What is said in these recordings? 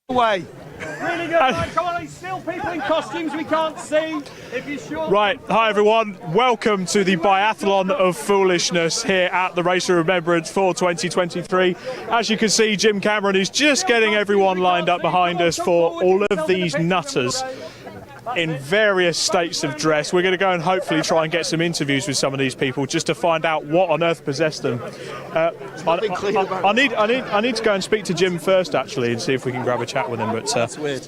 Way. Really good. Right, come on, there's still people in costumes we can't see. If you're sure. Right, hi everyone. Welcome to the Biathlon of Foolishness here at the Race of Remembrance for 2023. As you can see, Jim Cameron is just getting everyone lined up behind us for all of these nutters in various states of dress. We're going to go and hopefully try and get some interviews with some of these people just to find out what on earth possessed them. I need to go and speak to Jim first, actually, and see if we can grab a chat with him. But That's weird.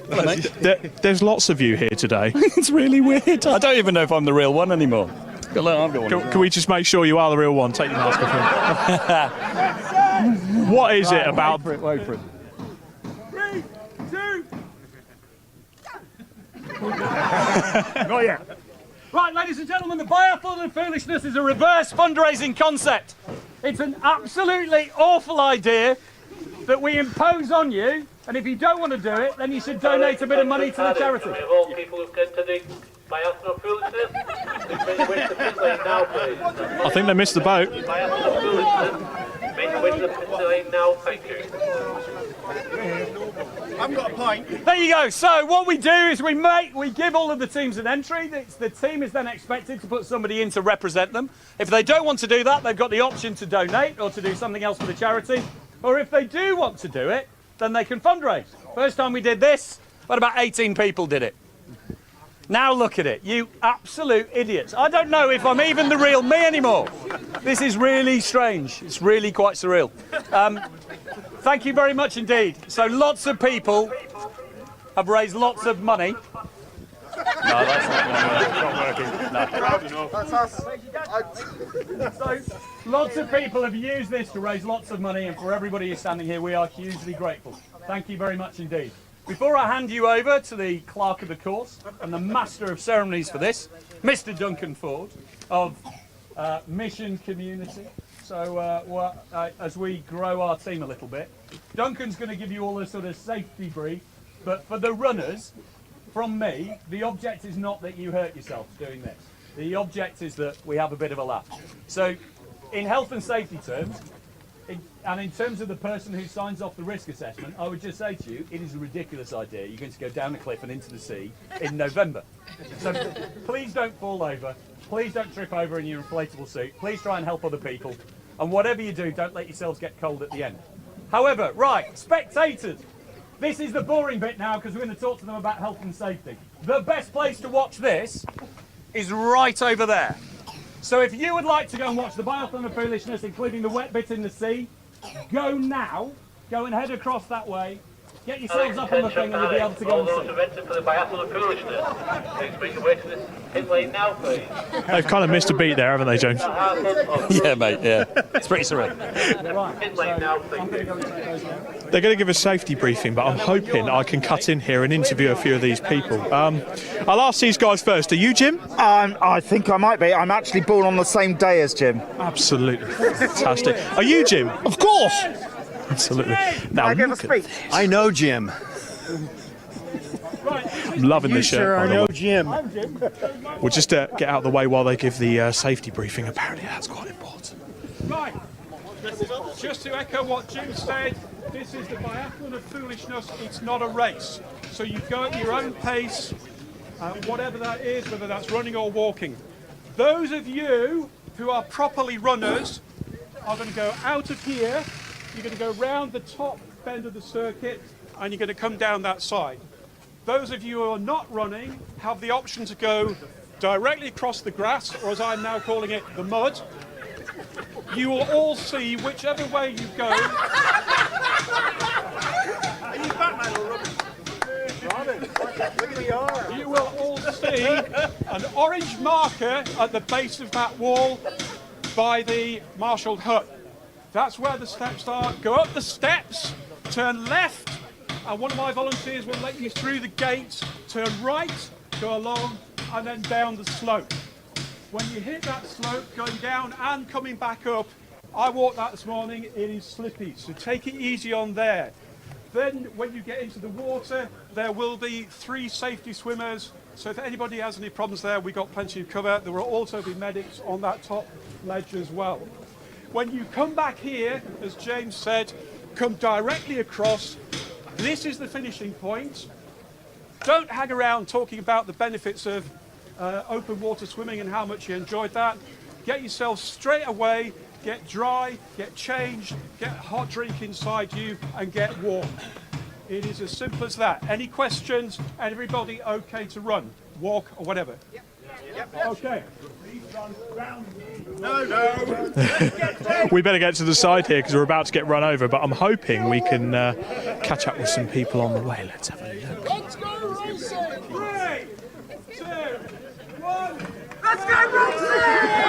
there's lots of you here today. It's really weird. I don't even know if I'm the real one anymore. Can we just make sure you are the real one? Take your mask off. What is it about? Wait for it. 3, 2. Not yet. Right, ladies and gentlemen, the Biathlon of Foolishness is a reverse fundraising concept. It's an absolutely awful idea that we impose on you, and if you don't want to do it, then you should donate a bit of money to the charity. All people who get to the Biathlon of Foolishness, wait the pit lane now, please. I think they missed the boat. Biathlon of Foolishness, make the way to the pit lane now, thank you. I've got a point. There you go. So what we do is we give all of the teams an entry. The team is then expected to put somebody in to represent them. If they don't want to do that, they've got the option to donate or to do something else for the charity. Or if they do want to do it, then they can fundraise. First time we did this, about 18 people did it. Now look at it, you absolute idiots. I don't know if I'm even the real me anymore. This is really strange. It's really quite surreal. Thank you very much indeed. So lots of people have raised lots of money. No, that's not working. No. That's us. So lots of people have used this to raise lots of money, and for everybody who's standing here, we are hugely grateful. Thank you very much indeed. Before I hand you over to the clerk of the course and the master of ceremonies for this, Mr. Duncan Ford of Mission Community. So as we grow our team a little bit, Duncan's going to give you all a sort of safety brief, but for the runners, from me, the object is not that you hurt yourselves doing this. The object is that we have a bit of a laugh. So in health and safety terms, and in terms of the person who signs off the risk assessment, I would just say to you, it is a ridiculous idea. You're going to go down a cliff and into the sea in November. So please don't fall over. Please don't trip over in your inflatable suit. Please try and help other people. And whatever you do, don't let yourselves get cold at the end. However, right, spectators, this is the boring bit now because we're going to talk to them about health and safety. The best place to watch this is right over there. So if you would like to go and watch the Biathlon of Foolishness, including the wet bit in the sea, go now. Go and head across that way. Get yourselves up on the thing and you'll be able to go and see. All those invented for the Biathlon of Foolishness, please make your way to this pit lane now, please. They've kind of missed a beat there, haven't they, James? Yeah, mate, yeah. It's pretty surreal. Pit lane now, thank you. They're going to give a safety briefing, but I'm hoping I can cut in here and interview a few of these people. I'll ask these guys first. Are you Jim? I think I might be. I'm actually born on the same day as Jim. Absolutely fantastic. Are you Jim? Of course. Absolutely. Now I give a look at speech. I know Jim. I'm loving this shirt. By the way. Jim. We'll just get out of the way while they give the safety briefing. Apparently that's quite important. Right, just to echo what Jim said, this is the Biathlon of Foolishness. It's not a race. So you go at your own pace, whatever that is, whether that's running or walking. Those of you who are properly runners are going to go out of here. You're going to go round the top bend of the circuit and you're going to come down that side. Those of you who are not running have the option to go directly across the grass, or as I'm now calling it, the mud. You will all see whichever way you go. You will all see an orange marker at the base of that wall by the marshalled hut. That's where the steps are. Go up the steps, turn left, and one of my volunteers will let you through the gate, turn right, go along, and then down the slope. When you hit that slope, going down and coming back up, I walked that this morning, it is slippy, so take it easy on there. Then when you get into the water, there will be 3 safety swimmers, so if anybody has any problems there, we've got plenty of cover. There will also be medics on that top ledge as well. When you come back here, as James said, come directly across, This is the finishing point. Don't hang around talking about the benefits of open water swimming and how much you enjoyed that. Get yourself straight away, get dry, get changed, get a hot drink inside you and get warm. It is as simple as that. Any questions? Everybody okay to run, walk or whatever? Yep. Okay. We better get to the side here because we're about to get run over, but I'm hoping we can catch up with some people on the way. Let's have a look. Let's go racing! 3, 2, 1. Let's go racing!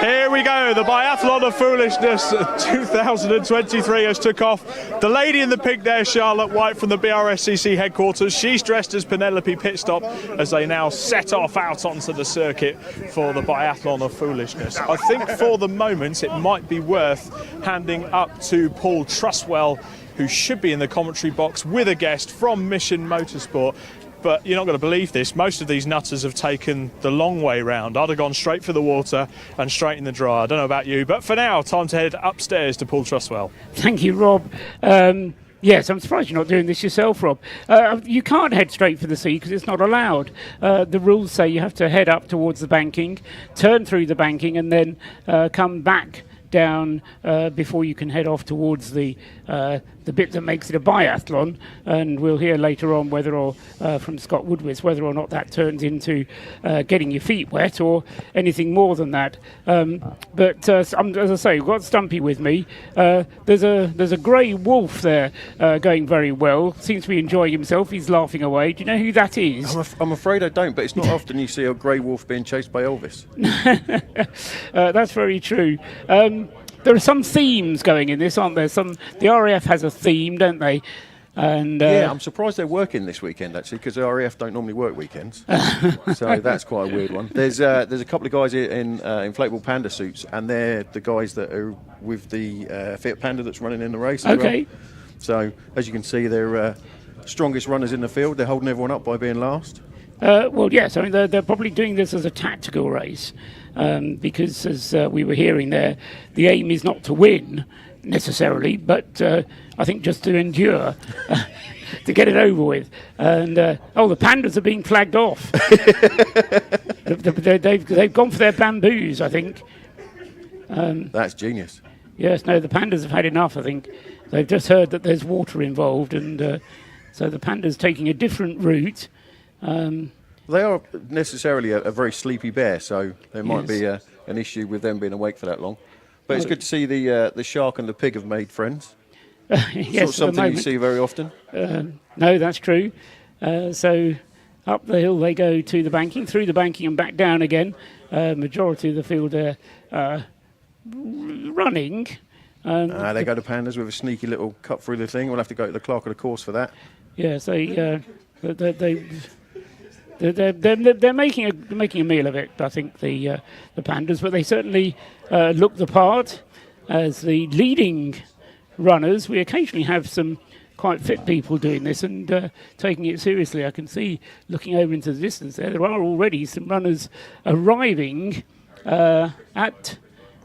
Here we go, the Biathlon of Foolishness 2023 has took off. The lady in the pink there, Charlotte White from the BRSCC headquarters, she's dressed as Penelope Pitstop as they now set off out onto the circuit for the Biathlon of Foolishness. I think for the moment it might be worth handing up to Paul Trustwell, who should be in the commentary box with a guest from Mission Motorsport. But you're not going to believe this, most of these nutters have taken the long way round. I'd have gone straight for the water and straight in the dry. I don't know about you, but for now, time to head upstairs to Paul Trustwell. Thank you, Rob. Yes, I'm surprised you're not doing this yourself, Rob. You can't head straight for the sea because it's not allowed. The rules say you have to head up towards the banking, turn through the banking, and then come back down before you can head off towards the bit that makes it a biathlon, and we'll hear later on whether or from Scott Woodwitz whether or not that turns into getting your feet wet or anything more than that. But as I say, we've got Stumpy with me. There's a grey wolf there going very well. Seems to be enjoying himself. He's laughing away. Do you know who that is? I'm afraid I don't, but it's not often you see a grey wolf being chased by Elvis. That's very true. There are some themes going in this, aren't there? The RAF has a theme, don't they? And yeah, I'm surprised they're working this weekend actually, because the RAF don't normally work weekends. So that's quite a weird one. There's a couple of guys here in inflatable panda suits, and they're the guys that are with the Fiat Panda that's running in the race. Okay. As well. So as you can see, they're strongest runners in the field. They're holding everyone up by being last. Well, yes. I mean, they're probably doing this as a tactical race because, as we were hearing there, the aim is not to win necessarily, but I think just to endure, to get it over with. And the pandas are being flagged off. They've gone for their bamboos, I think. That's genius. Yes, no, the pandas have had enough, I think. They've just heard that there's water involved, and so the panda's taking a different route. They are necessarily a very sleepy bear, so there might be an issue with them being awake for that long. But it's good to see the shark and the pig have made friends. Yes, it's not something you see very often. No, that's true. So up the hill they go to the banking, through the banking and back down again. Majority of the field are running. They go to pandas with a sneaky little cut through the thing. We'll have to go to the clerk of the course for that. Yes, they're making a meal of it. I think the pandas, but they certainly look the part as the leading runners. We occasionally have some quite fit people doing this and taking it seriously. I can see, looking over into the distance there are already some runners arriving at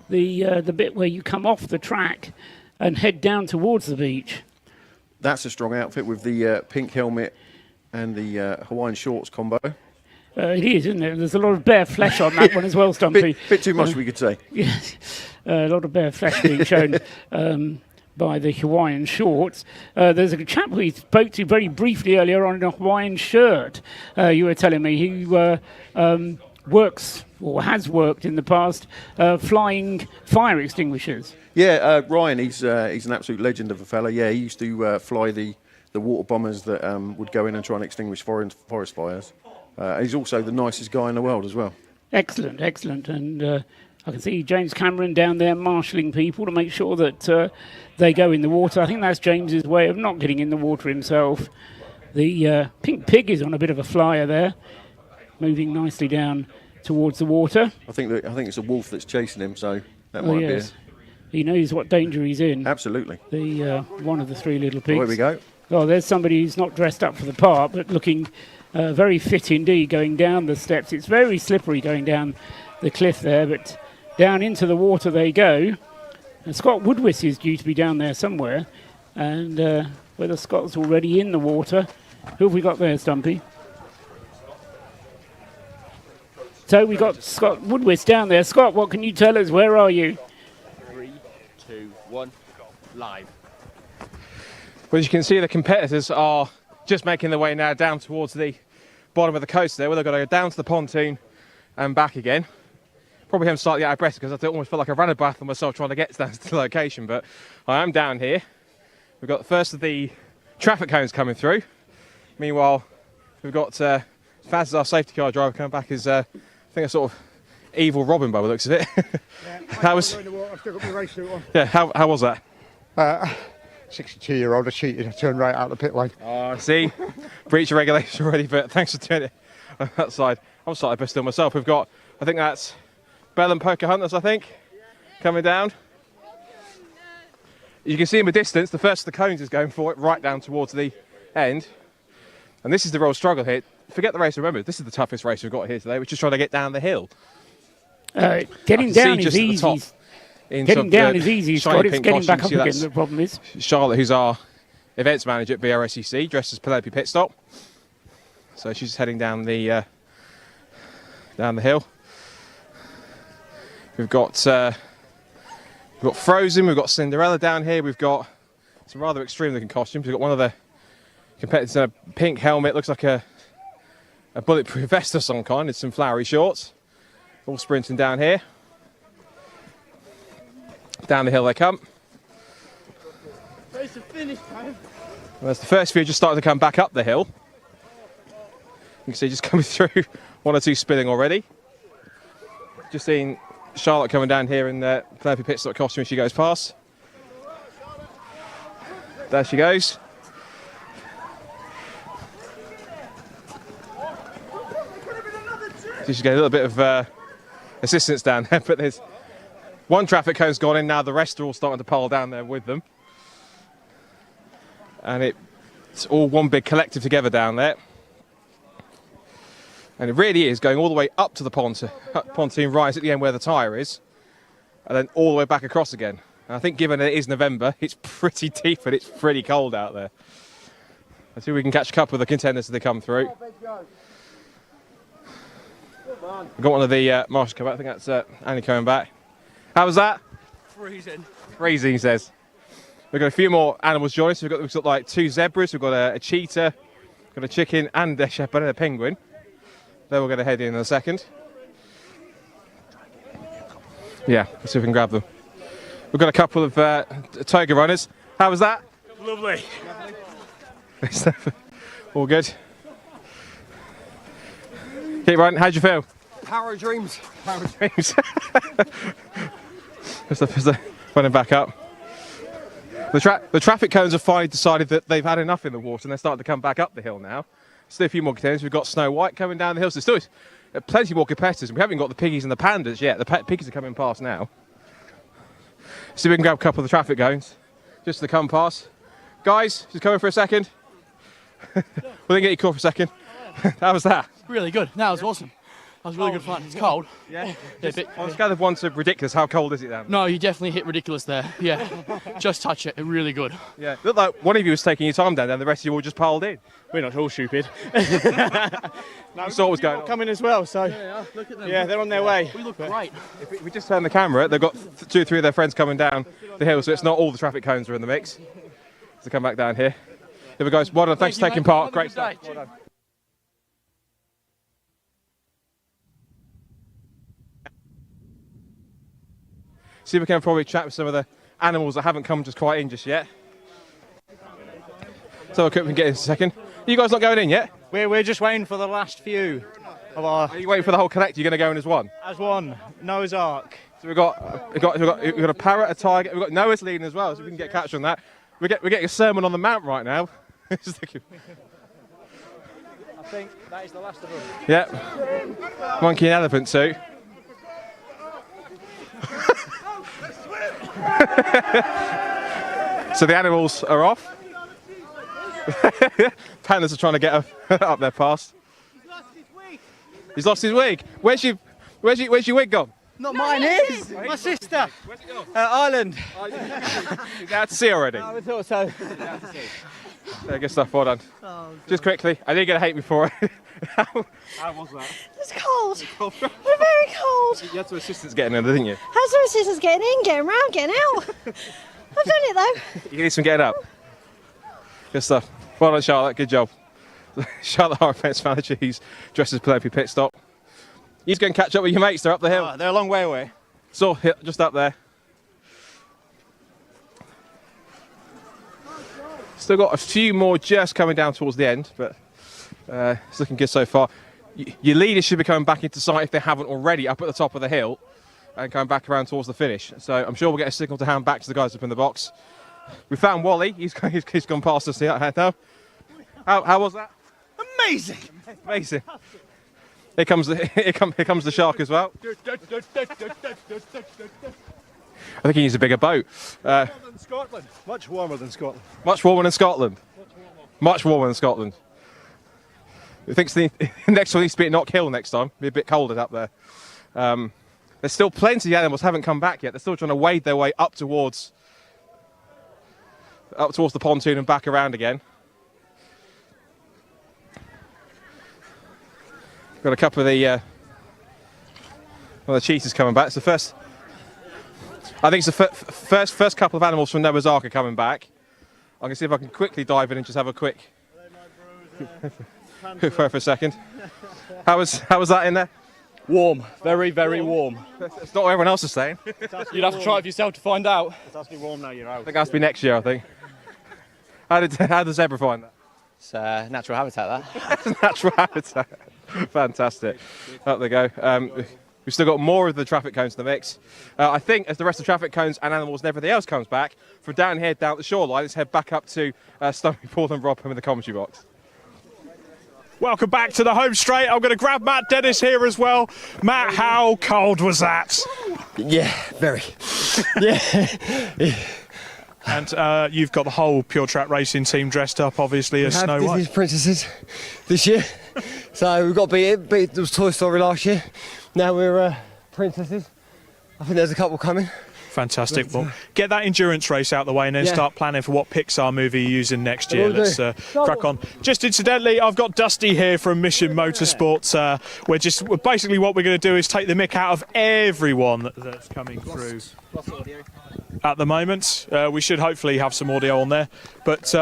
the bit where you come off the track and head down towards the beach. That's a strong outfit with the pink helmet and the Hawaiian shorts combo. It is, isn't it? There's a lot of bare flesh on that one as well, Stumpy. Bit too much, we could say. Yes, a lot of bare flesh being shown by the Hawaiian shorts. There's a chap we spoke to very briefly earlier on in a Hawaiian shirt. You were telling me he works or has worked in the past flying fire extinguishers. Yeah, Ryan, he's an absolute legend of a fella. Yeah, he used to fly the water bombers that would go in and try and extinguish forest fires. He's also the nicest guy in the world as well. Excellent. And I can see James Cameron down there marshalling people to make sure that they go in the water. I think that's James's way of not getting in the water himself. The pink pig is on a bit of a flyer there, moving nicely down towards the water. I think it's a wolf that's chasing him, so that might be it. He knows what danger he's in. Absolutely. The one of the three little pigs. There we go. Oh, there's somebody who's not dressed up for the part, but looking very fit indeed going down the steps. It's very slippery going down the cliff there, but down into the water they go. And Scott Woodwitz is due to be down there somewhere, and whether Scott's already in the water. Who have we got there, Stumpy? So we got Scott Woodwist down there. Scott, what can you tell us? Where are you? 3, 2, 1, live. Well, as you can see, the competitors are just making their way now down towards the bottom of the coast there, where they've got to go down to the pontoon and back again. Probably am slightly out of breath because I almost feel like I ran a bath on myself trying to get down to the location, but I am down here. We've got the first of the traffic cones coming through. Meanwhile, we've got Faz, our safety car driver, coming back as I think a sort of evil Robin by the looks of it. How was? Yeah, how was that? 62-year-old, I cheated. I turned right out of the pit lane. Oh, see, breach of regulation already, but thanks for doing it on that side. I'm slightly pissed on myself. We've got, I think that's Bell and Pocahontas, I think, coming down. You can see in the distance, the first of the cones is going for it, right down towards the end. And this is the real struggle here. Forget the race, remember, this is the toughest race we've got here today. We're just trying to get down the hill. Getting down is easy. Getting down is easy, Scott. It's getting back up again the problem is. Charlotte, who's our events manager at BRSCC, dressed as Penelope Pitstop. So she's heading down the hill. We've got Frozen, we've got Cinderella down here, we've got some rather extreme looking costumes. We've got one of the competitors in a pink helmet, looks like a bulletproof vest of some kind, and some flowery shorts. All sprinting down here. Down the hill they come. Race of finish time. And as the first few just started to come back up the hill. You can see just coming through, one or two spilling already. Just seeing Charlotte coming down here in the Penelope Pitstop costume as she goes past. There she goes. She's getting a little bit of assistance down there, but there's one traffic cone's gone in now, the rest are all starting to pile down there with them. And it's all one big collective together down there. And it really is going all the way up to the pontoon rise at the end where the tyre is, and then all the way back across again. And I think given it is November, it's pretty deep and it's pretty cold out there. Let's see if we can catch a couple of the contenders as they come through. We've got one of the marshals come back, I think that's Annie coming back. How was that? Freezing. Freezing, he says. We've got a few more animals joining us. We've got like 2 zebras, we've got a cheetah, got a chicken and a shepherd and a penguin. Then we're going to head in a second. Yeah, let's see if we can grab them. We've got a couple of tiger runners. How was that? Lovely. All good. Keep running. How'd you feel? Power of dreams. Power of dreams. Running back up. The traffic cones have finally decided that they've had enough in the water and they're starting to come back up the hill now. Still a few more contenders. We've got Snow White coming down the hill. So still plenty more competitors. We haven't got the piggies and the pandas yet. The piggies are coming past now. See if we can grab a couple of the traffic cones just to come past. Guys, just coming for a second. We're going to get you caught for a second. How was that? Really good. No, it was awesome. That was really good fun. It's cold. Yeah. On a scale of 1 to ridiculous, how cold is it down? No, you definitely hit ridiculous there. Yeah. Just touch it. Really good. Yeah. Looked like one of you was taking your time down there, and the rest of you all just piled in. We're not all stupid. No, saw what was going on. Coming as well, so look at them. Yeah, they're on their way. We look great. If we just turn the camera, they've got 2 or 3 of their friends coming down the hill, so it's not all the traffic cones are in the mix. So come back down here. Here we go. Well done. Thanks for taking part. Great stuff. Well done. See if we can probably chat with some of the animals that haven't come just quite in just yet. So we can get in a second. You guys not going in yet? We're just waiting for the last few of our. Are you waiting for the whole collect? You're going to go in as one? As one. Noah's Ark. So we've got a parrot, a tiger. We've got Noah's leading as well, so we can get catch on that. We're getting a sermon on the mount right now. I think that is the last of them. Yep. Monkey and elephant too. So the animals are off. Pandas are trying to get up their past. He's lost his wig. Where's your wig gone? Not mine, his. My sister. Where's it gone? Ireland. Is out to sea already? I thought so. Yeah, good stuff, well done. Just quickly, I didn't get a hate before. How was that? It's cold. We're very cold. You had some assistance getting in, didn't you? How's the assistants getting in, getting round, getting out? I've done it though. You need some getting up. Good stuff. Well done, Charlotte. Good job. Charlotte, our events manager, he's dressed as play for pit stop. He's going to catch up with your mates. They're up the hill. They're a long way away. So, just up there. Still got a few more just coming down towards the end, but it's looking good so far. Your leaders should be coming back into sight if they haven't already, up at the top of the hill and coming back around towards the finish. So I'm sure we'll get a signal to hand back to the guys up in the box. We found Wally. He's gone past us here now. How was that? Amazing. Amazing. Here comes the shark as well. I think he needs a bigger boat. Scotland. Much warmer than Scotland. Much warmer than Scotland. Much warmer than Scotland. He thinks the next one needs to be at Knock Hill next time. Be a bit colder up there. There's still plenty of animals haven't come back yet. They're still trying to wade their way up towards the pontoon and back around again. Got a couple of the cheetahs coming back. It's the first. I think it's the first couple of animals from Noah's Ark are coming back. I'm gonna see if I can quickly dive in and just have a quick for a second. How was that in there? Warm. Very, very warm. It's not what everyone else is saying. You'd have to try it for yourself to find out. It's actually warm now, you're out. I think it has to be next year, I think. How did the zebra find that? It's natural habitat, that. Natural habitat. Fantastic. Up they go. We've still got more of the traffic cones in the mix. I think as the rest of the traffic cones and animals and everything else comes back, from down here, down the shoreline, let's head back up to Stony Paul and Robham in the commentary box. Welcome back to the home straight. I'm going to grab Matt Dennis here as well. Matt, how cold was that? Yeah, very. Yeah. And you've got the whole Pure Track Racing team dressed up, obviously, as Snow White. Disney's princesses this year. So we've got to beat it. There was Toy Story last year. Now we're princesses. I think there's a couple coming. Fantastic. Well, get that endurance race out the way and then start planning for what Pixar movie you're using next year. Let's crack on. Just incidentally, I've got Dusty here from Mission Motorsport. Basically what we're going to do is take the mick out of everyone that's coming through. At the moment, we should hopefully have some audio on there. But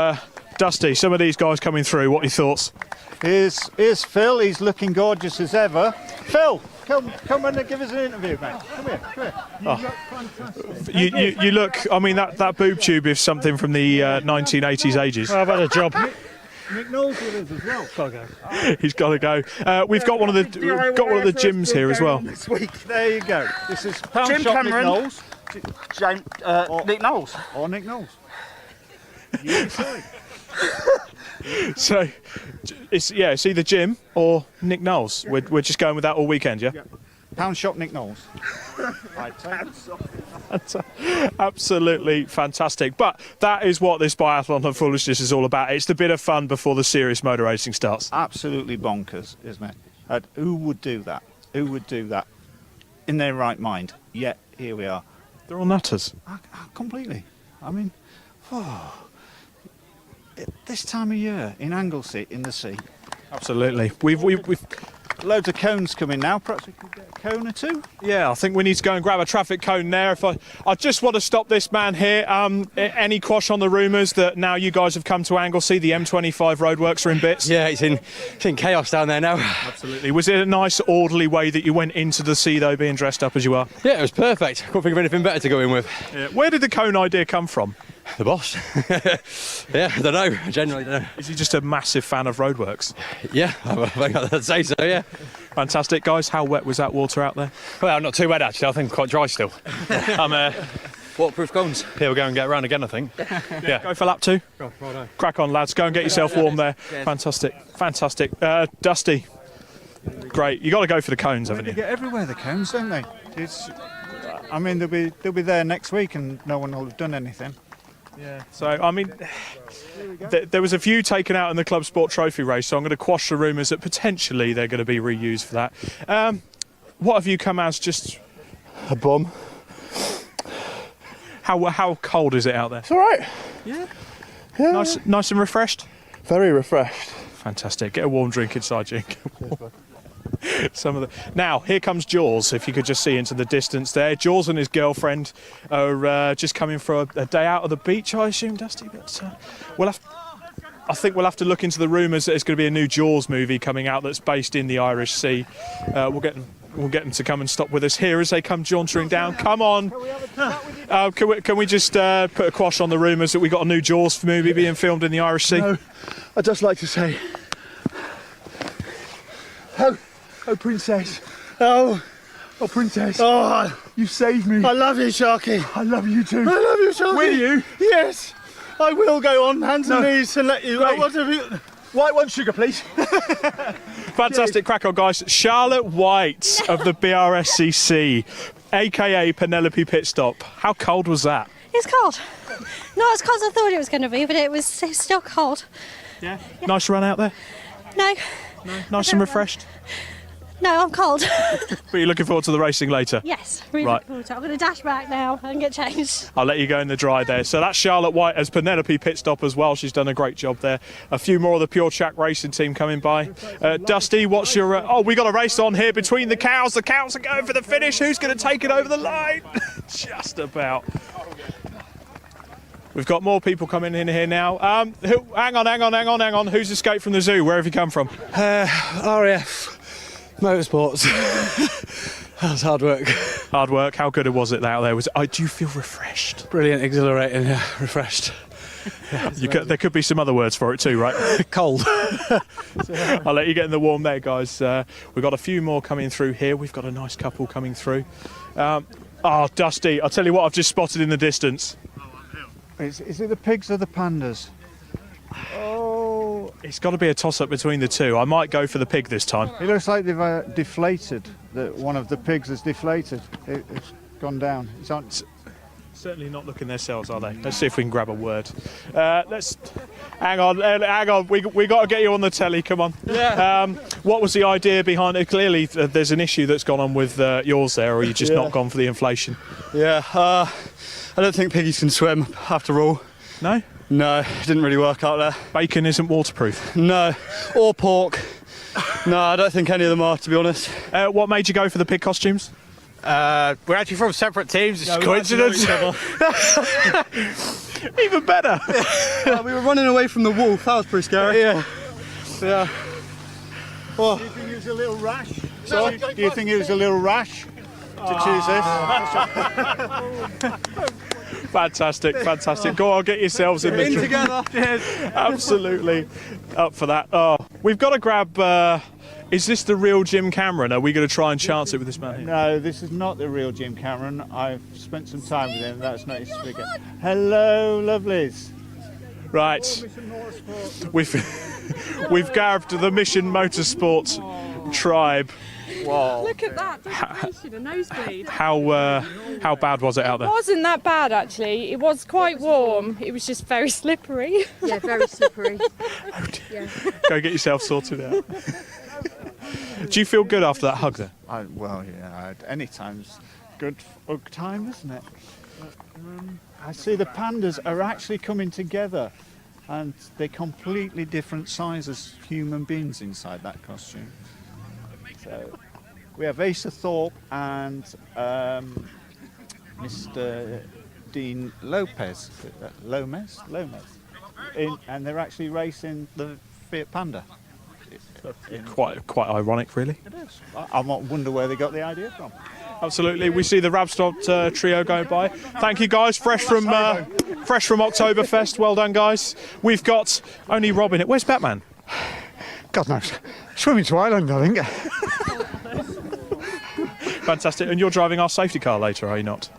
Dusty, some of these guys coming through, what are your thoughts? Here's Phil, he's looking gorgeous as ever. Phil, come and give us an interview, mate. Come here. You look, I mean, that boob tube is something from the 1980s ages. I've had a job. Nick Knowles with us as well. Gotta go. He's got to go. We've got one of the gyms here as well. This week. There you go. This is Jim Cameron. Nick Knowles. Or Nick Knowles. So, it's either Jim or Nick Knowles. We're just going with that all weekend, yeah? Pound shop Nick Knowles. That's absolutely fantastic. But that is what this biathlon of foolishness is all about. It's the bit of fun before the serious motor racing starts. Absolutely bonkers, isn't it? Who would do that? Who would do that in their right mind? Yet here we are. They're all nutters. Completely. I mean, this time of year in Anglesey, in the sea. Absolutely. We've loads of cones coming now. Perhaps we could get a cone or two. Yeah, I think we need to go and grab a traffic cone there. I just want to stop this man here. Any quash on the rumours that now you guys have come to Anglesey, the M25 roadworks are in bits? Yeah, it's in chaos down there now. Absolutely. Was it a nice, orderly way that you went into the sea, though, being dressed up as you are? Yeah, it was perfect. Couldn't think of anything better to go in with. Yeah. Where did the cone idea come from? The boss. Yeah, I don't know. I generally don't know. Is he just a massive fan of roadworks? Yeah, I think I'd say so, yeah. Fantastic, guys. How wet was that water out there? Well, not too wet, actually. I think quite dry still. Waterproof cones. Here we'll go and get around again, I think. Yeah. Go for lap 2. Crack on, lads. Go and get yourself warm there. Fantastic. Dusty. Great. You got to go for the cones, haven't you? They get everywhere, the cones, don't they? I mean, they'll be there next week and no one will have done anything. Yeah. So, I mean, there was a few taken out in the Club Sport Trophy race, so I'm going to quash the rumours that potentially they're going to be reused for that. What have you come as? Just a bum. How cold is it out there? It's all right. Yeah. Nice and refreshed? Very refreshed. Fantastic. Get a warm drink inside you. Now, here comes Jaws, if you could just see into the distance there. Jaws and his girlfriend are just coming for a day out of the beach, I assume, Dusty. But I think we'll have to look into the rumours that there's going to be a new Jaws movie coming out that's based in the Irish Sea. We'll get them to come and stop with us here as they come jauntering down. Come on. Can we just put a quash on the rumours that we got a new Jaws movie being filmed in the Irish Sea? No, I'd just like to say, oh Princess, oh Princess, oh, you saved me. I love you, Sharky. I love you too. I love you, Sharky. Will you? Yes, I will go on hands and knees and let you. What have you? White one sugar, please. Fantastic crack on, guys. Charlotte White of the BRSCC, aka Penelope Pitstop. How cold was that? It's cold. Not as cold as I thought it was going to be, but it was still cold. Yeah. Nice run out there? No. Nice and refreshed? No, I'm cold. But you're looking forward to the racing later? Yes, really right. looking forward to it. I'm going to dash back now and get changed. I'll let you go in the dry there. So that's Charlotte White as Penelope Pitstop as well. She's done a great job there. A few more of the Pure Track Racing team coming by. Dusty, what's your... oh, we got a race on here between the cows. The cows are going for the finish. Who's going to take it over the line? Just about. We've got more people coming in here now. Hang on. Who's escaped from the zoo? Where have you come from? RAF. Motorsports. That was hard work. Hard work. How good was it out there? Do you feel refreshed? Brilliant, exhilarating, yeah, refreshed. Yeah, there could be some other words for it too, right? Cold. I'll let you get in the warm there, guys. We've got a few more coming through here. We've got a nice couple coming through. Oh, Dusty, I'll tell you what I've just spotted in the distance. Is it the pigs or the pandas? Oh, it's got to be a toss-up between the two. I might go for the pig this time. It looks like they've deflated. That one of the pigs has deflated. It's gone down. It's on. Certainly not looking themselves, are they? Let's see if we can grab a word. Hang on. We got to get you on the telly. Come on. Yeah. What was the idea behind it? Clearly, there's an issue that's gone on with yours there, or are you just not gone for the inflation? Yeah. I don't think piggies can swim after all. No? No, it didn't really work out there. Bacon isn't waterproof? No. Or pork. No, I don't think any of them are, to be honest. What made you go for the pig costumes? We're actually from separate teams. It's coincidence. Even better. We were running away from the wolf. That was pretty scary. Yeah. Oh. Do you think it was a little rash? Sorry? Do you think it was a little rash to choose this? Fantastic. Go on, get yourselves in the together. Absolutely up for that. Oh, we've got to grab. Is this the real Jim Cameron? Are we going to try and chance it with this man here? No, this is not the real Jim Cameron. I've spent some time with him. That's not his figure. Hello, lovelies. Right. We've grabbed the Mission Motorsport tribe. Wow. Look at that, a nosebleed. How bad was it out there? It wasn't that bad actually. It was quite warm. It was just very slippery. Yeah, very slippery. Yeah. Go get yourself sorted out. Do you feel good after that hug there? Well, yeah, any time's good hug time, isn't it? I see the pandas are actually coming together and they're completely different sizes human beings inside that costume. So we have Asa Thorpe and Mr. Dean Lopez, and they're actually racing the Fiat Panda. Quite ironic, really. It is. I wonder where they got the idea from. Absolutely. We see the Rabstop trio going by. Thank you, guys. Fresh from Oktoberfest. Well done, guys. We've got only Robin. Where's Batman? God knows. Swimming to Ireland, I think. Fantastic. And you're driving our safety car later, are you not?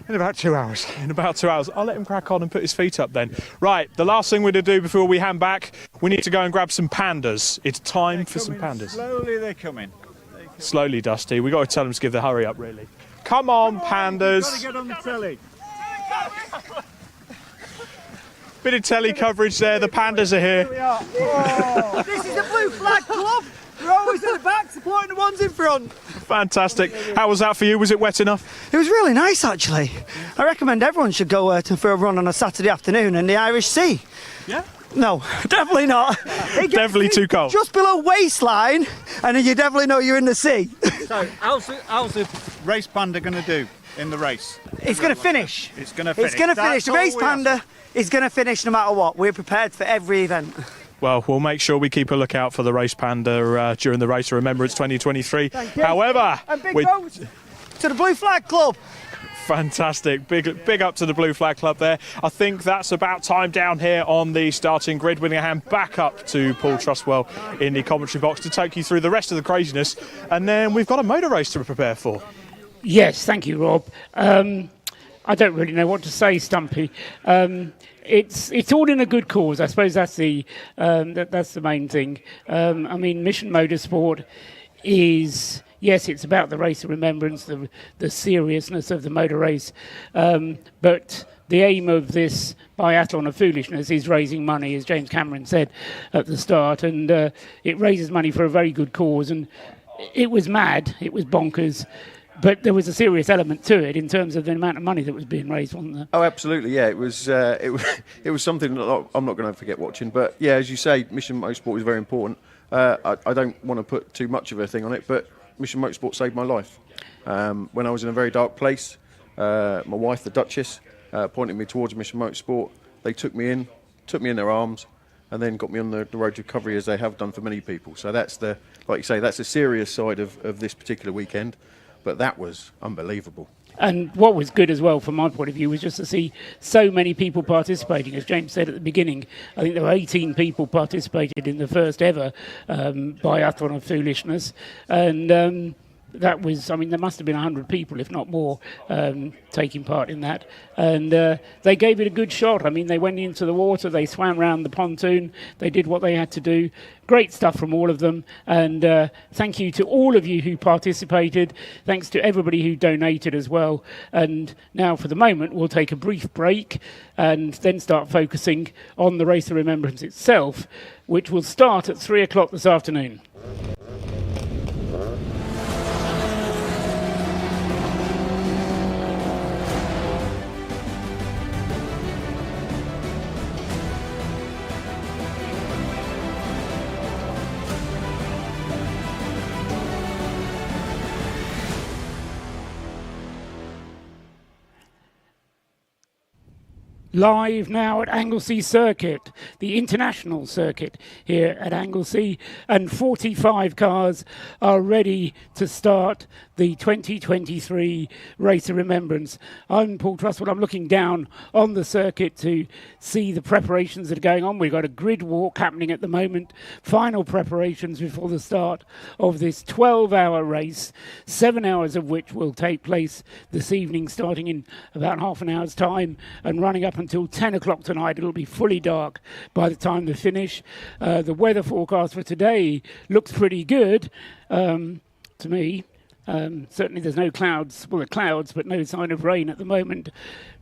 In about 2 hours. In about 2 hours. I'll let him crack on and put his feet up then. Right, the last thing we're going to do before we hand back, we need to go and grab some pandas. It's time for some pandas. Slowly they're coming. Slowly, Dusty. We've got to tell them to give the hurry up, really. Come on, pandas. Got to get on the telly. Bit of telly coverage there. The pandas are here. This is the Blue Flag Club. We're always at the back supporting the ones in front. Fantastic. How was that for you? Was it wet enough? It was really nice, actually. I recommend everyone should go for a run on a Saturday afternoon in the Irish Sea. Yeah? No, definitely not. Definitely too cold. Just below waistline, and then you definitely know you're in the sea. So, how's the race panda going to do in the race? It's going to finish. It's going to finish. It's going to finish. The race panda is going to finish no matter what. We're prepared for every event. Well, we'll make sure we keep a lookout for the race panda during the Race of Remembrance 2023. However, and big votes to the Blue Flag Club. Fantastic. Big up to the Blue Flag Club there. I think that's about time down here on the starting grid. Winning a hand back up to Paul Trustwell in the commentary box to take you through the rest of the craziness. And then we've got a motor race to prepare for. Yes, thank you, Rob. I don't really know what to say, Stumpy. It's all in a good cause. I suppose that's the main thing. I mean, Mission Motorsport is... Yes, it's about the Race of Remembrance, the seriousness of the motor race. But the aim of this biathlon of foolishness is raising money, as James Cameron said at the start. And it raises money for a very good cause. And it was mad. It was bonkers. But there was a serious element to it in terms of the amount of money that was being raised, wasn't there? Oh, absolutely, yeah. It was something that I'm not going to forget watching. But, yeah, as you say, Mission Motorsport is very important. I don't want to put too much of a thing on it, but Mission Motorsport saved my life. When I was in a very dark place, my wife, the Duchess, pointed me towards Mission Motorsport. They took me in their arms, and then got me on the road to recovery, as they have done for many people. So that's like you say, that's the serious side of this particular weekend. But that was unbelievable. And what was good as well, from my point of view, was just to see so many people participating. As James said at the beginning, I think there were 18 people participated in the first ever biathlon of foolishness. And that was, I mean, there must have been 100 people, if not more, taking part in that. And they gave it a good shot. I mean, they went into the water, they swam around the pontoon, they did what they had to do. Great stuff from all of them. And thank you to all of you who participated. Thanks to everybody who donated as well. And now, for the moment, we'll take a brief break and then start focusing on the Race of Remembrance itself, which will start at 3 o'clock this afternoon. Live now at Anglesey Circuit, the international circuit here at Anglesey, and 45 cars are ready to start the 2023 Race of Remembrance. I'm Paul Trustwell. I'm looking down on the circuit to see the preparations that are going on. We've got a grid walk happening at the moment, final preparations before the start of this 12-hour race, 7 hours of which will take place this evening, starting in about half an hour's time and running up until 10 o'clock tonight. It'll be fully dark by the time they finish. The weather forecast for today looks pretty good to me. Certainly there's no clouds, well, the clouds, but no sign of rain at the moment.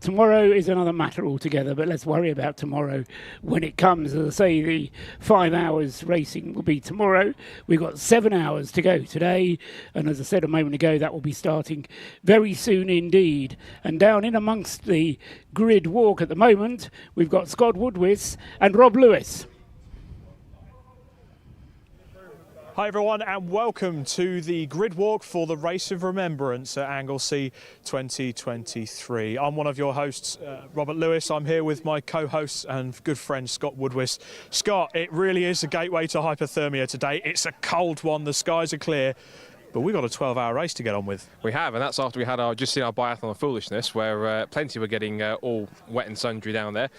Tomorrow is another matter altogether, but let's worry about tomorrow when it comes. As I say, the 5 hours racing will be tomorrow. We've got 7 hours to go today, and as I said a moment ago, that will be starting very soon indeed. And down in amongst the grid walk at the moment, we've got Scott Woodwis and Rob Lewis. Hi everyone, and welcome to the grid walk for the Race of Remembrance at Anglesey 2023. I'm one of your hosts, Robert Lewis. I'm here with my co-host and good friend Scott Woodwis. Scott, it really is a gateway to hypothermia today. It's a cold one, the skies are clear, but we've got a 12-hour race to get on with. We have, and that's after we had just seen our biathlon of foolishness, where plenty were getting all wet and sundry down there.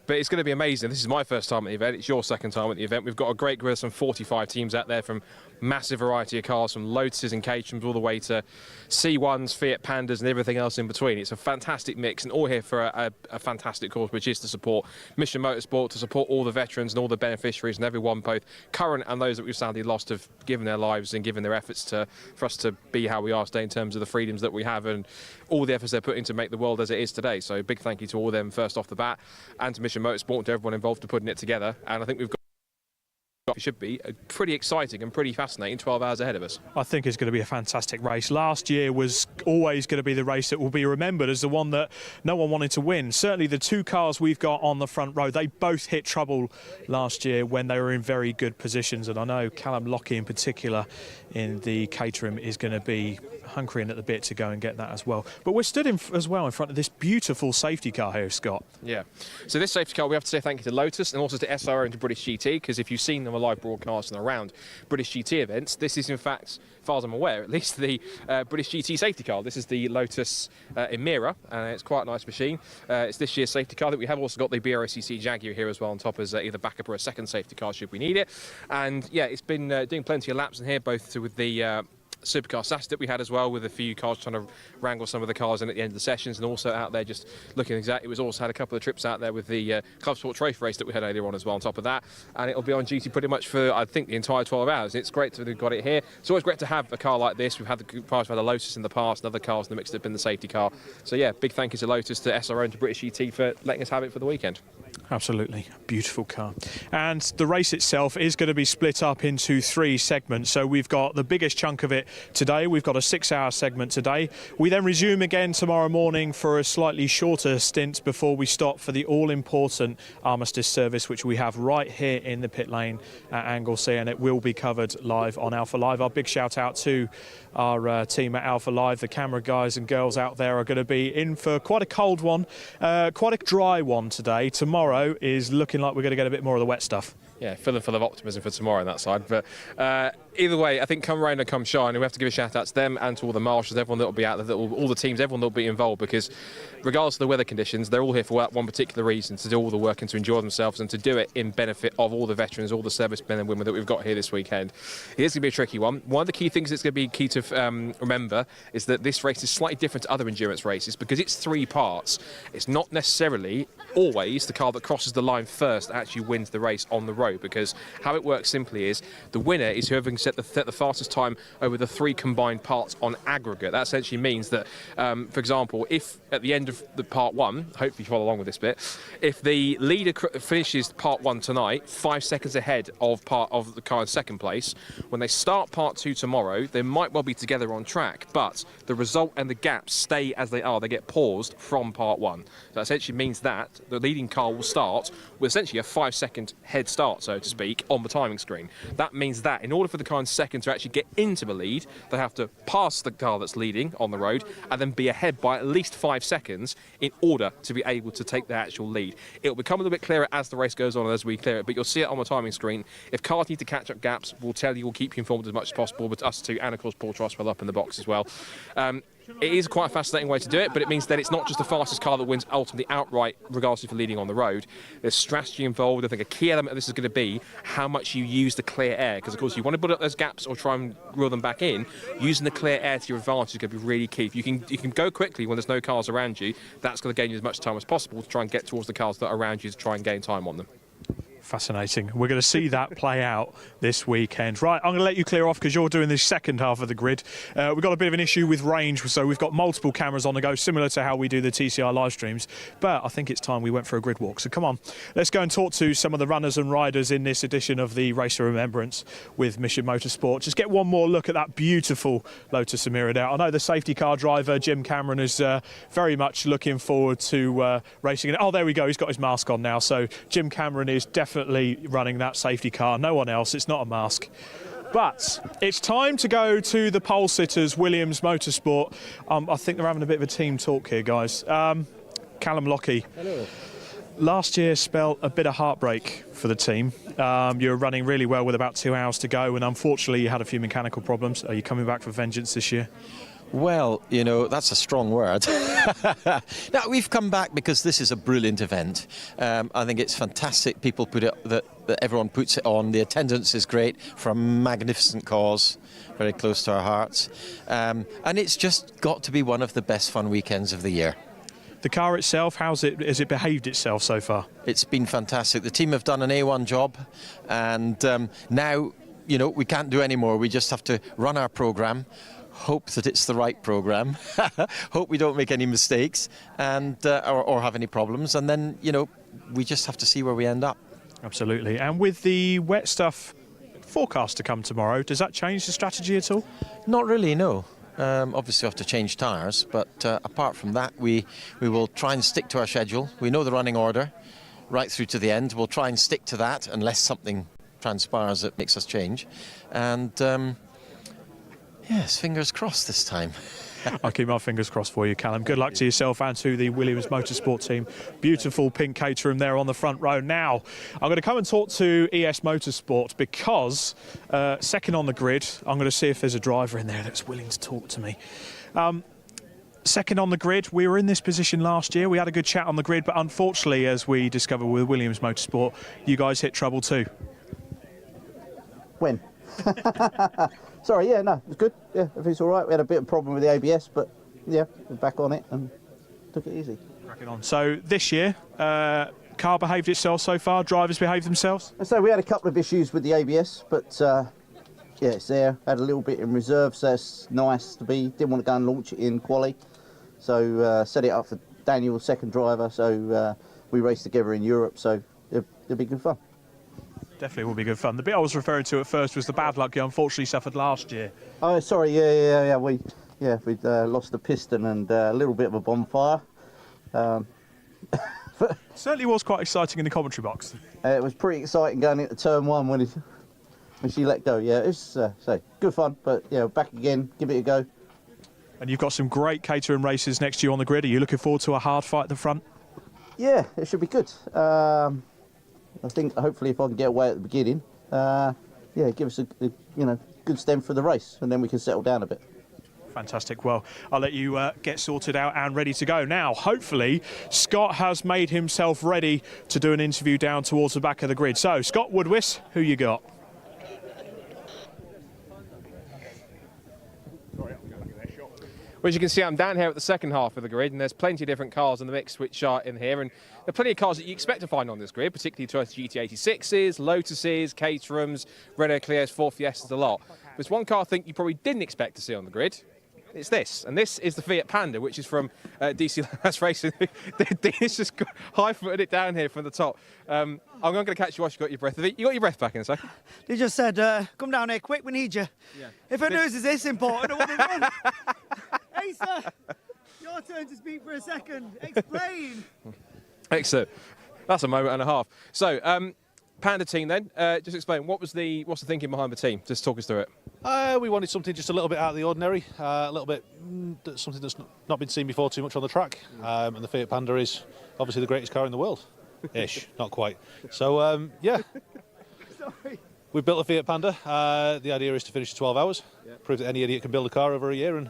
But it's going to be amazing. This is my first time at the event. It's your second time at the event. We've got a great grid of some 45 teams out there, from massive variety of cars, from Lotuses and Caterhams all the way to C1s, Fiat Pandas and everything else in between. It's a fantastic mix, and all here for a fantastic cause, which is to support Mission Motorsport, to support all the veterans and all the beneficiaries and everyone, both current and those that we've sadly lost, have given their lives and given their efforts for us to be how we are today in terms of the freedoms that we have and all the efforts they're putting to make the world as it is today. So big thank you to all of them first off the bat, and to Mission Motorsport, to everyone involved in putting it together. And I think we've got It should be a pretty exciting and pretty fascinating 12 hours ahead of us. I think it's going to be a fantastic race. Last year was always going to be the race that will be remembered as the one that no one wanted to win. Certainly the two cars we've got on the front row, they both hit trouble last year when they were in very good positions, and I know Callum Lockie in particular in the Caterham is going to be hunkering at the bit to go and get that as well. But we're stood as well in front of this beautiful safety car here, Scott. Yeah. So this safety car, we have to say thank you to Lotus and also to SRO and to British GT, because if you've seen them a live broadcast and around British GT events, this is in fact, as far as I'm aware, at least the British GT safety car. This is the Lotus Emira, and it's quite a nice machine. It's this year's safety car. That we have also got the BRSCC Jaguar here as well on top as either backup or a second safety car should we need it. And yeah, it's been doing plenty of laps in here, both with the supercar Saturday that we had as well, with a few cars trying to wrangle some of the cars in at the end of the sessions, and also out there just looking exactly. It was also had a couple of trips out there with the Club Sport Trophy race that we had earlier on as well on top of that, and it'll be on duty pretty much for I think the entire 12 hours. It's great to have got it here. It's always great to have a car like this. We've had the Lotus in the past and other cars in the mix that have been the safety car. So yeah, big thank you to Lotus, to SRO and to British GT for letting us have it for the weekend. Absolutely, beautiful car. And the race itself is going to be split up into 3 segments. So we've got the biggest chunk of it today. We've got a 6-hour segment today. We then resume again tomorrow morning for a slightly shorter stint before we stop for the all-important armistice service, which we have right here in the pit lane at Anglesey, and it will be covered live on Alpha Live. Our big shout out to our team at Alpha Live. The camera guys and girls out there are going to be in for quite a cold one, quite a dry one today. Tomorrow is looking like we're going to get a bit more of the wet stuff. Yeah, full of optimism for tomorrow on that side. But either way, I think come rain or come shine, we have to give a shout out to them and to all the marshals, everyone that will be out there, all the teams, everyone that will be involved, because regardless of the weather conditions, they're all here for one particular reason, to do all the work and to enjoy themselves and to do it in benefit of all the veterans, all the servicemen and women that we've got here this weekend. It is going to be a tricky one. One of the key things that's going to be key to remember is that this race is slightly different to other endurance races because it's 3 parts. It's not necessarily always the car that crosses the line first that actually wins the race on the road, because how it works simply is the winner is whoever can set the fastest time over the 3 combined parts on aggregate. That essentially means that, for example, if at the end of the part 1, hopefully you follow along with this bit, if the leader finishes part 1 tonight 5 seconds ahead of the car in second place, when they start part 2 tomorrow, they might well be together on track, but the result and the gaps stay as they are. They get paused from part 1. So that essentially means that the leading car will start with essentially a 5-second head start, so to speak, on the timing screen. That means that in order for the car in second to actually get into the lead, they have to pass the car that's leading on the road and then be ahead by at least 5 seconds in order to be able to take the actual lead. It will become a little bit clearer as the race goes on and as we clear it, but you'll see it on the timing screen. If cars need to catch up gaps, we'll tell you, we'll keep you informed as much as possible, but us too, and of course Paul Troswell up in the box as well. It is quite a fascinating way to do it, but it means that it's not just the fastest car that wins ultimately outright, regardless if you're leading on the road. There's strategy involved. I think a key element of this is going to be how much you use the clear air, because of course you want to build up those gaps or try and reel them back in. Using the clear air to your advantage is going to be really key. If you can go quickly when there's no cars around you, that's going to gain you as much time as possible to try and get towards the cars that are around you to try and gain time on them. Fascinating. We're going to see that play out this weekend. Right, I'm going to let you clear off because you're doing the second half of the grid. We've got a bit of an issue with range, so we've got multiple cameras on the go, similar to how we do the TCR live streams. But I think it's time we went for a grid walk. So come on, let's go and talk to some of the runners and riders in this edition of the Race of Remembrance with Mission Motorsport. Just get one more look at that beautiful Lotus Emira there. I know the safety car driver, Jim Cameron, is very much looking forward to racing it. Oh, there we go. He's got his mask on now. So Jim Cameron is definitely running that safety car. No one else. It's not a mask. But it's time to go to the pole sitters, Williams Motorsport. I think they're having a bit of a team talk here, guys. Callum Lockie. Hello. Last year spelled a bit of heartbreak for the team. You were running really well with about 2 hours to go, and unfortunately you had a few mechanical problems. Are you coming back for vengeance this year? Well, you know, that's a strong word. Now, we've come back because this is a brilliant event. I think it's fantastic. People put it, that everyone puts it on. The attendance is great for a magnificent cause, very close to our hearts. And it's just got to be one of the best fun weekends of the year. The car itself, has it behaved itself so far? It's been fantastic. The team have done an A1 job, and now, you know, we can't do any more. We just have to run our programme, hope that it's the right programme, hope we don't make any mistakes and or have any problems, and then, you know, we just have to see where we end up. Absolutely. And with the wet stuff forecast to come tomorrow. Does that change the strategy at all? Not really, no. Obviously, we have to change tyres, but apart from that, we will try and stick to our schedule. We know the running order right through to the end. We'll try and stick to that unless something transpires that makes us change. And yes, fingers crossed this time. I'll keep my fingers crossed for you, Callum. Good luck to yourself and to the Williams Motorsport team. Beautiful pink caterham there on the front row. Now, I'm going to come and talk to ES Motorsport because second on the grid, I'm going to see if there's a driver in there that's willing to talk to me. Second on the grid, we were in this position last year. We had a good chat on the grid, but unfortunately, as we discovered with Williams Motorsport, you guys hit trouble too. When? Sorry, yeah, no, it was good. Yeah, everything's all right. We had a bit of a problem with the ABS, but yeah, we're back on it and took it easy. Cracking on. So this year, car behaved itself so far, drivers behaved themselves? So we had a couple of issues with the ABS, but yeah, it's there. Had a little bit in reserve, so it's nice to be. Didn't want to go and launch it in quali, so set it up for Daniel's second driver, so we raced together in Europe, so it'll be good fun. Definitely will be good fun. The bit I was referring to at first was the bad luck you unfortunately suffered last year. Oh, sorry, yeah. We'd lost the piston and a little bit of a bonfire. Certainly was quite exciting in the commentary box. It was pretty exciting going into turn one when she let go. Yeah, it's so good fun. But yeah, back again, give it a go. And you've got some great caterham races next year on the grid. Are you looking forward to a hard fight at the front? Yeah, it should be good. I think hopefully if I can get away at the beginning, yeah, give us a good stem for the race, and then we can settle down a bit. Fantastic. Well, I'll let you get sorted out and ready to go. Now, hopefully, Scott has made himself ready to do an interview down towards the back of the grid. So, Scott Woodwiss, who you got? Well, as you can see, I'm down here at the second half of the grid, and there's plenty of different cars in the mix which are in here, and there are plenty of cars that you expect to find on this grid, particularly Toyota GT86s, Lotuses, Caterhams, Renault Clios, Ford Fiestas, a lot. There's one car I think you probably didn't expect to see on the grid. It's this, and this is the Fiat Panda, which is from DC Last Racing. Dean's just high-footed it down here from the top. I'm going to catch you whilst you got your breath. You got your breath back in a second. They just said, come down here quick, we need you. Yeah. If a news is this important, I would have run. Hey, sir, your turn to speak for a second. Explain. Excellent. That's a moment and a half. So, Panda team then, just explain, what's the thinking behind the team? Just talk us through it. We wanted something just a little bit out of the ordinary, a little bit something that's not been seen before too much on the track. And the Fiat Panda is obviously the greatest car in the world. Ish, not quite. So, yeah. Sorry. We've built a Fiat Panda. The idea is to finish in 12 hours, prove that any idiot can build a car over a year and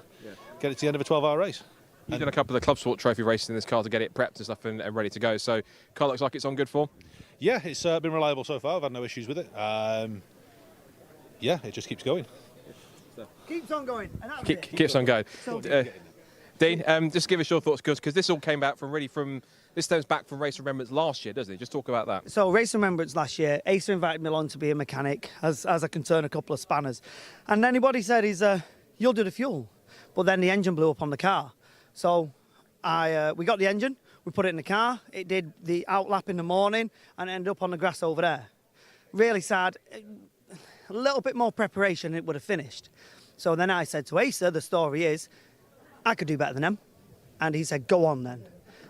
get it to the end of a 12-hour race. You've done a couple of the Club Sport Trophy races in this car to get it prepped and stuff and ready to go. So, car looks like it's on good form. Yeah, it's been reliable so far. I've had no issues with it. Yeah, it just keeps going. Keeps on going. Keeps on going. Dean, just give us your thoughts, because this all came back this stems back from Race of Remembrance last year, doesn't it? Just talk about that. So, Race of Remembrance last year, Asa invited me along to be a mechanic, as I can turn a couple of spanners. And anybody said, you'll do the fuel. But then the engine blew up on the car. So, we got the engine, we put it in the car, it did the outlap in the morning, and it ended up on the grass over there. Really sad. A little bit more preparation, it would have finished. So then I said to Asa, the story is, I could do better than them. And he said, go on then.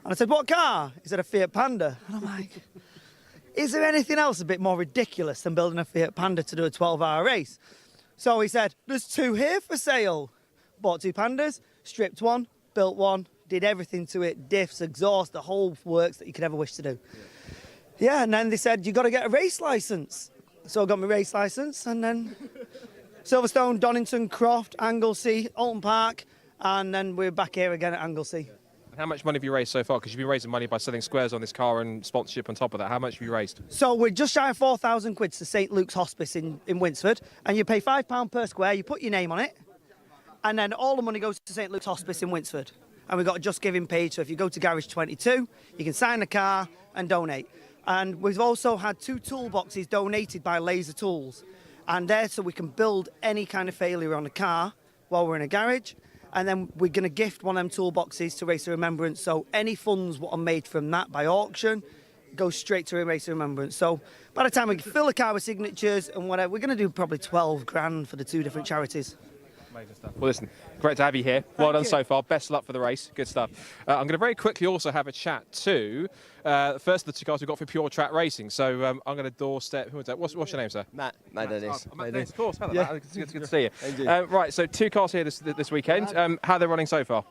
And I said, what car? He said, a Fiat Panda. And I'm like, is there anything else a bit more ridiculous than building a Fiat Panda to do a 12-hour race? So he said, there's two here for sale. Bought two Pandas, stripped one, built one, did everything to it, diffs, exhaust, the whole works that you could ever wish to do. Yeah, and then they said, you got to get a race licence. So I got my race licence, and then Silverstone, Donington, Croft, Anglesey, Alton Park, and then we're back here again at Anglesey. And how much money have you raised so far? Because you've been raising money by selling squares on this car and sponsorship on top of that. How much have you raised? So we're just shy of 4,000 quid to St Luke's Hospice in Winsford, and you pay £5 per square, you put your name on it, and then all the money goes to St Luke's Hospice in Winsford. And we've got a Just Giving page, so if you go to Garage 22, you can sign the car and donate. And we've also had 2 toolboxes donated by Laser Tools. And there, so we can build any kind of failure on a car while we're in a garage. And then we're going to gift one of them toolboxes to Race of Remembrance. So any funds what are made from that by auction goes straight to a Race of Remembrance. So by the time we fill the car with signatures and whatever, we're going to do probably 12 grand for the 2 different charities. Amazing stuff. Well, listen, great to have you here. Well done so far. Best of luck for the race. Good stuff. I'm going to very quickly also have a chat to the first of the 2 cars we've got for Pure Track Racing. So I'm going to doorstep. Who is that? What's your name, sir? Matt Dennis. Matt Dennis, of course. Hello, Yeah. Matt. It's good to see you. Right, so 2 cars here this weekend. How are they running so far?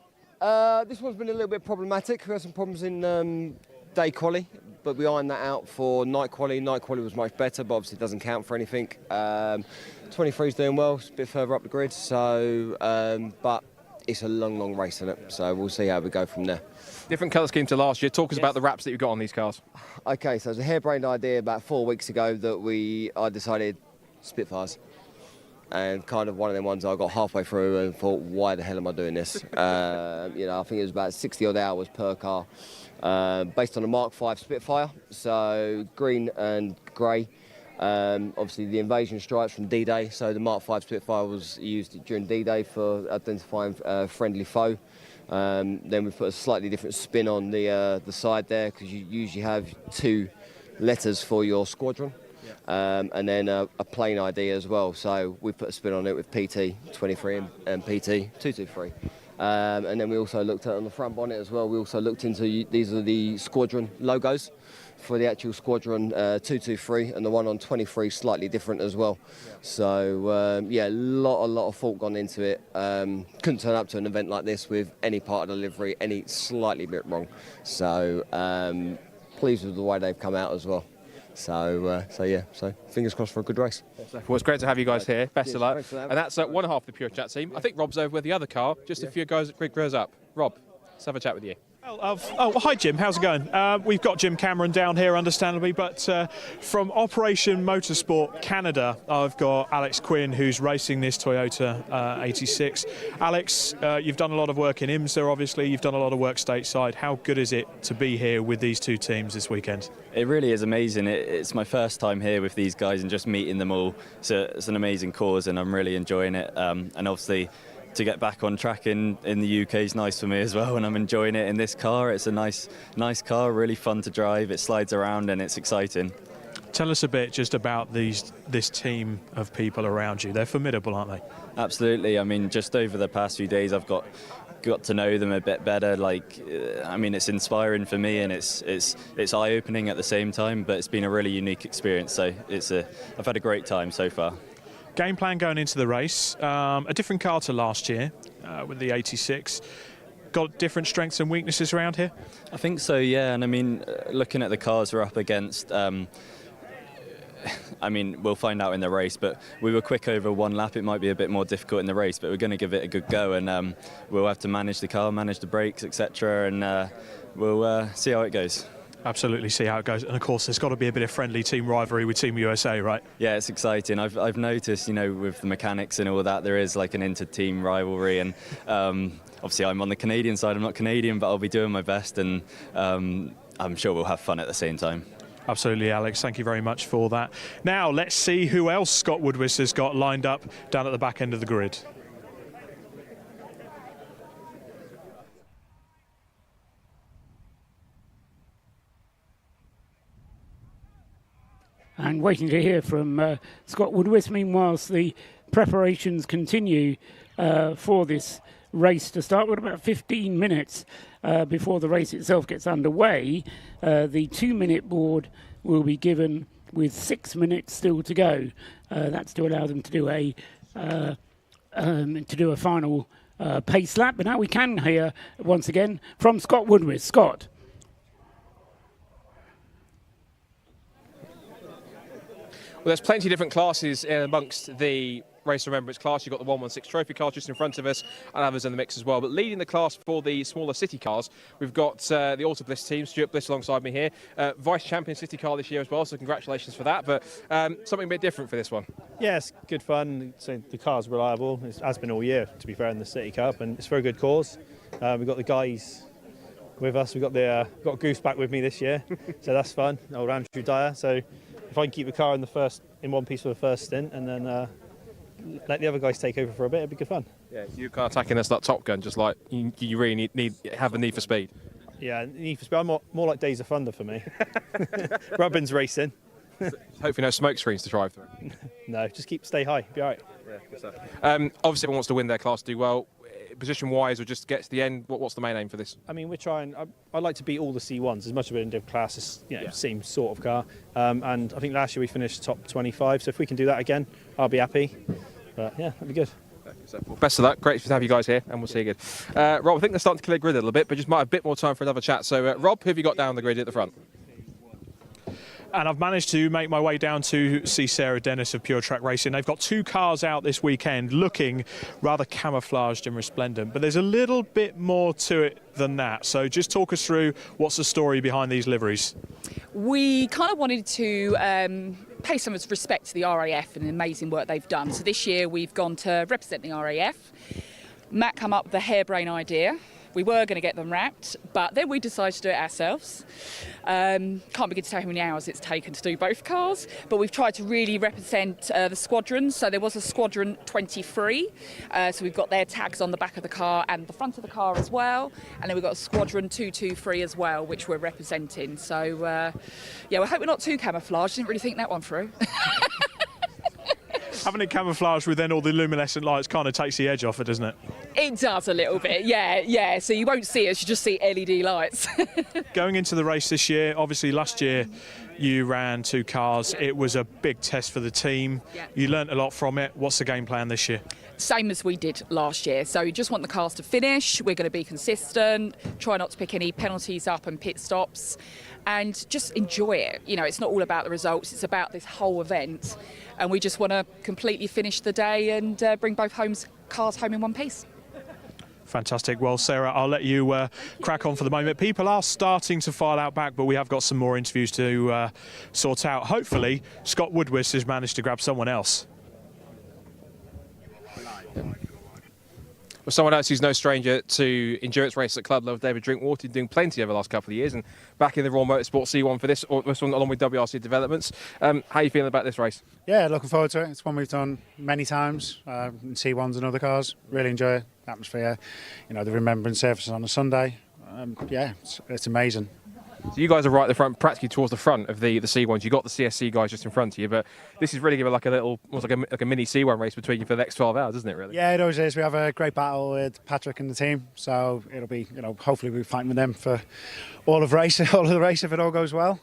This one's been a little bit problematic. We had some problems in day quali, but we ironed that out for night quali. Night quali was much better, but obviously it doesn't count for anything. 23's doing well, it's a bit further up the grid, so but it's a long race in it, so we'll see how we go from there. Different colour scheme to last year. Talk us about the wraps that you've got on these cars. Okay, so it was a harebrained idea about 4 weeks ago that I decided Spitfires. And kind of one of them ones I got halfway through and thought, why the hell am I doing this? I think it was about 60 odd hours per car, based on a Mark V Spitfire, so green and grey. Obviously the invasion stripes from D-Day, so the Mark V Spitfire was used during D-Day for identifying a friendly foe. Then we put a slightly different spin on the side there, because you usually have 2 letters for your squadron. And then a plain ID as well, so we put a spin on it with PT 23 and PT 223. And then we also looked at on the front bonnet as well. We also looked into these are the squadron logos for the actual squadron 223, and the one on 23 slightly different as well. So yeah, a lot of thought gone into it. Couldn't turn up to an event like this with any part of the livery any slightly bit wrong. So pleased with the way they've come out as well. So yeah, fingers crossed for a good race. Well, it's great to have you guys here. Best of luck. Thanks for that. And that's one half of the Pure Chat team. I think Rob's over with the other car. Just a few quick rows up. Rob, let's have a chat with you. Hi Jim, how's it going? We've got Jim Cameron down here, understandably, but from Operation Motorsport Canada, I've got Alex Quinn, who's racing this Toyota 86. Alex, you've done a lot of work in IMSA, obviously. You've done a lot of work stateside. How good is it to be here with these 2 teams this weekend? It really is amazing. It's my first time here with these guys and just meeting them all. So it's an amazing cause, and I'm really enjoying it. And obviously, to get back on track in the UK is nice for me as well, and I'm enjoying it in this car. It's a nice car, really fun to drive. It slides around and it's exciting. Tell us a bit just about this team of people around you. They're formidable, aren't they? Absolutely. I mean, just over the past few days, I've got to know them a bit better. It's inspiring for me, and it's eye-opening at the same time. But it's been a really unique experience. So I've had a great time so far. Game plan going into the race, a different car to last year with the 86. Got different strengths and weaknesses around here? I think so, yeah. And I mean, looking at the cars we're up against, I mean, we'll find out in the race, but we were quick over 1 lap. It might be a bit more difficult in the race, but we're going to give it a good go, and we'll have to manage the car, manage the brakes, etc., and we'll see how it goes. Absolutely, see how it goes. And of course, there's got to be a bit of friendly team rivalry with Team USA, right? Yeah, it's exciting. I've noticed, with the mechanics and all that, there is like an inter-team rivalry, and obviously I'm on the Canadian side. I'm not Canadian, but I'll be doing my best, and I'm sure we'll have fun at the same time. Absolutely, Alex. Thank you very much for that. Now, let's see who else Scott Woodwis has got lined up down at the back end of the grid. And waiting to hear from Scott Woodwis. Meanwhile, the preparations continue for this race to start. We're about 15 minutes before the race itself gets underway. The 2-minute board will be given with 6 minutes still to go. That's to allow them to do a final pace lap. But now we can hear once again from Scott Woodwis. Scott. Well, there's plenty of different classes amongst the Race of Remembrance class. You've got the 116 trophy car just in front of us, and others in the mix as well. But leading the class for the smaller city cars, we've got the Auto Bliss team, Stuart Bliss alongside me here. Vice champion city car this year as well, so congratulations for that. But something a bit different for this one. Yeah, it's good fun. So the car's reliable. It has been all year, to be fair, in the City Cup, and it's for a good cause. We've got the guys with us. We've got Goose back with me this year, so that's fun. Old Andrew Dyer. So if I can keep the car in one piece for the first stint, and then let the other guys take over for a bit, it'd be good fun. Yeah, you can't attacking us like Top Gun, just like you really have a need for speed. Yeah, Need for Speed. I'm more like Days of Thunder for me. Robin's racing. Hopefully no smoke screens to drive through. No, just stay high. Be all right. Yeah, good stuff. Obviously, everyone wants to win their class, do well. Position-wise, or just get to the end. What's the main aim for this? I mean, we're trying. I'd like to beat all the C1s as much of it in div classes. Same sort of car. And I think last year we finished top 25. So if we can do that again, I'll be happy. But yeah, that'd be good. Well, best of luck. Great to have you guys here, and we'll see you again. Rob, I think they're starting to clear grid a little bit, but just might have a bit more time for another chat. So, Rob, who have you got down the grid at the front? And I've managed to make my way down to see Sarah Dennis of Pure Track Racing. They've got 2 cars out this weekend looking rather camouflaged and resplendent, but there's a little bit more to it than that. So just talk us through what's the story behind these liveries. We kind of wanted to pay some respect to the RAF and the amazing work they've done. So this year we've gone to represent the RAF. Matt came up with a harebrained idea. We were going to get them wrapped, but then we decided to do it ourselves. Can't begin to tell how many hours it's taken to do both cars, but we've tried to really represent the squadrons. So there was a Squadron 23, so we've got their tags on the back of the car and the front of the car as well. And then we've got a Squadron 223 as well, which we're representing. So, yeah, we hope we're not too camouflaged. Didn't really think that one through. Having it camouflaged with then all the luminescent lights kind of takes the edge off it, doesn't it? It does a little bit, yeah. So you won't see us, you just see LED lights. Going into the race this year, obviously last year you ran 2 cars. It was a big test for the team. Yeah. You learnt a lot from it. What's the game plan this year? Same as we did last year. So you just want the cars to finish. We're going to be consistent, try not to pick any penalties up and pit stops, and just enjoy it. You know, it's not all about the results, it's about this whole event. And we just want to completely finish the day and bring both cars home in one piece. Fantastic. Well, Sarah, I'll let you crack on for the moment. People are starting to file out back, but we have got some more interviews to sort out. Hopefully, Scott Woodward has managed to grab someone else. Well, someone else who's no stranger to endurance races at club level, David Drinkwater, doing plenty over the last couple of years, and back in the Royal Motorsport C1 for this one, along with WRC developments. How are you feeling about this race? Yeah, looking forward to it. It's one we've done many times in C1s and other cars. Really enjoy it. The atmosphere, you know, the remembrance services on a Sunday. Yeah, it's amazing. So you guys are right at the front, practically towards the front of the C1s. You've got the CSC guys just in front of you, but this is really giving like a little, almost like a mini C1 race between you for the next 12 hours, isn't it, really? Yeah, it always is. We have a great battle with Patrick and the team, so it'll be, you know, hopefully we'll be fighting with them for all of the race if it all goes well.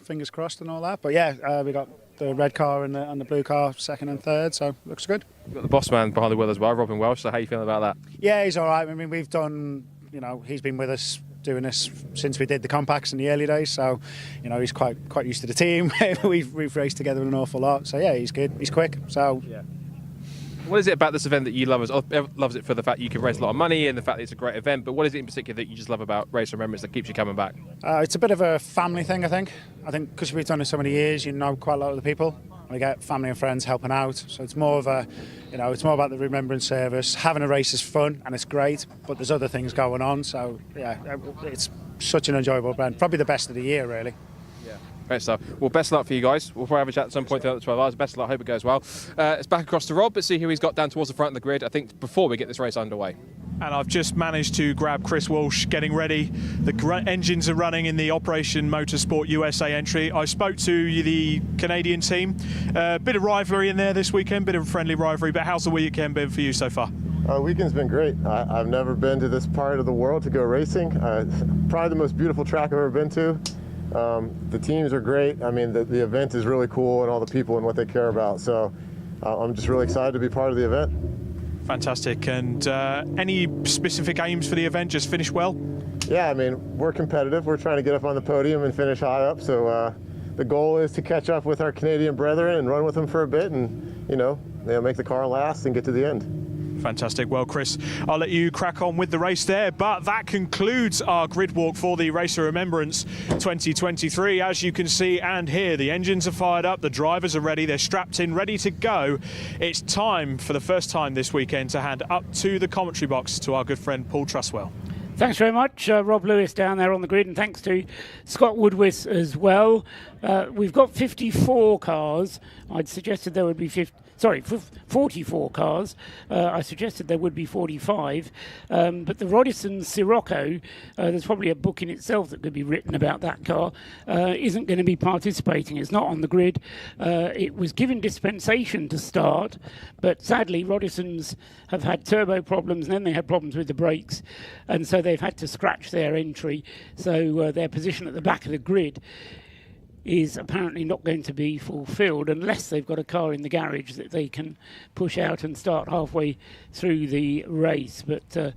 Fingers crossed and all that. But yeah, we got the red car and the blue car second and third, so looks good. You've got the boss man behind the wheel as well, Robin Welsh. So how are you feeling about that? Yeah, he's all right. I mean, we've done, you know, he's been with us doing this since we did the compacts in the early days, so you know he's quite used to the team. we've raced together an awful lot, so yeah, he's good, he's quick. So yeah. What is it about this event that you love? Loves it for the fact you can raise a lot of money and the fact that it's a great event, but what is it in particular that you just love about Race of Remembrance that keeps you coming back? It's a bit of a family thing, I think because we've done it so many years, you know quite a lot of the people. We get family and friends helping out, so it's more of a, you know, it's more about the remembrance service. Having a race is fun and it's great, but there's other things going on, so yeah, it's such an enjoyable event. Probably the best of the year, really. Yeah, great stuff. Well, best of luck for you guys. We'll probably have a chat at some point throughout the 12 hours. Best of luck, hope it goes well. It's back across to Rob, but see who he's got down towards the front of the grid, I think, before we get this race underway. And I've just managed to grab Chris Walsh getting ready. The engines are running in the Operation Motorsport USA entry. I spoke to the Canadian team. Bit of rivalry in there this weekend, bit of a friendly rivalry, but how's the weekend been for you so far? Weekend's been great. I've never been to this part of the world to go racing. Probably the most beautiful track I've ever been to. The teams are great. I mean, the event is really cool and all the people and what they care about. So I'm just really excited to be part of the event. Fantastic. And any specific aims for the event? Just finish well? Yeah, I mean, we're competitive. We're trying to get up on the podium and finish high up. So the goal is to catch up with our Canadian brethren and run with them for a bit and, you know, make the car last and get to the end. Fantastic. Well, Chris, I'll let you crack on with the race there, but that concludes our grid walk for the Race of Remembrance 2023. As you can see and hear, the engines are fired up, the drivers are ready, they're strapped in, ready to go. It's time for the first time this weekend to hand up to the commentary box to our good friend Paul Truswell. Thanks very much, Rob Lewis down there on the grid, and thanks to Scott Woodward as well. We've got 54 cars. I'd suggested there would be sorry, 44 cars. I suggested there would be 45, but the Rodison Sirocco, there's probably a book in itself that could be written about that car, isn't going to be participating. It's not on the grid. It was given dispensation to start, but sadly Rodison's have had turbo problems, and then they had problems with the brakes, and so they've had to scratch their entry. So their position at the back of the grid is apparently not going to be fulfilled unless they've got a car in the garage that they can push out and start halfway through the race. But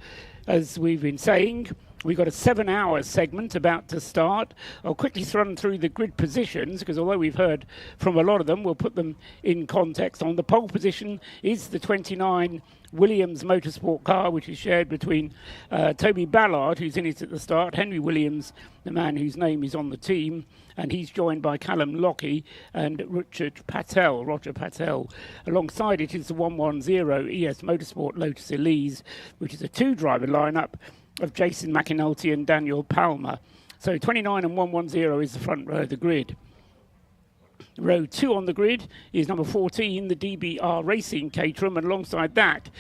as we've been saying, we've got a 7-hour segment about to start. I'll quickly run through the grid positions, because although we've heard from a lot of them, we'll put them in context. On the pole position is the 29 Williams Motorsport car, which is shared between Toby Ballard, who's in it at the start, Henry Williams, the man whose name is on the team, and he's joined by Callum Lockie and Roger Patel. Alongside it is the 110 ES Motorsport Lotus Elise, which is a 2-driver lineup of Jason McAnulty and Daniel Palmer. So 29 and 110 is the front row of the grid. Row 2 on the grid is number 14, the DBR Racing Caterham, and alongside that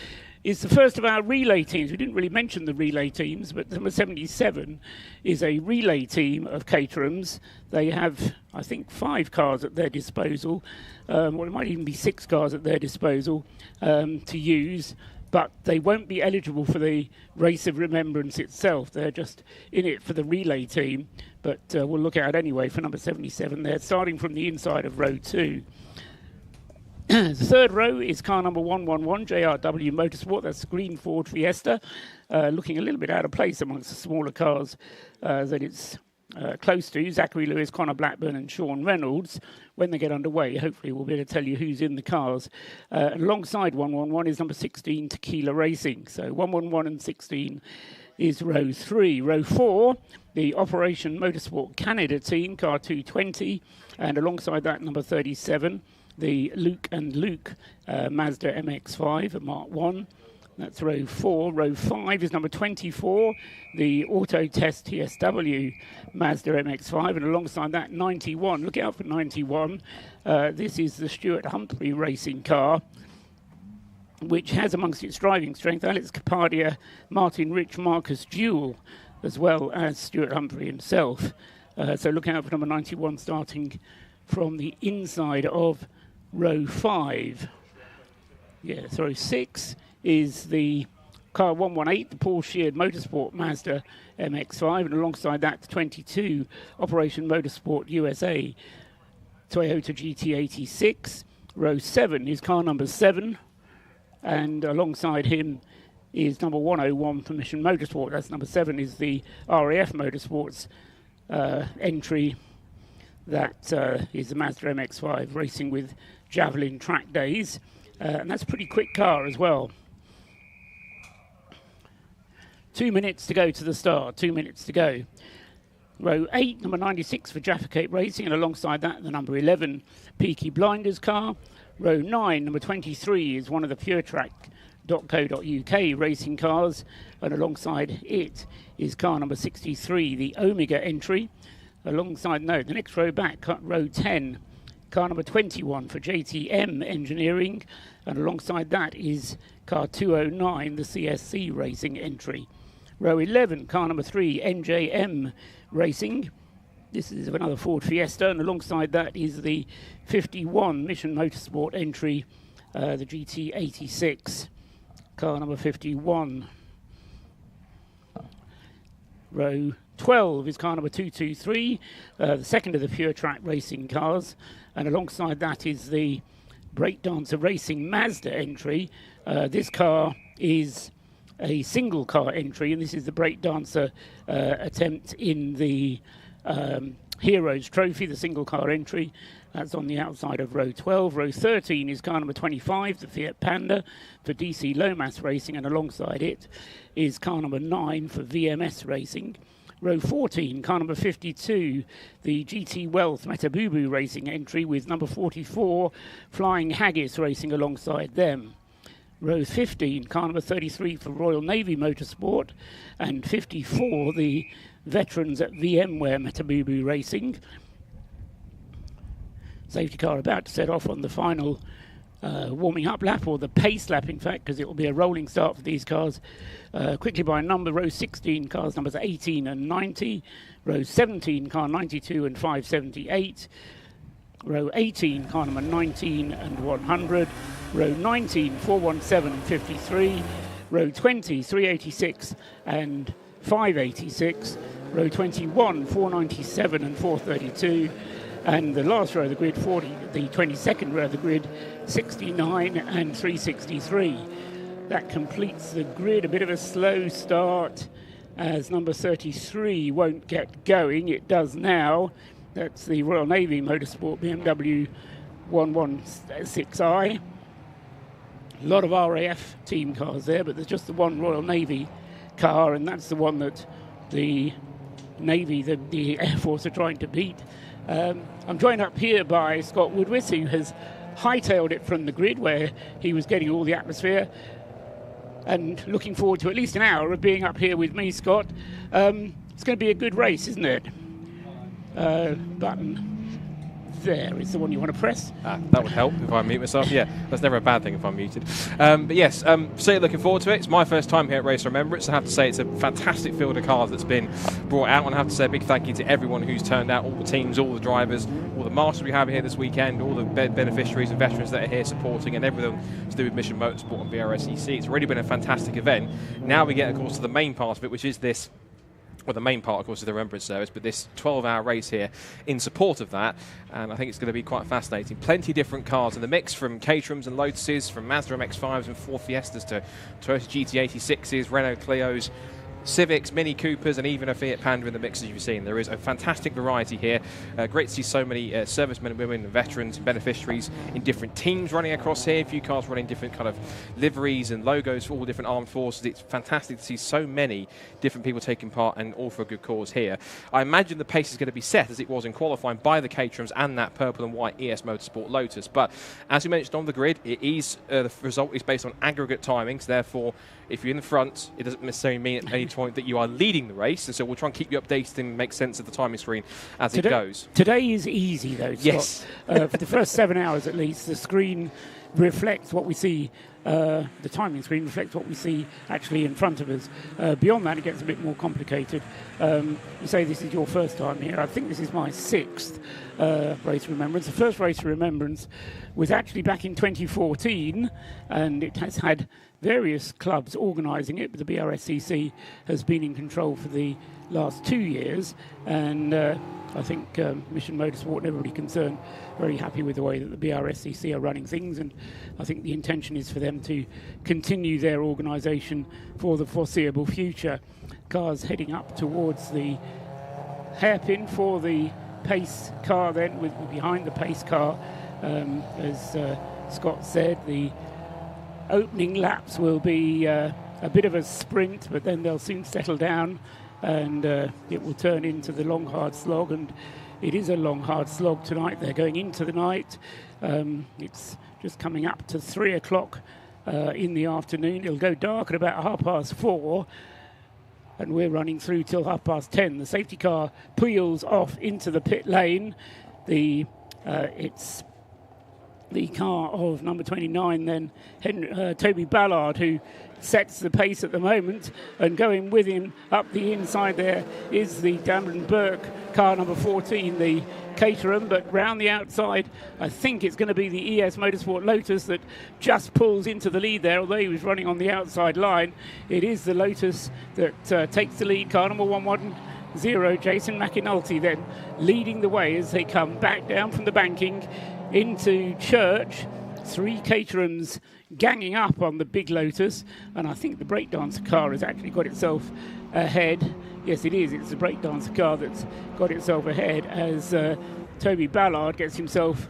is the first of our relay teams. We didn't really mention the relay teams, but number 77 is a relay team of Caterhams. They have, I think, 5 cars at their disposal, or it might even be 6 cars at their disposal to use, but they won't be eligible for the Race of Remembrance itself. They're just in it for the relay team, but we'll look out anyway for number 77. They're starting from the inside of row 2. The third row is car number 111, JRW Motorsport. That's the green Ford Fiesta, looking a little bit out of place amongst the smaller cars that it's close to. Zachary Lewis, Connor Blackburn and Sean Reynolds. When they get underway, hopefully we'll be able to tell you who's in the cars. And alongside 111 is number 16, Tequila Racing. So 111 and 16 is row 3. Row 4, the Operation Motorsport Canada team, car 220. And alongside that, number 37, the Luke and Luke Mazda MX-5 Mark 1. That's row 4. Row 5 is number 24, the Auto Test TSW Mazda MX-5. And alongside that, 91. Look out for 91. This is the Stuart Humphrey racing car, which has amongst its driving strength Alex Capadia, Martin Rich, Marcus Jewell, as well as Stuart Humphrey himself. So look out for number 91 starting from the inside of row 5. 6 is the car 118, the Paul Sheard Motorsport Mazda MX-5, and alongside that, 22 Operation Motorsport USA Toyota GT86. Row 7 is car number 7, and alongside him is number 101 for Mission Motorsport. That's number 7 is the RAF Motorsports entry. That is the Mazda MX-5 racing with Javelin Track Days, and that's a pretty quick car as well. 2 minutes to go to the start, 2 minutes to go. Row 8, number 96 for Jaffa Cape Racing, and alongside that, the number 11 Peaky Blinders car. Row 9, number 23 is one of the puretrack.co.uk racing cars, and alongside it is car number 63, the Omega entry. Alongside, the next row back, row 10, car number 21 for JTM Engineering, and alongside that is car 209, the CSC Racing entry. Row 11, car number 3, NJM Racing. This is another Ford Fiesta, and alongside that is the 51 Mission Motorsport entry, the GT86, car number 51. Row 12 is car number 223, the second of the Pure Track Racing cars, and alongside that is the Breakdancer Racing Mazda entry. This car is a single car entry, and this is the Breakdancer attempt in the Heroes Trophy, the single car entry. That's on the outside of row 12. Row 13 is car number 25, the Fiat Panda for DC Lomas Racing, and alongside it is car number 9 for VMS Racing. Row 14, car number 52, the GT Wealth Metabubu Racing entry with number 44, Flying Haggis Racing alongside them. Row 15, car number 33 for Royal Navy Motorsport, and 54, the veterans at VMware Metabubu Racing. Safety car about to set off on the final warming up lap, or the pace lap in fact, because it will be a rolling start for these cars. Quickly by number, row 16, cars numbers 18 and 90, row 17, car 92 and 578, row 18, car number 19 and 100, row 19, 417 and 53, row 20, 386 and 586, row 21, 497 and 432, and the last row of the grid, the 22nd row of the grid, 69 and 363. That completes the grid. A bit of a slow start as number 33 won't get going. It does now. That's the Royal Navy Motorsport BMW 116i. A lot of RAF team cars there, but there's just the one Royal Navy car, and that's the one that the Navy, the Air Force, are trying to beat. I'm joined up here by Scott Woodwith, who has hightailed it from the grid where he was getting all the atmosphere, and looking forward to at least an hour of being up here with me, Scott. It's going to be a good race, isn't it? Button there is the one you want to press. That would help if I mute myself. Yeah, that's never a bad thing if I'm muted. But yes, so looking forward to it. It's my first time here at Race of Remembrance. I have to say it's a fantastic field of cars that's been brought out, and I have to say a big thank you to everyone who's turned out, all the teams, all the drivers, all the marshals we have here this weekend, all the beneficiaries and veterans that are here supporting, and everything to do with Mission Motorsport and BRSCC. It's really been a fantastic event. Now we get, of course, to the main part of it, which is this. Well, the main part, of course, is the Remembrance Service, but this 12-hour race here in support of that, and I think it's going to be quite fascinating. Plenty of different cars in the mix, from Caterhams and Lotuses, from Mazda MX-5s and Ford Fiestas to Toyota GT86s, Renault Clios, Civics, Mini Coopers, and even a Fiat Panda in the mix, as you've seen. There is a fantastic variety here. Great to see so many servicemen and women and veterans and beneficiaries in different teams running across here. A few cars running different kind of liveries and logos for all different armed forces. It's fantastic to see so many different people taking part, and all for a good cause here. I imagine the pace is going to be set, as it was in qualifying, by the Caterhams and that purple and white ES Motorsport Lotus. But as you mentioned on the grid, it is the result is based on aggregate timings. Therefore, if you're in the front, it doesn't necessarily mean at any point that you are leading the race, and so we'll try and keep you updated and make sense of the timing screen as it goes. Today is easy, though, Scott. Yes. For the first 7 hours at least, the screen reflects what we see. The timing screen reflects what we see actually in front of us. Beyond that, it gets a bit more complicated. You say this is your first time here. I think this is my 6th Race of Remembrance. The first Race of Remembrance was actually back in 2014, and it has had various clubs organising it, but the BRSCC has been in control for the last 2 years, and I think Mission Motorsport and everybody concerned very happy with the way that the BRSCC are running things, and I think the intention is for them to continue their organisation for the foreseeable future. Cars heading up towards the hairpin for the pace car then, with behind the pace car. As Scott said, the opening laps will be a bit of a sprint, but then they'll soon settle down, and it will turn into the long hard slog, and it is a long hard slog tonight. They're going into the night. It's just coming up to 3 o'clock in the afternoon. It'll go dark at about 4:30, and we're running through till 10:30. The safety car peels off into the pit lane. It's the car of number 29 then, Toby Ballard, who sets the pace at the moment, and going with him up the inside there is the Damron Burke car number 14, the Caterham, but round the outside I think it's going to be the ES Motorsport Lotus that just pulls into the lead there, although he was running on the outside line. It is the Lotus that takes the lead, car number 110, Jason McAnulty, then leading the way as they come back down from the banking into Church. 3 Caterhams ganging up on the big Lotus, and I think the breakdancer car has actually got itself ahead. Yes, it is. It's the breakdancer car that's got itself ahead as Toby Ballard gets himself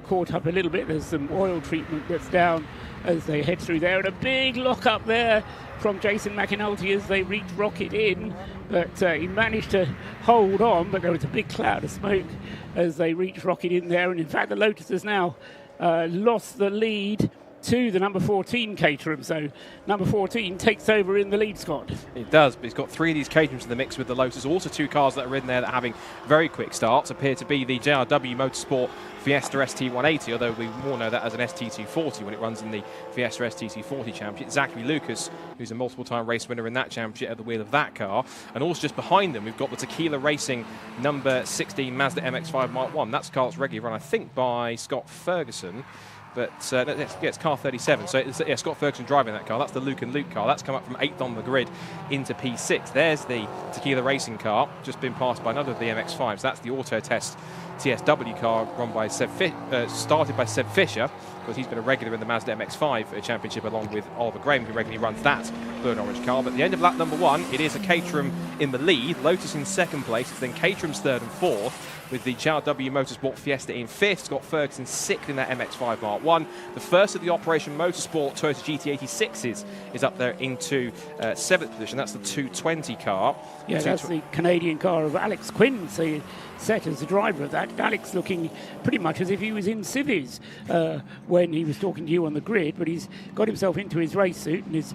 caught up a little bit. There's some oil treatment that's down as they head through there, and a big lock up there from Jason McAnulty as they reach Rocket Inn, but he managed to hold on, but there was a big cloud of smoke as they reach Rocket Inn there, and in fact the Lotus has now lost the lead to the number 14 Caterham. So number 14 takes over in the lead, Scott. It does, but he's got 3 of these Caterhams in the mix with the Lotus. Also 2 cars that are in there that are having very quick starts appear to be the JRW Motorsport Fiesta ST180, although we more know that as an ST240 when it runs in the Fiesta ST240 Championship. Zachary Lucas, who's a multiple-time race winner in that championship, at the wheel of that car. And also just behind them, we've got the Tequila Racing number 16 Mazda MX-5 Mark 1. That's a car that's regularly run, I think, by Scott Ferguson. But it's car 37. So it's Scott Ferguson driving that car. That's the Luke and Luke car. That's come up from 8th on the grid into P6. There's the Tequila Racing car, just been passed by another of the MX-5s. That's the Auto Test TSW car run by started by Seb Fisher, because he's been a regular in the Mazda MX-5 Championship along with Oliver Graham, who regularly runs that blue and orange car. But at the end of lap number 1, it is a Caterham in the lead, Lotus in second place, it's then Caterham's third and fourth, with the JRW Motorsport Fiesta in fifth, Scott Ferguson sixth in that MX-5 Mark 1. The first of the Operation Motorsport Toyota GT86s is up there into seventh position. That's the 220 car. Yeah, that's the Canadian car of Alex Quinn, so set as the driver of that. Alex looking pretty much as if he was in civvies when he was talking to you on the grid, but he's got himself into his race suit and is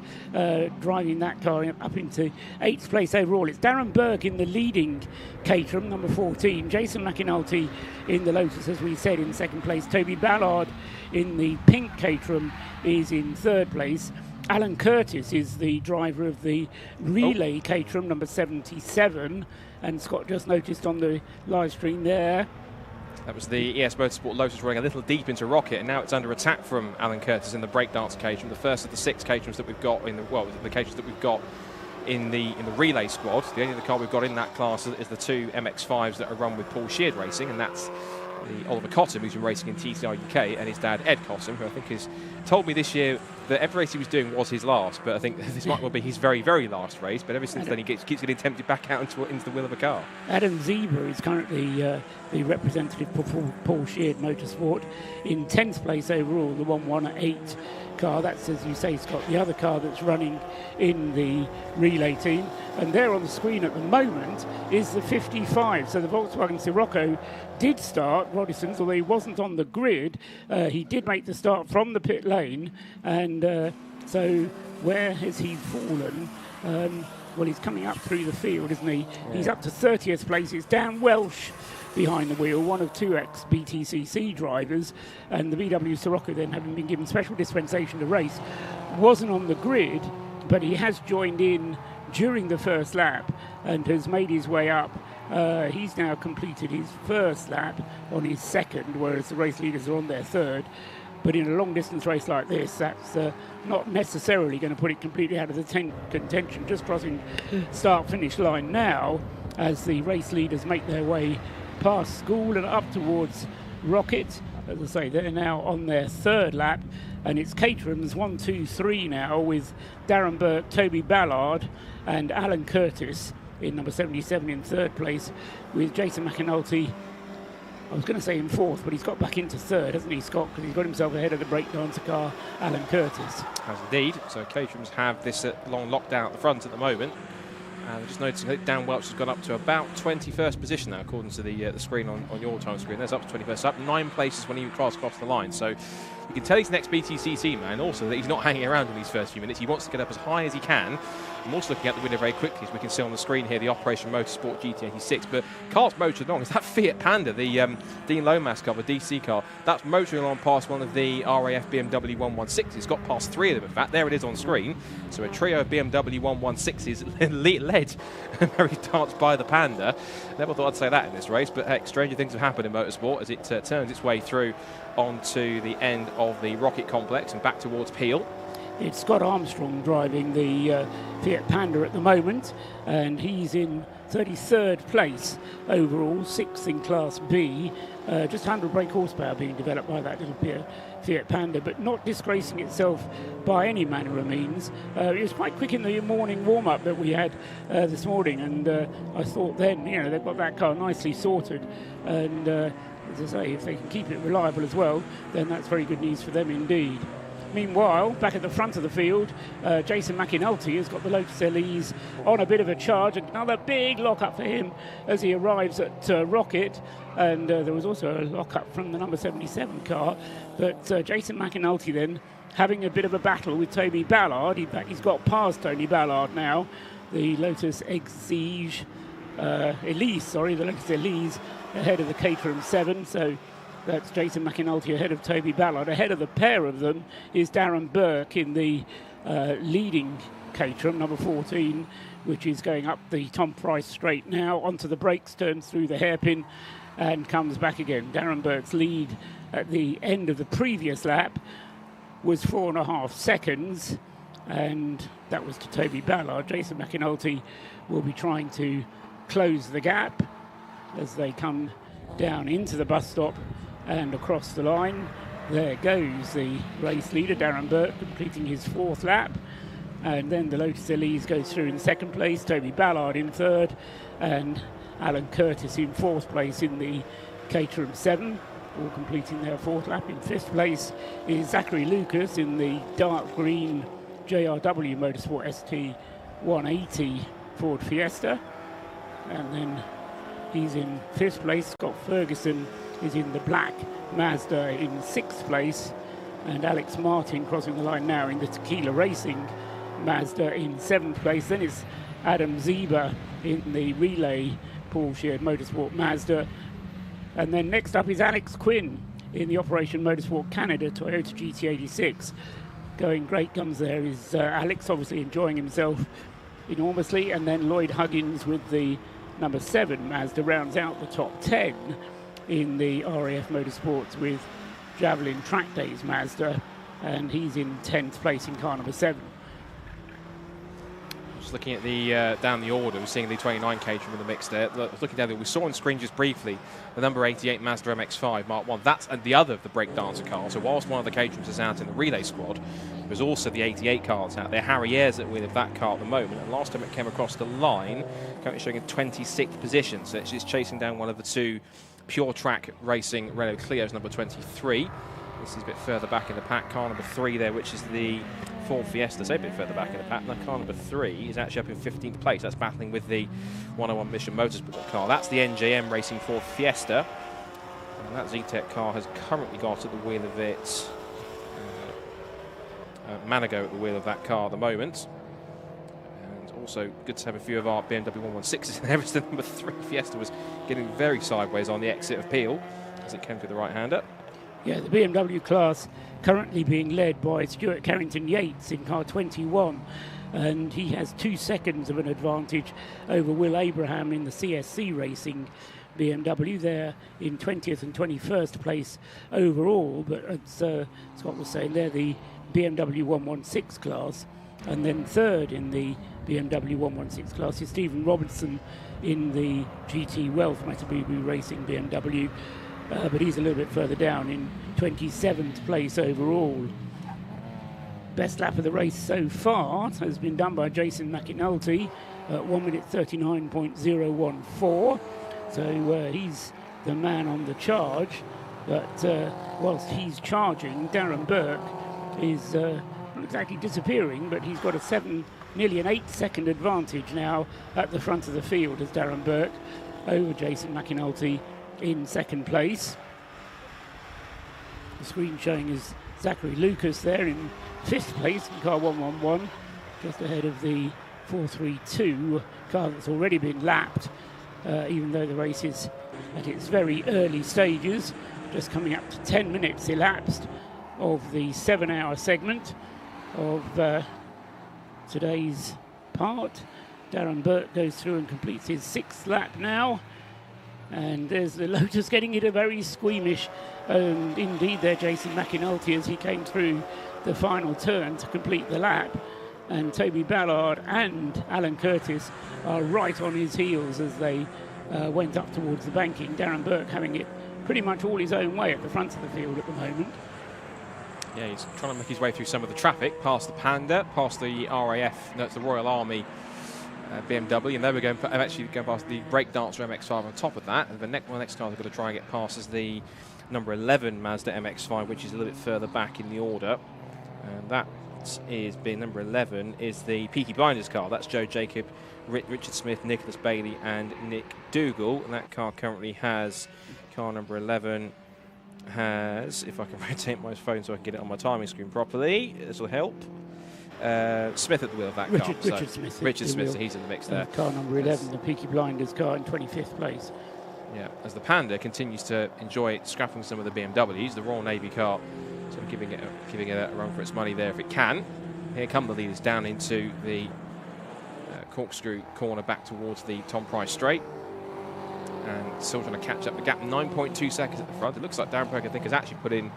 driving that car up into 8th place overall. It's Darren Burke in the leading Caterham, number 14. Jason McAnulty in the Lotus, as we said, in second place. Toby Ballard in the pink Caterham is in third place. Alan Curtis is the driver of the relay Caterham, number 77. And Scott just noticed on the live stream there. That was the ES Motorsport Lotus running a little deep into Rocket, and now it's under attack from Alan Curtis in the breakdance Caterham, the first of the 6 Caterhams that we've got in the Caterhams that we've got in the relay squad. The only other car we've got in that class is the 2 MX-5s that are run with Paul Sheard Racing, and that's the Oliver Cottam, who's been racing in TCR UK, and his dad Ed Cottam, who I think has told me this year that every race he was doing was his last, but I think this might well be his very, very last race. But ever since then, he keeps getting tempted back out into the wheel of a car. Adam Zebra is currently the representative for Paul Sheard Motorsport in 10th place overall, the 118 car. That's, as you say, Scott, the other car that's running in the relay team. And there on the screen at the moment is the 55. So the Volkswagen Sirocco did start, Rodison's, although he wasn't on the grid. He did make the start from the pit lane. And so where has he fallen? Well, he's coming up through the field, isn't he? Yeah. He's up to 30th place. It's Dan Welsh behind the wheel, one of 2 ex-BTCC drivers, and the VW Sirocco, then having been given special dispensation to race, wasn't on the grid, but he has joined in during the first lap and has made his way up. He's now completed his first lap on his second, whereas the race leaders are on their third. But in a long-distance race like this, that's not necessarily going to put it completely out of the contention. Just crossing start-finish line now as the race leaders make their way past School and up towards Rocket. As I say, they're now on their third lap, and it's Caterham's 1, 2, 3 now, with Darren Burke, Toby Ballard and Alan Curtis in number 77 in third place, with Jason McAnulty, I was going to say in fourth, but he's got back into third, hasn't he, Scott? Because he's got himself ahead of the breakdancer car, Alan Curtis. Has indeed. So Caterham's have this long lockdown at the front at the moment. And just noticing that Dan Welch has gone up to about 21st position now, according to the screen on your time screen. There's up to 21st, up 9 places when he crossed across the line. So you can tell he's an ex-BTCC man, also that he's not hanging around in these first few minutes. He wants to get up as high as he can. I'm also looking at the winner very quickly, as we can see on the screen here, the Operation Motorsport GT86. But car's motoring along. It's that Fiat Panda, the Dean Lomas car, the DC car. That's motoring along past one of the RAF BMW 116s. It's got past 3 of them, in fact. There it is on screen. So a trio of BMW 116s led very starts by the Panda. Never thought I'd say that in this race, but heck, stranger things have happened in motorsport as it turns its way through onto the end of the Rocket complex and back towards Peel. It's Scott Armstrong driving the Fiat Panda at the moment, and he's in 33rd place overall, 6th in Class B. Just 100 brake horsepower being developed by that little Fiat Panda, but not disgracing itself by any manner of means. It was quite quick in the morning warm-up that we had this morning, and I thought then, they've got that car nicely sorted, and as I say, if they can keep it reliable as well, then that's very good news for them indeed. Meanwhile, back at the front of the field, Jason McAnulty has got the Lotus LEs on a bit of a charge. Another big lock-up for him as he arrives at Rocket. And there was also a lock-up from the number 77 car. But Jason McAnulty then having a bit of a battle with Toby Ballard. In fact, he's got past Tony Ballard now. The Lotus Elise, the Lotus Elise ahead of the Caterham 7. So that's Jason McAnulty ahead of Toby Ballard. Ahead of the pair of them is Darren Burke in the leading Caterham, number 14, which is going up the Tom Price straight now, onto the brakes, turns through the hairpin and comes back again. Darren Burke's lead at the end of the previous lap was 4.5 seconds, and that was to Toby Ballard. Jason McAnulty will be trying to close the gap as they come down into the bus stop and across the line. There goes the race leader, Darren Burke, completing his 4th lap. And then the Lotus Elise goes through in 2nd place, Toby Ballard in 3rd, and Alan Curtis in 4th place in the Caterham 7, all completing their 4th lap. In 5th place is Zachary Lucas in the dark green JRW Motorsport ST 180 Ford Fiesta. And then he's in 5th place. Scott Ferguson is in the black Mazda in 6th place. And Alex Martin crossing the line now in the Tequila Racing Mazda in 7th place. Then it's Adam Zeba in the relay Porsche Motorsport Mazda. And then next up is Alex Quinn in the Operation Motorsport Canada Toyota GT86. Going great guns there is Alex, obviously enjoying himself enormously. And then Lloyd Huggins with the number 7 Mazda rounds out the top 10 in the RAF Motorsports with Javelin Track Days Mazda, and he's in 10th place in car number 7. Just looking at the down the order, we're seeing the 29 Caterham in the mix there. Looking down there, we saw on screen just briefly the number 88 Mazda MX-5 Mark 1. That's the other of the breakdancer cars. So whilst one of the Caterhams is out in the relay squad, there's also the 88 cars out there. Harry Ayres at the wheel of that car at the moment. And last time it came across the line, currently showing in 26th position. So it's chasing down one of the 2 Pure Track Racing Renault Clio's, number 23. This is a bit further back in the pack. Car number 3 there, which is the Ford Fiesta, so a bit further back in the pack. Now car number 3 is actually up in 15th place. That's battling with the 101 Mission Motorsport car. That's the NJM Racing Ford Fiesta. And that Z-Tech car has currently got at the wheel of it Manigo at the wheel of that car at the moment. And also good to have a few of our BMW 116s in there. The number 3 Fiesta was getting very sideways on the exit of Peel as it came through the right-hander. Yeah, the BMW class currently being led by Stuart Carrington-Yates in car 21, and he has 2 seconds of an advantage over Will Abraham in the CSC Racing BMW. There in 20th and 21st place overall, but as Scott was saying, they're the BMW 116 class, and then 3rd in the BMW 116 class is Stephen Robertson in the GT Wealth Matabubu Racing BMW. But he's a little bit further down in 27th place overall. Best lap of the race so far has been done by Jason McAnulty at 1 minute 39.014. So he's the man on the charge. But whilst he's charging, Darren Burke is not exactly disappearing, but he's got a nearly an 8-second advantage now at the front of the field as Darren Burke over Jason McAnulty in 2nd place. The screen showing is Zachary Lucas there in 5th place in car 111, just ahead of the 432 car that's already been lapped, even though the race is at its very early stages, just coming up to 10 minutes elapsed of the 7-hour segment of today's part. Darren Burke goes through and completes his 6th lap now. And there's the Lotus getting it a very squeamish, and indeed there Jason McAnulty as he came through the final turn to complete the lap. And Toby Ballard and Alan Curtis are right on his heels as they went up towards the banking. Darren Burke having it pretty much all his own way at the front of the field at the moment. Yeah, he's trying to make his way through some of the traffic, past the Panda, past the RAF, that's the Royal Army BMW, and then we're going past the Breakdancer MX-5 on top of that. And the next car they've got to try and get past is the number 11 Mazda MX-5, which is a little bit further back in the order. And that is being number 11 is the Peaky Blinders car. That's Joe Jacob, Richard Smith, Nicholas Bailey and Nick Dougal. And that car currently has, car number 11 has, if I can rotate my phone so I can get it on my timing screen properly, this will help. Smith at the wheel of that car. Richard Smith. Richard Smith, so he's in the mix there. Car number 11, the Peaky Blinders car in 25th place. Yeah, as the Panda continues to enjoy scrapping some of the BMWs, the Royal Navy car sort of giving it a run for its money there if it can. Here come the leaders down into the corkscrew corner back towards the Tom Price straight. And still trying to catch up the gap, 9.2 seconds at the front. It looks like Darren Berg, I think, has actually put in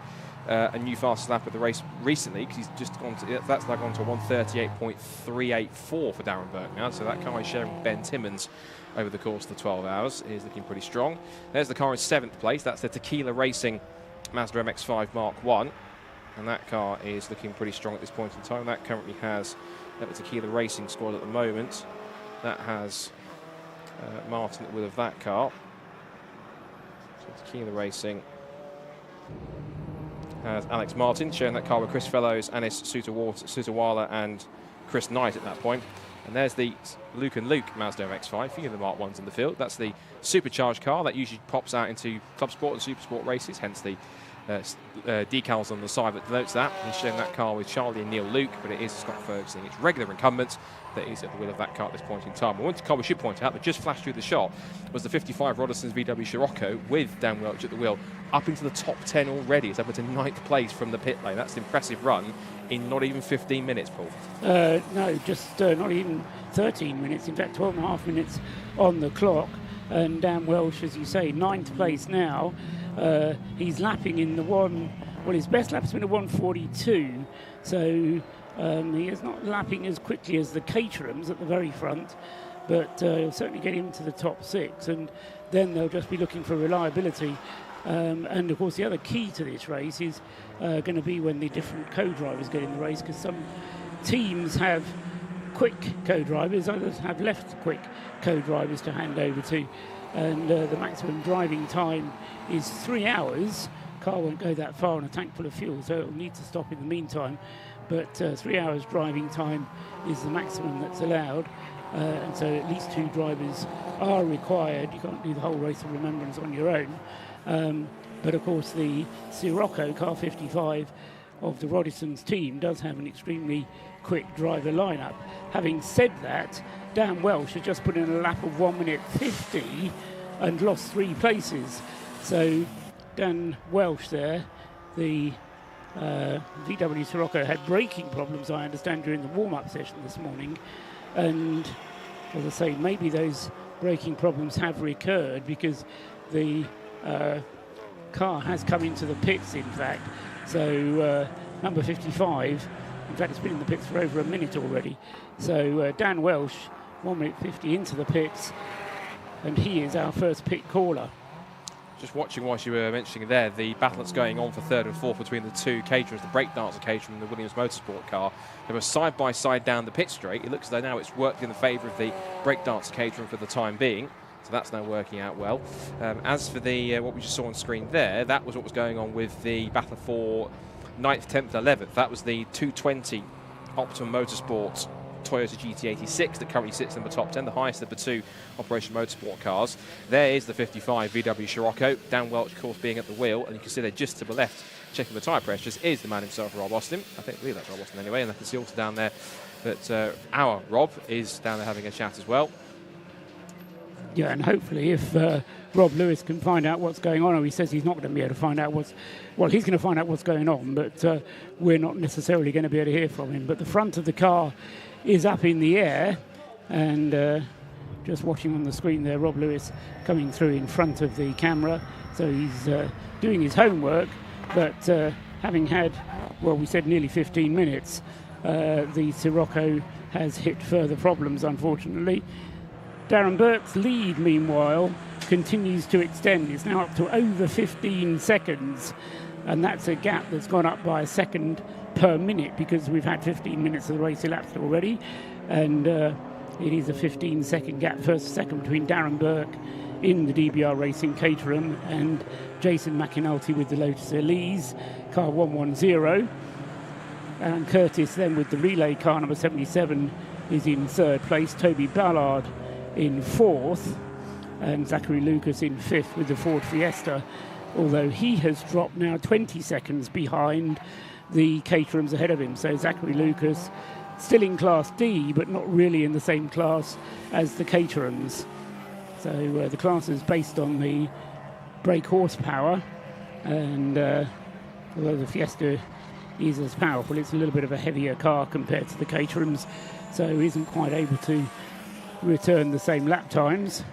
a new fastest lap of the race recently, because he's just gone to, that's now gone to 1:38.384 for Darren Berg now. So that car is sharing with Ben Timmons over the course of the 12 hours is looking pretty strong. There's the car in 7th place. That's the Tequila Racing Mazda MX-5 Mark I. And that car is looking pretty strong at this point in time. That currently has the Tequila Racing squad at the moment. That has Martin at the wheel of that car. So Tequila Racing has Alex Martin sharing that car with Chris Fellows, Anis Sutawala and Chris Knight at that point. And there's the Luke and Luke Mazda MX-5, few of the Mark 1s in the field. That's the supercharged car that usually pops out into Club Sport and Super Sport races, hence the decals on the side that denotes that. He's showing that car with Charlie and Neil Luke, but it is Scott Ferguson, its regular incumbent, that is at the wheel of that car at this point in time. One car we should point out that just flashed through the shot was the 55 Roderson's VW Scirocco with Dan Welch at the wheel, up into the top 10 already. It's up into 9th place from the pit lane. That's an impressive run in not even 15 minutes, Paul. No, just not even 13 minutes, in fact 12 and a half minutes on the clock. And Dan Welsh, as you say, 9th place now. He's lapping in the his best lap's been a 1:42, so he is not lapping as quickly as the Caterhams at the very front, but he'll certainly get him to the top 6, and then they'll just be looking for reliability. And of course the other key to this race is going to be when the different co-drivers get in the race, because some teams have quick co-drivers, others have left quick co-drivers to hand over to, and the maximum driving time is 3 hours. Car won't go that far on a tank full of fuel, so it'll need to stop in the meantime, but 3 hours driving time is the maximum that's allowed, and so at least 2 drivers are required. You can't do the whole Race of Remembrance on your own, but of course the Scirocco car 55 of the Roderson's team does have an extremely quick driver lineup. Having said that, Dan Welsh has just put in a lap of 1:50 and lost 3 places. So Dan Welsh there, the VW Scirocco, had braking problems, I understand, during the warm-up session this morning, and as I say, maybe those braking problems have recurred because the car has come into the pits, in fact. So number 55, in fact, it's been in the pits for over a minute already. So Dan Welsh, 1:50 into the pits, and he is our first pit caller. Just watching whilst you were mentioning there, the battle that's going on for 3rd and 4th between the 2 Caterhams, the Breakdancer Caterham and the Williams Motorsport car. They were side by side down the pit straight. It looks as though now it's worked in the favour of the Breakdancer Caterham for the time being. So that's now working out well. As for the what we just saw on screen there, that was what was going on with the battle for 9th, 10th, 11th. That was the 220 Optimum Motorsport Toyota GT86 that currently sits in the top 10, the highest of the 2 Operation Motorsport cars. There is the 55 VW Scirocco, Dan Welch, of course, being at the wheel, and you can see there just to the left, checking the tyre pressures, is the man himself, Rob Austin. I believe that's Rob Austin anyway, and I can see also down there that our Rob is down there having a chat as well. Yeah, and hopefully if Rob Lewis can find out what's going on, or he says he's not going to be able to find out he's going to find out what's going on, but we're not necessarily going to be able to hear from him. But the front of the car is up in the air, and just watching on the screen there, Rob Lewis coming through in front of the camera. So he's doing his homework, but having had, well, we said nearly 15 minutes, the Scirocco has hit further problems, unfortunately. Darren Burke's lead, meanwhile, continues to extend. It's now up to over 15 seconds, and that's a gap that's gone up by a second per minute because we've had 15 minutes of the race elapsed already, and it is a 15-second gap, first second, between Darren Burke in the DBR Racing Caterham and Jason McAnulty with the Lotus Elise, car 110. And Curtis then with the relay car, number 77, is in third place. Toby Ballard in fourth. And Zachary Lucas in fifth with the Ford Fiesta, although he has dropped now 20 seconds behind the Caterhams ahead of him. So Zachary Lucas still in Class D, but not really in the same class as the Caterhams. So the class is based on the brake horsepower, and although the Fiesta is as powerful, it's a little bit of a heavier car compared to the Caterhams, so isn't quite able to return the same lap times.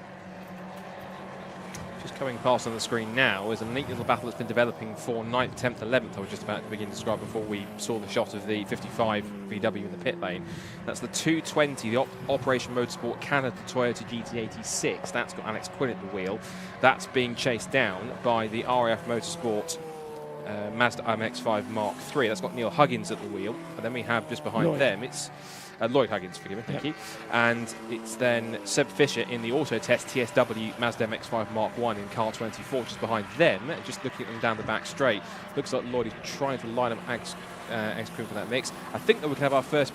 Just coming past on the screen now is a neat little battle that's been developing for 9th, 10th, 11th. I was just about to begin to describe before we saw the shot of the 55 VW in the pit lane. That's the 220, the Operation Motorsport Canada Toyota GT86. That's got Alex Quinn at the wheel. That's being chased down by the RAF Motorsport Mazda MX-5 Mark III. That's got Neil Huggins at the wheel. And then we have just behind them, it's Lloyd Huggins, forgive me, thank you. And it's then Seb Fisher in the Auto Test TSW Mazda MX-5 Mark I in car 24, just behind them, just looking at them down the back straight. Looks like Lloyd is trying to line up X-Crew for that mix. I think that we can have our first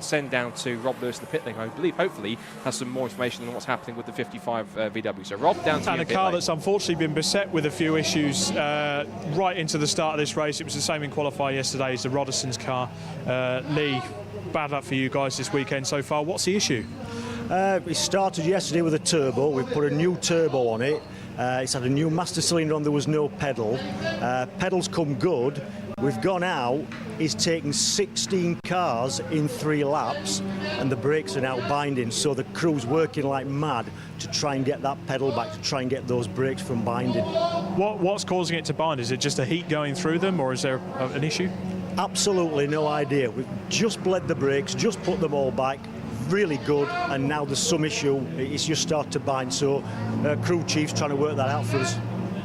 send down to Rob Lewis in the pit lane. I believe, hopefully, has some more information on what's happening with the 55 VW. So Rob, down to you. And a car that's unfortunately been beset with a few issues right into the start of this race. It was the same in qualifier yesterday as the Roderson's car. Lee, bad luck for you guys this weekend so far. What's the issue? It started yesterday with a turbo. We've put a new turbo on it. It's had a new master cylinder on. There was no pedal. Pedals come good. We've gone out. It's taken 16 cars in 3 laps, and the brakes are now binding. So the crew's working like mad to try and get that pedal back, to try and get those brakes from binding. What's causing it to bind? Is it just a heat going through them, or is there an issue? Absolutely no idea. We've just bled the brakes, just put them all back, really good, and now there's some issue. It's just started to bind, so crew chief's trying to work that out for us.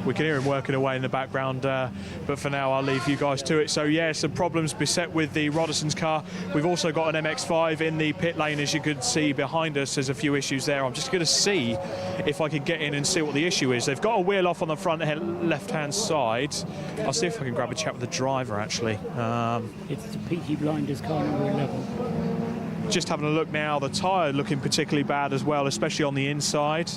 We can hear him working away in the background, but for now I'll leave you guys to it. So yeah, some problems beset with the Roderson's car. We've also got an MX-5 in the pit lane, as you can see behind us. There's a few issues there. I'm just going to see if I can get in and see what the issue is. They've got a wheel off on the front left-hand side. I'll see if I can grab a chat with the driver, actually. It's the Peaky Blinders car number 11. Just having a look now, the tyre looking particularly bad as well, especially on the inside.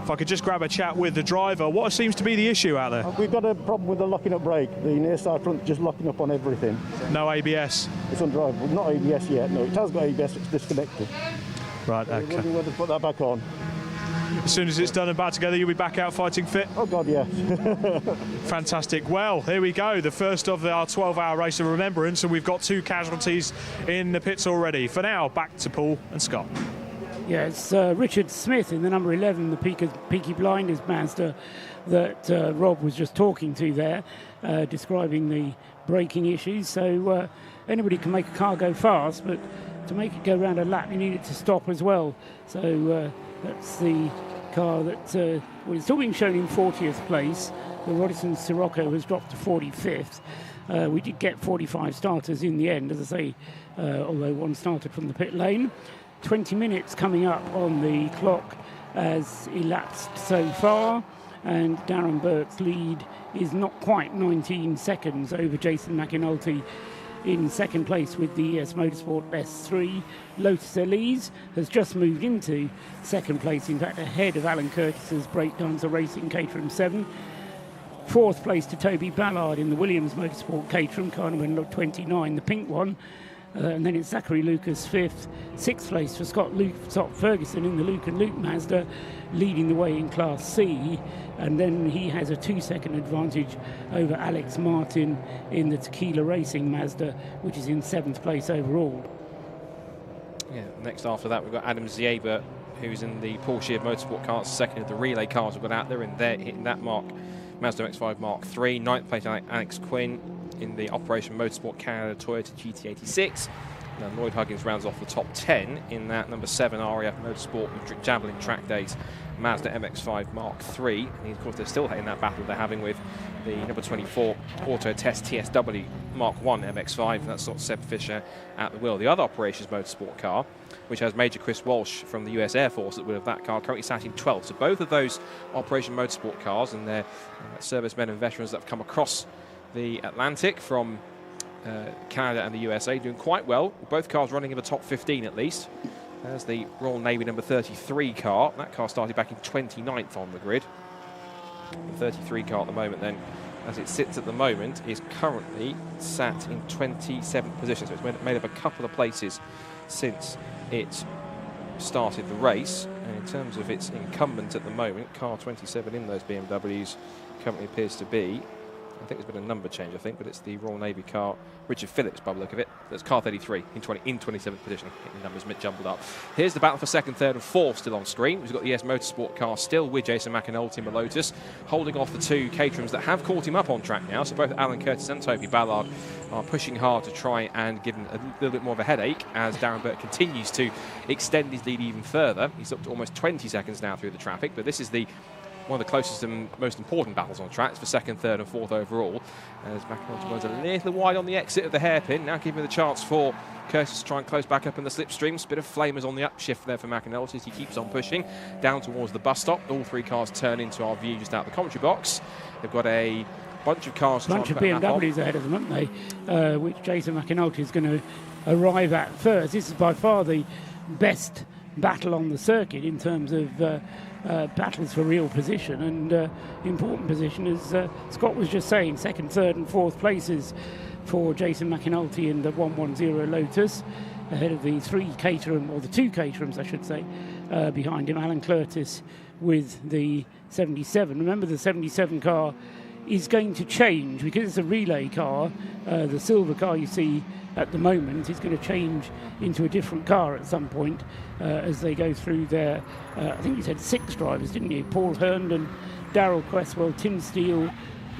If I could just grab a chat with the driver, what seems to be the issue out there? We've got a problem with the locking up brake. The near side front just locking up on everything. No ABS? It's undrivable. Not ABS yet, no. It has got ABS, it's disconnected. Right, okay. We'll to put that back on. As soon as it's done and back together, you'll be back out fighting fit? Oh, God, yeah. Fantastic. Well, here we go. The first of our 12-hour Race of Remembrance, and we've got 2 casualties in the pits already. For now, back to Paul and Scott. Yeah, it's Richard Smith in the number 11, the Peaky Blinders Mazda that Rob was just talking to there, describing the braking issues. So anybody can make a car go fast, but to make it go around a lap, you need it to stop as well. So that's the car that well, it's still being shown in 40th place. The Roderson Sirocco has dropped to 45th. We did get 45 starters in the end, as I say, although one started from the pit lane. 20 minutes coming up on the clock as elapsed so far, and Darren Burke's lead is not quite 19 seconds over Jason McAnulty in second place with the ES Motorsport S3. Lotus Elise has just moved into second place, in fact ahead of Alan Curtis's Breakdancer Racing Caterham 7. Fourth place to Toby Ballard in the Williams Motorsport Caterham, car number 29, the pink one. And then it's Zachary Lucas fifth. Sixth place for Scott Ferguson in the Luke and Luke Mazda, leading the way in Class C. And then he has a 2-second advantage over Alex Martin in the Tequila Racing Mazda, which is in 7th place overall. Yeah, next after that we've got Adam Zieba, who's in the Porsche Motorsport cars, second of the relay cars we've got out there, and they're hitting that mark. Mazda MX-5 Mark III, 9th place Alex Quinn in the Operation Motorsport Canada Toyota GT86. And Lloyd Huggins rounds off the top 10 in that number 7 RAF Motorsport Javelin Track Days Mazda MX-5 Mark III. And of course they're still in that battle they're having with the number 24 Auto Test TSW Mark I MX-5, and that's sort of Seb Fisher at the wheel. The other Operations Motorsport car, which has Major Chris Walsh from the US Air Force at the wheel of that car, currently sat in 12th. So both of those Operation Motorsport cars and their servicemen and veterans that have come across the Atlantic from Canada and the USA, doing quite well. Both cars running in the top 15 at least. There's the Royal Navy number 33 car. That car started back in 29th on the grid. The 33 car at the moment then, as it sits at the moment, is currently sat in 27th position. So it's made up a couple of places since it started the race. And in terms of its incumbent at the moment, car 27 in those BMWs currently appears to be, I think there's been a number change, but it's the Royal Navy car, Richard Phillips, by the look of it. That's car 33 in 27th position. I think the numbers a bit jumbled up. Here's the battle for second, third and fourth still on screen. We've got the Motorsport car still with Jason McAnulty in the Lotus, holding off the two Caterhams that have caught him up on track now. So both Alan Curtis and Toby Ballard are pushing hard to try and give him a little bit more of a headache as Darren Burt continues to extend his lead even further. He's up to almost 20 seconds now through the traffic, but this is one of the closest and most important battles on tracks for second, third and fourth overall. As McAnulty runs a little wide on the exit of the hairpin, now giving the chance for Curtis to try and close back up in the slipstreams. Bit of flamers on the upshift there for McAnulty as he keeps on pushing down towards the bus stop. All three cars turn into our view just out the commentary box. They've got a bunch of cars. Bunch of BMWs ahead of them, haven't they? Which Jason McAnulty is going to arrive at first. This is by far the best battle on the circuit in terms of battles for real position and important position, as Scott was just saying. Second, third and fourth places for Jason McAnulty in the 110 Lotus, ahead of the three Caterham, or the two Caterhams I should say, behind him, Alan Curtis with the 77. Remember, the 77 car is going to change because it's a relay car. The silver car you see at the moment is going to change into a different car at some point as they go through their, I think you said 6 drivers, didn't you? Paul Herndon, Darrell Cresswell, Tim Steele,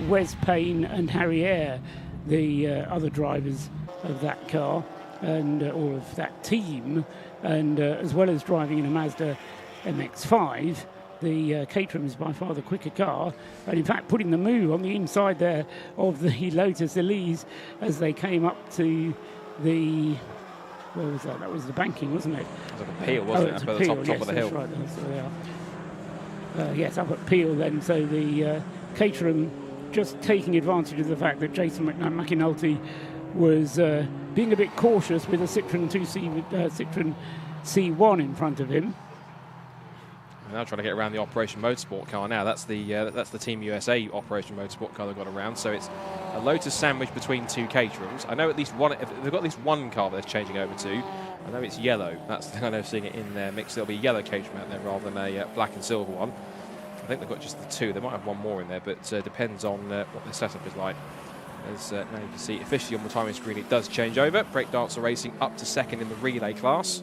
Wes Payne and Harry Eyre, the other drivers of that car and or of that team, and as well as driving in a Mazda MX-5. The Caterham is by far the quicker car, and in fact putting the move on the inside there of the Lotus Elise as they came up to the, where was that? That was the banking, wasn't it? It was like a Peel, wasn't it? Up at the top of the hill. Right, so they are. Yes, up at Peel then. So the Caterham just taking advantage of the fact that Jason McAnulty was being a bit cautious with a Citroen Citroen C1 in front of him. Now trying to get around the Operation Motorsport car now. That's the Team USA Operation Motorsport car they've got around. So it's a Lotus sandwich between two Caterhams. I know at least one, they've got at least one car that they're changing over to. I know it's yellow. That's the thing I know, seeing it in their mix. There'll be a yellow Caterham out there rather than a black and silver one. I think they've got just the two. They might have one more in there, but depends on what their setup is like. As now you can see officially on the timing screen, it does change over. Breakdancer Racing up to second in the relay class.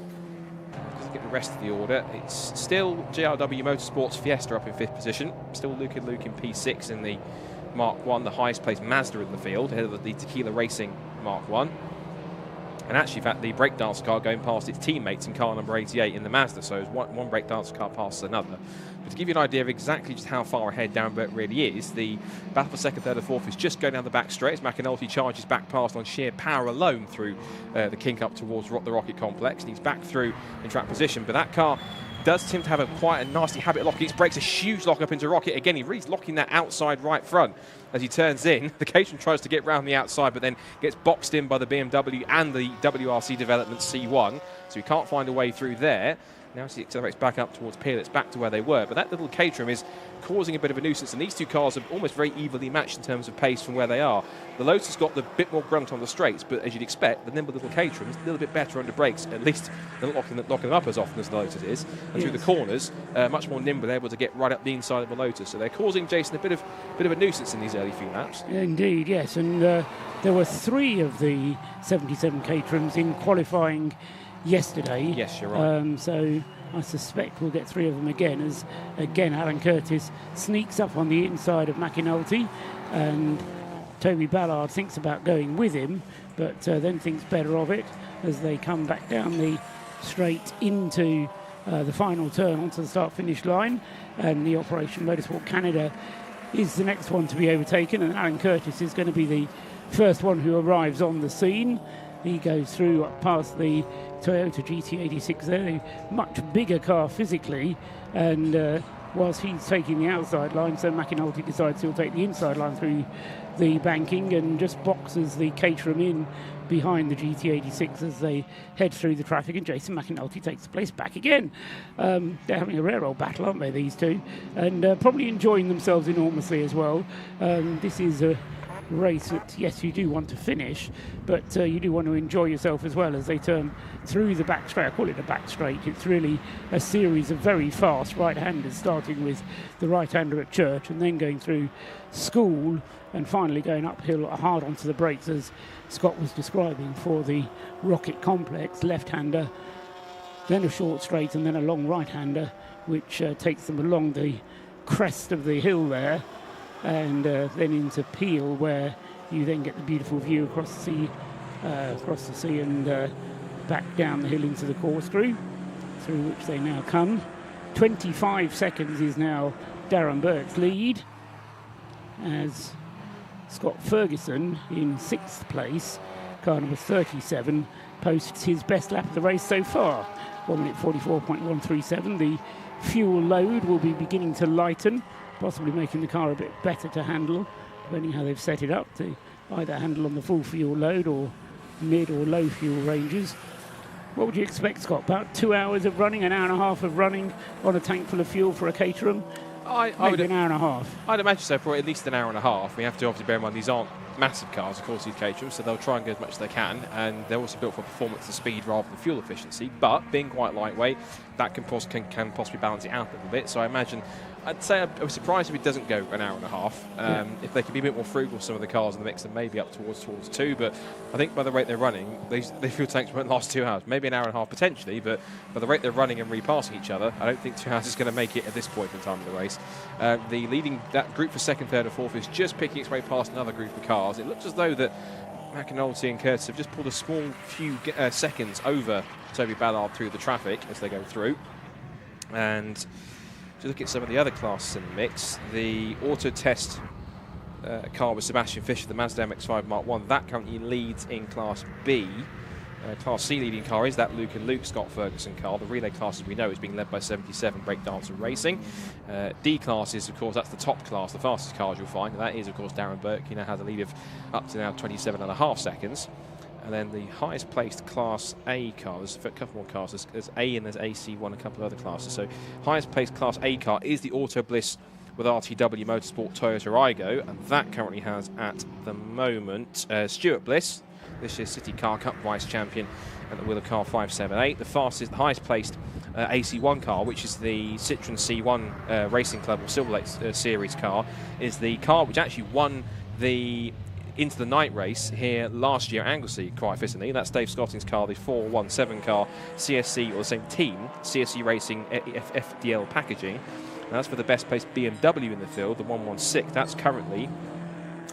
Get the rest of the order. It's still JRW Motorsports Fiesta up in 5th position. Still Luke in P6 in the Mark 1, the highest placed Mazda in the field, ahead of the Tequila Racing Mark 1. And actually, in fact, the breakdance car going past its teammates in car number 88 in the Mazda, so one breakdance car passes another. But to give you an idea of exactly just how far ahead Darren Burt really is, the battle for second, third and fourth is just going down the back straight as McAnulty charges back past on sheer power alone through the kink up towards the Rocket Complex, and he's back through in track position. But that car does seem to have quite a nasty habit of locking its brakes, a huge lock up into Rocket. Again, he's locking that outside right front as he turns in. The Caterham tries to get round the outside, but then gets boxed in by the BMW and the WRC Development C1, so he can't find a way through there. Now as he accelerates back up towards Peel, it's back to where they were. But that little Caterham is causing a bit of a nuisance, and these two cars are almost very evenly matched in terms of pace from where they are. The Lotus got the bit more grunt on the straights, but as you'd expect, the nimble little Caterham is a little bit better under brakes, at least they're not locking them up as often as the Lotus is. And through the corners, much more nimble, able to get right up the inside of the Lotus. So they're causing Jason a bit of a nuisance in these early few laps. Indeed, yes. And there were 3 of the 77 Caterhams in qualifying yesterday. Yes, you're right. So I suspect we'll get 3 of them again, as again Alan Curtis sneaks up on the inside of McAnulty, and Toby Ballard thinks about going with him, but then thinks better of it as they come back down the straight into the final turn onto the start-finish line. And the Operation Motorsport Canada is the next one to be overtaken, and Alan Curtis is going to be the first one who arrives on the scene. He goes through up past the Toyota GT86 there, a much bigger car physically, and whilst he's taking the outside line, so McAnulty decides he'll take the inside line through the banking and just boxes the Caterham in behind the GT86 as they head through the traffic, and Jason McAnulty takes the place back again. They're having a rare old battle, aren't they, these two? And probably enjoying themselves enormously as well. This is a race that, yes, you do want to finish, but you do want to enjoy yourself as well as they turn through the back straight. I call it a back straight. It's really a series of very fast right-handers, starting with the right-hander at Church and then going through School and finally going uphill hard onto the brakes, as Scott was describing, for the Rocket Complex. Left-hander, then a short straight and then a long right-hander, which takes them along the crest of the hill there, and then into Peel, where you then get the beautiful view across the sea and back down the hill into the corkscrew, through which they now come. 25 seconds is now Darren Burke's lead, as Scott Ferguson in 6th place, car number 37, posts his best lap of the race so far, 1 minute 44.137. The fuel load will be beginning to lighten, possibly making the car a bit better to handle, depending how they've set it up to either handle on the full fuel load or mid or low fuel ranges. What would you expect, Scott? About 2 hours of running, an hour and a half of running on a tank full of fuel for a Caterham? Maybe an hour and a half. I'd imagine so, for at least an hour and a half. We have to obviously bear in mind these aren't massive cars, of course, these Caterhams, so they'll try and go as much as they can, and they're also built for performance and speed rather than fuel efficiency, but being quite lightweight, that can possibly balance it out a little bit. So I imagine, I'd say I was surprised if it doesn't go an hour and a half. If they could be a bit more frugal, some of the cars in the mix, then maybe up towards 2. But I think by the rate they're running, these fuel tanks won't last 2 hours. Maybe an hour and a half potentially, but by the rate they're running and repassing each other, I don't think 2 hours is going to make it at this point in time of the race. The leading that group for 2nd, 3rd, and 4th is just picking its way past another group of cars. It looks as though that McAnulty and Curtis have just pulled a small few seconds over Toby Ballard through the traffic as they go through. And to look at some of the other classes in the mix, the auto test car with Sebastian Fisher, the Mazda MX-5 Mark 1, that currently leads in Class B. Class C leading car is that Luke and Luke Scott Ferguson car. The relay class, as we know, is being led by 77 Breakdancer Racing. D class is, of course, that's the top class, the fastest cars you'll find. And that is, of course, Darren Burke. He now has a lead of up to now 27.5 seconds. And then the highest placed Class A car, there's a couple more cars, there's A and there's AC1, a couple of other classes. So highest placed Class A car is the Auto Bliss with RTW Motorsport Toyota Aygo, and that currently has at the moment Stuart Bliss, this year's City Car Cup vice champion, and the Wheeler car 578. The highest placed AC1 car, which is the Citroen C1 Racing Club or Silver Lake Series car, is the car which actually won the Into the Night race here last year at Anglesey, quite efficiently. That's Dave Scotting's car, the 417 car, CSC, or the same team, CSC Racing FDL packaging. And that's for the best placed BMW in the field, the 116. That's currently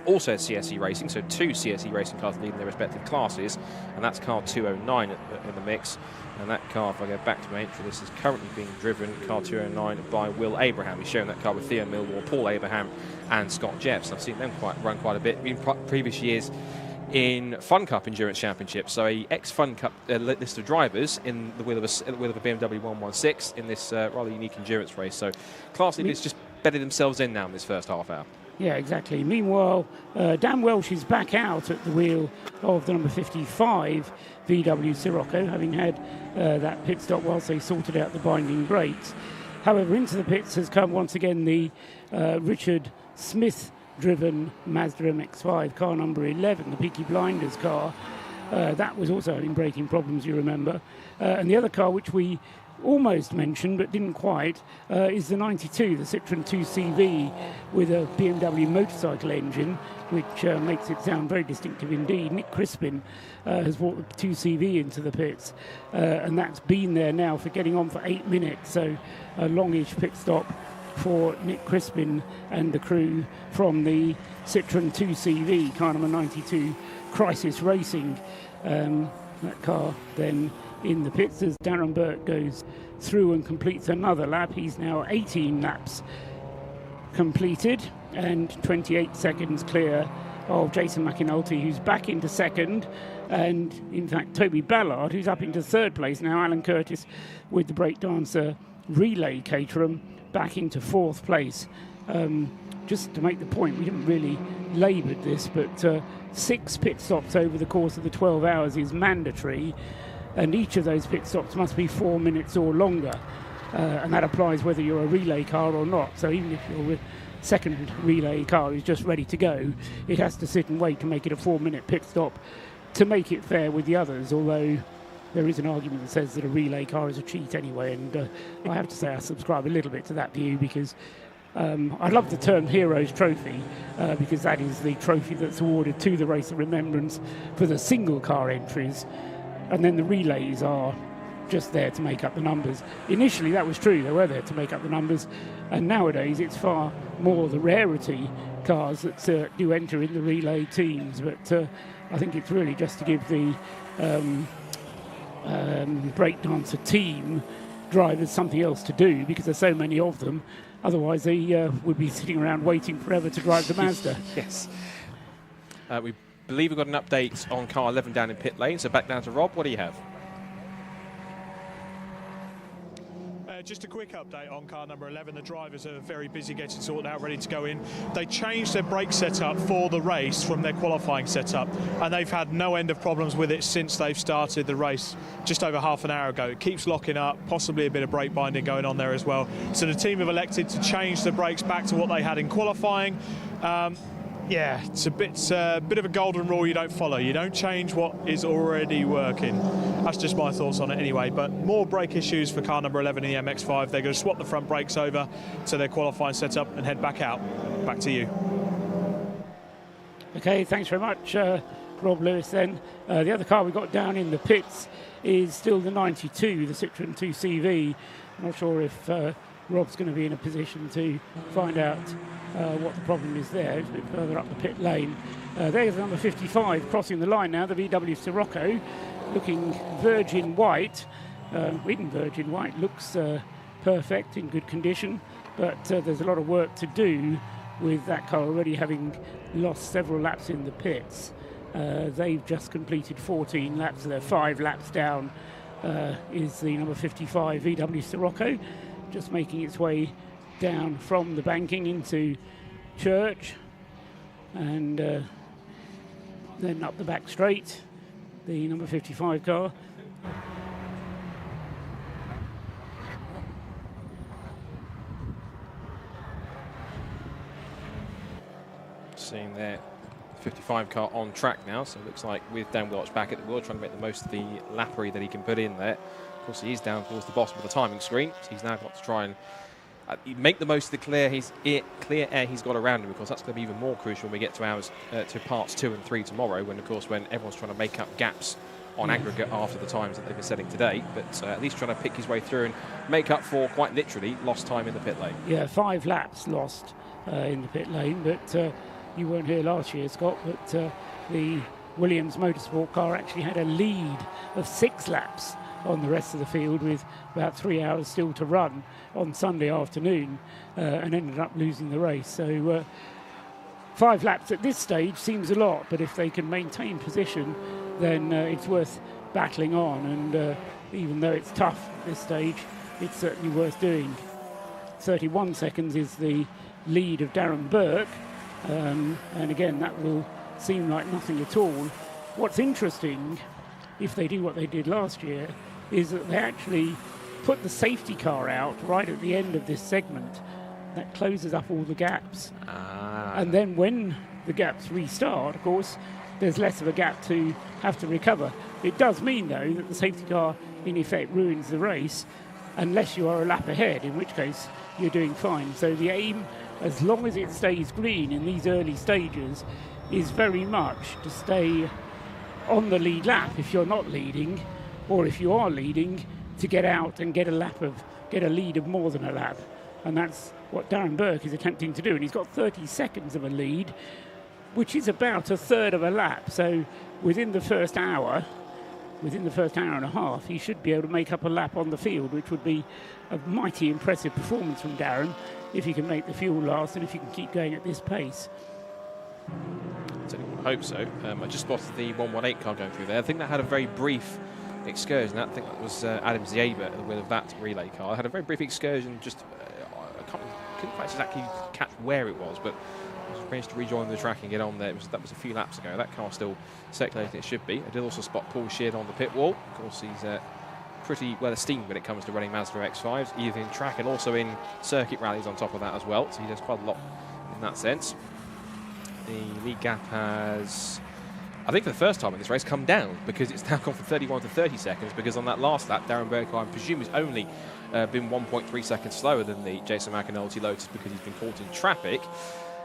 also CSC Racing, so 2 CSC Racing cars leading their respective classes, and that's car 209 in the mix. And that car, if I go back to my entry, this is currently being driven, car 209, by Will Abraham. He's showing that car with Theo Millwall, Paul Abraham, and Scott Jeffs. I've seen them run quite a bit in previous years in Fun Cup Endurance Championships. So a ex-Fun Cup list of drivers in the wheel of a BMW 116 in this rather unique endurance race. So class leaders just bedded themselves in now in this first half hour. Yeah, exactly. Meanwhile, Dan Welsh is back out at the wheel of the number 55 VW Sirocco, having had that pit stop whilst they sorted out the binding brakes. However, into the pits has come once again the Richard Smith-driven Mazda MX-5, car number 11, the Peaky Blinders car. That was also having braking problems, you remember. And the other car, which we almost mentioned but didn't quite, is the 92, the Citroen 2CV with a BMW motorcycle engine, which makes it sound very distinctive indeed. Nick Crispin has brought the 2CV into the pits, and that's been there now for getting on for 8 minutes, so a longish pit stop for Nick Crispin and the crew from the Citroen 2CV, car number 92, Crisis Racing. That car then in the pits as Darren Burke goes through and completes another lap. He's now 18 laps completed and 28 seconds clear of Jason McAnulty, who's back into second, and in fact Toby Ballard, who's up into third place now. Alan Curtis with the Breakdancer Relay Caterham back into fourth place. Just to make the point, we haven't really laboured this, but 6 pit stops over the course of the 12 hours is mandatory, and each of those pit stops must be 4 minutes or longer, and that applies whether you're a relay car or not. So even if your second relay car is just ready to go, it has to sit and wait to make it a 4-minute pit stop to make it fair with the others, although there is an argument that says that a relay car is a cheat anyway, and I have to say I subscribe a little bit to that view, because I love the term Heroes Trophy, because that is the trophy that's awarded to the Race of Remembrance for the single car entries, and then the relays are just there to make up the numbers. Initially that was true, they were there to make up the numbers, and nowadays it's far more the rarity cars that do enter in the relay teams, but I think it's really just to give the breakdancer team drivers something else to do, because there's so many of them. Otherwise they would be sitting around waiting forever to drive the Mazda. Yes. We believe we've got an update on car 11 down in pit lane, so back down to Rob. What do you have? Just a quick update on car number 11. The drivers are very busy getting sorted out, ready to go in. They changed their brake setup for the race from their qualifying setup, and they've had no end of problems with it since they've started the race just over half an hour ago. It keeps locking up, possibly a bit of brake binding going on there as well. So the team have elected to change the brakes back to what they had in qualifying. Yeah, it's a bit of a golden rule you don't follow. You don't change what is already working. That's just my thoughts on it anyway. But more brake issues for car number 11 in the MX-5. They're going to swap the front brakes over to their qualifying setup and head back out. Back to you. Okay, thanks very much, Rob Lewis then. The other car we got down in the pits is still the 92, the Citroen 2CV. I'm not sure if Rob's going to be in a position to find out what the problem is there. It's a bit further up the pit lane. There's number 55 crossing the line now, the VW Sirocco, looking virgin white. Even virgin white looks perfect, in good condition, but there's a lot of work to do with that car already having lost several laps in the pits. They've just completed 14 laps, so they're 5 laps down. Is the number 55 VW Sirocco, just making its way down from the banking into Church, and then up the back straight, the number 55 car. Seeing there, 55 car on track now, so it looks like with Dan Welch back at the wheel, trying to make the most of the lappery that he can put in there. Of course, he is down towards the bottom of the timing screen, so he's now got to try and make the most of the clear air he's got around him, because that's going to be even more crucial when we get to parts 2 and 3 tomorrow, when everyone's trying to make up gaps on aggregate after the times that they've been setting today, but at least trying to pick his way through and make up for, quite literally, lost time in the pit lane. Yeah, 5 laps lost in the pit lane, but you weren't here last year, Scott, but the Williams Motorsport car actually had a lead of 6 laps on the rest of the field, with about 3 hours still to run on Sunday afternoon, and ended up losing the race. So 5 laps at this stage seems a lot, but if they can maintain position, then it's worth battling on, and even though it's tough at this stage, it's certainly worth doing. 31 seconds is the lead of Darren Burke, and again that will seem like nothing at all. What's interesting, if they do what they did last year, is that they actually put the safety car out right at the end of this segment. That closes up all the gaps. And then when the gaps restart, of course, there's less of a gap to have to recover. It does mean, though, that the safety car, in effect, ruins the race, unless you are a lap ahead, in which case you're doing fine. So the aim, as long as it stays green in these early stages, is very much to stay on the lead lap if you're not leading, or if you are leading, to get out and get a lead of more than a lap. And that's what Darren Burke is attempting to do. And he's got 30 seconds of a lead, which is about a third of a lap. So within the first hour and a half, he should be able to make up a lap on the field, which would be a mighty impressive performance from Darren, if he can make the fuel last and if he can keep going at this pace. I hope so. I just spotted the 118 car going through there. I think that had a very brief excursion. I think that was Adam Zieba with that relay car. I had a very brief excursion just a couldn't quite exactly catch where it was, but managed to rejoin the track and get on there. That was a few laps ago. That car's still circulating, it should be. I did also spot Paul Sheard on the pit wall. Of course, he's pretty well esteemed when it comes to running Mazda X5s, either in track and also in circuit rallies on top of that as well. So he does quite a lot in that sense. The lead gap has, I think for the first time in this race, come down, because it's now gone from 31 to 30 seconds, because on that last lap, Darren Burkhardt, I presume, has only been 1.3 seconds slower than the Jason McAnulty Lotus because he's been caught in traffic.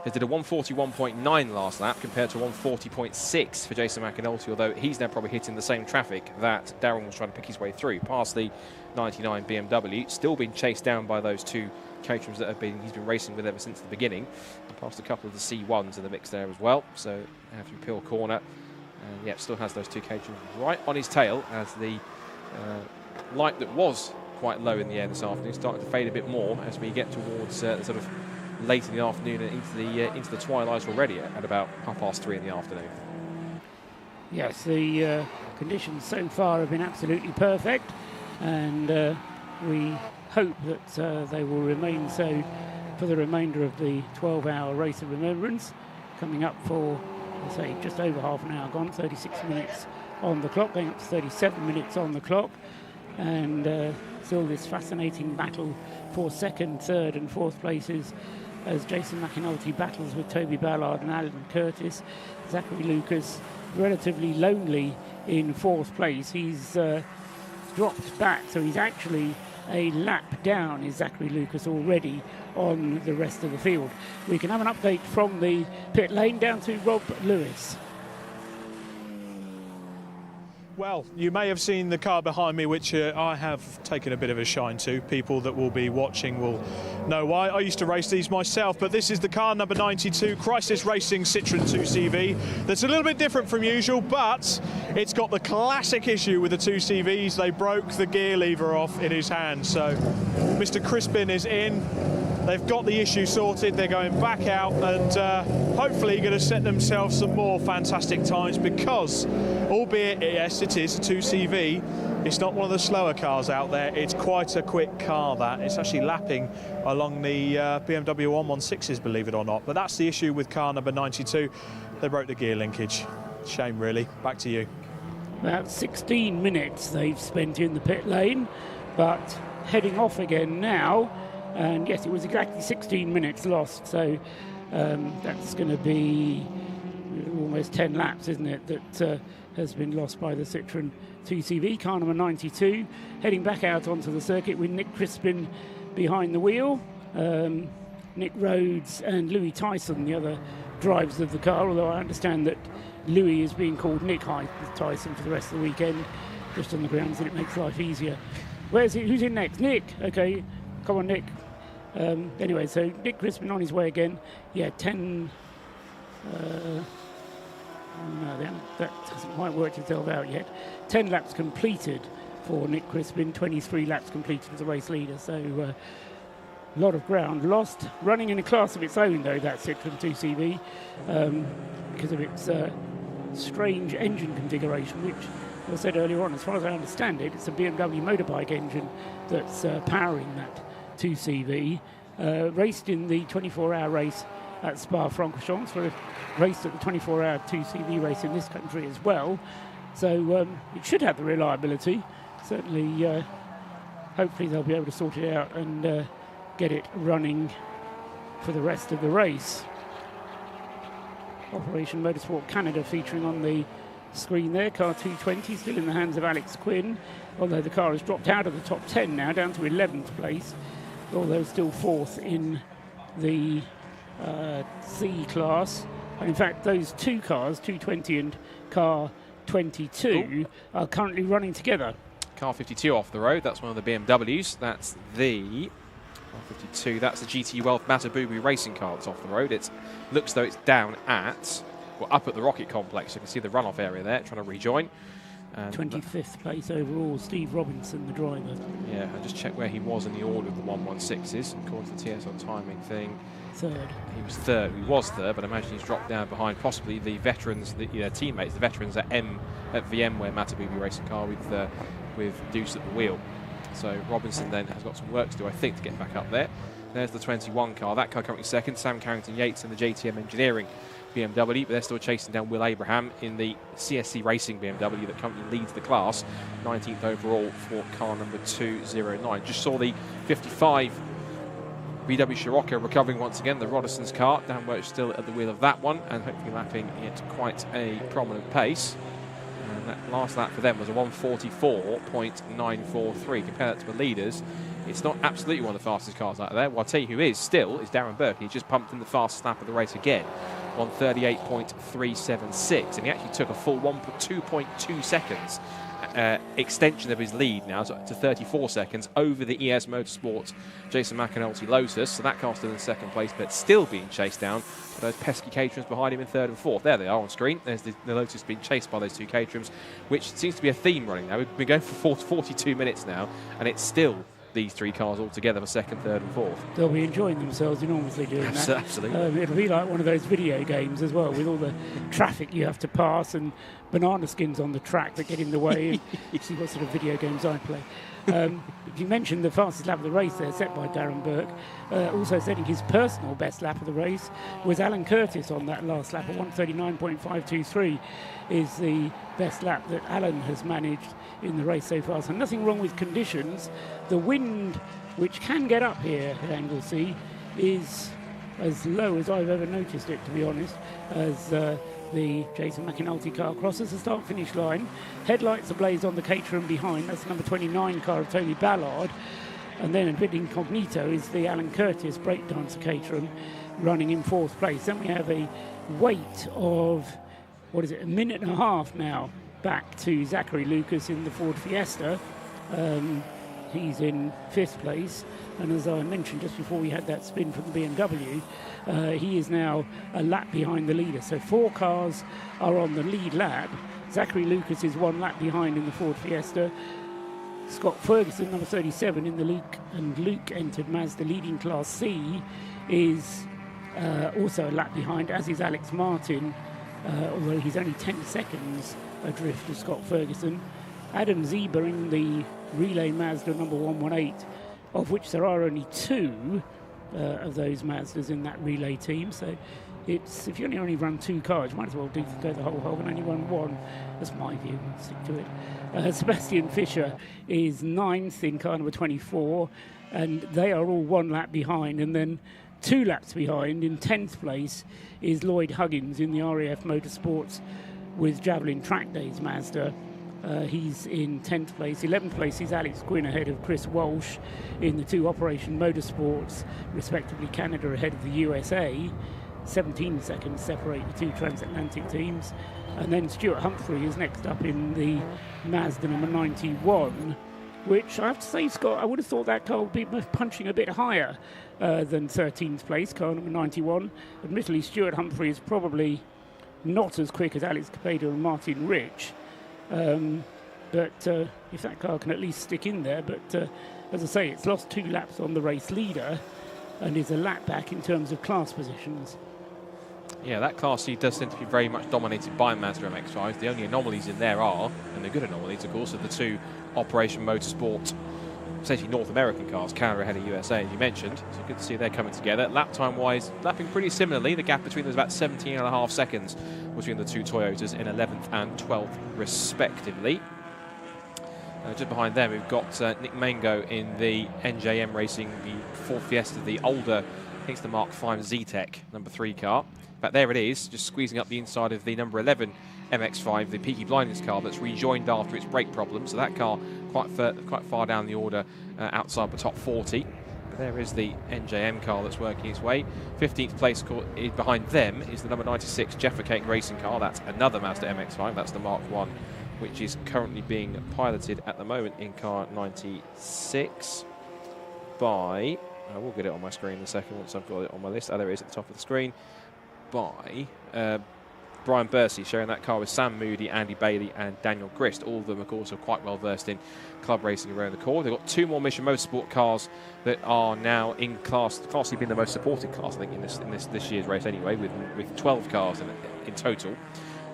He did a 141.9 last lap compared to 140.6 for Jason McAnulty, although he's now probably hitting the same traffic that Darren was trying to pick his way through, past the 99 BMW, still being chased down by those two Caterhams that he's been racing with ever since the beginning, and past a couple of the C1s in the mix there as well. So after Peel Corner, and yeah, still has those two Caterhams right on his tail as the light that was quite low in the air this afternoon starting to fade a bit more as we get towards sort of late in the afternoon and into the twilight already at about 3:30 in the afternoon. Yes, the conditions so far have been absolutely perfect, and we hope that they will remain so for the remainder of the 12-hour Race of Remembrance, coming up for, I say, just over half an hour gone, 36 minutes on the clock, going up to 37 minutes on the clock, and still this fascinating battle for second, third and fourth places as Jason McAnulty battles with Toby Ballard and Alan Curtis. Zachary Lucas relatively lonely in fourth place. He's dropped back, so he's actually a lap down, is Zachary Lucas, already on the rest of the field. We can have an update from the pit lane down to Rob Lewis. Well, you may have seen the car behind me, which I have taken a bit of a shine to. People that will be watching will know why. I used to race these myself, but this is the car number 92, Crisis Racing Citroen 2CV. That's a little bit different from usual, but it's got the classic issue with the 2CVs. They broke the gear lever off in his hand. So Mr. Crispin is in. They've got the issue sorted. They're going back out and hopefully going to set themselves some more fantastic times, because albeit, yes, it is a 2CV, it's not one of the slower cars out there. It's quite a quick car, that. It's actually lapping along the BMW 116s, believe it or not. But that's the issue with car number 92. They broke the gear linkage. Shame, really. Back to you. About 16 minutes they've spent in the pit lane, but heading off again now. And yes, it was exactly 16 minutes lost, so that's going to be almost 10 laps, isn't it, that has been lost by the Citroen 2CV. Car number 92 heading back out onto the circuit with Nick Crispin behind the wheel. Nick Rhodes and Louis Tyson, the other drivers of the car, although I understand that Louis is being called Nick Tyson for the rest of the weekend, just on the grounds that it makes life easier. Where's it? Who's in next? Nick. Okay, come on, Nick. Anyway, so Nick Crispin on his way again. Yeah, 10... no, that hasn't quite worked itself out yet. 10 laps completed for Nick Crispin, 23 laps completed as a race leader. So a lot of ground lost. Running in a class of its own, though, that Citroen 2CV, because of its strange engine configuration, which, as I said earlier on, as far as I understand it, it's a BMW motorbike engine that's powering that 2CV. Raced in the 24-hour race at Spa-Francorchamps, for a race at the 24-hour 2CV race in this country as well. So it should have the reliability. Certainly, hopefully they'll be able to sort it out and get it running for the rest of the race. Operation Motorsport Canada featuring on the screen there. Car 220 still in the hands of Alex Quinn, although the car has dropped out of the top 10 now, down to 11th place, although still fourth in the C class. And in fact, those two cars, 220 and car 22, are currently running together. Car 52 off the road, that's one of the BMWs. That's the car 52, that's the GT Wealth Matabubu racing car that's off the road. It looks though it's down at, well, up at the rocket complex. You can see the runoff area there, trying to rejoin. And 25th place overall, Steve Robinson, the driver. Yeah, I just checked where he was in the order of the 116s, according to the TSL timing thing. Third. He was third. He was third, but I imagine he's dropped down behind possibly the veterans, the teammates, the veterans at VMware Matabubu racing car with Deuce at the wheel. So Robinson then has got some work to do, I think, to get back up there. There's the 21 car. That car currently second. Sam Carrington-Yates in the JTM Engineering BMW, but they're still chasing down Will Abraham in the CSC Racing BMW that currently leads the class. 19th overall for car number 209. Just saw the 55 VW Scirocco recovering once again, the Roderson's car. Dan Welch still at the wheel of that one, and hopefully lapping at quite a prominent pace. And that last lap for them was a 1:44.943. Compare that to the leaders, it's not absolutely one of the fastest cars out there. Well, I'll tell you who is still is Darren Burke. He just pumped in the fastest lap of the race again, 1:38.376, and he actually took a full 2.2 seconds extension of his lead now to 34 seconds over the ES Motorsport Jason McAnulty Lotus. So that car's still in second place, but still being chased down by those pesky Caterhams behind him in third and fourth. There they are on screen. There's the Lotus being chased by those two Caterhams, which seems to be a theme running now. We've been going for 42 minutes now, and it's still these three cars all together for second, third and fourth. They'll be enjoying themselves enormously doing that. Absolutely. It'll be like one of those video games as well, with all the traffic you have to pass and banana skins on the track that get in the way. See what sort of video games I play. You mentioned the fastest lap of the race there, set by Darren Burke. Also setting his personal best lap of the race was Alan Curtis on that last lap. At 1:39.523 is the best lap that Alan has managed in the race so far. So nothing wrong with conditions. The wind, which can get up here at Anglesey, is as low as I've ever noticed it, to be honest, as the Jason McAnulty car crosses the start-finish line. Headlights ablaze on the Caterham behind. That's the number 29 car of Tony Ballard. And then a bit incognito is the Alan Curtis breakdancer Caterham running in fourth place. Then we have a wait of, a minute and a half now back to Zachary Lucas in the Ford Fiesta. He's in fifth place, and as I mentioned just before we had that spin from the BMW, he is now a lap behind the leader. So four cars are on the lead lap. Zachary Lucas is one lap behind in the Ford Fiesta. Scott Ferguson, number 37, in the Luke entered Mazda leading Class C, is also a lap behind, as is Alex Martin, although he's only 10 seconds adrift of Scott Ferguson. Adam Zieber in the Relay Mazda number 118, of which there are only two of those Mazdas in that relay team. So it's, if you only run two cars, you might as well go the whole hog and only run one. That's my view. I'll stick to it. Sebastian Fischer is ninth in car number 24, and they are all one lap behind. And then 2 laps behind, in 10th place, is Lloyd Huggins in the RAF Motorsports with Javelin Track Days Mazda. He's in 10th place. 11th place is Alex Quinn ahead of Chris Walsh in the 2 Operation Motorsports, respectively Canada ahead of the USA. 17 seconds separate the 2 transatlantic teams. And then Stuart Humphrey is next up in the Mazda number 91, which I have to say, Scott, I would have thought that car would be punching a bit higher than 13th place, car number 91. Admittedly, Stuart Humphrey is probably not as quick as Alex Capeda and Martin Rich. But if that car can at least stick in there. But as I say, it's lost 2 laps on the race leader and is a lap back in terms of class positions. Yeah, that Class C does seem to be very much dominated by Mazda MX-5s. The only anomalies in there are, and the good anomalies, of course, are the 2 Operation Motorsport, essentially North American cars, Canada ahead of USA, as you mentioned. So good to see they're coming together. Lap time-wise, lapping pretty similarly. The gap between them is about 17.5 seconds between the 2 Toyotas in 11th and 12th, respectively. Just behind them, we've got Nick Mango in the NJM Racing, the Ford Fiesta, the older, I think it's the Mark V Z-Tech number 3 car. In fact, there it is, just squeezing up the inside of the number 11 MX-5, the Peaky Blinders car that's rejoined after its brake problem. So that car quite far down the order outside the top 40. But there is the NJM car that's working its way. 15th place behind them is the number 96 Jaffa Cake Racing car. That's another Mazda MX-5. That's the Mark I, which is currently being piloted at the moment in car 96 by... I will get it on my screen in a second once I've got it on my list. Oh, there it is at the top of the screen. By Brian Bursey, sharing that car with Sam Moody, Andy Bailey and Daniel Grist. All of them, of course, are quite well versed in club racing around the core. They've got 2 more Mission Motorsport cars that are now in class. Class C being the most supported class, I think, in this year's race anyway, with 12 cars in total.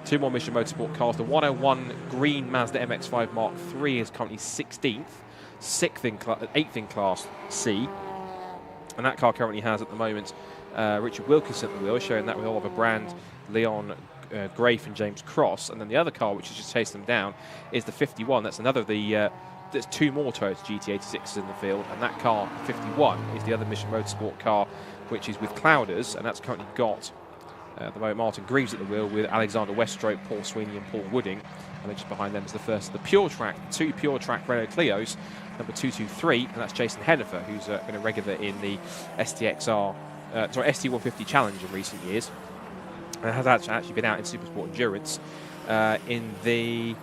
2 more Mission Motorsport cars. The 101 green Mazda MX-5 Mark III is currently 16th. eighth in Class C. And that car currently has, at the moment, Richard Wilkinson at the wheel, showing that with Oliver Brand, Leon Grafe and James Cross. And then the other car, which has just chased them down, is the 51. That's another of the... there's two more Toyota GT86s in the field, and that car, 51, is the other Mission Motorsport car, which is with Clouders, and that's currently got at the moment Martin Greaves at the wheel with Alexander Weststroke, Paul Sweeney and Paul Wooding. And then just behind them is the first of the Pure Track, two Pure Track Renault Clios, number 223, and that's Jason Hennifer, who's been a regular in the ST150 Challenge in recent years, and has actually been out in Supersport Endurance in the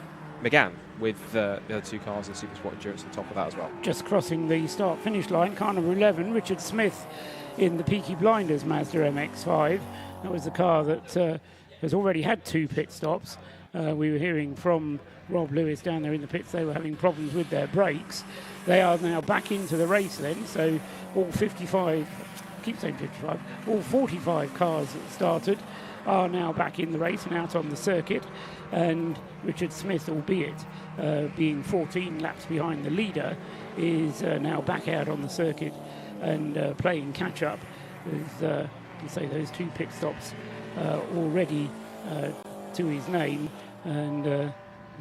Megane with the other two cars in Supersport Endurance on top of that as well. Just crossing the start-finish line, car number 11, Richard Smith in the Peaky Blinders Mazda MX-5. That was the car that has already had 2 pit stops. We were hearing from Rob Lewis down there in the pits they were having problems with their brakes. They are now back into the race then, so all 55, keep saying 55, all 45 cars that started are now back in the race and out on the circuit. And Richard Smith, albeit being 14 laps behind the leader, is now back out on the circuit and playing catch-up with, say, those 2 pit stops already to his name. And the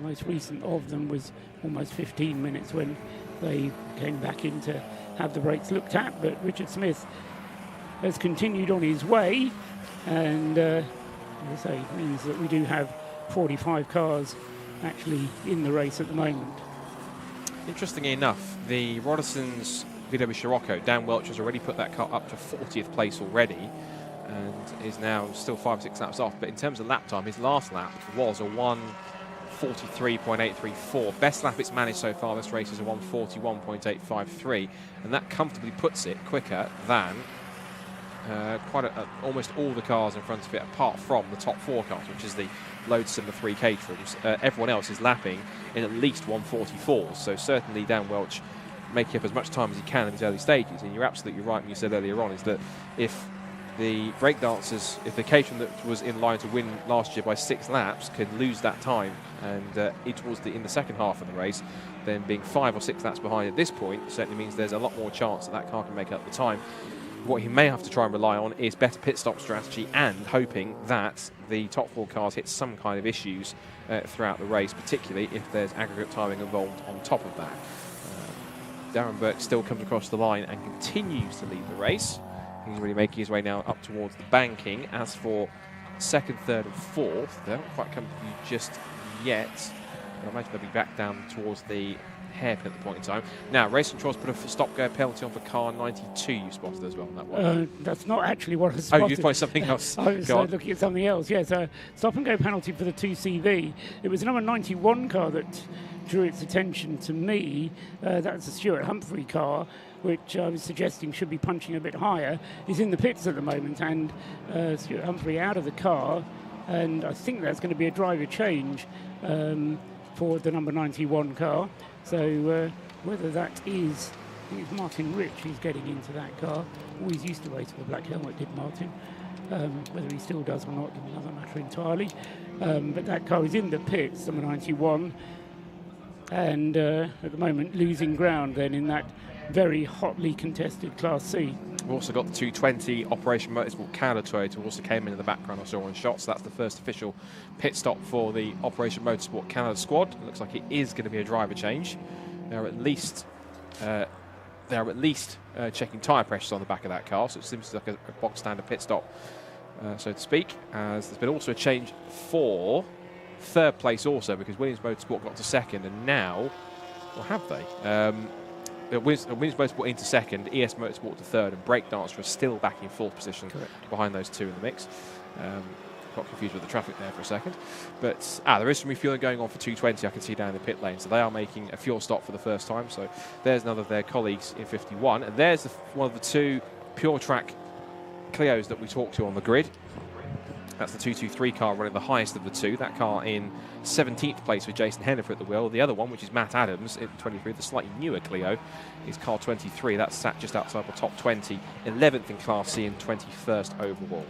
most recent of them was almost 15 minutes when they came back in to have the brakes looked at. But Richard Smith has continued on his way, and as I say, means that we do have 45 cars actually in the race at the moment. Interestingly enough, the Roderson's VW Scirocco, Dan Welch has already put that car up to 40th place already and is now still 5 or 6 laps off. But in terms of lap time, his last lap was a 1:43.834. Best lap it's managed so far this race is a 1:41.853, and that comfortably puts it quicker than almost all the cars in front of it, apart from the top 4 cars, which is the Lotus and the 3 Caterhams. Everyone else is lapping in at least 1:44. So certainly Dan Welch making up as much time as he can in these early stages. And you're absolutely right when you said earlier on, is that if the breakdancers, if the Caterham that was in line to win last year by 6 laps can lose that time, and in the second half of the race, then being 5 or 6 laps behind at this point certainly means there's a lot more chance that that car can make up the time. What he may have to try and rely on is better pit stop strategy and hoping that the top 4 cars hit some kind of issues throughout the race, particularly if there's aggregate timing involved on top of that. Darren Burke still comes across the line and continues to lead the race. He's really making his way now up towards the banking. As for 2nd, 3rd and 4th, they haven't quite come to you just yet. I imagine they'll be back down towards the hairpin at the point in time. Now, Race Control's put a stop-go penalty on for car 92 you spotted as well on that one. That's not actually what I spotted. Oh, you spotted something else. I was looking at something else, yes. Stop-and-go penalty for the 2CV. It was the number 91 car that drew its attention to me. That's a Stuart Humphrey car, which I was suggesting should be punching a bit higher. He's in the pits at the moment, and Stuart Humphrey out of the car, and I think there's going to be a driver change for the number 91 car. So whether that is, I think it's Martin Rich who's getting into that car. Always used to race with a black helmet, did Martin. Whether he still does or not is another matter entirely. But that car is in the pits, number 91, and at the moment losing ground then in that very hotly contested Class C. We've also got the 220 Operation Motorsport Canada Toyota, who also came in the background I saw on shot. So that's the first official pit stop for the Operation Motorsport Canada squad. It looks like it is going to be a driver change. They're at least checking tyre pressures on the back of that car, so it seems like a box standard pit stop, so to speak. As there's been also a change for 3rd place also, because Williams Motorsport got to 2nd, and now, or have they? Williams Motorsport into 2nd, ES Motorsport to 3rd, and Breakdancer are still back in 4th position. Correct. Behind those 2 in the mix. Got confused with the traffic there for a second. But there is some refueling going on for 220, I can see down in the pit lane. So they are making a fuel stop for the first time. So there's another of their colleagues in 51. And there's one of the 2 Pure Track Clios that we talked to on the grid. That's the 223 car running the highest of the 2. That car in 17th place with Jason Hennifer at the wheel. The other one, which is Matt Adams in 23, the slightly newer Clio, is car 23. That's sat just outside the top 20, 11th in Class C and 21st overall.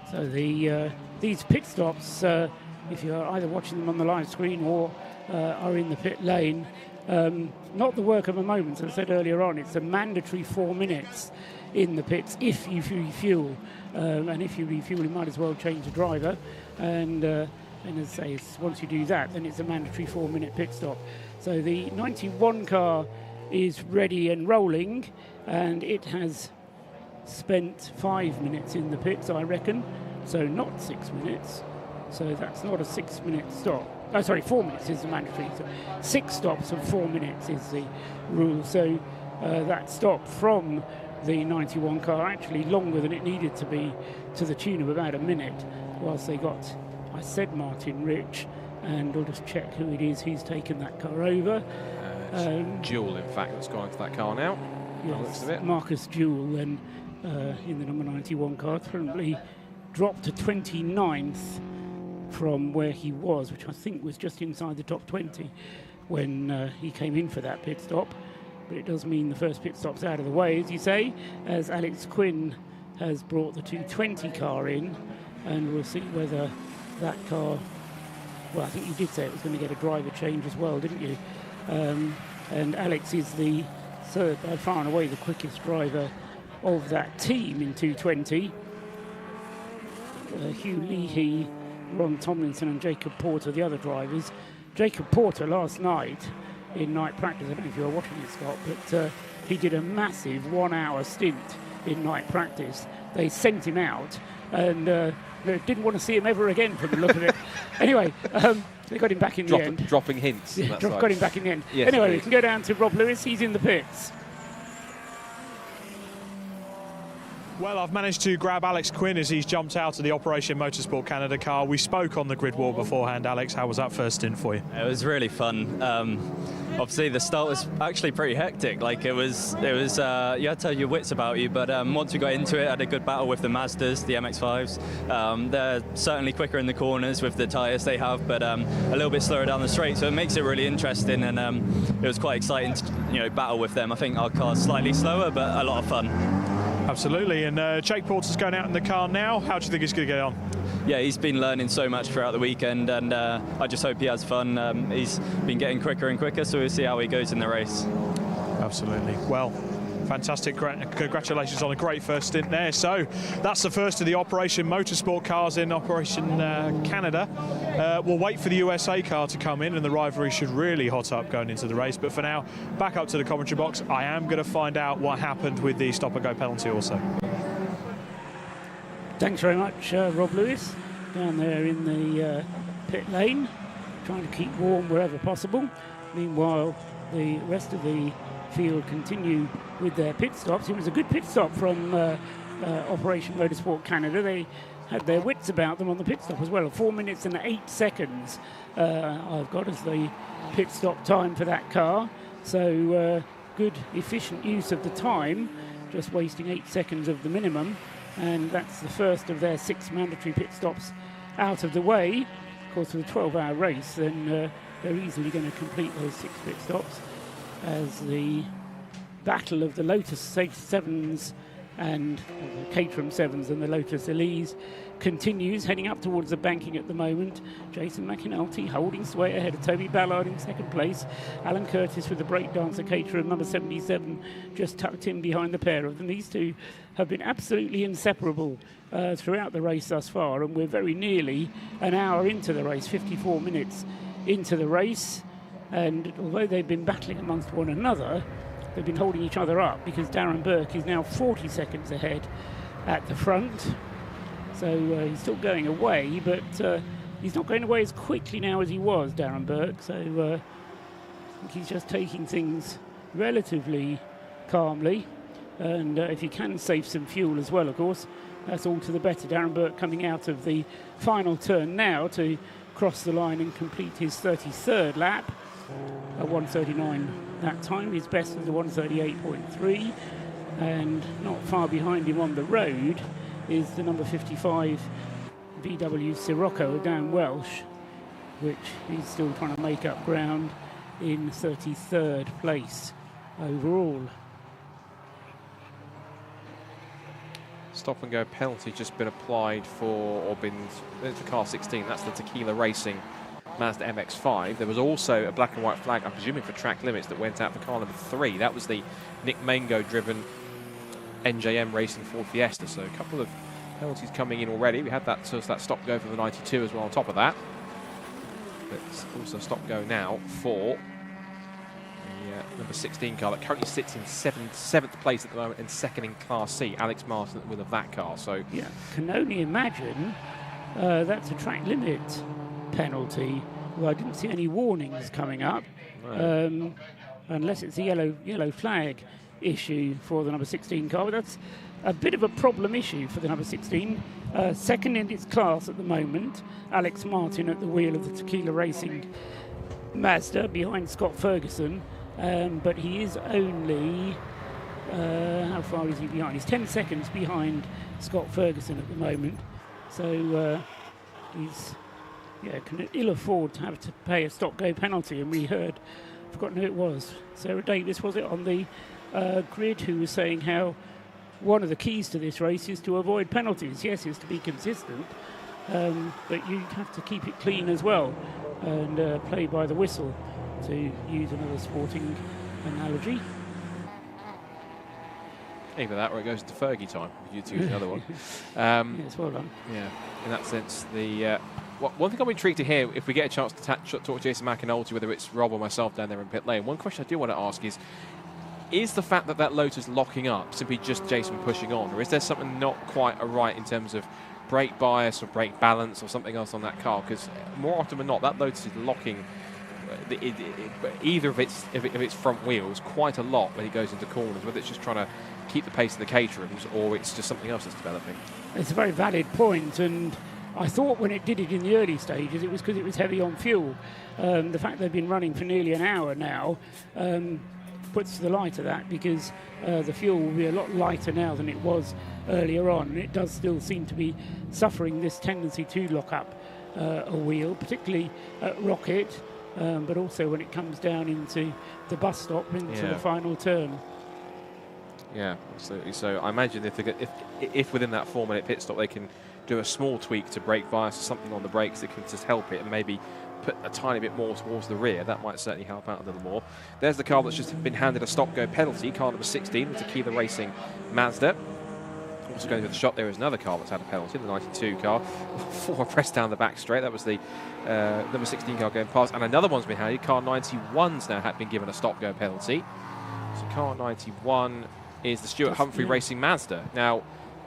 So these pit stops, if you're either watching them on the live screen or are in the pit lane, not the work of a moment. As I said earlier on, it's a mandatory 4 minutes in the pits if you refuel. And if you refuel, you might as well change the driver. And as I say, once you do that, then it's a mandatory 4-minute pit stop. So the 91 car is ready and rolling, and it has spent 5 minutes in the pits, I reckon. So not 6 minutes. So that's not a 6-minute stop. Oh, sorry, 4 minutes is the mandatory. So 6 stops of 4 minutes is the rule. So that stop from the 91 car actually longer than it needed to be, to the tune of about a minute, whilst they got, I said Martin Rich, and we'll just check who it is who's taken that car over. Jewel, in fact, that's gone into that car now. Yes, Marcus Jewell, and in the number 91 car, currently dropped to 29th from where he was, which I think was just inside the top 20 when he came in for that pit stop. But it does mean the first pit stop's out of the way, as you say, as Alex Quinn has brought the 220 car in, and we'll see whether that car, well, I think you did say it was going to get a driver change as well, didn't you? And Alex is the third, by far and away, the quickest driver of that team in 220. Hugh Leahy, Ron Tomlinson and Jacob Porter, the other drivers. Jacob Porter last night in night practice, I don't know if you were watching it, Scott, but he did a massive 1 hour stint in night practice. They sent him out and they didn't want to see him ever again from the look of it. Anyway, they got him back in the end. Dropping hints. Yeah, got him back in the end. Yes, anyway, indeed. we can go down to Rob Lewis. He's in the pits. Well, I've managed to grab Alex Quinn as he's jumped out of the Operation Motorsport Canada car. We spoke on the grid wall beforehand. Alex, how was that first stint for you? It was really fun. Obviously, the start was actually pretty hectic. Like it was. You had to have your wits about you. But once we got into it, I had a good battle with the Mazdas, the MX-5s. They're certainly quicker in the corners with the tyres they have, but a little bit slower down the straight. So it makes it really interesting, and it was quite exciting to battle with them. I think our car's slightly slower, but a lot of fun. Absolutely, and Jake Porter's going out in the car now. How do you think he's going to get on? Yeah, he's been learning so much throughout the weekend, and I just hope he has fun. He's been getting quicker and quicker, so we'll see how he goes in the race. Absolutely. Well, fantastic. Congratulations on a great first stint there. So that's the first of the Operation Motorsport cars in Operation Canada. We'll wait for the USA car to come in, and the rivalry should really hot up going into the race. But for now, back up to the commentary box. I am going to find out what happened with the stop-and-go penalty also. Thanks very much, Rob Lewis, down there in the pit lane, trying to keep warm wherever possible. Meanwhile, the rest of the field continue with their pit stops. It was a good pit stop from Operation Motorsport Canada. They had their wits about them on the pit stop as well. 4 minutes and 8 seconds I've got as the pit stop time for that car. So good, efficient use of the time, just wasting 8 seconds of the minimum. And that's the first of their 6 mandatory pit stops out of the way. Of course, with a 12-hour race, then they're easily going to complete those 6 pit stops as the battle of the Lotus 7s and the Caterham 7s and the Lotus Elise continues, heading up towards the banking at the moment. Jason McAnulty holding sway ahead of Toby Ballard in second place. Alan Curtis with the breakdancer Caterham number 77 just tucked in behind the pair of them. These two have been absolutely inseparable throughout the race thus far, and we're very nearly an hour into the race, 54 minutes into the race. And although they've been battling amongst one another, they've been holding each other up, because Darren Burke is now 40 seconds ahead at the front. So he's still going away, but he's not going away as quickly now as he was, Darren Burke. So I think he's just taking things relatively calmly. And if he can save some fuel as well, of course, that's all to the better. Darren Burke coming out of the final turn now to cross the line and complete his 33rd lap. At 1:39 that time. His best was a 1:38.3, and not far behind him on the road is the number 55 VW Sirocco, Dan Welsh, which he's still trying to make up ground in 33rd place overall. Stop and go penalty just been applied for, or been, it's the car 16, that's the Tequila Racing Mazda MX-5. There was also a black and white flag, I'm presuming for track limits, that went out for car number 3. That was the Nick Mango-driven NJM Racing Ford Fiesta. So a couple of penalties coming in already. We had that stop-go for the 92 as well on top of that. But also stop-go now for the number 16 car that currently sits in seventh place at the moment and second in Class C. Alex Martin at the wheel of that car. So yeah, can only imagine that's a track limit penalty. Well, I didn't see any warnings coming up, unless it's a yellow flag issue for the number 16 car. But that's a bit of a problem issue for the number 16. Second in its class at the moment, Alex Martin at the wheel of the Tequila Racing Mazda behind Scott Ferguson. But he is only, how far is he behind? He's 10 seconds behind Scott Ferguson at the moment. So he's can ill afford to have to pay a stop-go penalty. And we heard, I've forgotten who it was, Sarah Davis, was it, on the grid, who was saying how one of the keys to this race is to avoid penalties. Yes, is to be consistent, but you have to keep it clean as well and play by the whistle, to use another sporting analogy. Either that or it goes to Fergie time. You choose another one. Yes, well done. Yeah, in that sense, one thing I'm intrigued to hear, if we get a chance to talk to Jason McAnulty, whether it's Rob or myself down there in pit lane, one question I do want to ask is the fact that Lotus locking up simply just Jason pushing on, or is there something not quite right in terms of brake bias or brake balance or something else on that car? Because more often than not, that Lotus is locking either of its front wheels quite a lot when it goes into corners, whether it's just trying to keep the pace of the caterhams or it's just something else that's developing. It's a very valid point, and I thought when it did it in the early stages it was because it was heavy on fuel. The fact they've been running for nearly an hour now puts the light of that, because the fuel will be a lot lighter now than it was earlier on, and it does still seem to be suffering this tendency to lock up a wheel, particularly at Rocket, but also when it comes down into the bus stop, into the final turn. Yeah, absolutely. So I imagine if within that 4-minute pit stop they can do a small tweak to brake bias or something on the brakes that can just help it and maybe put a tiny bit more towards the rear, that might certainly help out a little more. There's the car that's just been handed a stop-go penalty, car number 16, the Tequila Racing Mazda. Also going through the shot, there is another car that's had a penalty, the 92 car. 4 pressed down the back straight. That was the number 16 car going past. And another one's been handed. Car 91's now been given a stop-go penalty. So car 91 is the Stuart Humphrey Racing Mazda. Now,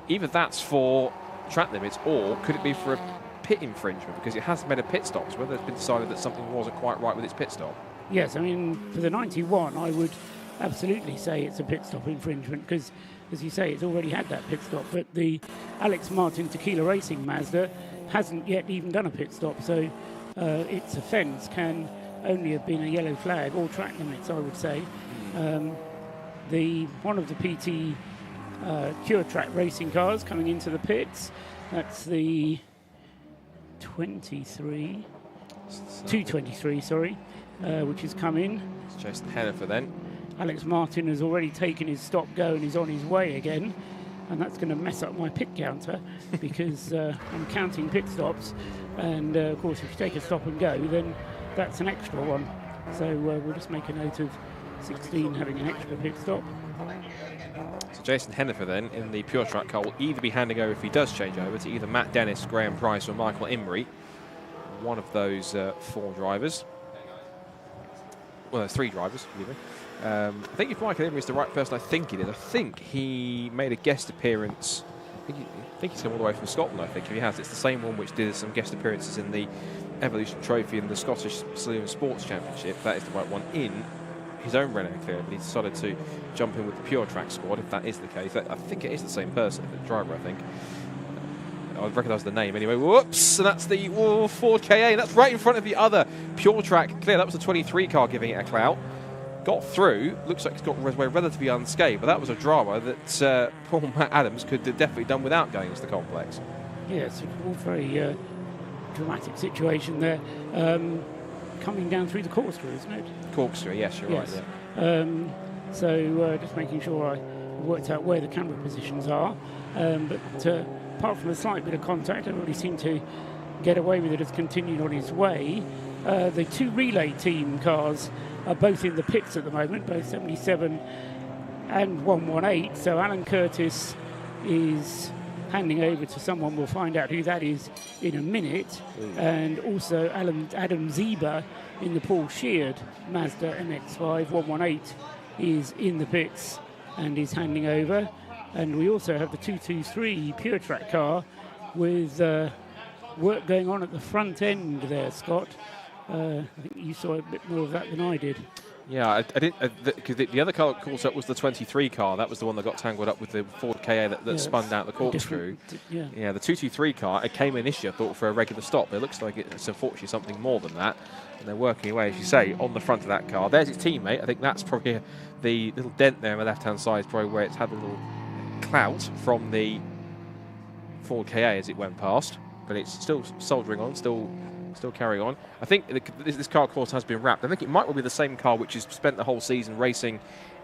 either that's for track limits, or could it be for a pit infringement, because it has made a pit stop, so whether it's been decided that something wasn't quite right with its pit stop. Yes, I mean, for the 91, I would absolutely say it's a pit stop infringement, because, as you say, it's already had that pit stop, but the Alex Martin Tequila Racing Mazda hasn't yet even done a pit stop, so its offence can only have been a yellow flag or track limits, I would say. One of the PT Pure Track racing cars coming into the pits, that's the 223, sorry, which has come in. It's Jason Hennifer then. Alex Martin has already taken his stop-go and is on his way again, and that's going to mess up my pit counter because I'm counting pit stops, and of course if you take a stop and go, then that's an extra one. So we'll just make a note of 16 having an extra pit stop. So Jason Hennifer then in the Pure Track car will either be handing over, if he does change over, to either Matt Dennis, Graham Price or Michael Imrie, one of those 4 drivers. Well, there's 3 drivers, forgive me. I think if Michael Imrie is the right person, I think it is. I think he made a guest appearance. I think he's come all the way from Scotland, I think. If he has, it's the same one which did some guest appearances in the Evolution Trophy and the Scottish Saloon Sports Championship. That is the right one in his own Renault Clio, but he decided to jump in with the Pure Track squad, if that is the case. I think it is the same person, the driver, I think. I recognise the name anyway. Whoops! And that's the Ford KA, and that's right in front of the other Pure Track Clio. That was the 23 car giving it a clout. Got through, looks like it's got away relatively unscathed, but that was a drama that poor Matt Adams could have definitely done without going into the complex. Yes, yeah, all very dramatic situation there. Coming down through the corkscrew, isn't it? Corkscrew, yes, you're right. Yeah. So just making sure I worked out where the camera positions are. But apart from a slight bit of contact, everybody seemed to get away with it, has continued on his way. The two relay team cars are both in the pits at the moment, both 77 and 118. So Alan Curtis is handing over to someone. We'll find out who that is in a minute. And also Adam Zieber in the Paul Sheard Mazda MX-5 118 is in the pits and is handing over. And we also have the 223 Pure Track car with work going on at the front end there, Scott. I think you saw a bit more of that than I did. Yeah, I didn't, because the other car caught up was the 23 car. That was the one that got tangled up with the Ford KA that spun down the corkscrew. Yeah, the 223 car, it came initially, I thought, for a regular stop. It looks like it's unfortunately something more than that. And they're working away, as you say, on the front of that car. There's its teammate. I think that's probably the little dent there on the left-hand side is probably where it's had a little clout from the Ford KA as it went past. But it's still soldering on, still carrying on. I think this car, of course, has been wrapped. I think it might well be the same car which has spent the whole season racing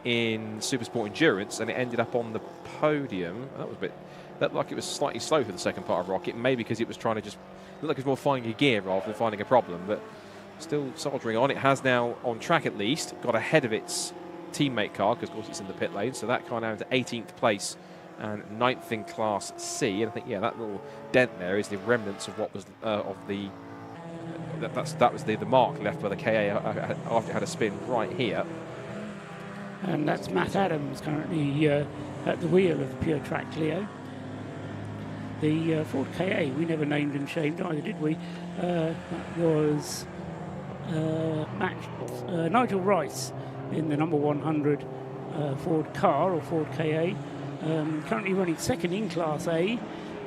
in Supersport Endurance, and it ended up on the podium. That was a bit, that like it was slightly slow for the second part of Rocket, maybe because it was trying to just look like it was more finding a gear rather than finding a problem, but still soldering on. It has now, on track at least, got ahead of its teammate car, because of course it's in the pit lane, so that car now into 18th place and 9th in Class C. And I think, yeah, that little dent there is the remnants of what was of the that was the mark left by the KA after it had a spin right here. And that's Matt Adams currently at the wheel of the Pure Track Clio. The Ford KA, we never named and shamed either, did we? That was Nigel Rice in the number 100 Ford car, or Ford KA. Currently running second in Class A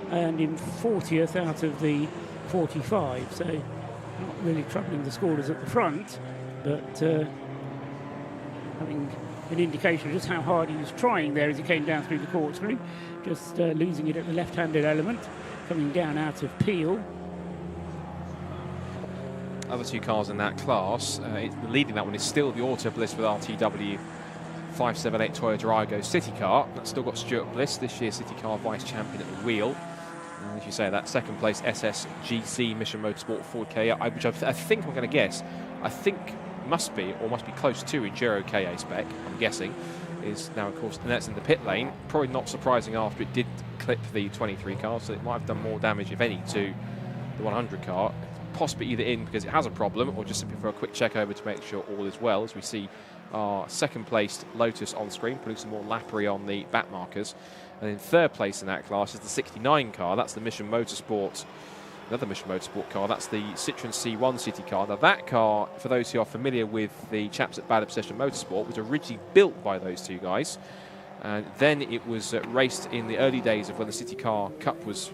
and in 40th out of the 45. So not really troubling the scorers at the front, but having an indication of just how hard he was trying there as he came down through the corkscrew, just losing it at the left-handed element, coming down out of Peel. Other two cars in that class, leading that one is still the Auto Bliss with RTW 578 Toyota Aygo City car. That's still got Stuart Bliss, this year's City Car Vice Champion at the wheel. And as you say, that second place SSGC Mission Motorsport Ford KA, which I think I'm going to guess, I think must be close to Enduro KA spec, I'm guessing, is now, of course, and that's in the pit lane. Probably not surprising after it did clip the 23 car, so it might have done more damage, if any, to the 100 car. Possibly either in because it has a problem, or just simply for a quick check over to make sure all is well, as we see our second placed Lotus on screen, putting some more lappery on the back markers. And in third place in that class is the 69 car. That's the Mission Motorsport, another Mission Motorsport car. That's the Citroen C1 City car. Now that car, for those who are familiar with the chaps at Bad Obsession Motorsport, was originally built by those two guys. And then it was raced in the early days of when the City Car Cup was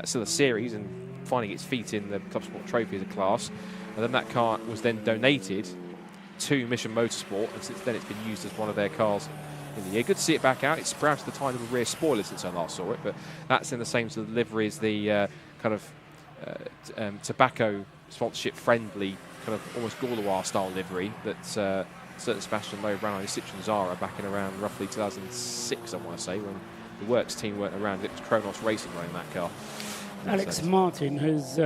still a series and finding its feet in the Club Sport Trophy as a class. And then that car was then donated to Mission Motorsport, and since then it's been used as one of their cars in the year. Good to see it back out. It's sprouted the tiny little rear spoiler since I last saw it, but that's in the same sort of livery as the tobacco sponsorship friendly kind of almost Gaulois style livery that certain Sebastian Lowe ran on his Citroen Zara back in around roughly 2006, I want to say, when the Works team weren't around. It was Kronos Racing running that car. Alex Martin has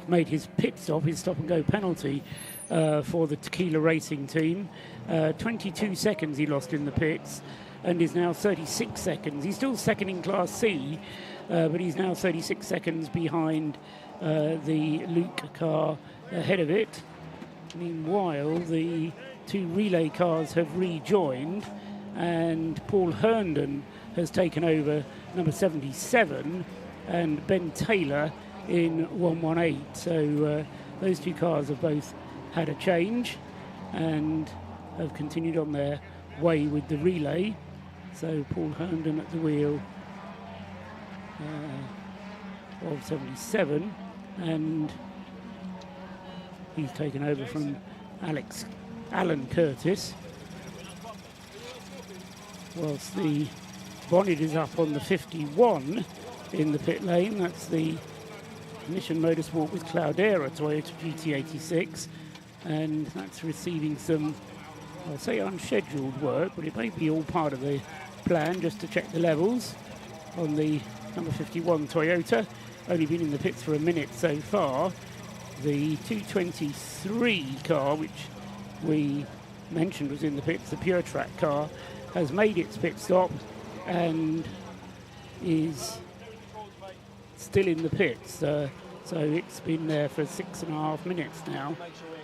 made his pit stop, his stop-and-go penalty for the Tequila Racing team. 22 seconds he lost in the pits and is now 36 seconds. He's still second in Class C, but he's now 36 seconds behind the Luke car ahead of it. Meanwhile, the two relay cars have rejoined, and Paul Herndon has taken over number 77, and Ben Taylor in 118. So those two cars have both had a change and have continued on their way with the relay. So Paul Herndon at the wheel of 77, and he's taken over from Alan Curtis, whilst the bonnet is up on the 51 in the pit lane. That's the Mission Motorsport with Cloudera Toyota GT86, and that's receiving some, I'll say, unscheduled work, but it may be all part of the plan just to check the levels on the number 51 Toyota. Only been in the pits for a minute so far. the 223 car, which we mentioned was in the pits, the Pure Track car, has made its pit stop and is still in the pits. So it's been there for 6.5 minutes now,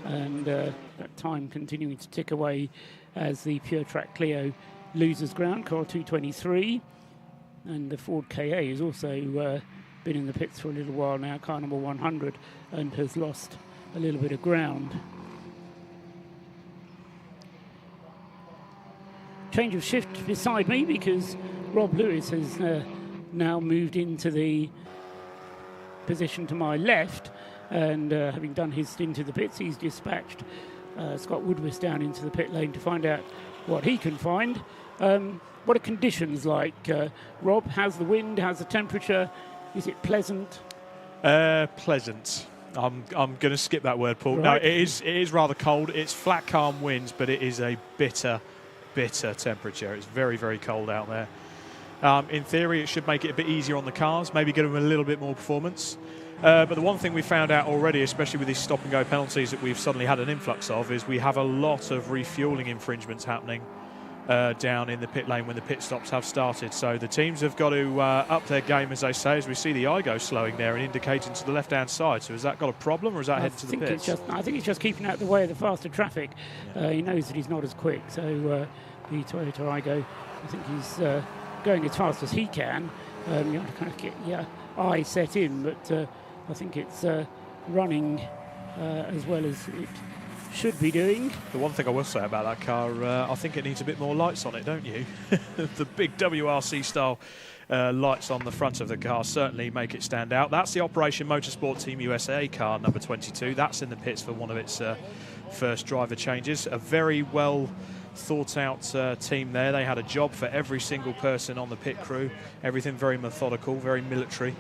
and that time continuing to tick away as the Pure Track Clio loses ground, car 223. And the Ford KA has also been in the pits for a little while now, car number 100, and has lost a little bit of ground. Change of shift beside me because Rob Lewis has now moved into the position to my left, and having done his stint in the pits, he's dispatched Scott Woodward down into the pit lane to find out what he can find. What are conditions like, Rob? How's the wind? How's the temperature? Is it pleasant? Pleasant. I'm going to skip that word, Paul. Right. No, it is rather cold. It's flat, calm winds, but it is a bitter temperature. It's very, very cold out there. In theory, it should make it a bit easier on the cars, maybe give them a little bit more performance. But the one thing we found out already, especially with these stop-and-go penalties that we've suddenly had an influx of, is we have a lot of refuelling infringements happening down in the pit lane when the pit stops have started. So the teams have got to up their game, as they say, as we see the IGO slowing there and indicating to the left-hand side. So has that got a problem, or is that heading to the pits? I think it's just keeping out of the way of the faster traffic. He knows that he's not as quick. So the Toyota IGO, I think he's going as fast as he can. You have to kind of get your eye set in, but I think it's running as well as it should be doing. The one thing I will say about that car, I think it needs a bit more lights on it, don't you? The big WRC style lights on the front of the car certainly make it stand out. That's the Operation Motorsport Team USA car number 22. That's in the pits for one of its first driver changes. A very well thought out team there. They had a job for every single person on the pit crew. Everything very methodical, very military.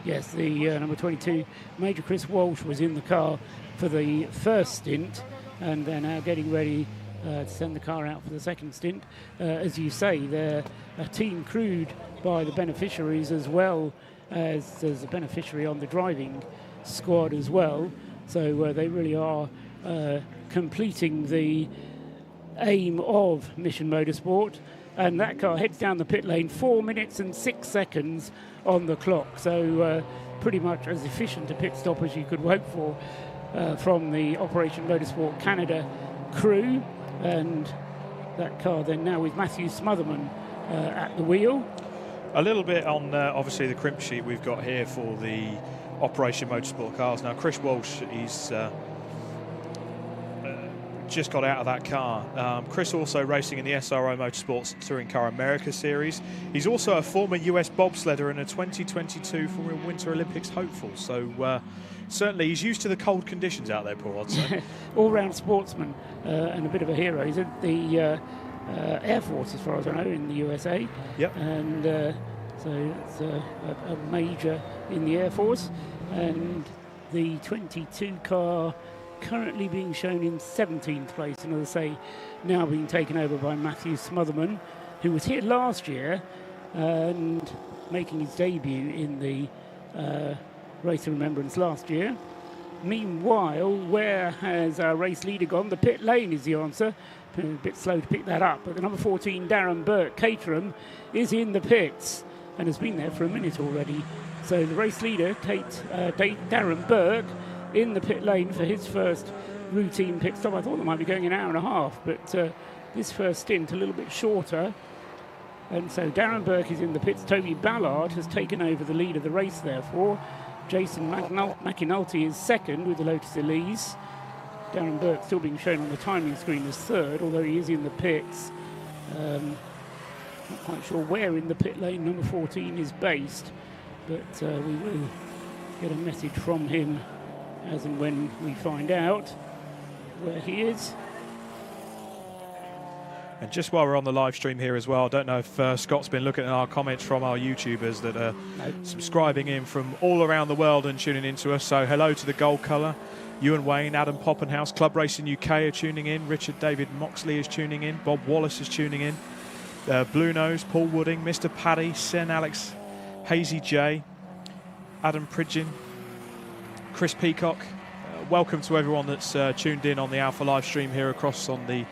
Yes, the number 22, Major Chris Walsh, was in the car for the first stint, and they're now getting ready to send the car out for the second stint. As you say, they're a team crewed by the beneficiaries as well as there's a beneficiary on the driving squad as well. So they really are completing the aim of Mission Motorsport. And that car heads down the pit lane, 4 minutes and 6 seconds on the clock. So pretty much as efficient a pit stop as you could hope for from the Operation Motorsport Canada crew. And that car then now with Matthew Smotherman at the wheel. A little bit on obviously the crimp sheet we've got here for the Operation Motorsport cars. Now Chris Walsh, he's just got out of that car. Chris also racing in the SRO Motorsports Touring Car America Series. He's also a former US bobsledder and a 2022 former Winter Olympics hopeful. So certainly he's used to the cold conditions out there, Paul, I'd say. All-round sportsman and a bit of a hero. He's at the Air Force, as far as I know, in the USA. Yep. And so it's a major in the Air Force. And the 22 car currently being shown in 17th place, and as I say, now being taken over by Matthew Smotherman, who was here last year and making his debut in the Race of Remembrance last year. Meanwhile, where has our race leader gone? The pit lane is the answer. A bit slow to pick that up, but the number 14, Darren Burke Caterham, is in the pits and has been there for a minute already. So the race leader, Darren Burke, in the pit lane for his first routine pit stop. I thought it might be going an hour and a half, but this first stint a little bit shorter. And so Darren Burke is in the pits. Toby Ballard has taken over the lead of the race, therefore. Jason McInulty is second with the Lotus Elise. Darren Burke still being shown on the timing screen as third, although he is in the pits. Not quite sure where in the pit lane number 14 is based, but we will get a message from him as and when we find out where he is. And just while we're on the live stream here as well, I don't know if Scott's been looking at our comments from our YouTubers that are subscribing in from all around the world and tuning in to us. So hello to the Gold Colour, Ewan Wayne, Adam Poppenhouse, Club Racing UK are tuning in, Richard David Moxley is tuning in, Bob Wallace is tuning in, Blue Nose, Paul Wooding, Mr. Paddy, Sen Alex, Hazy J, Adam Pridgeon, Chris Peacock. Welcome to everyone that's tuned in on the Alpha live stream here across on the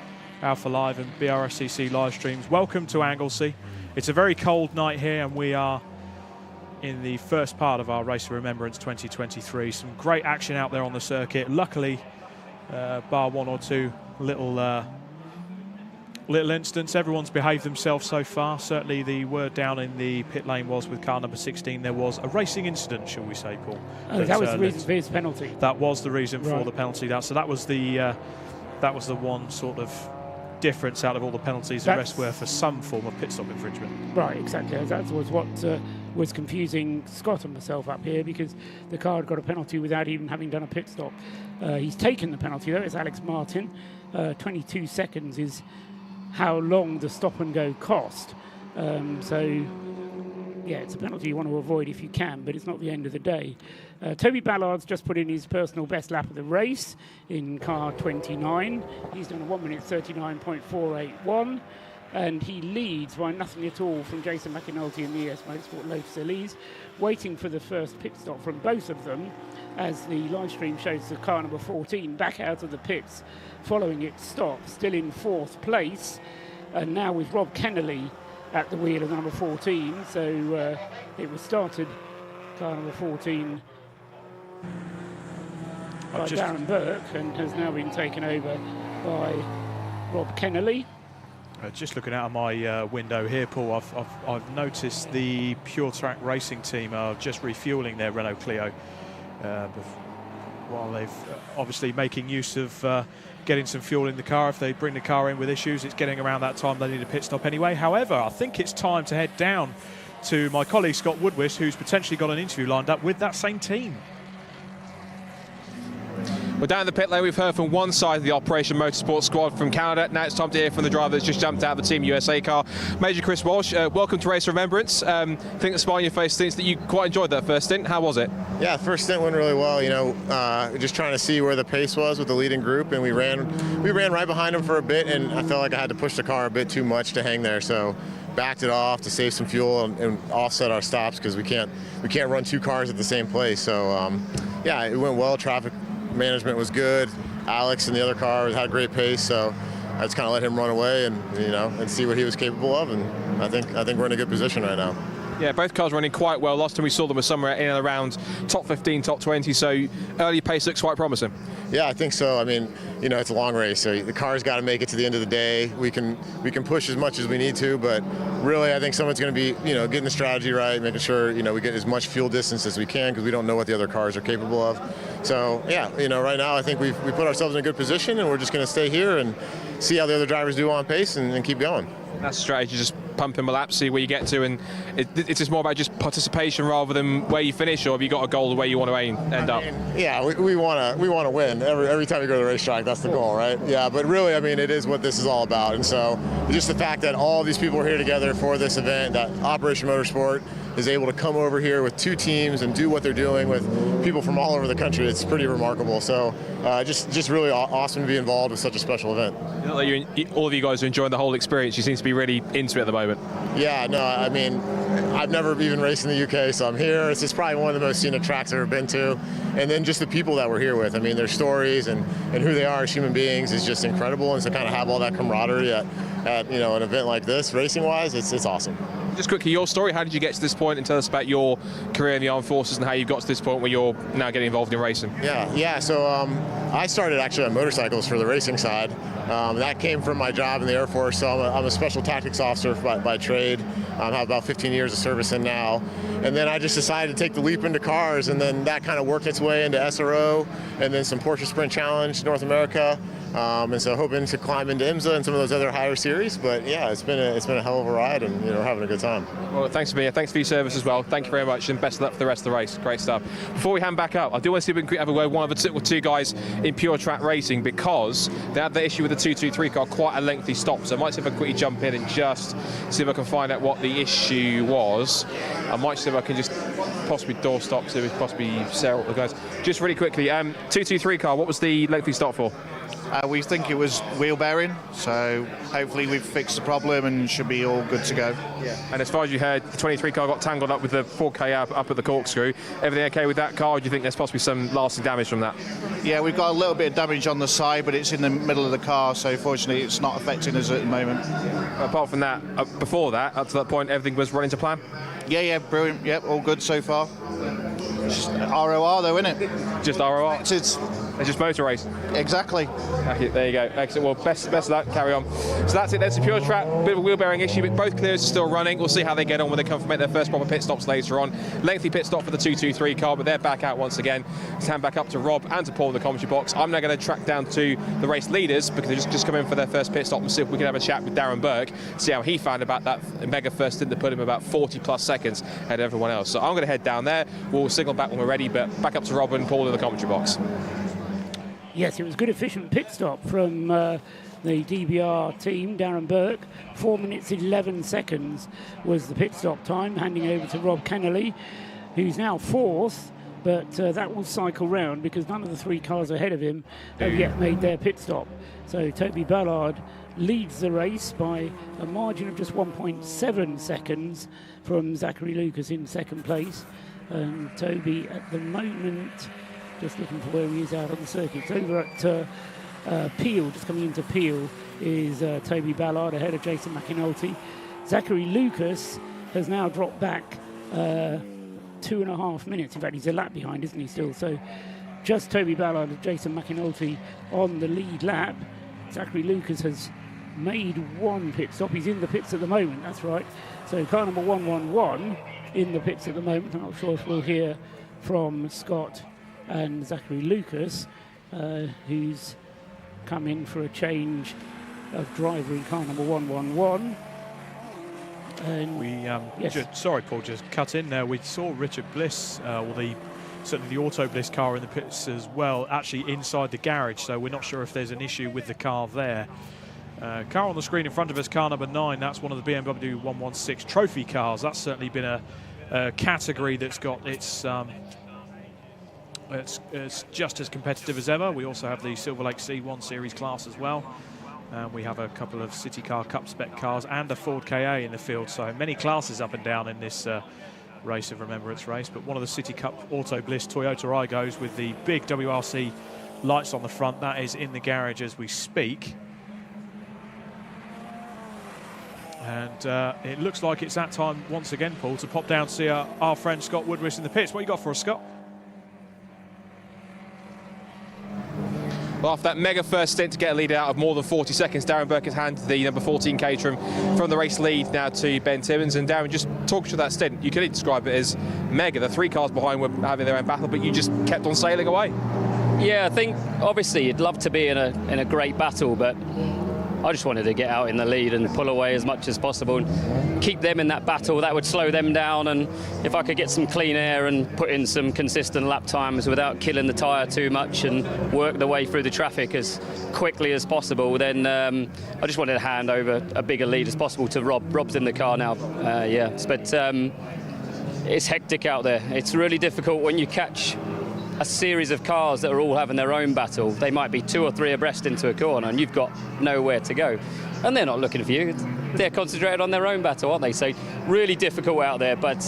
Alpha Live and BRSCC live streams. Welcome to Anglesey. It's a very cold night here, and we are in the first part of our Race of Remembrance 2023. Some great action out there on the circuit. Luckily, bar one or two little incidents, everyone's behaved themselves so far. Certainly the word down in the pit lane was with car number 16 there was a racing incident, shall we say, Paul. That was the reason for his penalty. That was the reason for the penalty. So that was the one sort of difference out of all the penalties. The rest were for some form of pit stop infringement. Right, exactly. That was what was confusing Scott and myself up here, because the car had got a penalty without even having done a pit stop. He's taken the penalty, though. It's Alex Martin. 22 seconds is how long the stop and go cost. So, yeah, it's a penalty you want to avoid if you can, but it's not the end of the day. Toby Ballard's just put in his personal best lap of the race in car 29. He's done a 1 minute 39.481, and he leads by nothing at all from Jason McAnulty in the ES Motorsport Lotus Elise, waiting for the first pit stop from both of them, as the live stream shows the car number 14 back out of the pits following its stop, still in 4th place, and now with Rob Kennelly at the wheel of the number 14. So it was started, car number 14, by Darren Burke, and has now been taken over by Rob Kennelly. Just looking out of my window here, Paul, I've noticed the Pure Track Racing team are just refuelling their Renault Clio, while they've obviously making use of getting some fuel in the car. If they bring the car in with issues, it's getting around that time they need a pit stop anyway. However, I think it's time to head down to my colleague Scott Woodwiss, who's potentially got an interview lined up with that same team. We're down the pit lane. We've heard from one side of the Operation Motorsport squad from Canada. Now it's time to hear from the driver that's just jumped out of the Team USA car. Major Chris Walsh, welcome to Race of Remembrance. I think the smile on your face thinks that you quite enjoyed that first stint. How was it? Yeah, first stint went really well. You know, just trying to see where the pace was with the leading group, and we ran right behind them for a bit, and I felt like I had to push the car a bit too much to hang there. So backed it off to save some fuel and offset our stops, because we can't run two cars at the same place. So yeah, it went well. Traffic management was good. Alex and the other car had a great pace, so I just kind of let him run away and see what he was capable of, and I think we're in a good position right now. Yeah, both cars running quite well. Last time we saw them was somewhere in and around top 15, top 20, so early pace looks quite promising. Yeah, I think so. I mean, you know, it's a long race, so the car's got to make it to the end of the day. We can push as much as we need to, but really I think someone's going to be, you know, getting the strategy right, making sure, you know, we get as much fuel distance as we can, because we don't know what the other cars are capable of. So, yeah, you know, right now I think we put ourselves in a good position, and we're just going to stay here and see how the other drivers do on pace and keep going. That's the strategy, just pumping the laps, see where you get to, and it's just more about just participation rather than where you finish, or have you got a goal of where you want to end up? Yeah, we want to win every time you go to the racetrack. That's the goal, right? Yeah, but really, I mean, it is what this is all about, and so just the fact that all these people are here together for this event, that Operation Motorsport is able to come over here with two teams and do what they're doing with people from all over the country, it's pretty remarkable. So just really awesome to be involved with such a special event. You know, all of you guys are enjoying the whole experience. You seem to be really into it at the moment. Yeah, no, I mean, I've never even raced in the UK, so I'm here. It's just probably one of the most scenic tracks I've ever been to. And then just the people that we're here with. I mean, their stories and who they are as human beings is just incredible. And to kind of have all that camaraderie at you know, an event like this, racing-wise, it's awesome. Just quickly, your story, how did you get to this point, and tell us about your career in the armed forces and how you got to this point where you're now getting involved in racing? Yeah. So I started actually on motorcycles for the racing side. That came from my job in the Air Force, so I'm a special tactics officer by trade. I have about 15 years of service in now. And then I just decided to take the leap into cars, and then that kind of worked its way into SRO, and then some Porsche Sprint Challenge North America. And so hoping to climb into IMSA and some of those other higher series, but yeah, it's been a hell of a ride, and you know, having a good time. Well, thanks for being here. Thanks for your service as well. Thank you very much, and best of luck for the rest of the race. Great stuff. Before we hand back up, I do want to see if we can have a word with two guys in Pure Track Racing, because they had the issue with the 223 car, quite a lengthy stop. So I might see if I can quickly jump in and just see if I can find out what the issue was. I might see if I can just possibly door stop, see if possibly Sarah, the guys. Just really quickly, 223 car, what was the lengthy stop for? We think it was wheel bearing, so hopefully we've fixed the problem and should be all good to go. Yeah. And as far as you heard, the 23 car got tangled up with the 4K up at the corkscrew. Everything okay with that car, or do you think there's possibly some lasting damage from that? Yeah, we've got a little bit of damage on the side, but it's in the middle of the car, so fortunately it's not affecting us at the moment. Apart from that, before that, up to that point, everything was running to plan? Yeah, brilliant. Yep, all good so far. Just ROR though, isn't it? Just ROR? It's just motor race. Exactly. There you go. Excellent. Well, best of luck. Carry on. So that's it. There's a pure track. Bit of a wheel bearing issue, but both clears are still running. We'll see how they get on when they come to make their first proper pit stops later on. Lengthy pit stop for the 223 car, but they're back out once again. Let's hand back up to Rob and to Paul in the commentary box. I'm now going to track down to the race leaders because they're just come in for their first pit stop and see if we can have a chat with Darren Burke, see how he found about that mega first stint that put him about 40 plus seconds ahead of everyone else. So I'm going to head down there. We'll signal back when we're ready, but back up to Rob and Paul in the commentary box. Yes, it was a good, efficient pit stop from the DBR team. Darren Burke, 4 minutes 11 seconds was the pit stop time, handing over to Rob Kennelly, who's now fourth, but that will cycle round because none of the 3 cars ahead of him have yet made their pit stop. So Toby Ballard leads the race by a margin of just 1.7 seconds from Zachary Lucas in second place. And Toby at the moment, just looking for where he is out on the circuit. Over at Peel, just coming into Peel, is Toby Ballard ahead of Jason McAnulty. Zachary Lucas has now dropped back 2.5 minutes. In fact, he's a lap behind, isn't he, still? So just Toby Ballard and Jason McAnulty on the lead lap. Zachary Lucas has made 1 pit stop. He's in the pits at the moment, that's right. So car number 111 in the pits at the moment. I'm not sure if we'll hear from Scott and Zachary Lucas, who's come in for a change of driver in car number 111. And yes. Sorry, Paul, just cut in there. We saw Richard Bliss, certainly the Auto Bliss car in the pits as well, actually inside the garage, so we're not sure if there's an issue with the car there. Car on the screen in front of us, car number 9, that's one of the BMW 116 trophy cars. That's certainly been a category that's got its it's just as competitive as ever. We also have the Silver Lake C1 Series class as well. We have a couple of City Car Cup spec cars and a Ford KA in the field. So many classes up and down in this Race of Remembrance race. But one of the City Cup Auto Bliss Toyota Aigos with the big WRC lights on the front, that is in the garage as we speak. And it looks like it's that time once again, Paul, to pop down to see our friend Scott Woodward in the pits. What you got for us, Scott? Well, after that mega first stint to get a lead out of more than 40 seconds, Darren Burke has handed the number 14 Caterham from the race lead now to Ben Timmins. And Darren, just talk to that stint. You could describe it as mega. The 3 cars behind were having their own battle, but you just kept on sailing away. Yeah, I think obviously you'd love to be in a great battle, but I just wanted to get out in the lead and pull away as much as possible and keep them in that battle. That would slow them down, and if I could get some clean air and put in some consistent lap times without killing the tyre too much and work the way through the traffic as quickly as possible, then I just wanted to hand over a bigger lead as possible to Rob. Rob's in the car now, but it's hectic out there. It's really difficult when you catch a series of cars that are all having their own battle. They might be 2 or 3 abreast into a corner and you've got nowhere to go. And they're not looking for you. They're concentrated on their own battle, aren't they? So really difficult out there, but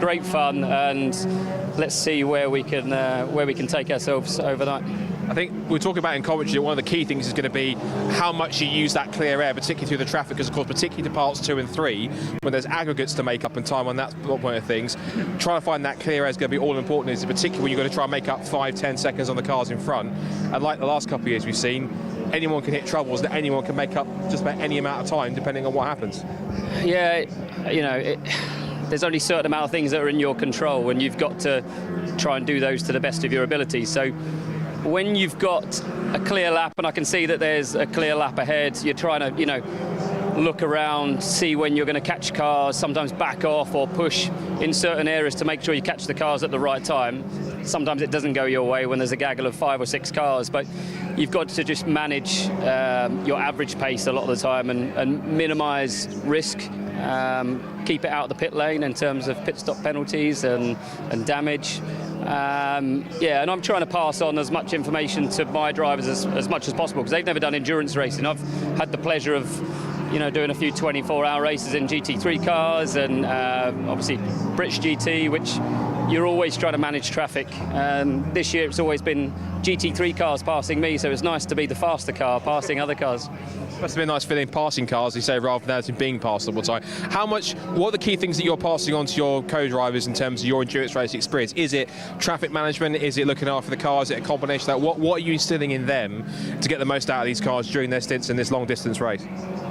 great fun, and let's see where we can take ourselves overnight. I think we're talking about in commentary, one of the key things is going to be how much you use that clear air, particularly through the traffic, because of course, particularly to parts 2 and 3, when there's aggregates to make up and time on that point of things, trying to find that clear air is going to be all important, particularly when you're going to try and make up 5-10 seconds on the cars in front. And like the last couple of years we've seen, anyone can hit troubles, that anyone can make up just about any amount of time depending on what happens. Yeah, there's only a certain amount of things that are in your control, and you've got to try and do those to the best of your ability. So when you've got a clear lap, and I can see that there's a clear lap ahead, you're trying to, look around, see when you're going to catch cars, sometimes back off or push in certain areas to make sure you catch the cars at the right time. Sometimes it doesn't go your way when there's a gaggle of 5 or 6 cars, but you've got to just manage your average pace a lot of the time and minimise risk. Keep it out of the pit lane in terms of pit stop penalties and damage. Yeah, and I'm trying to pass on as much information to my drivers as much as possible, because they've never done endurance racing. I've had the pleasure of doing a few 24-hour races in GT3 cars, and obviously British GT, which you're always trying to manage traffic. This year it's always been GT3 cars passing me, so it's nice to be the faster car passing other cars. Must have been a nice feeling passing cars, you say, rather than actually being passed all the time. What are the key things that you're passing on to your co-drivers in terms of your endurance racing experience? Is it traffic management? Is it looking after the cars? Is it a combination of that? What are you instilling in them to get the most out of these cars during their stints in this long distance race?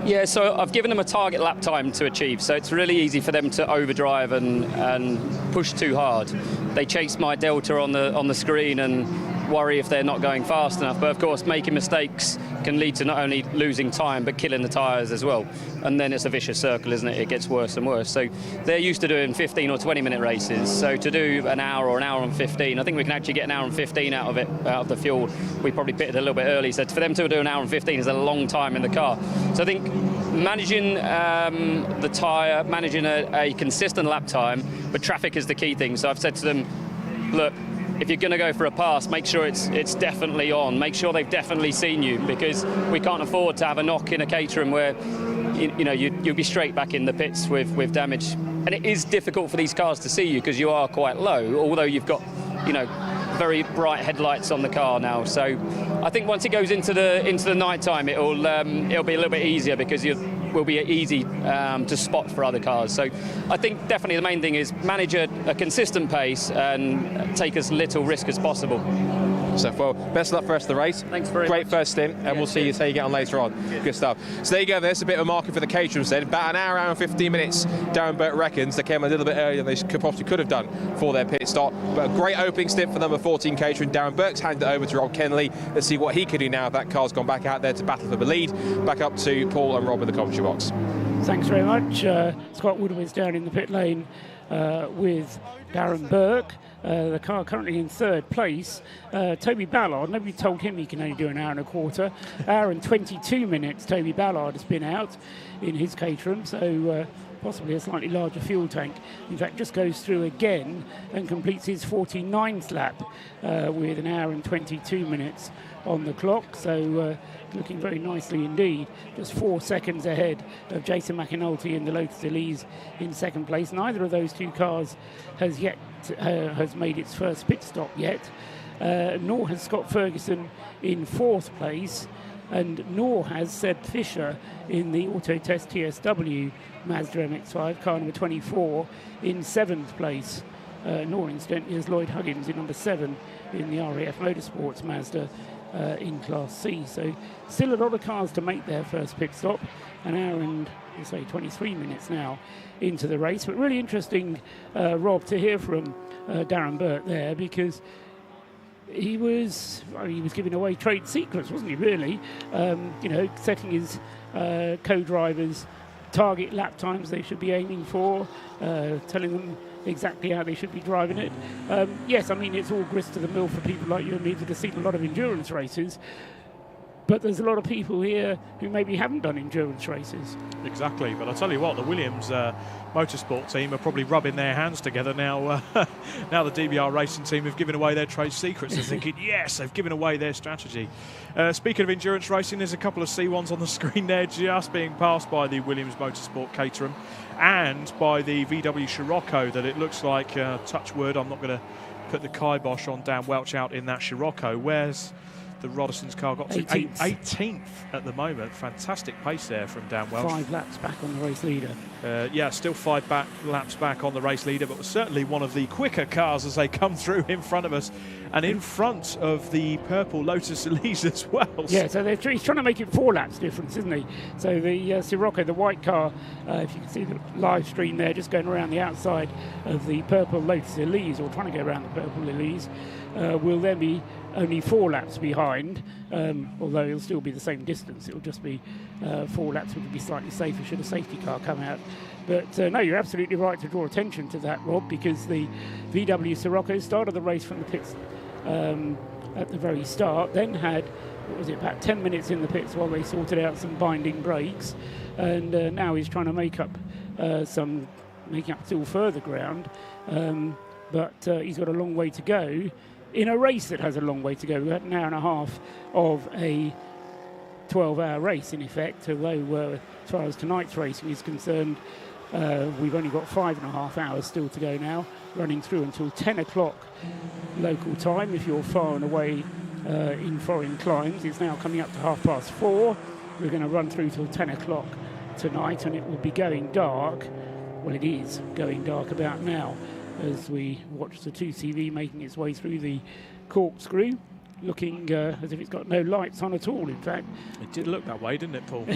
Yeah, so I've given them a target lap time to achieve, so it's really easy for them to overdrive and push too hard. They chase my delta on the screen and worry if they're not going fast enough, but of course making mistakes can lead to not only losing time but killing the tyres as well, and then it's a vicious circle, isn't it? It gets worse and worse. So they're used to doing 15 or 20 minute races, so to do an hour or an hour and 15, I think we can actually get an hour and 15 out of the fuel. We probably pitted a little bit early, so for them to do an hour and 15 is a long time in the car. So I think managing the tyre, managing a consistent lap time, but traffic is the key thing. So I've said to them, look, if you're going to go for a pass, make sure it's definitely on. Make sure they've definitely seen you, because we can't afford to have a knock in a Caterham where you'll be straight back in the pits with damage. And it is difficult for these cars to see you because you are quite low, although you've got very bright headlights on the car now. So I think once it goes into the night time, it'll be a little bit easier, because will be easy to spot for other cars. So I think definitely the main thing is manage a consistent pace and take as little risk as possible. So, well, best of luck for the rest of the race. Thanks very much. Great first stint, and we'll see how you get on later on. Good stuff. So there you go, there's a bit of a marker for the Caterhams then. About an hour and 15 minutes, Darren Burke reckons. They came a little bit earlier than they possibly could have done for their pit stop. But a great opening stint for number 14 Caterham. Darren Burke's handed it over to Rob Kennelly. Let's see what he can do now. That car's gone back out there to battle for the lead. Back up to Paul and Rob in the commentary box. Thanks very much. Scott Woodward's down in the pit lane with Darren Burke. The car currently in third place. Toby Ballard, nobody told him he can only do an hour and a quarter. Hour and 22 minutes Toby Ballard has been out in his Caterham, so possibly a slightly larger fuel tank. In fact, just goes through again and completes his 49th lap with an hour and 22 minutes on the clock, so looking very nicely indeed. Just 4 seconds ahead of Jason McAnulty in the Lotus Elise in second place. Neither of those two cars has made its first pit stop yet, nor has Scott Ferguson in fourth place, and nor has Seb Fisher in the Autotest TSW Mazda MX-5 car number 24 in seventh place, nor incidentally is Lloyd Huggins in number 7 in the RAF Motorsports Mazda in Class C. So still a lot of cars to make their first pit stop. An hour and 23 minutes now into the race. But really interesting, Rob, to hear from Darren Burke there, because he was giving away trade secrets, wasn't he, really? Setting his co-drivers target lap times they should be aiming for, telling them exactly how they should be driving it. Yes, I mean, it's all grist to the mill for people like you and me that have seen a lot of endurance races, but there's a lot of people here who maybe haven't done endurance races. Exactly, but I'll tell you what, the Williams Motorsport team are probably rubbing their hands together now. Now the DBR racing team have given away their trade secrets. They're thinking, yes, they've given away their strategy. Speaking of endurance racing, there's a couple of C1s on the screen there just being passed by the Williams Motorsport Caterham and by the VW Scirocco that it looks like, touch wood, I'm not going to put the kibosh on Dan Welch out in that Scirocco. Where's the Roderson's car got to 18th at the moment. Fantastic pace there from Dan Welch. 5 laps back on the race leader. Yeah, still 5 laps back on the race leader, but certainly one of the quicker cars as they come through in front of us and in front of the purple Lotus Elise as well. Yeah, so he's trying to make it 4 laps difference, isn't he? So the Scirocco, the white car, if you can see the live stream there, just going around the outside of the purple Lotus Elise, or trying to go around the purple Elise, will then be only 4 laps behind, although it'll still be the same distance. It'll just be 4 laps, which would be slightly safer should a safety car come out. But no, you're absolutely right to draw attention to that, Rob, because the VW Scirocco started the race from the pits at the very start, then had, about 10 minutes in the pits while they sorted out some binding brakes, and now he's trying to make up still further ground but he's got a long way to go in a race that has a long way to go. We've got an hour and a half of a 12-hour race, in effect, although as far as tonight's racing is concerned, we've only got 5.5 hours still to go now, running through until 10 o'clock local time. If you're far and away in foreign climes, it's now coming up to 4:30. We're going to run through till 10 o'clock tonight, and it will be going dark. Well, it is going dark about now as we watch the 2CV making its way through the corkscrew, looking as if it's got no lights on at all, in fact. It did look that way, didn't it, Paul?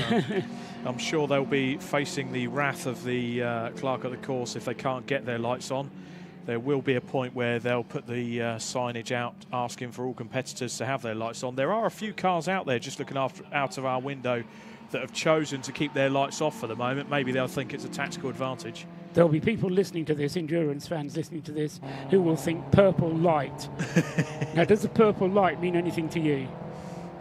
I'm sure they'll be facing the wrath of the clerk of the course if they can't get their lights on. There will be a point where they'll put the signage out asking for all competitors to have their lights on. There are a few cars out there just looking out of our window that have chosen to keep their lights off for the moment. Maybe they'll think it's a tactical advantage. There'll be people listening to this, endurance fans listening to this, who will think purple light. Now, does the purple light mean anything to you?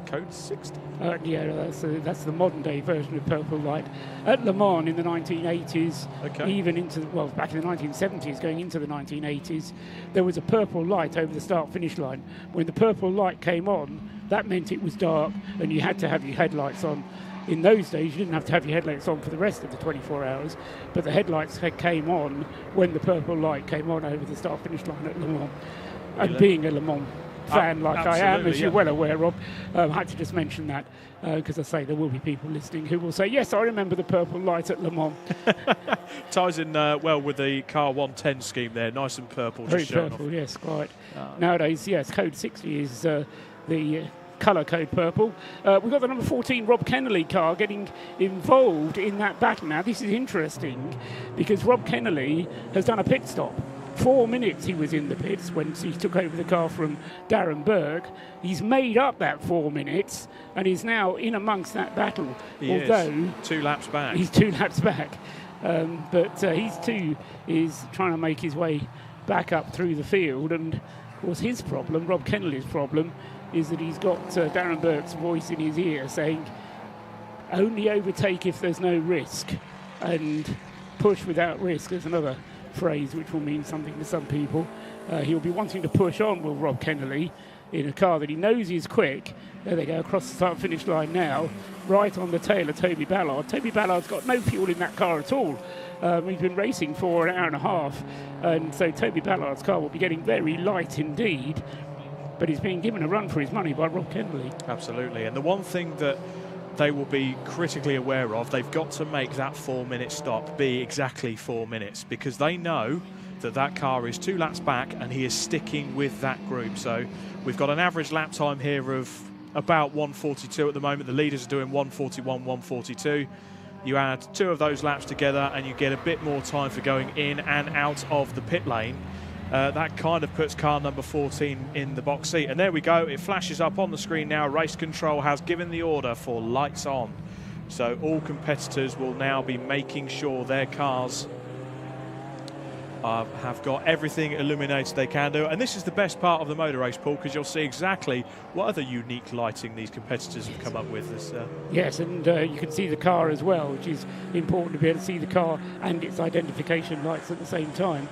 Code 60. Yeah, that's the modern day version of purple light. At Le Mans in the 1980s, even into, well, back in the 1970s, going into the 1980s, there was a purple light over the start-finish line. When the purple light came on, that meant it was dark and you had to have your headlights on. In those days, you didn't have to have your headlights on for the rest of the 24 hours, but the headlights came on when the purple light came on over the start-finish line at Le Mans. And being a Le Mans fan like I am, as you're well aware of, I had to just mention that because I say there will be people listening who will say, yes, I remember the purple light at Le Mans. Ties in well with the Car 110 scheme there, nice and purple. Very just showing purple, off. yes, quite. Nowadays, yes, code 60 is the colour code purple. We've got the number 14 Rob Kennelly car getting involved in that battle. Now, this is interesting because Rob Kennelly has done a pit stop. 4 minutes he was in the pits when he took over the car from Darren Burke. He's made up that 4 minutes and is now in amongst that battle. Although is 2 laps back. He's 2 laps back. But he is trying to make his way back up through the field. And, of course, his problem, Rob Kennelly's problem, is that he's got Darren Burke's voice in his ear saying, only overtake if there's no risk, and push without risk is another phrase which will mean something to some people. He'll be wanting to push on with Rob Kennelly in a car that he knows is quick. There they go, across the start-finish line now, right on the tail of Toby Ballard. Toby Ballard's got no fuel in that car at all. He's been racing for an hour and a half, and so Toby Ballard's car will be getting very light indeed. But he's being given a run for his money by Rob Kennelly. Absolutely. And the one thing that they will be critically aware of, they've got to make that 4-minute stop be exactly 4 minutes, because they know that that car is 2 laps back and he is sticking with that group. So we've got an average lap time here of about 1:42 at the moment. The leaders are doing 1:41, 1:42. You add 2 of those laps together and you get a bit more time for going in and out of the pit lane. That kind of puts car number 14 in the box seat. And there we go, it flashes up on the screen now. Race control has given the order for lights on. So all competitors will now be making sure their cars have got everything illuminated they can do. And this is the best part of the motor race, Paul, because you'll see exactly what other unique lighting these competitors have come up with. Yes, and you can see the car as well, which is important to be able to see the car and its identification lights at the same time.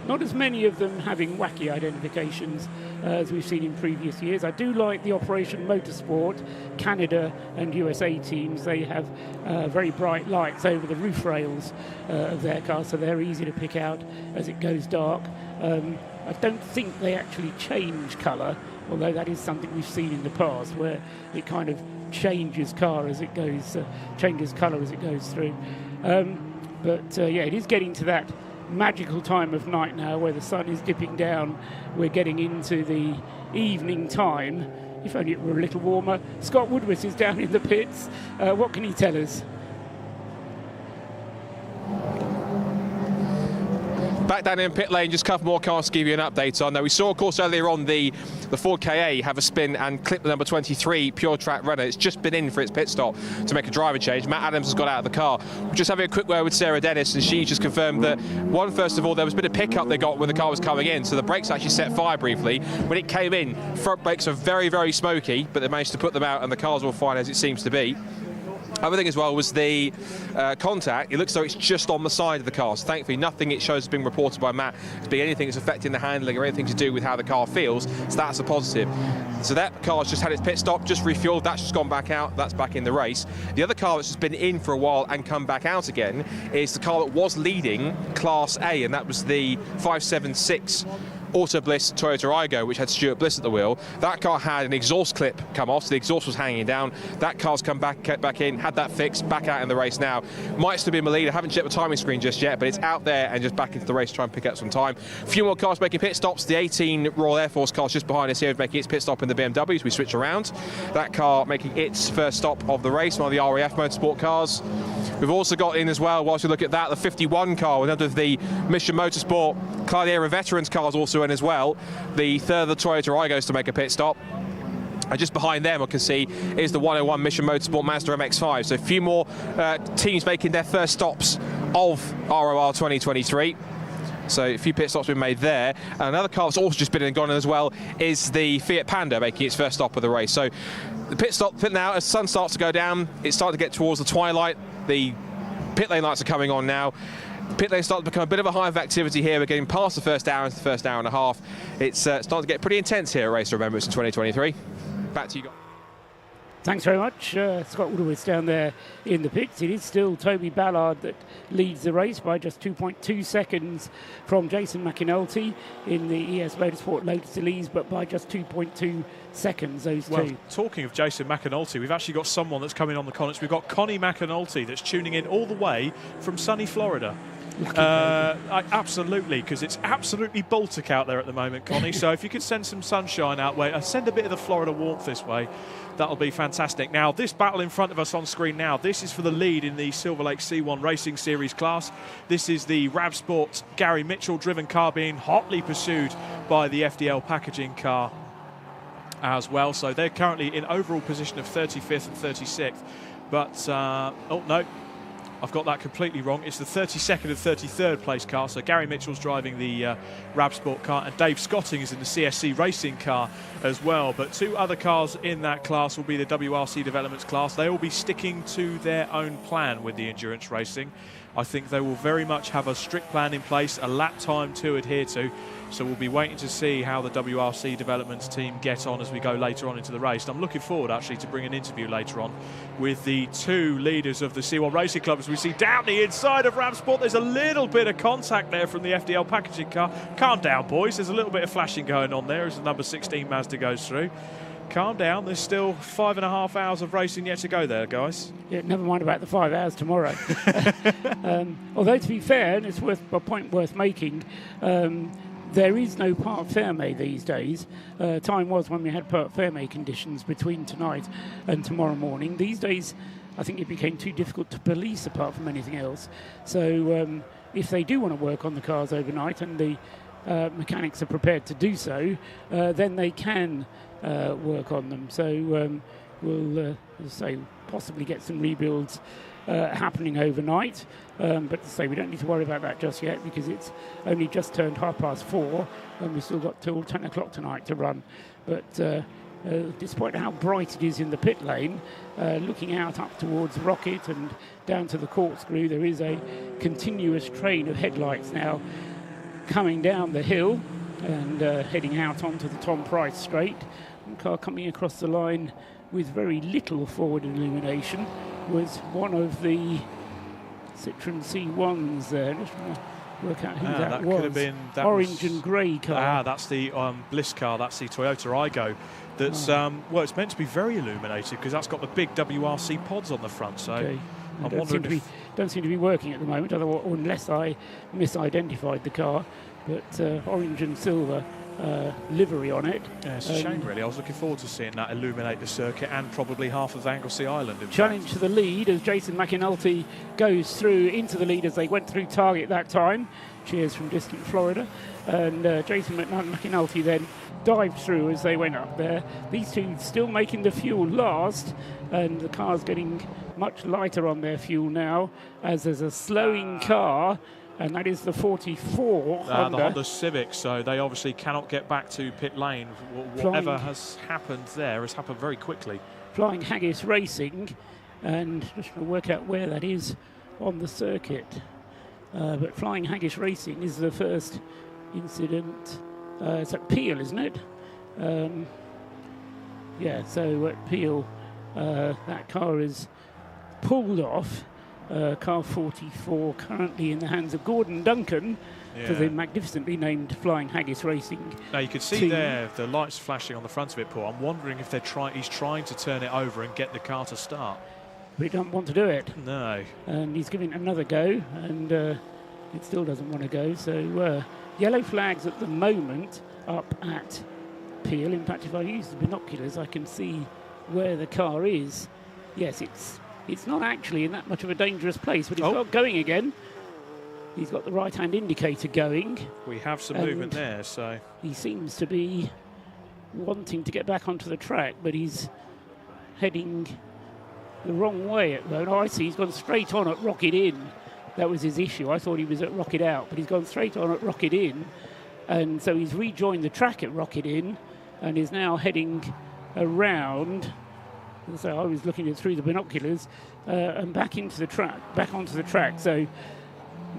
Not as many of them having wacky identifications as we've seen in previous years. I do like the Operation Motorsport, Canada and USA teams. They have very bright lights over the roof rails of their cars, so they're easy to pick out as it goes dark. I don't think they actually change colour, although that is something we've seen in the past, where it kind of changes colour as it goes through. Yeah, it is getting to that magical time of night now where the sun is dipping down. We're getting into the evening time. If only it were a little warmer. Scott Woodward is down in the pits. What can he tell us? Back down in pit lane, just a couple more cars to give you an update on. Now, we saw, of course, earlier on the Ford KA have a spin and clip the number 23 Pure Track runner. It's just been in for its pit stop to make a driver change. Matt Adams has got out of the car. We're just having a quick word with Sarah Dennis, and she just confirmed that, first of all, there was a bit of pickup they got when the car was coming in, so the brakes actually set fire briefly. When it came in, front brakes are very, very smoky, but they managed to put them out, and the car's all fine as it seems to be. Other thing as well was the contact. It looks as though it's just on the side of the car. So thankfully, nothing it shows has been reported by Matt to be anything that's affecting the handling or anything to do with how the car feels. So that's a positive. So that car's just had its pit stop, just refueled. That's just gone back out. That's back in the race. The other car that's just been in for a while and come back out again is the car that was leading Class A, and that was the 576 Auto Bliss Toyota Aygo, which had Stuart Bliss at the wheel. That car had an exhaust clip come off, so the exhaust was hanging down. That car's come back in, had that fixed, back out in the race now. Might still be in the lead. I haven't checked the timing screen just yet, but it's out there and just back into the race to try and pick up some time. A few more cars making pit stops. The 18 Royal Air Force car just behind us here making its pit stop in the BMW, so we switch around. That car making its first stop of the race, one of the RAF Motorsport cars. We've also got in as well, whilst we look at that, the 51 car, one of the Mission Motorsport Clariera Veterans cars also in as well. The third of the Toyota Aygos to make a pit stop. And just behind them, I can see, is the 101 Mission Motorsport Mazda MX-5. So a few more teams making their first stops of ROR 2023. So a few pit stops been made there. And another car that's also just been and gone as well is the Fiat Panda making its first stop of the race. So the pit now, as the sun starts to go down, it's starting to get towards the twilight. The pit lane lights are coming on now. The pit lane starts to become a bit of a hive of activity here. We're getting past the first hour into the first hour and a half. It's starting to get pretty intense here at Race of Remembrance in 2023. Back to you guys. Thanks very much. Scott Woodward's down there in the pits. It is still Toby Ballard that leads the race by just 2.2 seconds from Jason McAnulty in the ES Motorsport Lotus Elise, but by just 2.2 seconds, those two. Talking of Jason McAnulty, we've actually got someone that's coming on the comments. We've got Connie McAnulty that's tuning in all the way from sunny Florida. Absolutely, because it's absolutely Baltic out there at the moment, Connie. So if you could send some sunshine out way, send a bit of the Florida warmth this way, that'll be fantastic. Now, this battle in front of us on screen now, this is for the lead in the Silver Lake C1 Racing Series class. This is the RAV Sport Gary Mitchell driven car being hotly pursued by the FDL packaging car as well. So they're currently in overall position of 35th and 36th. But, oh no, I've got that completely wrong. It's the 32nd and 33rd place car. So Gary Mitchell's driving the RAV Sport car, and Dave Scotting is in the CSC racing car as well. But two other cars in that class will be the WRC Developments class. They will be sticking to their own plan with the endurance racing. I think they will very much have a strict plan in place, a lap time to adhere to. So we'll be waiting to see how the WRC Developments team get on as we go later on into the race. And I'm looking forward actually to bring an interview later on with the two leaders of the C1 Racing Club. As we see down the inside of RAV Sport, there's a little bit of contact there from the FDL packaging car. Calm down, boys. There's a little bit of flashing going on there as the number 16 Mazda goes through. Calm down. There's still 5.5 hours of racing yet to go there, guys. Yeah, never mind about the 5 hours tomorrow. Although, to be fair, and it's a point worth making, there is no Parc Fermé these days. Time was when we had Parc Fermé conditions between tonight and tomorrow morning. These days, I think it became too difficult to police apart from anything else. So if they do want to work on the cars overnight and the mechanics are prepared to do so, then they can work on them. So we'll say possibly get some rebuilds happening overnight. But to say we don't need to worry about that just yet because it's only just turned 4:30 and we've still got till 10 o'clock tonight to run. But despite how bright it is in the pit lane, looking out up towards Rocket and down to the corkscrew, there is a continuous train of headlights now coming down the hill and heading out onto the Tom Price Straight. One car coming across the line with very little forward illumination was one of the Citroen C1s there. Just want to work out who that was. Could have been that orange and grey car. That's the Bliss car. That's the Toyota Aygo. That's well, it's meant to be very illuminated because that's got the big WRC pods on the front. So okay. I'm wondering don't seem to be working at the moment, unless I misidentified the car. But orange and silver livery on it. Yeah, it's a shame, really. I was looking forward to seeing that illuminate the circuit and probably half of Anglesey Island. Challenge to the lead as Jason McAnulty goes through into the lead as they went through target that time. Cheers from distant Florida. And Jason McAnulty then dived through as they went up there. These two still making the fuel last, and the car's getting much lighter on their fuel now as there's a slowing car. And that is the 44 Honda. The Honda Civic, so they obviously cannot get back to pit lane. Whatever has happened there has happened very quickly. Flying Haggis Racing and just trying to work out where that is on the circuit. But Flying Haggis Racing is the first incident. It's at Peel, isn't it? Yeah, so at Peel, that car is pulled off. Car 44 currently in the hands of Gordon Duncan for the magnificently named Flying Haggis Racing. Now you can see team. there the lights flashing on the front of it, Paul. I'm wondering if he's trying to turn it over and get the car to start. We don't want to do it. No. And he's giving it another go, and it still doesn't want to go. So yellow flags at the moment up at Peel. In fact, if I use the binoculars, I can see where the car is. Yes, it's not actually in that much of a dangerous place, but it's got going again. He's got the right-hand indicator going. We have some movement there, so... He seems to be wanting to get back onto the track, but he's heading the wrong way at the moment. Oh, I see, he's gone straight on at Rocket Inn. That was his issue. I thought he was at Rocket Out, but he's gone straight on at Rocket Inn. And so he's rejoined the track at Rocket Inn and is now heading around. So I was looking at through the binoculars and back onto the track. So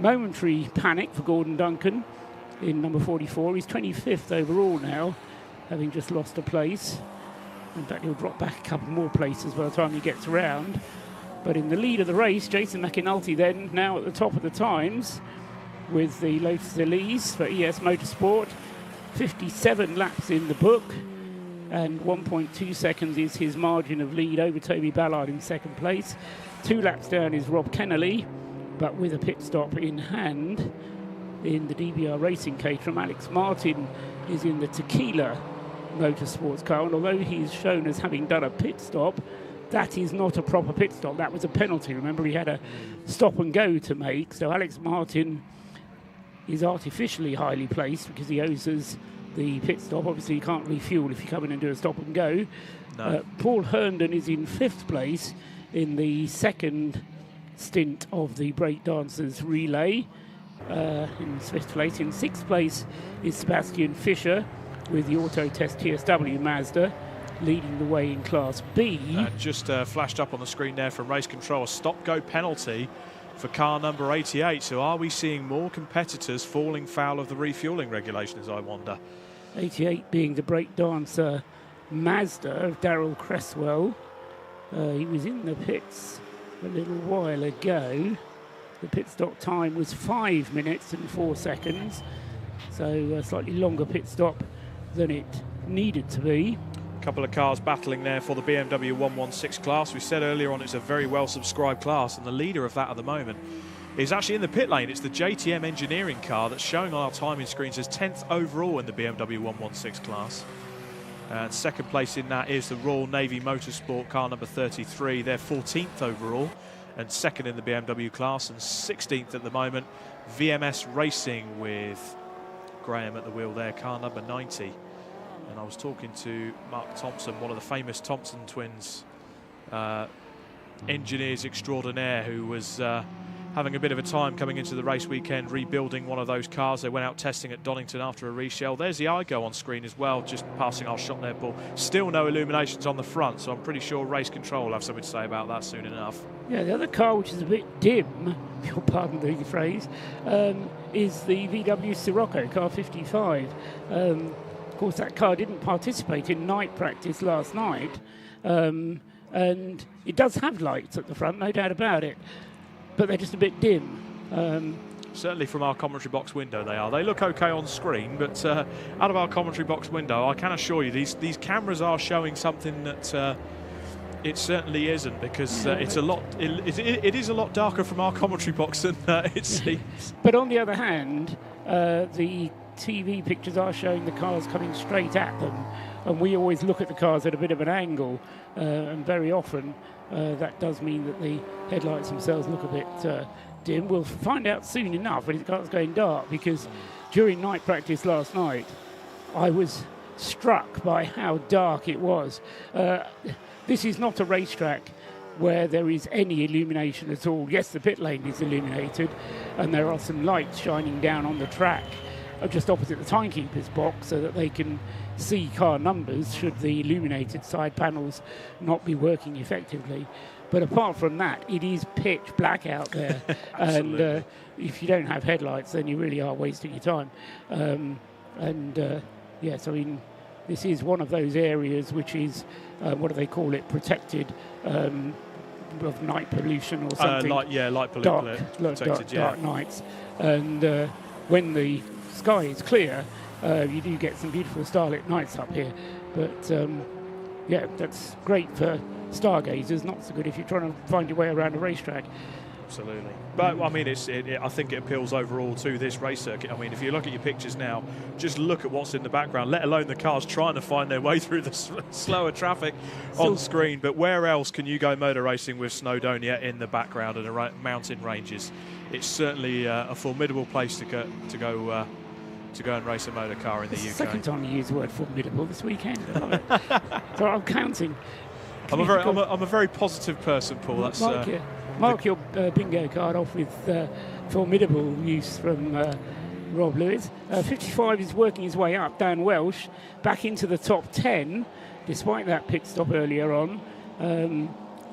momentary panic for Gordon Duncan in number 44. He's 25th overall now, having just lost a place. In fact, he'll drop back a couple more places by the time he gets around. But in the lead of the race, Jason McAnulty then now at the top of the times with the Lotus Elise for ES Motorsport. 57 laps in the book. And 1.2 seconds is his margin of lead over Toby Ballard in second place. 2 laps down is Rob Kennelly, but with a pit stop in hand in the DBR Racing Caterham. Alex Martin is in the Tequila Motorsports car, and although he's shown as having done a pit stop, that is not a proper pit stop. That was a penalty. Remember, he had a stop and go to make, so Alex Martin is artificially highly placed because he owes us the pit stop. Obviously, you can't refuel if you come in and do a stop and go. No. Paul Herndon is in 5th place in the second stint of the breakdancers relay. In 5th place. In 6th place is Sebastian Fischer with the Auto Test TSW Mazda leading the way in Class B. Just flashed up on the screen there from Race Control, a stop-go penalty for car number 88. So are we seeing more competitors falling foul of the refuelling regulations, I wonder? 88 being the breakdancer Mazda of Darrell Cresswell. He was in the pits a little while ago. The pit stop time was 5 minutes and 4 seconds. So a slightly longer pit stop than it needed to be. A couple of cars battling there for the BMW 116 class. We said earlier on it's a very well subscribed class, and the leader of that at the moment is actually in the pit lane. It's the JTM Engineering car that's showing on our timing screens as 10th overall in the BMW 116 class. And second place in that is the Royal Navy Motorsport car number 33. They're 14th overall and second in the BMW class, and 16th at the moment VMS Racing with Graham at the wheel there, car number 90. And I was talking to Mark Thompson, one of the famous Thompson twins, engineers extraordinaire, who was having a bit of a time coming into the race weekend rebuilding one of those cars. They went out testing at Donington after a reshell. There's the iGo on screen as well, just passing our shot there, Paul. Still no illuminations on the front, so I'm pretty sure Race Control will have something to say about that soon enough. Yeah, the other car, which is a bit dim, if you'll pardon the phrase, is the VW Sirocco, car 55. Of course, that car didn't participate in night practice last night, and it does have lights at the front, no doubt about it, but they're just a bit dim. Certainly from our commentary box window they are. They look okay on screen, but out of our commentary box window, I can assure you these cameras are showing something that it certainly isn't, because it's a lot. It is a lot darker from our commentary box than it seems. But on the other hand, the TV pictures are showing the cars coming straight at them, and we always look at the cars at a bit of an angle, and very often that does mean that the headlights themselves look a bit dim. We'll find out soon enough when the car's going dark, because during night practice last night I was struck by how dark it was. This is not a racetrack where there is any illumination at all. Yes, the pit lane is illuminated and there are some lights shining down on the track just opposite the timekeeper's box so that they can see car numbers should the illuminated side panels not be working effectively. But apart from that, it is pitch black out there. And if you don't have headlights, then you really are wasting your time. Yes, I mean, this is one of those areas which is, what do they call it, protected of night pollution or something. Light pollution. Dark nights. And when the sky is clear, you do get some beautiful starlit nights up here. But that's great for stargazers, not so good if you're trying to find your way around a racetrack. Absolutely. But I mean, I think it appeals overall to this race circuit. I mean, if you look at your pictures now, just look at what's in the background, let alone the cars trying to find their way through the slower traffic on screen. But where else can you go motor racing with Snowdonia in the background and the mountain ranges? It's certainly a formidable place to go and race a motor car in the UK. It's the second time you used the word formidable this weekend. I love it. So I'm counting. I'm a very positive person, Paul. That's mark your bingo card off with formidable use from Rob Lewis. 55 is working his way up. Dan Welsh back into the top 10, despite that pit stop earlier on.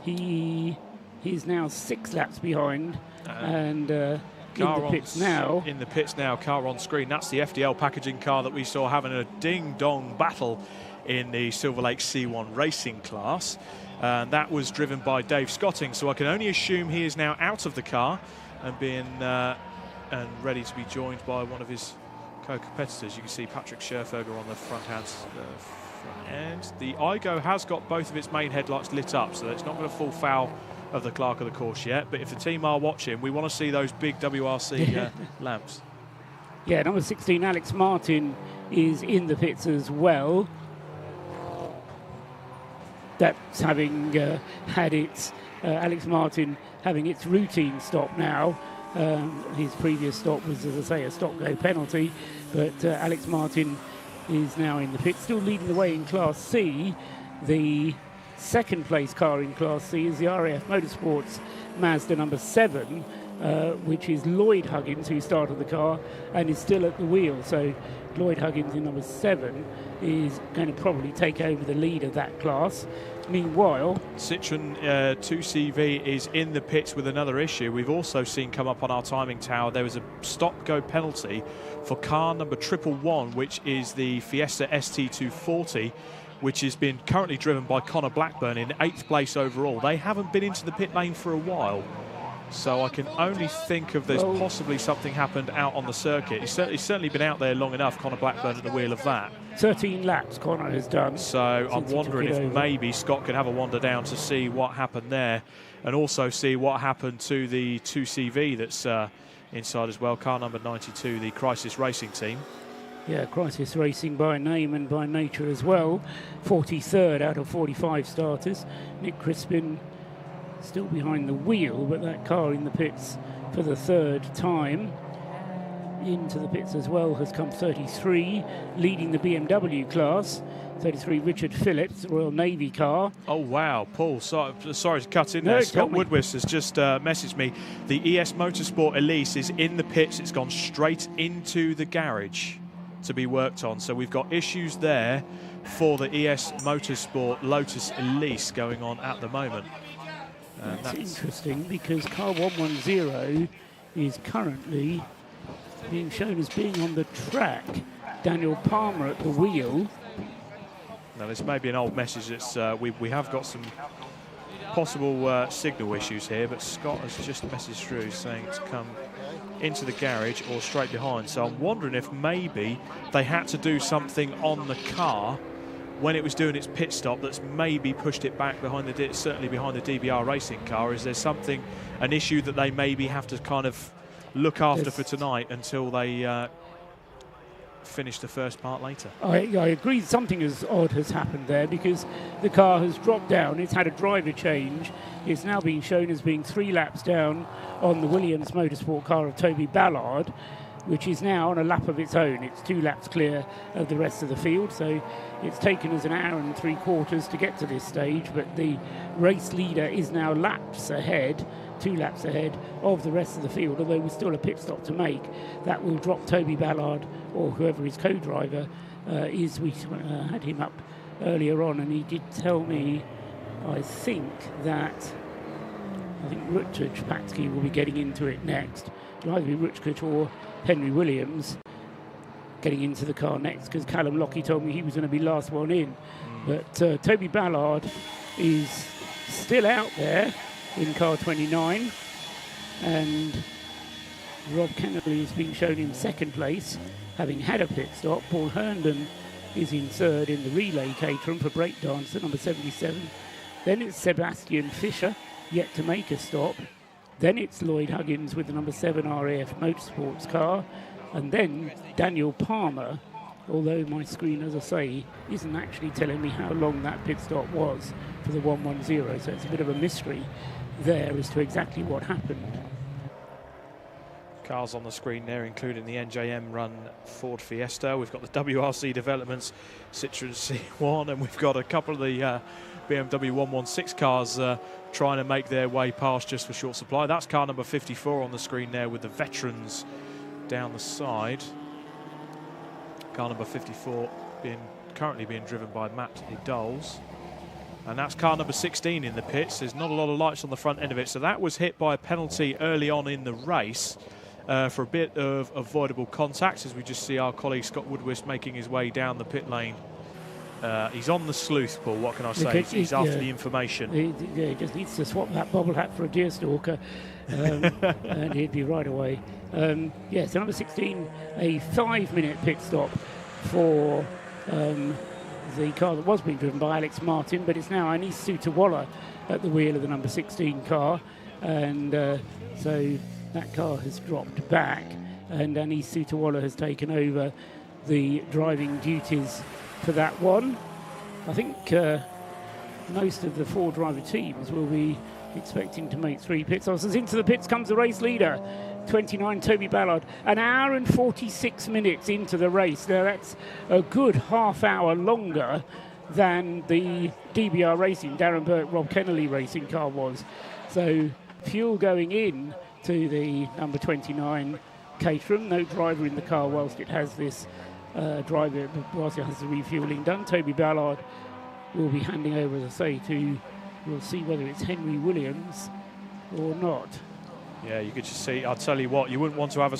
He's now 6 laps behind, and in the pits now. Car on screen. That's the FDL packaging car that we saw having a ding-dong battle in the Silver Lake C1 racing class. That was driven by Dave Scotting, so I can only assume he is now out of the car and and ready to be joined by one of his co-competitors. You can see Patrick Scherferger on the front end. The IGO has got both of its main headlights lit up, so it's not going to fall foul of the clerk of the course yet. But if the team are watching, we want to see those big WRC lamps. Yeah, number 16, Alex Martin, is in the pits as well. That's having had its Alex Martin having its routine stop now. His previous stop was, as I say, a stop-go penalty, but Alex Martin is now in the pit, still leading the way in Class C. The second place car in Class C is the RAF Motorsports Mazda number 7, which is Lloyd Huggins, who started the car and is still at the wheel. So Lloyd Huggins in number 7 is going to probably take over the lead of that class. Meanwhile, Citroen 2CV is in the pits with another issue. We've also seen come up on our timing tower, there was a stop-go penalty for car number 111, which is the Fiesta ST240, which has been currently driven by Connor Blackburn in 8th place overall. They haven't been into the pit lane for a while, so I can only think of there's possibly something happened out on the circuit. He's certainly been out there long enough, Connor Blackburn, at the wheel of that. 13 laps Connor has done. So I'm wondering if maybe Scott could have a wander down to see what happened there, and also see what happened to the 2CV that's inside as well, car number 92, the Crisis Racing team. Yeah, Crisis Racing by name and by nature as well. 43rd out of 45 starters. Nick Crispin still behind the wheel, but that car in the pits for the 3rd time. Into the pits as well has come 33, leading the BMW class. 33, Richard Phillips, Royal Navy car. Oh, wow, Paul, sorry to cut in there. Scott Woodwist has just messaged me. The ES Motorsport Elise is in the pits. It's gone straight into the garage to be worked on. So we've got issues there for the ES Motorsport Lotus Elise going on at the moment. That's interesting, because car 110 is currently being shown as being on the track. Daniel Palmer at the wheel. Now this may be an old message. It's we have got some possible signal issues here, but Scott has just messaged through saying to come into the garage or straight behind. So I'm wondering if maybe they had to do something on the car when it was doing its pit stop that's maybe pushed it back behind certainly behind the DBR racing car. Is there an issue that they maybe have to kind of look after for tonight until they finish the first part later? I agree, something as odd has happened there, because the car has dropped down. It's had a driver change. It's now being shown as being 3 laps down on the Williams Motorsport car of Toby Ballard, which is now on a lap of its own. It's 2 laps clear of the rest of the field, so it's taken us an hour and 3/4 to get to this stage, but the race leader is now 2 laps ahead of the rest of the field, although we're still a pit stop to make. That will drop Toby Ballard, or whoever his co-driver is. We had him up earlier on, and he did tell me, I think, that I think Rutger Patsky will be getting into it next. It'll either be Rutger or Henry Williams getting into the car next, because Callum Lockie told me he was going to be last one in. But Toby Ballard is still out there in car 29, and Rob Kennedy is being shown in second place, having had a pit stop. Paul Herndon is in third in the relay caterum for breakdancer, number 77. Then it's Sebastian Fisher, yet to make a stop. Then it's Lloyd Huggins with the number 7 RAF Motorsports car. And then Daniel Palmer, although my screen, as I say, isn't actually telling me how long that pit stop was for the 110. So it's a bit of a mystery there as to exactly what happened. Cars on the screen there, including the NJM run Ford Fiesta. We've got the WRC Developments Citroen C1, and we've got a couple of the BMW 116 cars trying to make their way past just for short supply. That's car number 54 on the screen there with the veterans down the side. Car number 54 currently being driven by Matt Doles. And that's car number 16 in the pits. There's not a lot of lights on the front end of it, so that was hit by a penalty early on in the race for a bit of avoidable contact, as we just see our colleague Scott Woodwist making his way down the pit lane. He's on the sleuth, Paul, what can I say? He's after the information. He just needs to swap that bobble hat for a deerstalker, and he'd be right away. So number 16, a 5-minute pit stop for the car that was being driven by Alex Martin, but it's now Anis Sutawalla at the wheel of the number 16 car, and so that car has dropped back, and Anis Sutawalla has taken over the driving duties for that one. I think most of the 4 driver teams will be expecting to make 3 pit stops. As into the pits comes the race leader, 29, Toby Ballard. An hour and 46 minutes into the race. Now that's a good half hour longer than the DBR Racing, Darren Burke, Rob Kennelly racing car was. So fuel going in to the number 29 caterum. No driver in the car whilst it has this driver, whilst it has the refueling done. Toby Ballard will be handing over, as I say, to, we'll see whether it's Henry Williams or not. Yeah, you could just see, I'll tell you what, you wouldn't want to have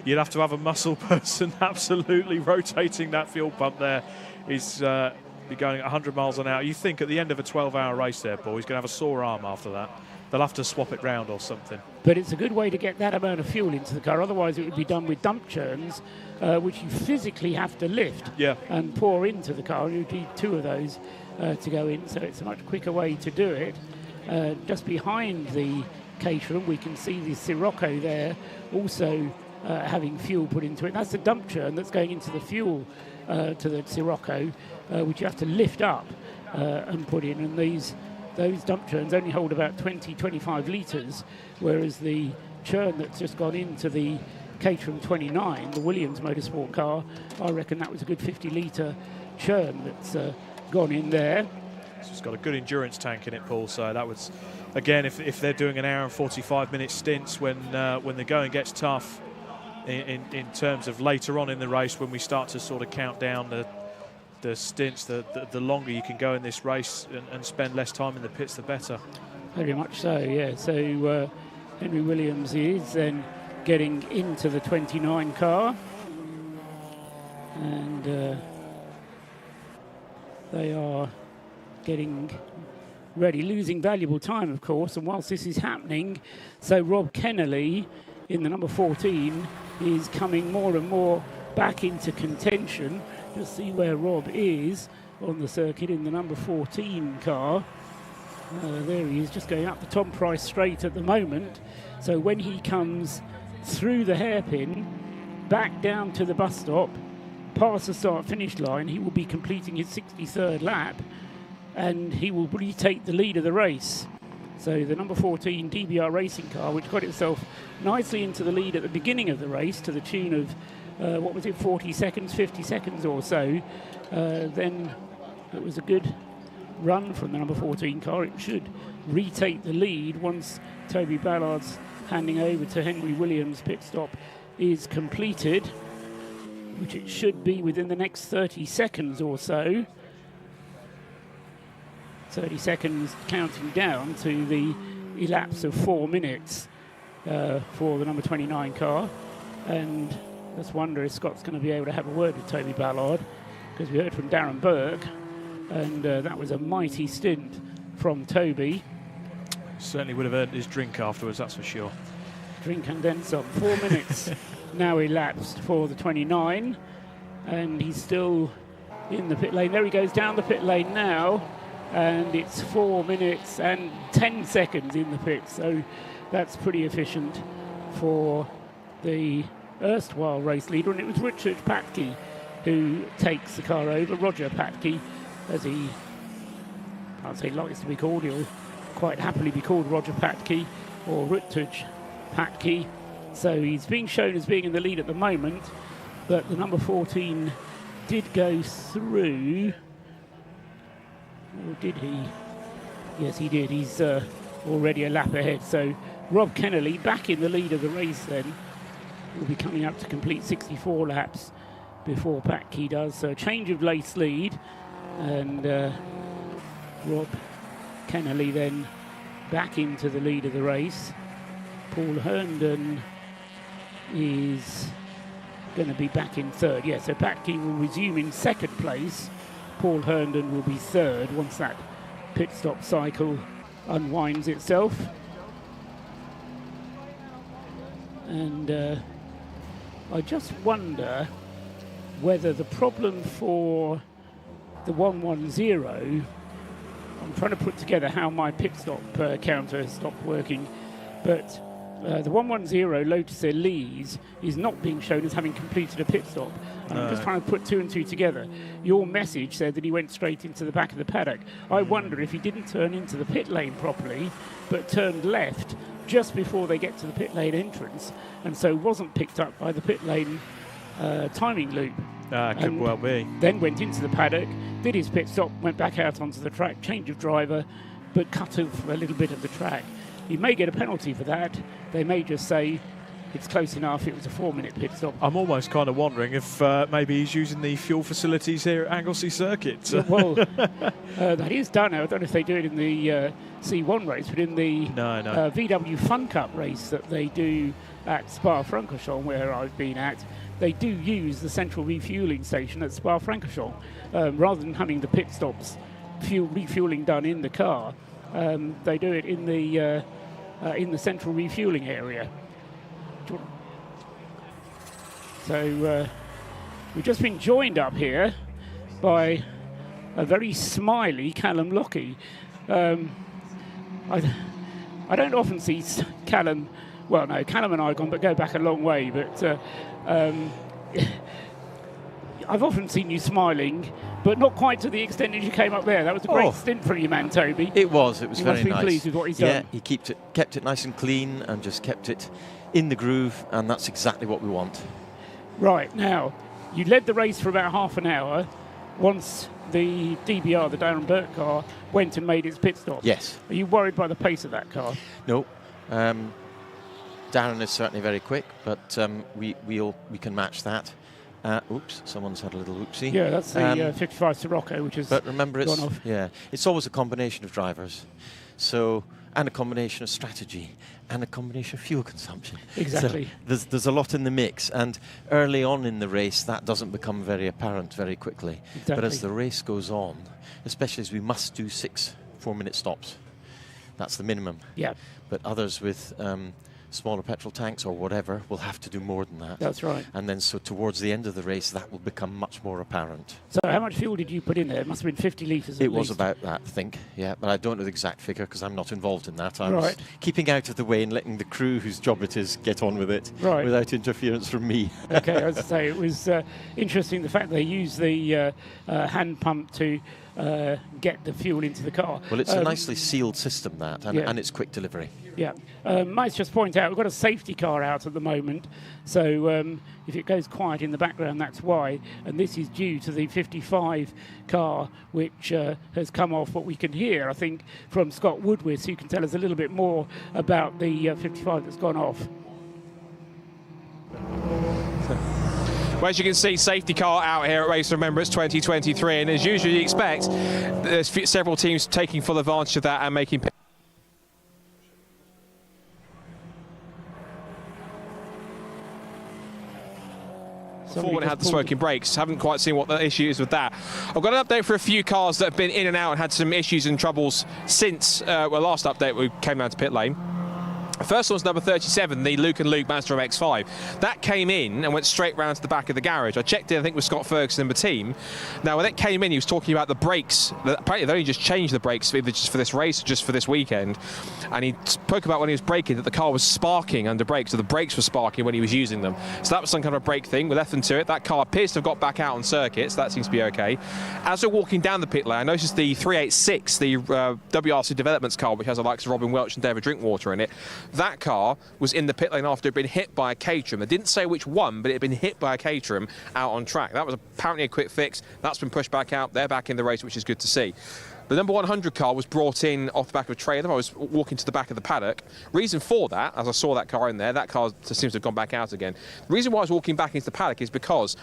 you'd have to have a muscle person absolutely rotating that fuel pump there. He's be going at 100 miles an hour. You think at the end of a 12-hour race there, Paul, he's going to have a sore arm after that. They'll have to swap it round or something. But it's a good way to get that amount of fuel into the car. Otherwise, it would be done with dump churns, which you physically have to lift and pour into the car. You need 2 of those to go in, so it's a much quicker way to do it. Just behind the caterum, we can see the Sirocco there also having fuel put into it. That's the dump churn that's going into the fuel to the Sirocco, which you have to lift up and put in. And those dump churns only hold about 20-25 litres, whereas the churn that's just gone into the Caterham 29, the Williams Motorsport car, I reckon that was a good 50-litre churn that's gone in there. It's got a good endurance tank in it, Paul, so that was, again, if they're doing an hour and 45-minute stints when the going gets tough in terms of later on in the race, when we start to sort of count down the stints, the longer you can go in this race and spend less time in the pits, the better. Very much so, yeah. So Henry Williams is then getting into the 29 car, and they are getting ready, losing valuable time, of course. And whilst this is happening, so Rob Kennelly in the number 14 is coming more and more back into contention. You'll see where Rob is on the circuit in the number 14 car. There he is, just going up the Tom Price straight at the moment. So when he comes through the hairpin, back down to the bus stop, past the start-finish line, he will be completing his 63rd lap, and he will retake the lead of the race. So the number 14 DBR Racing car, which got itself nicely into the lead at the beginning of the race to the tune of, 40 seconds, 50 seconds or so. Then it was a good run from the number 14 car. It should retake the lead once Toby Ballard's handing over to Henry Williams pit stop is completed, which it should be within the next 30 seconds or so. 30 seconds counting down to the elapse of 4 minutes for the number 29 car. And let's wonder if Scott's going to be able to have a word with Toby Ballard, because we heard from Darren Burke, and that was a mighty stint from Toby. Certainly would have earned his drink afterwards, that's for sure. Drink and then some. 4 minutes now elapsed for the 29, and he's still in the pit lane. There he goes down the pit lane now, and it's 4 minutes and 10 seconds in the pit, so that's pretty efficient for the erstwhile race leader. And it was Richard Patke who takes the car over. Roger Patke, as he, can't say likes to be called, he'll quite happily be called Roger Patke or Richard Patke. So he's being shown as being in the lead at the moment, but the number 14 did go through. Or did he? Yes, he did. He's already a lap ahead. So Rob Kennelly back in the lead of the race then. Will be coming up to complete 64 laps before Patke does. So a change of race lead, and Rob Kennelly then back into the lead of the race. Paul Herndon is going to be back in third. Yeah, so Patke will resume in second place. Paul Herndon will be third once that pit stop cycle unwinds itself. And I just wonder whether the problem for the 110, I'm trying to put together how my pit stop counter has stopped working, but the 110 Lotus Elise is not being shown as having completed a pit stop. And I'm just trying to put two and two together. Your message said that he went straight into the back of the paddock. I wonder if he didn't turn into the pit lane properly, but turned left just before they get to the pit lane entrance, and so wasn't picked up by the pit lane timing loop. Could well be. Then went into the paddock, did his pit stop, went back out onto the track, change of driver, but cut off a little bit of the track. He may get a penalty for that. They may just say it's close enough, it was a 4-minute pit stop. I'm almost kind of wondering if maybe he's using the fuel facilities here at Anglesey Circuit. Well, that is done. I don't know if they do it in the C1 race, but in the VW Fun Cup race that they do at Spa-Francorchamps, where I've been at, they do use the central refueling station at Spa-Francorchamps. Rather than having the pit stops refueling done in the car, they do it in the central refueling area. So we've just been joined up here by a very smiley Callum Lockie. I don't often see Callum. Well, no, Callum and I go back a long way, but I've often seen you smiling, but not quite to the extent that you came up there. That was a great stint from you, man, Toby. It was very nice. You must be pleased with what he's done. Yeah, he kept it nice and clean and just kept it in the groove, and that's exactly what we want. Right, now, you led the race for about half an hour once the DBR, the Darren Burke car, went and made its pit stop. Yes. Are you worried by the pace of that car? No. Darren is certainly very quick, but we can match that. Oops, someone's had a little oopsie. Yeah, that's the 55 Sirocco, which has but remember, gone off. Yeah, it's always a combination of drivers, and a combination of strategy, and a combination of fuel consumption. Exactly. So there's a lot in the mix, and early on in the race, that doesn't become very apparent very quickly. Exactly. But as the race goes on, especially as we must do 6 4-minute stops, that's the minimum. Yeah. But others with smaller petrol tanks or whatever will have to do more than that. That's right. And then so towards the end of the race, that will become much more apparent. So how much fuel did you put in there? It must have been 50 litres It was about that, I think, yeah, but I don't know the exact figure because I'm not involved in that. I was keeping out of the way and letting the crew whose job it is get on with it without interference from me. Okay, as I say, it was interesting the fact they used the hand pump to get the fuel into the car. Well, it's a nicely sealed system, that, and it's quick delivery. Yeah. Might just point out, we've got a safety car out at the moment, so if it goes quiet in the background, that's why. And this is due to the 55 car, which has come off. What we can hear, I think, from Scott Woodwith, who can tell us a little bit more about the 55 that's gone off. Well, as you can see, safety car out here at Race of Remembrance 2023, and as usually you expect, there's several teams taking full advantage of that and making Before when it had the smoking brakes, haven't quite seen what the issue is with that. I've got an update for a few cars that have been in and out and had some issues and troubles since last update we came down to pit lane. The first one's number 37, the Luke and Luke Mazda MX-5. That came in and went straight round to the back of the garage. I checked it, I think, with Scott Ferguson and the team. Now, when it came in, he was talking about the brakes. Apparently, they only just changed the brakes, either just for this race or just for this weekend. And he spoke about when he was braking that the car was sparking under brakes, so the brakes were sparking when he was using them. So that was some kind of brake thing. We left them to it. That car appears to have got back out on circuits. That seems to be okay. As we're walking down the pit lane, I noticed the 386, the WRC Developments car, which has the likes of Robin Welch and David Drinkwater in it. That car was in the pit lane after it had been hit by a Caterham. They didn't say which one, but it had been hit by a Caterham out on track. That was apparently a quick fix. That's been pushed back out. They're back in the race, which is good to see. The number 100 car was brought in off the back of a trailer. I was walking to the back of the paddock. Reason for that, as I saw that car in there, that car seems to have gone back out again. The reason why I was walking back into the paddock is because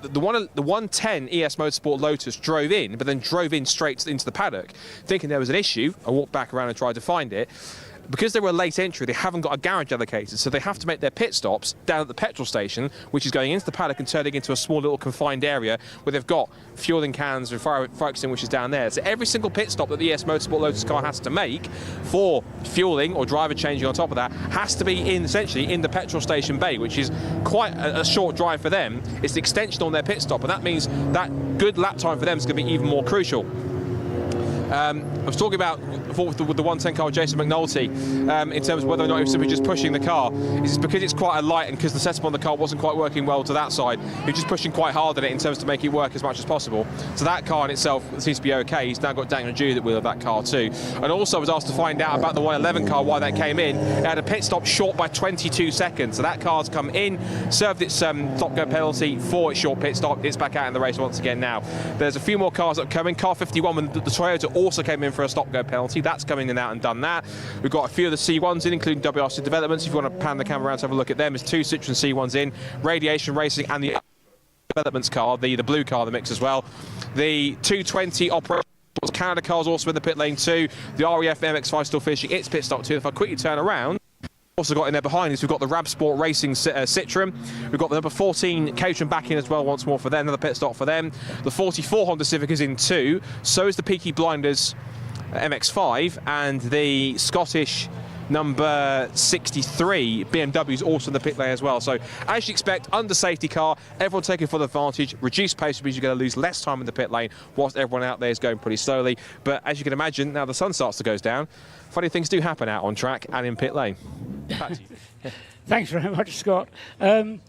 the 110 ES Motorsport Lotus drove in, but then drove in straight into the paddock. Thinking there was an issue, I walked back around and tried to find it. Because they were a late entry, they haven't got a garage allocated, so they have to make their pit stops down at the petrol station, which is going into the paddock and turning into a small little confined area where they've got fueling cans and fire extinguishers down there. So every single pit stop that the ES Motorsport Lotus car has to make for fueling or driver changing on top of that has to be essentially in the petrol station bay, which is quite a short drive for them. It's the extension on their pit stop, and that means that good lap time for them is going to be even more crucial. I was talking about with the 110 car with Jason McNulty in terms of whether or not he was simply just pushing the car. It's because it's quite a light and because the setup on the car wasn't quite working well to that side. He's just pushing quite hard on it in terms to make it work as much as possible. So that car in itself seems to be okay. He's now got Daniel Jude at wheel of that car too. And also I was asked to find out about the 111 car, why that came in. It had a pit stop short by 22 seconds. So that car's come in, served its stop go penalty for its short pit stop. It's back out in the race once again now. There's a few more cars that come in. Car 51, when the Toyota also came in for a stop go penalty. That's coming in out and done that. We've got a few of the C1s in, including WRC Developments. If you want to pan the camera around to have a look at them, there's 2 Citroen C1s in, Radiation Racing and the Developments car, the blue car, the mix as well. The 220 Operation Canada cars also in the pit lane too. The REF MX-5 still finishing its pit stop too. If I quickly turn around, also got in there behind us, we've got the Rab Sport Racing Citroen. We've got the number 14 Caterham back in as well once more for them, another pit stop for them. The 44 Honda Civic is in too. So is the Peaky Blinders MX-5, and the Scottish number 63 BMW is also in the pit lane as well. So as you expect, under safety car, everyone taking full advantage. Reduced pace means you're going to lose less time in the pit lane whilst everyone out there is going pretty slowly. But as you can imagine, now the sun starts to go down, funny things do happen out on track and in pit lane. Back to you. Thanks very much, Scott. Now,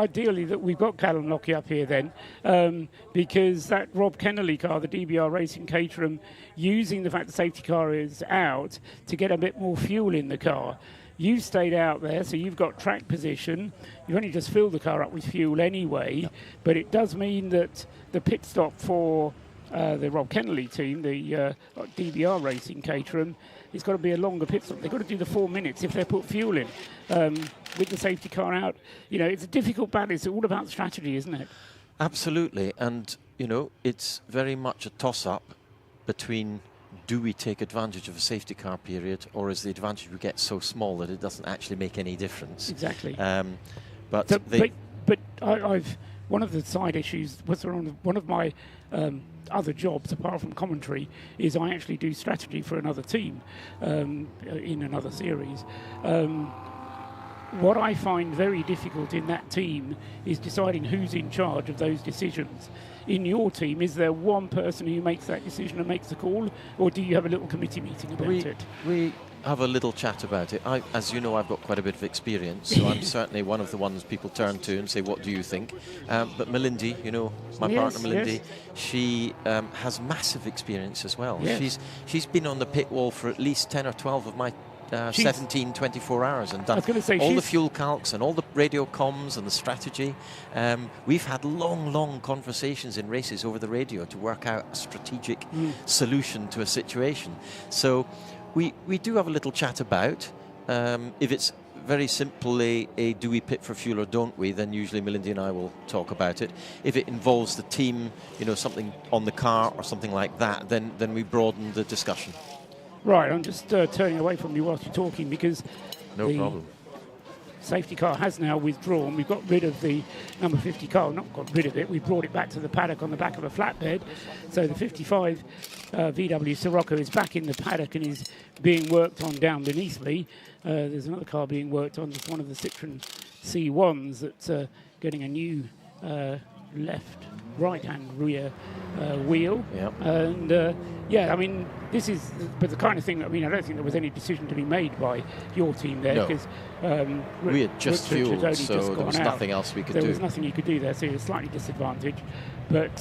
ideally, that we've got Callum Lockey up here then, because that Rob Kennelly car, the DBR Racing Caterham, using the fact the safety car is out to get a bit more fuel in the car. You've stayed out there, so you've got track position. You've only just filled the car up with fuel anyway, but it does mean that the pit stop for the Rob Kennelly team, the DBR Racing Caterham, it's got to be a longer pit stop. They've got to do the 4 minutes if they put fuel in. With the safety car out, you know, it's a difficult battle. It's all about strategy, isn't it? Absolutely. And, you know, it's very much a toss-up between do we take advantage of a safety car period, or is the advantage we get so small that it doesn't actually make any difference? Exactly. But I've one of the side issues was one of my other jobs apart from commentary is I actually do strategy for another team in another series. What I find very difficult in that team is deciding who's in charge of those decisions. In your team, is there one person who makes that decision and makes the call, or do you have a little committee meeting about it? We have a little chat about it. As you know, I've got quite a bit of experience, so I'm certainly one of the ones people turn to and say, what do you think? But Melindy, you know, my partner Melindy, she has massive experience as well. Yes. She's been on the pit wall for at least 10 or 12 of my 17, 24 hours and done all the fuel calcs and all the radio comms and the strategy. We've had long conversations in races over the radio to work out a strategic solution to a situation. So we do have a little chat about if it's very simply a do we pit for fuel or don't we, then usually Melindy and I will talk about it. If it involves the team, you know, something on the car or something like that, then we broaden the discussion. Right, I'm just turning away from you whilst you're talking because no problem. Safety car has now withdrawn. We've got rid of the number 50 car. Not got rid of it. We brought it back to the paddock on the back of a flatbed. So the 55 VW Sirocco is back in the paddock and is being worked on down beneath me. There's another car being worked on, just one of the Citroen C1s that's getting a new left, right-hand rear wheel. Yep. And yeah, I mean, this is the kind of thing that, I mean, I don't think there was any decision to be made by your team there, No. because we had just Richard fueled, had only so just there gone was out. nothing else we could do. There was nothing you could do there, so you're slightly disadvantaged. But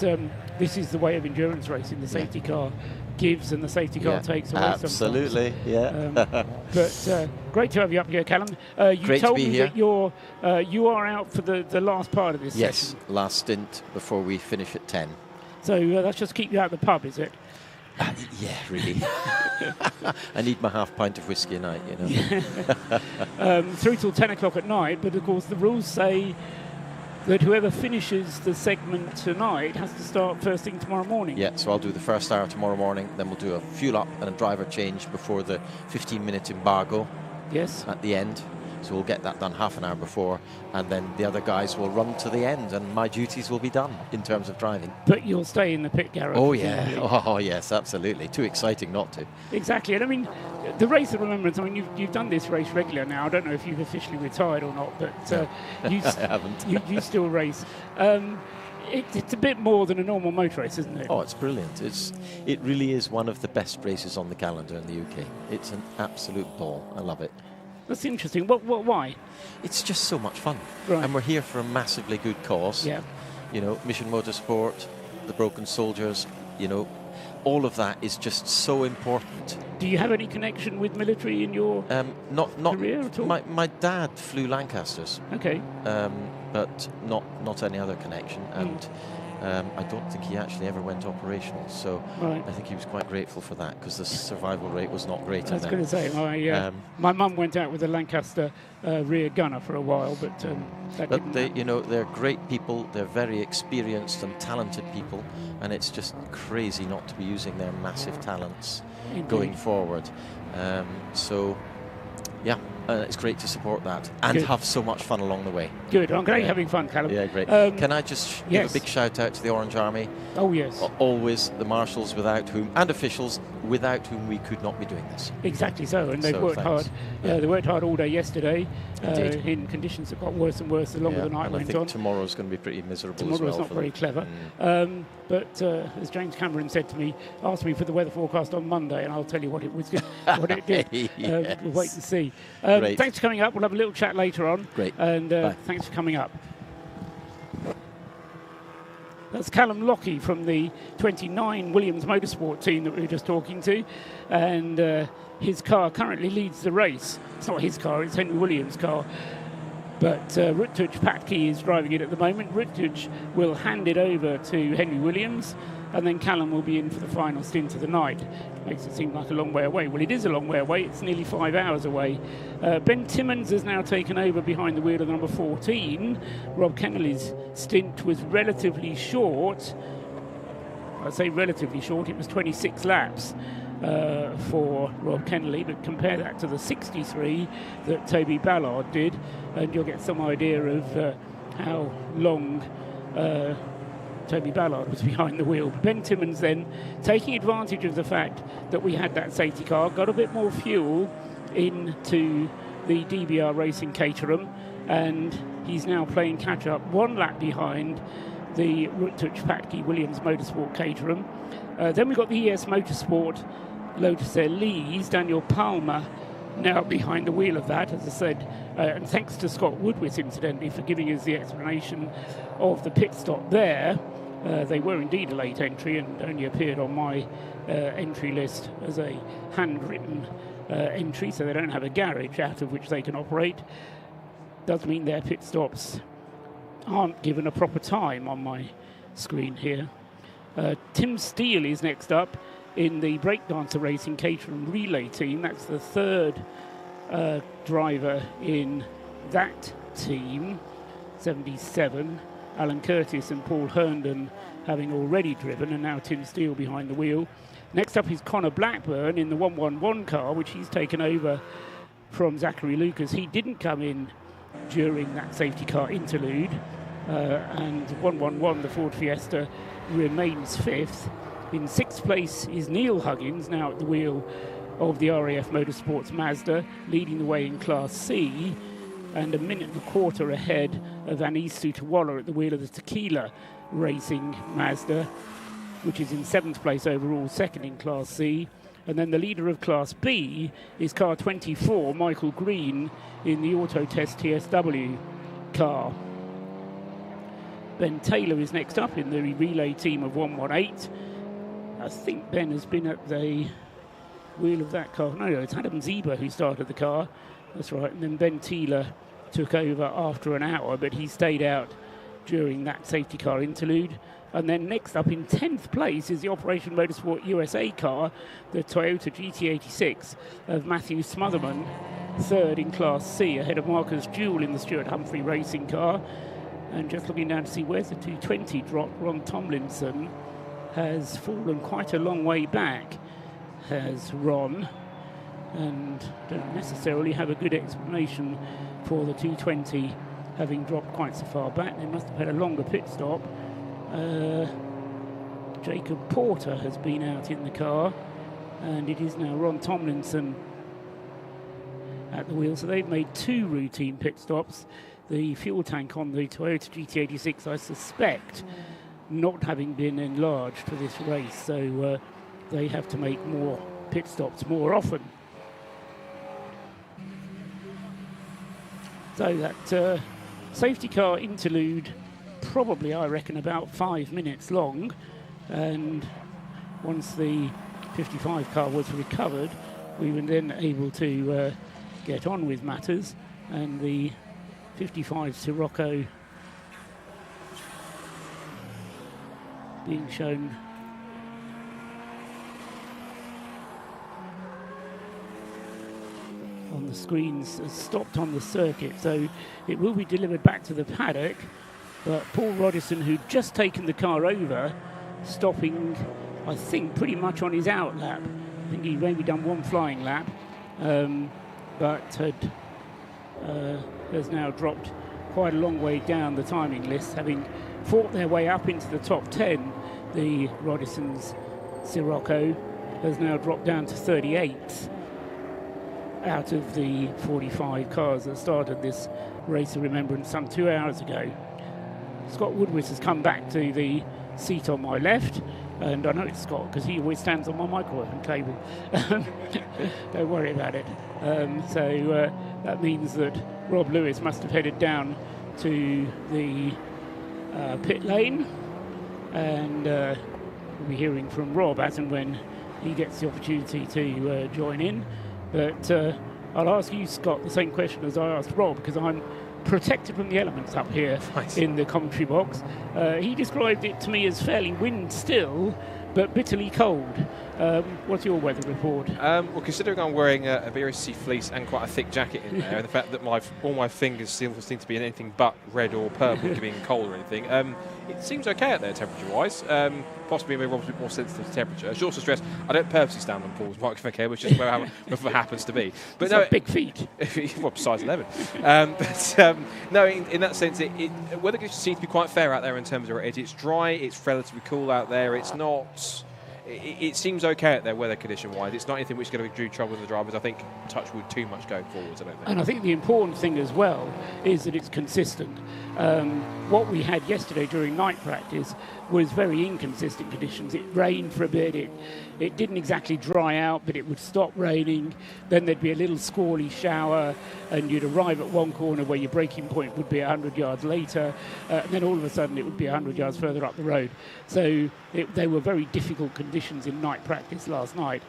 this is the way of endurance racing. The safety car gives and the safety car takes away absolutely, sometimes. But great to have you up here, Callum. You Great to told be me here. that you are out for the last part of this Yes, session. last stint before we finish at 10. So that's just keep you out of the pub, is it? Yeah, really. I need my half pint of whiskey a night, you know. Through till 10 o'clock at night, but of course the rules say that whoever finishes the segment tonight has to start first thing tomorrow morning. Yeah, so I'll do the first hour tomorrow morning, then we'll do a fuel up and a driver change before the 15-minute embargo. Yes. At the end. So we'll get that done half an hour before, and then the other guys will run to the end, and my duties will be done in terms of driving. But you'll stay in the pit garage. Oh, yeah. Oh, yes, absolutely. Too exciting not to. Exactly. And I mean, the Race of Remembrance, I mean, you've done this race regular now. I don't know if you've officially retired or not, but I haven't. you still race. It's a bit more than a normal motor race, isn't it? Oh, it's brilliant. It really is one of the best races on the calendar in the UK. It's an absolute ball. I love it. That's interesting. Why? It's just so much fun. Right. And we're here for a massively good cause. Yeah. You know, Mission Motorsport, the Broken Soldiers, you know, all of that is just so important. Do you have any connection with military in your not career at all? My dad flew Lancasters. Okay. But not any other connection. And I don't think he actually ever went operational. So right. I think he was quite grateful for that, because the survival rate was not great. I was going to say, my mum went out with a Lancaster rear gunner for a while, but that didn't happen. You know, they're great people. They're very experienced and talented people, and it's just crazy not to be using their massive talents going forward. So, yeah. It's great to support that and Good. have so much fun along the way. Good. I'm glad you're having fun, Callum. Yeah, great. Can I just give yes. a big shout out to the Orange Army? Oh, yes. Always the marshals and officials without whom we could not be doing this. Exactly so, and they've worked thanks. hard. They worked hard all day yesterday Indeed. in conditions that got worse and worse the longer the night and went I think on. tomorrow's going to be pretty miserable Tomorrow's as well. not very clever. But as James Cameron said to me, asked me for the weather forecast on Monday, and I'll tell you what it was, what it did. Yes. We'll wait and see. Great. Thanks for coming up. We'll have a little chat later on. Great. And thanks for coming up. That's Callum Lockie from the 29 Williams Motorsport team that we were just talking to. And his car currently leads the race. It's not his car, it's Henry Williams' car. But Ruttuj Patki is driving it at the moment. Ruttuj will hand it over to Henry Williams, and then Callum will be in for the final stint of the night. Makes it seem like a long way away. Well, it is a long way away. It's nearly 5 hours away. Ben Timmons has now taken over behind the wheel of number 14. Rob Kennelly's stint was relatively short. I say relatively short. It was 26 laps for Rob Kennelly, but compare that to the 63 that Toby Ballard did, and you'll get some idea of how long Toby Ballard was behind the wheel. Ben Timmons then, taking advantage of the fact that we had that safety car, got a bit more fuel into the DBR Racing Caterham, and he's now playing catch-up 1 lap behind the Ruttuj Patki Williams Motorsport Caterham. Then we've got the ES Motorsport Lotus Elise, Daniel Palmer now behind the wheel of that, as I said, and thanks to Scott Woodwith, incidentally, for giving us the explanation of the pit stop there. They were indeed a late entry and only appeared on my entry list as a handwritten entry, so they don't have a garage out of which they can operate. Does mean their pit stops aren't given a proper time on my screen here. Tim Steele is next up in the Breakdancer Racing Caterham relay team. That's the third driver in that team, 77. Alan Curtis and Paul Herndon having already driven, and now Tim Steele behind the wheel. Next up is Connor Blackburn in the 111 car, which he's taken over from Zachary Lucas. He didn't come in during that safety car interlude. And 111, the Ford Fiesta, remains 5th. In 6th place is Neil Huggins, now at the wheel of the RAF Motorsports Mazda, leading the way in Class C, and a minute and a quarter ahead of Anis Sutawala at the wheel of the Tequila Racing Mazda, which is in 7th place overall, 2nd in Class C. And then the leader of Class B is car 24, Michael Green, in the Autotest TSW car. Ben Taylor is next up in the relay team of 118. I think Ben has been at the wheel of that car. No, it's Adam Zieber who started the car. That's right. And then Ben Taylor took over after an hour, but he stayed out during that safety car interlude. And then next up in 10th place is the Operation Motorsport USA car, the Toyota GT86 of Matthew Smotherman, 3rd in Class C, ahead of Marcus Jewell in the Stuart Humphrey racing car. And just looking down to see where's the 220 drop, Ron Tomlinson has fallen quite a long way back, has Ron, and don't necessarily have a good explanation for the 220 having dropped quite so far back. They must have had a longer pit stop. Jacob Porter has been out in the car, and it is now Ron Tomlinson at the wheel. So they've made 2 routine pit stops. The fuel tank on the Toyota GT86, I suspect, not having been enlarged for this race, so they have to make more pit stops more often. So that safety car interlude, probably I reckon about 5 minutes long, and once the 55 car was recovered, we were then able to get on with matters, and the 55 Sirocco being shown on the screens has stopped on the circuit, so it will be delivered back to the paddock. But Paul Rodison, who'd just taken the car over, stopping, I think, pretty much on his out lap. I think he'd maybe done 1 flying lap, but has now dropped quite a long way down the timing list, having fought their way up into the top 10. The Rodison's Sirocco has now dropped down to 38th out of the 45 cars that started this Race of Remembrance some 2 hours ago. Scott Woodward has come back to the seat on my left, and I know it's Scott because he always stands on my microphone cable. Don't worry about it. So that means that Rob Lewis must have headed down to the pit lane, and we'll be hearing from Rob as and when he gets the opportunity to join in. But I'll ask you, Scott, the same question as I asked Rob, because I'm protected from the elements up here in the commentary box. He described it to me as fairly wind still, but bitterly cold. What's your weather report? Well, considering I'm wearing a BRSCC fleece and quite a thick jacket in there, and the fact that all my fingers seem to be anything but red or purple, giving cold or anything, it seems okay out there temperature-wise. Possibly maybe Rob's a bit more sensitive to temperature. I should also stress, I don't purposely stand on Paul's microphone cable, which is where it happens to be. But it's big feet. Well, size 11. No, in that sense, weather conditions seem to be quite fair out there in terms of it. It's dry, it's relatively cool out there. It's not. It seems okay out there weather condition-wise. It's not anything which is going to do trouble with the drivers. I think touch wood too much going forwards, I don't think. And I think the important thing as well is that it's consistent. What we had yesterday during night practice was very inconsistent conditions. It rained for a bit. It didn't exactly dry out, but it would stop raining. Then there'd be a little squally shower, and you'd arrive at one corner where your braking point would be 100 yards later, and then all of a sudden it would be 100 yards further up the road. So they were very difficult conditions in night practice last night.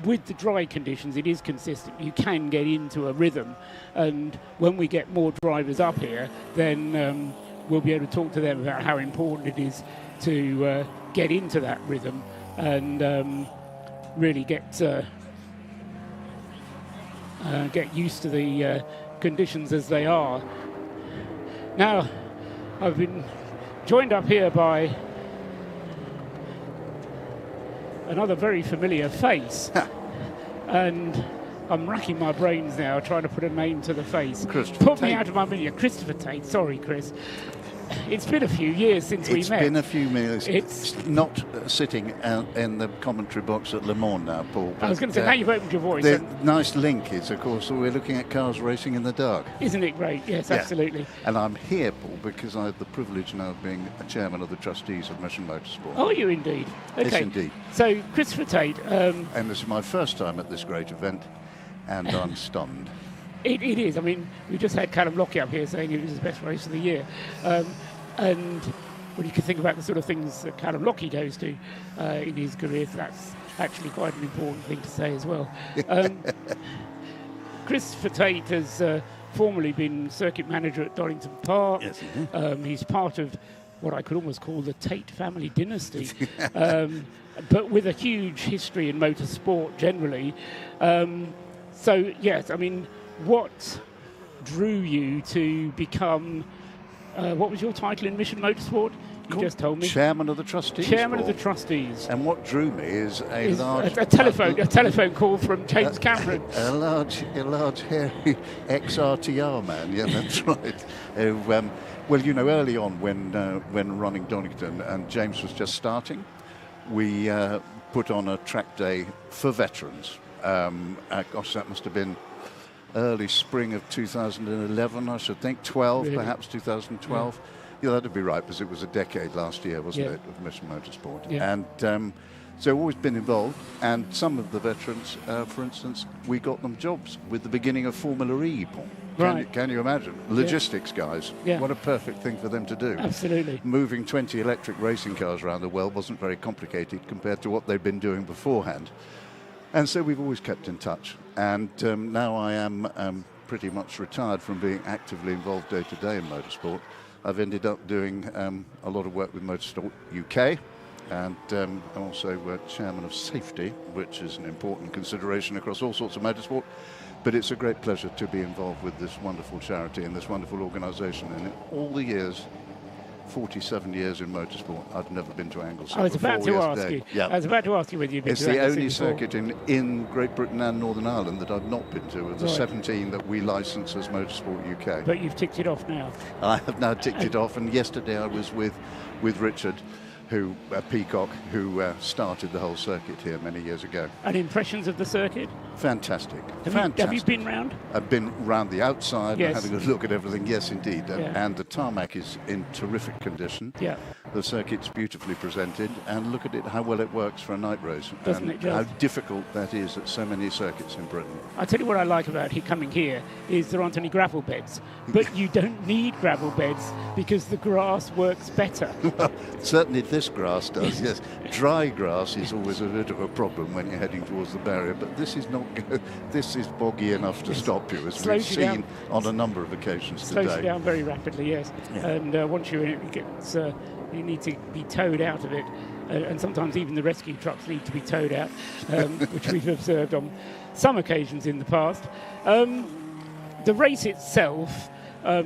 With the dry conditions, it is consistent. You can get into a rhythm, and when we get more drivers up here, then we'll be able to talk to them about how important it is to get into that rhythm and really get used to the conditions as they are. Now, I've been joined up here by another very familiar face, and I'm racking my brains now trying to put a name to the face. Christopher Put me Tate. out of my misery. Christopher Tate. Sorry, Chris. It's been a few years since we met. It's been a few years. It's not sitting in the commentary box at Le Mans now, Paul. I was going to say, now you've opened your voice. The And nice link is, of course, we're looking at cars racing in the dark. isn't it great? Yes, Yeah. absolutely. And I'm here, Paul, because I have the privilege now of being a chairman of the trustees of Mission Motorsport. Are you indeed? Okay. Yes, indeed. So, Christopher Tate. And this is my first time at this great event, and I'm stunned. It is. I mean, we just had Callum Lockie up here saying it was his best race of the year. And when you can think about the sort of things that Callum Lockie goes to in his career, that's actually quite an important thing to say as well. Christopher Tate has formerly been circuit manager at Donington Park. Yes, he did. He's part of what I could almost call the Tate family dynasty, but with a huge history in motorsport generally. So, yes, I mean, what drew you to become... what was your title in Mission Motorsport? You just told me. Chairman of the trustees. Chairman of the Paul. trustees. And what drew me is a large... a telephone call from James Cameron. A large, hairy ex-RTR man. Yeah, that's right. Well, you know, early on when running Donington and James was just starting, we put on a track day for veterans. Gosh, that must have been early spring of 2011, I should think, 12, Really? perhaps 2012. Yeah, that'd be right, because it was a decade last year, wasn't Yeah. it, of Mission Motorsport? Yeah. And so always been involved, and some of the veterans, for instance, we got them jobs with the beginning of Formula E, Paul. Right. Can you imagine? Logistics guys. Yeah. What a perfect thing for them to do. Absolutely. Moving 20 electric racing cars around the world wasn't very complicated compared to what they'd been doing beforehand. And so we've always kept in touch. And now I am pretty much retired from being actively involved day to day in motorsport. I've ended up doing a lot of work with Motorsport UK, and I'm also chairman of safety, which is an important consideration across all sorts of motorsport. But it's a great pleasure to be involved with this wonderful charity and this wonderful organisation. And in all the years, 47 years in motorsport, I've never been to Anglesey. I was about to ask yesterday. you. Yeah. I was about to ask you whether you've been It's to the Anglesey only before. circuit in Great Britain and Northern Ireland that I've not been to, of the Right. 17 that we license as Motorsport UK. But you've ticked it off now. I have now ticked it off, and yesterday I was with Richard, who Peacock, who started the whole circuit here many years ago. And impressions of the circuit? Fantastic. Have you been round? I've been round the outside, Yes. having a look at everything. Yes, indeed. Yeah. And the tarmac is in terrific condition. Yeah. The circuit's beautifully presented, and look at it, how well it works for a night race. Doesn't and it just? how difficult that is at so many circuits in Britain. I tell you what I like about coming here is there aren't any gravel beds, but you don't need gravel beds because the grass works better. Certainly this grass does, yes. Dry grass is always a bit of a problem when you're heading towards the barrier, but this is not. This is boggy enough to stop you, as we've Slows you down. seen on a number of occasions Slows today. you down very rapidly, yes. Yeah. And once you're in it, it gets, you need to be towed out of it. And sometimes even the rescue trucks need to be towed out, which we've observed on some occasions in the past. The race itself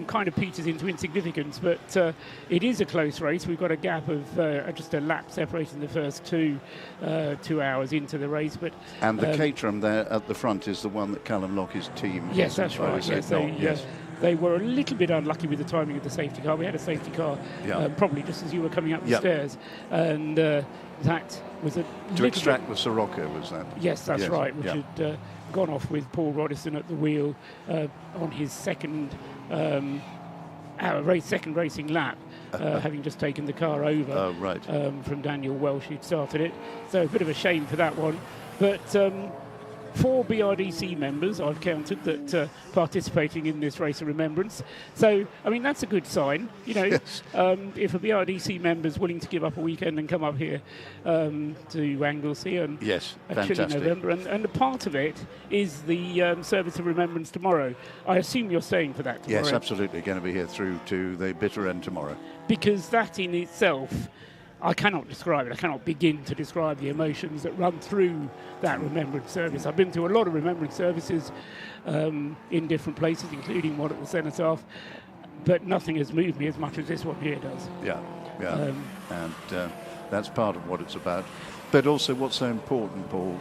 kind of peters into insignificance, but it is a close race. We've got a gap of just a lap separating the first 2 hours into the race. But And the Caterham there at the front is the one that Callum Lockie's team. yes, that's right. is it Yes, not? Yes. they were a little bit unlucky with the timing of the safety car. We had a safety car Yeah. probably just as you were coming up the Yeah. stairs, and that was a To little extract bit, the Sirocco, was that? yes, that's right, which yeah. had gone off with Paul Roddison at the wheel on his second racing lap, having just taken the car over Oh, right. from Daniel Welsh, who'd started it. So a bit of a shame for that one. But 4 BRDC members I've counted that participating in this Race of Remembrance. So, I mean, that's a good sign. You know, Yes. if a BRDC member's willing to give up a weekend and come up here to Anglesey and Yes, actually fantastic. November, and a part of it is the Service of Remembrance tomorrow. I assume you're staying for that tomorrow. Yes, absolutely. Going to be here through to the bitter end tomorrow. Because that in itself, I cannot describe it. I cannot begin to describe the emotions that run through that remembrance service. I've been to a lot of remembrance services in different places, including one at the Cenotaph, but nothing has moved me as much as this one here does. Yeah, yeah. And That's part of what it's about. But also what's so important, Paul,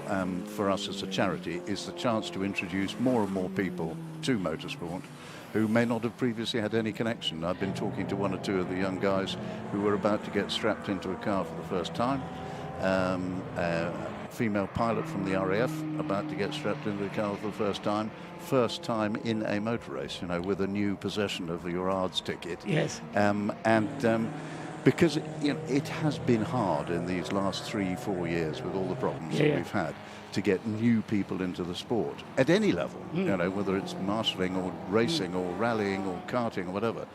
for us as a charity is the chance to introduce more and more people to motorsport who may not have previously had any connection. I've been talking to one or two of the young guys who were about to get strapped into a car for the first time. A female pilot from the RAF about to get strapped into a car for the first time in a motor race, you know, with a new possession of your ARDS ticket. Yes. Because it has been hard in these last 3-4 years with all the problems that we've had to get new people into the sport at any level, you know, whether it's marshalling or racing or rallying or karting or whatever.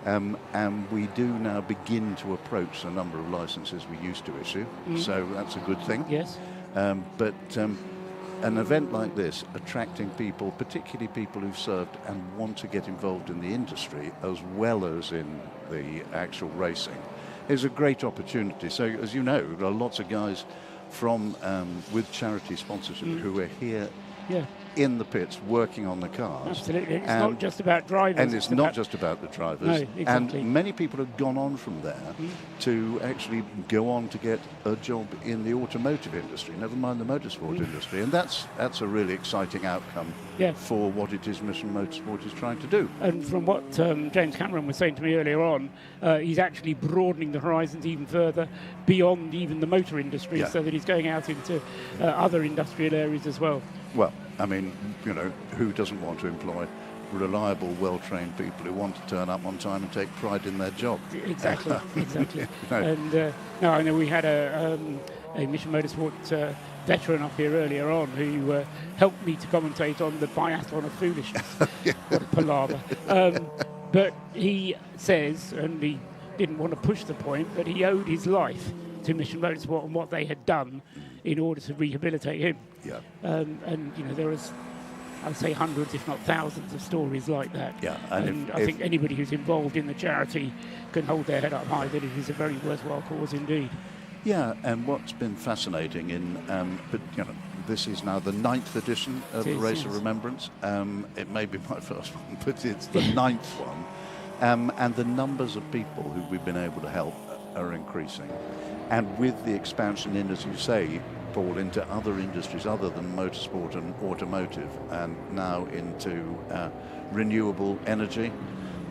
And we do now begin to approach the number of licenses we used to issue, so that's a good thing. Yes. But an event like this, attracting people, particularly people who've served and want to get involved in the industry as well as in the actual racing, is a great opportunity. So, as you know, there are lots of guys from with charity sponsorship who are here in the pits working on the cars. Absolutely. It's not just about drivers. And it's not just about the drivers. No, exactly. And many people have gone on from there to actually go on to get a job in the automotive industry, never mind the motorsport industry. And that's a really exciting outcome for what it is Mission Motorsport is trying to do. And from what James Cameron was saying to me earlier on, he's actually broadening the horizons even further beyond even the motor industry, so that he's going out into other industrial areas as well. Well, I mean, you know, who doesn't want to employ reliable, well-trained people who want to turn up on time and take pride in their job? Exactly, exactly. No. And no, I know we had a Mission Motorsport veteran up here earlier on who helped me to commentate on the biathlon of foolishness. What a palaver. But he says, and he didn't want to push the point, but he owed his life to Mission Motorsport and what they had done in order to rehabilitate him. Yeah. And you know, there is, I'd say, hundreds, if not thousands, of stories like that. Yeah. And I think anybody who's involved in the charity can hold their head up high that it is a very worthwhile cause indeed. Yeah, and what's been fascinating but you know, this is now the 9th edition of the Race of Remembrance. It may be my first one, but it's the 9th one. And the numbers of people who we've been able to help are increasing. And with the expansion in, as you say, Paul, into other industries other than motorsport and automotive, and now into renewable energy,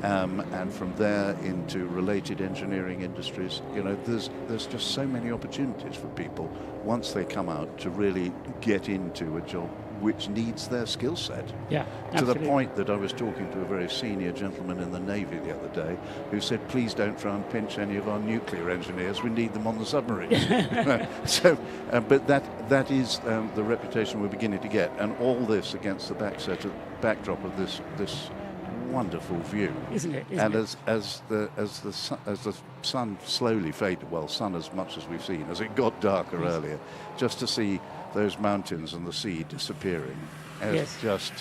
and from there into related engineering industries, you know, there's just so many opportunities for people once they come out to really get into a job which needs their skill set. Yeah, to the point that I was talking to a very senior gentleman in the Navy the other day who said, please don't try and pinch any of our nuclear engineers, we need them on the submarines. But that is the reputation we're beginning to get, and all this against the backdrop of this wonderful view, isn't it? As the sun slowly faded, well, sun as much as we've seen, as it got darker earlier, just to see those mountains and the sea disappearing is just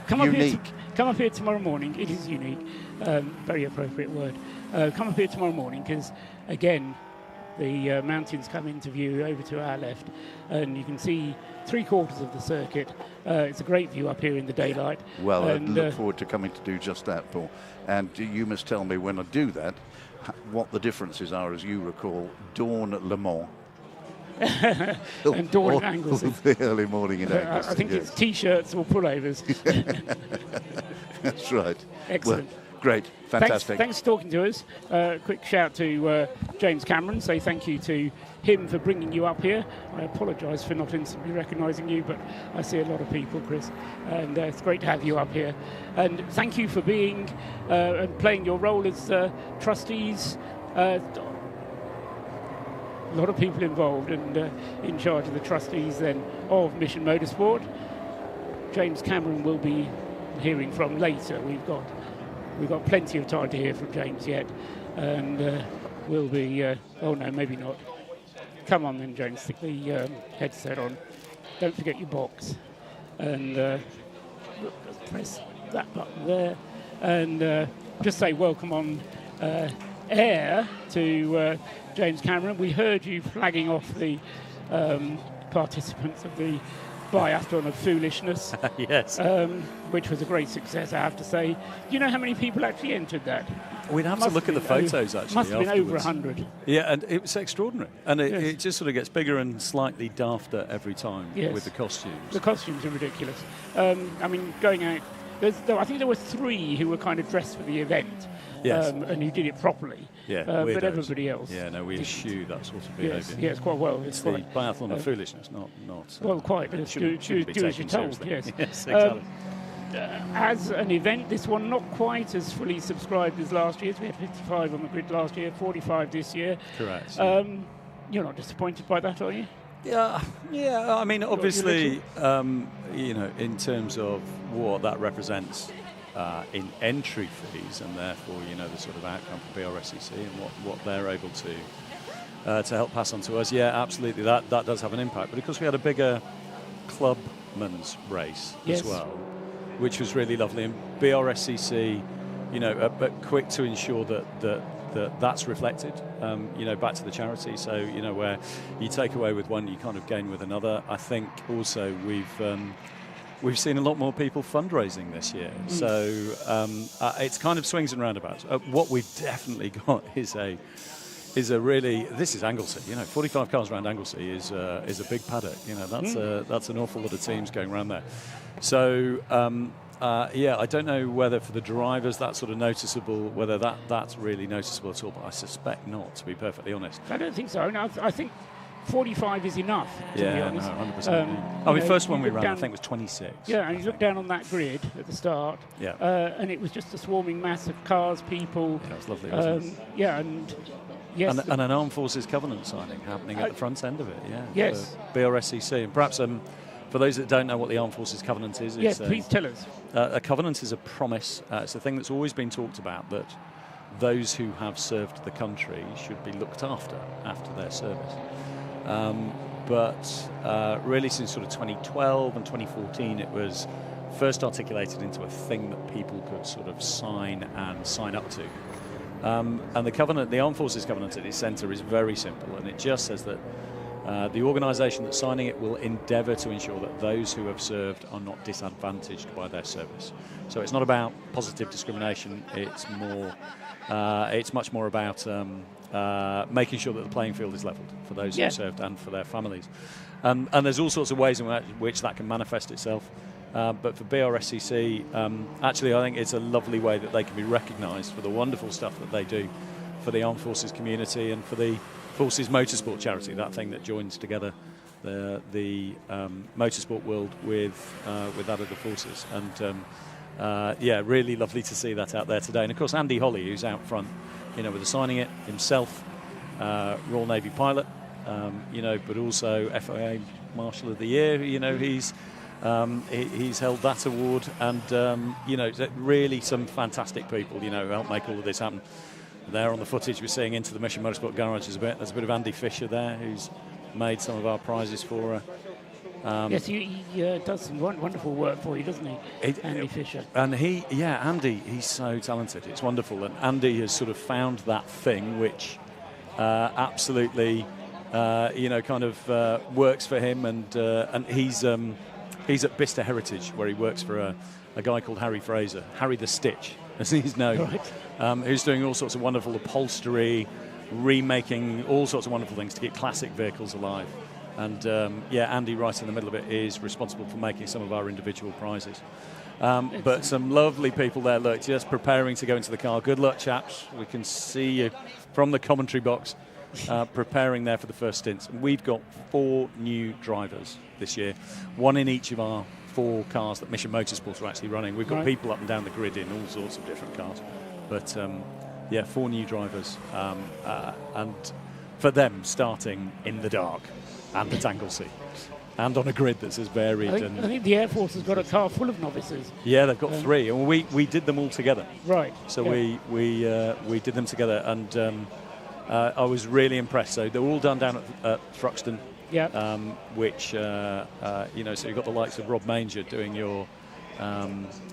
unique. Come up here tomorrow morning. It is unique. Very appropriate word. Come up here tomorrow morning because, again, the mountains come into view over to our left, and you can see 3/4 of the circuit. It's a great view up here in the daylight. Well, I look forward to coming to do just that, Paul. And you must tell me when I do that what the differences are, as you recall, dawn at Le Mans. And dawn in Anglesey. The early morning in Anglesey. I think it's T-shirts or pullovers. That's right. Excellent. Well, great, fantastic. Thanks for talking to us. Quick shout to James Cameron. Say thank you to him for bringing you up here. I apologise for not instantly recognising you, but I see a lot of people, Chris, and it's great to have you up here. And thank you for being and playing your role as trustees. A lot of people involved and in charge of the trustees then of Mission Motorsport. James Cameron will be hearing from later. We've got plenty of time to hear from James yet, and we'll be. Oh no, maybe not. Come on then, James. Stick the headset on. Don't forget your box, and just press that button there, and just say welcome on air to James Cameron. We heard you flagging off the participants of the Biathlon of Foolishness. Yes. Which was a great success, I have to say. Do you know how many people actually entered that? We'd have to look at the photos, actually. Must have been over afterwards. 100. Yeah, and it was extraordinary. And it just sort of gets bigger and slightly dafter every time with the costumes. The costumes are ridiculous. I mean, going out, I think there were 3 who were kind of dressed for the event. Yes. And who did it properly. Yeah, but everybody else. Yeah, no, we eschew that sort of behaviour. Yes, quite well. It's the biathlon of foolishness, not. Well, quite. It Do shouldn't be as you're taken told. seriously. Yes. Yes, exactly. As an event, this one not quite as fully subscribed as last year's. We had 55 on the grid last year, 45 this year. Correct. You're not disappointed by that, are you? Yeah. I mean, obviously, in terms of what that represents in entry fees, and therefore, the sort of outcome for BRSCC and what they're able to help pass on to us. Yeah, absolutely, that does have an impact. But of course, we had a bigger clubman's race as well, which was really lovely. And BRSCC, but quick to ensure that's reflected, back to the charity. So, where you take away with one, you kind of gain with another. I think also we've seen a lot more people fundraising this year. So it's kind of swings and roundabouts. What we've definitely got is a really, this is Anglesey, 45 cars around Anglesey is a big paddock. That's an awful lot of teams going around there. So I don't know whether for the drivers that's sort of noticeable, whether that's really noticeable at all, but I suspect not, to be perfectly honest. I don't think so. No, I think 45 is enough, to be honest. No, 100%. First one we ran, I think, was 26. Yeah, and you look down on that grid at the start, and it was just a swarming mass of cars, people. Yeah, it was lovely, wasn't it? Yeah, and yes. And an Armed Forces Covenant signing happening at the front end of it, Yes. BRSCC. And perhaps for those that don't know what the Armed Forces Covenant is, yes, please tell us. A covenant is a promise. It's a thing that's always been talked about, that those who have served the country should be looked after their service. But really since sort of 2012 and 2014, it was first articulated into a thing that people could sort of sign up to. And the covenant, the Armed Forces Covenant at its centre is very simple, and it just says that the organisation that's signing it will endeavour to ensure that those who have served are not disadvantaged by their service. So it's not about positive discrimination, it's much more about making sure that the playing field is levelled for those who served and for their families. And there's all sorts of ways in which that can manifest itself. But for BRSCC, actually I think it's a lovely way that they can be recognised for the wonderful stuff that they do for the Armed Forces community and for the Forces Motorsport charity, that thing that joins together the motorsport world with that of the forces. And really lovely to see that out there today. And of course Andy Holly, who's out front, with the signing it himself, Royal Navy pilot, but also FIA Marshal of the Year. He's held that award, and really some fantastic people, who helped make all of this happen. There on the footage we're seeing into the Mission Motorsport garage there's a bit of Andy Fisher there, who's made some of our prizes for her. Yes, he does some wonderful work for you, doesn't he, Andy Fisher? And Andy, he's so talented. It's wonderful. And Andy has sort of found that thing which absolutely, works for him. And he's at Bicester Heritage, where he works for a guy called Harry Fraser, Harry the Stitch, as he's known, who's doing all sorts of wonderful upholstery, remaking all sorts of wonderful things to keep classic vehicles alive. And Andy, right in the middle of it, is responsible for making some of our individual prizes. But some lovely people there, look, just preparing to go into the car. Good luck, chaps. We can see you from the commentary box, preparing there for the first stints. We've got 4 new drivers this year, one in each of our 4 cars that Mission Motorsport are actually running. We've got people up and down the grid in all sorts of different cars. But 4 new drivers, and for them starting in the dark and at Anglesey and on a grid that's as varied. I think the Air Force has got a car full of novices. Yeah, they've got 3, and we did them all together. Right. So we did them together, and I was really impressed. So they're all done down at Thruxton. Yeah. Which so you've got the likes of Rob Manger doing your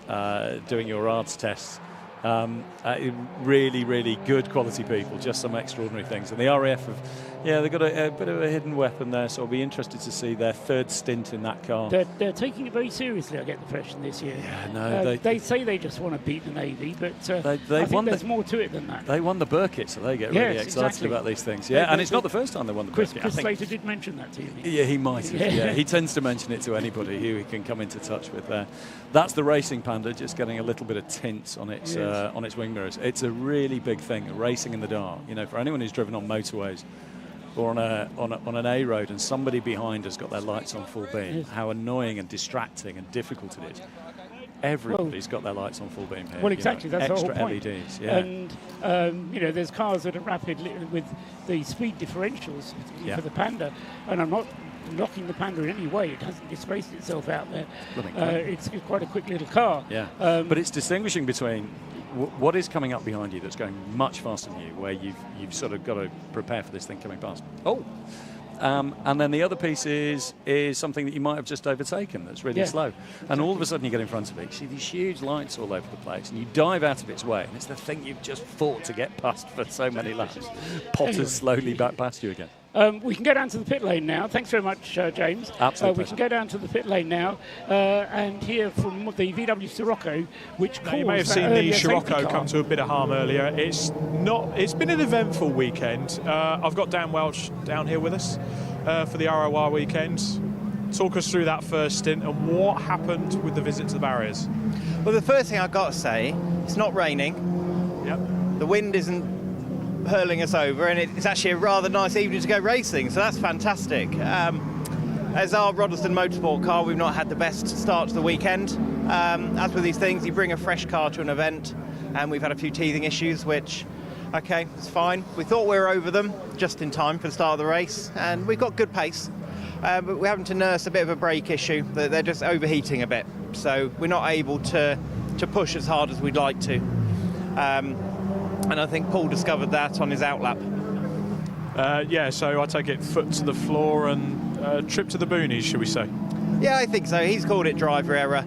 ARDS tests. Really, really good quality people, just some extraordinary things. And the RAF have, they've got a bit of a hidden weapon there, so I'll be interested to see their third stint in that car. They're taking it very seriously, I get the impression, this year. Yeah, no, they say they just want to beat the Navy, but I think there's more to it than that. They won the Burkitt, so they get really excited about these things. Yeah, and it's not the first time they won the Burkitt. Chris Slater did mention that to you. Yeah, he might have. Yeah, he tends to mention it to anybody who he can come into touch with there. That's the Racing Panda, just getting a little bit of tint on its wing mirrors. It's a really big thing, racing in the dark. You know, for anyone who's driven on motorways or on an A road and somebody behind has got their lights on full beam, how annoying and distracting and difficult it is. Everybody's got their lights on full beam here. Well, exactly, that's extra the whole point. LEDs. Yeah. And there's cars that are rapid with the speed differentials for the Panda, and I'm not knocking the Panda in any way. It hasn't disgraced itself out there. It's quite a quick little car. Yeah, but it's distinguishing between what is coming up behind you that's going much faster than you, where you've sort of got to prepare for this thing coming past. And then the other piece is something that you might have just overtaken that's really slow. And all of a sudden you get in front of it, you see these huge lights all over the place, and you dive out of its way, and it's the thing you've just fought to get past for so many laps. Potters slowly back past you again. We can go down to the pit lane now. Thanks very much, James. Absolutely. We can go down to the pit lane now and hear from the VW Scirocco, which you may have seen the Scirocco come to a bit of harm earlier. It's been an eventful weekend. I've got Dan Welch down here with us for the ROR weekend. Talk us through that first stint and what happened with the visit to the barriers. Well, the first thing I've got to say, it's not raining. Yep. The wind isn't hurling us over, and it's actually a rather nice evening to go racing, so that's fantastic. As our Roddeston Motorsport car, we've not had the best start to the weekend. As with these things, you bring a fresh car to an event, and we've had a few teething issues, which, okay, it's fine. We thought we were over them just in time for the start of the race, and we've got good pace, but we're having to nurse a bit of a brake issue. They're just overheating a bit, so we're not able to push as hard as we'd like to. And I think Paul discovered that on his outlap. So I take it foot to the floor and trip to the boonies, should we say? Yeah, I think so. He's called it driver error.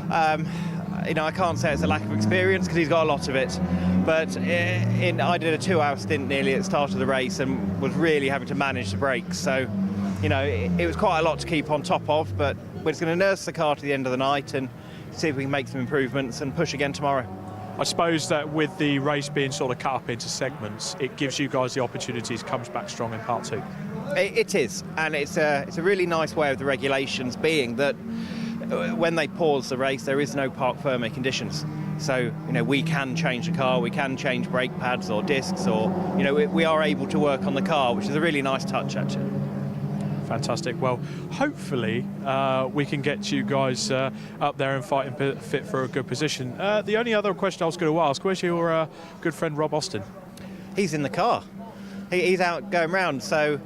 I can't say it's a lack of experience because he's got a lot of it. But I did a 2-hour stint nearly at the start of the race and was really having to manage the brakes. So, it was quite a lot to keep on top of. But we're just going to nurse the car to the end of the night and see if we can make some improvements and push again tomorrow. I suppose that with the race being sort of cut up into segments, it gives you guys the opportunities, comes back strong in part 2. It is, and it's a really nice way of the regulations being that when they pause the race, there is no parc ferme conditions. So, we can change the car, we can change brake pads or discs, or, we are able to work on the car, which is a really nice touch, actually. Fantastic. Well, hopefully we can get you guys up there and fighting fit for a good position. The only other question I was going to ask, where's your good friend Rob Austin? He's in the car. He's out going round. So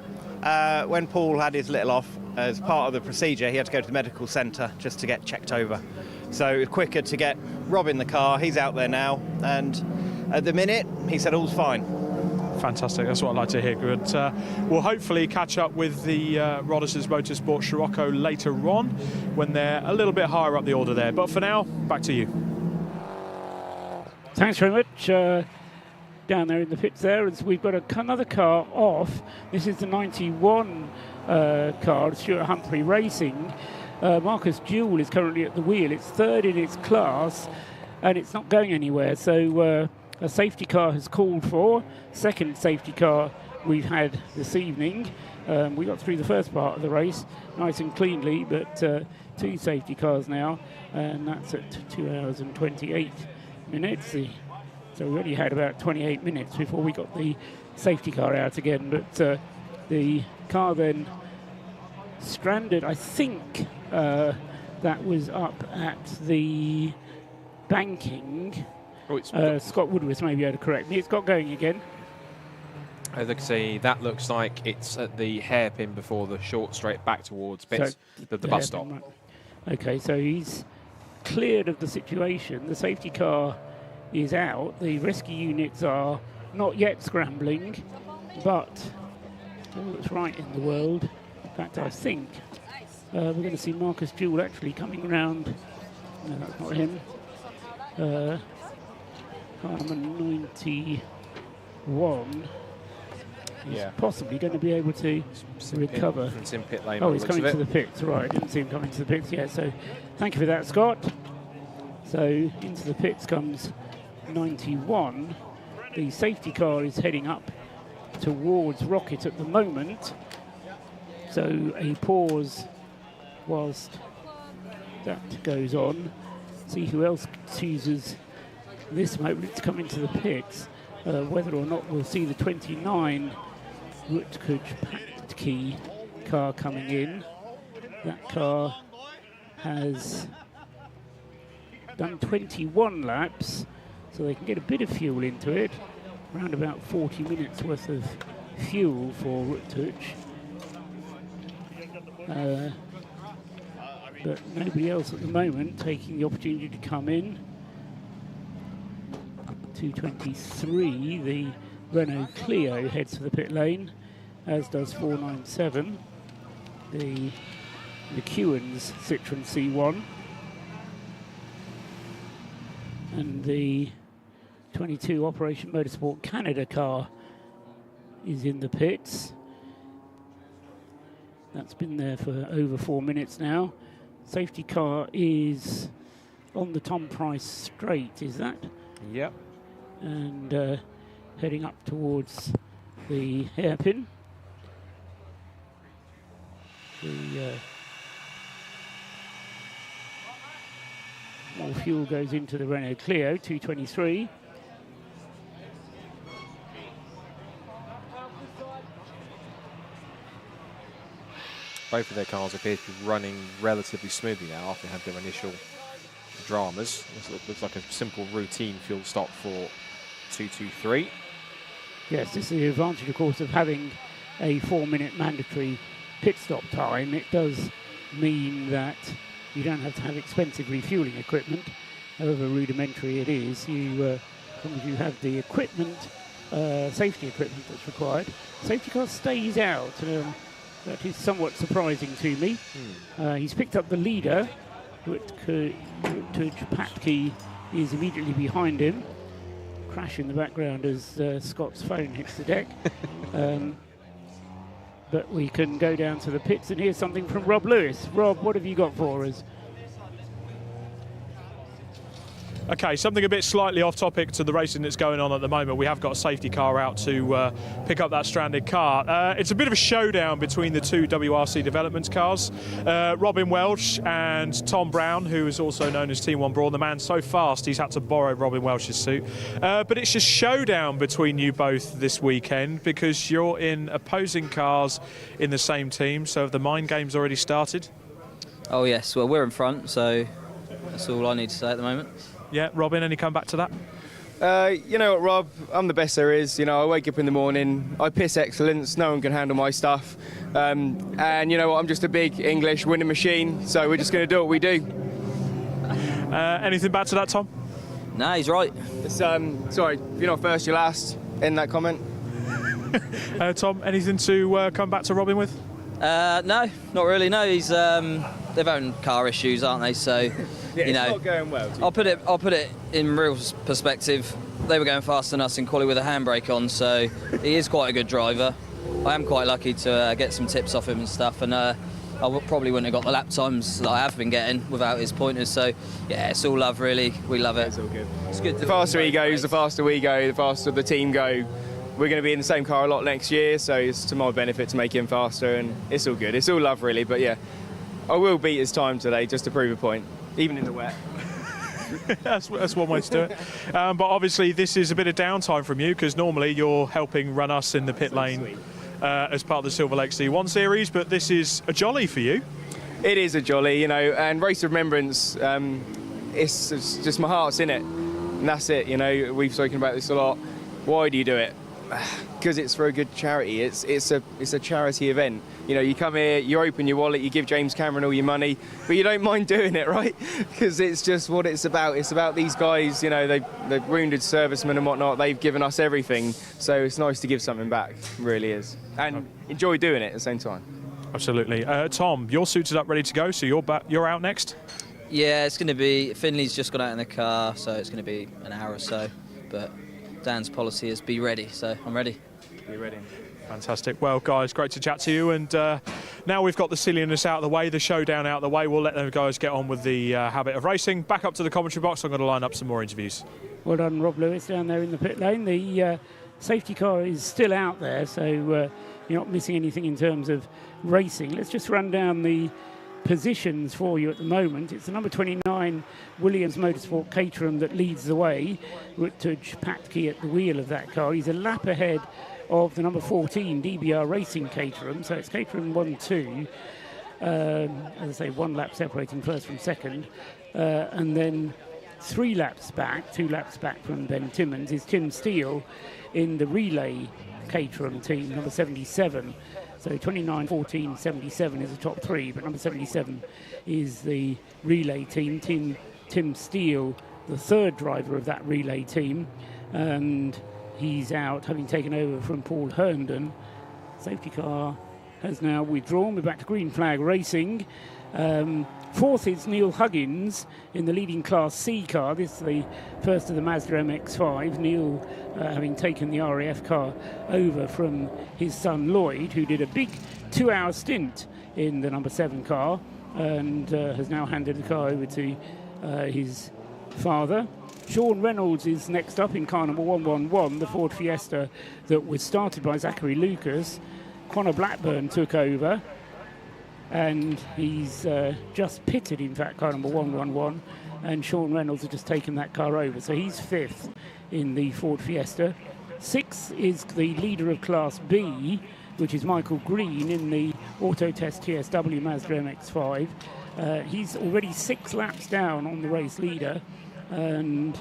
when Paul had his little off, as part of the procedure, he had to go to the medical centre just to get checked over. So it was quicker to get Rob in the car. He's out there now. And at the minute, he said all's fine. Fantastic, that's what I'd like to hear. Good. We'll hopefully catch up with the Roddeston Motorsport Scirocco later on when they're a little bit higher up the order there. But for now, back to you. Thanks very much. Down there in the pits there, as we've got another car off. This is the 91 car, Stuart Humphrey Racing. Marcus Jewell is currently at the wheel. It's third in its class, and it's not going anywhere. So a safety car has called for. Second safety car we've had this evening. We got through the first part of the race nice and cleanly, but 2 safety cars now, and that's at 2 hours and 28 minutes. So we only had about 28 minutes before we got the safety car out again, but the car then stranded, I think that was up at the banking. Scott Woodworth may be able to correct me. It's got going again. As I can see, that looks like it's at the hairpin before the short straight back towards bits of the bus stop. Right. Okay, so he's cleared of the situation. The safety car is out. The rescue units are not yet scrambling, but all that's right in the world. In fact, I think we're going to see Marcus Jewell actually coming around. No, that's not him. car number 91 is possibly going to be able to recover. It's in pit lane. Oh, he's coming to the pits, right. I didn't see him coming to the pits yet, so thank you for that, Scott. So into the pits comes 91. The safety car is heading up towards Rocket at the moment. So a pause whilst that goes on. See who else chooses this moment to come into the pits. Whether or not we'll see the 29 Rutgers-Patke car coming in. That car has done 21 laps, so they can get a bit of fuel into it. Around about 40 minutes worth of fuel for Rutgers. But nobody else at the moment taking the opportunity to come in. 223, the Renault Clio heads for the pit lane, as does 497, the McEwen's Citroen C1, and the 22 Operation Motorsport Canada car is in the pits. That's been there for over 4 minutes now. Safety car is on the Tom Price straight, is that? Yep. And heading up towards the hairpin. More fuel goes into the Renault Clio, 223. Both of their cars appear to be running relatively smoothly now after they had their initial dramas. This looks like a simple routine fuel stop for 223. Yes, this is the advantage, of course, of having a 4-minute mandatory pit stop time. It does mean that you don't have to have expensive refueling equipment, however rudimentary it is. You, as long as you have the equipment, safety equipment that's required. Safety car stays out. That is somewhat surprising to me. He's picked up the leader. Patke is immediately behind him. Crash in the background as Scott's phone hits the deck. But we can go down to the pits and hear something from Rob Lewis. Rob, what have you got for us? Okay, something a bit slightly off topic to the racing that's going on at the moment. We have got a safety car out to pick up that stranded car. It's a bit of a showdown between the two WRC development cars. Robin Welch and Tom Brown, who is also known as Team One Brawn. The man so fast he's had to borrow Robin Welch's suit. But it's a showdown between you both this weekend because you're in opposing cars in the same team. So have the mind games already started? Oh yes, well we're in front, so that's all I need to say at the moment. Yeah, Robin, any come back to that? You know what, Rob? I'm the best there is. You know, I wake up in the morning, I piss excellence, no one can handle my stuff. And you know what, I'm just a big English winning machine, so we're just going to do what we do. Anything back to that, Tom? No, he's right. It's, sorry, if you're not first, you're last. In that comment. Tom, anything to come back to Robin with? No, not really. No, he's they've own car issues, aren't they? So, yeah, you know, it's not going well. I'll put it in real perspective. They were going faster than us in quali with a handbrake on, so he is quite a good driver. I am quite lucky to get some tips off him and stuff, and I probably wouldn't have got the lap times that I have been getting without his pointers. So, yeah, it's all love, really. We love it. It's all good. It's good. The faster he goes, the faster we go, the faster the team go. We're going to be in the same car a lot next year, so it's to my benefit to make him faster, and it's all good. It's all love, really, but yeah, I will beat his time today just to prove a point, even in the wet. That's one way to do it. But obviously this is a bit of downtime from you because normally you're helping run us in the pit lane as part of the Silver Lake C1 series, but this is a jolly for you. It is a jolly, you know, and Race of Remembrance, it's just my heart's in it, and that's it, you know. We've spoken about this a lot. Why do you do it? Because it's for a good charity. It's a charity event. You know, you come here, you open your wallet, you give James Cameron all your money, but you don't mind doing it, right? Because it's just what it's about. It's about these guys, you know, they're wounded servicemen and whatnot. They've given us everything, so it's nice to give something back. It really is, and enjoy doing it at the same time. Absolutely. Tom, you're suited up, ready to go, so you're out next. Yeah, it's going to be. Finley's just got out in the car, so it's going to be an hour or so. but Dan's policy is be ready, so I'm ready. Be ready. Fantastic. Well, guys, great to chat to you. And now we've got the silliness out of the way, the showdown out of the way, we'll let them guys get on with the habit of racing. Back up to the commentary box. I'm going to line up some more interviews. Well done, Rob Lewis, down there in the pit lane. The safety car is still out there, so you're not missing anything in terms of racing. Let's just run down the positions for you at the moment. It's the number 29 Williams Motorsport Caterham that leads the way. Rutledge Patke at the wheel of that car. He's a lap ahead of the number 14 DBR Racing Caterham, so it's Caterham 1-2. As I say, 1 lap separating first from second, and then 3 laps back, 2 laps back from Ben Timmons is Tim Steele in the relay Caterham team, number 77. So 29, 14, 77 is the top 3, but number 77 is the relay team. Tim Steele, the 3rd driver of that relay team, and he's out, having taken over from Paul Herndon. Safety car has now withdrawn. We're back to green flag racing. 4th is Neil Huggins in the leading Class C car. This is the first of the Mazda MX-5. Neil having taken the RAF car over from his son Lloyd, who did a big 2-hour stint in the number 7 car, and has now handed the car over to his father. Sean Reynolds is next up in car number 111, the Ford Fiesta that was started by Zachary Lucas. Connor Blackburn took over, and he's just pitted, in fact, car number 111, and Sean Reynolds has just taken that car over. So he's 5th in the Ford Fiesta. 6th is the leader of Class B, which is Michael Green in the Autotest TSW Mazda MX-5. He's already 6 laps down on the race leader and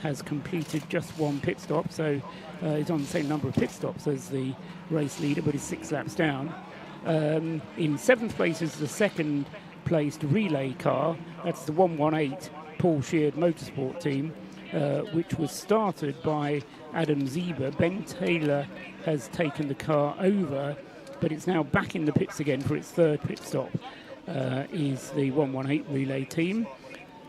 has completed just 1 pit stop, so he's on the same number of pit stops as the race leader, but he's 6 laps down. In 7th place is the 2nd placed relay car. That's the 118 Paul Sheard Motorsport team, which was started by Adam Zieber. Ben Taylor has taken the car over, but it's now back in the pits again for its 3rd pit stop, is the 118 relay team.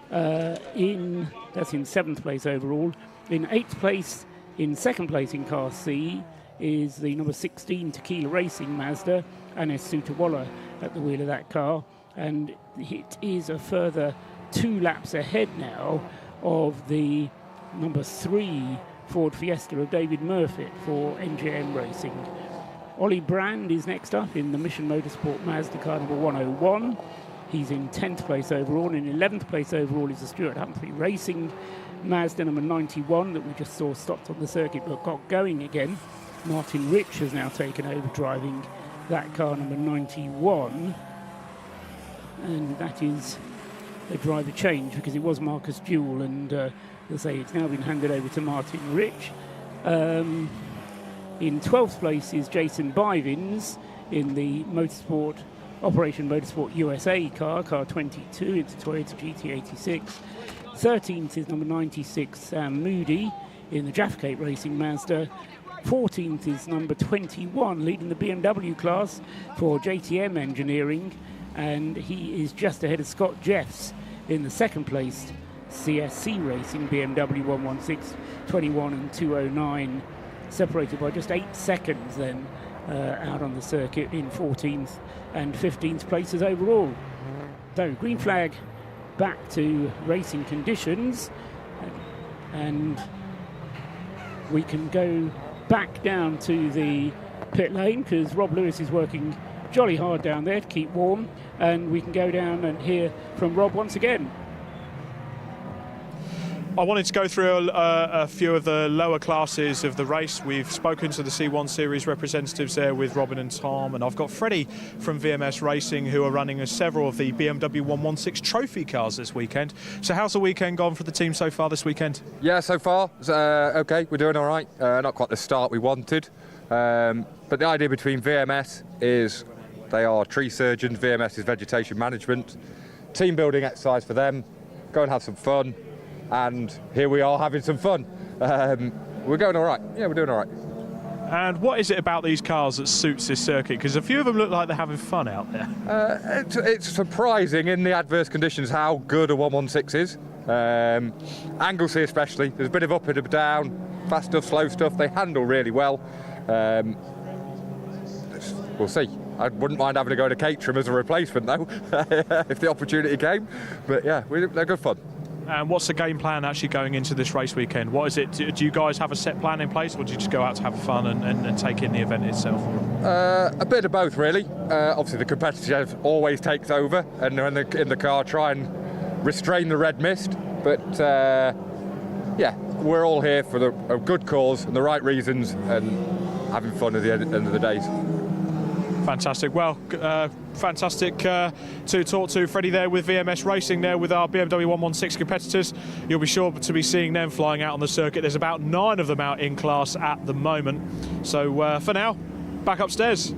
That's in 7th place overall. In 8th place, in 2nd place in Car C, is the number 16 Tequila Racing Mazda, Anis Sutawalla at the wheel of that car, and it is a further 2 laps ahead now of the number 3 Ford Fiesta of David Murfitt for NJM Racing. Ollie Brand is next up in the Mission Motorsport Mazda car number 101. He's in 10th place overall. In 11th place overall is the Stuart Humphrey Racing Mazda number 91 that we just saw stopped on the circuit but got going again. Martin Rich has now taken over driving that car number 91, and that is a driver change because it was Marcus Jewell, and as I say, it's now been handed over to Martin Rich. In 12th place is Jason Bivins in the Operation Motorsport USA car 22. It's a Toyota GT86. 13th is number 96 Sam Moody in the Jaffcate Racing Mazda. 14th is number 21 leading the BMW class for JTM Engineering, and he is just ahead of Scott Jeffs in the 2nd place CSC Racing BMW 116, 21 and 209, separated by just 8 seconds then out on the circuit in 14th and 15th places overall. So green flag back to racing conditions, and we can go back down to the pit lane because Rob Lewis is working jolly hard down there to keep warm, and we can go down and hear from Rob once again. I wanted to go through a few of the lower classes of the race. We've spoken to the C1 Series representatives there with Robin and Tom, and I've got Freddie from VMS Racing who are running several of the BMW 116 trophy cars this weekend. So how's the weekend gone for the team so far this weekend? Yeah, so far, okay, we're doing all right. Not quite the start we wanted, but the idea between VMS is they are tree surgeons, VMS is vegetation management, team building exercise for them, go and have some fun. And here we are having some fun. We're going all right. Yeah, we're doing all right. And what is it about these cars that suits this circuit? Because a few of them look like they're having fun out there. It's surprising in the adverse conditions how good a 116 is. Anglesey especially, there's a bit of up and down, fast stuff, slow stuff. They handle really well. We'll see. I wouldn't mind having to go to Caterham as a replacement though, if the opportunity came. But yeah, they're good fun. And what's the game plan actually going into this race weekend? What is it? Do you guys have a set plan in place, or do you just go out to have fun and take in the event itself? A bit of both, really. Obviously, the competitive always takes over, and in the car try and restrain the red mist. But yeah, we're all here for a good cause and the right reasons, and having fun at the end of the days. Fantastic. Well, fantastic to talk to Freddie there with VMS Racing there with our BMW 116 competitors. You'll be sure to be seeing them flying out on the circuit. There's about 9 of them out in class at the moment. So for now, back upstairs.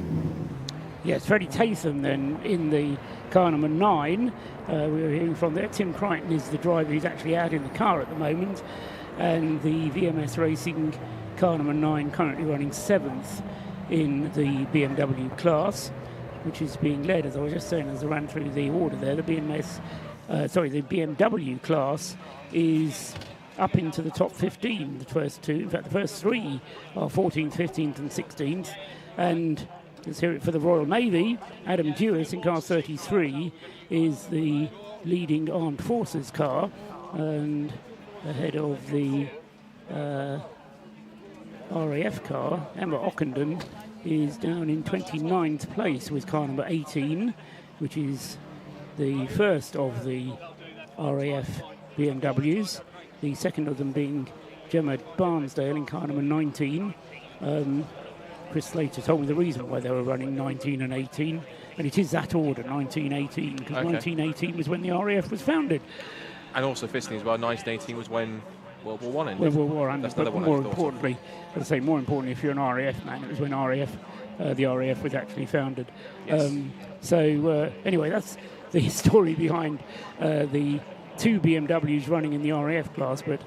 Yes, Freddie Tatham then in the car number 9. We were hearing from there. Tim Crichton is the driver who's actually out in the car at the moment. And the VMS Racing car number 9 currently running 7th in the BMW class, which is being led, as I was just saying, as I ran through the order there, the BMW class is up into the top 15, the first 2. In fact, the first 3 are 14th, 15th and 16th. And let's hear it for the Royal Navy. Adam Dewis in car 33 is the leading armed forces car, and ahead of the RAF car, Emma Ockenden is down in 29th place with car number 18, which is the first of the RAF BMWs, the second of them being Gemma Barnsdale in car number 19. Chris Slater told me the reason why they were running 19 and 18, and it is that order, 1918, because 1918 was when the RAF was founded. And also fitting as well, 1918 was when World War One ended. World War ended, but more importantly, if you're an RAF man, it was when the RAF was actually founded. Yes. Anyway, that's the story behind the 2 BMWs running in the RAF class, but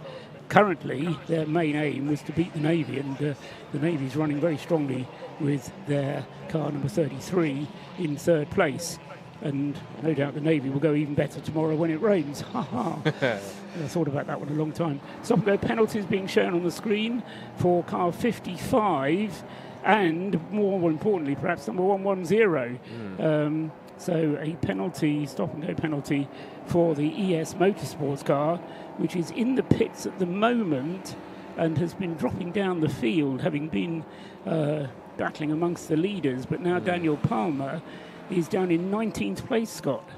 currently their main aim was to beat the Navy, and the Navy's running very strongly with their car number 33 in 3rd place. And no doubt the Navy will go even better tomorrow when it rains. Ha ha. I thought about that one a long time. Stop and go penalties being shown on the screen for car 55 and, more importantly, perhaps number 110. So a penalty, stop and go penalty for the ES Motorsports car, which is in the pits at the moment and has been dropping down the field, having been battling amongst the leaders. But now Daniel Palmer is down in 19th place, Scott.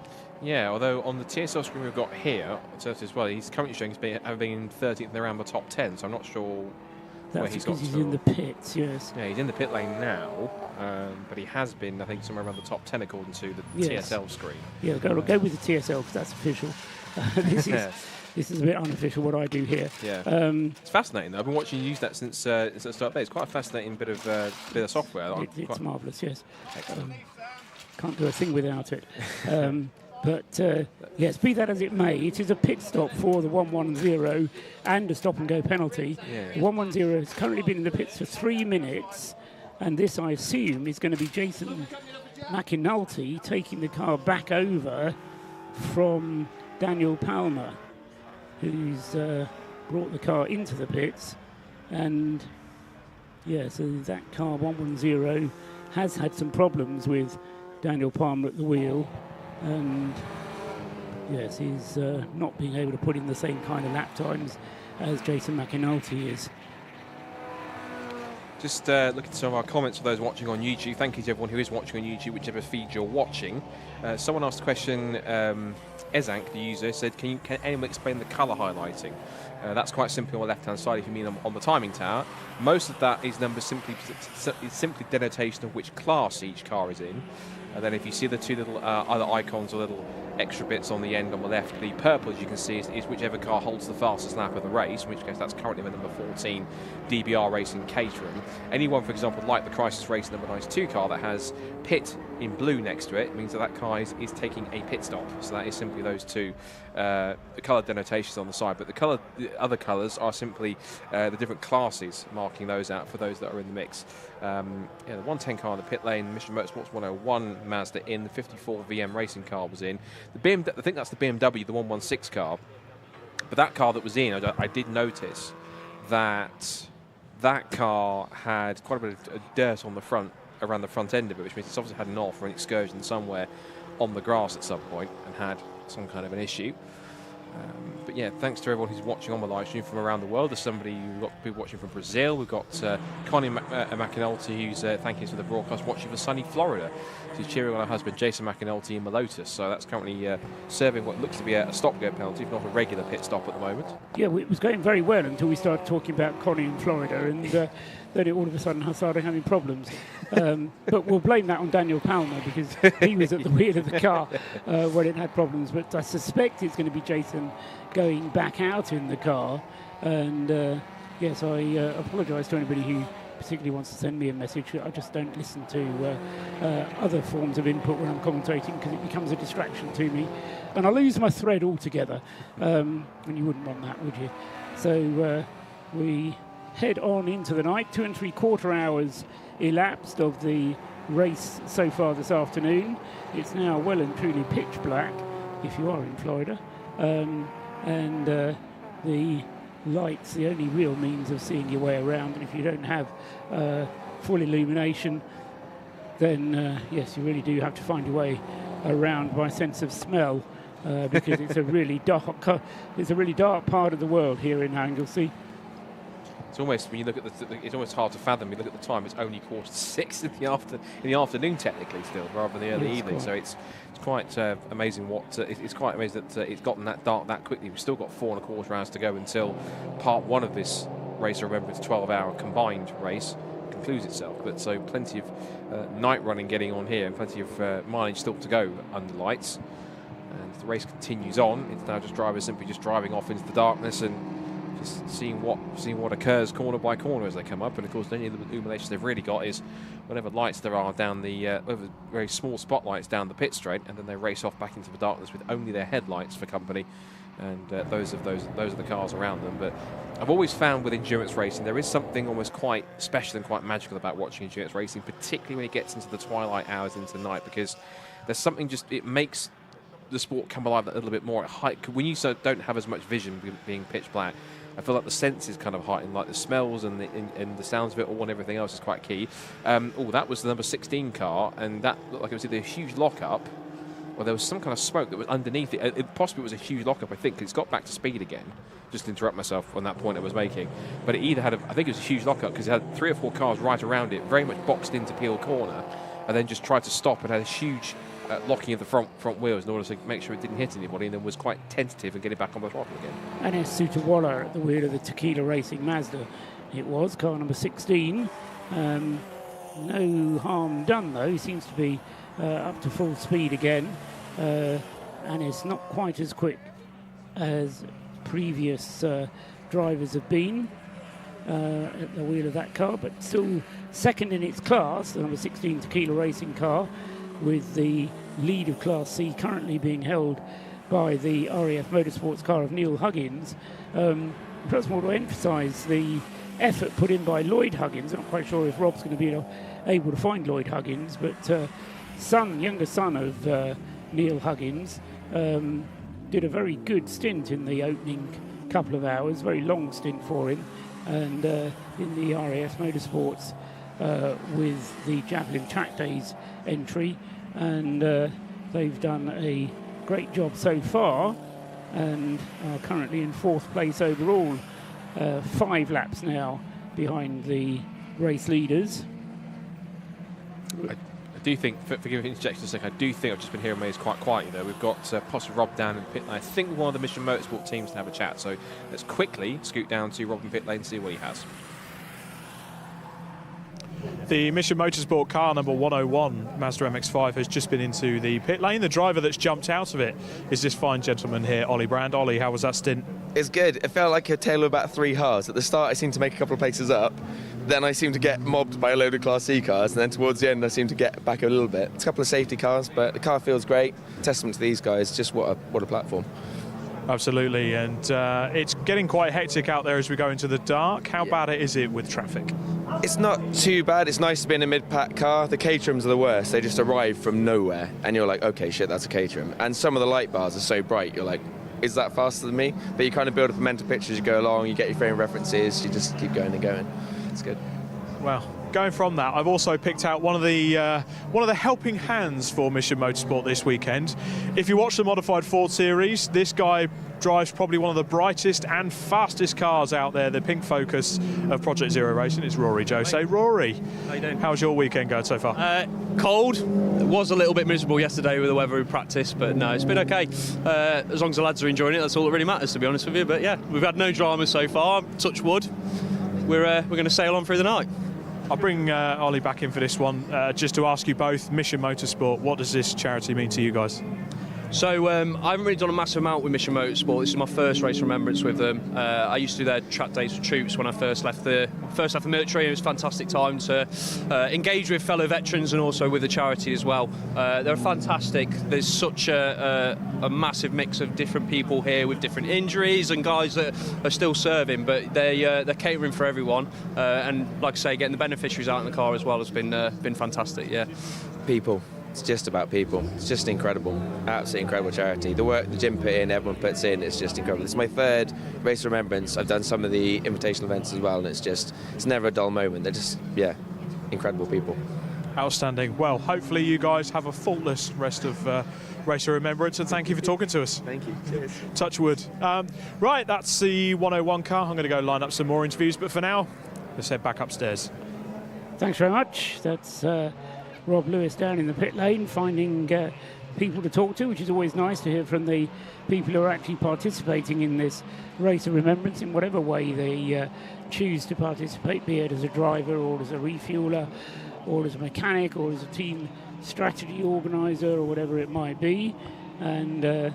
Yeah, although on the TSL screen we've got here, as well, he's currently showing having been 13th and around the top 10, so I'm not sure where he's got to. He's in the pits, yes. Yeah, he's in the pit lane now, but he has been, I think, somewhere around the top 10 according to the TSL screen. Yeah, go with the TSL because that's official. This is a bit unofficial what I do here. Yeah, it's fascinating though. I've been watching you use that since the start of the day. It's quite a fascinating bit of software. It's marvellous, yes. Can't do a thing without it. Yes, be that as it may, it is a pit stop for the 110 and a stop and go penalty. The 110 has currently been in the pits for 3 minutes, and this, I assume, is going to be Jason McAnulty taking the car back over from Daniel Palmer, who's brought the car into the pits. And so that car 110 has had some problems with Daniel Palmer at the wheel, and yes, he's not being able to put in the same kind of lap times as Jason McAnulty is. Just looking at some of our comments for those watching on YouTube. Thank you to everyone who is watching on YouTube, whichever feed you're watching. Someone asked a question, Ezank, the user, said, can anyone explain the colour highlighting? That's quite simple on the left-hand side if you mean on the timing tower. Most of that is simply denotation of which class each car is in. And then if you see the 2 little other icons or little extra bits on the end on the left, the purple, as you can see, is whichever car holds the fastest lap of the race, in which case that's currently the number 14 DBR Racing Caterham. Anyone, for example, like the Crisis Racing number 92 car that has pit in blue next to it, means that car is taking a pit stop. So that is simply those 2 the colour denotations on the side. But the other colours are simply the different classes, marking those out for those that are in the mix. The 110 car in the pit lane, Mission Motorsports 101 Mazda in, the 54 VM Racing car was in. I think that's the BMW, the 116 car. But that car that was in, I did notice that car had quite a bit of dirt on the front, around the front end of it, which means it's obviously had an off or an excursion somewhere on the grass at some point and had some kind of an issue. But yeah, thanks to everyone who's watching on the live stream from around the world. There's we've got people watching from Brazil. We've got Connie McAnulty, who's thanking us for the broadcast, watching from sunny Florida. She's cheering on her husband Jason McAnulty in the Lotus. So that's currently serving what looks to be a stop-go penalty, if not a regular pit stop at the moment. Yeah, it was going very well until we started talking about Connie in Florida, and then it all of a sudden started having problems. But we'll blame that on Daniel Palmer, because he was at the wheel of the car when it had problems. But I suspect it's going to be Jason going back out in the car. And yes, I apologise to anybody who particularly wants to send me a message. I just don't listen to other forms of input when I'm commentating, because it becomes a distraction to me, and I lose my thread altogether. And you wouldn't want that, would you? So we head on into the night. 2 3/4 hours elapsed of the race so far this afternoon. It's now well and truly pitch black if you are in Florida, and the lights, the only real means of seeing your way around. And if you don't have full illumination, then yes, you really do have to find your way around by sense of smell, because it's a really dark part of the world here in Anglesey. It's almost, when you look at it's almost hard to fathom. You look at the time; it's only 6:15 in the afternoon, technically, still, rather than the early evening. So it's quite amazing it's quite amazing that it's gotten that dark that quickly. We've still got 4 1/4 hours to go until part 1 of this Race of Remembrance 12-hour combined race concludes itself. But so plenty of night running getting on here, and plenty of mileage still to go under lights. And the race continues on. It's now just drivers simply just driving off into the darkness and just seeing what occurs corner by corner as they come up. And of course, the only illumination they've really got is whatever lights there are down the very small spotlights down the pit straight, and then they race off back into the darkness with only their headlights for company, and those are the cars around them. But I've always found with endurance racing there is something almost quite special and quite magical about watching endurance racing, particularly when it gets into the twilight hours into the night, because there's something it makes the sport come alive a little bit more at height. When you don't have as much vision being pitch black, I feel like the senses kind of heighten, like the smells and the sounds of it all, and everything else is quite key. That was the number 16 car, and that looked like it was either a huge lockup, or there was some kind of smoke that was underneath it. Possibly it was a huge lockup, I think, because it's got back to speed again. Just to interrupt myself on that point I was making. But it either had, I think it was a huge lockup, because it had 3 or 4 cars right around it, very much boxed into Peel Corner, and then just tried to stop and had a huge locking of the front wheels in order to make sure it didn't hit anybody, and then was quite tentative and getting back on the throttle again. And Sutawala at the wheel of the Tequila Racing Mazda. It was car number 16. No harm done though. He seems to be up to full speed again, and it's not quite as quick as previous drivers have been at the wheel of that car, but still second in its class, the number 16 Tequila Racing car, with the lead of Class C currently being held by the RAF Motorsports car of Neil Huggins. Perhaps more to emphasise the effort put in by Lloyd Huggins. I'm not quite sure if Rob's going to be able to find Lloyd Huggins, but younger son of Neil Huggins, did a very good stint in the opening couple of hours, very long stint for him, and in the RAF Motorsports with the Javelin Track Days entry, and they've done a great job so far and are currently in 4th place overall, 5 laps now behind the race leaders. I do think, forgive me interjection a second, I do think I've just been hearing me quite quiet there. We've got possibly Rob down in pit lane. I think one of the Mission Motorsport teams to have a chat, so let's quickly scoot down to Rob in pit lane and see what he has. The Mission Motorsport car number 101 Mazda MX-5 has just been into the pit lane. The driver that's jumped out of it is this fine gentleman here, Ollie Brand. Ollie, how was that stint? It's good. It felt like a tale of about 3 halves. At the start, I seemed to make a couple of places up. Then I seemed to get mobbed by a load of Class C cars. And then towards the end, I seemed to get back a little bit. It's a couple of safety cars, but the car feels great. Testament to these guys. Just what a platform. Absolutely, and it's getting quite hectic out there as we go into the dark. How bad is it with traffic? It's not too bad. It's nice to be in a mid-pack car. The Caterhams are the worst. They just arrive from nowhere, and you're like, okay, shit, that's a Caterham. And some of the light bars are so bright, you're like, is that faster than me, but you kind of build up a mental picture as you go along, you get your frame references, you just keep going and going. It's good. Well, going from that, I've also picked out one of the helping hands for Mission Motorsport this weekend. If you watch the Modified Ford Series, this guy drives probably one of the brightest and fastest cars out there, the pink Focus of Project Zero Racing. It's Rory Jose. Rory, how you doing? How's your weekend going so far? Cold. It was a little bit miserable yesterday with the weather in practice, but no, it's been okay. As long as the lads are enjoying it, that's all that really matters, to be honest with you. But yeah, we've had no dramas so far. Touch wood. We're going to sail on through the night. I'll bring Ollie back in for this one, just to ask you both, Mission Motorsport, what does this charity mean to you guys? So I haven't really done a massive amount with Mission Motorsport. This is my first Race of Remembrance with them. I used to do their track days for troops when I first left the military. It was a fantastic time to engage with fellow veterans and also with the charity as well. They're fantastic. There's such a massive mix of different people here with different injuries and guys that are still serving, but they're catering for everyone. And like I say, getting the beneficiaries out in the car as well has been fantastic. Yeah, people. It's just about people. It's just incredible, absolutely incredible charity. The work the Jim put in, everyone puts in, it's just incredible. It's my third Race of Remembrance. I've done some of the invitational events as well, and it's never a dull moment. They're just, incredible people. Outstanding. Well, hopefully you guys have a faultless rest of Race of Remembrance, and thank you for talking to us. Thank you. Cheers. Touch wood. Right, that's the 101 car. I'm going to go line up some more interviews, but for now, let's head back upstairs. Thanks very much. That's Rob Lewis down in the pit lane, finding people to talk to, which is always nice to hear from the people who are actually participating in this Race of Remembrance in whatever way they choose to participate, be it as a driver or as a refueler or as a mechanic or as a team strategy organiser or whatever it might be. And as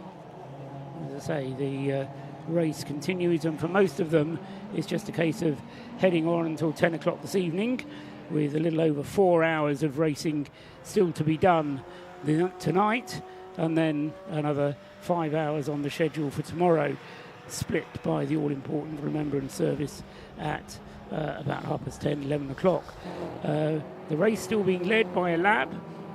I say, the race continues, and for most of them it's just a case of heading on until 10 o'clock this evening, with a little over 4 hours of racing still to be done tonight, and then another 5 hours on the schedule for tomorrow, split by the all-important Remembrance service at about 10:30, 11 o'clock. The race still being led by a lap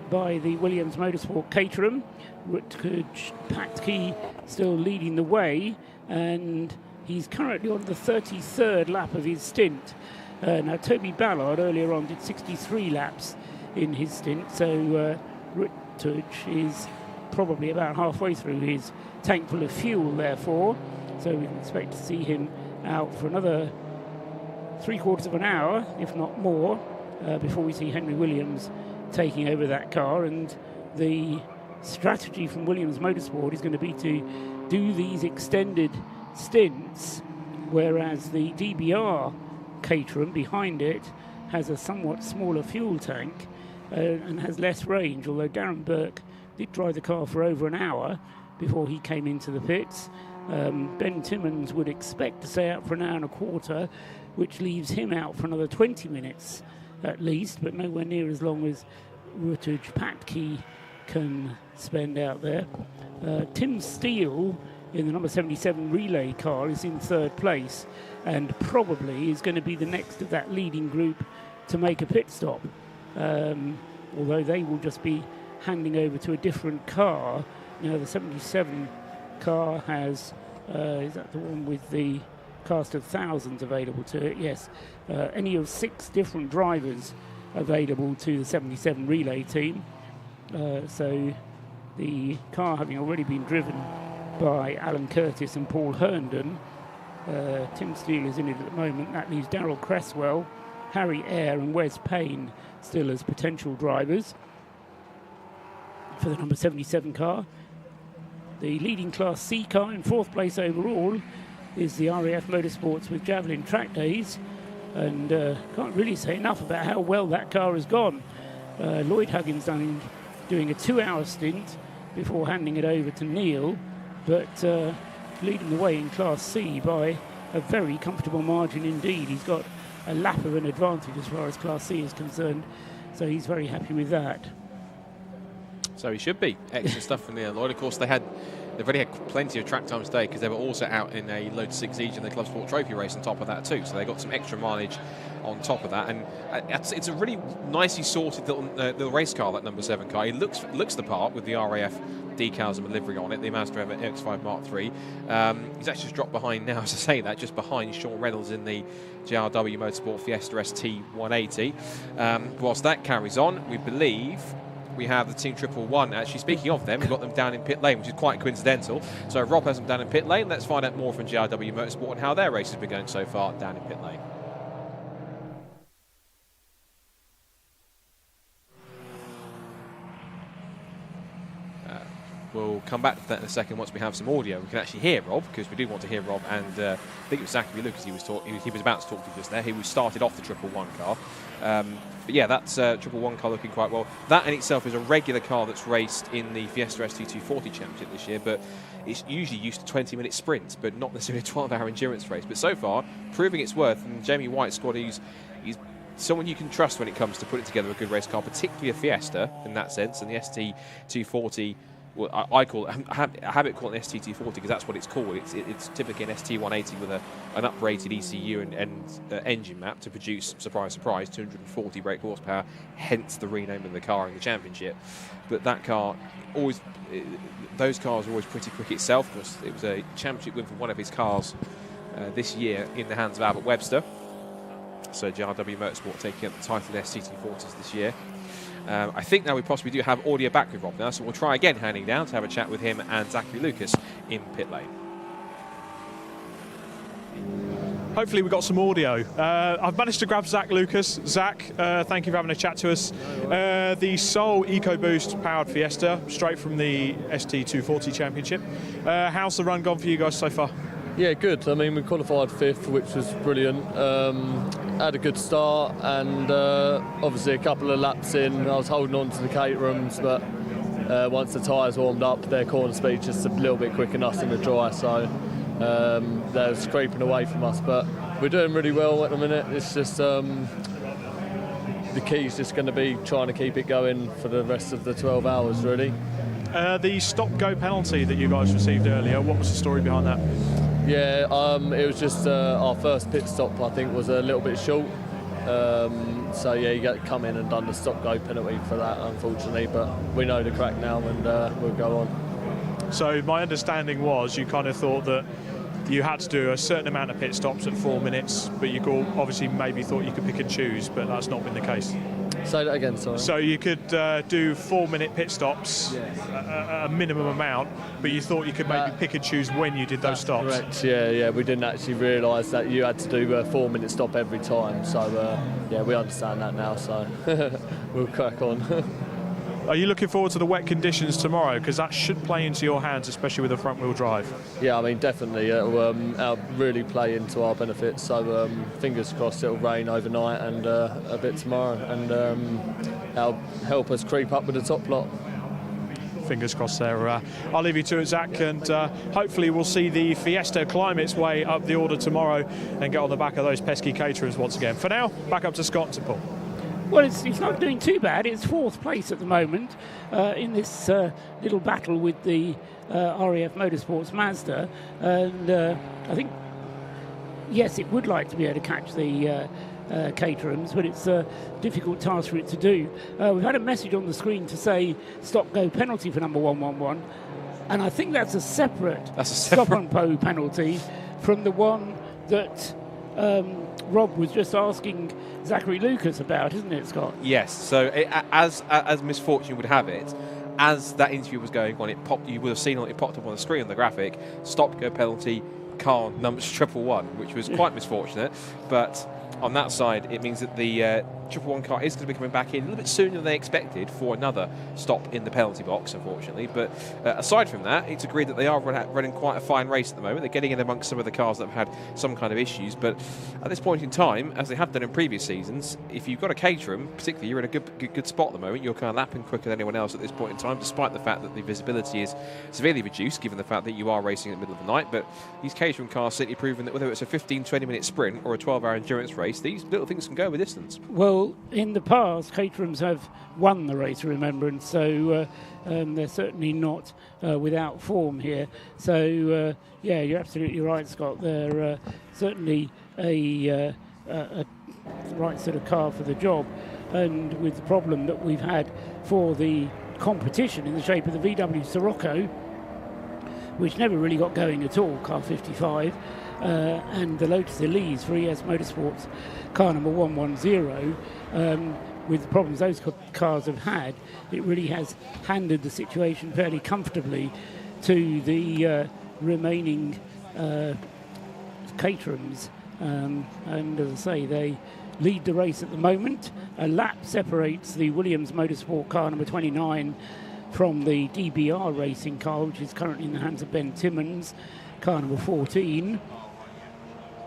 by the Williams Motorsport Caterham. Rutger Patke still leading the way, and he's currently on the 33rd lap of his stint. Now, Toby Ballard earlier on did 63 laps in his stint, so Rutger is probably about halfway through his tank full of fuel, therefore. So we can expect to see him out for another 3/4 of an hour, if not more, before we see Henry Williams taking over that car. And the strategy from Williams Motorsport is going to be to do these extended stints, whereas the DBR Caterham behind it has a somewhat smaller fuel tank and has less range, although Darren Burke did drive the car for over an hour before he came into the pits. Ben Timmons would expect to stay out for an hour and a quarter, which leaves him out for another 20 minutes at least, but nowhere near as long as Rutger Patke can spend out there. Tim Steele in the number 77 relay car is in third place, and probably is going to be the next of that leading group to make a pit stop, although they will just be handing over to a different car. Now, the 77 car has, is that the one with the cast of thousands available to it? Yes. Any of 6 different drivers available to the 77 relay team. So the car having already been driven by Alan Curtis and Paul Herndon. Tim Steele is in it at the moment. That leaves Darrell Cresswell, Harry Eyre and Wes Payne still as potential drivers for the number 77 car. The leading Class C car in 4th place overall is the RAF Motorsports with Javelin Track Days, and can't really say enough about how well that car has gone. Lloyd Huggins doing a 2-hour stint before handing it over to Neil, but leading the way in Class C by a very comfortable margin indeed. He's got a lap of an advantage as far as Class C is concerned, so he's very happy with that. So he should be. Extra stuff from there, Lloyd. Of course, they had they've already had plenty of track time today because they were also out in a Lotus Exige and the Club Sport Trophy race on top of that too. So they got some extra mileage on top of that, and it's a really nicely sorted little race car, that number 7 car. It looks the part with the RAF decals and livery on it, the Mazda MX-5 Mark III. He's actually just dropped behind now, as I say that, just behind Sean Reynolds in the JRW Motorsport Fiesta ST 180. Whilst that carries on, we believe we have the Team 111. Actually, speaking of them, we've got them down in pit lane, which is quite coincidental. So Rob has them down in pit lane. Let's find out more from JRW Motorsport and how their race has been going so far down in pit lane. We'll come back to that in a second once we have some audio. We can actually hear Rob, because we do want to hear Rob, and I think it was Zachary Lucas he was about to talk to just there. He started off the 111 car. But yeah, that's 111 car looking quite well. That in itself is a regular car that's raced in the Fiesta ST240 Championship this year, but it's usually used to 20-minute sprints, but not necessarily a 12-hour endurance race. But so far, proving its worth, and Jamie White's squad, he's someone you can trust when it comes to putting together a good race car, particularly a Fiesta in that sense, and the ST240. Well, I call it, I have it called an ST240 because that's what it's called. It's typically an ST180 with an uprated ECU and engine map to produce, surprise, surprise, 240 brake horsepower, hence the rename of the car in the championship. But that car, those cars are always pretty quick itself. It was a championship win for one of his cars this year in the hands of Albert Webster. So JRW Motorsport taking up the title of ST240s this year. I think now we possibly do have audio back with Rob now, so we'll try again handing down to have a chat with him and Zachary Lucas in pit lane. Hopefully we got some audio. I've managed to grab Zach Lucas. Zach, thank you for having a chat to us. The Soul EcoBoost powered Fiesta, straight from the ST240 Championship. How's the run gone for you guys so far? Yeah, good. I mean, we qualified 5th, which was brilliant. Had a good start, and obviously a couple of laps in, I was holding on to the Caterhams, but once the tyres warmed up, their corner speed just a little bit quicker than us in the dry, so they're scraping away from us. But we're doing really well at the minute. It's just the key's just going to be trying to keep it going for the rest of the 12 hours, really. The stop-go penalty that you guys received earlier, what was the story behind that? Yeah, it was just our first pit stop, I think, was a little bit short. So yeah, you got to come in and done the stop-go penalty for that, unfortunately. But we know the crack now, and we'll go on. So my understanding was you kind of thought that you had to do a certain amount of pit stops at 4 minutes, but you obviously maybe thought you could pick and choose, but that's not been the case. Say that again, sorry. So you could do 4 minute pit stops, yes, a minimum amount, but you thought you could maybe pick and choose when you did those stops. Correct, yeah, we didn't actually realise that you had to do a 4 minute stop every time, so yeah, we understand that now, so we'll crack on. Are you looking forward to the wet conditions tomorrow? Because that should play into your hands, especially with the front wheel drive. Yeah, I mean, definitely. It'll really play into our benefit. So fingers crossed it'll rain overnight and a bit tomorrow. And that'll help us creep up with the top lot. Fingers crossed there. I'll leave you to it, Zach, and hopefully we'll see the Fiesta climb its way up the order tomorrow and get on the back of those pesky caterers once again. For now, back up to Scott and to Paul. Well, it's not doing too bad. It's 4th place at the moment in this little battle with the RAF Motorsports Mazda. And I think, yes, it would like to be able to catch the Caterhams, but it's a difficult task for it to do. We've had a message on the screen to say stop-go penalty for number 111. And I think that's a separate stop-and-go penalty from the one that Rob was just asking Zachary Lucas about, isn't it, Scott? Yes. So as misfortune would have it, as that interview was going on, you would have seen it popped up on the screen on the graphic, stop-go penalty, car numbers 111, which was quite misfortunate. But on that side, it means that the 111 car is going to be coming back in a little bit sooner than they expected for another stop in the penalty box, unfortunately. But aside from that, it's agreed that they are running quite a fine race at the moment. They're getting in amongst some of the cars that have had some kind of issues. But at this point in time, as they have done in previous seasons, if you've got a Caterham, particularly, you're in a good spot at the moment. You're kind of lapping quicker than anyone else at this point in time, despite the fact that the visibility is severely reduced, given the fact that you are racing in the middle of the night. But these Caterham cars certainly proven that whether it's a 15-20 minute sprint or a 12-hour endurance race, race, these little things can go with distance. Well, in the past, Caterhams have won the Race of Remembrance, so they're certainly not without form here. So, yeah, you're absolutely right, Scott. They're certainly a right sort of car for the job. And with the problem that we've had for the competition in the shape of the VW Sirocco, which never really got going at all, car 55, and the Lotus Elise for ES Motorsports, car number 110, with the problems those cars have had, it really has handed the situation fairly comfortably to the remaining Caterhams. And as I say, they lead the race at the moment. A lap separates the Williams Motorsport car number 29 from the DBR racing car, which is currently in the hands of Ben Timmons, car number 14.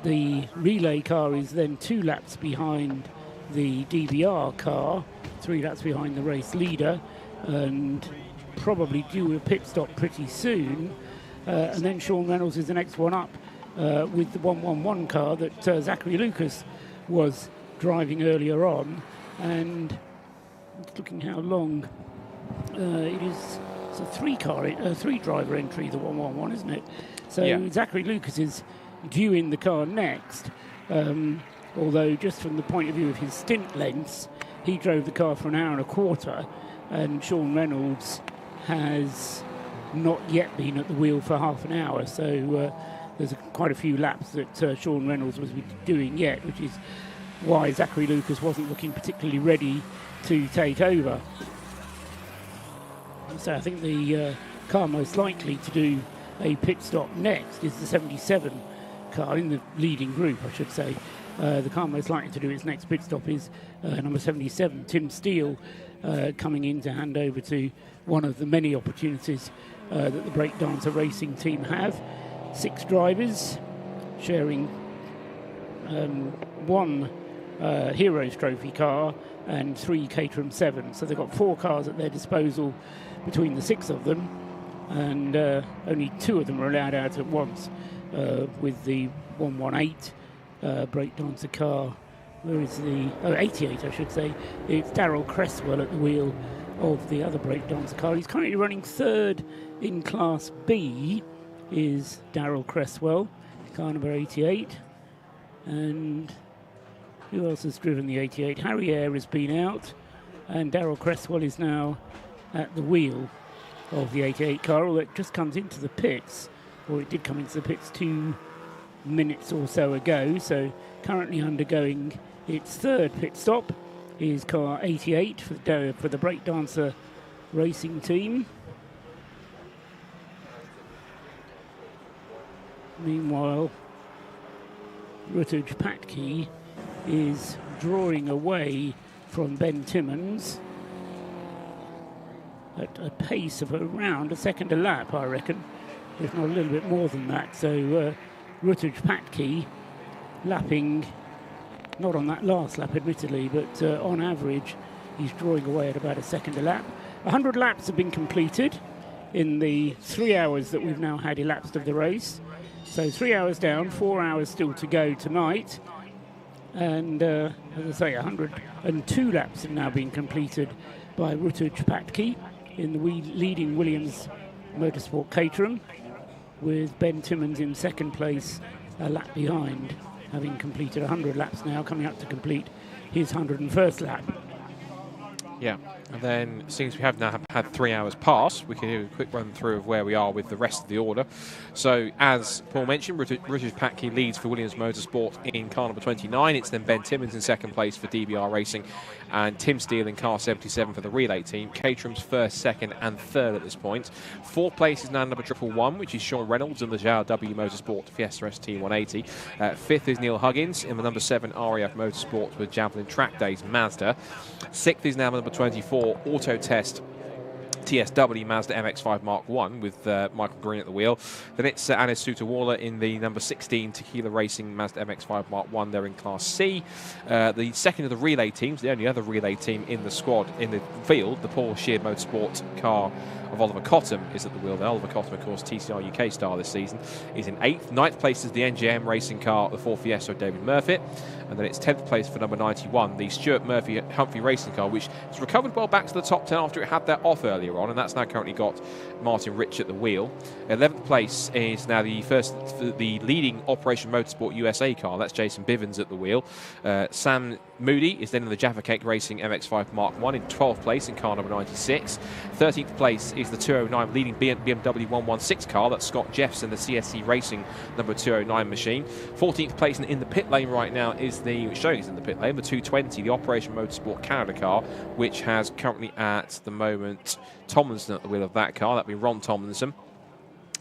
The relay car is then 2 laps behind the DBR car, 3 laps behind the race leader, and probably due a pit stop pretty soon. And then Sean Reynolds is the next one up with the 111 car that Zachary Lucas was driving earlier on. And looking how long it is. It's a 3-driver entry, the 111, isn't it? So yeah. Zachary Lucas is due in the car next, although just from the point of view of his stint lengths, he drove the car for an hour and a quarter, and Sean Reynolds has not yet been at the wheel for half an hour, so there's quite a few laps that Sean Reynolds was doing yet, which is why Zachary Lucas wasn't looking particularly ready to take over. So I think the car most likely to do a pit stop next is the 77 car in the leading group, I should say. The car most likely to do its next pit stop is number 77, Tim Steele, coming in to hand over to one of the many opportunities that the Breakdancer racing team have. 6 drivers sharing one Heroes Trophy car and 3 Caterham 7. So they've got 4 cars at their disposal between the 6 of them, and only 2 of them are allowed out at once, with the 118 Breakdancer car. Where is the 88, I should say. It's Darryl Cresswell at the wheel of the other Breakdancer car. He's currently running 3rd in Class B, is Darryl Cresswell, car number 88. And who else has driven the 88? Harry Eyre has been out, and Darryl Cresswell is now at the wheel of the 88 car, although it just comes into the pits, or it did come into the pits 2 minutes or so ago. So currently undergoing its 3rd pit stop is car 88 for the Breakdancer racing team. Meanwhile, Rutledge Patke is drawing away from Ben Timmons at a pace of around a second a lap, I reckon, if not a little bit more than that. So Rutledge Patke lapping, not on that last lap admittedly, but on average he's drawing away at about a second a lap. 100 laps have been completed in the 3 hours that we've now had elapsed of the race. So 3 hours down, 4 hours still to go tonight. And as I say, 102 laps have now been completed by Rutledge Patke in the leading Williams Motorsport Caterham, with Ben Timmons in 2nd place, a lap behind, having completed 100 laps now, coming up to complete his 101st lap. Yeah, and then since we have now had 3 hours pass, we can do a quick run through of where we are with the rest of the order. So, as Paul mentioned, Rutledge Patke leads for Williams Motorsport in car number 29. It's then Ben Timmons in 2nd place for DBR Racing, and Tim Steele in car 77 for the relay team. Caterham's 1st, 2nd and 3rd at this point. 4th place is now number 111, which is Sean Reynolds in the JRW Motorsport Fiesta ST 180. 5th is Neil Huggins in the number 7 RAF Motorsport with Javelin Track Days Mazda. 6th is now number 24, Auto Test TSW Mazda MX-5 Mark 1 with Michael Green at the wheel. Then it's Anis Sutawala in the number 16 Tequila Racing Mazda MX-5 Mark 1 there in Class C. The second of the relay teams, the only other relay team in the squad, in the field, the Paul Sheard Motorsport car of Oliver Cottam is at the wheel there. Oliver Cottam, of course, TCR UK star this season, is in 8th. 9th place is the NGM racing car, the Ford Fiesta of David Murphy. And then it's 10th place for number 91, the Stuart Murphy Humphrey racing car, which has recovered well back to the top 10 after it had that off earlier on, and that's now currently got Martin Rich at the wheel. 11th place is now the leading Operation Motorsport USA car. That's Jason Bivens at the wheel. Sam Moody is then in the Jaffa Cake Racing MX-5 Mark 1 in 12th place in car number 96. 13th place is the 209 leading BMW 116 car. That's Scott Jeffs in the CSC Racing number 209 machine. 14th place in the pit lane right now is showing us in the pit lane, the 220, the Operation Motorsport Canada car, which has currently at the moment Tomlinson at the wheel of that car. That'd be Ron Tomlinson.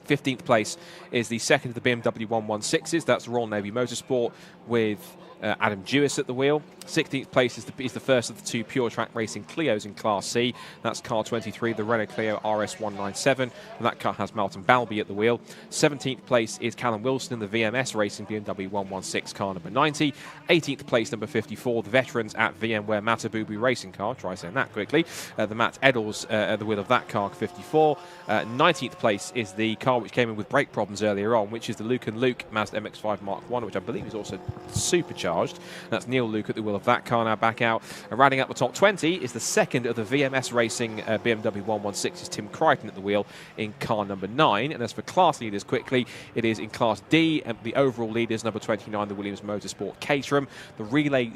15th place is the second of the BMW 116s. That's Royal Navy Motorsport with Adam Jewis at the wheel. 16th place is the first of the 2 Pure Track Racing Clios in Class C. That's car 23, the Renault Clio RS197, and that car has Malcolm Balby at the wheel. 17th place is Callum Wilson in the VMS Racing BMW 116 car number 90. 18th place, number 54, the veterans at VMware Matabubu Racing car. Try saying that quickly. The Matt Eddles at the wheel of that car, 54. 19th place is the car which came in with brake problems earlier on, which is the Luke and Luke Mazda MX-5 Mark 1, which I believe is also supercharged. That's Neil Luke at the wheel of that car, now back out. And rounding up the top 20 is the second of the VMS Racing BMW 116, is Tim Crichton at the wheel in car number 9. And as for class leaders quickly, it is in Class D, and the overall leaders, number 29, the Williams Motorsport Caterham. The relay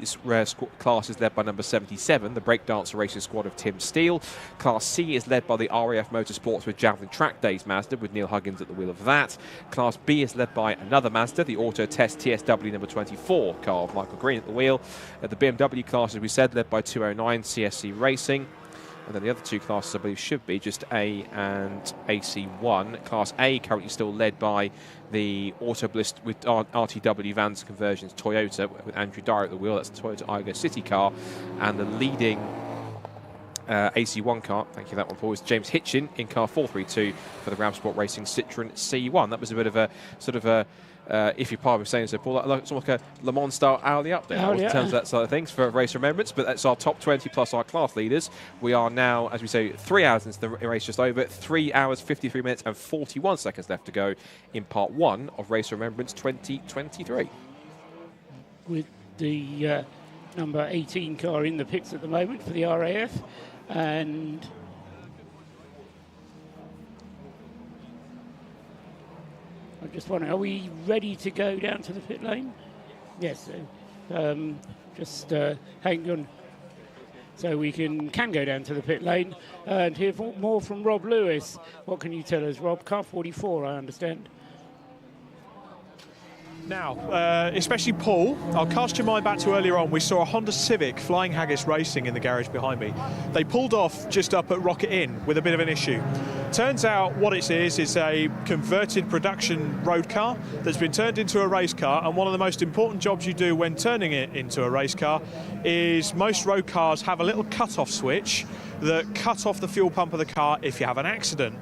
class is led by number 77, the Breakdancer Racing Squad of Tim Steele. Class C is led by the RAF Motorsports with Javelin Track Days Mazda, with Neil Huggins at the wheel of that. Class B is led by another Mazda, the Auto Test TSW number 24 car of Michael Green at the wheel. The BMW class, as we said, led by 209 CSC Racing. And then the other 2 classes, I believe, should be just A and AC1. Class A currently still led by the Autoblist with RTW Vans Conversions Toyota with Andrew Dyer at the wheel. That's the Toyota Aygo City car. And the leading AC1 car, thank you for that one, Paul, is James Hitchin in car 432 for the Ram Sport Racing Citroen C1. That was a bit of a sort of a if you're part of saying so, Paul, it's almost like a Le Mans style hourly update in terms of that side of things for Race Remembrance. But that's our top 20 plus our class leaders. We are now, as we say, 3 hours into the race just over. 3 hours, 53 minutes and 41 seconds left to go in part 1 of Race Remembrance 2023. With the number 18 car in the pits at the moment for the RAF, and I'm just wondering, are we ready to go down to the pit lane? Yes. Just hang on. So we can go down to the pit lane and hear more from Rob Lewis. What can you tell us, Rob? Car 44, I understand. Now, especially Paul, I'll cast your mind back to earlier on. We saw a Honda Civic Flying Haggis racing in the garage behind me. They pulled off just up at Rocket Inn with a bit of an issue. Turns out what it is a converted production road car that's been turned into a race car, and one of the most important jobs you do when turning it into a race car is most road cars have a little cut-off switch that cut off the fuel pump of the car if you have an accident.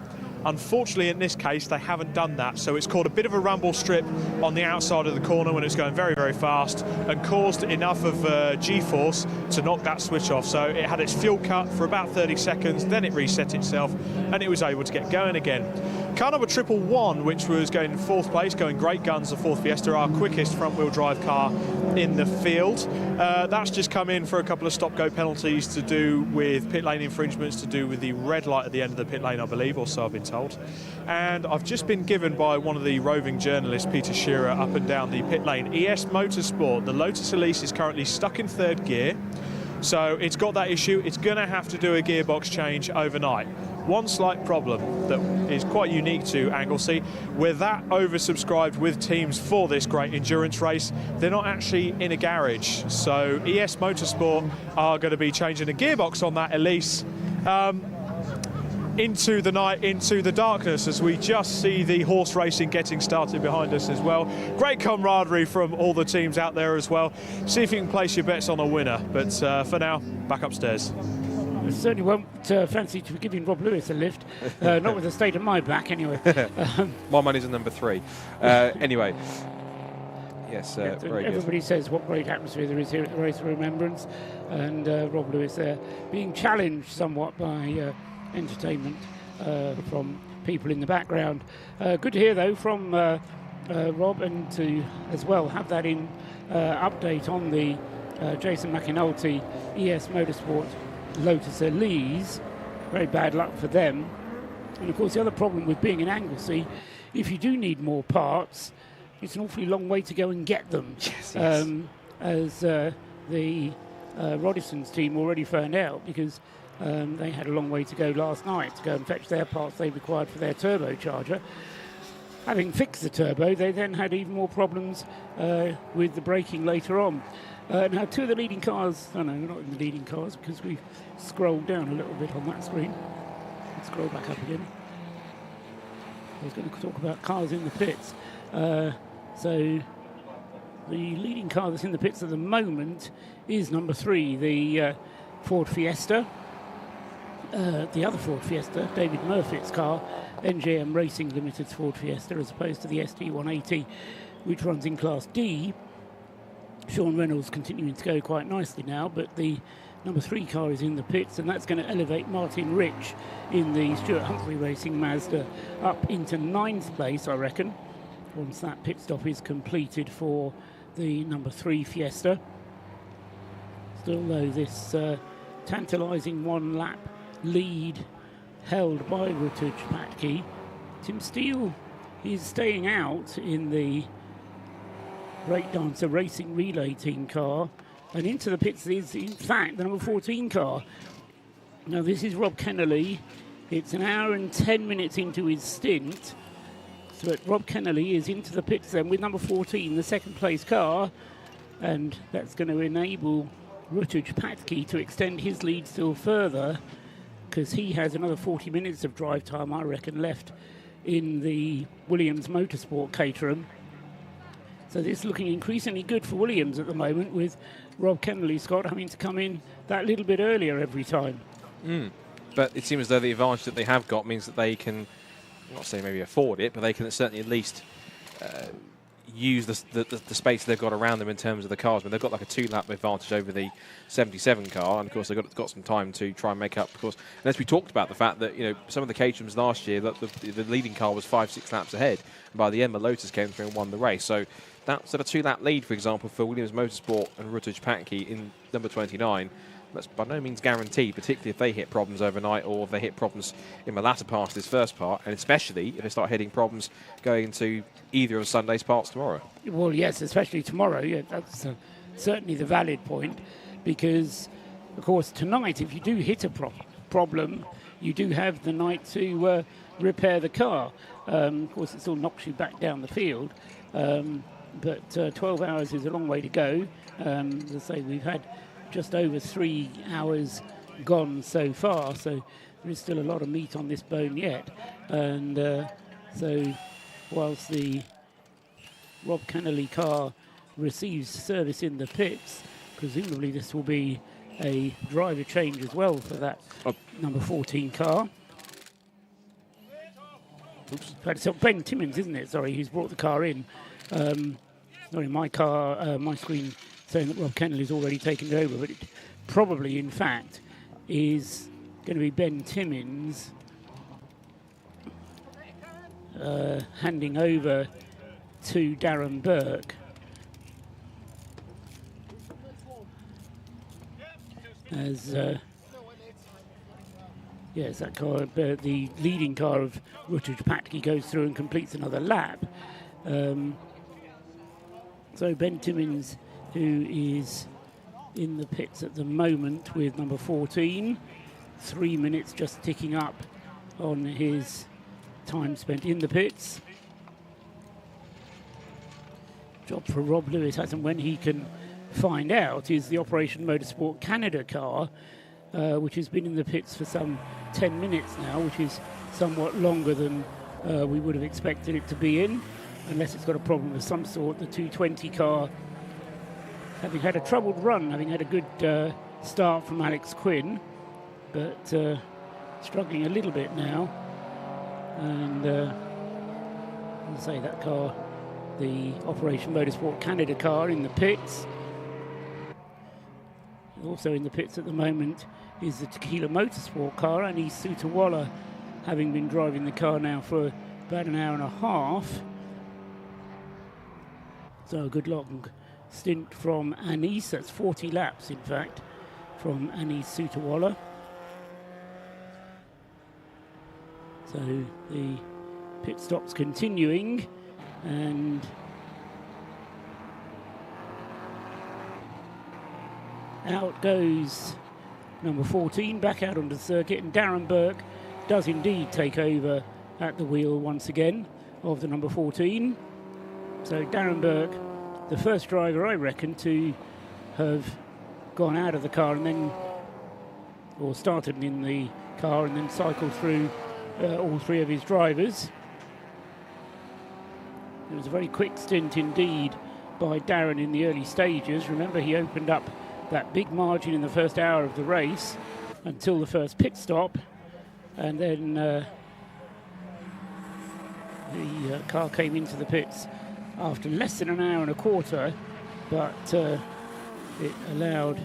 Unfortunately, in this case, they haven't done that, so it's caught a bit of a rumble strip on the outside of the corner when it's going very, very fast, and caused enough of G-force to knock that switch off. So it had its fuel cut for about 30 seconds, then it reset itself, and it was able to get going again. Car number 111, which was going in 4th place, going great guns, the Ford Fiesta, our quickest front-wheel drive car in the field. That's just come in for a couple of stop-go penalties to do with pit lane infringements, to do with the red light at the end of the pit lane, I believe, or so I've been told. And I've just been given by one of the roving journalists, Peter Shearer, up and down the pit lane, ES Motorsport, the Lotus Elise is currently stuck in 3rd gear. So it's got that issue. It's going to have to do a gearbox change overnight. One slight problem that is quite unique to Anglesey, we're that oversubscribed with teams for this great endurance race, they're not actually in a garage. So ES Motorsport are going to be changing the gearbox on that Elise into the night, into the darkness, as we just see the horse racing getting started behind us as well. Great camaraderie from all the teams out there as well. See if you can place your bets on a winner. But for now, back upstairs. I certainly won't fancy to be giving Rob Lewis a lift, not with the state of my back anyway. My money's on number 3. Anyway, yes, very good. Everybody says what great atmosphere there is here at the Race of Remembrance, and Rob Lewis there being challenged somewhat by entertainment from people in the background. Good to hear though from Rob, and to as well have that in update on the Jason McAnulty ES Motorsport Lotus Elise. Very bad luck for them. And of course the other problem with being in Anglesey, if you do need more parts, it's an awfully long way to go and get them. Yes. As the Rodison's team already found out, because they had a long way to go last night to go and fetch their parts they required for their turbocharger. Having fixed the turbo, they then had even more problems with the braking later on. Now, two of the leading cars, no, not in the leading cars, because we've scrolled down a little bit on that screen. Let's scroll back up again. I was going to talk about cars in the pits. So the leading car that's in the pits at the moment is number 3, the Ford Fiesta. The other Ford Fiesta, David Murphy's car, NJM Racing Limited's Ford Fiesta, as opposed to the ST180, which runs in Class D. Sean Reynolds continuing to go quite nicely now, but the number 3 car is in the pits, and that's going to elevate Martin Rich in the Stuart Humphrey Racing Mazda up into 9th place, I reckon, once that pit stop is completed for the number 3 Fiesta. Still though, this tantalising 1-lap lead held by Rutledge Patke. Tim Steele is staying out in the Great Dancer Racing Relay Team car, and into the pits is in fact the number 14 car. Now this is Rob Kennelly. It's an hour and 10 minutes into his stint, so Rob Kennelly is into the pits then with number 14, the second place car, and that's going to enable Rutledge Patke to extend his lead still further, because he has another 40 minutes of drive time, I reckon, left in the Williams Motorsport Caterham. So this is looking increasingly good for Williams at the moment, with Rob Kennelly, Scott, having to come in that little bit earlier every time. But it seems as though the advantage that they have got means that they can, I'm not saying maybe afford it, but they can certainly at least use the space they've got around them in terms of the cars. I mean, they've got like a 2-lap advantage over the 77 car, and of course they've got some time to try and make up. Of course, and as we talked about the fact that, you know, some of the Caterhams last year, that the leading car was 5-6 laps ahead, and by the end the Lotus came through and won the race. So that's at a 2-lap lead, for example, for Williams Motorsport and Rutledge Patke in number 29. That's by no means guaranteed, particularly if they hit problems overnight or if they hit problems in the latter part of this first part, and especially if they start hitting problems going into either of Sunday's parts tomorrow. Well, yes, especially tomorrow. Yeah, that's certainly the valid point, because, of course, tonight, if you do hit a problem, you do have the night to repair the car. Of course, it still knocks you back down the field, but 12 hours is a long way to go. As I say, we've had just over 3 hours gone so far, so there is still a lot of meat on this bone yet. And so whilst the Rob Kennelly car receives service in the pits, presumably this will be a driver change as well for that number 14 car. Oops. So Ben Timmins, isn't it? Sorry, who's brought the car in. Sorry, my screen saying that Rob Kennelly's already taken it over, but it probably, in fact, is going to be Ben Timmins handing over to Darren Burke. As yes, that car, the leading car of Rutledge Patke, goes through and completes another lap. So Ben Timmins, who is in the pits at the moment with number 14, 3 minutes just ticking up on his time spent in the pits. Job for Rob Lewis, as and when he can find out, is the Operation Motorsport Canada car, which has been in the pits for some 10 minutes now, which is somewhat longer than we would have expected it to be in, unless it's got a problem of some sort. The 220 car, having had a troubled run, having had a good start from Alex Quinn, but struggling a little bit now. And as I say, that car, the Operation Motorsport Canada car in the pits. Also in the pits at the moment is the Tequila Motorsport car, and Anis Sutawalla, having been driving the car now for about an hour and a half. So a good long stint from Anis. That's 40 laps, in fact, from Anis Sutawalla. So the pit stop's continuing, and out goes number 14 back out onto the circuit, and Darren Burke does indeed take over at the wheel once again of the number 14. So Darren Burke, the first driver, I reckon, to have gone out of the car and then, or started in the car and then cycled through all three of his drivers. It was a very quick stint indeed by Darren in the early stages. Remember, he opened up that big margin in the first hour of the race until the first pit stop, and then the car came into the pits after less than an hour and a quarter, but it allowed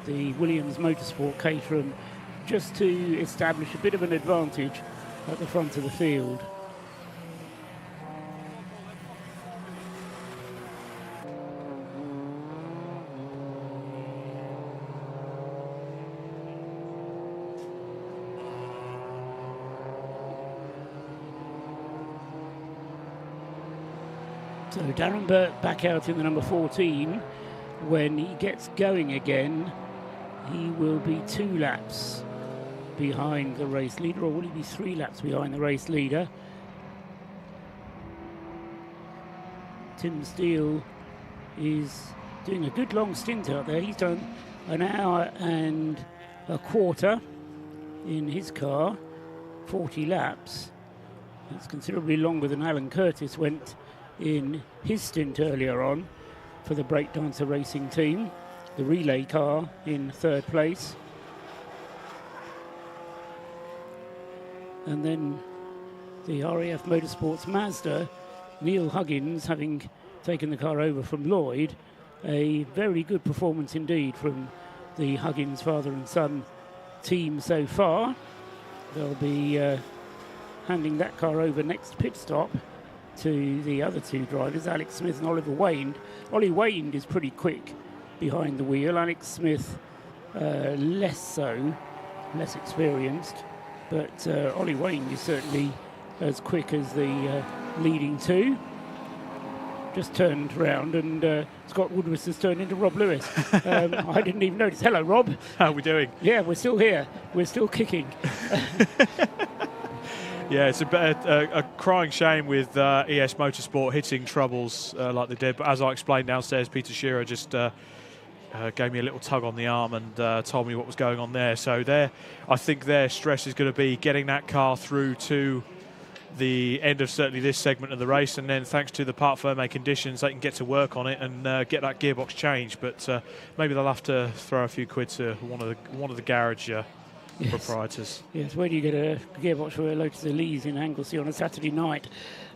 the Williams Motorsport Caterham just to establish a bit of an advantage at the front of the field. So Darren Burke back out in the number 14. When he gets going again, he will be 2 laps behind the race leader, or will he be 3 laps behind the race leader? Tim Steele is doing a good long stint out there. He's done an hour and a quarter in his car, 40 laps. That's considerably longer than Alan Curtis went in his stint earlier on for the Breakdancer Racing team. The relay car in 3rd place. And then the RAF Motorsports Mazda, Neil Huggins, having taken the car over from Lloyd. A very good performance indeed from the Huggins father and son team so far. They'll be handing that car over next pit stop to the other 2 drivers, Alex Smith and Oliver Wayne. Ollie Wayne is pretty quick behind the wheel. Alex Smith less so, less experienced. But Ollie Wayne is certainly as quick as the leading 2. Just turned round, and Scott Woodward has turned into Rob Lewis. I didn't even notice. Hello, Rob. How are we doing? Yeah, we're still here. We're still kicking. Yeah, it's a crying shame with ES Motorsport hitting troubles like they did. But as I explained downstairs, Peter Shearer just gave me a little tug on the arm and told me what was going on there. So I think their stress is going to be getting that car through to the end of certainly this segment of the race, and then thanks to the part firme conditions, they can get to work on it and get that gearbox changed. But maybe they'll have to throw a few quid to one of the garage proprietors. Yes, where do you get a gearbox for a Lotus Elise in Anglesey on a Saturday night?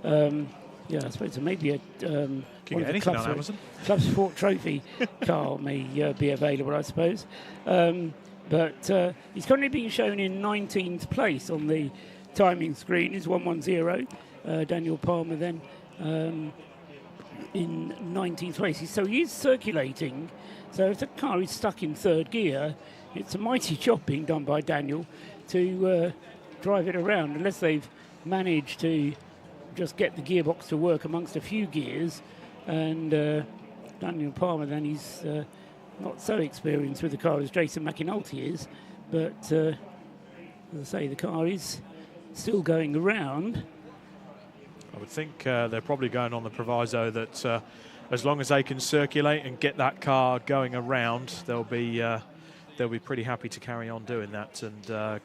Yeah, I suppose maybe a can get anything on Amazon. Club Sport Trophy car may be available, I suppose. But he's currently being shown in 19th place on the timing screen. Is 110. Daniel Palmer then in 19th place. So he is circulating. So if the car is stuck in 3rd gear, it's a mighty job being done by Daniel to drive it around, unless they've managed to just get the gearbox to work amongst a few gears. And Daniel Palmer, then, he's not so experienced with the car as Jason McInulty is, but as I say, the car is still going around. I would think they're probably going on the proviso that as long as they can circulate and get that car going around, they'll be pretty happy to carry on doing that and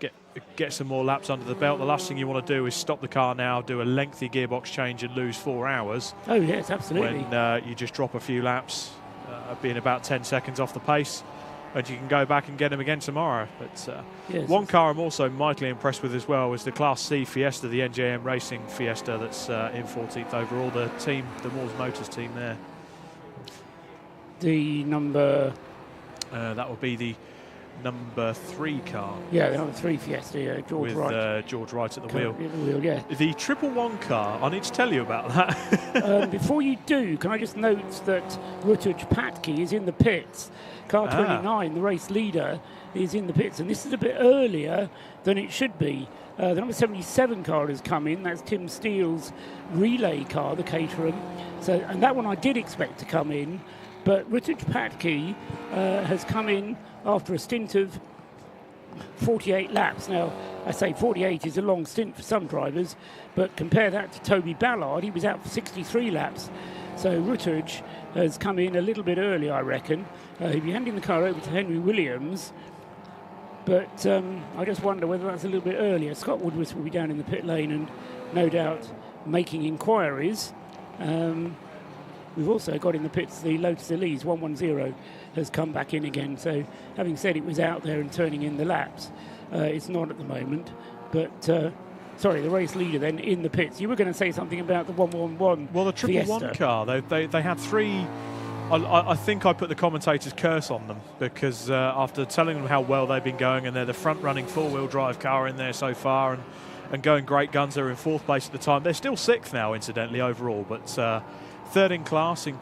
get some more laps under the belt. The last thing you want to do is stop the car now, do a lengthy gearbox change and lose 4 hours. Oh yes, absolutely. When you just drop a few laps, being about 10 seconds off the pace. and you can go back and get them again tomorrow. But Yes, one car I'm also mightily impressed with as well is the Class C Fiesta, the NJM Racing Fiesta that's in 14th overall, the Moors Motors team there. The number... that would be the number 3 car. Yeah, the number 3 Fiesta, George with, Wright. George Wright at the wheel. Yeah. The 111 car, I need to tell you about that. Before you do, can I just note that Rutledge Patke is in the pits. Car 29, the race leader, is in the pits, and this is a bit earlier than it should be. The number 77 car has come in. That's Tim Steele's relay car, the Caterham. So, and that one I did expect to come in, but Rutledge Patke has come in after a stint of 48 laps. Now, I say 48 is a long stint for some drivers, but compare that to Toby Ballard. He was out for 63 laps. So Rutledge has come in a little bit early, I reckon. He'll be handing the car over to Henry Williams, but I just wonder whether that's a little bit earlier. Scott Woodward will be down in the pit lane and no doubt making inquiries. We've also got in the pits the Lotus Elise 110 has come back in again. So having said it was out there and turning in the laps, it's not at the moment. But sorry, the race leader then in the pits. You were going to say something about the 111. Well, the 111 car, they had 3. I think I put the commentator's curse on them because after telling them how well they've been going, and they're the front-running four-wheel drive car in there so far, and going great guns. They're in 4th place at the time. They're still 6th now, incidentally, overall, but 3rd in Class D.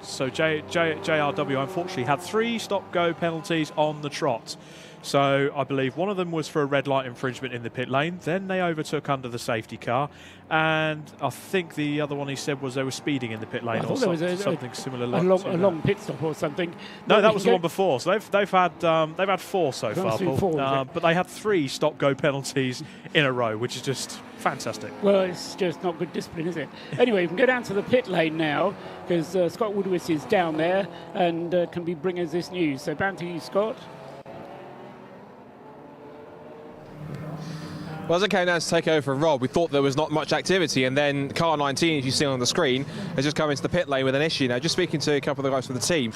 So JRW unfortunately had 3 stop-go penalties on the trot. So I believe one of them was for a red light infringement in the pit lane. Then they overtook under the safety car. And I think the other one he said was they were speeding in the pit lane or something similar. A long pit stop or something. No, that was the one before. So they've had 4 so far, Paul. But they had 3 stop-go penalties in a row, which is just fantastic. Well, it's just not good discipline, is it? Anyway, we can go down to the pit lane now because Scott Woodward is down there and can bring us this news. So back to you, Scott. Well, as I came down to take over for Rob, we thought there was not much activity, and then car 19, as you see on the screen, has just come into the pit lane with an issue. Now, just speaking to a couple of the guys from the team,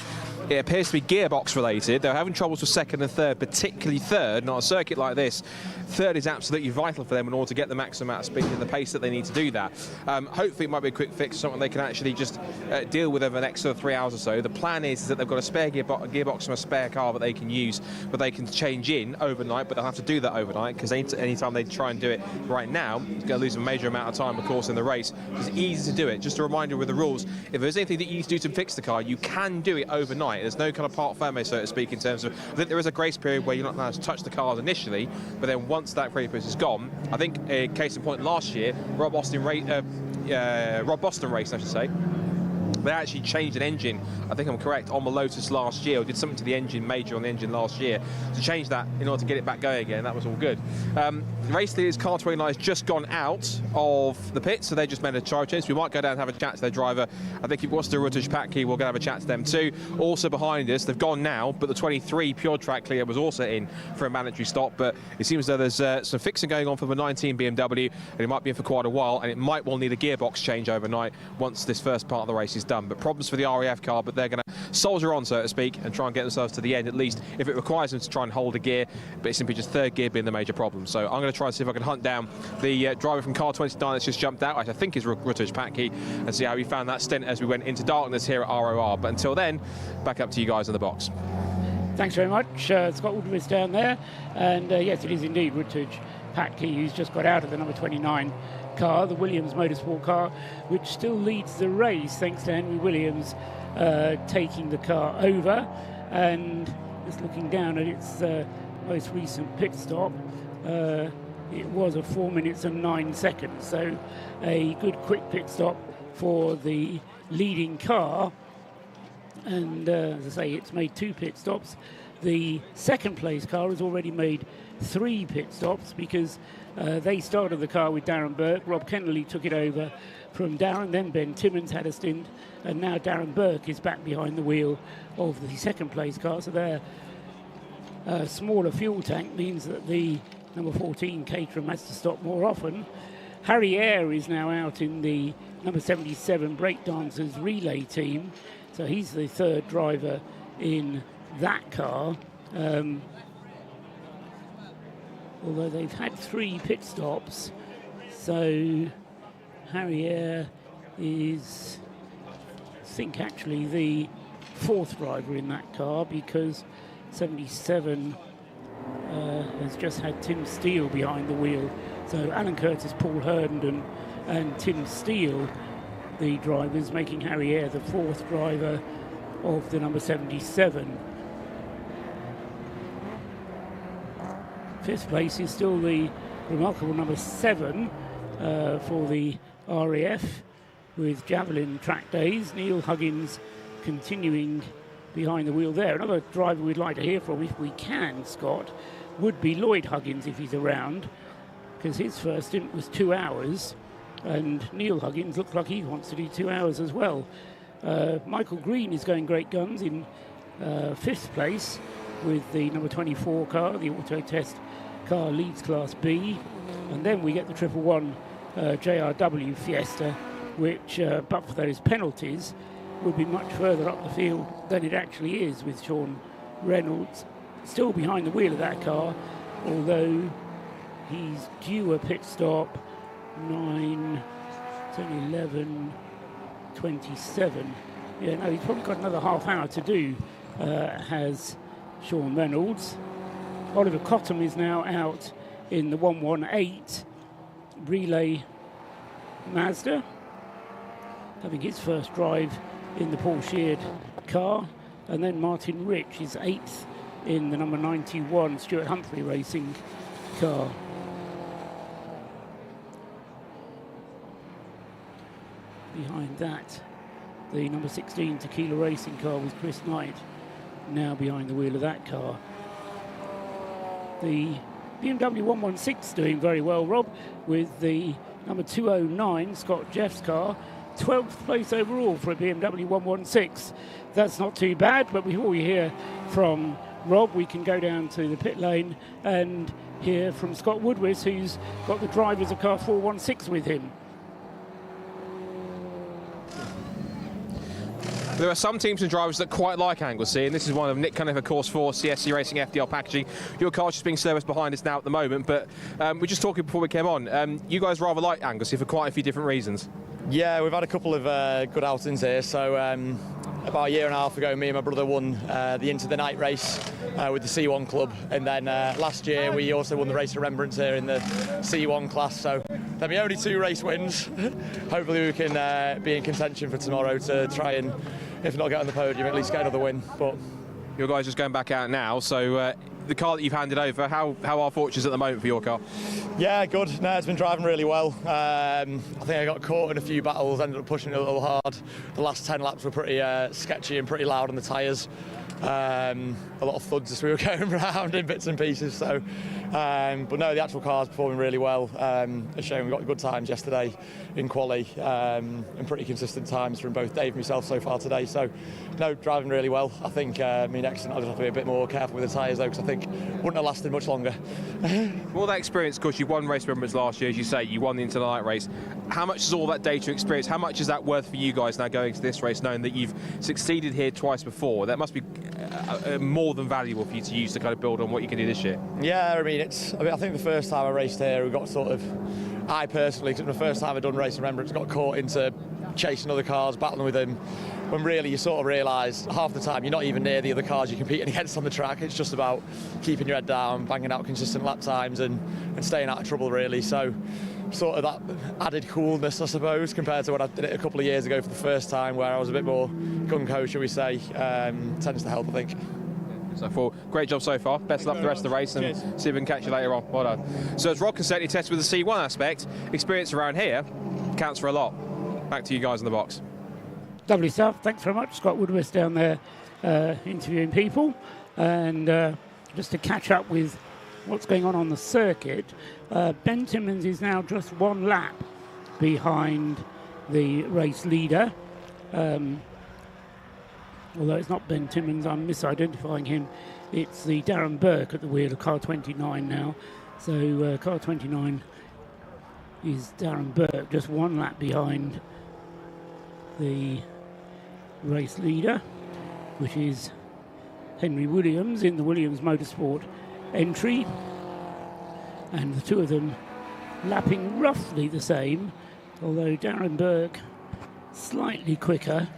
it appears to be gearbox related. They're having troubles with 2nd and 3rd, particularly 3rd. Not a circuit like this. 3rd is absolutely vital for them in order to get the maximum amount of speed and the pace that they need to do that. Hopefully, it might be a quick fix, something they can actually just deal with over the next 3 hours or so. The plan is that they've got a spare gearbox from a spare car that they can use, but they can change in overnight, but they'll have to do that overnight because anytime they try and do it right now, it's going to lose a major amount of time, of course, in the race. It's easy to do it. Just a reminder with the rules, if there's anything that you need to do to fix the car, you can do it overnight. There's no kind of part ferme, so to speak, in terms of, I think there is a grace period where you're not allowed to touch the cars initially, but then once that grace period is gone, I think, case in point, last year, Rob Boston raced, I should say. They actually changed an engine, I think I'm correct, on the Lotus last year, or did something to the engine, major on the engine last year, to change that in order to get it back going again. That was all good. The race leader's car 29 has just gone out of the pit, so they just made a charge change. We might go down and have a chat to their driver. I think it was the Rutledge Patke. We'll go have a chat to them too. Also behind us, they've gone now, but the 23 Pure Track clear was also in for a mandatory stop, but it seems as though there's some fixing going on for the 19 BMW, and it might be in for quite a while, and it might well need a gearbox change overnight once this first part of the race is done. But problems for the RAF car, but they're going to soldier on, so to speak, and try and get themselves to the end, at least if it requires them to try and hold a gear, but it's simply just 3rd gear being the major problem. So I'm going to try and see if I can hunt down the driver from car 29 that's just jumped out, which I think is Rutledge Patke, and see how he found that stint as we went into darkness here at ROR. But until then, back up to you guys in the box. Thanks very much. Scott Woodward is down there, and yes, it is indeed Rutledge Patke who's just got out of the number 29 car, the Williams Motorsport car, which still leads the race thanks to Henry Williams taking the car over. And just looking down at its most recent pit stop, it was a 4 minutes and 9 seconds, so a good quick pit stop for the leading car. And as I say, it's made 2 pit stops. The 2nd place car has already made 3 pit stops because they started the car with Darren Burke. Rob Kennelly took it over from Darren, then Ben Timmons had a stint, and now Darren Burke is back behind the wheel of the 2nd place car. So their smaller fuel tank means that the number 14 Caterham has to stop more often. Harry Eyre is now out in the number 77 Breakdancers relay team. So he's the third driver in that car. Although they've had 3 pit stops, so Harrier is, I think, actually the 4th driver in that car, because 77 has just had Tim Steele behind the wheel. So Alan Curtis, Paul Herndon and Tim Steele, the drivers, making Harrier the 4th driver of the number 77. 5th place is still the remarkable number 7 for the RAF with Javelin track days. Neil Huggins continuing behind the wheel there. Another driver we'd like to hear from, if we can, Scott, would be Lloyd Huggins if he's around, because his first stint was 2 hours, and Neil Huggins looks like he wants to do 2 hours as well. Michael Green is going great guns in 5th place with the number 24 car, the Auto Test car Leeds Class B, and then we get the 111 JRW Fiesta, which, but for those penalties, would be much further up the field than it actually is, with Sean Reynolds still behind the wheel of that car, although he's due a pit stop. 9, 10, 11, 27. Yeah, no, he's probably got another half hour to do, has Sean Reynolds. Oliver Cottam is now out in the 118 Relay Mazda, having his first drive in the Paul Sheard car. And then Martin Rich is 8th in the number 91 Stuart Humphrey Racing car. Behind that, the number 16 Tequila Racing car with Chris Knight now behind the wheel of that car. The BMW 116 doing very well, Rob, with the number 209 Scott Jeff's car. 12th place overall for a BMW 116. That's not too bad, but before we hear from Rob, we can go down to the pit lane and hear from Scott Woodward, who's got the drivers of car 416 with him. There are some teams and drivers that quite like Anglesey, and this is one of Nick Cunningham, of course, for CSC Racing FDR Packaging. Your car's just being serviced behind us now at the moment, but we're just talking before we came on. You guys rather like Anglesey for quite a few different reasons. Yeah, we've had a couple of good outings here. So about a year and a half ago, me and my brother won the Into the Night race with the C1 club, and then last year we also won the Race of Remembrance here in the C1 class. So there'll be only 2 race wins. Hopefully we can be in contention for tomorrow to try and, if not get on the podium, at least get another win. But your guys just going back out now, so the car that you've handed over, how are fortunes at the moment for your car? Yeah, good. No, it's been driving really well. I think I got caught in a few battles, ended up pushing it a little hard. The last 10 laps were pretty sketchy and pretty loud on the tyres. A lot of thuds as we were going around in bits and pieces. So, but no, the actual car's performing really well. It's showing we got good times yesterday in quali, and pretty consistent times from both Dave and myself so far today. So, no, driving really well. I think next time I'll just have to be a bit more careful with the tyres though, because I think wouldn't have lasted much longer. All that experience, of course, you won Race Remembrance last year, as you say, you won the Into the Night race. How much is all that data experience, how much is that worth for you guys now going to this race, knowing that you've succeeded here twice before? That must be more than valuable for you to use to kind of build on what you can do this year. Yeah, I think the first time I raced here, we got I personally, because the first time I'd done Race of Remembrance, got caught into chasing other cars, battling with them, when really you sort of realise half the time you're not even near the other cars you're competing against on the track. It's just about keeping your head down, banging out consistent lap times and staying out of trouble really. So sort of that added coolness, I suppose, compared to when I did it a couple of years ago for the first time, where I was a bit more gung-ho, shall we say, tends to help, I think. So, great job so far. Best of luck for the rest of the race, and see if we can catch you later on. Well done. So, as Rod can certainly test with the C1 aspect, experience around here counts for a lot. Back to you guys in the box. Lovely stuff. Thanks very much. Scott Woodward down there interviewing people. And just to catch up with what's going on the circuit, Ben Timmins is now just 1 lap behind the race leader. Although it's not Ben Timmins, I'm misidentifying him. It's the Darren Burke at the wheel of car 29 now. So car 29 is Darren Burke, just 1 lap behind the race leader, which is Henry Williams in the Williams Motorsport entry, and the two of them lapping roughly the same, although Darren Burke slightly quicker.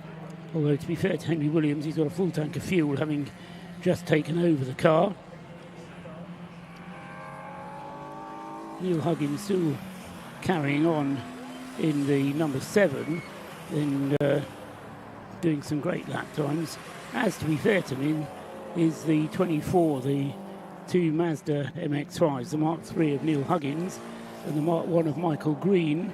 Although, to be fair to Henry Williams, he's got a full tank of fuel, having just taken over the car. Neil Huggins still carrying on in the number 7 and doing some great lap times. As, to be fair to him, is the 24, the two Mazda MX-5s, the Mark III of Neil Huggins and the Mark I of Michael Green.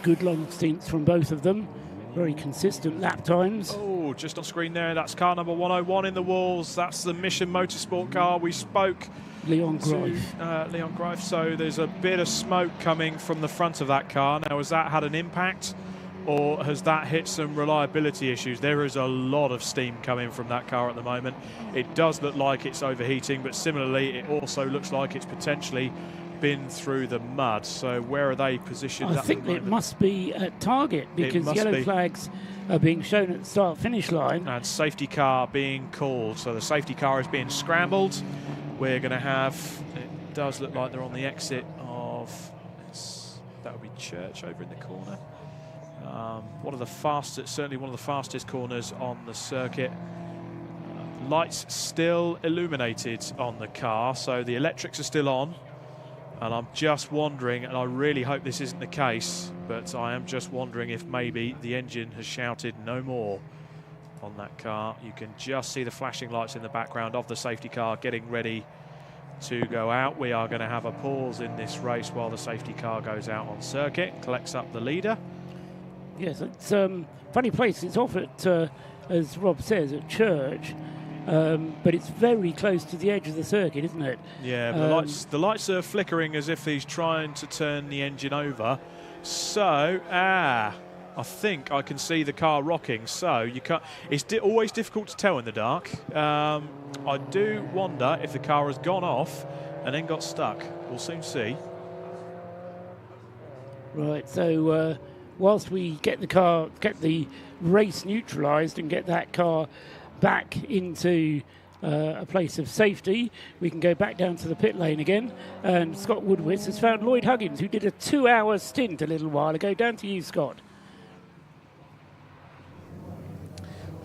Good long stints from both of them. Very consistent lap times. Oh, just on screen there, that's car number 101 in the walls. That's the Mission Motorsport car. We spoke Leon Greif. So there's a bit of smoke coming from the front of that car. Now, has that had an impact, or has that hit some reliability issues? There is a lot of steam coming from that car at the moment. It does look like it's overheating, but similarly, it also looks like it's potentially been through the mud. So where are they positioned? I think it must be at target, because yellow flags are being shown at the start-finish line. And safety car being called. So the safety car is being scrambled. We're going to have, it does look like they're on the exit of, that would be Church over in the corner. One of the fastest, certainly one of the fastest corners on the circuit. Lights still illuminated on the car, so the electrics are still on. And I'm just wondering, and I really hope this isn't the case, but I am just wondering if maybe the engine has shouted no more on that car. You can just see the flashing lights in the background of the safety car getting ready to go out. We are going to have a pause in this race while the safety car goes out on circuit, collects up the leader. Yes, it's a funny place. It's off at, as Rob says, at Church. But it's very close to the edge of the circuit, isn't it? Yeah, but the lights are flickering as if he's trying to turn the engine over. So, I think I can see the car rocking. So you can't. It's always difficult to tell in the dark. I do wonder if the car has gone off and then got stuck. We'll soon see. Right. So whilst we get the race neutralised and get that car back into a place of safety, we can go back down to the pit lane again, and Scott Woodwitz has found Lloyd Huggins, who did a 2-hour stint a little while ago. Down to you, Scott.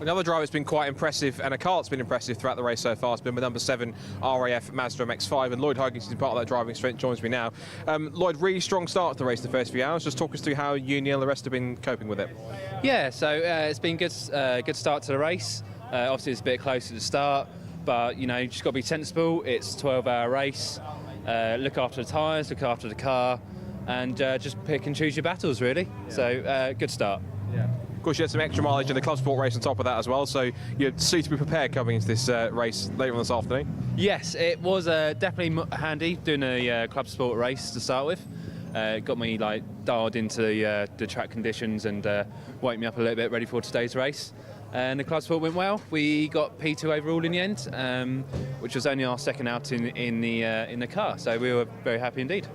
Another driver that's been quite impressive, and a car that's been impressive throughout the race so far, has been with number 7 RAF Mazda MX-5, and Lloyd Huggins is part of that driving strength, joins me now. Lloyd, really strong start to the race the first few hours. Just talk us through how you, Neil, and the rest have been coping with it. Yeah, so it's been good start to the race. Obviously, it's a bit closer to the start, but you know, you just got to be sensible. It's a 12-hour race. Look after the tyres, look after the car, and just pick and choose your battles, really. Yeah. So, good start. Yeah. Of course, you had some extra mileage in the Club Sport race on top of that as well, so you're suitably prepared coming into this race later on this afternoon. Yes, it was definitely handy doing a Club Sport race to start with. It got me dialed into the track conditions and woke me up a little bit ready for today's race. And the Club Sport went well. We got P2 overall in the end, which was only our second outing in the car. So we were very happy indeed.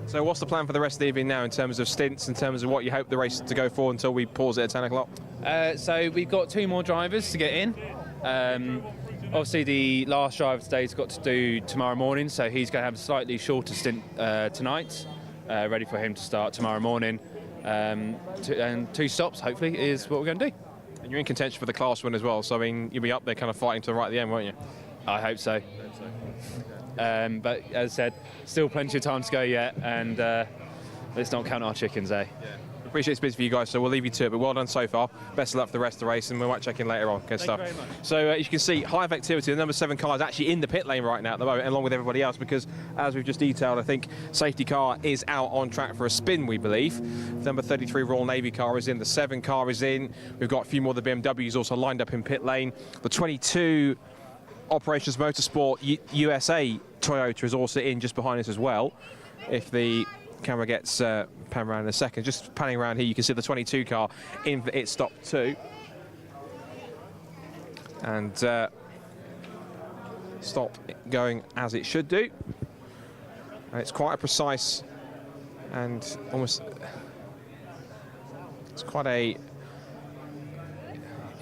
So what's the plan for the rest of the evening now in terms of stints, in terms of what you hope the race to go for until we pause it at 10 o'clock? So we've got 2 more drivers to get in. Obviously the last driver today's got to do tomorrow morning, so he's going to have a slightly shorter stint tonight, ready for him to start tomorrow morning. And 2 stops, hopefully, is what we're going to do. And you're in contention for the class win as well, so I mean, you'll be up there kind of fighting to the right at the end, won't you? I hope so. But as I said, still plenty of time to go yet, and let's not count our chickens, eh? Yeah. Appreciate it's busy for you guys, so we'll leave you to it, but well done so far. Best of luck for the rest of the race, and we might check in later on. Good stuff. Thank you very much. So as you can see, hive activity. The number 7 car is actually in the pit lane right now at the moment, along with everybody else, because as we've just detailed, I think safety car is out on track for a spin, we believe. The number 33 Royal Navy car is in. The 7 car is in. We've got a few more of the BMWs also lined up in pit lane. The 22 Operations Motorsport USA Toyota is also in just behind us as well. If the camera gets pan around in a second, just panning around here, you can see the 22 car in for its stop too. And stop going as it should do. And it's quite a precise and almost, it's quite a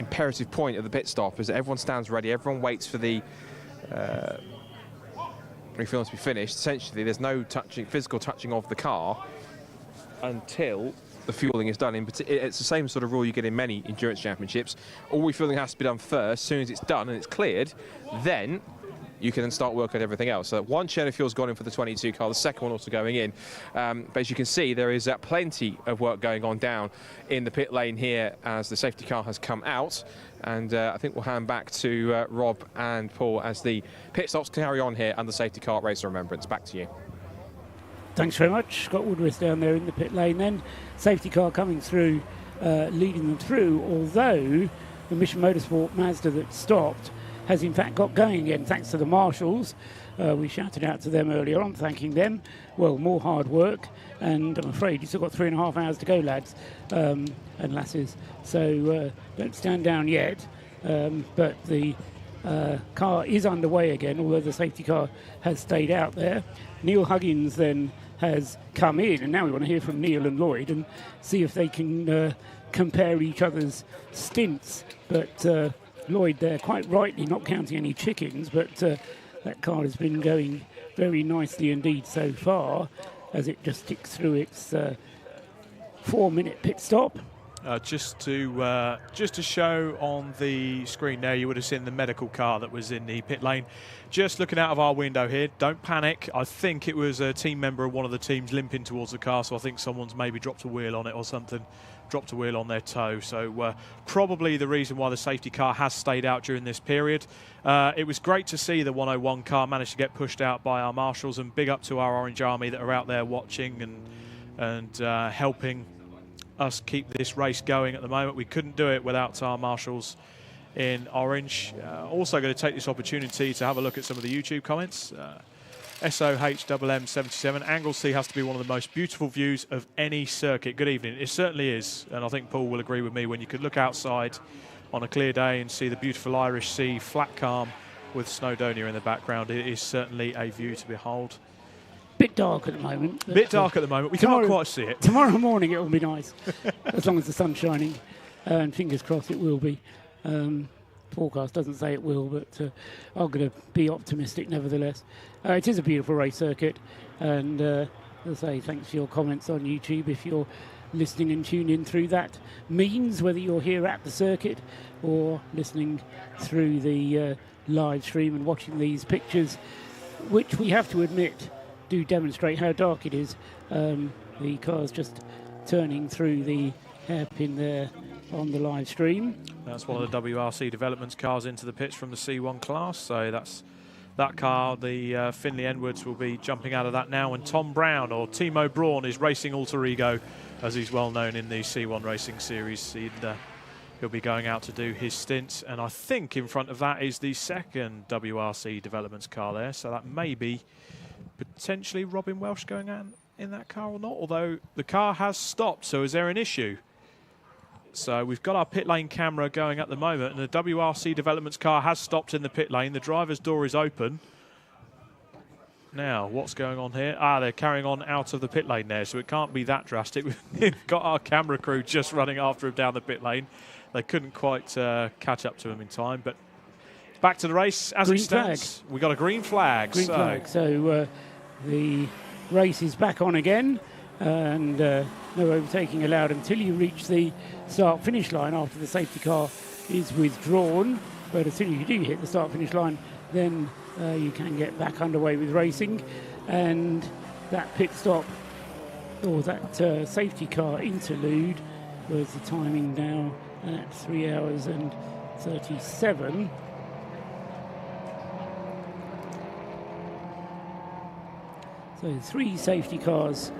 imperative point of the pit stop is that everyone stands ready, everyone waits for the refueling to be finished. Essentially, there's no physical touching of the car until the fueling is done. It's the same sort of rule you get in many endurance championships. All refueling has to be done first. As soon as it's done and it's cleared, then you can then start working on everything else. So one shed of fuel's gone in for the 22 car, the second one also going in. But as you can see, there is plenty of work going on down in the pit lane here as the safety car has come out. And I think we'll hand back to Rob and Paul as the pit stops carry on here and the safety car at Race of Remembrance. Back to you. Thanks very much. Scott Woodworth down there in the pit lane then. Safety car coming through, leading them through, although the Mission Motorsport Mazda that stopped has in fact got going again thanks to the marshals. We shouted out to them earlier on, thanking them. Well, more hard work, and I'm afraid you've still got 3.5 hours to go, lads and lasses. So don't stand down yet. But the car is underway again, although the safety car has stayed out there. Neil Huggins then has come in, and now we want to hear from Neil and Lloyd and see if they can compare each other's stints. But Lloyd there, quite rightly not counting any chickens, but that car has been going very nicely indeed so far as it just ticks through its 4-minute pit stop. Just to show on the screen there, you would have seen the medical car that was in the pit lane. Just looking out of our window here, don't panic. I think it was a team member of one of the teams limping towards the car, so I think someone's maybe dropped a wheel on it or something, dropped a wheel on their toe. So probably the reason why the safety car has stayed out during this period. It was great to see the 101 car manage to get pushed out by our marshals, and big up to our Orange Army that are out there watching and helping us keep this race going at the moment. We couldn't do it without our marshals in orange. Also going to take this opportunity to have a look at some of the YouTube comments. SOHMM77, Anglesey has to be one of the most beautiful views of any circuit. Good evening. It certainly is, and I think Paul will agree with me. When you could look outside on a clear day and see the beautiful Irish Sea, flat calm with Snowdonia in the background, it is certainly a view to behold. Bit dark at the moment. Bit dark at the moment. We can't quite see it. Tomorrow morning it will be nice, as long as the sun's shining, and fingers crossed it will be. Forecast doesn't say it will, but I'm going to be optimistic nevertheless. It is a beautiful race circuit, and as I say, thanks for your comments on YouTube. If you're listening and tuned in through that means, whether you're here at the circuit or listening through the live stream and watching these pictures, which we have to admit do demonstrate how dark it is. The car's just turning through the hairpin there on the live stream. That's one of the WRC Developments cars into the pits from the C1 class. So that's that car. The Finley Edwards will be jumping out of that now. And Tom Brown, or Timo Braun, is racing alter ego, as he's well known in the C1 Racing Series. He'll be going out to do his stint. And I think in front of that is the second WRC Developments car there. So that may be potentially Robin Welsh going out in that car or not. Although the car has stopped, so is there an issue? So we've got our pit lane camera going at the moment, and the WRC Developments car has stopped in the pit lane. The driver's door is open. Now, what's going on here? They're carrying on out of the pit lane there, so it can't be that drastic. We've got our camera crew just running after him down the pit lane. They couldn't quite catch up to him in time, but back to the race as it stands. We've got a green flag. Green flag. So the race is back on again, and no overtaking allowed until you reach the start-finish line after the safety car is withdrawn. But as soon as you do hit the start-finish line, then you can get back underway with racing. And that pit stop, or that safety car interlude, was the timing now at 3 hours and 37. So 3 safety cars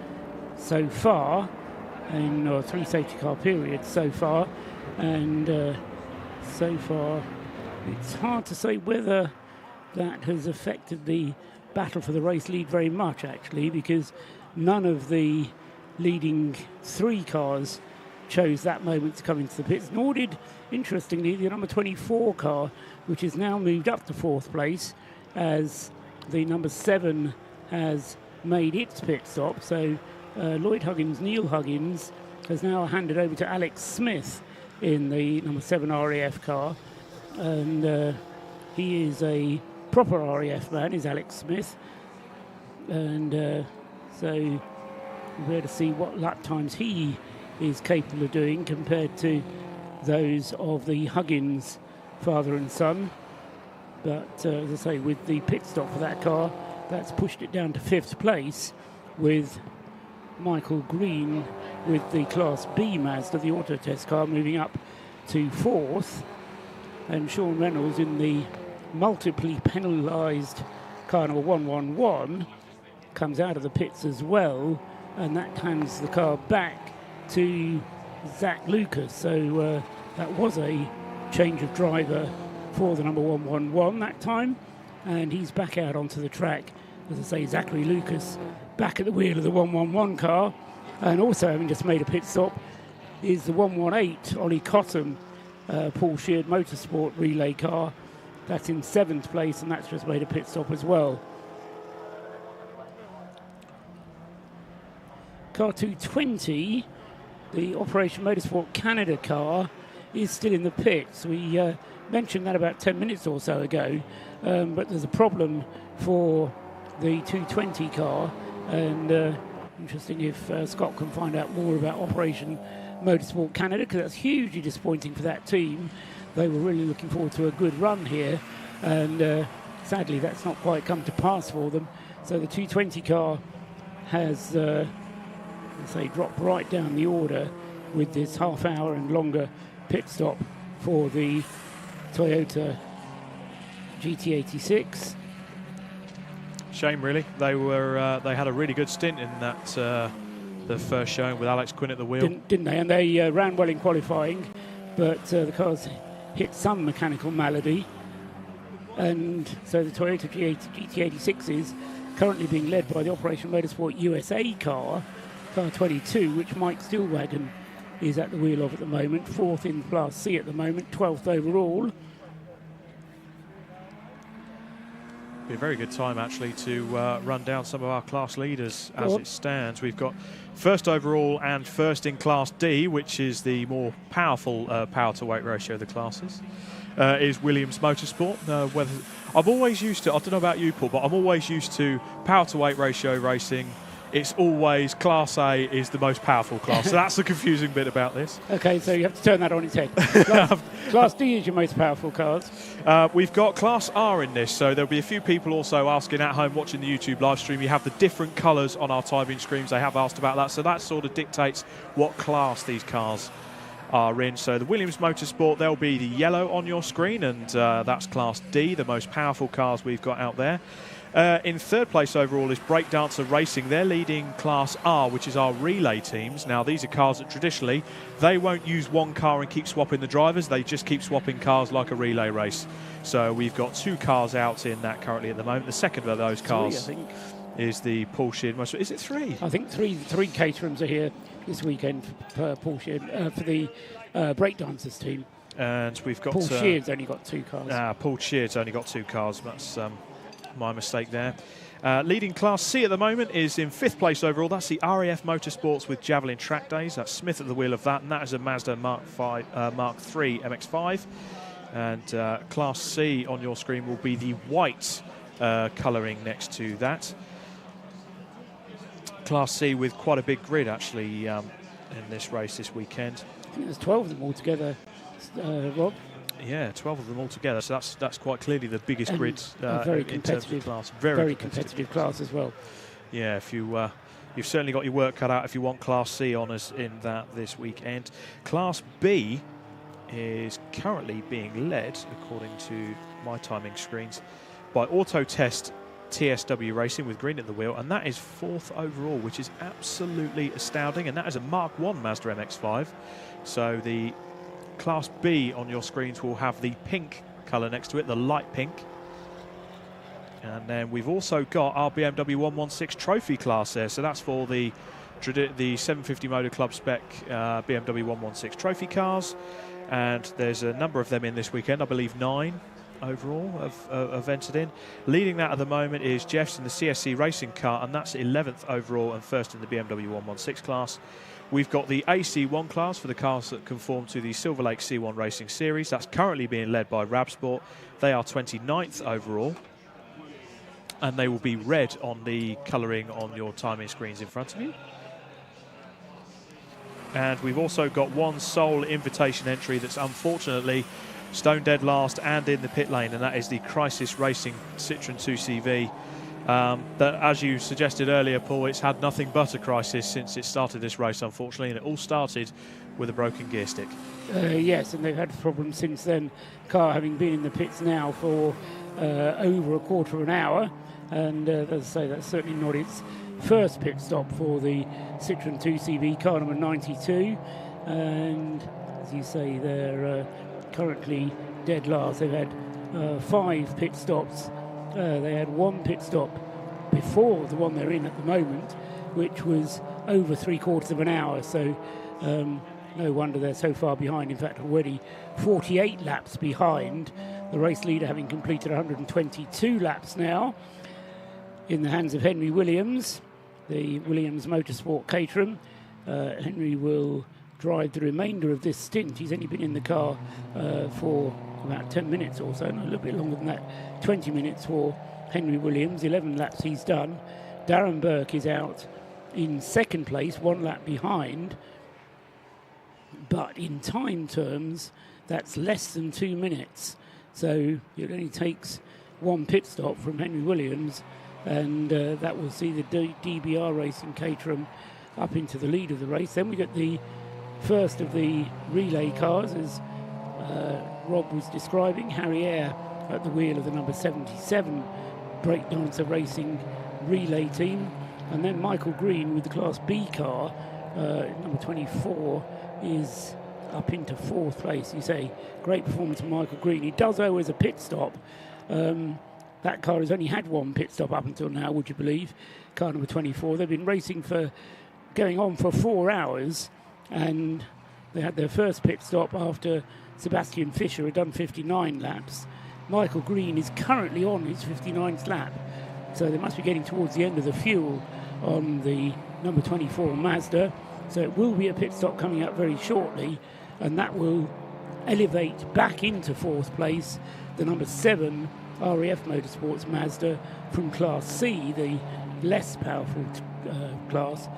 so far, or 3 safety car periods so far, and so far it's hard to say whether that has affected the battle for the race lead very much, actually, because none of the leading 3 cars chose that moment to come into the pits, nor did, interestingly, the number 24 car, which is now moved up to 4th place as the number 7 has made its pit stop. So Lloyd Huggins, Neil Huggins, has now handed over to Alex Smith in the number 7 RAF car, and he is a proper RAF man, is Alex Smith, and so we'll be able to see what lap times he is capable of doing compared to those of the Huggins father and son. But as I say, with the pit stop for that car, that's pushed it down to 5th place, with Michael Green with the Class B Mazda, the auto test car, moving up to 4th, and Sean Reynolds in the multiply penalised car number 111 comes out of the pits as well, and that hands the car back to Zach Lucas. So that was a change of driver for the number 111 that time, and he's back out onto the track. As I say, Zachary Lucas back at the wheel of the 111 car, and also having just made a pit stop is the 118 Ollie Cotton Paul Sheard Motorsport relay car. That's in 7th place, and that's just made a pit stop as well. Car 220, the Operation Motorsport Canada car, is still in the pits. We mentioned that about 10 minutes or so ago, but there's a problem for the 220 car, and interesting if Scott can find out more about Operation Motorsport Canada, because that's hugely disappointing for that team. They were really looking forward to a good run here, and sadly that's not quite come to pass for them. So the 220 car has, let's say, dropped right down the order with this half-hour and longer pit stop for the Toyota GT86. Shame, really. They had a really good stint in that the first showing with Alex Quinn at the wheel. Didn't they? And they ran well in qualifying, but the cars hit some mechanical malady. And so the Toyota GT86 is currently being led by the Operation Motorsport USA car 22, which Mike Stillwagon is at the wheel of at the moment. 4th in Class C at the moment, 12th overall. Be a very good time actually to run down some of our class leaders as it stands. We've got 1st overall and 1st in Class D, which is the more powerful power to weight ratio of the classes, is Williams Motorsport. I'm always used to, I don't know about you, Paul, but I'm always used to power to weight ratio racing. It's always Class A is the most powerful class. So that's the confusing bit about this. Okay, so you have to turn that on its head. Class D is your most powerful cars. We've got Class R in this, so there'll be a few people also asking at home watching the YouTube live stream. You have the different colours on our timing screens. They have asked about that, so that sort of dictates what class these cars are in. So the Williams Motorsport, there'll be the yellow on your screen, and that's Class D, the most powerful cars we've got out there. In 3rd place overall is Breakdancer Racing. They're leading Class R, which is our relay teams. Now, these are cars that traditionally, they won't use one car and keep swapping the drivers. They just keep swapping cars like a relay race. So we've got 2 cars out in that currently at the moment. The second of those cars is the Paul Sheard. Is it 3? I think three caterhams are here this weekend for Paul Sheard, for the Breakdancers team. And we've got... Paul Sheard's only got 2 cars. Paul Sheard's only got 2 cars. That's... my mistake there. Leading Class C at the moment is in 5th place overall. That's the RAF Motorsports with Javelin Track Days. That's Smith at the wheel of that, and that is a Mazda Mark III MX-5. And Class C on your screen will be the white colouring next to that. Class C with quite a big grid actually in this race this weekend. I think there's 12 of them altogether, Rob. Yeah, 12 of them altogether. So that's quite clearly the biggest grid very in terms of class. Very competitive class as well. Yeah, if you you've certainly got your work cut out if you want Class C honours in that this weekend. Class B is currently being led, according to my timing screens, by Auto Test TSW Racing with Green at the wheel, and that is 4th overall, which is absolutely astounding. And that is a Mark I Mazda MX-5. So the Class B on your screens will have the pink colour next to it, the light pink. And then we've also got our BMW 116 trophy class there. So that's for the 750 Motor Club spec BMW 116 trophy cars. And there's a number of them in this weekend, I believe 9. overall have entered in. Leading that at the moment is Jeffs in the CSC Racing car, and that's 11th overall and first in the BMW 116 class. We've got the AC1 class for the cars that conform to the Silver Lake C1 Racing Series. That's currently being led by Rabsport. They are 29th overall, and they will be red on the colouring on your timing screens in front of you. And we've also got one sole invitation entry that's unfortunately stone dead last and in the pit lane, and that is the Crisis Racing Citroen 2CV. That, as you suggested earlier, Paul, it's had nothing but a crisis since it started this race, unfortunately, and it all started with a broken gear stick. Yes, and they've had problems since then. Car having been in the pits now for over a quarter of an hour, and as I say, that's certainly not its first pit stop for the Citroen 2CV, car number 92, and as you say, they're currently dead last. They've had 5 pit stops. They had 1 pit stop before the one they're in at the moment, which was over 3/4 of an hour, so no wonder they're so far behind. In fact, already 48 laps behind, the race leader having completed 122 laps now, in the hands of Henry Williams, the Williams Motorsport Caterham. Henry will drive the remainder of this stint. He's only been in the car for about 10 minutes or so, no, a little bit longer than that. 20 minutes for Henry Williams, 11 laps he's done. Darren Burke is out in second place, 1 lap behind, but in time terms, that's less than 2 minutes. So it only takes 1 pit stop from Henry Williams, and that will see the DBR Racing Caterham up into the lead of the race. Then we get the first of the relay cars, as Rob was describing, Harry Eyre at the wheel of the number 77 Breakdancer Racing relay team, and then Michael Green with the Class B car, number 24, is up into 4th place. You say great performance from Michael Green. He does owe us a pit stop. That car has only had 1 pit stop up until now, would you believe? Car number 24. They've been racing going on for 4 hours, and they had their first pit stop after Sebastian Fischer had done 59 laps. Michael Green is currently on his 59th lap, so they must be getting towards the end of the fuel on the number 24 Mazda. So it will be a pit stop coming up very shortly, and that will elevate back into 4th place the number 7 RAF Motorsports Mazda from Class C, the less powerful class,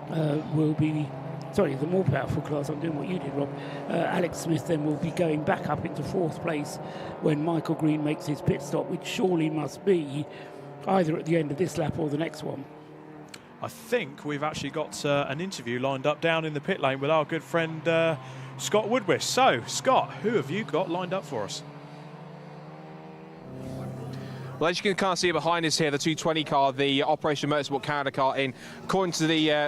the more powerful class. I'm doing what you did, Rob. Alex Smith then will be going back up into 4th place when Michael Green makes his pit stop, which surely must be either at the end of this lap or the next one. I think we've actually got an interview lined up down in the pit lane with our good friend Scott Woodwish. So, Scott, who have you got lined up for us? Well, as you can kind of see behind us here, the 220 car, the Operation Motorsport Canada car in. According to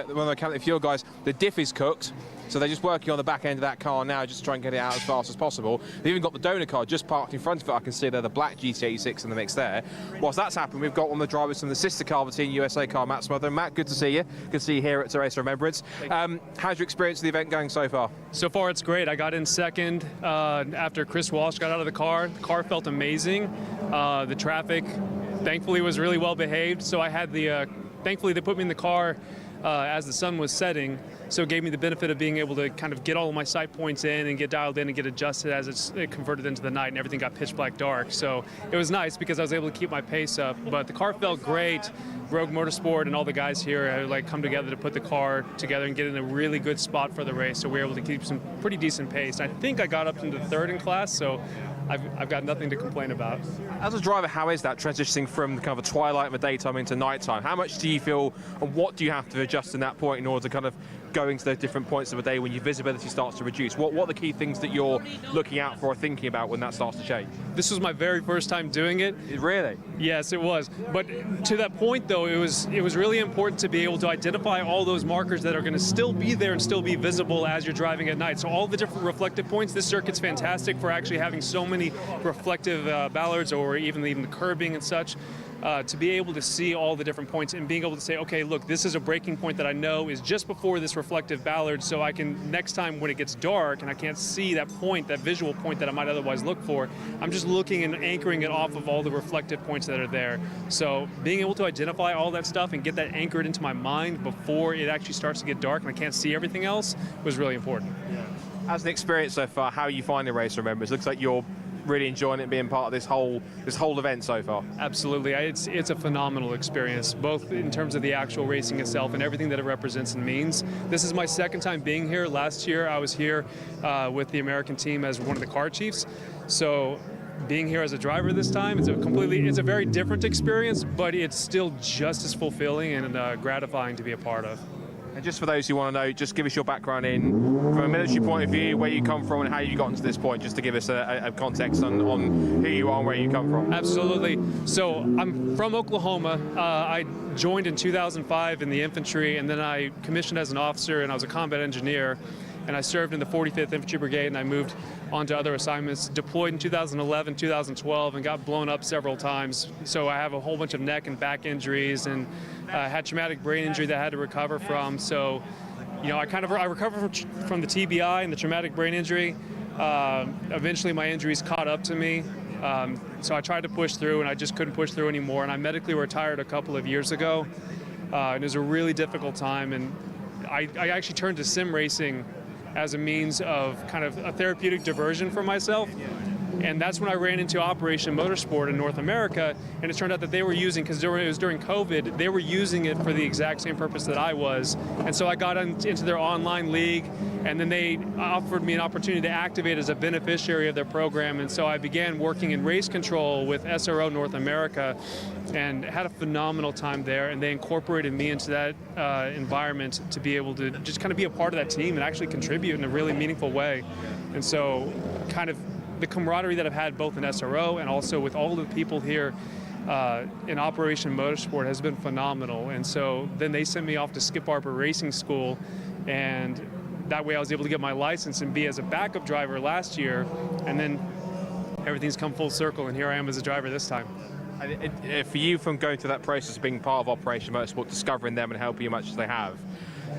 one of the Captain Fuel guys, the diff is cooked. So they're just working on the back end of that car now, just to try and get it out as fast as possible. They've even got the donor car just parked in front of it. I can see there the black GT86 in the mix there. Whilst that's happened, we've got one of the drivers from the sister car of the Team USA car, Matt Smother. Matt, good to see you. Good to see you here at the Race of Remembrance. How's your experience of the event going so far? So far, it's great. I got in second after Chris Walsh got out of the car. The car felt amazing. The traffic, thankfully, was really well behaved. So I had thankfully they put me in the car as the sun was setting, so it gave me the benefit of being able to kind of get all of my sight points in and get dialed in and get adjusted as it converted into the night and everything got pitch black dark. So it was nice because I was able to keep my pace up, but the car felt great. Rogue Motorsport and all the guys here come together to put the car together and get in a really good spot for the race, so we were able to keep some pretty decent pace. I think I got up into 3rd in class, so I've got nothing to complain about. As a driver, how is that transitioning from kind of a twilight of the daytime into nighttime? How much do you feel, and what do you have to adjust in that point in order to kind of go into those different points of the day when your visibility starts to reduce? What are the key things that you're looking out for or thinking about when that starts to change? This was my very first time doing it. Really? Yes, it was. But to that point, though, it was really important to be able to identify all those markers that are going to still be there and still be visible as you're driving at night. So all the different reflective points. This circuit's fantastic for actually having so many reflective ballards, or even the curbing and such. to be able to see all the different points and being able to say, okay, look, this is a breaking point that I know is just before this reflective ballard, so I can, next time when it gets dark and I can't see that point, that visual point that I might otherwise look for, I'm just looking and anchoring it off of all the reflective points that are there. So being able to identify all that stuff and get that anchored into my mind before it actually starts to get dark and I can't see everything else was really important. As an experience so far, how you find the Race of Remembrance? Looks like you're really enjoying it, being part of this whole event so far. Absolutely, it's a phenomenal experience, both in terms of the actual racing itself and everything that it represents and means. This is my second time being here. Last year I was here with the American team as one of the car chiefs. So being here as a driver this time, it's a very different experience, but it's still just as fulfilling and gratifying to be a part of. And just for those who want to know, just give us your background from a military point of view, where you come from and how you got to this point, just to give us a context on who you are and where you come from. Absolutely. So I'm from Oklahoma. I joined in 2005 in the infantry, and then I commissioned as an officer, and I was a combat engineer. And I served in the 45th Infantry Brigade, and I moved on to other assignments. Deployed in 2011, 2012, and got blown up several times. So I have a whole bunch of neck and back injuries, and had traumatic brain injury that I had to recover from. So, you know, I recovered from the TBI and the traumatic brain injury. Eventually, my injuries caught up to me. So I tried to push through, and I just couldn't push through anymore. And I medically retired a couple of years ago. And it was a really difficult time. And I actually turned to sim racing as a means of kind of a therapeutic diversion for myself. And that's when I ran into Operation Motorsport in North America, and it turned out that they were using, because it was during COVID, they were using it for the exact same purpose that I was. And so I got into their online league, and then they offered me an opportunity to activate as a beneficiary of their program. And so I began working in race control with SRO North America, and had a phenomenal time there. And they incorporated me into that environment to be able to just kind of be a part of that team and actually contribute in a really meaningful way. And so kind of the camaraderie that I've had both in SRO and also with all the people here in Operation Motorsport has been phenomenal. And so then they sent me off to Skip Barber Racing School, and that way I was able to get my license and be as a backup driver last year, and then everything's come full circle, and here I am as a driver this time. For you, from going through that process of being part of Operation Motorsport, discovering them and helping you much as they have,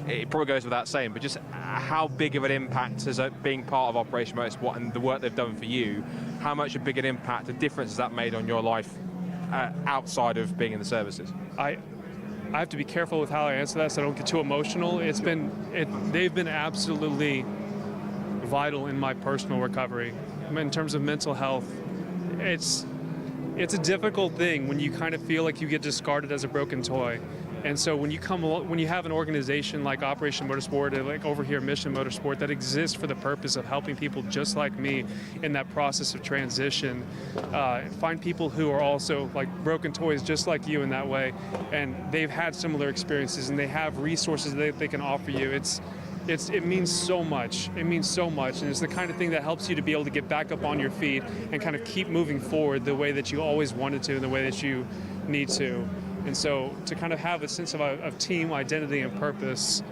it probably goes without saying, but just how big of an impact has being part of Operation Motorsport and the work they've done for you, how much a big an impact, a difference has that made on your life outside of being in the services? I have to be careful with how I answer that so I don't get too emotional. They've been absolutely vital in my personal recovery. In terms of mental health, it's a difficult thing when you kind of feel like you get discarded as a broken toy. And so when you have an organization like Operation Motorsport, like over here Mission Motorsport, that exists for the purpose of helping people just like me in that process of transition, find people who are also like broken toys just like you in that way, and they've had similar experiences and they have resources that they can offer you. It means so much. It means so much, and it's the kind of thing that helps you to be able to get back up on your feet and kind of keep moving forward the way that you always wanted to and the way that you need to. And so to kind of have a sense of team identity and purpose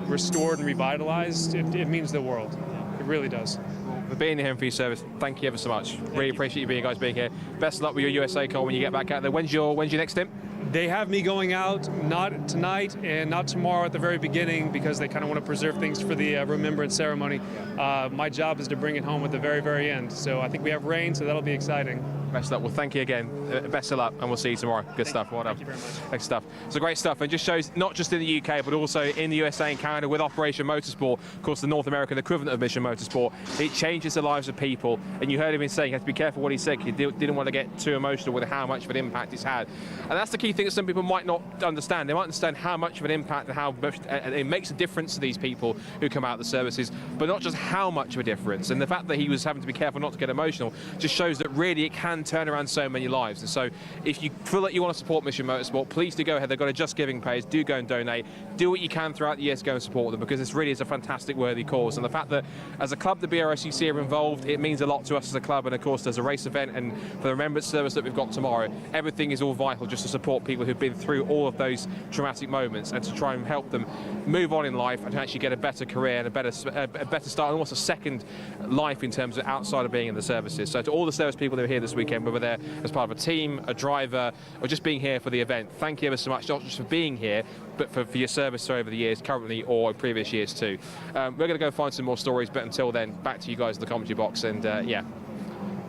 restored and revitalized, it means the world. It really does. For being here for your service, thank you ever so much. Really appreciate you guys being here. Best of luck with your USA car when you get back out there. When's your next stint? They have me going out not tonight and not tomorrow at the very beginning, because they kind of want to preserve things for the remembrance ceremony. My job is to bring it home at the very, very end. So I think we have rain, so that'll be exciting. Best of luck. Well, thank you again. Best of luck, and we'll see you tomorrow. Good stuff. Well done. Thank you very much. Good stuff. So great stuff, and just shows not just in the UK, but also in the USA and Canada with Operation Motorsport, of course, the North American equivalent of Mission Motorsport. It changes the lives of people, and you heard him saying, you have to be careful what he said. He didn't want to get too emotional with how much of an impact it's had, and that's the key thing that some people might not understand. They might understand how much of an impact and how much it makes a difference to these people who come out of the services, but not just how much of a difference. And the fact that he was having to be careful not to get emotional just shows that really it can turn around so many lives. And so if you feel like you want to support Mission Motorsport, please do go ahead. They've got a Just Giving page. Do go and donate. Do what you can throughout the year to go and support them, because this really is a fantastic, worthy cause. And the fact that as a club, the BRSCC are involved, it means a lot to us as a club. And of course, there's a race event, and for the remembrance service that we've got tomorrow, everything is all vital just to support people who've been through all of those traumatic moments and to try and help them move on in life and to actually get a better career and a better start, and almost a second life in terms of outside of being in the services. So to all the service people that are here this weekend, weekend, whether they're as part of a team, a driver, or just being here for the event. Thank you ever so much, not just for being here, but for your service over the years, currently or previous years too. We're going to go find some more stories, but until then, back to you guys in the commentary box. And yeah,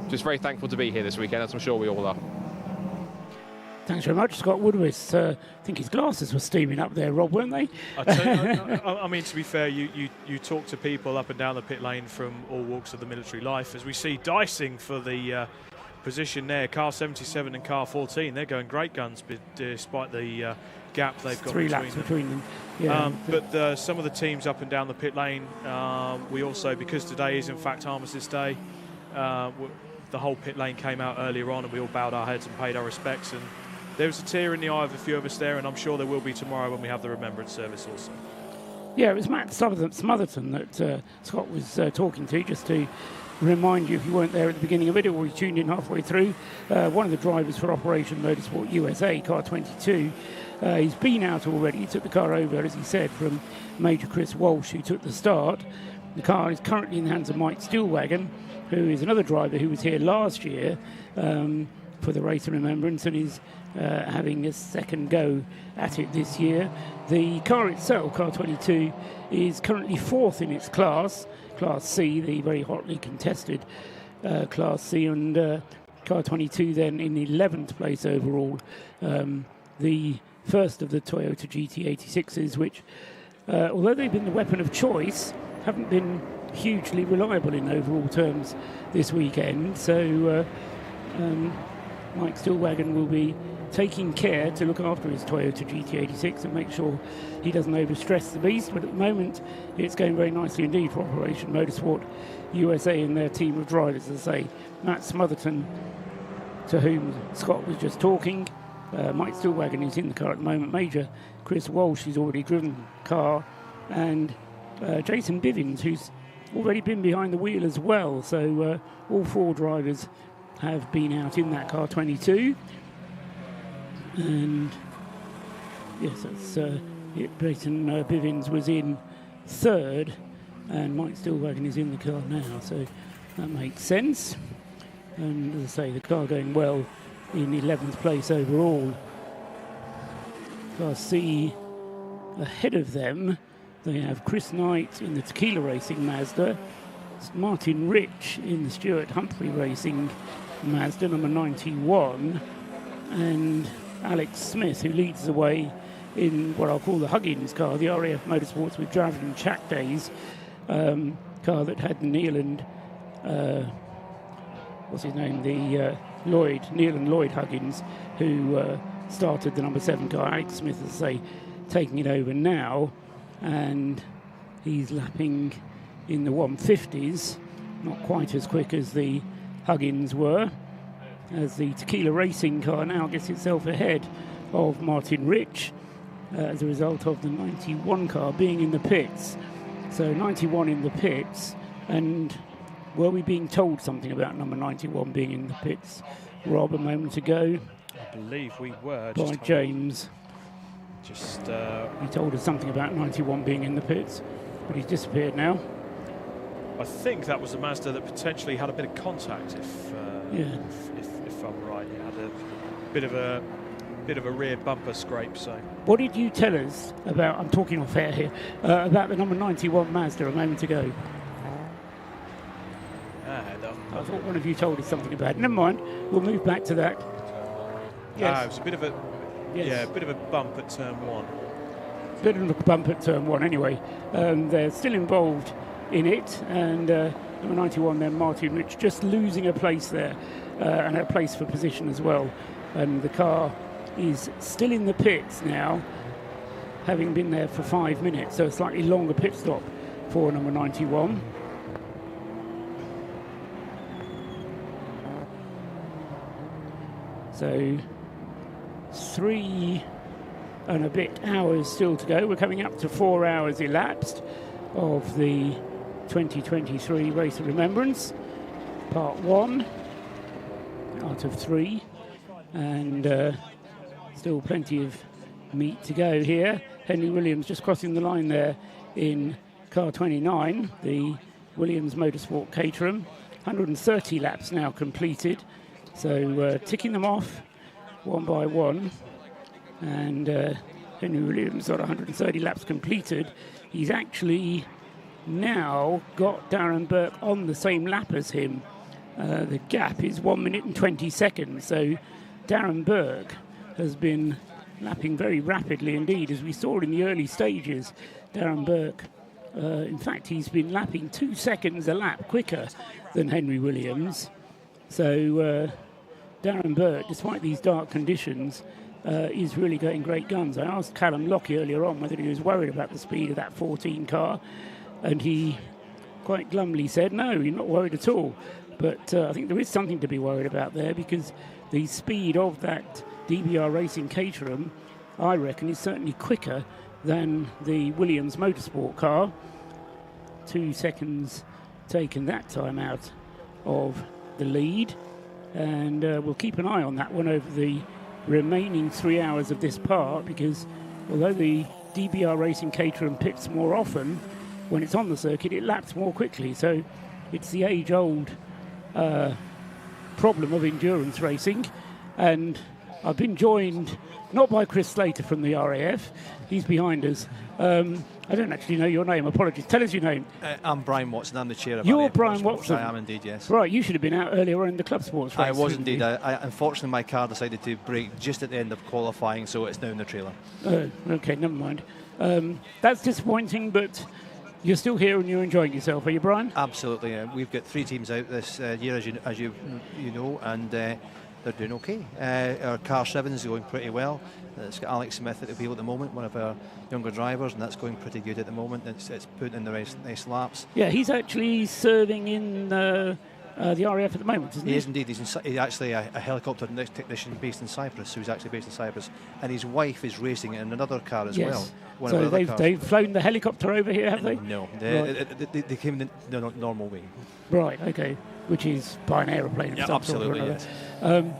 just very thankful to be here this weekend, as I'm sure we all are. Thanks very much, Scott Woodward. I think his glasses were steaming up there, Rob, weren't they? I mean, to be fair, you talk to people up and down the pit lane from all walks of the military life, as we see dicing for the position there. Car 77 and car 14, they're going great guns, despite the gap they've got 3 laps between them. Yeah. But some of the teams up and down the pit lane, we also, because today is in fact Armistice Day, the whole pit lane came out earlier on and we all bowed our heads and paid our respects, and there was a tear in the eye of a few of us there, and I'm sure there will be tomorrow when we have the remembrance service also. Yeah, it was Matt Smotherton that Scott was talking to, just to remind you, if you weren't there at the beginning of it or you tuned in halfway through, one of the drivers for Operation Motorsport USA, car 22. He's been out already. He took the car over, as he said, from Major Chris Walsh, who took the start. The car is currently in the hands of Mike Stillwagon, who is another driver who was here last year for the Race of Remembrance, and is having a second go at it this year. The car itself, car 22, is currently 4th in its class, Class C, the very hotly contested Class C, and car 22 then in 11th place overall. The first of the Toyota GT86s, which, although they've been the weapon of choice, haven't been hugely reliable in overall terms this weekend. So Mike Stillwagon will be taking care to look after his Toyota GT86 and make sure he doesn't overstress the beast. But at the moment, it's going very nicely indeed for Operation Motorsport USA and their team of drivers. As I say, Matt Smotherton, to whom Scott was just talking, Mike Stillwagon is in the car at the moment, Major Chris Walsh, who's already driven the car, and Jason Bivins, who's already been behind the wheel as well. So all 4 drivers have been out in that car 22. And yes, that's Jason Bivins was in 3rd, and Mike Stillwagon is in the car now, so that makes sense. And as I say, the car going well in 11th place overall. Car C ahead of them, they have Chris Knight in the Tequila Racing Mazda, Martin Rich in the Stuart Humphrey Racing Mazda, number 91, and Alex Smith, who leads the way in what I'll call the Huggins car, the RAF Motorsports with Draven and Chack Days car that had Neil and what's his name, the Neil and Lloyd Huggins, who started the number 7 car. Alex Smith, as I say, taking it over now, and he's lapping in the 150s, not quite as quick as the Huggins were, as the Tequila Racing car now gets itself ahead of Martin Rich as a result of the 91 car being in the pits. So 91 in the pits, and were we being told something about number 91 being in the pits, Rob, a moment ago? I believe we were. By James. He told us something about 91 being in the pits, but he's disappeared now. I think that was a Mazda that potentially had a bit of contact, if I'm right. It had a bit of a rear bumper scrape. So, what did you tell us about? I'm talking off air here about the number 91 Mazda a moment ago. I thought one of you told us something about it. Never mind. We'll move back to that. Yes. It was a bit of a bit of a bump at turn 1. Bit of a bump at turn 1. Anyway, they're still involved in it, and number 91 then, Martin Rich, just losing a place there, and a place for position as well. And the car is still in the pits now, having been there for 5 minutes, so a slightly longer pit stop for number 91. So 3 and a bit hours still to go. We're coming up to 4 hours elapsed of the 2023 Race of Remembrance, part 1 out of 3, and still plenty of meat to go here. Henry Williams just crossing the line there in car 29, the Williams Motorsport Caterham. 130 laps now completed, So ticking them off one by one, and Henry Williams got 130 laps completed. He's actually now got Darren Burke on the same lap as him. The gap is 1 minute and 20 seconds. So Darren Burke has been lapping very rapidly indeed, as we saw in the early stages. Darren Burke, in fact, he's been lapping 2 seconds a lap quicker than Henry Williams. So Darren Burke, despite these dark conditions, is really going great guns. I asked Callum Lockie earlier on whether he was worried about the speed of that 14 car, and he quite glumly said, no, you're not worried at all. But I think there is something to be worried about there, because the speed of that DBR Racing Caterham, I reckon, is certainly quicker than the Williams Motorsport car. 2 seconds taken that time out of the lead, and we'll keep an eye on that one over the remaining 3 hours of this part, because although the DBR Racing Caterham pits more often, when it's on the circuit it laps more quickly. So it's the age-old problem of endurance racing. And I've been joined not by Chris Slater from the RAF, he's behind us. I don't actually know your name, apologies. Tell us your name. I'm Brian Watson, I'm the chair of You're RAF Brian Motorsport. Watson? I am indeed, yes. Right, you should have been out earlier on in the club sports race. I was indeed. Unfortunately, my car decided to break just at the end of qualifying, so it's now in the trailer. Okay, never mind. That's disappointing, but you're still here and you're enjoying yourself, are you, Brian? Absolutely. We've got 3 teams out this year, as you know, and they're doing okay. Our car 7 is going pretty well. It's got Alex Smith at the wheel at the moment, one of our younger drivers, and that's going pretty good at the moment. It's putting in the nice laps. Yeah, he's actually serving in the RAF at the moment, isn't he? He is indeed. He's actually a helicopter technician based in Cyprus, so he's actually based in Cyprus. And his wife is racing in another car as well. So they've flown the helicopter over here, have they? No, Right. they came in the normal way. Right, okay, which is by an aeroplane. Yeah, of some absolutely, sort or another.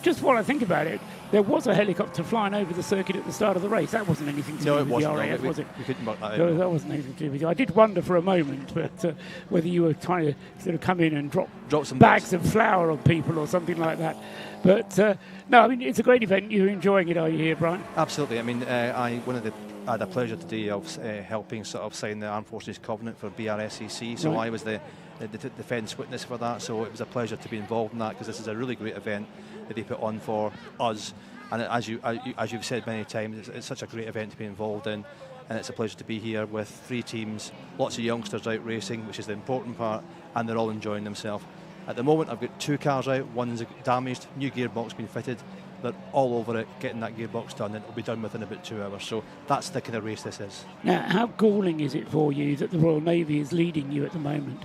Just while I think about it, there was a helicopter flying over the circuit at the start of the race. That wasn't anything to do with the RAF, was it? We couldn't work that out. No, that wasn't anything to do with it. I did wonder for a moment, but whether you were trying to sort of come in and drop some bags of flour on people or something like that. But no, I mean, it's a great event. You're enjoying it, are you here, Brian? Absolutely. I mean, I had the pleasure today of helping sort of sign the Armed Forces Covenant for BRSCC. So Right. I was the defence witness for that. So it was a pleasure to be involved in that, because this is a really great event that they put on for us. And as you've said many times, it's such a great event to be involved in, and it's a pleasure to be here with 3 teams, lots of youngsters out racing, which is the important part, and they're all enjoying themselves. At the moment, I've got 2 cars out. One's damaged, new gearbox being fitted. They're all over it, getting that gearbox done, and it'll be done within about 2 hours. So that's the kind of race this is. Now, how galling is it for you that the Royal Navy is leading you at the moment?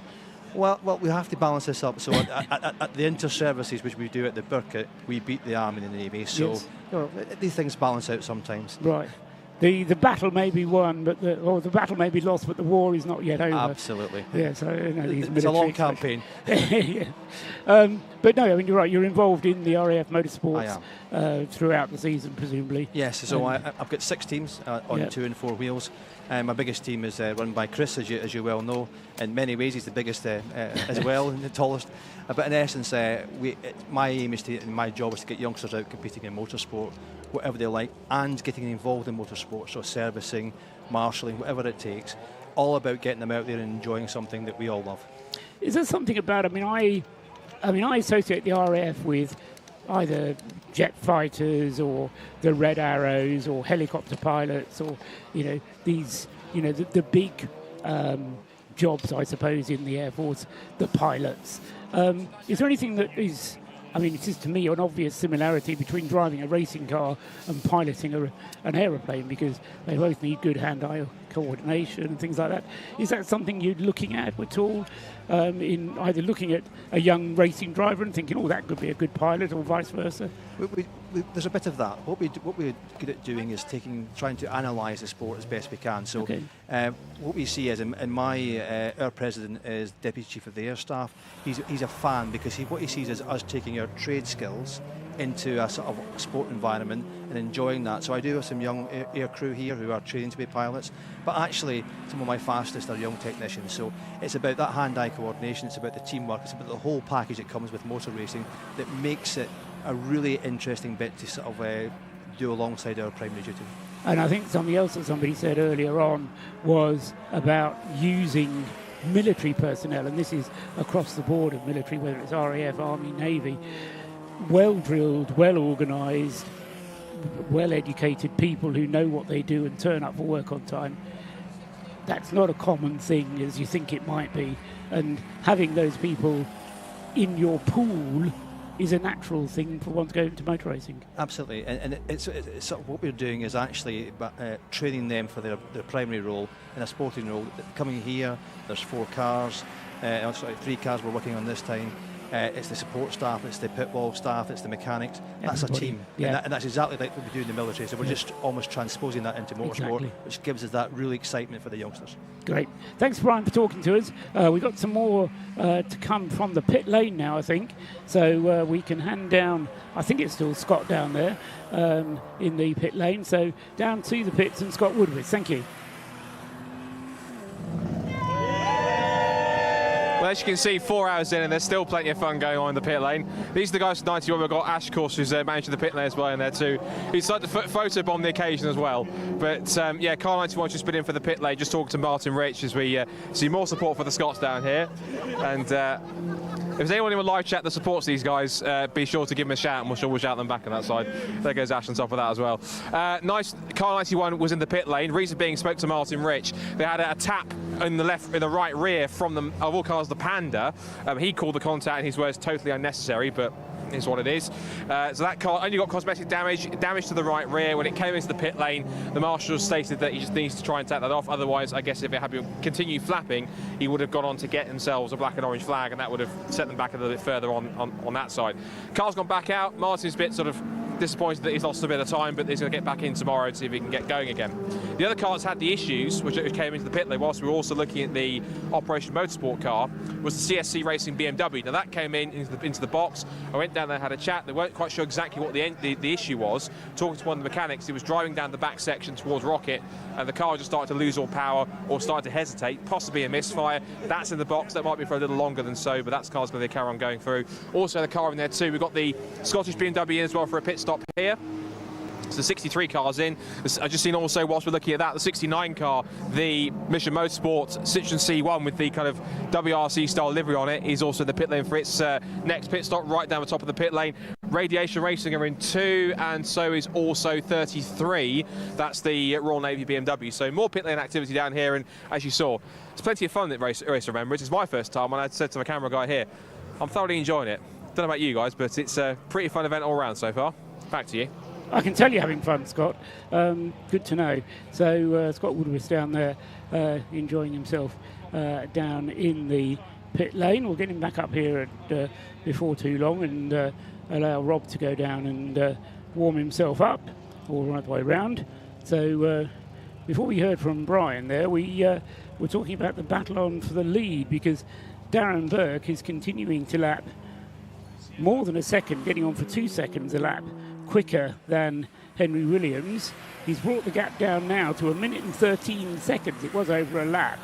Well, we have to balance this up. So at the inter-services, which we do at the Burkett, we beat the Army and the Navy. So Yes. you know, these things balance out sometimes. Right. The battle may be won, but the battle may be lost, but the war is not yet over. Absolutely. Yeah, so these it's a long military campaign. Yeah. But no, I mean, you're right. You're involved in the RAF Motorsports throughout the season, presumably. Yes. So I've got 6 teams on 2 and 4 wheels. My biggest team is run by Chris, as you well know. In many ways, he's the biggest as well, and the tallest. But in essence, my aim is my job is to get youngsters out competing in motorsport, whatever they like, and getting involved in motorsport, so servicing, marshalling, whatever it takes. All about getting them out there and enjoying something that we all love. Is there something about? I associate the RAF with either jet fighters or the Red Arrows or helicopter pilots, or these the big jobs, I suppose, in the Air Force, the pilots. Is there anything that is? I mean, it is to me an obvious similarity between driving a racing car and piloting an aeroplane, because they both need good hand-eye coordination and things like that. Is that something you're looking at at all, in either looking at a young racing driver and thinking, oh, that could be a good pilot, or vice versa? There's a bit of that. What we're good at doing is trying to analyse the sport as best we can. So what we see is, our president is Deputy Chief of the Air Staff. He's a fan, because what he sees is us taking our trade skills into a sort of sport environment and enjoying that. So I do have some young air crew here who are training to be pilots, but actually some of my fastest are young technicians. So it's about that hand-eye coordination, it's about the teamwork, it's about the whole package that comes with motor racing that makes it a really interesting bit to sort of do alongside our primary duty. And I think something else that somebody said earlier on was about using military personnel, and this is across the board of military, whether it's RAF, Army, Navy, well-drilled, well-organised, well-educated people who know what they do and turn up for work on time. That's not a common thing as you think it might be, and having those people in your pool is a natural thing for one to go into motor racing. Absolutely, and it's sort of what we're doing is actually training them for their primary role in a sporting role. Coming here, there's 4 cars, 3 cars we're working on this time. It's the support staff, it's the pit wall staff, it's the mechanics. That's Everybody, a team, yeah. and that's exactly like what we do in the military. So we're just almost transposing that into motorsport, Exactly. which gives us that real excitement for the youngsters. Great. Thanks, Brian, for talking to us. We've got some more to come from the pit lane now, I think. So we can hand down, I think it's still Scott down there in the pit lane. So down to the pits and Scott Woodward. Thank you. Well, as you can see, 4 hours in and there's still plenty of fun going on in the pit lane. These are the guys from 91. We've got Ash, of course, who's managing the pit lane as well in there too. He's like to photo bomb the occasion as well. But yeah, Car 91 just been in for the pit lane, just talking to Martin Rich as we see more support for the Scots down here. And if there's anyone in the live chat that supports these guys, be sure to give them a shout, and we'll sure we'll shout them back on that side. There goes Ash on top of that as well. Nice. Car 91 was in the pit lane. Reason being, spoke to Martin Rich. They had a tap in the right rear from them of all cars, the Panda. He called the contact in his words totally unnecessary, but is what it is. So that car only got cosmetic damage to the right rear. When it came into the pit lane, the marshal stated that he just needs to try and take that off. Otherwise, I guess if it had continued flapping, he would have gone on to get themselves a black and orange flag, and that would have set them back a little bit further on that side. Car's gone back out. Martin's a bit sort of disappointed that he's lost a bit of time, but he's going to get back in tomorrow to see if he can get going again. The other car that's had the issues, which came into the pit lane whilst we were also looking at the Operation Motorsport car, was the CSC Racing BMW. Now that came into the box. I went down there, had a chat. They weren't quite sure exactly what the issue was. Talking to one of the mechanics, he was driving down the back section towards Rocket, and the car just started to lose all power or started to hesitate, possibly a misfire. That's in the box. That might be for a little longer than so, but that car's going to carry on going through. Also the car in there too. We've got the Scottish BMW in as well for a pit stop here. So 63 cars in. I've just seen also, whilst we're looking at that, the 69 car, the Mission Motorsport Citroen C1 with the kind of WRC style livery on it, is also the pit lane for its next pit stop right down the top of the pit lane. Radiation Racing are in 2, and so is also 33. That's the Royal Navy BMW. So more pit lane activity down here, and as you saw, it's plenty of fun at Race of Remembrance. It's my first time, and I said to my camera guy here, I'm thoroughly enjoying it. Don't know about you guys, but it's a pretty fun event all around so far. Back to you. I can tell you're having fun, Scott. Good to know. So Scott Woodward's down there enjoying himself down in the pit lane. We'll get him back up here before too long and allow Rob to go down and warm himself up, all right the way round. So before we heard from Brian there, we were talking about the battle on for the lead, because Darren Burke is continuing to lap more than a second, getting on for 2 seconds a lap quicker than Henry Williams. He's brought the gap down now to 1 minute and 13 seconds. It was over a lap,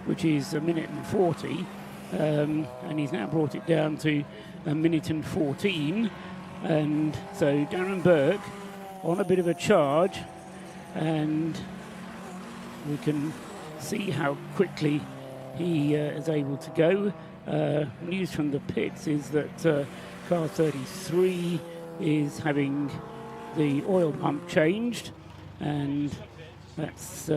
which is 1 minute and 40, and he's now brought it down to 1 minute and 14. And so Darren Burke on a bit of a charge, and we can see how quickly he is able to go. News from the pits is that car 33 is having the oil pump changed, and that's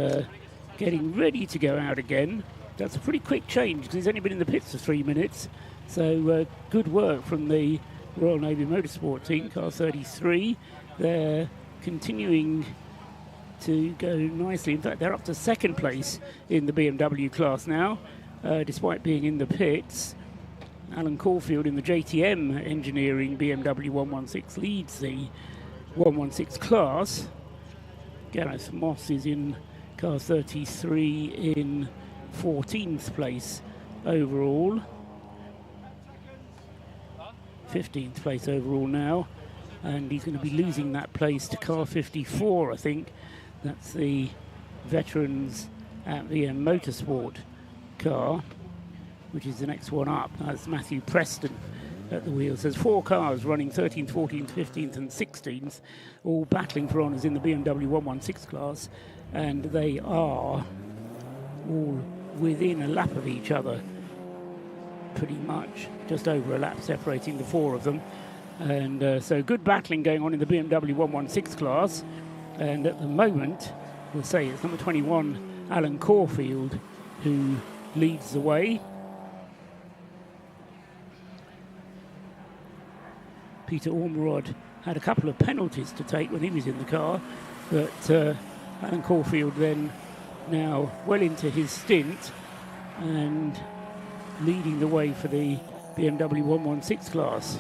getting ready to go out again. That's a pretty quick change because he's only been in the pits for 3 minutes. So good work from the Royal Navy Motorsport team, car 33. They're continuing to go nicely. In fact, they're up to second place in the BMW class now, despite being in the pits. Alan Caulfield in the JTM Engineering BMW 116 leads the 116 class. Gareth Moss is in car 33 in 14th place overall. 15th place overall now. and he's going to be losing that place to car 54, I think. That's the veterans at the Motorsport car, which is the next one up. That's Matthew Preston at the wheels. There's 4 cars running 13th, 14th, 15th and 16th, all battling for honours in the BMW 116 class, and they are all within a lap of each other, pretty much, just over a lap separating the 4 of them. And so good battling going on in the BMW 116 class, and at the moment we'll say it's number 21 Alan Caulfield who leads the way. Peter Ormerod had a couple of penalties to take when he was in the car, but Alan Caulfield then now well into his stint and leading the way for the BMW 116 class.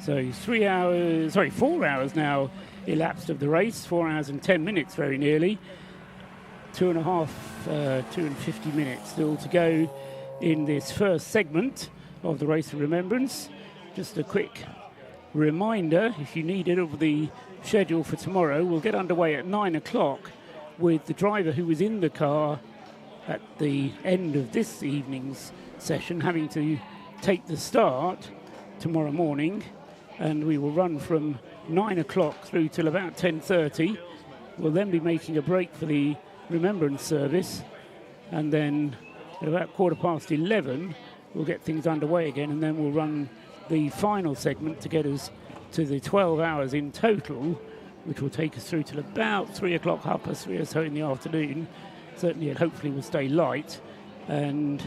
So 4 hours now elapsed of the race, 4 hours and 10 minutes very nearly. 2 and 50 minutes still to go in this first segment of the Race of Remembrance. Just a quick reminder, if you need it, of the schedule for tomorrow. We'll get underway at 9 o'clock with the driver who was in the car at the end of this evening's session having to take the start tomorrow morning. And we will run from 9 o'clock through till about 10:30. We'll then be making a break for the Remembrance service, and then at about 11:15 we'll get things underway again, and then we'll run the final segment to get us to the 12 hours in total, which will take us through till about 3 o'clock, 3:30 or so in the afternoon. Certainly, it hopefully will stay light, and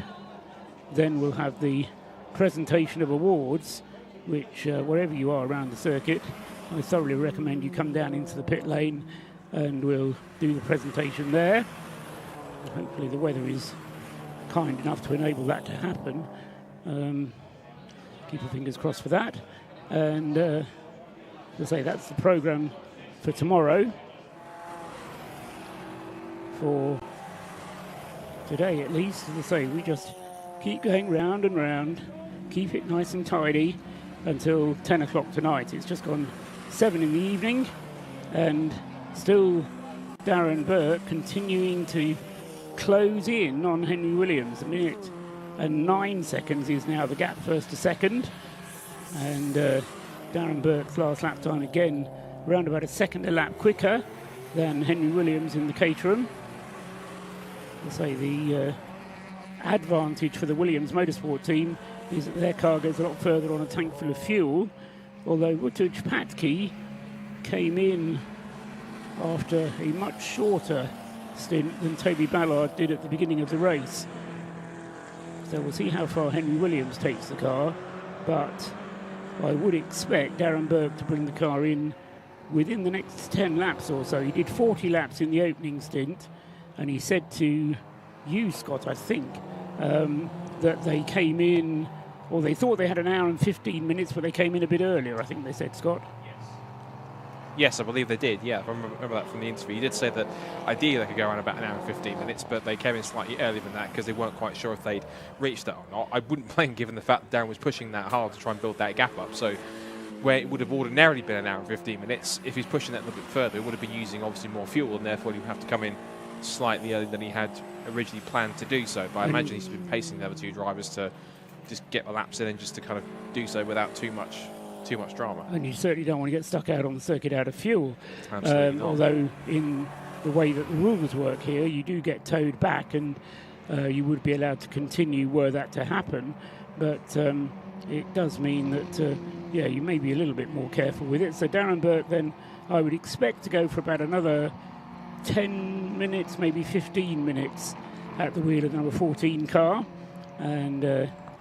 then we'll have the presentation of awards, which wherever you are around the circuit, I thoroughly recommend you come down into the pit lane and we'll do the presentation there. Hopefully the weather is kind enough to enable that to happen. Keep your fingers crossed for that. And as I say, that's the programme for tomorrow. For today at least, as I say, we just keep going round and round, keep it nice and tidy until 10 o'clock tonight. It's just gone 7 in the evening, and still Darren Burke continuing to close in on Henry Williams. 1 minute and 9 seconds is now the gap first to second, and Darren Burke's last lap time again around about a second a lap quicker than Henry Williams in the Caterham. I'll say the advantage for the Williams Motorsport team is that their car goes a lot further on a tank full of fuel, although Wutuj Patki came in after a much shorter stint than Toby Ballard did at the beginning of the race. So we'll see how far Henry Williams takes the car, but I would expect Darren Burke to bring the car in within the next 10 laps or so. He did 40 laps in the opening stint, and he said to you, Scott, I think, that they came in, or they thought they had an hour and 15 minutes, but they came in a bit earlier, I think they said, Scott. Yes, I believe they did, yeah. I remember that from the interview. He did say that ideally they could go around about an hour and 15 minutes, but they came in slightly earlier than that because they weren't quite sure if they'd reached that or not. I wouldn't blame given the fact that Darren was pushing that hard to try and build that gap up. So where it would have ordinarily been an hour and 15 minutes, if he's pushing that a little bit further, it would have been using obviously more fuel, and therefore he would have to come in slightly earlier than he had originally planned to do so. But I imagine he's been pacing the other two drivers to just get the laps in and just to kind of do so without too much drama. And you certainly don't want to get stuck out on the circuit out of fuel. Absolutely not. Although in the way that the rules work here, you do get towed back, and you would be allowed to continue were that to happen. But it does mean that, you may be a little bit more careful with it. So Darren Burke then, I would expect to go for about another 10 minutes, maybe 15 minutes at the wheel of number 14 car. And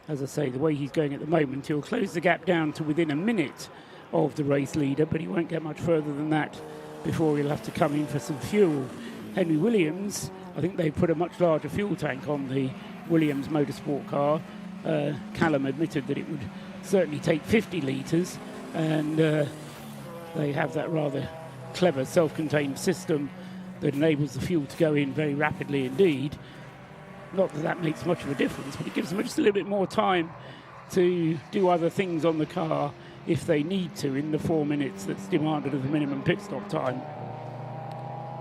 as I say, the way he's going at the moment, he'll close the gap down to within a minute of the race leader, but he won't get much further than that before he'll have to come in for some fuel. Henry Williams, I think they put a much larger fuel tank on the Williams Motorsport car. Callum admitted that it would certainly take 50 litres, and they have that rather clever self-contained system that enables the fuel to go in very rapidly indeed. Not that that makes much of a difference, but it gives them just a little bit more time to do other things on the car if they need to in the 4 minutes that's demanded of the minimum pit stop time.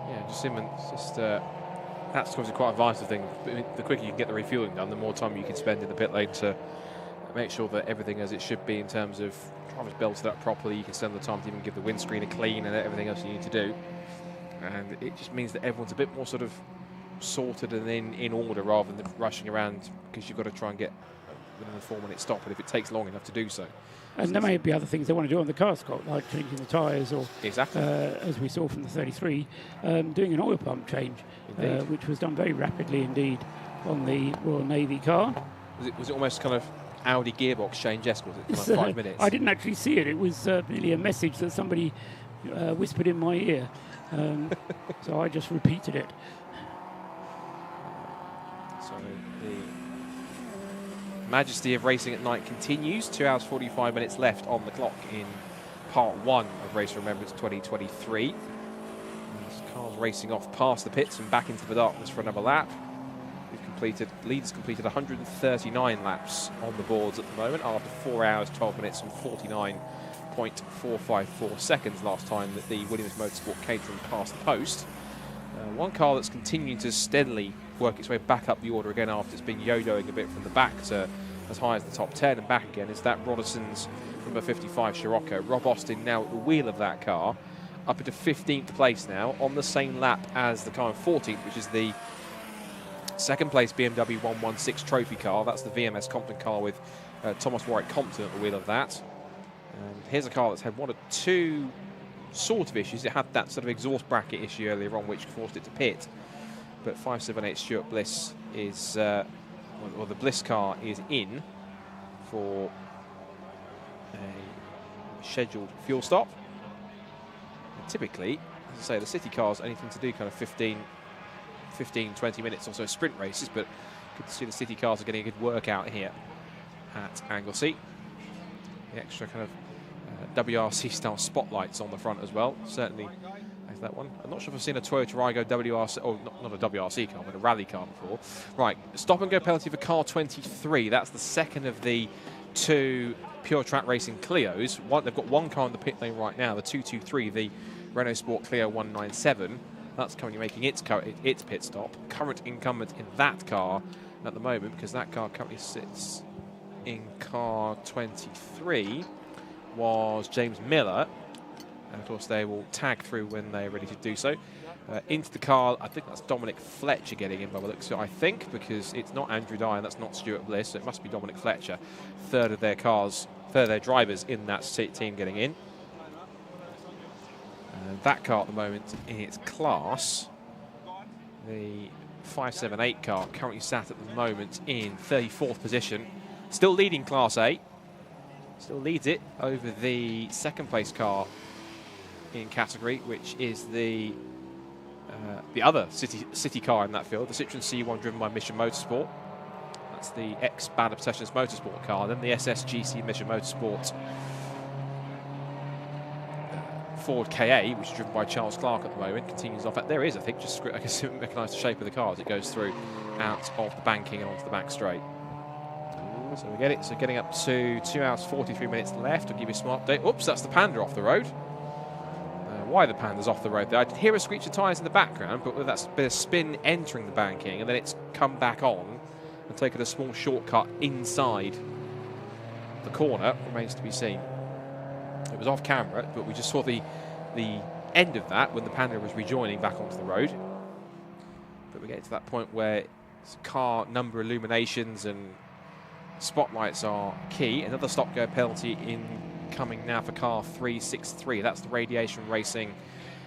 Yeah, that's obviously quite a vital thing. The quicker you can get the refueling done, the more time you can spend in the pit lane to make sure that everything as it should be in terms of drivers belted up properly. You can spend the time to even give the windscreen a clean and everything else you need to do. And it just means that everyone's a bit more sort of sorted and in order rather than rushing around, because you've got to try and get within the 4 minute stop, and if it takes long enough to do so. And there may be other things they want to do on the car, Scott, like changing the tyres, or exactly as we saw from the 33, doing an oil pump change, which was done very rapidly indeed on the Royal Navy car. Was it almost kind of Audi gearbox change-esque, was it? Kind of 5 minutes? I didn't actually see it. It was merely a message that somebody whispered in my ear. So I just repeated it. So the majesty of racing at night continues. 2 hours 45 minutes left on the clock in part 1 of Race of Remembrance 2023. These cars racing off past the pits and back into the darkness for another lap. Leaders completed 139 laps on the boards at the moment after 4 hours 12 minutes and 49.454 seconds last time that the Williams Motorsport Caterham passed the post. One car that's continuing to steadily work its way back up the order again after it's been yo-yoing a bit from the back to as high as the top 10 and back again is that Roderson's number 55 Scirocco. Rob Austin now at the wheel of that car, up into 15th place now on the same lap as the car in 14th, which is the second place BMW 116 trophy car. That's the VMS Compton car with Thomas Warwick Compton at the wheel of that. And here's a car that's had one or two sort of issues. It had that sort of exhaust bracket issue earlier on which forced it to pit. But 578 Stuart Bliss is, well, the Bliss car is in for a scheduled fuel stop. And typically, as I say, the city cars only tend to do kind of 15, 20 minutes or so sprint races, but good to see the city cars are getting a good workout here at Anglesey. The extra kind of WRC style spotlights on the front as well. Certainly there's that one. I'm not sure if I've seen a Toyota Aygo WRC, or not a WRC car, but a rally car before. Right, stop and go penalty for car 23. That's the second of the two pure track racing Clios. They've got one car in the pit lane right now, the 223, the Renault Sport Clio 197. That's currently making its pit stop. Current incumbent in that car at the moment, because that car currently sits in car 23, was James Miller. And of course they will tag through when they're ready to do so. Into the car, I think that's Dominic Fletcher getting in by the looks of it, I think, because it's not Andrew Dye and that's not Stuart Bliss, so it must be Dominic Fletcher. Third of their drivers in that team getting in. That car at the moment in its class, the 578 car, currently sat at the moment in 34th position, still leading Class A, still leads it over the second place car in category, which is the other city car in that field, the Citroen C1 driven by Mission Motorsport. That's the ex-Bad Obsessions Motorsport car. Then the SSGC Mission Motorsport Ford KA, which is driven by Charles Clark at the moment, continues off. There is, I think, just I can recognise the shape of the car as it goes through out of the banking and onto the back straight. So we get it. So getting up to 2 hours 43 minutes left. I'll give you a smart update. Oops, that's the Panda off the road. Why the Panda's off the road there? I did hear a screech of tyres in the background, but that's a bit of spin entering the banking, and then it's come back on and taken a small shortcut inside the corner. Remains to be seen. It was off camera, but we just saw the end of that when the Panda was rejoining back onto the road. But we get to that point where car number illuminations and spotlights are key. Another stop-go penalty incoming now for car 363. That's the Radiation Racing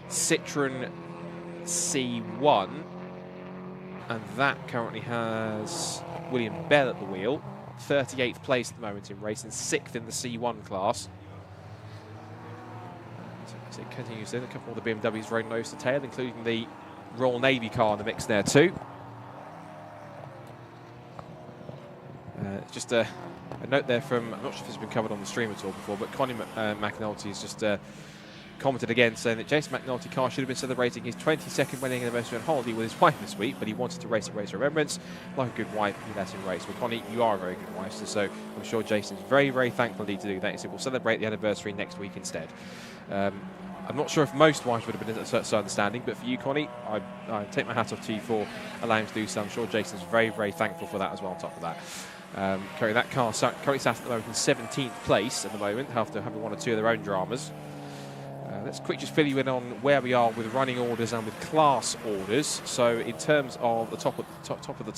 Citroen C1. And that currently has William Bell at the wheel. 38th place at the moment in racing, 6th in the C1 class. So it continues in. A couple of the BMWs very nose to tail, including the Royal Navy car in the mix there too. Just a note there from, I'm not sure if it's been covered on the stream at all before, but Connie McNulty has just commented again saying that Jason McNulty car should have been celebrating his 22nd wedding anniversary on holiday with his wife this week, but he wanted to race at Race of Remembrance. Like a good wife, he let him race. Well, Connie, you are a very good wife, so I'm sure Jason's very, very thankful to do that. He said we'll celebrate the anniversary next week instead. I'm not sure if most wives would have been so understanding, but for you, Connie, I take my hat off to you for allowing to do so. I'm sure Jason's very, very thankful for that as well on top of that. Currently that car currently sat at the moment in 17th place at the moment after having one or two of their own dramas. Let's quickly just fill you in on where we are with running orders and with class orders. So in terms of the top of the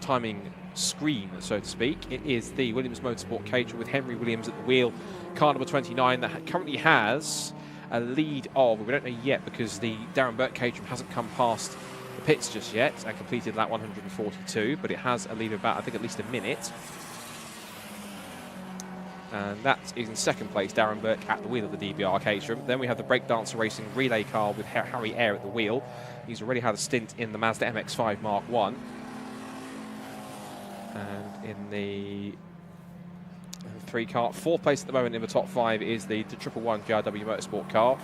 timing screen, so to speak, it is the Williams Motorsport Caterham with Henry Williams at the wheel, car number 29, that currently has a lead of, we don't know yet because the Darren Burke Caterham hasn't come past the pits just yet and completed that 142, but it has a lead of about, I think, at least a minute. And that is in second place, Darren Burke at the wheel of the DBR Caterham. Then we have the Breakdancer Racing relay car with Harry Eyre at the wheel. He's already had a stint in the Mazda MX-5 Mark 1. And in the 3 car, 4th place at the moment in the top 5 is the 111 GRW Motorsport car.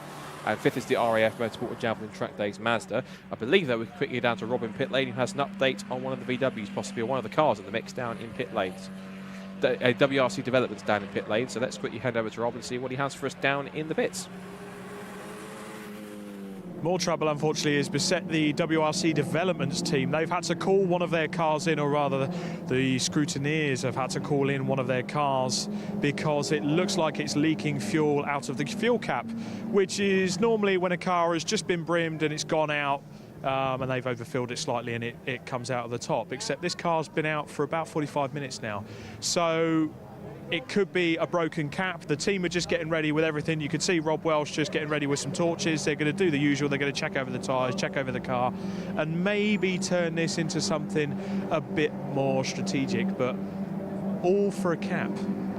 And 5th is the RAF Motorsport with Javelin Track Days Mazda. I believe, though, we can quickly go down to Robin Pit Lane, who has an update on one of the VWs, possibly one of the cars in the mix down in pit lanes. WRC Developments down in pit lane, so let's quickly head over to Rob and see what he has for us down in the pits. More trouble, unfortunately, has beset the WRC Developments team. They've had to call one of their cars in, or rather the scrutineers have had to call in one of their cars because it looks like it's leaking fuel out of the fuel cap, which is normally when a car has just been brimmed and it's gone out, and they've overfilled it slightly and it comes out of the top, except this car's been out for about 45 minutes now. So it could be a broken cap. The team are just getting ready with everything. You can see Rob Welsh just getting ready with some torches. They're going to do the usual. They're going to check over the tyres, check over the car, and maybe turn this into something a bit more strategic, but all for a cap.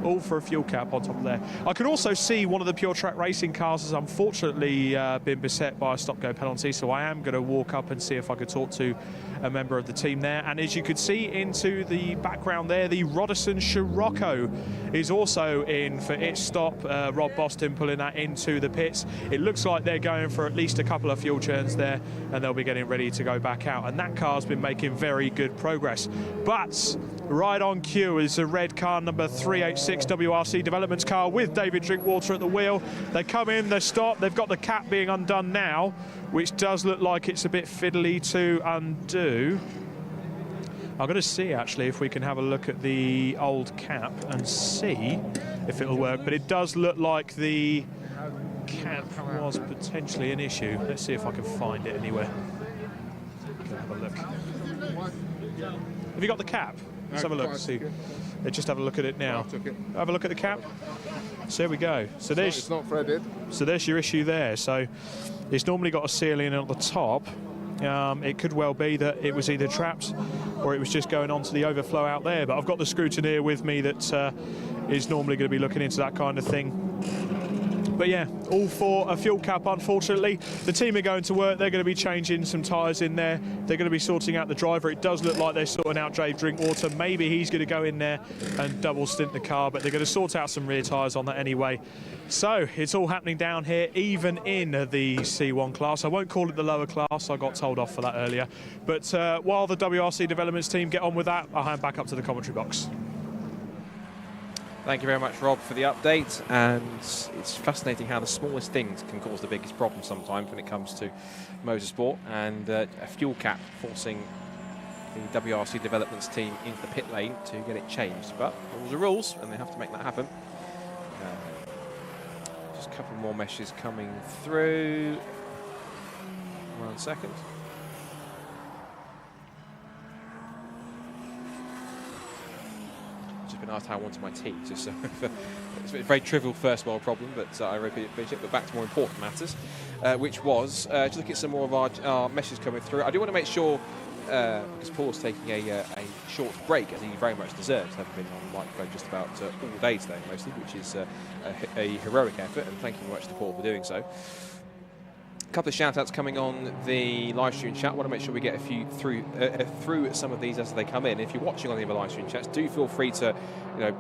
All for a fuel cap on top of there. I can also see one of the Pure Track Racing cars has unfortunately been beset by a stop-go penalty, so I am going to walk up and see if I could talk to a member of the team there. And as you could see into the background there, the Roddison Scirocco is also in for its stop. Rob Boston pulling that into the pits. It looks like they're going for at least a couple of fuel churns there, and they'll be getting ready to go back out. And that car's been making very good progress. But right on cue is a red car number 386 WRC Developments car with David Drinkwater at the wheel. They come in, they stop, they've got the cap being undone now, which does look like it's a bit fiddly to undo. I'm going to see actually if we can have a look at the old cap and see if it'll work, but it does look like the cap was potentially an issue. Let's see if I can find it anywhere. Have a look. Have you got the cap? Let's have a look. See, just have a look at it now. Have a look at the cap. So there we go. So there's, it's not threaded. So there's your issue there. So it's normally got a seal in at the top. It could well be that it was either trapped or it was just going on to the overflow out there. But I've got the scrutineer with me that is normally going to be looking into that kind of thing. But yeah, all for a fuel cap, unfortunately. The team are going to work. They're going to be changing some tyres in there. They're going to be sorting out the driver. It does look like they're sorting out Dave Drinkwater. Maybe he's going to go in there and double stint the car, but they're going to sort out some rear tyres on that anyway. So it's all happening down here, even in the C1 class. I won't call it the lower class. I got told off for that earlier. But while the WRC Developments team get on with that, I'll hand back up to the commentary box. Thank you very much, Rob, for the update. And it's fascinating how the smallest things can cause the biggest problem sometimes when it comes to motorsport. And a fuel cap forcing the WRC Developments team into the pit lane to get it changed. But rules are rules, and they have to make that happen. Just a couple more meshes coming through. 1 second. Been asked how I wanted my tea. Just it's a very trivial first world problem, but I really appreciate it. But back to more important matters, which was just look at some more of our meshes coming through. I do want to make sure because Paul's taking a short break, as he very much deserves, having been on the microphone just about all day today, mostly, which is a heroic effort, and thank you very much to Paul for doing so. A couple of shout-outs coming on the live stream chat. I want to make sure we get a few through some of these as they come in. If you're watching on the other live stream chats, do feel free to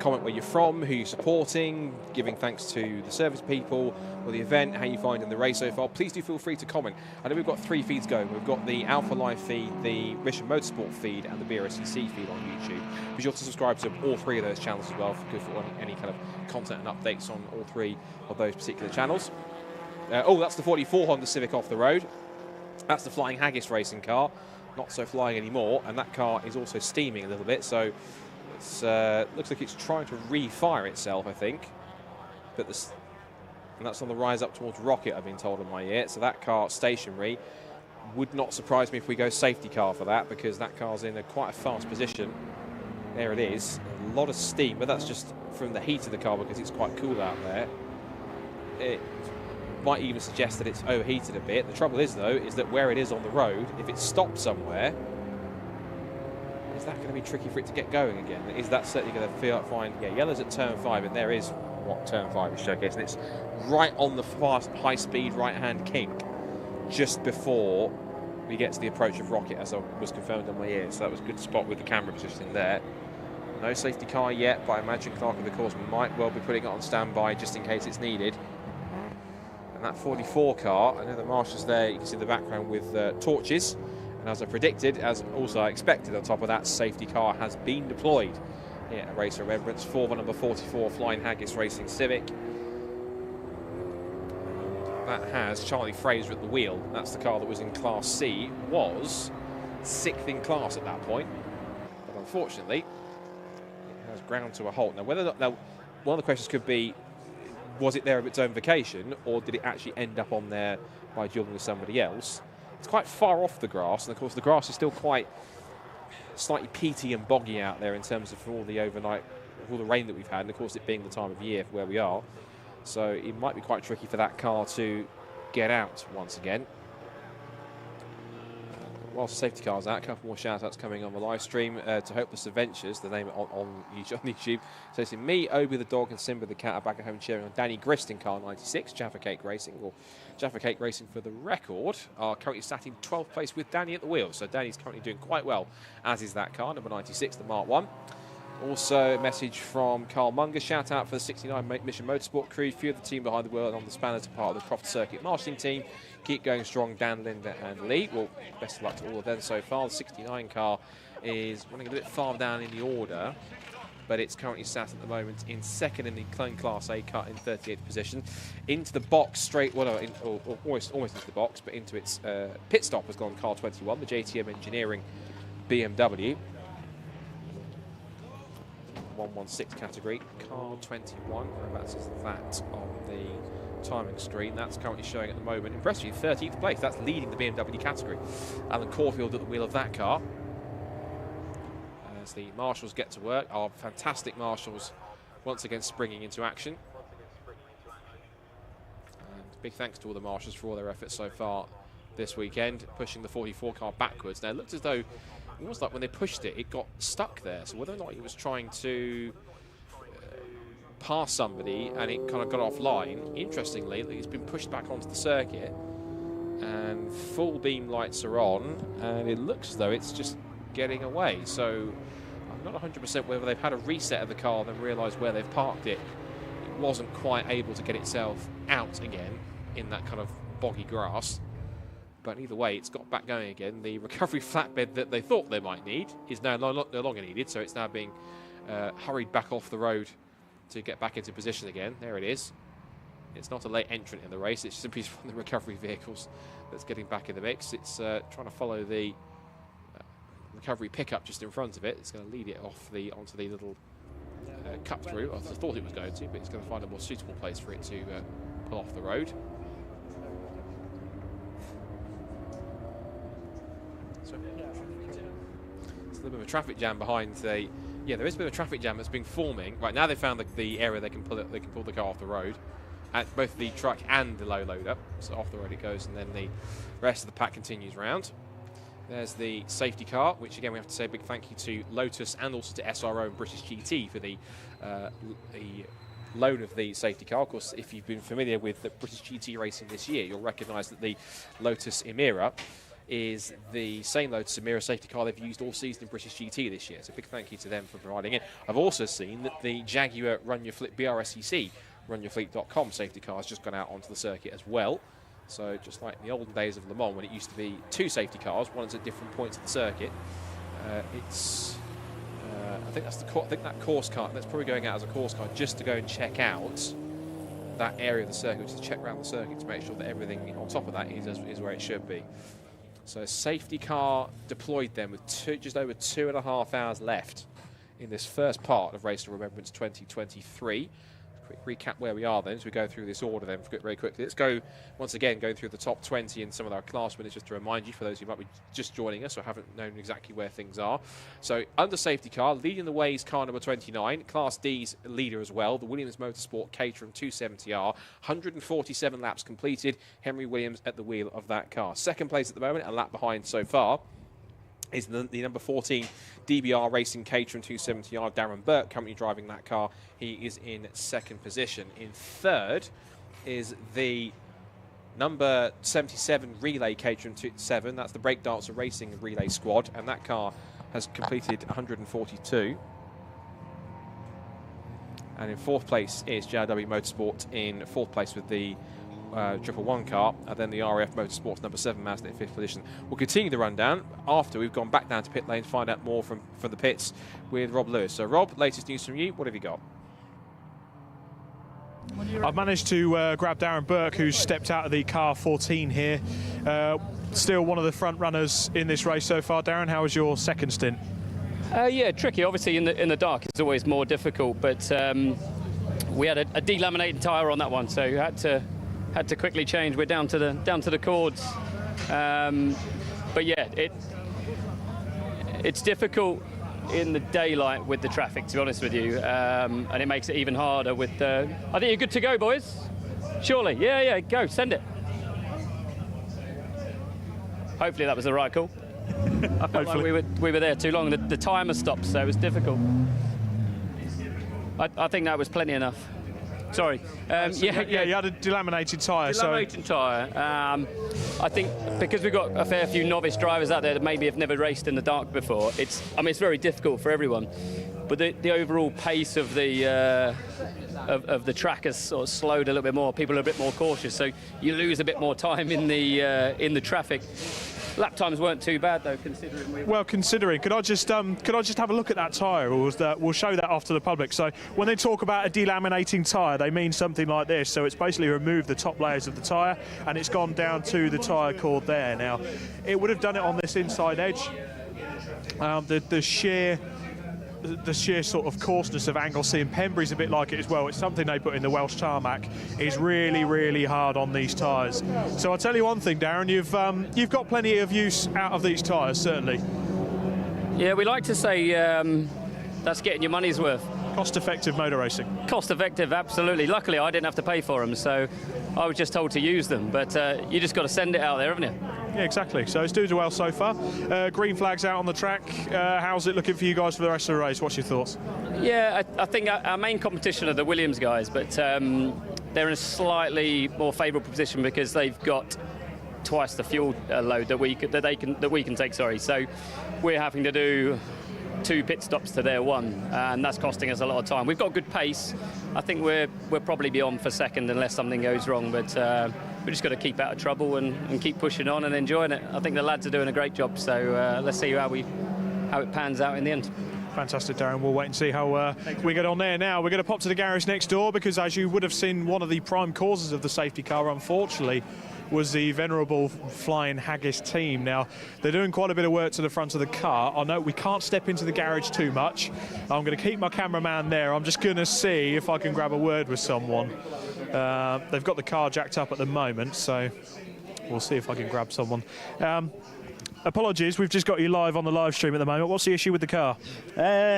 comment where you're from, who you're supporting, giving thanks to the service people or the event, how you find in the race so far. Please do feel free to comment. I know we've got 3 feeds going. We've got the Alpha Live feed, the Mission Motorsport feed, and the BRSCC feed on YouTube. Be sure to subscribe to all 3 of those channels as well for any kind of content and updates on all 3 of those particular channels. Oh, that's the 44 Honda Civic off the road. That's the Flying Haggis racing car. Not so flying anymore, and that car is also steaming a little bit, so it looks like it's trying to refire itself, I think. And that's on the rise up towards Rocket, I've been told in my ear. So that car stationary. Would not surprise me if we go safety car for that, because that car's in quite a fast position. There it is. A lot of steam, but that's just from the heat of the car because it's quite cool out there. It might even suggest that it's overheated a bit. The trouble is, though, is that where it is on the road, if it stops somewhere, is that going to be tricky for it to get going again? Is that certainly going to find, yeah, yellow's at turn 5, and there is what turn 5 is showcasing. And it's right on the fast, high-speed right-hand kink, just before we get to the approach of Rocket, as I was confirmed on my ear. So that was a good spot with the camera positioning there. No safety car yet, but I imagine Clark of the course might well be putting it on standby just in case it's needed. And that 44 car, I know the marshals there, you can see in the background with torches. And as I predicted, as also I expected, on top of that, safety car has been deployed here at Race of Remembrance for the number 44 Flying Haggis Racing Civic. That has Charlie Fraser at the wheel. That's the car that was in Class C, was 6th in class at that point. But unfortunately, it has ground to a halt. Now, whether or not, one of the questions could be, was it there of its own vacation, or did it actually end up on there by dueling with somebody else? It's quite far off the grass, and of course the grass is still quite slightly peaty and boggy out there in terms of all the overnight, all the rain that we've had, and of course it being the time of year for where we are. So it might be quite tricky for that car to get out once again. Whilst the safety car's out, a couple more shout-outs coming on the live stream to Hopeless Adventures, the name on YouTube. So it's me, Obi the dog, and Simba the cat are back at home cheering on Danny Grist in car 96, Jaffa Cake Racing, or Jaffa Cake Racing for the record, are currently sat in 12th place with Danny at the wheel. So Danny's currently doing quite well, as is that car, number 96, the Mark 1. Also, a message from Carl Munger. Shout out for the 69 Mission Motorsport crew. Few of the team behind the wheel and on the spanners are part of the Croft Circuit marshalling team. Keep going strong, Dan, Linda, and Lee. Well, best of luck to all of them so far. The 69 car is running a bit far down in the order, but it's currently sat at the moment in 2nd in the Class A car in 38th position. Into the box straight, well, no, almost into the box, but into its pit stop has gone car 21, the JTM Engineering BMW. 116 category, car 21, whereabouts is that on the timing screen? That's currently showing at the moment, impressively, 13th place. That's leading the BMW category. Alan Caulfield at the wheel of that car. As the marshals get to work, our fantastic marshals once again springing into action. And big thanks to all the marshals for all their efforts so far this weekend, pushing the 44 car backwards. Now, it looked as though it was like when they pushed it, it got stuck there. So whether or not he was trying to pass somebody and it kind of got offline, interestingly, it's been pushed back onto the circuit and full beam lights are on, and it looks as though it's just getting away. So I'm not 100% whether they've had a reset of the car and then realised where they've parked it. It wasn't quite able to get itself out again in that kind of boggy grass. But either way, it's got back going again. The recovery flatbed that they thought they might need is now no longer needed, so it's now being hurried back off the road to get back into position again. There it is. It's not a late entrant in the race, it's simply from the recovery vehicles that's getting back in the mix. It's trying to follow the recovery pickup just in front of it. It's going to lead it off onto the little cut through. I thought it was going to, but it's going to find a more suitable place for it to pull off the road. It's a little bit of a traffic jam behind the. Yeah, there is a bit of a traffic jam that's been forming. Right now, they found the area they can pull the car off the road, at both the truck and the low loader. So off the road it goes, and then the rest of the pack continues round. There's the safety car, which again we have to say a big thank you to Lotus and also to SRO and British GT for the loan of the safety car. Of course, if you've been familiar with the British GT racing this year, you'll recognise that the Lotus Emira is the same Lotus Emira safety car they've used all season in British GT this year. So big thank you to them for providing it. I've also seen that the Jaguar Run Your Fleet BRSCC runyourfleet.com safety car has just gone out onto the circuit as well. So just like in the olden days of Le Mans when it used to be 2 safety cars, one's at different points of the circuit. I think that course car, that's probably going out as a course car just to go and check out that area of the circuit, which is to check around the circuit to make sure that everything on top of that is where it should be. So a safety car deployed then with just over 2.5 hours left in this first part of Race of Remembrance 2023. Quick recap where we are then as we go through this order then very quickly. Let's go once again going through the top 20 and some of our class winners just to remind you for those who might be just joining us or haven't known exactly where things are. So under safety car, leading the way is car number 29, Class D's leader as well, the Williams Motorsport Caterham 270R, 147 laps completed, Henry Williams at the wheel of that car. Second place at the moment, a lap behind so far, is the number 14 DBR Racing Caterham 270R, Darren Burke, currently driving that car. He is in second position. In third is the number 77 Relay Caterham 7. That's the Breakdancer Racing Relay Squad, and that car has completed 142. And in fourth place is JRW Motorsport in fourth place with the 111 car, and then the RAF Motorsports number 7 Mazda in 5th position. We'll continue the rundown after we've gone back down to pit lane to find out more from the pits with Rob Lewis. So Rob, latest news from you, what have you got? I've managed to grab Darren Burke, who's stepped out of the car 14 here. Still one of the front runners in this race so far. Darren, how was your second stint? Yeah, tricky. Obviously in the dark it's always more difficult, but we had a delaminating tyre on that one, so you had to quickly change. We're down to the cords, but yeah, it's difficult in the daylight with the traffic, to be honest with you, and it makes it even harder with I think you're good to go, boys. Surely, yeah, go, send it. Hopefully that was the right call. I felt like we were there too long. The timer stopped, so it was difficult. I think that was plenty enough. Sorry. Yeah, you had a delaminated tyre. Delaminated tyre. I think because we've got a fair few novice drivers out there that maybe have never raced in the dark before, it's very difficult for everyone. But the overall pace of the track has sort of slowed a little bit more. People are a bit more cautious, so you lose a bit more time in the traffic. Lap times weren't too bad though, considering. Could I just have a look at that tyre? We'll show that off to the public. So when they talk about a delaminating tyre, they mean something like this. So it's basically removed the top layers of the tyre and it's gone down to the tyre cord there. Now, it would have done it on this inside edge. The sheer sort of coarseness of Anglesey and Pembrey's a bit like it as well. It's something they put in the Welsh tarmac. Is really, really hard on these tyres. So I'll tell you one thing, Darren, you've got plenty of use out of these tyres, certainly. Yeah, we like to say that's getting your money's worth. Cost-effective motor racing. Cost-effective, absolutely. Luckily, I didn't have to pay for them, so I was just told to use them. But you just got to send it out there, haven't you? Yeah, exactly. So it's doing well so far. Green flags out on the track. How's it looking for you guys for the rest of the race? What's your thoughts? Yeah, I think our main competition are the Williams guys, but they're in a slightly more favourable position because they've got twice the fuel load that we can take. Sorry, so we're having to do 2 pit stops to their 1, and that's costing us a lot of time. We've got good pace. I think we're probably be on for second unless something goes wrong, but we just got to keep out of trouble and keep pushing on and enjoying it. I think the lads are doing a great job, so let's see how it pans out in the end. Fantastic, Darren. We'll wait and see how we get on there now. We're going to pop to the garage next door because, as you would have seen, one of the prime causes of the safety car, unfortunately, was the venerable Flying Haggis team. Now, they're doing quite a bit of work to the front of the car. I know we can't step into the garage too much. I'm going to keep my cameraman there. I'm just going to see if I can grab a word with someone. They've got the car jacked up at the moment, so we'll see if I can grab someone. Apologies, we've just got you live on the live stream at the moment. What's the issue with the car?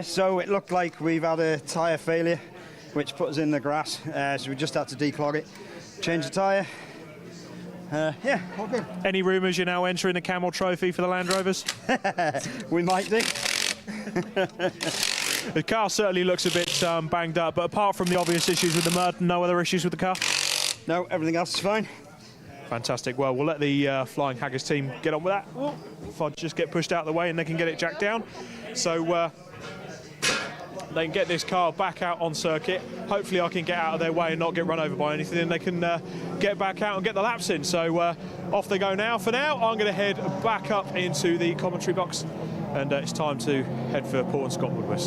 So it looked like we've had a tyre failure, which put us in the grass, so we just had to declog it, change the tyre, Yeah, all good. Any rumours you're now entering the Camel Trophy for the Land Rovers? We might do. The car certainly looks a bit banged up, but apart from the obvious issues with the mud, no other issues with the car? No, everything else is fine. Fantastic. Well, we'll let the Flying Haggis team get on with that. If I just get pushed out of the way and they can get it jacked down. So they can get this car back out on circuit. Hopefully I can get out of their way and not get run over by anything, and they can get back out and get the laps in. So off they go now. For now, I'm going to head back up into the commentary box, and it's time to head for Port and Scott Woodward.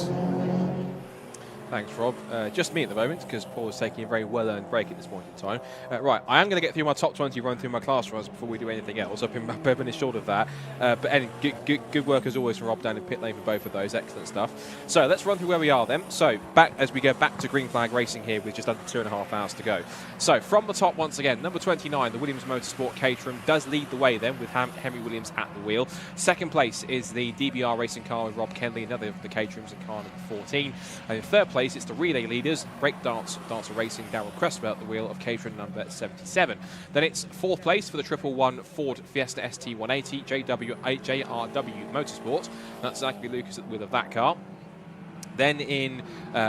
Thanks, Rob. Just me at the moment, because Paul is taking a very well-earned break at this point in time. Right, I am going to get through my top 20, run through my class runs before we do anything else. I've been short of that. But good work as always from Rob down in pit lane for both of those. Excellent stuff. So let's run through where we are then. So as we go back to green flag racing here with just under 2.5 hours to go. So from the top once again, number 29, the Williams Motorsport Caterham does lead the way then with Henry Williams at the wheel. Second place is the DBR racing car with Rob Kenley, another of the Caterhams in car number 14. And in third place, it's the relay leaders, Dancer Racing, Darrell Cresswell at the wheel of Caterham number 77. Then it's fourth place for the 111 Ford Fiesta ST180, JRW Motorsport. That's Zachary Lucas at the wheel of that car. Then in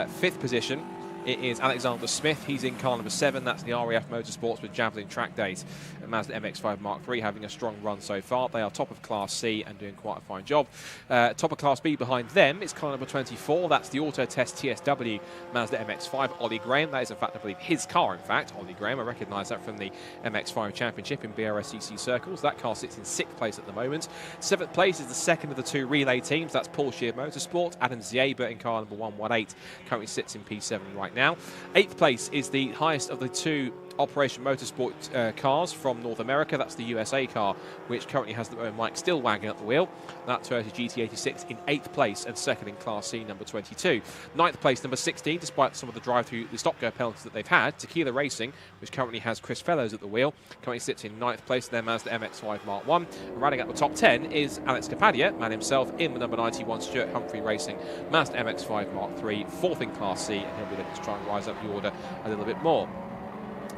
fifth position, it is Alexander Smith. He's in car number 7. That's the RAF Motorsports with Javelin Track Days. And Mazda MX-5 Mark III having a strong run so far. They are top of Class C and doing quite a fine job. Top of Class B behind them is car number 24. That's the Auto Test TSW Mazda MX-5. Ollie Graham. That is, in fact, I believe, his car, in fact. Ollie Graham. I recognise that from the MX-5 Championship in BRSCC circles. That car sits in 6th place at the moment. 7th place is the second of the 2 relay teams. That's Paul Shear Motorsport. Adam Zieba in car number 118 currently sits in P7 right now. 8th place is the highest of the 2 Operation Motorsport cars from North America. That's the USA car, which currently has the Mike Stillwagon at the wheel. That Toyota GT86 in 8th place and second in Class C, number 22. 9th place, number 16, despite some of the drive-through, the stop-go penalties that they've had. Tequila Racing, which currently has Chris Fellows at the wheel, currently sits in 9th place. Their Mazda MX-5 Mark 1. And rounding out the top 10 is Alex Capadia, man himself, in the number 91 Stuart Humphrey Racing, Mazda MX-5 Mark 3, 4th in Class C, and he'll be looking to try and rise up the order a little bit more.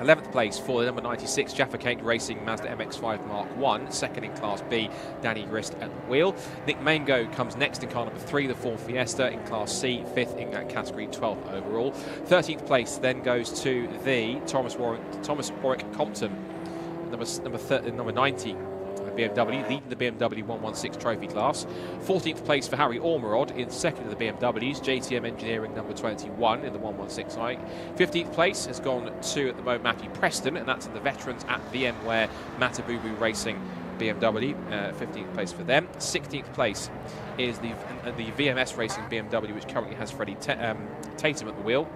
11th place for the number 96 Jaffa Cake Racing Mazda MX-5 Mark 1, second in Class B, Danny Grist at the wheel. Nick Mango comes next in car number 3, the Ford Fiesta in Class C, 5th in that category, 12th overall. 13th place then goes to the Thomas Warwick Compton, number 90. BMW, leading the BMW 116 trophy class. 14th place for Harry Ormerod in second of the BMWs, JTM Engineering number 21 in the 116 hike. 15th place has gone to, at the moment, Matthew Preston, and that's in the veterans at VMware Matabubu Racing BMW, 15th place for them. 16th place is the VMS Racing BMW, which currently has Freddie Tatum at the wheel.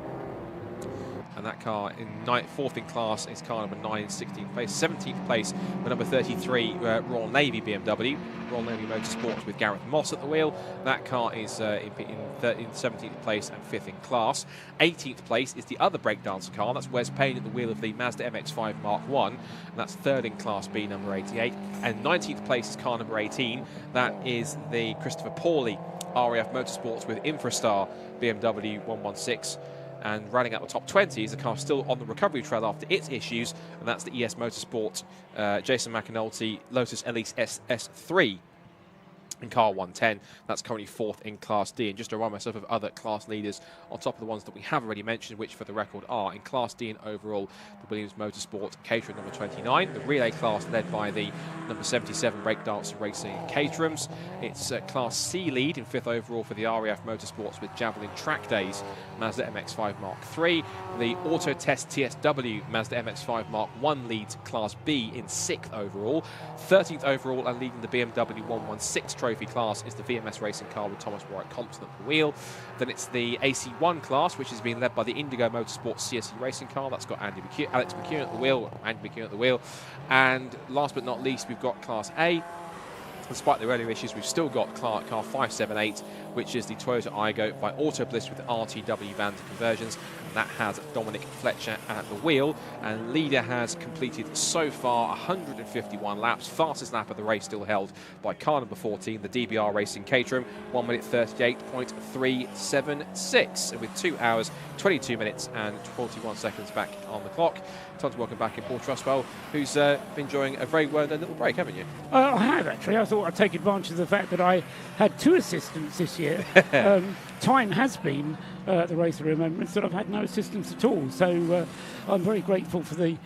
And that car in 4th in class is car number 9, 16th place. 17th place for number 33 Royal Navy BMW, Royal Navy Motorsport with Gareth Moss at the wheel. That car is in 17th place and 5th in class. 18th place is the other breakdancer car. That's Wes Payne at the wheel of the Mazda MX-5 Mark 1, and that's 3rd in Class B, number 88. And 19th place is car number 18. That is the Christopher Pawley RAF Motorsports with Infrastar BMW 116. And running out the top 20 is a car still on the recovery trail after its issues, and that's the ES Motorsport Jason McAnulty Lotus Elise SS3 in car 110. That's currently 4th in Class D. And just to remind myself of other class leaders on top of the ones that we have already mentioned, which for the record are in Class D and overall the Williams Motorsport Caterham number 29, the relay class led by the number 77 Breakdancer Racing Caterhams. It's Class C lead in 5th overall for the RAF Motorsports with Javelin Track Days Mazda MX-5 Mark III. The Auto Test TSW Mazda MX-5 Mark 1 leads Class B in 6th overall. 13th overall and leading the BMW 116 trophy class is the VMS Racing car with Thomas Warwick Compton at the wheel. Then it's the AC1 class, which is being led by the Indigo Motorsport CSE Racing car. That's got Alex McKeown at the wheel. And last but not least, we've got Class A. Despite the earlier issues, we've still got car 578 which is the Toyota Aygo by Auto Bliss with RTW band conversions. And that has Dominic Fletcher at the wheel. And leader has completed so far 151 laps. Fastest lap of the race still held by car number 14, the DBR Racing Caterham, 1 minute 38.376. And with 2 hours, 22 minutes and 41 seconds back on the clock. Time to welcome back in Paul Trustwell, who's been enjoying a very well-done little break, haven't you? I have, actually. I thought I'd take advantage of the fact that I had 2 assistants this year. Time has been the Race of Remembrance that I've had no assistants at all. So I'm very grateful for the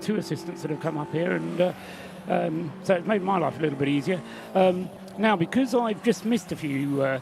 2 assistants that have come up here. And so it's made my life a little bit easier. Now, because I've just missed a few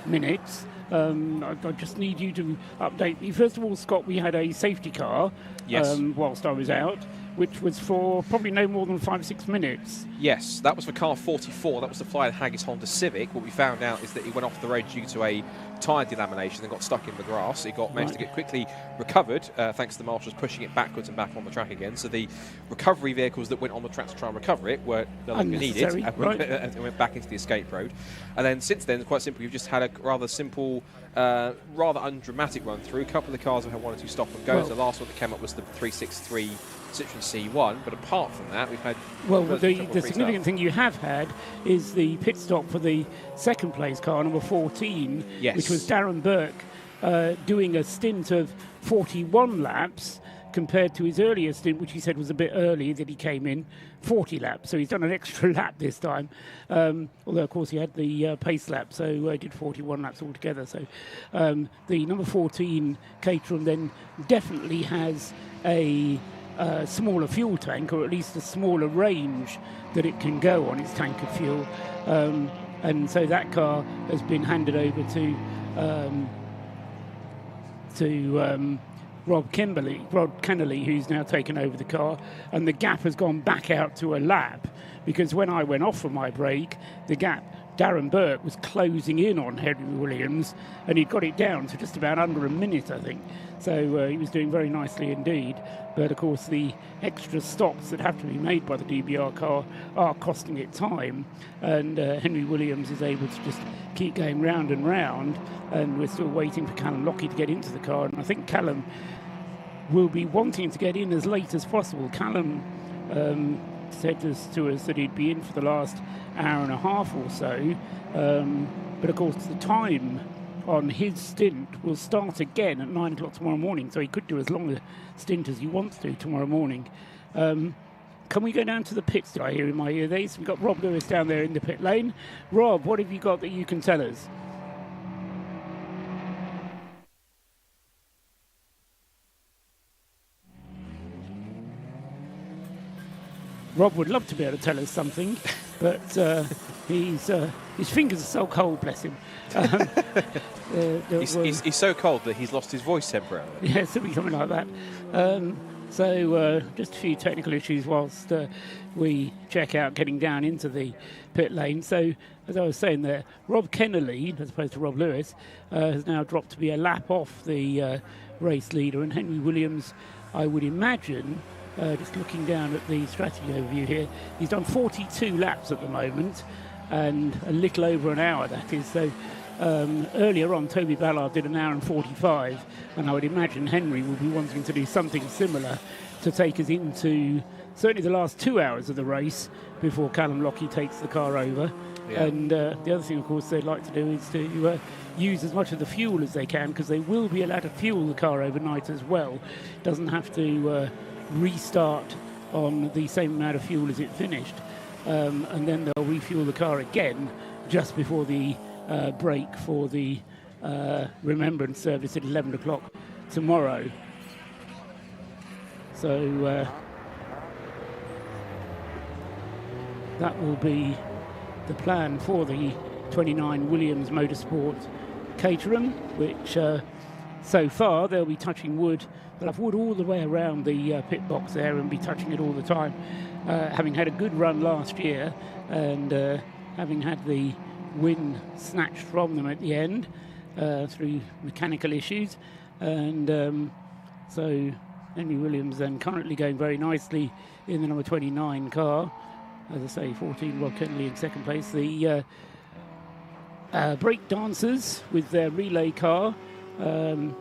minutes, I just need you to update me. First of all, Scott, we had a safety car whilst I was out, which was for probably no more than 5 or 6 minutes. Yes, that was for car 44. That was the Flying Haggis Honda Civic. What we found out is that he went off the road due to a tyre delamination and got stuck in the grass. He managed to get quickly recovered, thanks to the marshals pushing it backwards and back on the track again. So the recovery vehicles that went on the track to try and recover it were no longer needed and went back into the escape road. And then since then, quite simply, we've just had a rather simple, rather undramatic run through. A couple of the cars have had 1 or 2 stop and goes. The last one that came up was the 363 Citroen C1, but apart from that, we've had... Well, the significant thing you have had is the pit stop for the second place car, number 14, which was Darren Burke doing a stint of 41 laps compared to his earlier stint, which he said was a bit early, that he came in 40 laps. So he's done an extra lap this time, although, of course, he had the pace lap, so did 41 laps altogether. So the number 14 Caterham then definitely has a smaller fuel tank, or at least a smaller range that it can go on its tank of fuel, and so that car has been handed over to Rob Kennelly, who's now taken over the car, and the gap has gone back out to a lap, because when I went off for my break, the gap, Darren Burke was closing in on Henry Williams, and he'd got it down to just about under a minute, I think. So he was doing very nicely indeed. But of course, the extra stops that have to be made by the DBR car are costing it time, and Henry Williams is able to just keep going round and round, and we're still waiting for Callum Lockie to get into the car, and I think Callum will be wanting to get in as late as possible. Callum said to us that he'd be in for the last hour and a half or so, but of course the time on his stint will start again at 9 o'clock tomorrow morning, so he could do as long a stint as he wants to tomorrow morning. Can we go down to the pits? Did I hear in my ear there? So we've got Rob Lewis down there in the pit lane. Rob, what have you got that you can tell us? Rob would love to be able to tell us something, but his fingers are so cold, bless him. He's so cold that he's lost his voice temporarily. Yeah, something like that. So just a few technical issues whilst we check out getting down into the pit lane. So, as I was saying there, Rob Kennelly, as opposed to Rob Lewis, has now dropped to be a lap off the race leader, and Henry Williams, I would imagine, just looking down at the strategy overview here, he's done 42 laps at the moment, and a little over an hour, that is. So earlier on, Toby Ballard did an hour and 45, and I would imagine Henry will be wanting to do something similar to take us into certainly the last 2 hours of the race before Callum Lockie takes the car over. Yeah. And the other thing, of course, they'd like to do is to use as much of the fuel as they can, because they will be allowed to fuel the car overnight as well. Doesn't have to restart on the same amount of fuel as it finished, and then they'll refuel the car again just before the break for the Remembrance service at 11 o'clock tomorrow. So that will be the plan for the 29 Williams Motorsport Caterham, which so far they'll be touching wood. They'll have wood all the way around the pit box there and be touching it all the time, having had a good run last year and having had the win snatched from them at the end through mechanical issues. And so Henry Williams then currently going very nicely in the number 29 car. As I say, 14 Rob Kennelly in second place. The break dancers with their relay car,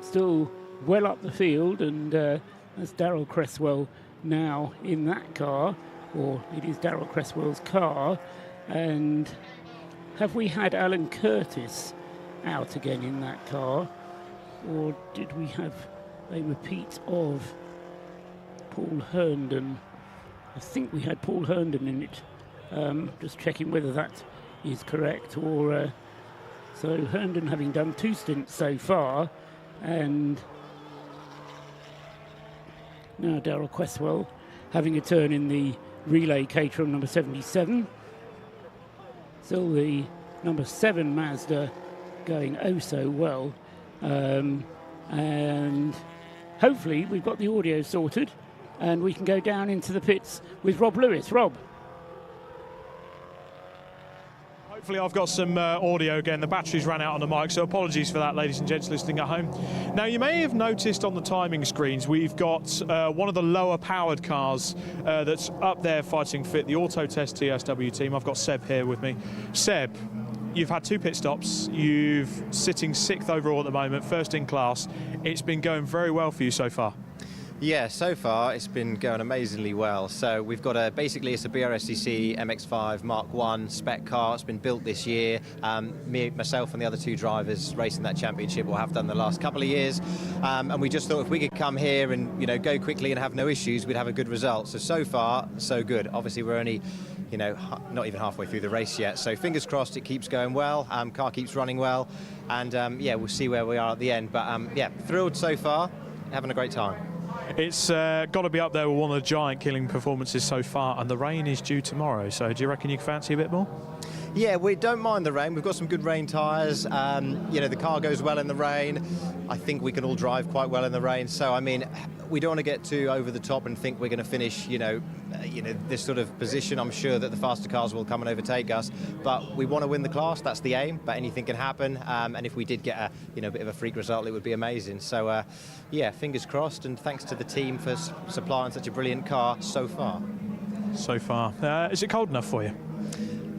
still well up the field, and that's Darryl Cresswell now in that car, or it is Darryl Cresswell's car. And have we had Alan Curtis out again in that car, or did we have a repeat of Paul Herndon? I think we had Paul Herndon in it. Just checking whether that is correct, or so Herndon having done 2 stints so far, and now Darryl Cresswell having a turn in the relay Caterham number 77. Still the number 7 Mazda going oh so well, and hopefully we've got the audio sorted and we can go down into the pits with Rob Lewis. Rob. Hopefully I've got some audio again. The batteries ran out on the mic, so apologies for that, ladies and gents listening at home. Now, you may have noticed on the timing screens we've got one of the lower powered cars that's up there fighting fit, the Autotest TSW team. I've got Seb here with me. Seb, you've had 2 pit stops. You're sitting 6th overall at the moment, 1st in class. It's been going very well for you so far. Yeah, so far it's been going amazingly well. So we've got basically it's a BRSCC MX-5 Mark 1 spec car. It's been built this year. Myself and the other 2 drivers racing that championship will have done the last couple of years. And we just thought if we could come here and go quickly and have no issues, we'd have a good result. So far, so good. Obviously, we're only not even halfway through the race yet. So fingers crossed it keeps going well. Car keeps running well. And yeah, we'll see where we are at the end. But yeah, thrilled so far. Having a great time. It's got to be up there with one of the giant killing performances so far, and the rain is due tomorrow, so do you reckon you can fancy a bit more? Yeah, we don't mind the rain. We've got some good rain tyres. The car goes well in the rain. I think we can all drive quite well in the rain. So, I mean, we don't want to get too over the top and think we're going to finish, this sort of position. I'm sure that the faster cars will come and overtake us, but we want to win the class. That's the aim, but anything can happen. And if we did get a bit of a freak result, it would be amazing. So, yeah, fingers crossed, and thanks to the team for supplying such a brilliant car so far. So far. Is it cold enough for you?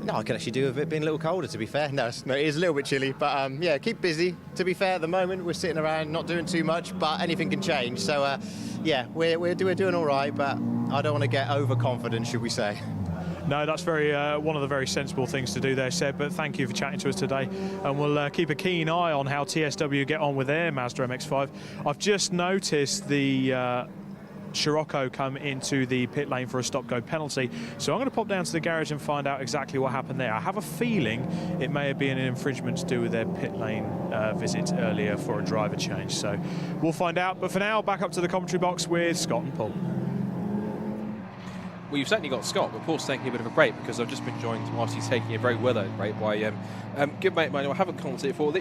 No, I can actually do with it being a little colder, to be fair. No, it is a little bit chilly, but yeah, keep busy. To be fair, at the moment, we're sitting around not doing too much, but anything can change. So, yeah, we're doing all right, but I don't want to get overconfident, should we say. No, that's one of the very sensible things to do there, Seb, but thank you for chatting to us today, and we'll keep a keen eye on how TSW get on with their Mazda MX-5. I've just noticed the Scirocco come into the pit lane for a stop-go penalty, so I'm going to pop down to the garage and find out exactly what happened there. I have a feeling it may have been an infringement to do with their pit lane visit earlier for a driver change, so we'll find out. But for now, back up to the commentary box with Scott and Paul. Well, you've certainly got Scott, but Paul's taking a bit of a break because I've just been joined whilst he's taking a very well-earned break by good mate of mine who I haven't commented for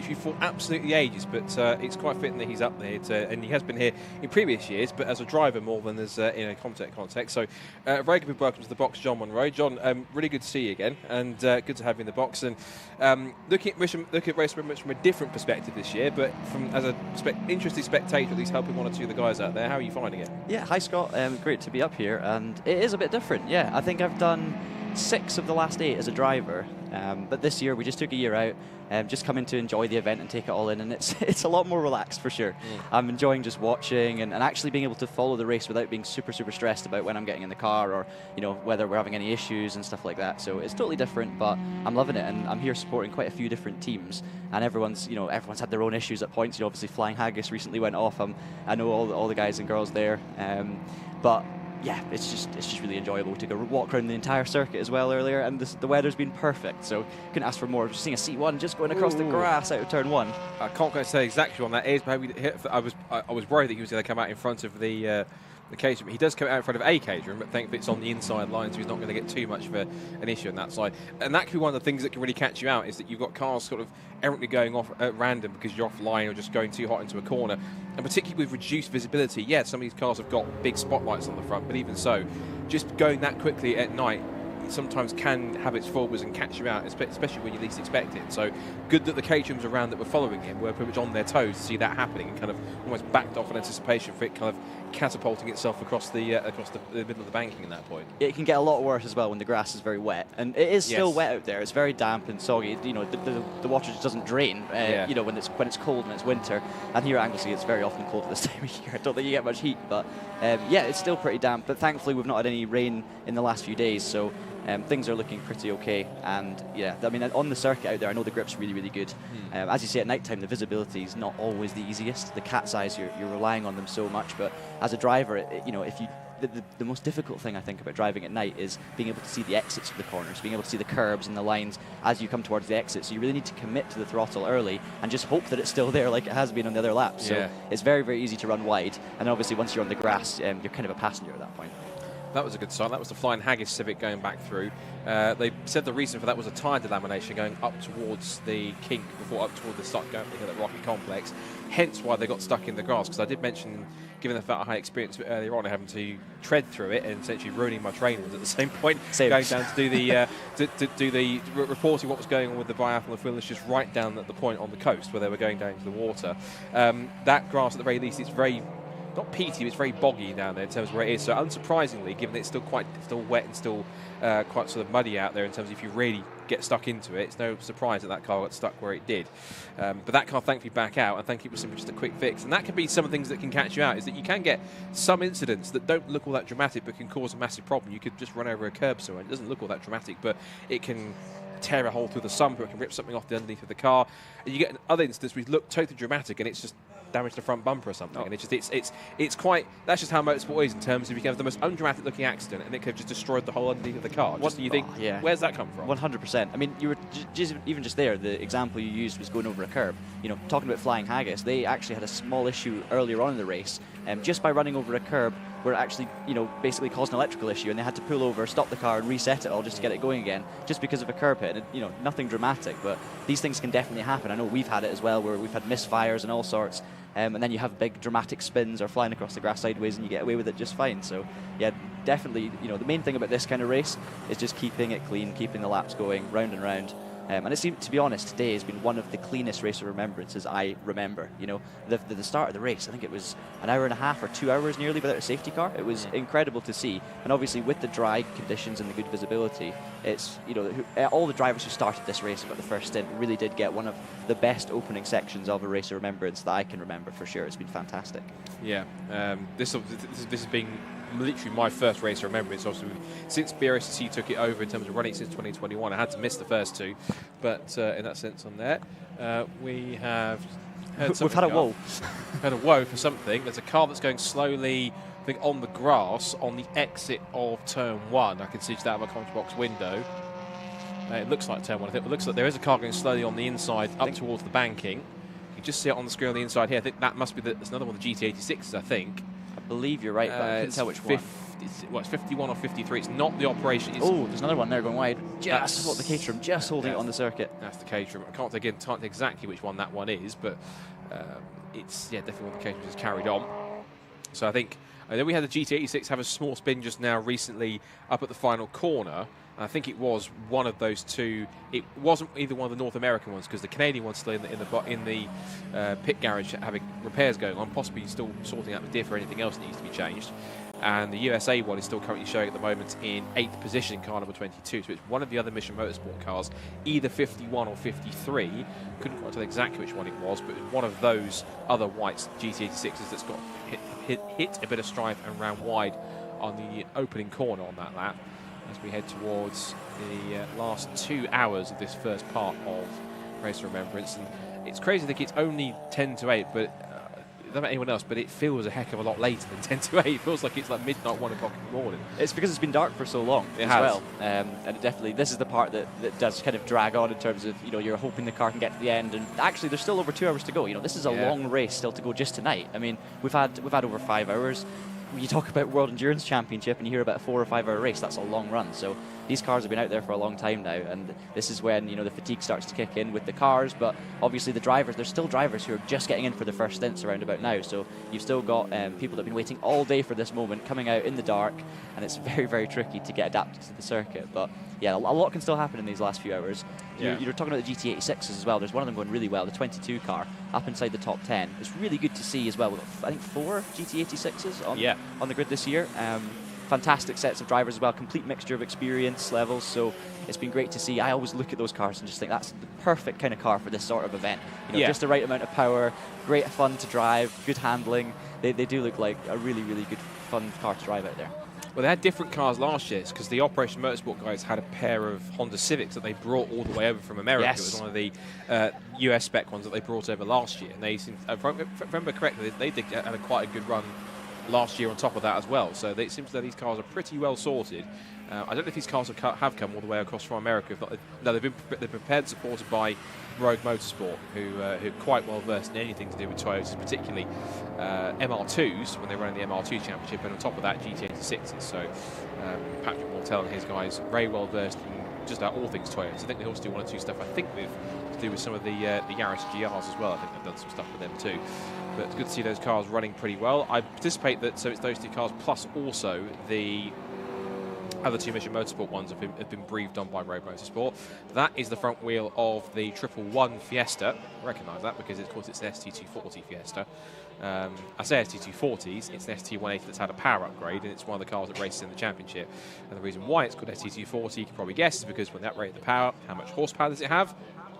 absolutely ages, but it's quite fitting that he's up there, and he has been here in previous years, but as a driver more than as in a context. So, very good welcome to the box, John Monroe. John, really good to see you again, and good to have you in the box. And looking at Race of Remembrance from a different perspective this year, but as a interested spectator, at least helping one or two of the guys out there. How are you finding it? Yeah, hi Scott. Great to be up here, and it is a bit different. Yeah, I think I've done 6 of the last 8 as a driver, but this year we just took a year out, just come in to enjoy the event and take it all in, and it's a lot more relaxed for sure. I'm enjoying just watching and actually being able to follow the race without being super stressed about when I'm getting in the car or whether we're having any issues and stuff like that. So it's totally different, but I'm loving it, and I'm here supporting quite a few different teams, and everyone's had their own issues at points. Obviously Flying Haggis recently went off. I know all the guys and girls there, but yeah, it's just really enjoyable to go walk around the entire circuit as well earlier, and the weather's been perfect, so couldn't ask for more. Just seeing a C1 just going across the grass out of turn 1. I can't quite say exactly what that is, but I was worried that he was going to come out in front of the Caterham. He does come out in front of a Caterham, but thankfully it's on the inside line, so he's not going to get too much of an issue on that side. And that could be one of the things that can really catch you out, is that you've got cars sort of errantly going off at random because you're offline or just going too hot into a corner. And particularly with reduced visibility, yeah, some of these cars have got big spotlights on the front, but even so, just going that quickly at night, sometimes can have its foibles and catch you out, especially when you least expect it. So good that the caterums around that were following him were pretty much on their toes to see that happening and kind of almost backed off in anticipation for it kind of catapulting itself across the middle of the banking at that point. It can get a lot worse as well when the grass is very wet, and it is still wet out there. It's very damp and soggy. You know, the water just doesn't drain. You know, when it's cold and it's winter. And here at Anglesey, it's very often cold at this time of year. I don't think you get much heat, but yeah, it's still pretty damp. But thankfully, we've not had any rain in the last few days, so things are looking pretty okay. And yeah, I mean, on the circuit out there, I know the grip's really, really good. As you say, at night time, the visibility is not always the easiest. The cat's eyes, you're relying on them so much. But as a driver, you know, if you the most difficult thing I think about driving at night is being able to see the exits of the corners, being able to see the curbs and the lines as you come towards the exit. So you really need to commit to the throttle early and just hope that it's still there like it has been on the other laps. So it's very, very easy to run wide. And obviously once you're on the grass, you're kind of a passenger at that point. That was a good sign. That was the Flying Haggis Civic going back through. They said the reason for that was a tyre delamination going up towards the kink before up towards the start going at the Rocky Complex. Hence why they got stuck in the grass. Because I did mention, given the fact I had experience earlier on, having to tread through it and essentially ruining my trainers at the same point, going down to do the reporting what was going on with the biathlon of Foolishness just right down at the point on the coast where they were going down into the water. That grass, at the very least, it's very not peaty, but it's very boggy down there in terms of where it is. So unsurprisingly, given that it's still wet and still quite sort of muddy out there in terms of if you really get stuck into it, it's no surprise that car got stuck where it did. But that car thankfully back out, and thankfully it was simply just a quick fix. And that can be some of the things that can catch you out, is that you can get some incidents that don't look all that dramatic but can cause a massive problem. You could just run over a curb somewhere. It doesn't look all that dramatic, but it can tear a hole through the sump, or it can rip something off the underneath of the car. And you get other instances which look totally dramatic and it's just damage the front bumper or something, and it's quite, that's just how motorsport is in terms of you can have the most undramatic looking accident and it could have just destroyed the whole underneath of the car. Just you think, where's that come from? 100%. I mean, you were even just there, the example you used was going over a curb. You know, talking about Flying Haggis, they actually had a small issue earlier on in the race, just by running over a curb where it actually, you know, basically caused an electrical issue, and they had to pull over, stop the car and reset it all just to get it going again, just because of a curb hit. And, you know, nothing dramatic, but these things can definitely happen. I know we've had it as well, where we've had misfires and all sorts, and then you have big dramatic spins or flying across the grass sideways and you get away with it just fine. So yeah, definitely, you know, the main thing about this kind of race is just keeping it clean, keeping the laps going round and round. And it seemed, to be honest, today has been one of the cleanest Race of Remembrances I remember. You know, the start of the race, I think it was an hour and a half or 2 hours nearly without a safety car. It was incredible to see. And obviously with the dry conditions and the good visibility, it's, you know, all the drivers who started this race about the first stint really did get one of the best opening sections of a Race of Remembrance that I can remember for sure. It's been fantastic. Yeah, this has been literally my first Race of Remembrance. Obviously, since BRSCC took it over in terms of running since 2021, I had to miss the first two, but in that sense on there, we have heard we've had a whoa. Had a whoa for something. There's a car that's going slowly, I think, on the grass on the exit of turn 1. I can see that out of my commentary box window. It looks like turn 1. I think it looks like there is a car going slowly on the inside up towards the banking. You can just see it on the screen on the inside here. I think that must be there's another one of the GT86s, I think. I believe you're right, but I couldn't tell which one. It's 51 or 53. It's not the operation. Oh, there's another one there going wide. Just the Caterham, just holding it on the circuit. That's the Caterham. I can't tell exactly which one that one is, but it's definitely one of the Caterhams has carried on. So I think then we had the GT86 have a small spin just now recently up at the final corner. I think it was one of those two. It wasn't either one of the North American ones because the Canadian one's still in the pit garage having repairs going on, possibly still sorting out the diff or anything else that needs to be changed. And the USA one is still currently showing at the moment in 8th position, car number 22. So it's one of the other Mission Motorsport cars, either 51 or 53. Couldn't quite tell exactly which one it was, but it was one of those other white GT86s that's got hit a bit of strife and ran wide on the opening corner on that lap, as we head towards the last 2 hours of this first part of Race of Remembrance. And it's crazy to think it's only 10 to 8, but I don't know about anyone else, but it feels a heck of a lot later than 10 to 8. It feels like it's like midnight, 1 o'clock in the morning. It's because it's been dark for so long as well. And it definitely, this is the part that does kind of drag on in terms of, you know, you're hoping the car can get to the end. And actually, there's still over 2 hours to go. You know, this is a long race still to go just tonight. I mean, we've had over 5 hours. when you talk about World Endurance Championship and you hear about a 4 or 5 hour race, that's a long run. So these cars have been out there for a long time now, and this is when, you know, the fatigue starts to kick in with the cars, but obviously the drivers, there's still drivers who are just getting in for the first stints around about now. So you've still got people that have been waiting all day for this moment, coming out in the dark, and it's very, very tricky to get adapted to the circuit. But yeah, a lot can still happen in these last few hours. Yeah. You're talking about the GT86s as well. There's one of them going really well, the 22 car, up inside the top 10. It's really good to see as well. We've got, I think, 4 GT86s on the grid this year. Fantastic sets of drivers as well, complete mixture of experience levels, so it's been great to see. I always look at those cars and just think that's the perfect kind of car for this sort of event. You know, just the right amount of power, great fun to drive, good handling. They do look like a really, really good fun car to drive out there. Well, they had different cars last year because the Operation Motorsport guys had a pair of Honda Civics that they brought all the way over from America. Yes. It was one of the US spec ones that they brought over last year. And they seem, if I remember correctly, they had quite a good run last year on top of that as well. So it seems that these cars are pretty well sorted. I don't know if these cars have come all the way across from America. If not, no, they've been prepared and supported by Rogue Motorsport, who are quite well versed in anything to do with Toyotas, particularly MR2s when they run in the MR2 Championship, and on top of that GT86s. So Patrick Mortel and his guys very well versed in just about all things Toyotas. I think they also do one or two stuff. I think to do with some of the Yaris GRs as well. I think they've done some stuff with them too. But it's good to see those cars running pretty well. I participate that, so it's those 2 cars plus also the other 2 Mission Motorsport ones have been breathed on by Rogue Motorsport. That is the front wheel of the 111 Fiesta. I recognise that because of course it's the ST240 Fiesta. I say ST240s, it's the ST180 that's had a power upgrade, and it's one of the cars that races in the championship. And the reason why it's called ST240, you can probably guess, is because when that rated the power, how much horsepower does it have?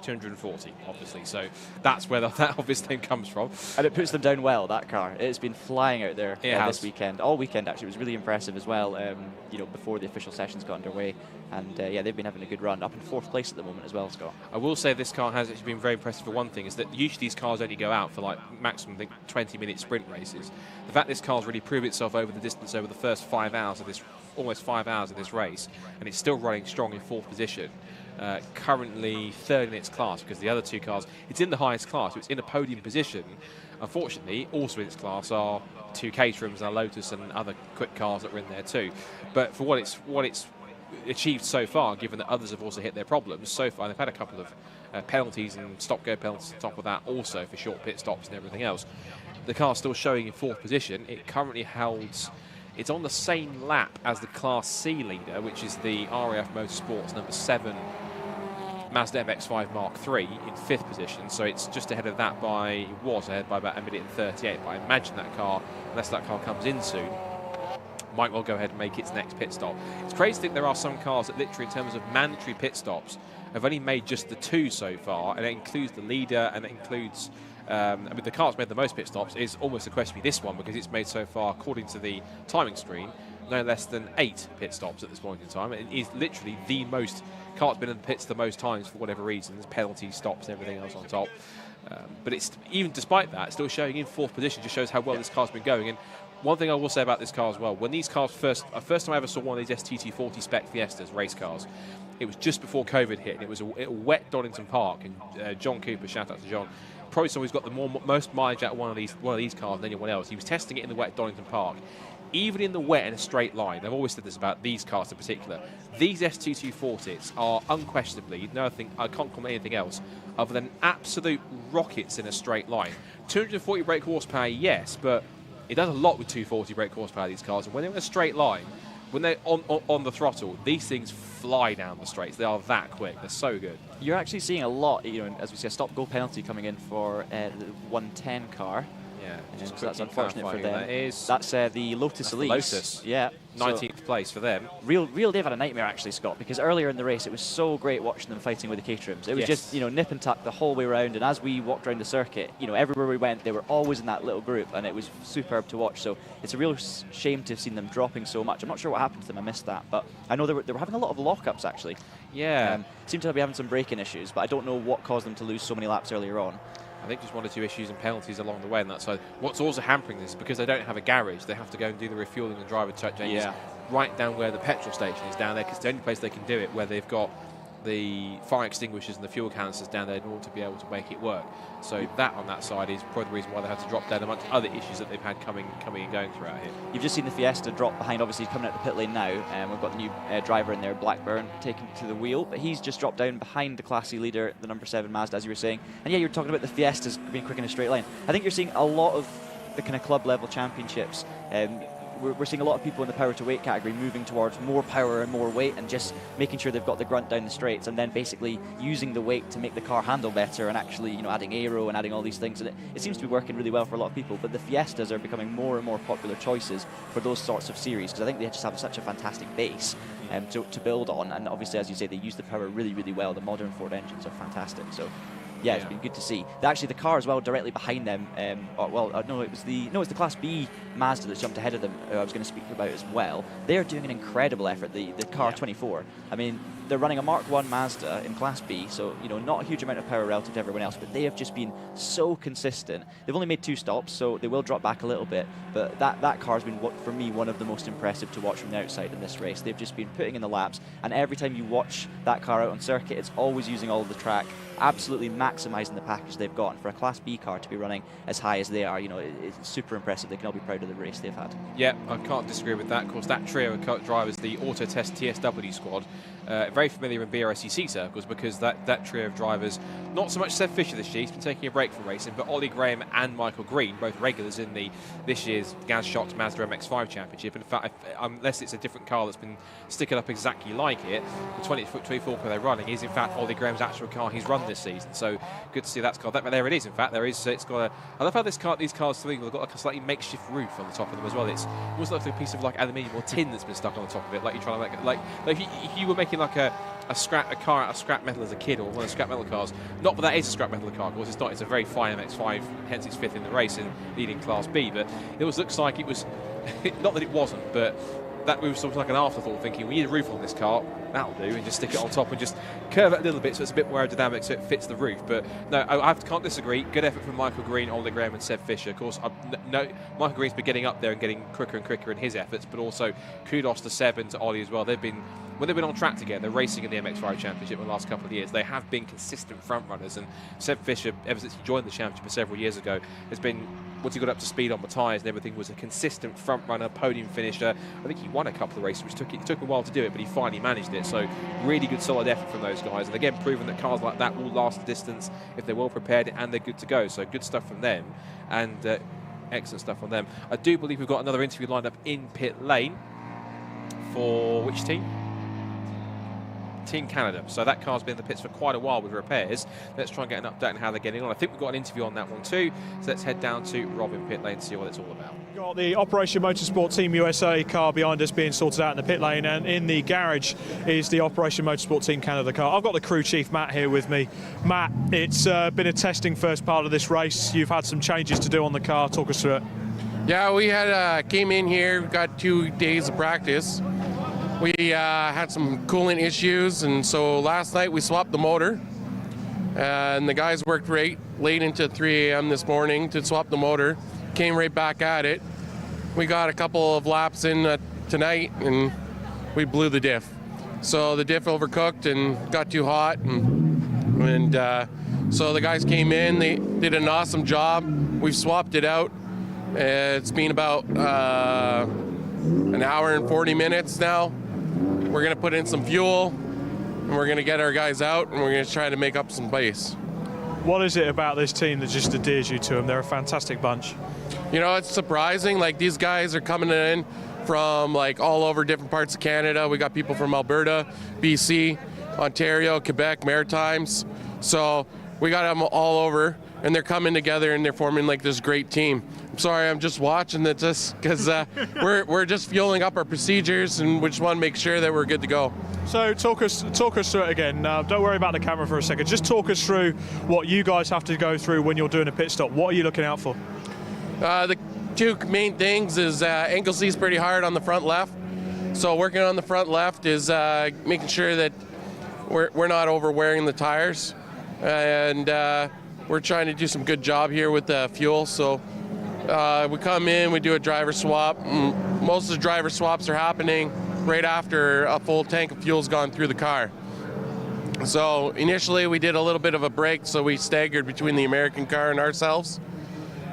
240, obviously. So that's where that obvious name comes from. And it puts them down well, that car. It's been flying out there this weekend. All weekend, actually. It was really impressive as well, you know, before the official sessions got underway. And yeah, they've been having a good run. Up in 4th place at the moment as well, Scott. I will say this car has actually been very impressive for one thing, is that usually these cars only go out for like maximum 20-minute sprint races. The fact this car's really proved itself over the distance over the first 5 hours of this, almost 5 hours of this race, and it's still running strong in 4th position. Currently 3rd in its class, because the other 2 cars, it's in the highest class, so it's in a podium position. Unfortunately, also in its class are 2 Caterhams and a Lotus and other quick cars that are in there too. But for what it's achieved so far, given that others have also hit their problems, so far they've had a couple of penalties and stop-go penalties on top of that also for short pit stops and everything else. The car's still showing in 4th position. It currently holds... It's on the same lap as the Class C leader, which is the RAF Motorsports number 7 Mazda MX-5 Mark III in 5th position. So it's just ahead of that was ahead by about 1 minute and 38. But I imagine that car, unless that car comes in soon, might well go ahead and make its next pit stop. It's crazy to think there are some cars that literally, in terms of mandatory pit stops, have only made just the 2 so far, and it includes the leader, and it includes... I mean, the car that's made the most pit stops is almost a question to be this one, because it's made so far, according to the timing screen, no less than 8 pit stops at this point in time. It is literally the most... Car's been in the pits the most times for whatever reason. There's penalties, stops, and everything else on top. But it's even despite that, still showing in 4th position, just shows how well this car's been going. And one thing I will say about this car as well, when these cars first time I ever saw one of these ST240 spec Fiestas race cars, it was just before COVID hit, and it was a wet Donington Park. And John Cooper, shout out to John, probably someone who's got the most mileage out of one of these cars than anyone else. He was testing it in the wet Donington Park. Even in the wet in a straight line, I've always said this about these cars in particular, these ST240s are unquestionably, I can't comment anything else, other than absolute rockets in a straight line. 240 brake horsepower, yes, but it does a lot with 240 brake horsepower, these cars. And when they're in a straight line, when they're on the throttle, these things fly down the straights. They are that quick. They're so good. You're actually seeing a lot, you know, as we say, a stop-go penalty coming in for the 110 car. Yeah, so that's unfortunate for them. That is. That's the Lotus Elise. Lotus. Yeah. 19th place for them. Real they've had a nightmare actually, Scott, because earlier in the race it was so great watching them fighting with the Caterhams. It was just, you know, nip and tuck the whole way around, and as we walked around the circuit, you know, everywhere we went, they were always in that little group, and it was superb to watch. So it's a real shame to have seen them dropping so much. I'm not sure what happened to them, I missed that, but I know they were having a lot of lockups actually. Yeah. Seemed to be having some braking issues, but I don't know what caused them to lose so many laps earlier on. I think just 1 or 2 issues and penalties along the way on that side. What's also hampering this is because they don't have a garage, they have to go and do the refueling and driver touch changes right down where the petrol station is down there, because it's the only place they can do it where they've got the fire extinguishers and the fuel canisters down there in order to be able to make it work. So that on that side is probably the reason why they had to drop down, amongst other issues that they've had coming and going throughout here. You've just seen the Fiesta drop behind. Obviously, he's coming out the pit lane now, and we've got the new driver in there, Blackburn, taking to the wheel. But he's just dropped down behind the Class C leader, the number 7 Mazda, as you were saying. And yeah, you were talking about the Fiestas being quick in a straight line. I think you're seeing a lot of the kind of club level championships. We're seeing a lot of people in the power to weight category moving towards more power and more weight, and just making sure they've got the grunt down the straights, and then basically using the weight to make the car handle better, and actually, you know, adding aero and adding all these things. And it seems to be working really well for a lot of people. But the Fiestas are becoming more and more popular choices for those sorts of series, because I think they just have such a fantastic base to build on. And obviously, as you say, they use the power really, really well. The modern Ford engines are fantastic. So yeah, it's been good to see. Actually, the car as well, directly behind them. No, it's the Class B Mazda that jumped ahead of them. I was going to speak about as well. They are doing an incredible effort. The car 24. I mean, they're running a Mark 1 Mazda in Class B, so you know, not a huge amount of power relative to everyone else, but they have just been so consistent. They've only made 2 stops, so they will drop back a little bit. But that car has been, for me, one of the most impressive to watch from the outside in this race. They've just been putting in the laps, and every time you watch that car out on circuit, it's always using all of the track, absolutely maximising the package they've got. And for a Class B car to be running as high as they are, you know, it's super impressive. They can all be proud of the race they've had. Yeah, I can't disagree with that. Of course, that trio of drivers, the Auto Test TSW squad, very familiar in BRSCC circles, because that trio of drivers, not so much Seb Fisher this year, he's been taking a break from racing, but Ollie Graham and Michael Green, both regulars in this year's Gaz Shocked Mazda MX-5 Championship. In fact, unless it's a different car that's been sticking up exactly like it, the 24 car they're running is in fact Ollie Graham's actual car he's run this season. So good to see that's car. But there it is. In fact, it's got I love how these cars have got like a slightly makeshift roof on the top of them as well. It's almost like a piece of like aluminium or tin that's been stuck on the top of it, like you're trying to make like if you were making like a car out of scrap metal as a kid, or one of the scrap metal cars. Not that is a scrap metal car, of course. It's not. It's a very fine MX-5, hence it's 5th in the race and leading Class B. But it always looks like it was, not that it wasn't, but that was sort of like an afterthought, thinking we need a roof on this car, that'll do, and just stick it on top and just curve it a little bit so it's a bit more aerodynamic so it fits the roof. But no, I can't disagree. Good effort from Michael Green, Ollie Graham and Seb Fisher. Of course, Michael Green's been getting up there and getting quicker and quicker in his efforts, but also kudos to Seb and to Ollie as well. When they've been on track together, racing in the MX-5 Championship in the last couple of years, they have been consistent front runners. And Seb Fisher, ever since he joined the championship several years ago, has been, once he got up to speed on the tyres and everything, was a consistent front runner, podium finisher. I think he won a couple of races, which took a while to do it, but he finally managed it. So really good, solid effort from those guys. And again, proving that cars like that will last the distance if they're well prepared and they're good to go. So good stuff from them, and excellent stuff from them. I do believe we've got another interview lined up in pit lane for which team? Team Canada. So that car's been in the pits for quite a while with repairs. Let's try and get an update on how they're getting on. I think we've got an interview on that one too. So let's head down to Robin pit lane to see what it's all about. Got the Operation Motorsport Team USA car behind us being sorted out in the pit lane, and in the garage is the Operation Motorsport Team Canada car. I've got the crew chief Matt here with me. Matt, it's been a testing first part of this race. You've had some changes to do on the car. Talk us through it. Yeah, we had came in here, got 2 days of practice. We had some coolant issues, and so last night we swapped the motor, and the guys worked late into 3 a.m. this morning to swap the motor. Came right back at it. We got a couple of laps in tonight, and we blew the diff. So the diff overcooked and got too hot, and so the guys came in. They did an awesome job. We've swapped it out. It's been about an hour and 40 minutes now. We're going to put in some fuel, and we're going to get our guys out, and we're going to try to make up some pace. What is it about this team that just endears you to them? They're a fantastic bunch. You know, it's surprising. Like, these guys are coming in from like all over different parts of Canada. We got people from Alberta, BC, Ontario, Quebec, Maritimes. So we got them all over, and they're coming together and they're forming like this great team. I'm sorry, I'm just watching it just because we're just fueling up our procedures, and we just want to make sure that we're good to go. So talk us through it again. Don't worry about the camera for a second. Just talk us through what you guys have to go through when you're doing a pit stop. What are you looking out for? The 2 main things is Anglesey's pretty hard on the front left. So working on the front left is making sure that we're not overwearing the tires, and we're trying to do some good job here with the fuel. So we come in, we do a driver swap. Most of the driver swaps are happening right after a full tank of fuel's gone through the car. So initially we did a little bit of a break, so we staggered between the American car and ourselves.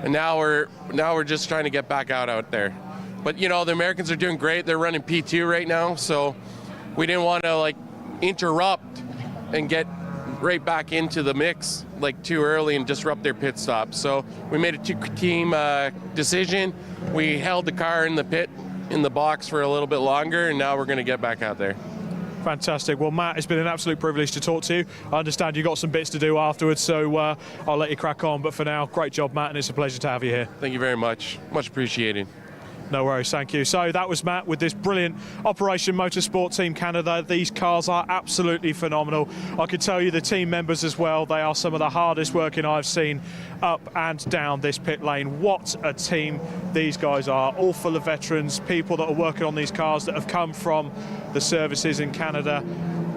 And now we're just trying to get back out there. But you know, the Americans are doing great. They're running P2 right now, so we didn't want to like interrupt and get right back into the mix like too early and disrupt their pit stop. So we made a two-team decision. We held the car in the pit, in the box for a little bit longer, and now we're going to get back out there. Fantastic. Well, Matt, it's been an absolute privilege to talk to you. I understand you've got some bits to do afterwards, so I'll let you crack on. But for now, great job, Matt, and it's a pleasure to have you here. Thank you very much. Much appreciated. No worries, thank you. So that was Matt with this brilliant Operation Motorsport Team Canada. These cars are absolutely phenomenal. I can tell you the team members as well, they are some of the hardest working I've seen up and down this pit lane. What a team these guys are, all full of veterans, people that are working on these cars that have come from the services in Canada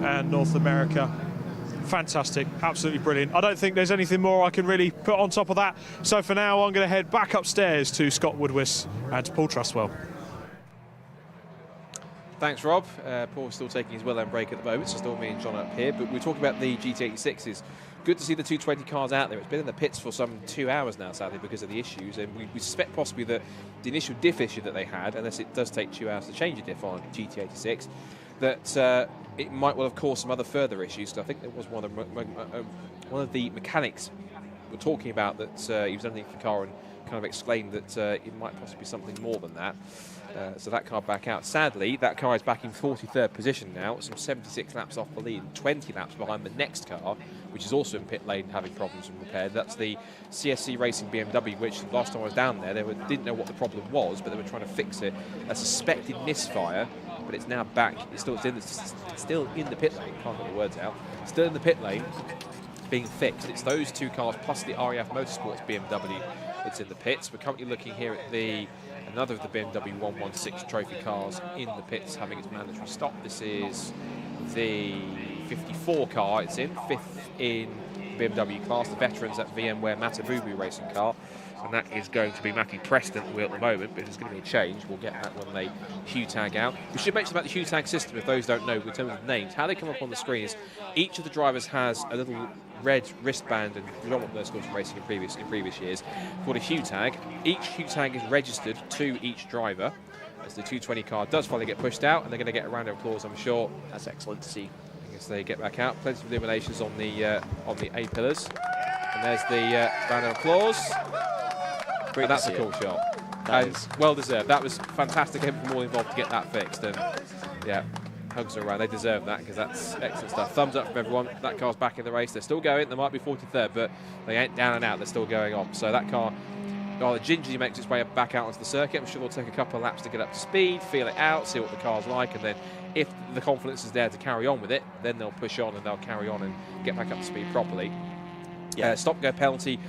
and North America. Fantastic, absolutely brilliant. I don't think there's anything more I can really put on top of that. So for now, I'm going to head back upstairs to Scott Woodwis and to Paul Trustwell. Thanks, Rob. Paul's still taking his well-earned break at the moment, so still me and John up here. But we're talking about the GT86s. Good to see the 220 cars out there. It's been in the pits for some 2 hours now, sadly, because of the issues. And we suspect possibly that the initial diff issue that they had, unless it does take 2 hours to change a diff on GT86, that it might well have caused some other further issues. So I think there was one of the mechanics were talking about that he was underneath the car and kind of explained that it might possibly be something more than that. So that car back out. Sadly, that car is back in 43rd position now, some 76 laps off the lead, and 20 laps behind the next car, which is also in pit lane having problems and repaired. That's the CSC Racing BMW, which last time I was down there, didn't know what the problem was, but they were trying to fix it. A suspected misfire, but it's now back. It's still in the pit lane. Can't get the words out. Still in the pit lane, being fixed. It's those two cars plus the RAF Motorsports BMW that's in the pits. We're currently looking here at another of the BMW 116 trophy cars in the pits having its mandatory stop. This is the 54 car. It's in 5th in BMW class. The veterans at VMware Matabubu racing car. And that is going to be Matty Preston at the wheel at the moment, but there's going to be a change. We'll get that when they hue tag out. We should mention about the hue tag system, if those don't know, in terms of names. How they come up on the screen is each of the drivers has a little red wristband, and we don't want those called from racing in previous years, called a hue tag. Each hue tag is registered to each driver. As the 220 car does finally get pushed out, and they're going to get a round of applause, I'm sure. That's excellent to see. I guess they get back out. Plenty of eliminations on the A pillars. And there's the round of applause. And that's a cool shot. And well deserved. That was fantastic from all involved to get that fixed. And yeah, hugs around. They deserve that because that's excellent stuff. Thumbs up from everyone. That car's back in the race. They're still going. They might be 43rd, but they ain't down and out. They're still going on. So that car rather gingerly makes its way back out onto the circuit. I'm sure they'll take a couple of laps to get up to speed, feel it out, see what the car's like, and then if the confidence is there to carry on with it, then they'll push on and they'll carry on and get back up to speed properly. Yeah, stop-go penalty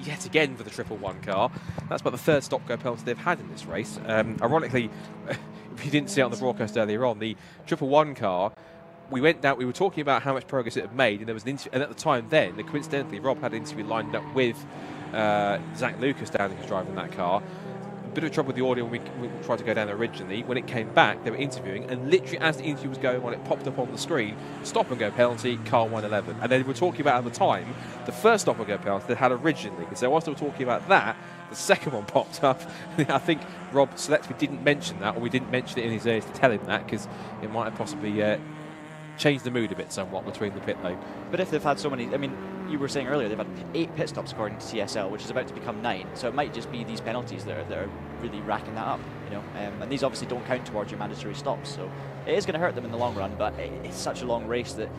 yet again for the 111 car. That's about the third stop-go penalty they've had in this race. Ironically, if you didn't see it on the broadcast earlier on, the 111 car, we went down, we were talking about how much progress it had made, and there was an interview, and at the time then, coincidentally, Rob had an interview lined up with Zach Lucas down who's driving that car. A bit of trouble with the audio when we tried to go down originally. When it came back, they were interviewing, and literally as the interview was going on, it popped up on the screen, stop and go penalty, car 111. And they were talking about at the time, the first stop and go penalty they had originally. So whilst they were talking about that, the second one popped up. I think Rob selectively didn't mention that, or we didn't mention it in his ears to tell him that, because it might have possibly changed the mood a bit somewhat between the pit lane. But if they've had so many, I mean, you were saying earlier, they've had 8 pit stops according to TSL, which is about to become 9. So it might just be these penalties that are really racking that up, you know. And these obviously don't count towards your mandatory stops, so it is going to hurt them in the long run. But it's such a long race that,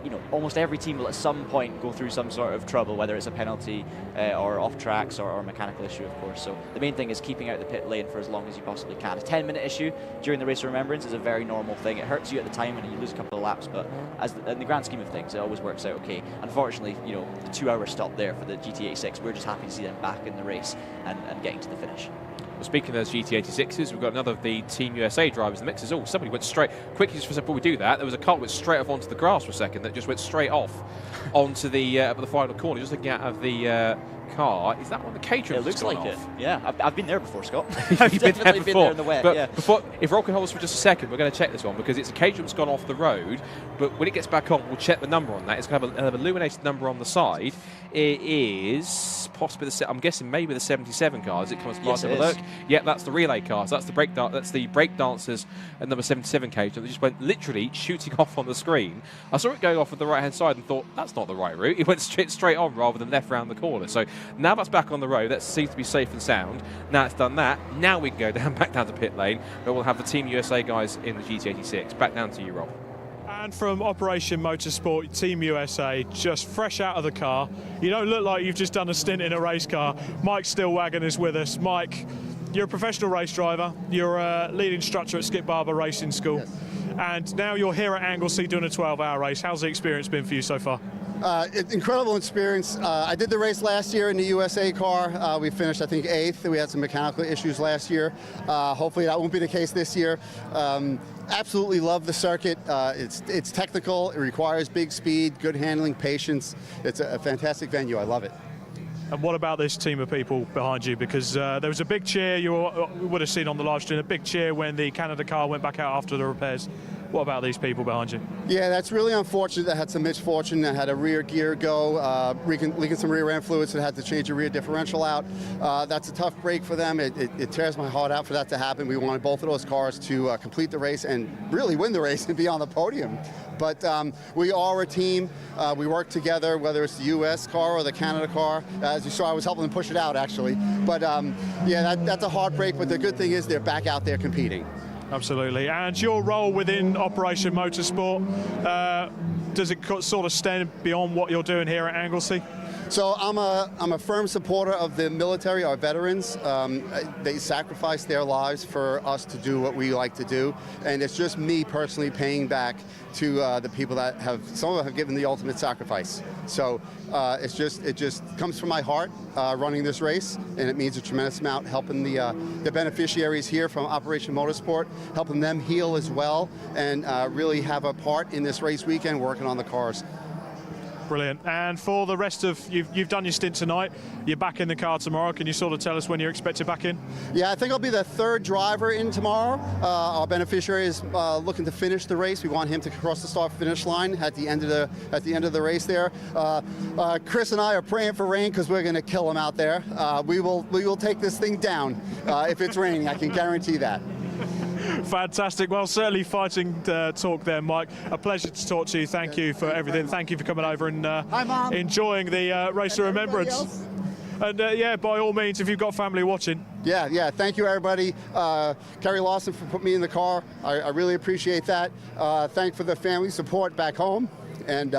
you know, almost every team will at some point go through some sort of trouble, whether it's a penalty or off tracks or a mechanical issue, of course. So the main thing is keeping out the pit lane for as long as you possibly can. A 10-minute issue during the Race of Remembrance is a very normal thing. It hurts you at the time and you lose a couple of laps, but in the grand scheme of things, it always works out okay. Unfortunately, you know, the 2-hour stop there for the GT86, we're just happy to see them back in the race and getting to the finish. Well, speaking of those GT86s, we've got another of the Team USA drivers in the mix. Oh, somebody went straight, quickly just before we do that, there was a car that went straight off onto the grass for a second that just went straight off onto the final corner, just looking out of the car. Is that one the caterer? It looks like off? it. Yeah, I've been there before, Scott. You've been there before. Been there in the wet, but yeah. before, if Rob can hold us for just a second, we're going to check this one because it's a caterer that's gone off the road. But when it gets back on, we'll check the number on that. It's going to have an illuminated number on the side. It is possibly I'm guessing maybe the 77 car. As it comes past, Yes, it have a is. look. Yeah, that's the relay car. So that's the break dancers and number 77 caterer that just went literally shooting off on the screen. I saw it going off on the right hand side and thought that's not the right route. It went straight on rather than left round the corner. So now that's back on the road. That seems to be safe and sound. Now it's done that. Now we can go back down to pit lane, where we'll have the Team USA guys in the GT86. Back down to you, Rob. And from Operation Motorsport, Team USA, just fresh out of the car. You don't look like you've just done a stint in a race car. Mike Stillwagon is with us. Mike, you're a professional race driver. You're a lead instructor at Skip Barber Racing School. Yes. And now you're here at Anglesey doing a 12-hour race. How's the experience been for you so far? Incredible experience. I did the race last year in the USA car. We finished, I think, 8th. We had some mechanical issues last year. Hopefully that won't be the case this year. Absolutely love the circuit. It's technical. It requires big speed, good handling, patience. It's a fantastic venue. I love it. And what about this team of people behind you? Because there was a big cheer, you would have seen on the live stream, a big cheer when the Canada car went back out after the repairs. What about these people behind you? Yeah, that's really unfortunate. I had some misfortune. I had a rear gear go, leaking some rear end fluids, so I had to change the rear differential out. That's a tough break for them. It tears my heart out for that to happen. We wanted both of those cars to complete the race and really win the race and be on the podium. But we are a team. We work together, whether it's the U.S. car or the Canada car. As you saw, I was helping them push it out, actually. But yeah, that's a hard break. But the good thing is they're back out there competing. Absolutely. And your role within Operation Motorsport, does it sort of stand beyond what you're doing here at Anglesey? So I'm a firm supporter of the military, our veterans. They sacrifice their lives for us to do what we like to do, and it's just me personally paying back to the people that some of them have given the ultimate sacrifice. So it just comes from my heart running this race, and it means a tremendous amount helping the beneficiaries here from Operation Motorsport, helping them heal as well, and really have a part in this race weekend working on the cars. Brilliant. And for the rest of you've done your stint tonight. You're back in the car tomorrow. Can you sort of tell us when you're expected back in? Yeah, I think I'll be the third driver in tomorrow. Our beneficiary is looking to finish the race. We want him to cross the start-finish line at the end of the race there. Chris and I are praying for rain because we're going to kill him out there. We will take this thing down if it's raining. I can guarantee that. Fantastic. Well, certainly fighting talk there, Mike. A pleasure to talk to you. Thank you for everything. Thank you for coming over and enjoying the Race of Remembrance. And yeah, by all means, if you've got family watching. Yeah. Thank you, everybody. Kerry Lawson for putting me in the car. I really appreciate that. Thanks for the family support back home and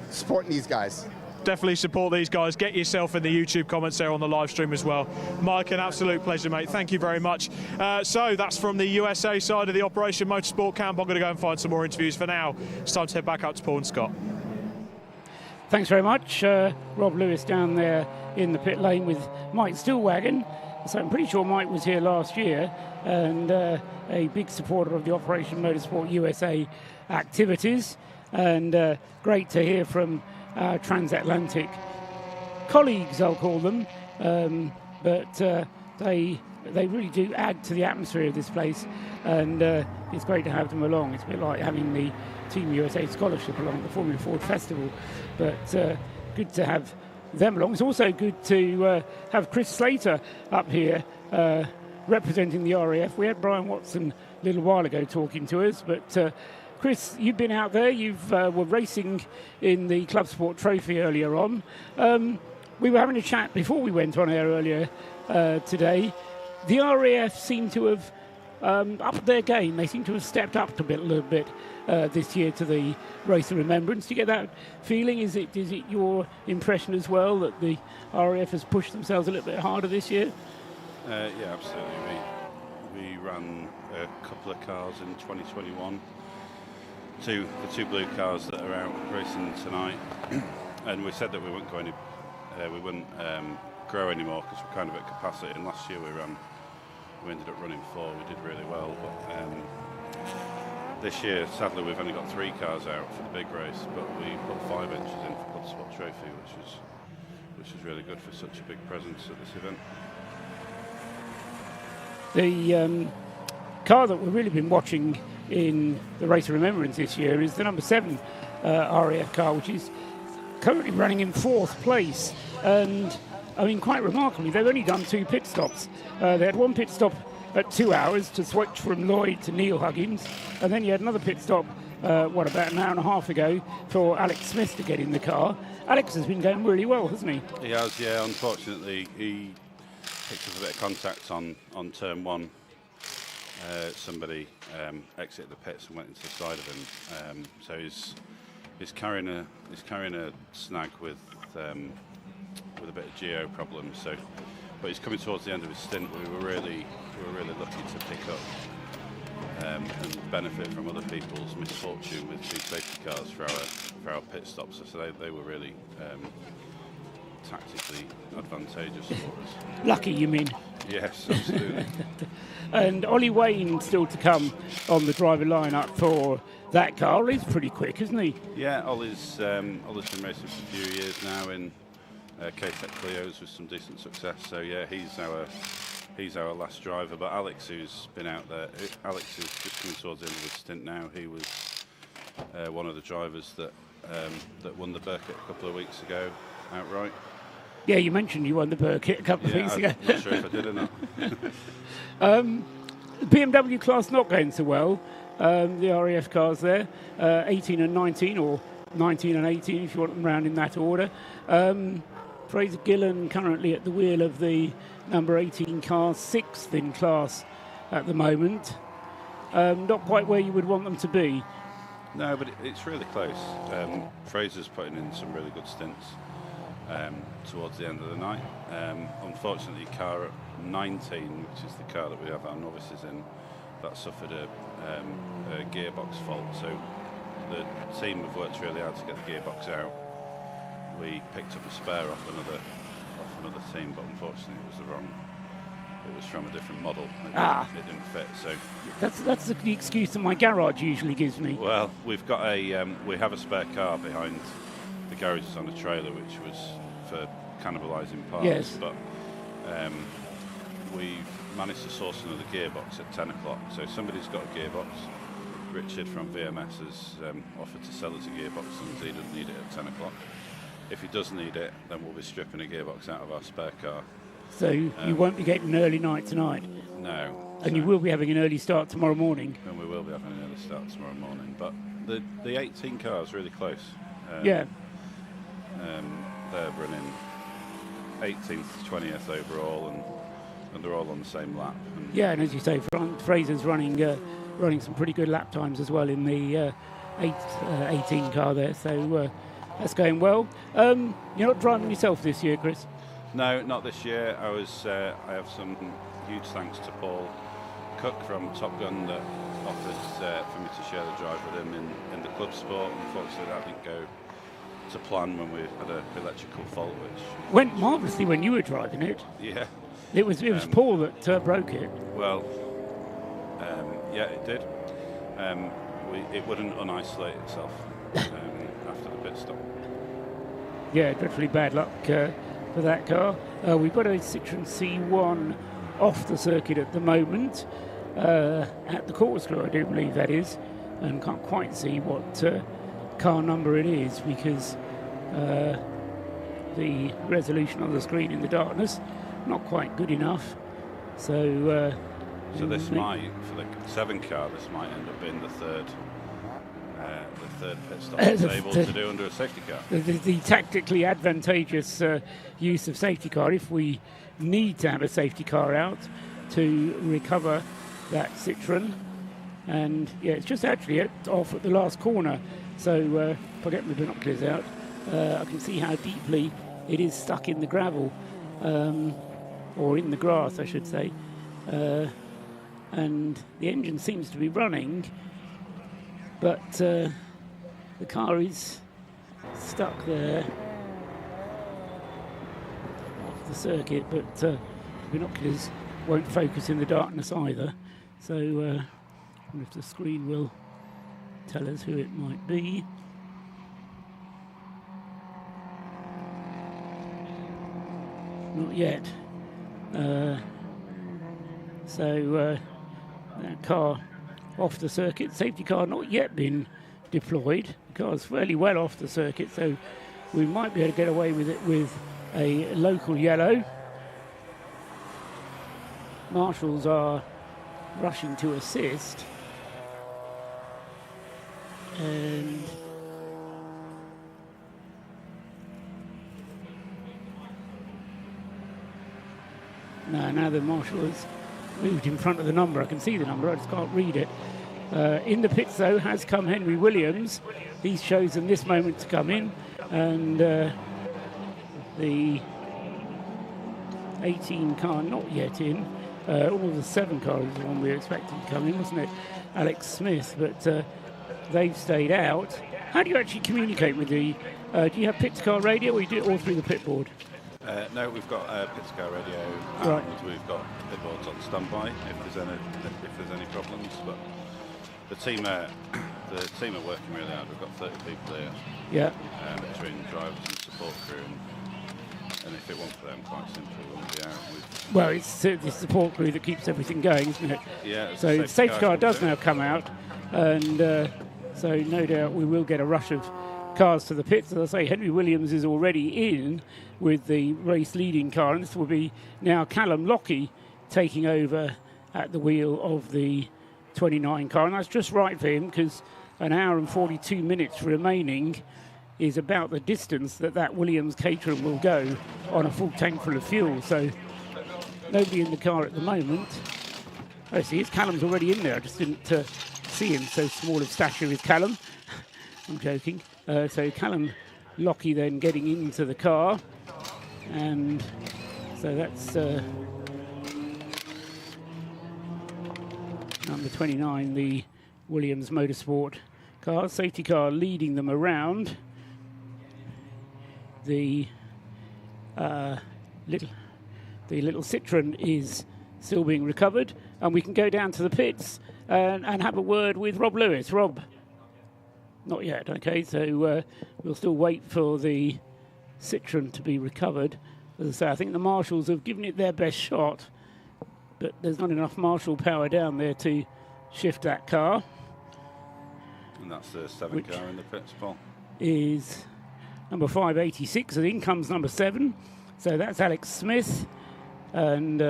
supporting these guys. Definitely support these guys. Get yourself in the YouTube comments there on the live stream as well. Mike, an absolute pleasure, mate. Thank you very much. So that's from the USA side of the Operation Motorsport camp. I'm going to go and find some more interviews. For now, it's time to head back up to Paul and Scott. Thanks very much. Rob Lewis down there in the pit lane with Mike Stillwagon. So I'm pretty sure Mike was here last year and a big supporter of the Operation Motorsport USA activities. And great to hear from our transatlantic colleagues, I'll call them, but they really do add to the atmosphere of this place, and it's great to have them along. It's a bit like having the Team USA scholarship along at the Formula Ford Festival, but good to have them along. It's also good to have Chris Slater up here representing the RAF. We had Brian Watson a little while ago talking to us, but Chris, you've been out there. You were racing in the Club Sport Trophy earlier on. We were having a chat before we went on air earlier today. The RAF seem to have upped their game. They seem to have stepped up a little bit this year to the Race of Remembrance. Do you get that feeling? Is it your impression as well that the RAF has pushed themselves a little bit harder this year? Yeah, absolutely. We ran a couple of cars in 2021. The two blue cars that are out racing tonight, and we said that we wouldn't go we wouldn't grow anymore because we're kind of at capacity. And last year we ended up running 4. We did really well, but this year sadly we've only got 3 cars out for the big race, but we put 5 entries in for Motorsport Trophy, which is really good for such a big presence at this event. The car that we've really been watching in the Race of Remembrance this year is the number 7 RAF car, which is currently running in 4th place. And I mean, quite remarkably, they've only done 2 pit stops. They had 1 pit stop at 2 hours to switch from Lloyd to Neil Huggins, and then you had another pit stop, about an hour and a half ago, for Alex Smith to get in the car. Alex has been going really well, hasn't he? He has, yeah. Unfortunately, he picked up a bit of contact on turn 1. Somebody exited the pits and went into the side of him. So he's carrying a snag with a bit of geo problems. So, but he's coming towards the end of his stint. We were really lucky to pick up and benefit from other people's misfortune with 2 safety cars for our pit stops. So they were really tactically advantageous for us. Lucky, you mean? Yes, absolutely. And Ollie Wayne still to come on the driver lineup for that car. He's pretty quick, isn't he? Yeah, Ollie's been racing for a few years now in K-Tech Clios with some decent success. So yeah, he's our last driver. But Alex, who's been out there, Alex is just coming towards the end of his stint now. He was one of the drivers that won the Burkett a couple of weeks ago outright. Yeah, you mentioned you won the Burkett a couple of weeks ago. I'm not sure if I did or not. The BMW class not going so well. The RAF cars there, 18 and 19, or 19 and 18 if you want them round in that order. Fraser Gillen currently at the wheel of the number 18 car, 6th in class at the moment. Not quite where you would want them to be. No, but it's really close. Fraser's putting in some really good stints towards the end of the night. Unfortunately, car 19, which is the car that we have our novices in, that suffered a gearbox fault. So the team have worked really hard to get the gearbox out. We picked up a spare off another team, but unfortunately it was from a different model. It didn't fit. So that's the excuse that my garage usually gives me. Well, we've got we have a spare car behind the garages on a trailer, which was for cannibalising parts. Yes. But we've managed to source another gearbox at 10 o'clock. So somebody's got a gearbox. Richard from VMS has offered to sell us a gearbox, and he doesn't need it at 10 o'clock. If he does need it, then we'll be stripping a gearbox out of our spare car. So you won't be getting an early night tonight? No. And you will be having an early start tomorrow morning? And we will be having an early start tomorrow morning. But the 18 car is really close. Yeah. They're running 18th to 20th overall, and they're all on the same lap. Yeah, and as you say, Fraser's running some pretty good lap times as well in the 18 car there. So that's going well. You're not driving yourself this year, Chris? No, not this year. I have some huge thanks to Paul Cook from Top Gun that offered for me to share the drive with him in the club sport. Unfortunately, that didn't go to plan when we had an electrical fault, which went marvellously when you were driving it. Yeah. It was Paul that broke it. Well, yeah, it did. It wouldn't unisolate itself after the pit stop. Yeah, dreadfully bad luck for that car. We've got a Citroen C1 off the circuit at the moment, at the corkscrew, I do believe that is, and can't quite see what car number it is because the resolution on the screen in the darkness not quite good enough. So this might, for the 7 car, this might end up being the third pit stop it's able to do under a safety car. The tactically advantageous use of safety car, if we need to have a safety car out to recover that Citroen. And yeah, it's just actually off at the last corner. So if I get my binoculars out, I can see how deeply it is stuck in the gravel, or in the grass, I should say. And the engine seems to be running, but the car is stuck there off the circuit, but binoculars won't focus in the darkness either. So I wonder if the screen will tell us who it might be. not yet. So that car off the circuit, safety car not yet been deployed. The car's fairly well off the circuit, so we might be able to get away with it with a local yellow. Marshals are rushing to assist. And now the marshal has moved in front of the number. I can see the number, I just can't read it. In the pits, though, has come Henry Williams. He's chosen this moment to come in, and the 18 car not yet in. All the 7 cars was the one we were expecting to come in, wasn't it? Alex Smith, but they've stayed out. How do you actually communicate with the... do you have pit car radio, or you do it all through the pit board? No, we've got pit car radio, Right. and we've got pit boards on standby if there's any problems. But the team are working really hard. We've got 30 people here. Yeah. Between drivers and support crew, and if it weren't for them, quite simply, we wouldn't be out. Well, it's the support crew that keeps everything going, isn't it? Yeah. So the safety car does now come out, and so no doubt we will get a rush of cars to the pits. As I say, Henry Williams is already in with the race leading car, and this will be now Callum Lockie taking over at the wheel of the 29 car, and that's just right for him, because an hour and 42 minutes remaining is about the distance that Williams Caterham will go on a full tank full of fuel. So nobody in the car at the moment. Oh, see, Callum's already in there. I just didn't see him, so small of stature is Callum. I'm joking. So Callum Lockie then getting into the car, and so that's number 29, the Williams Motorsport car. Safety car leading them around. The little Citroen is still being recovered, and we can go down to the pits and have a word with Rob Lewis. Rob. Not yet, okay, so we'll still wait for the Citroen to be recovered. As I say, I think the marshals have given it their best shot, but there's not enough marshal power down there to shift that car. And that's the 7 car in the pits, Paul. Is number 586, and in comes number 7. So that's Alex Smith, and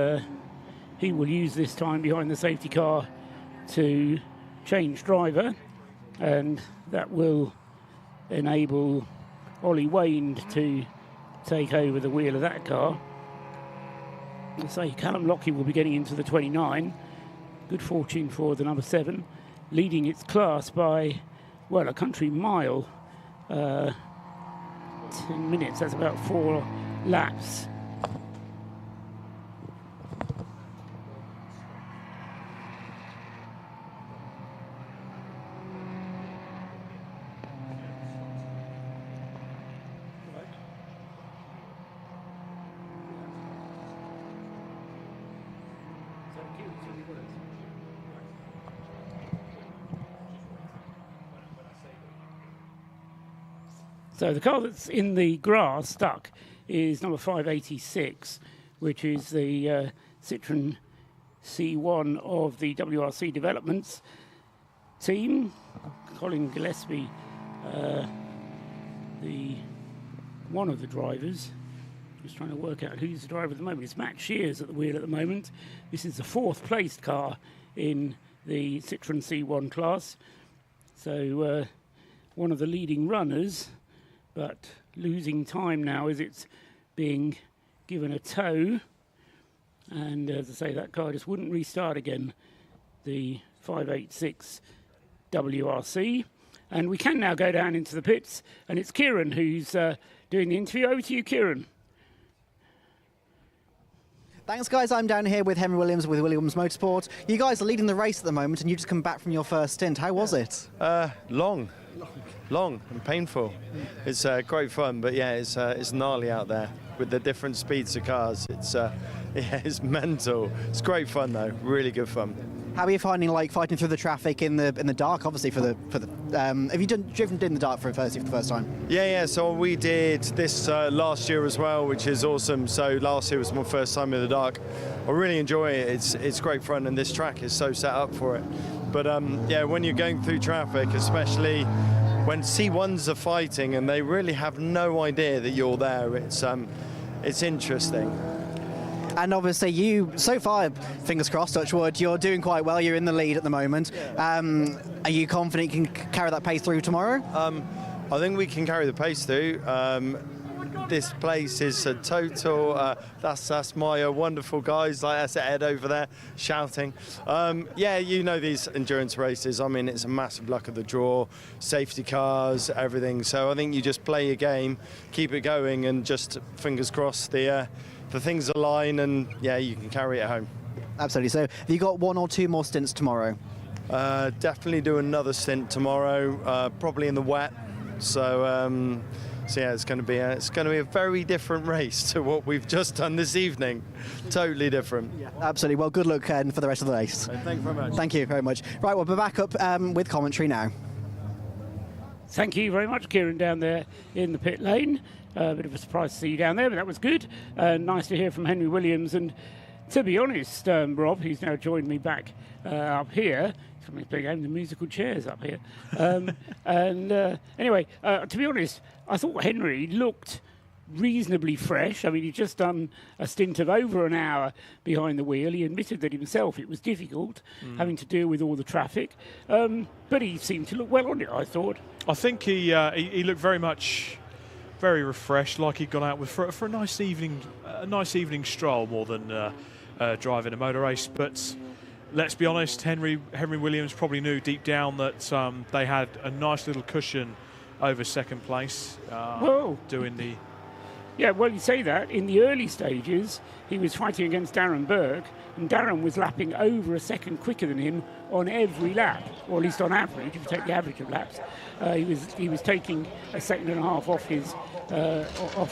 he will use this time behind the safety car to change driver, and that will enable Ollie Wayne to take over the wheel of that car. I'll say Callum Lockie will be getting into the 29. Good fortune for the number 7, leading its class by, well, a country mile. 10 minutes, that's about 4 laps. So the car that's in the grass stuck is number 586, which is the Citroen C1 of the WRC Developments team. Colin Gillespie, one of the drivers. Just trying to work out who's the driver at the moment. It's Matt Shears at the wheel at the moment. This is the 4th placed car in the Citroen C1 class. So one of the leading runners, but losing time now as it's being given a tow. And as I say, that car just wouldn't restart again, the 586 WRC. And we can now go down into the pits, and it's Kieran who's doing the interview. Over to you, Kieran. Thanks, guys. I'm down here with Henry Williams with Williams Motorsport. You guys are leading the race at the moment, and you just come back from your first stint. How was it? Long and painful. It's great fun, but yeah, it's gnarly out there with the different speeds of cars. It's mental. It's great fun though, really good fun. How are you finding fighting through the traffic in the dark? Obviously, have you driven in the dark for the first time? Yeah. So we did this last year as well, which is awesome. So last year was my first time in the dark. I really enjoy it. It's great fun, and this track is so set up for it. But when you're going through traffic, especially when C1s are fighting and they really have no idea that you're there, it's interesting. And obviously you, so far, fingers crossed, touch wood, you're doing quite well. You're in the lead at the moment. Are you confident you can carry that pace through tomorrow? I think we can carry the pace through. This place is a total, that's my wonderful guys, like that's Ed over there shouting. These endurance races, I mean, it's a massive luck of the draw, safety cars, everything. So I think you just play your game, keep it going, and just fingers crossed the things align, and you can carry it home. Absolutely. So have you got one or two more stints tomorrow? Definitely do another stint tomorrow, probably in the wet. So it's going to be a very different race to what we've just done this evening. Totally different. Yeah, absolutely. Well, good luck for the rest of the race. Thank you very much. Thank you very much. Right, we'll be back up with commentary now. Thank you very much, Kieran, down there in the pit lane. A bit of a surprise to see you down there, but that was good. Nice to hear from Henry Williams. And to be honest, Rob, who's now joined me back up here, somebody's playing the musical chairs up here. Anyway, to be honest, I thought Henry looked reasonably fresh. I mean, he'd just done a stint of over an hour behind the wheel. He admitted that himself it was difficult having to deal with all the traffic, but he seemed to look well on it, I thought. I think he looked very refreshed, like he'd gone out with for a nice evening stroll more than driving a motor race. But let's be honest, Henry Williams probably knew deep down that they had a nice little cushion over second place. Doing the. Yeah, well, you say that. In the early stages, he was fighting against Darren Burke, and Darren was lapping over a second quicker than him on every lap, or at least on average, if you take the average of laps. He was taking a second and a half off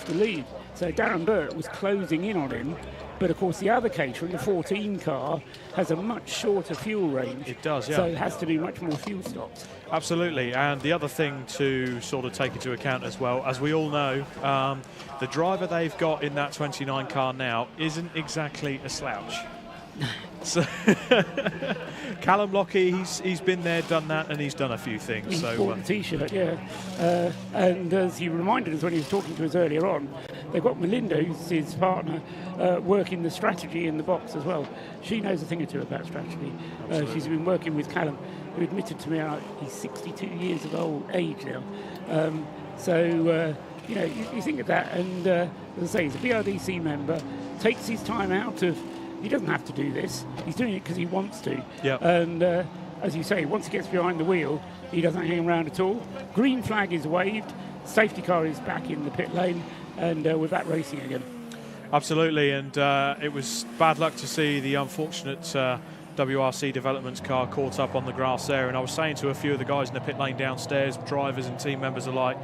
the lead. So Darren Burke was closing in on him. But of course, the other Caterham, the 14 car, has a much shorter fuel range. It does, yeah. So it has to do much more fuel stops. Absolutely. And the other thing to sort of take into account as well, as we all know, the driver they've got in that 29 car now isn't exactly a slouch. So Callum Lockie, he's been there, done that, and he's done a few things. He's bought the T-shirt, yeah. And as he reminded us when he was talking to us earlier on, they've got Melinda, who's his partner, working the strategy in the box as well. She knows a thing or two about strategy. She's been working with Callum, who admitted to me he's 62 years of age now. You think of that, and as I say, he's a BRDC member, takes his time out of. He doesn't have to do this. He's doing it because he wants to. Yep. And as you say, once he gets behind the wheel, he doesn't hang around at all. Green flag is waved. Safety car is back in the pit lane, and we're back racing again. Absolutely, and it was bad luck to see the unfortunate WRC Developments car caught up on the grass there. And I was saying to a few of the guys in the pit lane downstairs, drivers and team members alike,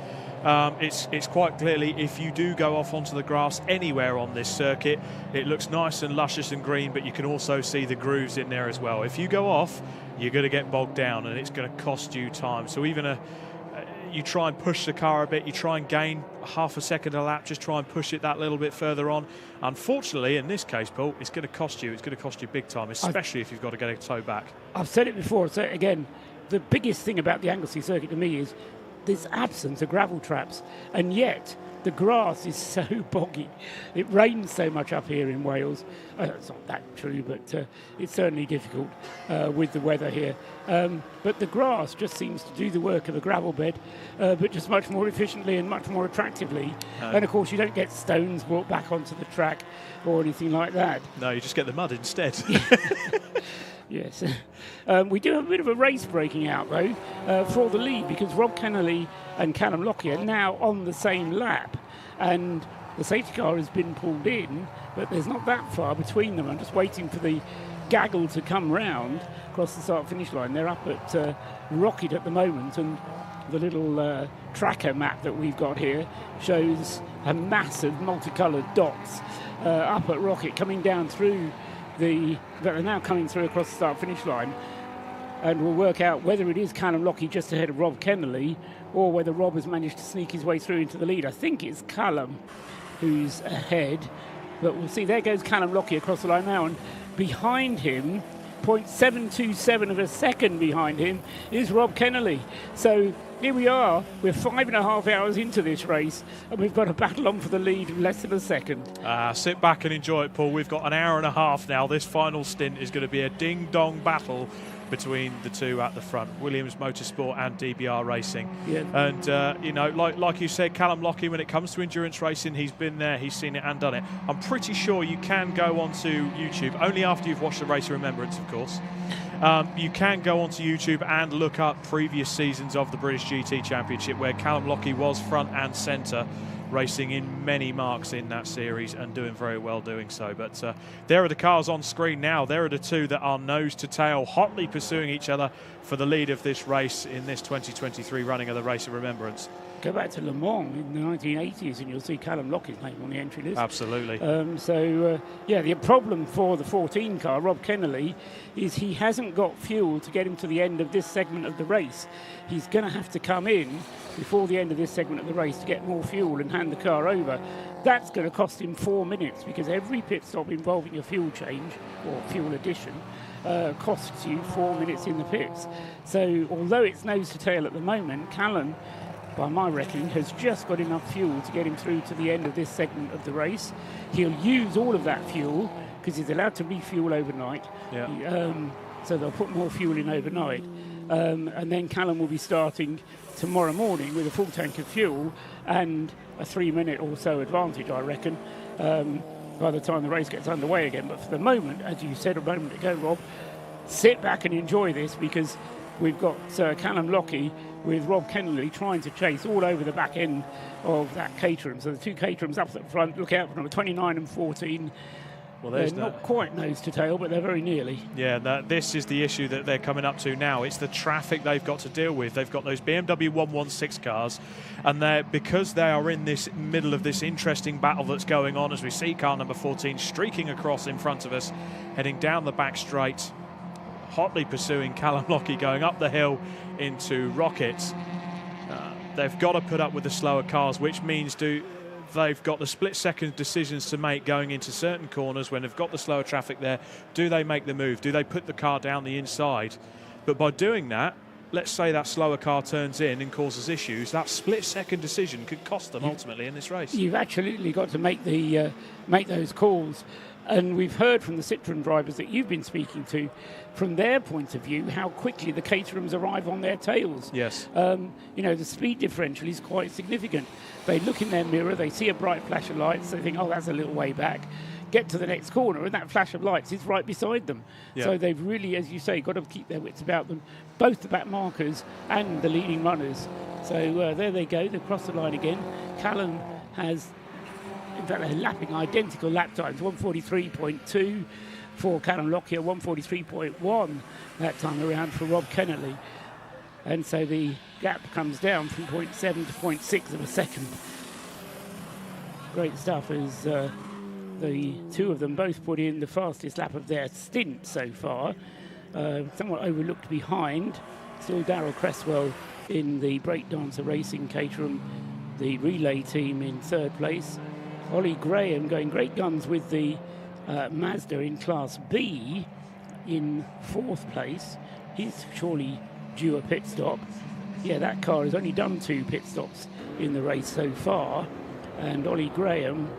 it's quite clearly, if you do go off onto the grass anywhere on this circuit, it looks nice and luscious and green, but you can also see the grooves in there as well. If you go off, you're going to get bogged down, and it's going to cost you time. So even you try and push the car a bit, you try and gain half a second a lap, just try and push it that little bit further on. Unfortunately, in this case, Paul, it's going to cost you big time, especially if you've got to get a tow back. I've said it before, I'll say it again. The biggest thing about the Anglesey circuit to me is this absence of gravel traps, and yet the grass is so boggy. It rains so much up here in Wales. It's not that true, but it's certainly difficult with the weather here. But the grass just seems to do the work of a gravel bed, but just much more efficiently and much more attractively. And of course, you don't get stones brought back onto the track or anything like that. No, you just get the mud instead. Yes. We do have a bit of a race breaking out, though, for the lead, because Rob Kennelly and Callum Lockie are now on the same lap. And the safety car has been pulled in, but there's not that far between them. I'm just waiting for the gaggle to come round across the start-finish line. They're up at Rocket at the moment, and the little tracker map that we've got here shows a massive multicoloured dots up at Rocket coming down through that are now coming through across the start-finish line, and we'll work out whether it is Callum Lockie just ahead of Rob Kennelly, or whether Rob has managed to sneak his way through into the lead. I think it's Callum who's ahead, but we'll see. There goes Callum Lockie across the line now, and behind him, 0.727 of a second behind him, is Rob Kennelly. So here we are, we're 5.5 hours into this race, and we've got a battle on for the lead in less than a second. Sit back and enjoy it, Paul. We've got an hour and a half now. This final stint is going to be a ding-dong battle between the two at the front, Williams Motorsport and DBR Racing. Yeah. And, you know, like you said, Callum Lockie, when it comes to endurance racing, he's been there, he's seen it and done it. I'm pretty sure you can go onto YouTube, only after you've watched the Race of Remembrance, of course. You can go onto YouTube and look up previous seasons of the British GT Championship, where Callum Lockie was front and centre, racing in many marks in that series and doing very well doing so. But there are the cars on screen now. There are the two that are nose to tail, hotly pursuing each other for the lead of this race in this 2023 running of the Race of Remembrance. Go back to Le Mans in the 1980s and you'll see Callum Lockie's name on the entry list. Absolutely. Yeah, the problem for the 14 car, Rob Kennelly, is he hasn't got fuel to get him to the end of this segment of the race. He's going to have to come in before the end of this segment of the race to get more fuel and hand the car over. That's going to cost him 4 minutes, because every pit stop involving a fuel change or fuel addition costs you 4 minutes in the pits. So although it's nose to tail at the moment, Callum, by my reckoning, has just got enough fuel to get him through to the end of this segment of the race. He'll use all of that fuel because he's allowed to refuel overnight. Yeah. So they'll put more fuel in overnight. And then Callum will be starting tomorrow morning with a full tank of fuel and a 3 minute or so advantage, I reckon, by the time the race gets underway again. But for the moment, as you said a moment ago, Rob, sit back and enjoy this, because we've got Callum Lockie with Rob Kennelly trying to chase all over the back end of that Caterham. So the two Caterhams up at the front, look out for number 29 and 14. Well, they're not quite nose to tail, but they're very nearly. Yeah, this is the issue that they're coming up to now. It's the traffic they've got to deal with. They've got those BMW 116 cars, and because they are in this middle of this interesting battle that's going on, as we see car number 14 streaking across in front of us, heading down the back straight, hotly pursuing Callum Lockie, going up the hill into Rockets. They've got to put up with the slower cars, which means they've got the split-second decisions to make going into certain corners when they've got the slower traffic there. Do they make the move? Do they put the car down the inside? But by doing that, let's say that slower car turns in and causes issues, that split-second decision could cost them ultimately in this race. You've absolutely got to make those calls. And we've heard from the Citroën drivers that you've been speaking to, from their point of view, how quickly the Caterhams arrive on their tails. Yes. You know, the speed differential is quite significant. They look in their mirror, they see a bright flash of lights, they think, oh, that's a little way back. Get to the next corner, and that flash of lights is right beside them. Yeah. So they've really, as you say, got to keep their wits about them, both the back markers and the leading runners. So there they go, they've crossed the line again. Callum has, in fact, they're lapping identical lap times, 1:43.2 for Callum Lockyer, 1:43.1 that time around for Rob Kennelly. And so the gap comes down from 0.7 to 0.6 of a second. Great stuff, as the two of them both put in the fastest lap of their stint so far. Somewhat overlooked behind, still Darryl Cresswell in the Breakdancer Racing Caterham, the relay team in third place. Ollie Graham going great guns with the Mazda in Class B in fourth place. He's surely due a pit stop. Yeah, that car has only done 2 pit stops in the race so far. And Ollie Graham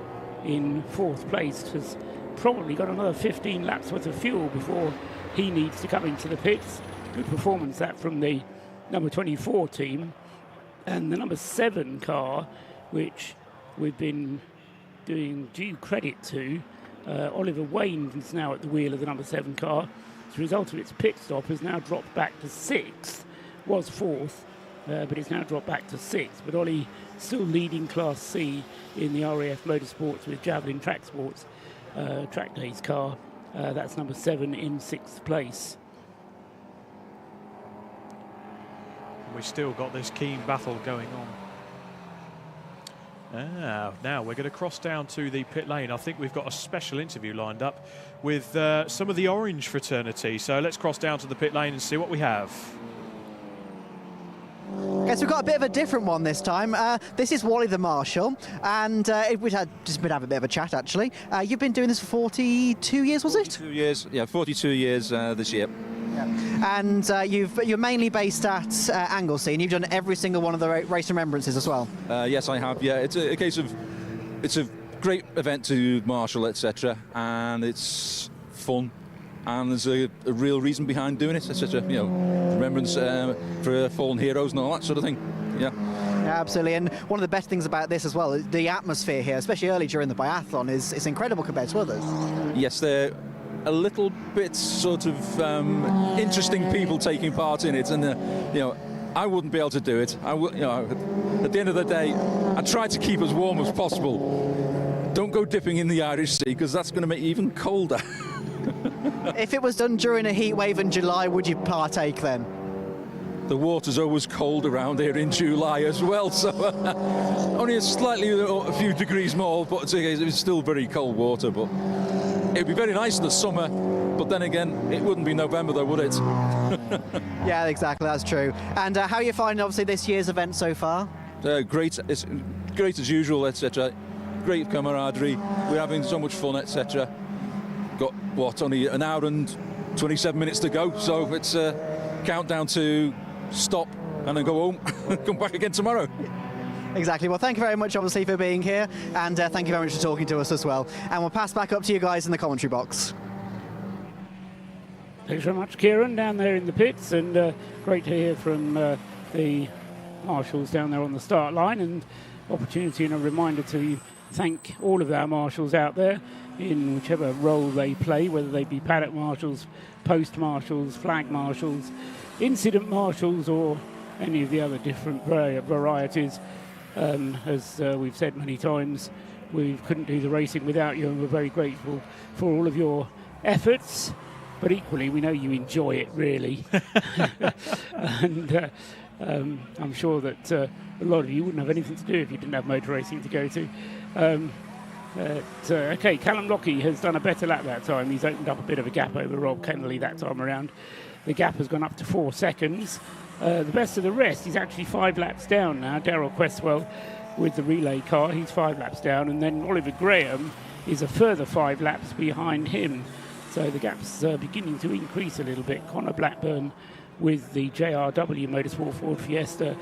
in fourth place has probably got another 15 laps worth of fuel before he needs to come into the pits. Good performance that from the number 24 team. And the number 7 car, which we've been doing due credit to, Oliver Wayne is now at the wheel of the number 7 car. As a result of its pit stop, has now dropped back to 6th, was 4th, but it's now dropped back to 6th. But Ollie still leading Class C in the RAF Motorsports with Javelin Track Sports Track Days car. That's number 7 in 6th place. We've still got this keen battle going on. Now we're going to cross down to the pit lane. I think we've got a special interview lined up with some of the Orange fraternity. So let's cross down to the pit lane and see what we have. Yes, we've got a bit of a different one this time. This is Wally the Marshal, and we've just been having a bit of a chat, actually. You've been doing this for 42 years, was it? 42 years, yeah, 42 years this year. And you're mainly based at Anglesey, and you've done every single one of the Race Remembrances as well. Yes, I have. Yeah, it's a case of it's a great event to marshal, etc., and it's fun, and there's a real reason behind doing it. It's such a remembrance for fallen heroes and all that sort of thing. Yeah. Yeah, absolutely. And one of the best things about this as well, the atmosphere here, especially early during the biathlon, is incredible compared to others. Yes, they're a little bit sort of interesting people taking part in it, and I wouldn't be able to do it. At the end of the day, I try to keep as warm as possible. Don't go dipping in the Irish Sea, because that's going to make it even colder. If it was done during a heat wave in July, would you partake then? The water's always cold around here in July as well, so only a few degrees more, but it's still very cold water. But it'd be very nice in the summer, but then again, it wouldn't be November though, would it? Yeah, exactly, that's true. And how are you finding, obviously, this year's event so far? Great, it's great as usual, etc. Great camaraderie, we're having so much fun, etc. Got, only an hour and 27 minutes to go, so it's a countdown to stop and then go home and come back again tomorrow. Exactly. Well, thank you very much, obviously, for being here, and thank you very much for talking to us as well. And we'll pass back up to you guys in the commentary box. Thanks very much, Kieran, down there in the pits, and great to hear from the marshals down there on the start line, and opportunity and a reminder to thank all of our marshals out there in whichever role they play, whether they be paddock marshals, post marshals, flag marshals, incident marshals, or any of the other different varieties. As we've said many times, we couldn't do the racing without you, and we're very grateful for all of your efforts, but equally we know you enjoy it, really. And I'm sure that a lot of you wouldn't have anything to do if you didn't have motor racing to go to. Okay, Callum Lockie has done a better lap that time. He's opened up a bit of a gap over Rob Kennelly that time around. The gap has gone up to 4 seconds. The best of the rest, he's actually 5 laps down now. Darryl Questwell with the relay car, he's 5 laps down, and then Oliver Graham is a further 5 laps behind him. So the gap's beginning to increase a little bit. Connor Blackburn with the JRW Motorsport Ford Fiesta,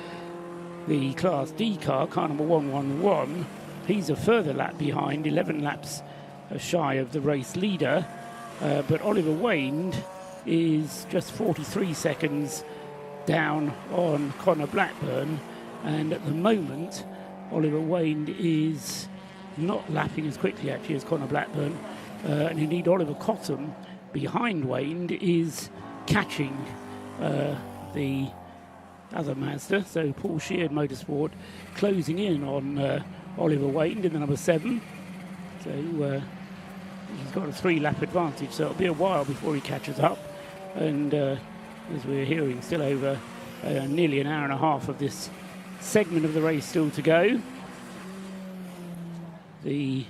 the Class D car number 111. He's a further lap behind, 11 laps shy of the race leader. But Oliver Wayne is just 43 seconds down on Connor Blackburn. And at the moment, Oliver Wayne is not lapping as quickly, actually, as Connor Blackburn. And indeed, Oliver Cottam, behind Wayne, is catching the other Mazda. So Paul Sheard Motorsport closing in on Oliver Wayne in the number 7. So he's got a 3-lap advantage, so it'll be a while before he catches up. And as we're hearing, still over nearly an hour and a half of this segment of the race still to go. The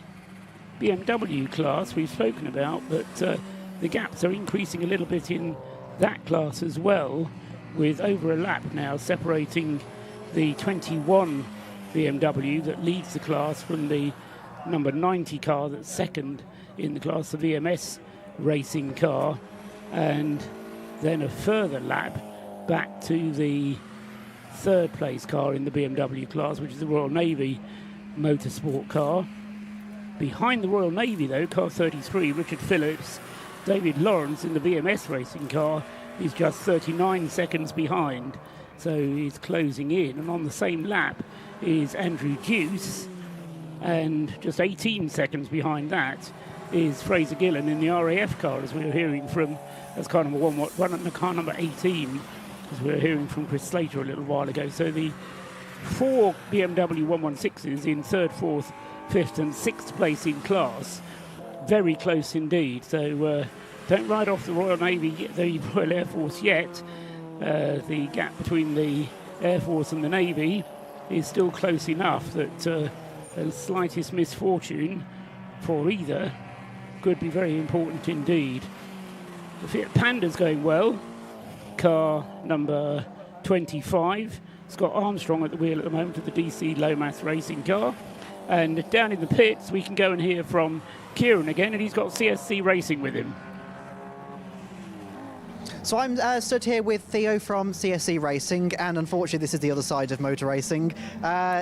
BMW class we've spoken about, but the gaps are increasing a little bit in that class as well, with over a lap now separating the 21 BMW that leads the class from the number 90 car that's second in the class, the VMS racing car, and then a further lap back to the 3rd place car in the BMW class, which is the Royal Navy Motorsport car. Behind the Royal Navy, though, car 33, Richard Phillips, David Lawrence in the VMS racing car is just 39 seconds behind, so he's closing in. And on the same lap is Andrew Deuce, and just 18 seconds behind that is Fraser Gillen in the RAF car, as we were hearing from, that's car number 1 and the car number 18, as we were hearing from Chris Slater a little while ago. So the 4 BMW 116s in 3rd, 4th, 5th and 6th place in class, very close indeed. So don't ride off the Royal Navy, the Royal Air Force yet. The gap between the Air Force and the Navy is still close enough that the slightest misfortune for either could be very important indeed. The Fiat Panda's going well. Car number 25. Scott Armstrong at the wheel at the moment of the DC Low Mass Racing car. And down in the pits, we can go and hear from Kieran again, and he's got CSC Racing with him. So I'm stood here with Theo from CSC Racing, and unfortunately this is the other side of motor racing.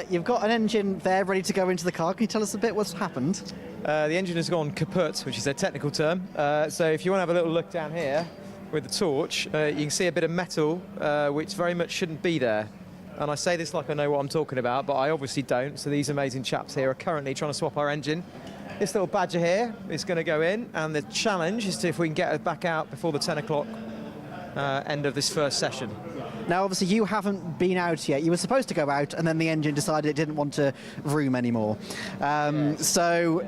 You've got an engine there ready to go into the car. Can you tell us a bit what's happened? The engine has gone kaput, which is a technical term. So if you want to have a little look down here with the torch, you can see a bit of metal which very much shouldn't be there. And I say this like I know what I'm talking about, but I obviously don't. So these amazing chaps here are currently trying to swap our engine. This little badger here is going to go in, and the challenge is to if we can get it back out before the 10 o'clock end of this first session. Now, obviously, you haven't been out yet. You were supposed to go out, and then the engine decided it didn't want to vroom anymore. So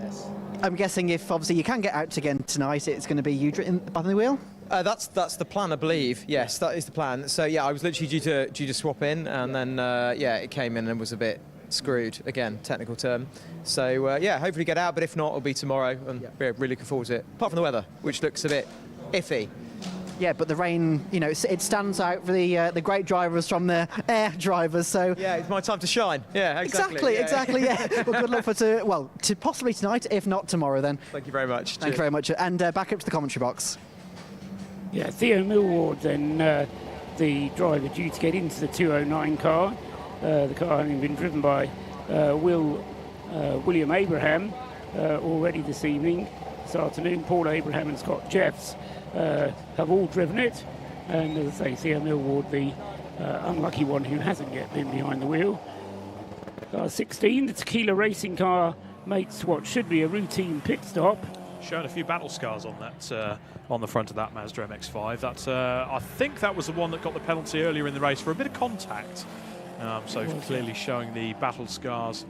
I'm guessing if, obviously, you can get out again tonight, it's going to be you behind the wheel? That's the plan, I believe. Yes, that is the plan. So, yeah, I was literally due to swap in, and then, yeah, it came in and was a bit screwed. Again, technical term. So, yeah, hopefully get out, but if not, it'll be tomorrow, and we're really looking forward to it. Apart from the weather, which looks a bit iffy. Yeah, but the rain, you know, it stands out for the great drivers from the air drivers. So yeah, it's my time to shine. Yeah, exactly. Exactly. Yeah. Well, good luck to possibly tonight, if not tomorrow. Then. Thank you very much. Thank you very much. And back up to the commentary box. Yeah, Theo Millward, then the driver due to get into the 209 car. The car having been driven by William Abraham already this evening, this afternoon. Paul Abraham and Scott Jeffs have all driven it, and as I say, Theo Millward, the unlucky one who hasn't yet been behind the wheel. Car 16, the Tequila Racing car, makes what should be a routine pit stop. Showing a few battle scars on that on the front of that Mazda MX-5. That's I think that was the one that got the penalty earlier in the race for a bit of contact. So clearly showing the battle scars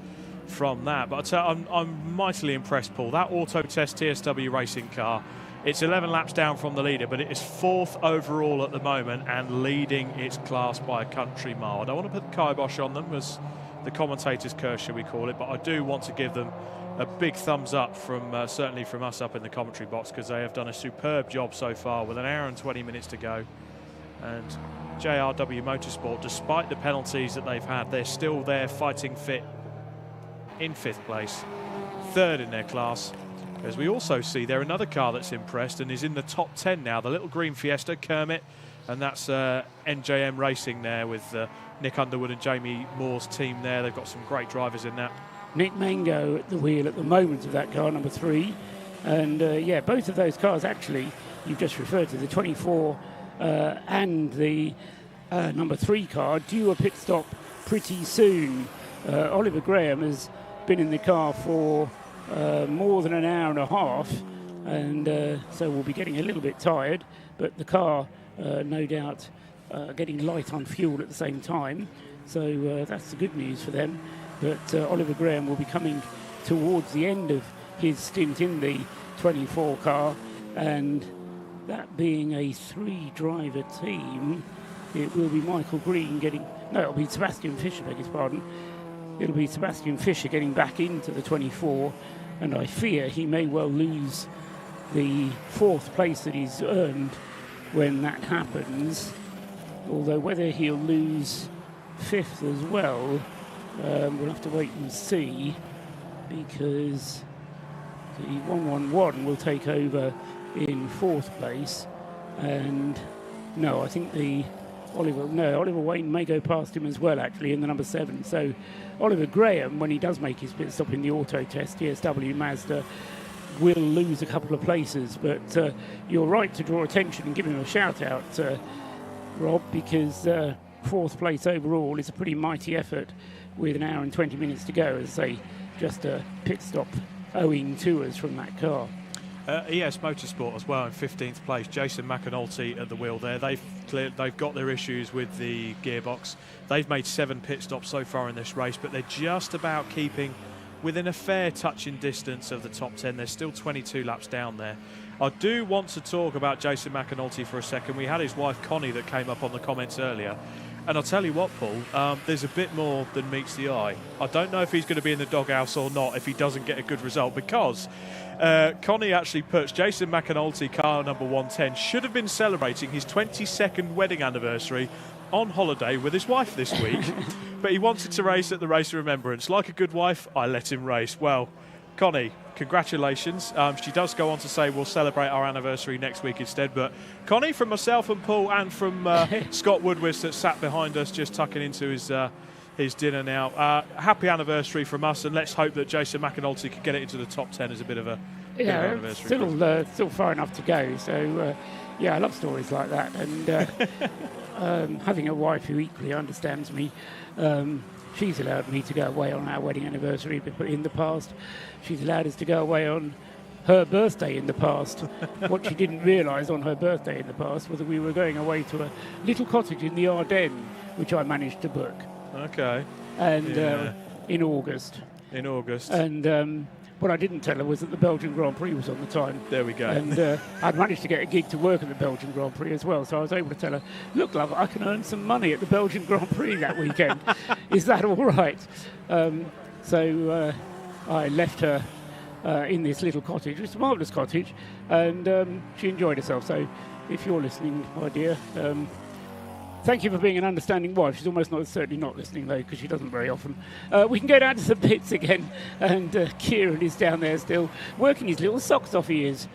from that. But I'm mightily impressed, Paul. That Auto Test TSW racing car, it's 11 laps down from the leader, but it is 4th overall at the moment and leading its class by a country mile. I don't want to put the kibosh on them, as the commentator's curse, shall we call it, but I do want to give them a big thumbs up from certainly from us up in the commentary box, because they have done a superb job so far with an hour and 20 minutes to go. And JRW Motorsport, despite the penalties that they've had, they're still there fighting fit in 5th place, 3rd in their class. As we also see there another car that's impressed and is in the top 10 now, the little green Fiesta, Kermit, and that's NJM Racing there with Nick Underwood and Jamie Moore's team there. They've got some great drivers in that. Nick Mango at the wheel at the moment of that car, number 3. And yeah, both of those cars actually, you've just referred to, the 24 and the number 3 car, due a pit stop pretty soon. Oliver Graham has been in the car for more than an hour and a half, and so we'll be getting a little bit tired, but the car no doubt getting light on fuel at the same time, so that's the good news for them. But Oliver Graham will be coming towards the end of his stint in the 24 car, and that being a 3-driver team, it will be Michael Green it'll be Sebastian Fisher, beg his pardon. It'll be Sebastian Fisher getting back into the 24, and I fear he may well lose the 4th place that he's earned when that happens. Although whether he'll lose 5th as well, we'll have to wait and see, because the 111 will take over in 4th place, and no, I think Oliver Wayne may go past him as well, actually, in the number 7. So Oliver Graham, when he does make his pit stop in the Auto Test TSW Mazda, will lose a couple of places. But you're right to draw attention and give him a shout out, Rob, because 4th place overall is a pretty mighty effort with an hour and 20 minutes to go, as I say, just a pit stop owing to us from that car. ES Motorsport as well in 15th place. Jason McAnulty at the wheel there. They've got their issues with the gearbox. They've made 7 pit stops so far in this race, but they're just about keeping within a fair touching distance of the top 10. They're still 22 laps down there. I do want to talk about Jason McAnulty for a second. We had his wife Connie that came up on the comments earlier, And I'll tell you what, Paul, there's a bit more than meets the eye. I don't know if he's going to be in the doghouse or not if he doesn't get a good result, because Connie actually puts Jason McAnulty, car number 110, should have been celebrating his 22nd wedding anniversary on holiday with his wife this week, but he wanted to race at the Race of Remembrance. Like a good wife, I let him race. Well, Connie, congratulations. She does go on to say we'll celebrate our anniversary next week instead. But Connie, from myself and Paul and from Scott Woodwist that sat behind us just tucking into his dinner now, happy anniversary from us, and let's hope that Jason McAnulty could get it into the top 10 as a bit of a anniversary. Still far enough to go. So, yeah, I love stories like that. And having a wife who equally understands me, she's allowed me to go away on our wedding anniversary in the past. She's allowed us to go away on her birthday in the past. What she didn't realise on her birthday in the past was that we were going away to a little cottage in the Ardennes, which I managed to book. Okay. And in August. In August. And what I didn't tell her was that the Belgian Grand Prix was on the time. There we go. And I'd managed to get a gig to work at the Belgian Grand Prix as well, so I was able to tell her, look, love, I can earn some money at the Belgian Grand Prix that weekend. Is that all right? So I left her in this little cottage. It's a marvellous cottage, and she enjoyed herself. So if you're listening, my dear, thank you for being an understanding wife. She's almost certainly not listening, though, because she doesn't very often. We can go down to some pits again, and Kieran is down there still, working his little socks off he is.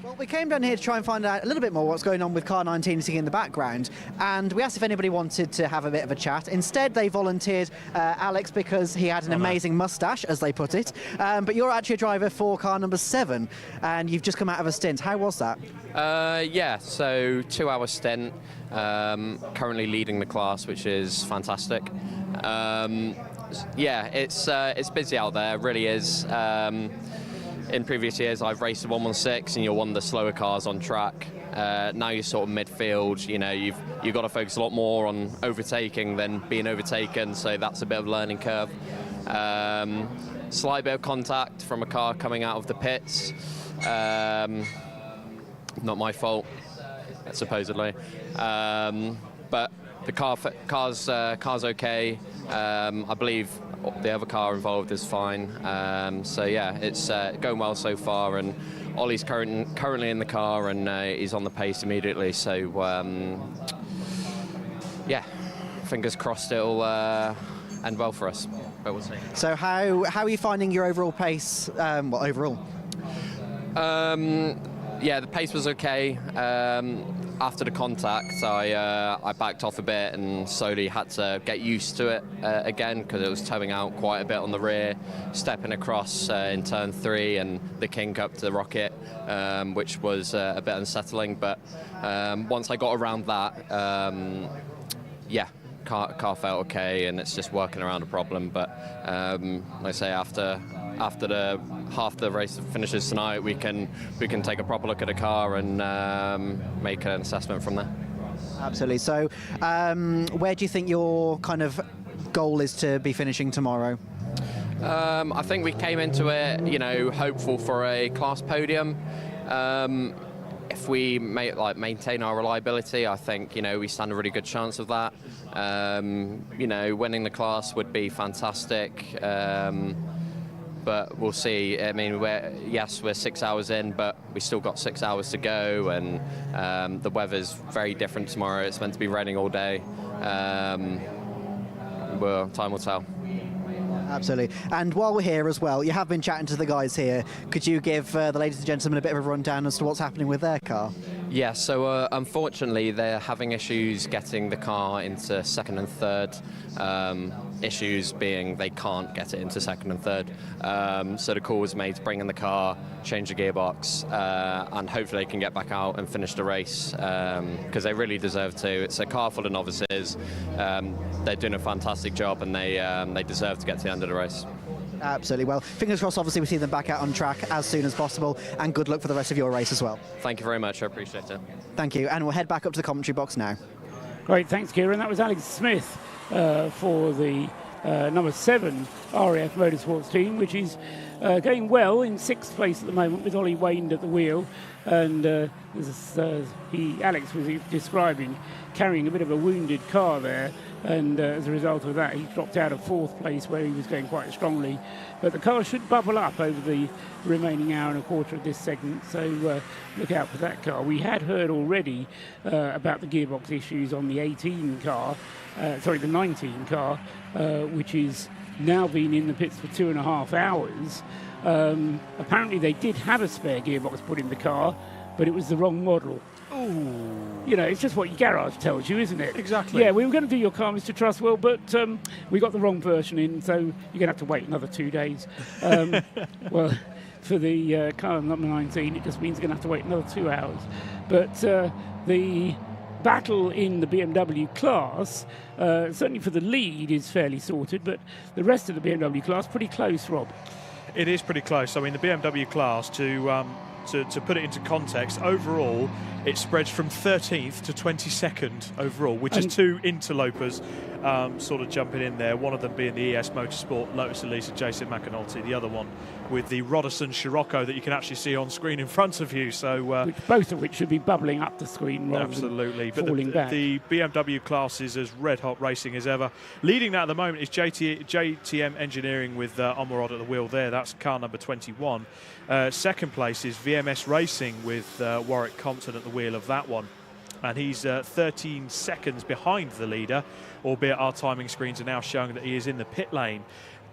Well, we came down here to try and find out a little bit more what's going on with car 19 sitting in the background, and we asked if anybody wanted to have a bit of a chat. Instead, they volunteered Alex because he had an amazing moustache, as they put it. But you're actually a driver for car number 7, and you've just come out of a stint. How was that? Yeah, so 2-hour stint, currently leading the class, which is fantastic. Yeah, it's busy out there, it really is. In previous years, I've raced the 116, and you're one of the slower cars on track. Now you're sort of midfield. You know, you've got to focus a lot more on overtaking than being overtaken. So that's a bit of a learning curve. Slight bit of contact from a car coming out of the pits. Not my fault, supposedly. But the car's okay. I believe the other car involved is fine. So yeah, it's going well so far, and Ollie's currently in the car, and he's on the pace immediately. So yeah, fingers crossed it'll end well for us, but we'll see. So how are you finding your overall pace? Well, overall. Yeah, the pace was okay. After the contact, I backed off a bit and slowly had to get used to it again, because it was towing out quite a bit on the rear, stepping across in turn 3 and the kink up to the rocket, which was a bit unsettling. But once I got around that, yeah, car felt okay, and it's just working around a problem. But like I say, after the half the race finishes tonight, we can take a proper look at the car and make an assessment from there. Absolutely. So where do you think your kind of goal is to be finishing tomorrow? I think we came into it, you know, hopeful for a class podium. If we maintain our reliability, I think, you know, we stand a really good chance of that. You know, winning the class would be fantastic. But we'll see. I mean, we're 6 hours in, but we still got 6 hours to go, and the weather's very different tomorrow. It's meant to be raining all day. Well, time will tell. Absolutely. And while we're here as well, you have been chatting to the guys here. Could you give the ladies and gentlemen a bit of a rundown as to what's happening with their car? Yeah, so unfortunately they're having issues getting the car into second and third. Issues being they can't get it into second and third. So the call was made to bring in the car, change the gearbox, and hopefully they can get back out and finish the race, because they really deserve to. It's a car full of novices. They're doing a fantastic job, and they deserve to get to the end of the race. Absolutely. Well, fingers crossed, obviously, we see them back out on track as soon as possible, and good luck for the rest of your race as well. Thank you very much. I appreciate it. Thank you. And we'll head back up to the commentary box now. Great. Thanks, Kieran. That was Alex Smith for the number 7 RAF Motorsports team, which is Going well in 6th place at the moment with Ollie Wayne at the wheel, and as Alex was describing, carrying a bit of a wounded car there, and as a result of that he dropped out of 4th place where he was going quite strongly. But the car should bubble up over the remaining hour and a quarter of this segment, so look out for that car. We had heard already about the gearbox issues on the 18 car, the 19 car, which is now been in the pits for 2.5 hours. Apparently they did have a spare gearbox put in the car, but it was the wrong model. Ooh. You know, it's just what your garage tells you, isn't it? Exactly. Yeah, we were going to do your car, Mr. Trustwell, but we got the wrong version in, so you're going to have to wait another 2 days. Well, for the car number 19, it just means you're going to have to wait another 2 hours. But the battle in the BMW class, certainly for the lead, is fairly sorted, but the rest of the BMW class pretty close, Rob. It is pretty close. I mean, the BMW class, to put it into context, overall it spreads from 13th to 22nd overall, which is 2 interlopers sort of jumping in there, one of them being the ES Motorsport Lotus Elise and Jason McAnulty, the other one with the Roderson Scirocco that you can actually see on screen in front of you. So both of which should be bubbling up the screen rather absolutely, than falling back. The BMW class is as red hot racing as ever. Leading that at the moment is JTM Engineering with Omorod at the wheel there. That's car number 21. Second place is VMS Racing with Warwick Compton at the wheel of that one, and he's 13 seconds behind the leader, albeit our timing screens are now showing that he is in the pit lane.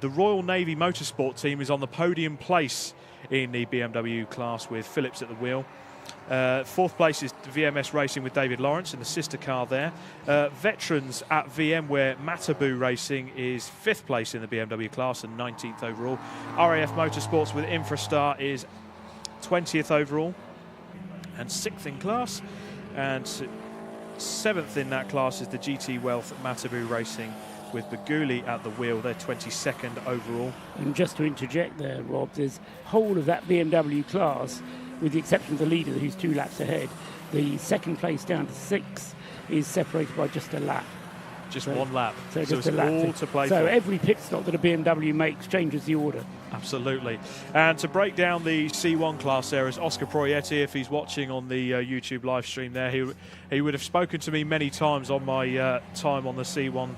The Royal Navy Motorsport team is on the podium place in the BMW class with Phillips at the wheel. 4th place is VMS Racing with David Lawrence in the sister car there. Veterans at VMware Matabu Racing is 5th place in the BMW class and 19th overall. RAF Motorsports with Infrastar is 20th overall and 6th in class, and 7th in that class is the GT Wealth Matabu Racing with Baguli at the wheel. They're 22nd overall. And just to interject there, Rob, there's whole of that BMW class, with the exception of the leader who's 2 laps ahead, the second place down to 6th is separated by just a lap. Just 1 lap. So It's just a lap. all to play so for. Every pit stop that a BMW makes changes the order. Absolutely. And to break down the C1 class there is Oscar Proietti. If he's watching on the YouTube live stream there, he would have spoken to me many times on my time on the C1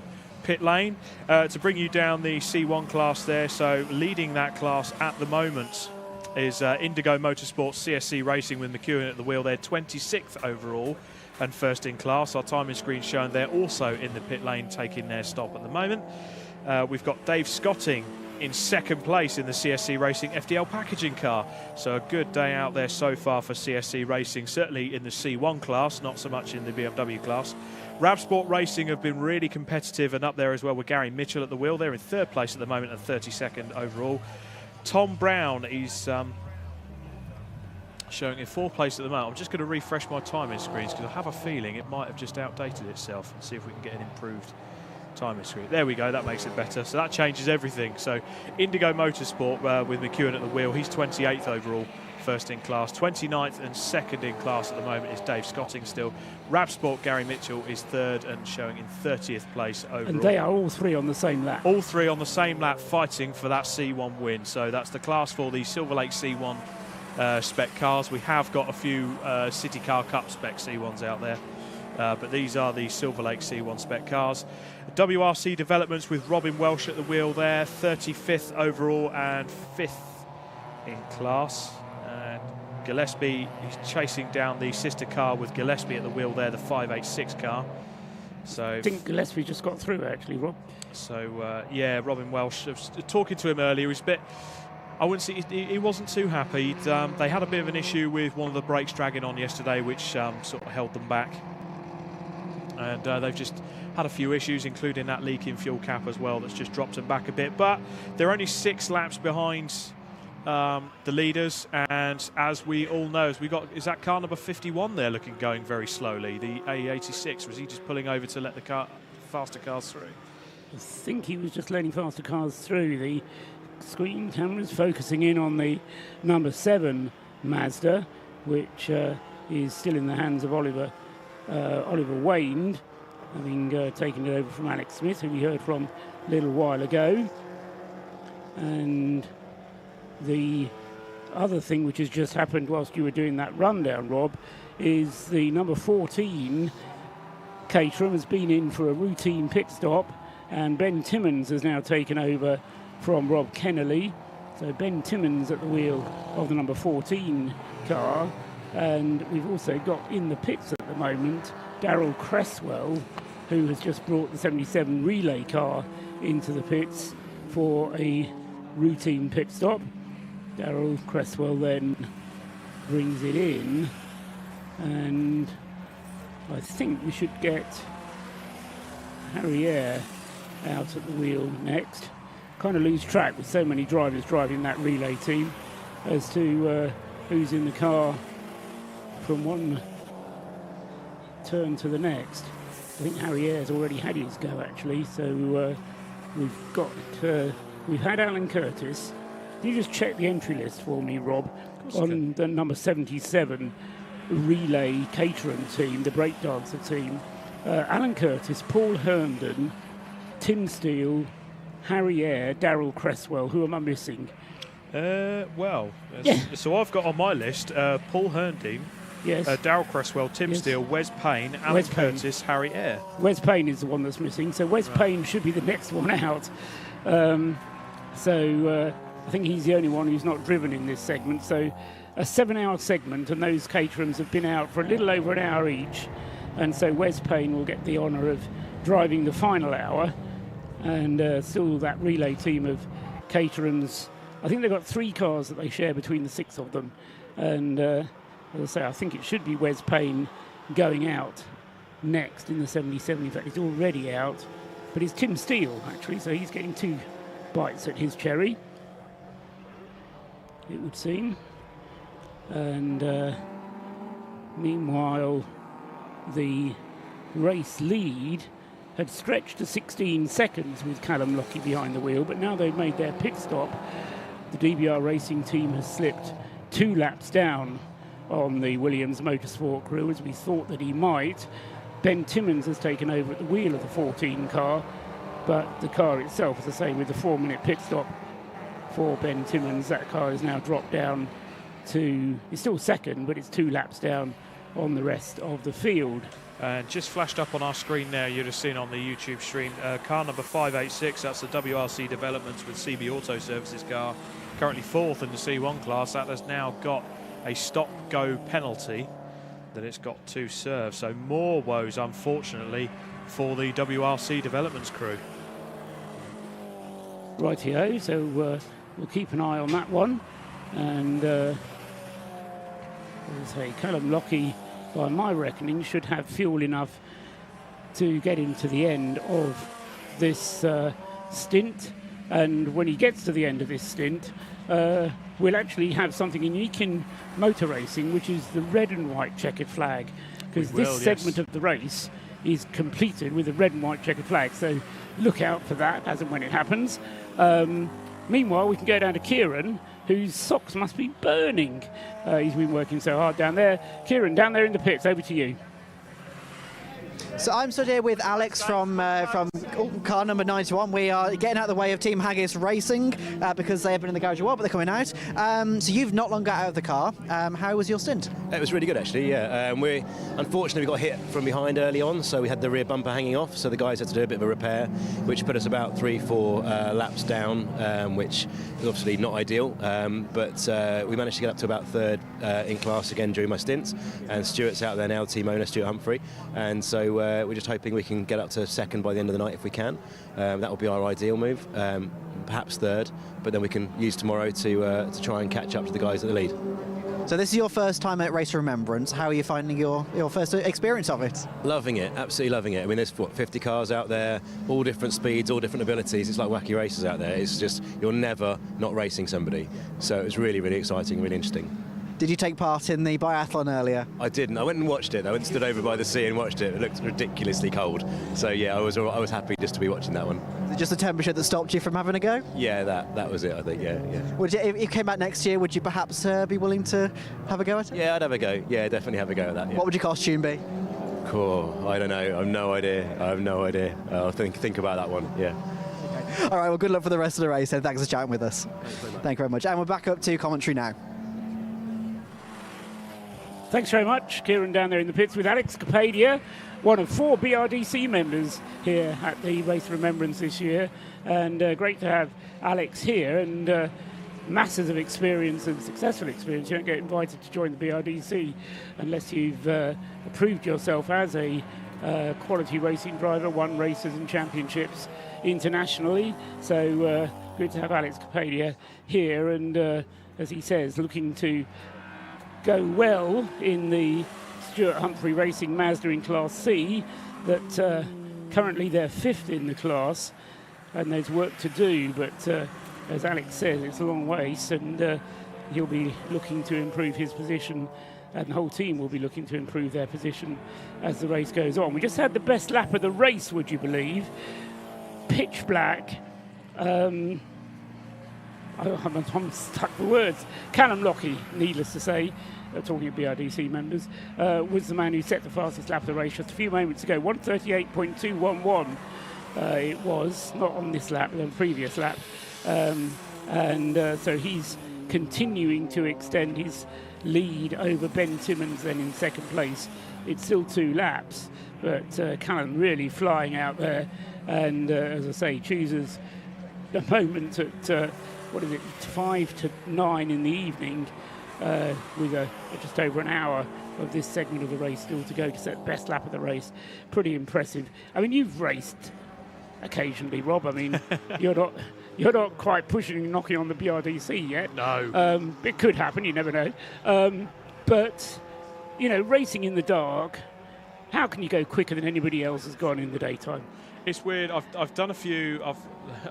pit lane. To bring you down the C1 class there, so leading that class at the moment is Indigo Motorsport CSC Racing with McEwen at the wheel. They're 26th overall and 1st in class. Our timing screen showing they're also in the pit lane taking their stop at the moment. We've got Dave Scotting in 2nd place in the CSC Racing FDL packaging car. So a good day out there so far for CSC Racing, certainly in the C1 class, not so much in the BMW class. Ravsport Racing have been really competitive and up there as well with Gary Mitchell at the wheel. They're in 3rd place at the moment and 32nd overall. Tom Brown, he's showing in 4th place at the moment. I'm just going to refresh my timing screens because I have a feeling it might have just outdated itself, and see if we can get an improved timing screen. There we go, that makes it better. So that changes everything. So Indigo Motorsport with McEwen at the wheel, he's 28th overall, 1st in class. 29th and 2nd in class at the moment is Dave Scotting still. Ravsport Gary Mitchell is 3rd and showing in 30th place overall. And they are all 3 on the same lap. All 3 on the same lap fighting for that C1 win. So that's the class for the Silver Lake C1 spec cars. We have got a few City Car Cup spec C1s out there. But these are the Silver Lake C1 spec cars. WRC Developments with Robin Welsh at the wheel there, 35th overall and 5th in class. And Gillespie, he's chasing down the sister car with Gillespie at the wheel there, the 586 car. So I think Gillespie just got through actually, Rob. So yeah, Robin Welsh, talking to him earlier, he was a bit, I wouldn't say he wasn't too happy. They had a bit of an issue with one of the brakes dragging on yesterday, which sort of held them back. And they've just had a few issues, including that leaking fuel cap as well, that's just dropped them back a bit. But they're only 6 laps behind the leaders, and as we all know, is that car number 51 there going very slowly, the A86? Was he just pulling over to let the faster cars through? I think he was just letting faster cars through. The screen cameras focusing in on the number 7 Mazda, which is still in the hands of Oliver Wayne, having taken it over from Alex Smith, who we heard from a little while ago. And The other thing which has just happened whilst you were doing that rundown, Rob, is the number 14 Caterham has been in for a routine pit stop, and Ben Timmins has now taken over from Rob Kennelly. So Ben Timmins at the wheel of the number 14 car, and we've also got in the pits at the moment Darrell Cresswell, who has just brought the 77 relay car into the pits for a routine pit stop. Darrell Cresswell then brings it in, and I think we should get Harry Eyre out at the wheel next. Kind of lose track with so many drivers driving that relay team as to who's in the car from one turn to the next. I think Harry Eyre's already had his go actually, so we've had Alan Curtis. Can you just check the entry list for me, Rob, on the number 77 relay Caterham team, the breakdancer team? Alan Curtis, Paul Herndon, Tim Steele, Harry Eyre, Darrell Cresswell. Who am I missing? So I've got on my list Paul Herndon, yes, Darrell Cresswell, Tim Steele, Wes Payne, Alan Curtis, Harry Eyre. Wes Payne is the one that's missing, so Wes Payne should be the next one out. I think he's the only one who's not driven in this segment. So a 7-hour segment, and those Caterhams have been out for a little over an hour each. And so Wes Payne will get the honour of driving the final hour. And still that relay team of Caterhams, I think they've got 3 cars that they share between the 6 of them. And as I say, I think it should be Wes Payne going out next in the 77. In fact, he's already out. But it's Tim Steele, actually, so he's getting 2 bites at his cherry, it would seem. And meanwhile, the race lead had stretched to 16 seconds with Callum Lockie behind the wheel, but now they've made their pit stop. The DBR racing team has slipped 2 laps down on the Williams Motorsport crew, as we thought that he might. Ben Timmins has taken over at the wheel of the 14 car, but the car itself, as I say, with the 4-minute pit stop for Ben Timmins, that car is now dropped down to, it's still second, but it's 2 laps down on the rest of the field. And just flashed up on our screen now, you'd have seen on the YouTube stream, car number 586, that's the WRC Developments with CB Auto Services car, currently 4th in the C1 class. That has now got a stop-go penalty that it's got to serve. So more woes, unfortunately, for the WRC Developments crew. Rightio, so we'll keep an eye on that one. And as I say, Callum Lockie, by my reckoning, should have fuel enough to get him to the end of this stint. And when he gets to the end of this stint, we'll actually have something unique in motor racing, which is the red and white checkered flag, because this segment of the race is completed with a red and white checkered flag. So look out for that as and when it happens. Meanwhile, we can go down to Kieran, whose socks must be burning. He's been working so hard down there. Kieran, down there in the pits, over to you. So I'm stood here with Alex from car number 91. We are getting out of the way of Team Haggis Racing because they have been in the garage a while, but they're coming out. So you've not long got out of the car. How was your stint? It was really good, actually, yeah. Unfortunately, we got hit from behind early on, so we had the rear bumper hanging off, so the guys had to do a bit of a repair, which put us about 3-4 laps down, which is obviously not ideal, but we managed to get up to about 3rd in class again during my stint, and Stuart's out there now, team owner Stuart Humphrey, and so we're just hoping we can get up to 2nd by the end of the night if we can. That will be our ideal move, perhaps 3rd, but then we can use tomorrow to try and catch up to the guys at the lead. So this is your first time at Race of Remembrance. How are you finding your first experience of it? Loving it, absolutely loving it. I mean, there's 50 cars out there, all different speeds, all different abilities. It's like wacky races out there. It's just, you're never not racing somebody. So it was really, really exciting, really interesting. Did you take part in the biathlon earlier? I didn't. I went and watched it. I went and stood over by the sea and watched it. It looked ridiculously cold. So yeah, I was happy just to be watching that one. Was it just the temperature that stopped you from having a go? Yeah, that was it, I think, yeah. Would you, if you came back next year, would you perhaps be willing to have a go at it? Yeah, I'd have a go. Yeah, definitely have a go at that. Yeah. What would your costume be? Cool. I don't know. I have no idea. I'll think about that one, yeah. All right, well, good luck for the rest of the race, and thanks for chatting with us. Thank you very much. And we're back up to commentary now. Thanks very much. Kieran down there in the pits with Alex Capadia, one of 4 BRDC members here at the Race of Remembrance this year. And great to have Alex here, and masses of experience and successful experience. You don't get invited to join the BRDC unless you've proved yourself as a quality racing driver, won races and championships internationally. So good to have Alex Capadia here, and as he says, looking to go well in the Stuart Humphrey Racing Mazda in Class C, that currently they're 5th in the class, and there's work to do, but as Alex says, it's a long race, and he'll be looking to improve his position, and the whole team will be looking to improve their position as the race goes on. We just had the best lap of the race, would you believe? Pitch black. I'm stuck for words. Callum Lockie, needless to say, talking of BRDC members, was the man who set the fastest lap of the race just a few moments ago. 1:38.211 it was, not on this lap, but on the previous lap. So he's continuing to extend his lead over Ben Timmons then in second place. It's still 2 laps, but Callum really flying out there, and as I say, chooses a moment at 5 to 9 in the evening, with just over an hour of this segment of the race still to go to set the best lap of the race. Pretty impressive. I mean, you've raced occasionally, Rob. I mean, you're not quite pushing and knocking on the BRDC yet. No. It could happen, you never know. But, racing in the dark, how can you go quicker than anybody else has gone in the daytime? It's weird. I've done a few.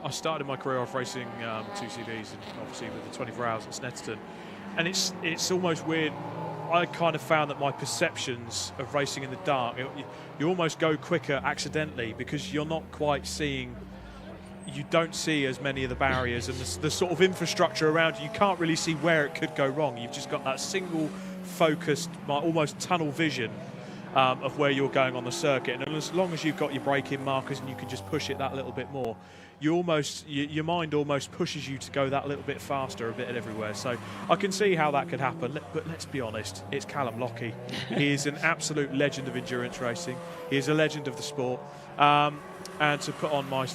I started my career off racing 2CVs, and obviously with the 24 hours at Snetterton, and it's almost weird. I kind of found that my perceptions of racing in the dark, you almost go quicker accidentally because you're not quite seeing. You don't see as many of the barriers and the sort of infrastructure around you. You can't really see where it could go wrong. You've just got that single focused, almost tunnel vision of where you're going on the circuit. And as long as you've got your braking markers and you can just push it that little bit more, your mind almost pushes you to go that little bit faster a bit everywhere. So I can see how that could happen. But let's be honest, it's Callum Lockie. He is an absolute legend of endurance racing. He is a legend of the sport. And to put on my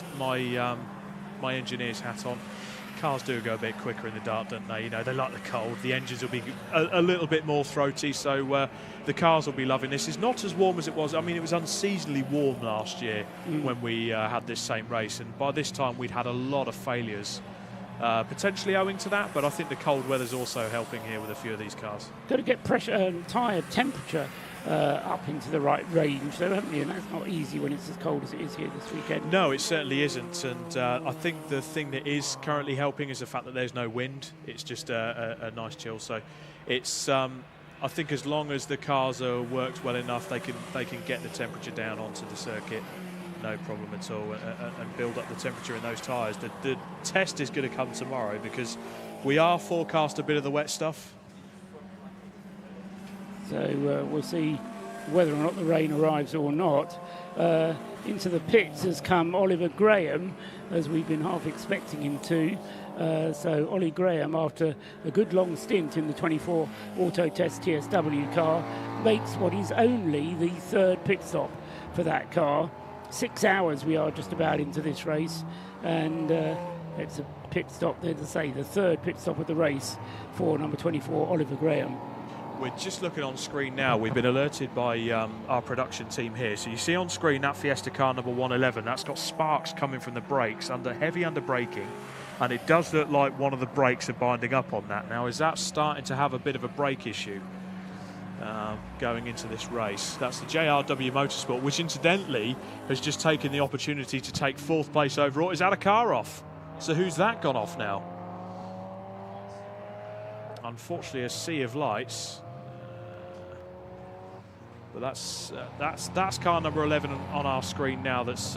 engineer's hat on, cars do go a bit quicker in the dark, don't they? They like the cold. The engines will be a little bit more throaty, so the cars will be loving this. It's not as warm as it was. I mean, it was unseasonably warm last year when we had this same race, and by this time we'd had a lot of failures, potentially owing to that, but I think the cold weather's also helping here with a few of these cars. Got to get pressure, tyre temperature up into the right range, though, haven't you? And that's not easy when it's as cold as it is here this weekend. No, it certainly isn't. And I think the thing that is currently helping is the fact that there's no wind. It's just a nice chill. So it's I think as long as the cars are worked well enough, they can get the temperature down onto the circuit, no problem at all, and build up the temperature in those tyres. The test is going to come tomorrow because we are forecast a bit of the wet stuff. So we'll see whether or not the rain arrives or not. Into the pits has come Oliver Graham, as we've been half expecting him to. So Ollie Graham, after a good long stint in the 24 Auto Test TSW car, makes what is only the 3rd pit stop for that car. 6 hours we are just about into this race, and it's a pit stop, there to say, the 3rd pit stop of the race for number 24, Oliver Graham. We're just looking on screen now. We've been alerted by our production team here. So you see on screen that Fiesta car number 111. That's got sparks coming from the brakes, heavy under braking. And it does look like one of the brakes are binding up on that. Now, is that starting to have a bit of a brake issue going into this race? That's the JRW Motorsport, which incidentally has just taken the opportunity to take 4th place overall. Is that a car off? So who's that gone off now? Unfortunately, a sea of lights. But that's car number 11 on our screen now. That's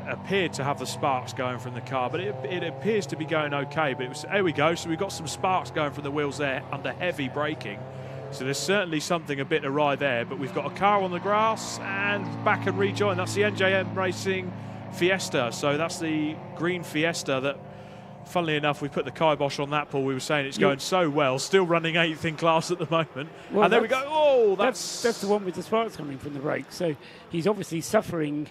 appeared to have the sparks going from the car, but it appears to be going okay. But there we go. So we've got some sparks going from the wheels there under heavy braking. So there's certainly something a bit awry there. But we've got a car on the grass and back and rejoin. That's the NJM Racing Fiesta. So that's the green Fiesta that, funnily enough, we put the kibosh on that, Paul. We were saying it's going so well, still running 8th in class at the moment. Well, and there we go. Oh, that's the one with the sparks coming from the brakes. So he's obviously suffering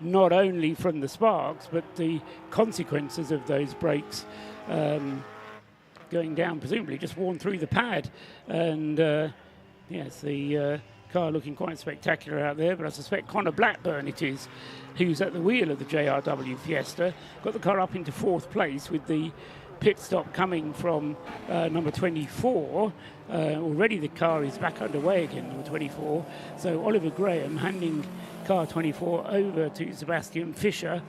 not only from the sparks, but the consequences of those brakes going down, presumably just worn through the pad. And yes, the car looking quite spectacular out there, but I suspect Connor Blackburn it is who's at the wheel of the JRW Fiesta. Got the car up into 4th place with the pit stop coming from number 24. Already the car is back underway again, number 24. So Oliver Graham handing car 24 over to Sebastian Fischer,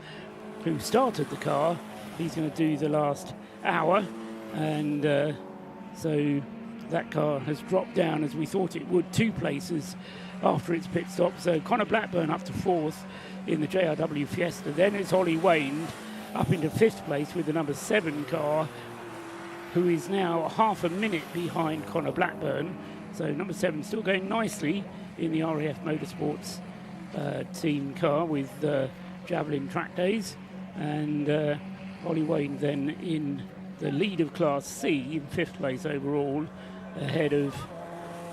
who started the car. He's going to do the last hour, and so that car has dropped down, as we thought it would, 2 places after its pit stop. So Connor Blackburn up to 4th in the JRW Fiesta. Then it's Ollie Wayne up into 5th place with the number 7 car, who is now half a minute behind Connor Blackburn. So number 7 still going nicely in the RAF Motorsports team car with Javelin track days. And Ollie Wayne then in the lead of Class C in 5th place overall, ahead of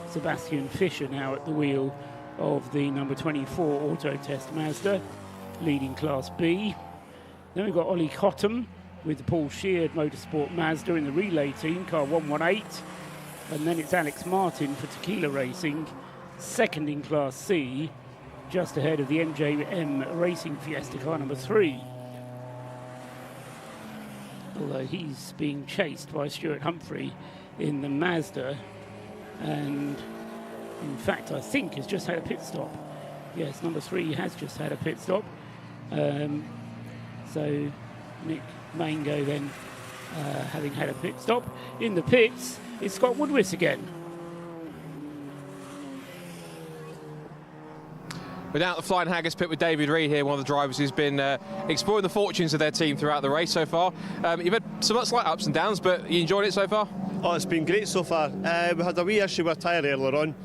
Sebastian Fischer now at the wheel of the number 24 Auto Test Mazda, leading Class B. Then we've got Ollie Cottam with the Paul Sheard Motorsport Mazda in the relay team, car 118. And then it's Alex Martin for Tequila Racing, second in Class C, just ahead of the NJM Racing Fiesta car number 3. Although he's being chased by Stuart Humphrey in the Mazda, and in fact I think has just had a pit stop. Yes, number 3 has just had a pit stop. So Nick Mango then having had a pit stop. In the pits, it's Scott Woodwis again. We're down at the Flying Haggis pit with David Reed here, one of the drivers who's been exploring the fortunes of their team throughout the race so far. You've had some slight ups and downs, but you enjoyed it so far? Oh, it's been great so far. We had a wee issue with a tyre earlier on,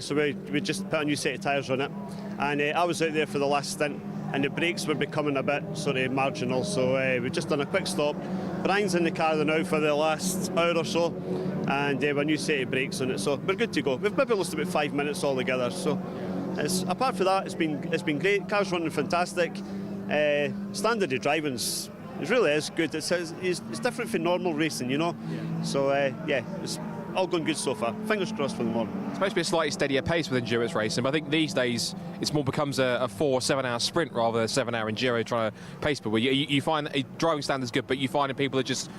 so we just put a new set of tyres on it. And I was out there for the last stint, and the brakes were becoming a bit sort of marginal, so we've just done a quick stop. Brian's in the car now for the last hour or so, and a new set of brakes on it, so we're good to go. We've maybe lost about 5 minutes altogether, so apart from that, it's been great. Car's running fantastic. Standard of driving's it really is good. It's different from normal racing, you know. So yeah, it's all going good so far. Fingers crossed for the morning. It's supposed to be a slightly steadier pace with endurance racing, but I think these days it's more becomes a 4 or 7 hour sprint rather than a 7 hour enduro trying to pace people. You find that driving standard's good, but you find that people are just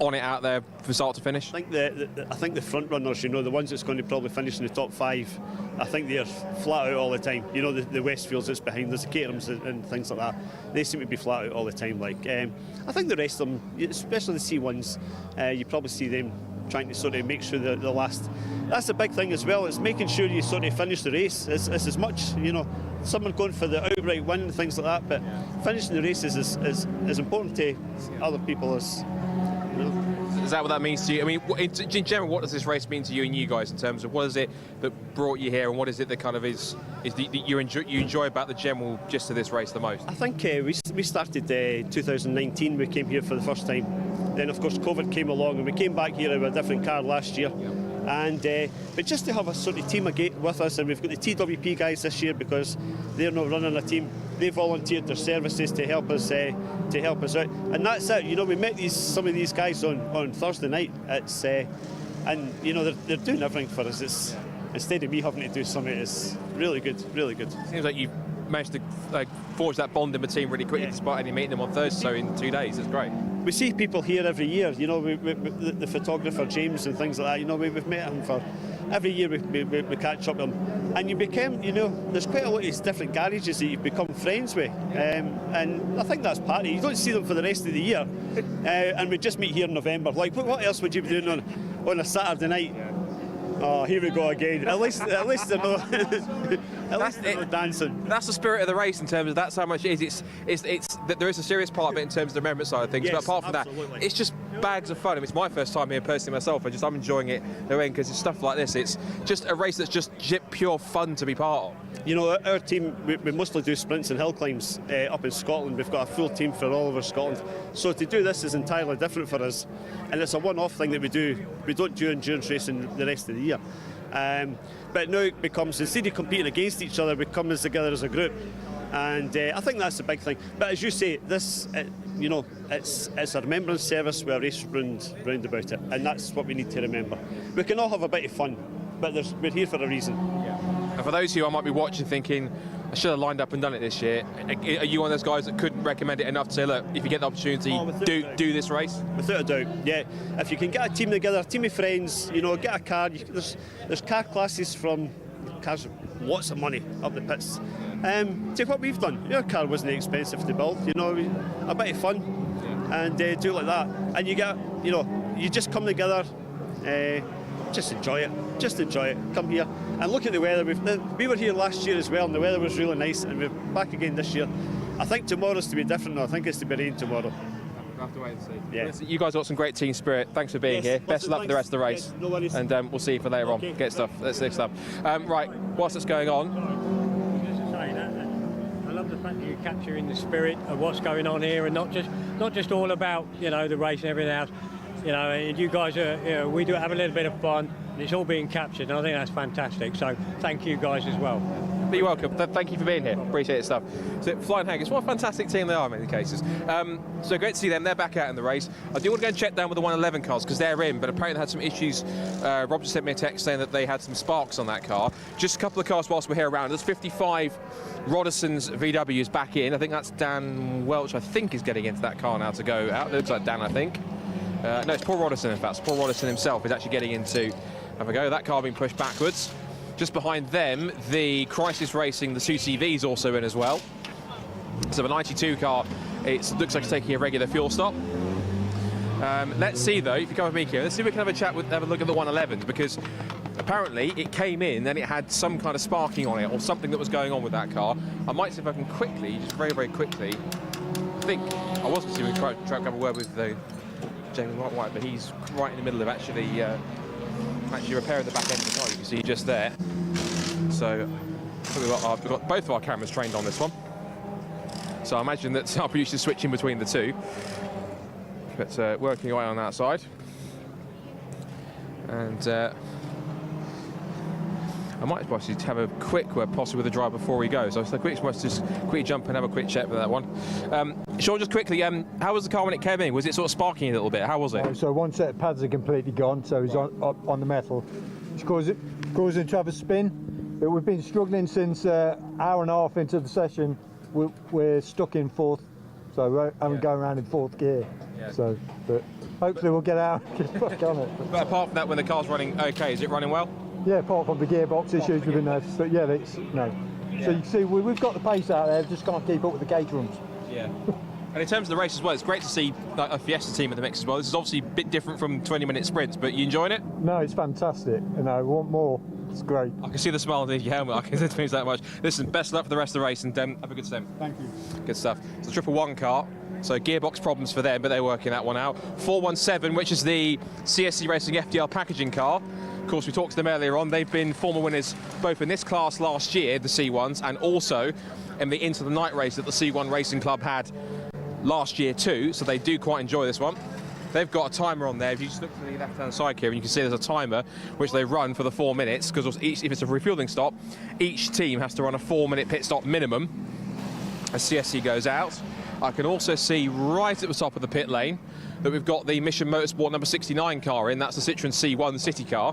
on it out there from start to finish. I think the front runners, you know, the ones that's going to probably finish in the top 5, I think they're flat out all the time. You know, the Westfields that's behind us, the Caterhams and things like that, they seem to be flat out all the time. Like I think the rest of them, especially the C1s, you probably see them trying to sort of make sure that the last. That's the big thing as well. It's making sure you sort of finish the race. It's as much, you know, someone going for the outright win and things like that, but finishing the race is as important to other people as. Is that what that means to you? I mean, in general, what does this race mean to you and you guys in terms of what is it that brought you here, and what is it that kind of is you enjoy about the general gist of this race the most? I think we started 2019. We came here for the first time. Then, of course, COVID came along, and we came back here with a different car last year. And but just to have a sort of team with us, and we've got the TWP guys this year because they're not running a team. They volunteered their services to help us out, and that's it. You know, we met some of these guys on Thursday night. It's and you know they're doing everything for us. It's instead of me having to do something, it's really good, really good. Seems like you've managed to forge that bond in the team really quickly, despite only meeting them on Thursday. So in 2 days, it's great. We see people here every year, you know, the photographer James and things like that, you know, we've met him for every year we catch up with him, and you become, you know, there's quite a lot of different garages that you've become friends with, and I think that's part of it. You don't see them for the rest of the year, and we just meet here in November. Like, what else would you be doing on a Saturday night? Oh, here we go again. At least they're not. At least they're not dancing. That's the spirit of the race in terms of that's how much it is. It's that there is a serious part of it in terms of the remembrance side of things. Yes, but apart from absolutely. that, it's just bags of fun. I mean, it's my first time here personally myself. I'm enjoying it because it's stuff like this. It's just a race that's just pure fun to be part of. You know, our team, we mostly do sprints and hill climbs up in Scotland. We've got a full team for all over Scotland. So to do this is entirely different for us. And it's a one-off thing that we do. We don't do endurance racing the rest of the year. But now it becomes, instead of competing against each other, we come together as a group. And I think that's the big thing. But as you say, this, you know, it's a remembrance service with a race round about it. And that's what we need to remember. We can all have a bit of fun, but we're here for a reason. And for those who I might be watching thinking, I should have lined up and done it this year, are you one of those guys that couldn't recommend it enough to say, look, if you get the opportunity, do this race? Without a doubt, yeah. If you can get a team together, a team of friends, you know, get a car. There's car classes from cars with lots of money up the pits. Take what we've done. Your car wasn't expensive to build, you know, a bit of fun, and do it like that. And you get, you know, you just come together, just enjoy it. Just enjoy it. Come here and look at the weather. We were here last year as well, and the weather was really nice, and we're back again this year. I think tomorrow's to be different. I think it's to be rain tomorrow. We'll have to wait and see. Yeah. You guys got some great team spirit. Thanks for being here. Best of luck for the rest of the race. Yes, no worries. And we'll see you for later on. Get stuff. Let's see stuff. Right, whilst it's going on. I love the fact that you're capturing the spirit of what's going on here, and not just all about, you know, the race and everything else. You know, and you guys are, you know, we do have a little bit of fun, and it's all being captured, and I think that's fantastic. So thank you guys as well. You're welcome. Thank you for being here. Appreciate it, stuff. So Flying Haggis, what a fantastic team they are in many cases. So great to see them. They're back out in the race. I do want to go and check down with the 111 cars because they're in, but apparently they had some issues. Rob just sent me a text saying that they had some sparks on that car. Just a couple of cars whilst we're here around. There's 55 Roderson's VWs back in. I think that's Dan Welch, I think, is getting into that car now to go out. It looks like Dan, I think. No, it's Paul Roderson, in fact. It's Paul Roderson himself is actually getting into, have a go, that car being pushed backwards. Just behind them, the Crisis Racing, the 2CV's also in as well. So the 92 car, it looks like it's taking a regular fuel stop. Let's see, though, if you come with me here, let's see if we can have a chat have a look at the 111, because apparently it came in and it had some kind of sparking on it or something that was going on with that car. I might see if I can quickly, just very, very quickly, I think I was going to see if we try to have a word with Jamie White, but he's right in the middle of actually repairing the back end of the car. You can see just there. So we've got both of our cameras trained on this one. So I imagine that our producer's switching between the two. But working away on that side. And I might possibly have a quick word possibly with the driver before we go. So quick, just quickly jump and have a quick check with that one. Sean, just quickly, how was the car when it came in? Was it sort of sparking a little bit? How was it? So one set of pads are completely gone, so it's on the metal, which causing to have a spin. But we've been struggling since hour and a half into the session. We're stuck in fourth, so we're going around in fourth gear. Yeah. So, but hopefully we'll get out and get back on it. But apart from that, when the car's running okay, is it running well? Yeah, apart from the gearbox issues we've been there, but yeah, no. Yeah. So you can see we've got the pace out there, just can't keep up with the gauge runs. Yeah. And in terms of the race as well, it's great to see a Fiesta team in the mix as well. This is obviously a bit different from 20-minute sprints, but you enjoying it? No, it's fantastic. You know, I want more. It's great. I can see the smile underneath your helmet. I can see it means that much. Listen, best of luck for the rest of the race, and have a good stint. Thank you. Good stuff. It's a 111 car. So gearbox problems for them, but they're working that one out. 417, which is the CSC Racing FDR packaging car. Of course, we talked to them earlier on. They've been former winners both in this class last year, the C1s, and also in the Into the Night race that the C1 Racing Club had last year too. So they do quite enjoy this one. They've got a timer on there. If you just look to the left-hand side here, and you can see there's a timer which they run for the 4 minutes, because if it's a refueling stop, each team has to run a 4-minute pit stop minimum as CSC goes out. I can also see right at the top of the pit lane that we've got the Mission Motorsport number 69 car in. That's the Citroen C1 City car.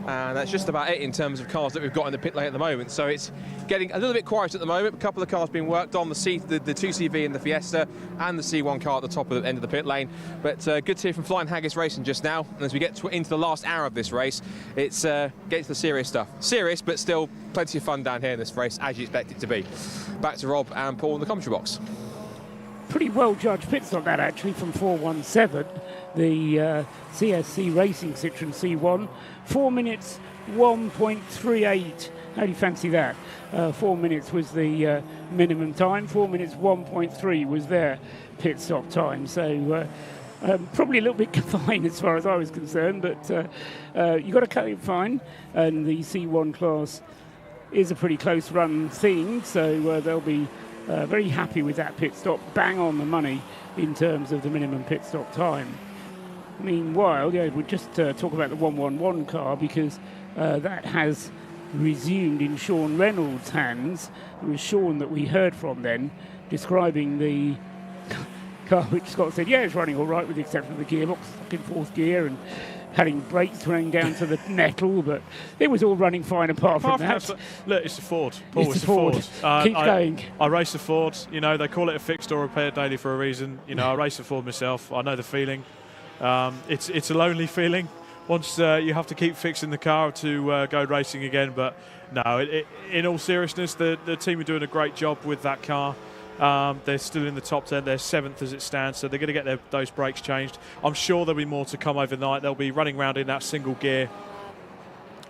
And that's just about it in terms of cars that we've got in the pit lane at the moment. So it's getting a little bit quiet at the moment. A couple of cars being worked on, the 2CV and the Fiesta, and the C1 car at the top of the end of the pit lane. But good to hear from Flying Haggis Racing just now. And as we get into the last hour of this race, it's getting to the serious stuff. Serious, but still plenty of fun down here in this race, as you expect it to be. Back to Rob and Paul in the commentary box. Pretty well judged pits on that actually from 417, the CSC Racing Citroen C1. 4 minutes 1.38. How do you fancy that? 4 minutes was the minimum time. 4 minutes 1.3 was their pit stop time. So Probably a little bit confined as far as I was concerned, but you've got to cut it fine. And the C1 class is a pretty close run thing, so they'll be very happy with that pit stop, bang on the money in terms of the minimum pit stop time. Meanwhile, we'll just talk about the 111 car, because that has resumed in Sean Reynolds' hands. It was Sean that we heard from then, describing the car, which Scott said, it's running all right with the exception of the gearbox stuck in fourth gear and having brakes thrown down to the metal, but it was all running fine apart from that. Look, it's a Ford. Paul, it's a Ford. Keep going. I race a Ford. They call it a fixed or repair daily for a reason. I race a Ford myself. I know the feeling. It's a lonely feeling once you have to keep fixing the car to go racing again. But no, in all seriousness, the team are doing a great job with that car. They're still in the top 10. They're 7th as it stands, so they're going to get those brakes changed. I'm sure there'll be more to come overnight. They'll be running around in that single gear.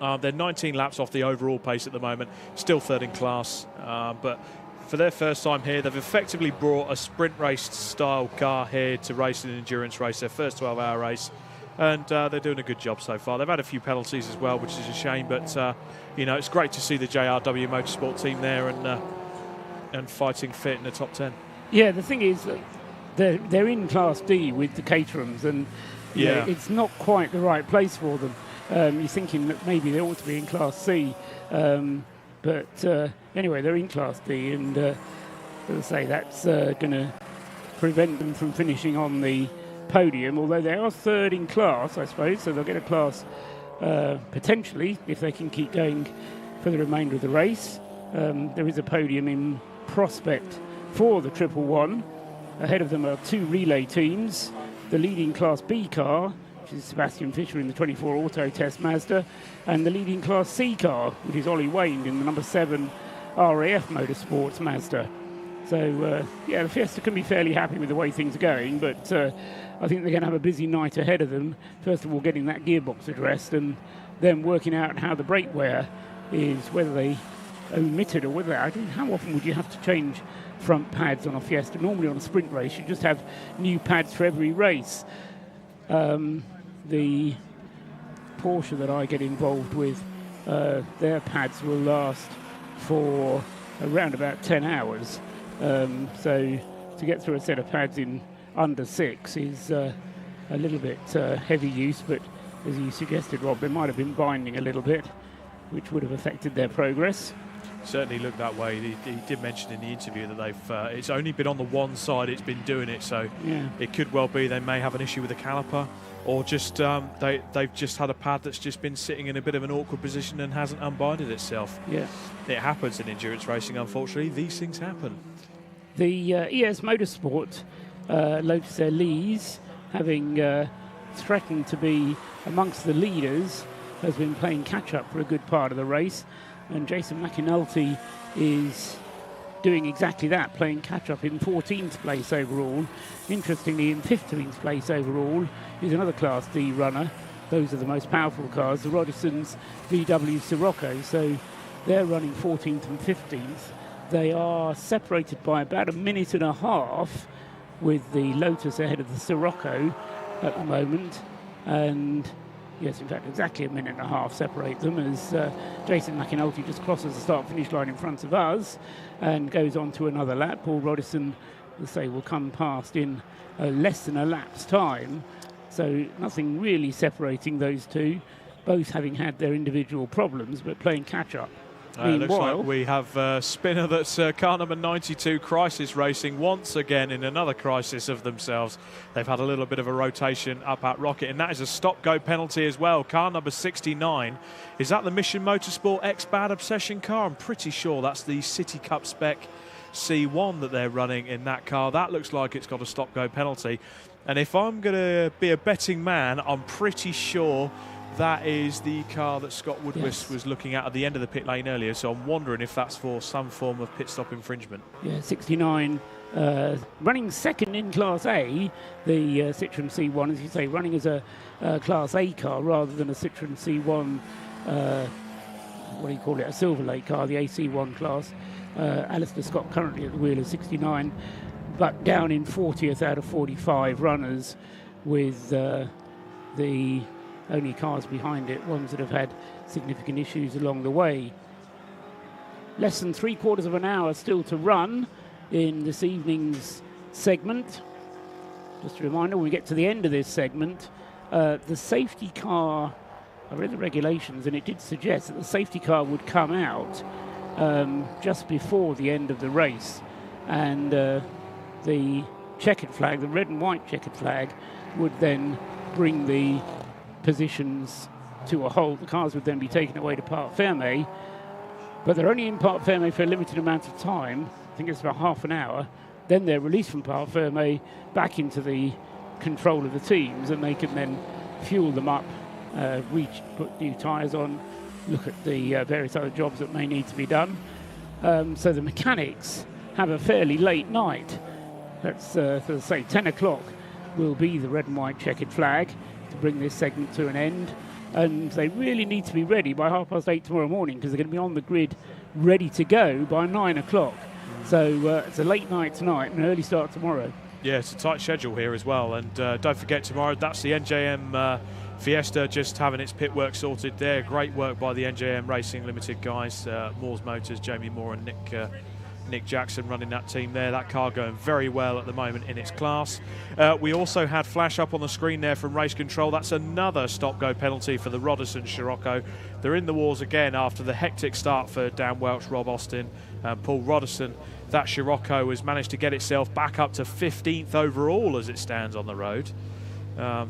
They're 19 laps off the overall pace at the moment, still third in class. But for their first time here, they've effectively brought a sprint race style car here to race an endurance race, their first 12-hour race. And they're doing a good job so far. They've had a few penalties as well, which is a shame. But, it's great to see the JRW Motorsport team there and fighting fit in the top 10. Yeah, the thing is that they're in Class D with the Caterhams, and it's not quite the right place for them. You're thinking that maybe they ought to be in Class C, but anyway, they're in Class D, and as I say, that's going to prevent them from finishing on the podium, although they are third in class, I suppose, so they'll get a class potentially if they can keep going for the remainder of the race. There is a podium in prospect for the 111. Ahead of them are two relay teams, the leading Class B car, which is Sebastian Fischer in the 24 Auto Test Mazda, and the leading Class C car, which is Ollie Wayne in the number 7 RAF Motorsports Mazda. So, the Fiesta can be fairly happy with the way things are going, but I think they're going to have a busy night ahead of them. First of all, getting that gearbox addressed, and then working out how the brake wear is, whether they omitted or whether, how often would you have to change front pads on a Fiesta? Normally on a sprint race, you just have new pads for every race. The Porsche that I get involved with, their pads will last for around about 10 hours. So to get through a set of pads in under 6 is a little bit heavy use, but as you suggested, Rob, they might have been binding a little bit, which would have affected their progress. Certainly looked that way. He did mention in the interview that they've it's only been on the one side it's been doing it, so it could well be they may have an issue with the caliper, or just they've just had a pad that's just been sitting in a bit of an awkward position and hasn't unbinded itself. It happens in endurance racing, unfortunately. These things happen. The ES Motorsport, Lotus Elise, having threatened to be amongst the leaders, has been playing catch-up for a good part of the race. And Jason McAnulty is doing exactly that, playing catch-up in 14th place overall. Interestingly, in 15th place overall is another Class D runner. Those are the most powerful cars, the Rodison's VW Sirocco. So they're running 14th and 15th. They are separated by about a minute and a half, with the Lotus ahead of the Sirocco at the moment. And yes, in fact, exactly a minute and a half separate them, as Jason McAnulty just crosses the start-finish line in front of us and goes on to another lap. Paul Rodison, let's say, will come past in less than a lap's time. So nothing really separating those two, both having had their individual problems, but playing catch-up. Looks like we have a spinner that's car number 92, Crisis Racing, once again in another crisis of themselves. They've had a little bit of a rotation up at Rocket, and that is a stop-go penalty as well. Car number 69, is that the Mission Motorsport X Bad Obsession car? I'm pretty sure that's the City Cup spec C1 that they're running in that car. That looks like it's got a stop-go penalty. And if I'm going to be a betting man, I'm pretty sure that is the car that Scott Woodwist was looking at the end of the pit lane earlier, so I'm wondering if that's for some form of pit stop infringement. Yeah, 69, running second in Class A, the Citroen C1, as you say, running as a Class A car rather than a Citroen C1, what do you call it, a Silver Lake car, the AC1 class. Alistair Scott currently at the wheel of 69, but down in 40th out of 45 runners. with the only cars behind it, ones that have had significant issues along the way. Less than 3/4 of an hour still to run in this evening's segment. Just a reminder, when we get to the end of this segment, the safety car, I read the regulations and it did suggest that the safety car would come out just before the end of the race, and the checkered flag, the red and white checkered flag, would then bring the positions to a halt. The cars would then be taken away to Parc Fermé, but they're only in Parc Fermé for a limited amount of time. I think it's about half an hour. Then they're released from Parc Fermé back into the control of the teams, and they can then fuel them up, put new tyres on, look at the various other jobs that may need to be done. So the mechanics have a fairly late night. That's, let's say, 10 o'clock will be the red and white checkered flag to bring this segment to an end. And they really need to be ready by 8:30 tomorrow morning, because they're going to be on the grid ready to go by 9 o'clock. So it's a late night tonight and an early start tomorrow. Yeah, it's a tight schedule here as well. And don't forget, tomorrow, that's the NJM Fiesta just having its pit work sorted there. Great work by the NJM Racing Limited guys. Moore's Motors, Jamie Moore and Nick Jackson running that team there. That car going very well at the moment in its class. We also had flash up on the screen there from Race Control. That's another stop-go penalty for the Roderson Scirocco. They're in the wars again after the hectic start for Dan Welch, Rob Austin, and Paul Roderson. That Scirocco has managed to get itself back up to 15th overall as it stands on the road.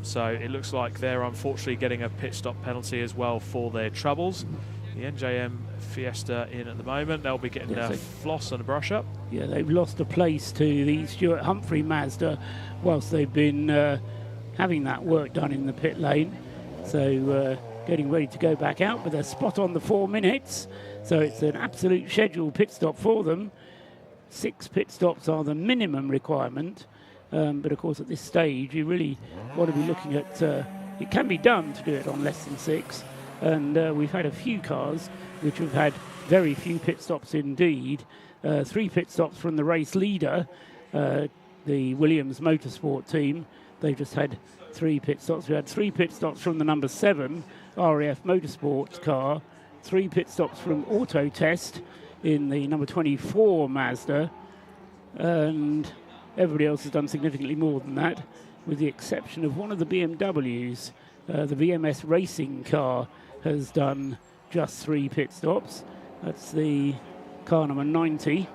So it looks like they're unfortunately getting a pit stop penalty as well for their troubles. The NJM Fiesta in at the moment. They'll be getting a floss and a brush up. Yeah, they've lost a place to the Stuart Humphrey Mazda whilst they've been having that work done in the pit lane. So getting ready to go back out, but they're spot on the 4 minutes. So it's an absolute scheduled pit stop for them. 6 pit stops are the minimum requirement. But of course at this stage you really want to be looking at, it can be done to do it on less than 6. And we've had a few cars which have had very few pit stops indeed. 3 pit stops from the race leader, the Williams Motorsport team. They've just had 3 pit stops. We had 3 pit stops from the number 7 RAF Motorsport car, 3 pit stops from Auto Test in the number 24 Mazda, and everybody else has done significantly more than that, with the exception of one of the BMWs. The VMS Racing car has done just 3 pit stops. That's the car number 90.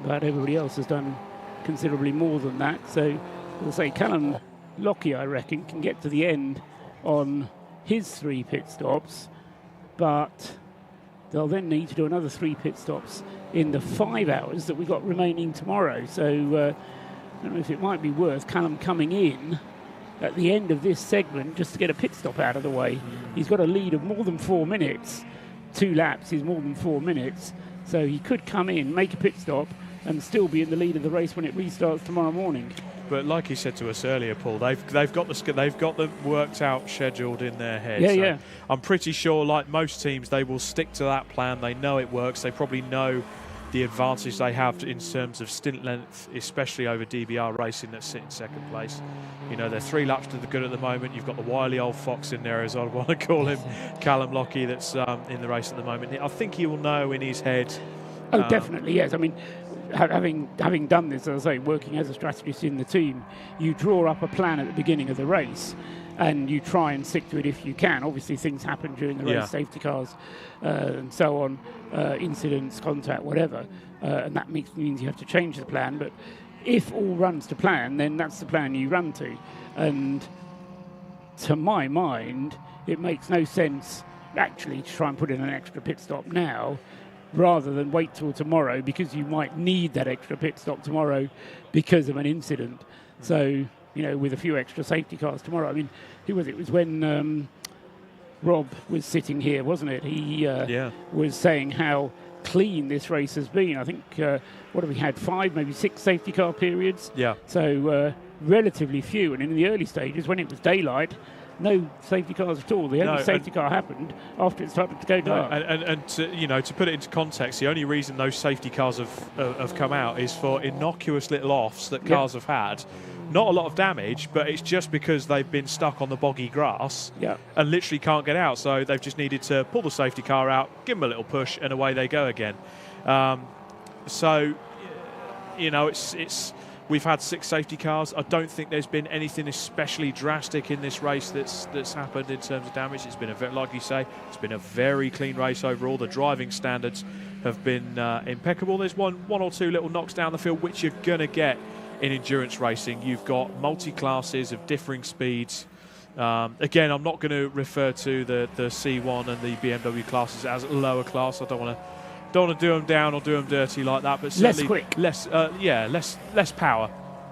But everybody else has done considerably more than that. So, as I say, Callum Lockie, I reckon, can get to the end on his 3 pit stops, but they'll then need to do another 3 pit stops in the 5 hours that we've got remaining tomorrow. So, I don't know if it might be worth Callum coming in at the end of this segment just to get a pit stop out of the way. He's got a lead of more than 4 minutes. 2 laps is more than 4 minutes. So he could come in, make a pit stop, and still be in the lead of the race when it restarts tomorrow morning. But like you said to us earlier, Paul, they've got the worked out, scheduled in their head. Yeah, so yeah. I'm pretty sure, like most teams, they will stick to that plan. They know it works. They probably know the advantage they have in terms of stint length, especially over DBR Racing that sit in second place. You know, they're 3 laps to the good at the moment. You've got the wily old fox in there, as I want to call him, Callum Lockie, that's in the race at the moment. I think he will know in his head. Oh, definitely, yes. I mean, having done this, as I say, working as a strategist in the team, you draw up a plan at the beginning of the race and you try and stick to it if you can. Obviously, things happen during the race, safety cars and so on, incidents, contact, whatever, and that means you have to change the plan. But if all runs to plan, then that's the plan you run to. And to my mind, it makes no sense actually to try and put in an extra pit stop now, rather than wait till tomorrow, because you might need that extra pit stop tomorrow because of an incident. So, you know, with a few extra safety cars tomorrow. I mean, who was it? It was when Rob was sitting here, wasn't it? He was saying how clean this race has been. I think, what have we had, 5, maybe 6 safety car periods? Yeah. So relatively few. And in the early stages, when it was daylight, no safety cars at all. The only safety car happened after it started to go dark. And to put it into context, the only reason those safety cars have come out is for innocuous little offs that cars have had. Not a lot of damage, but it's just because they've been stuck on the boggy grass and literally can't get out. So they've just needed to pull the safety car out, give them a little push, and away they go again. We've had 6 safety cars. I don't think there's been anything especially drastic in this race that's happened in terms of damage. It's been like you say, it's been a very clean race overall. The driving standards have been impeccable. There's one or two little knocks down the field, which you're going to get in endurance racing. You've got multi-classes of differing speeds. Again, I'm not going to refer to the C1 and the BMW classes as lower class. I don't want to do them down or do them dirty like that, but certainly less power.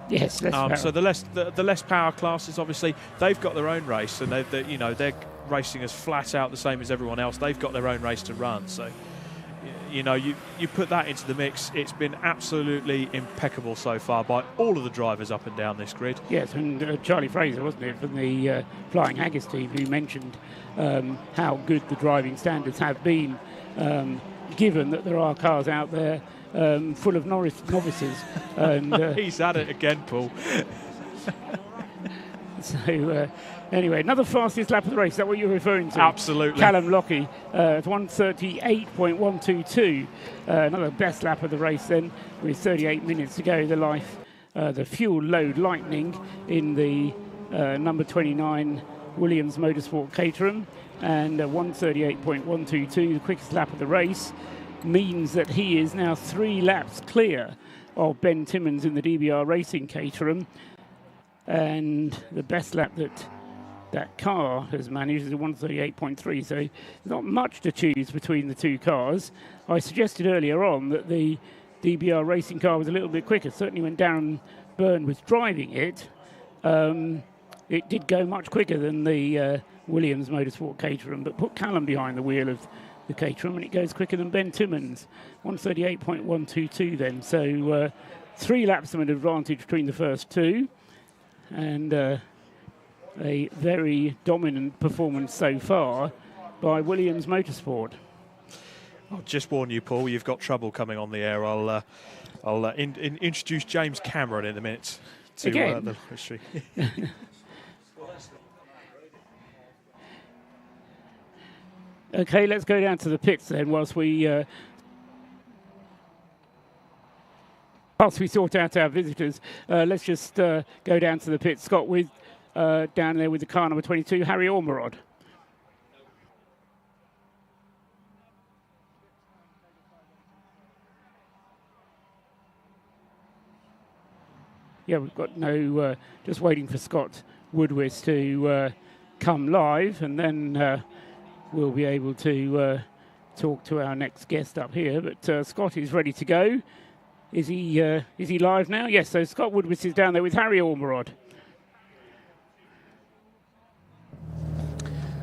Yes, less power. So the less power classes, obviously, they've got their own race, and they're racing as flat out the same as everyone else. They've got their own race to run. So you put that into the mix. It's been absolutely impeccable so far by all of the drivers up and down this grid. Yes, and Charlie Fraser, wasn't it, from the Flying Haggis team, who mentioned how good the driving standards have been. Given that there are cars out there full of novices. And, he's at it again, Paul. So, anyway, another fastest lap of the race. Is that what you're referring to? Absolutely. Callum Lockie at 1:38.122. Another best lap of the race then, with 38 minutes to go. The fuel load lightning in the number 29 Williams Motorsport Caterham. And 1:38.122, the quickest lap of the race, means that he is now 3 laps clear of Ben Timmons in the DBR Racing Caterham. And the best lap that car has managed is a 1:38.3, so not much to choose between the two cars. I suggested earlier on that the DBR Racing car was a little bit quicker. Certainly when Darren Byrne was driving it, it did go much quicker than the Williams Motorsport Caterham, but put Callum behind the wheel of the Caterham and it goes quicker than Ben Timmons. 1:38.122 then. So 3 laps of an advantage between the first 2, and a very dominant performance so far by Williams Motorsport. I'll just warn you, Paul, you've got trouble coming on the air. I'll introduce James Cameron in a minute to the history. Okay, let's go down to the pits then whilst we sort out our visitors. Let's just go down to the pits. Scott, with down there with the car number 22, Harry Ormerod. Yeah, we've got just waiting for Scott Woodwis to come live, and then we'll be able to talk to our next guest up here. But Scott is ready to go. Is he live now? Yes, so Scott Woodwis is down there with Harry Ormerod.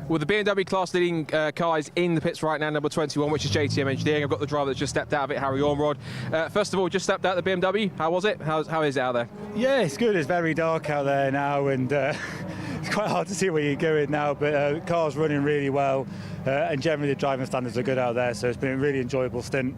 Well, the BMW class leading car is in the pits right now, number 21, which is JTM Engineering. I've got the driver that's just stepped out of it, Harry Ormerod. First of all, just stepped out of the BMW. How was it? How is it out there? Yeah, it's good. It's very dark out there now, and it's quite hard to see where you're going now, but the car's running really well, and generally the driving standards are good out there, so it's been a really enjoyable stint.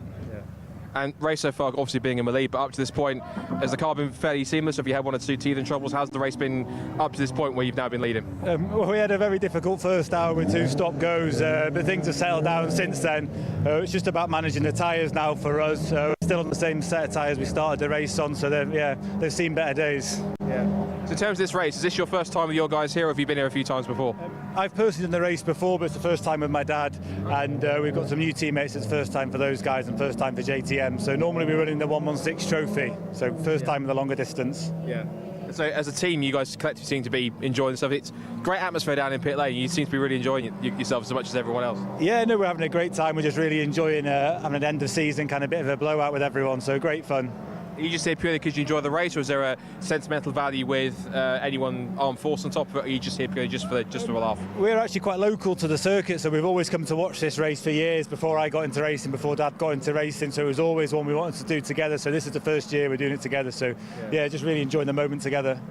And race so far, obviously being in the lead, but up to this point, has the car been fairly seamless? Have you had 1 or 2 teething troubles? How's the race been up to this point where you've now been leading? Well, we had a very difficult first hour with 2 stop-goes, but things have settled down since then. It's just about managing the tyres now for us. We're still on the same set of tyres we started the race on, so they've seen better days. So in terms of this race, is this your first time with your guys here, or have you been here a few times before? I've personally done the race before, but it's the first time with my dad, and we've got some new teammates. It's the first time for those guys and first time for JTM. So normally we're running the 116 trophy, so first time in the longer distance. Yeah. So as a team, you guys collectively seem to be enjoying stuff. It's great atmosphere down in pit lane. You seem to be really enjoying yourself as much as everyone else. Yeah, no, we're having a great time. We're just really enjoying having an end of season, kind of bit of a blowout with everyone. So great fun. Are you just here purely because you enjoy the race, or is there a sentimental value with anyone armed force on top of it, or are you just here purely just for a laugh? We're actually quite local to the circuit, so we've always come to watch this race for years. Before I got into racing, before Dad got into racing, so it was always one we wanted to do together. So this is the first year we're doing it together. So yeah, just really enjoying the moment together.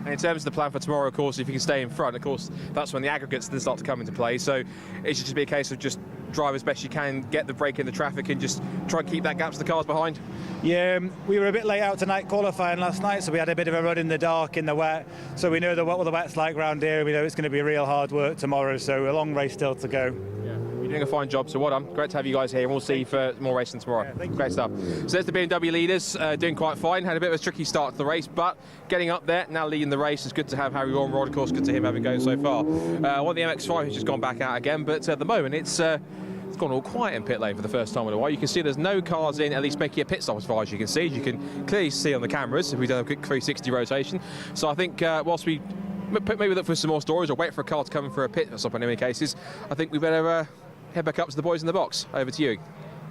And in terms of the plan for tomorrow, of course, if you can stay in front, of course, that's when the aggregates then start to come into play. So it should just be a case of just drive as best you can, get the break in the traffic, and just try and keep that gap to the cars behind. Yeah, we were a bit late out tonight qualifying last night, so we had a bit of a run in the dark, in the wet. So we know what the wet's like around here. We know it's going to be real hard work tomorrow, so a long race still to go. Yeah, you're doing a fine job, so well done. Great to have you guys here, and we'll see you for more racing tomorrow. Yeah, great stuff. So there's the BMW leaders, doing quite fine. Had a bit of a tricky start to the race, but getting up there, now leading the race. It's good to have Harry Ormerod, of course, good to him having going so far. Well, the MX-5 has just gone back out again, but at the moment it's gone all quiet in pit lane for the first time in a while. You can see there's no cars in, at least making a pit stop as far as you can see. You can clearly see on the cameras if we've done a quick 360 rotation. So I think whilst we maybe look for some more stories or wait for a car to come in for a pit stop in any cases, I think we better head back up to the boys in the box. Over to you.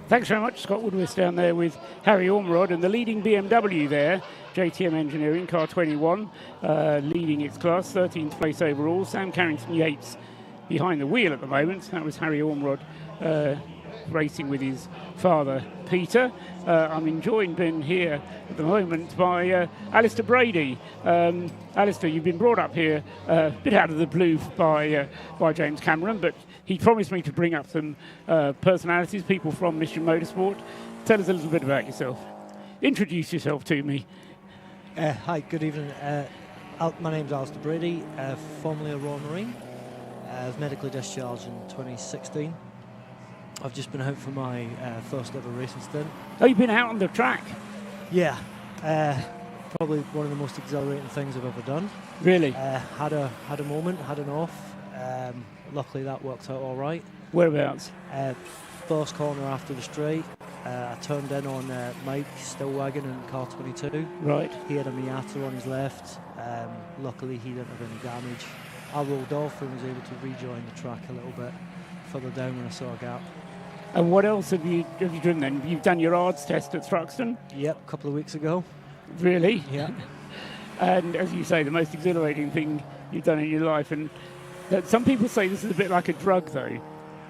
Thanks very much, Scott Woodward down there with Harry Ormerod, and the leading BMW there, JTM Engineering, car 21, leading its class, 13th place overall. Sam Carrington-Yates behind the wheel at the moment. That was Harry Ormerod racing with his father, Peter. I'm enjoying being here at the moment by Alistair Brady. Alistair, you've been brought up here a bit out of the blue by James Cameron, but he promised me to bring up some personalities, people from Mission Motorsport. Tell us a little bit about yourself. Introduce yourself to me. Hi, good evening. My name's Alistair Brady, formerly a Royal Marine. I was medically discharged in 2016. I've just been out for my first ever racing stint. Oh, you've been out on the track? Yeah. Probably one of the most exhilarating things I've ever done. Really? Had a moment, had an off. Luckily that worked out all right. Whereabouts? First corner after the straight. I turned in on Mike Stillwagon in car 22. Right. He had a Miata on his left. Luckily he didn't have any damage. I rolled off and was able to rejoin the track a little bit further down when I saw a gap. And what else have you done then? You've done your ARDS test at Thruxton? Yep, a couple of weeks ago. Really? Yeah. And as you say, the most exhilarating thing you've done in your life. And some people say this is a bit like a drug, though.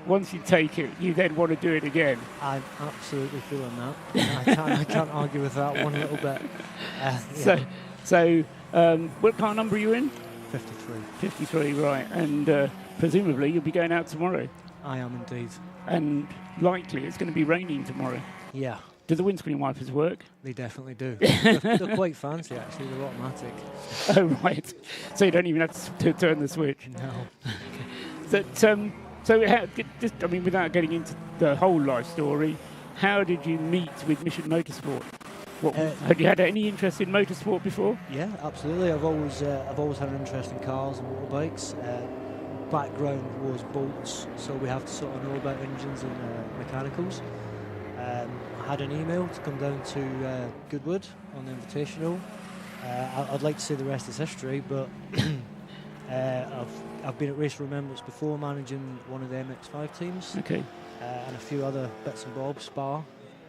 Once you take it, you then want to do it again. I'm absolutely feeling that. I can't argue with that one little bit. Yeah. So what car number are you in? 53. 53, right. And presumably you'll be going out tomorrow. I am indeed. And likely it's going to be raining tomorrow. Yeah. Do the windscreen wipers work? They definitely do. They're quite fancy, actually. They're automatic. Oh, right. So you don't even have to turn the switch? No. I mean, without getting into the whole life story, how did you meet with Mission Motorsport? Had you had any interest in motorsport before? Yeah, absolutely. I've always had an interest in cars and motorbikes. Background was bolts, so we have to sort of know about engines and mechanicals. I had an email to come down to Goodwood on the Invitational. I'd like to say the rest is history, but I've been at Race of Remembrance before, managing one of the MX-5 teams. Okay. And a few other bits and bobs, Spa,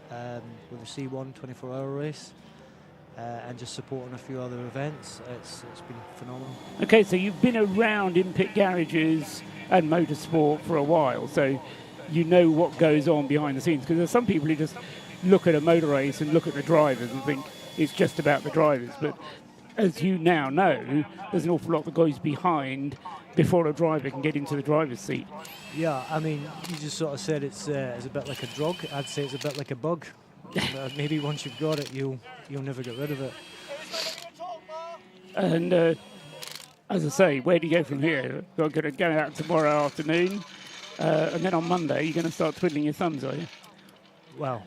with the C1 24-hour race, and just supporting a few other events. It's been phenomenal. Okay, so you've been around in pit garages and motorsport for a while, so you know what goes on behind the scenes, because there's some people who just look at a motor race and look at the drivers and think it's just about the drivers, but as you now know, there's an awful lot that goes behind before a driver can get into the driver's seat. Yeah, I mean, you just sort of said it's a bit like a drug. I'd say it's a bit like a bug. Maybe once you've got it, you'll never get rid of it. And as I say, where do you go from here? You're going to go out tomorrow afternoon, and then on Monday you're going to start twiddling your thumbs, are you? Well,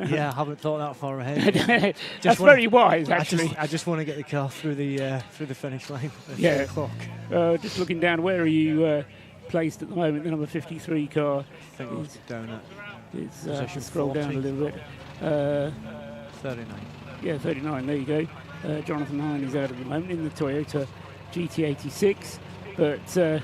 yeah, I haven't thought that far ahead. That's very wise, actually. I just want to get the car through the finish line at 3 o'clock. Just looking down, where are you placed at the moment? The number 53 car. I think it's down at It's scroll 40. Down a little bit. 39. Yeah, 39. There you go. Jonathan Hine is out at the moment in the Toyota GT86. But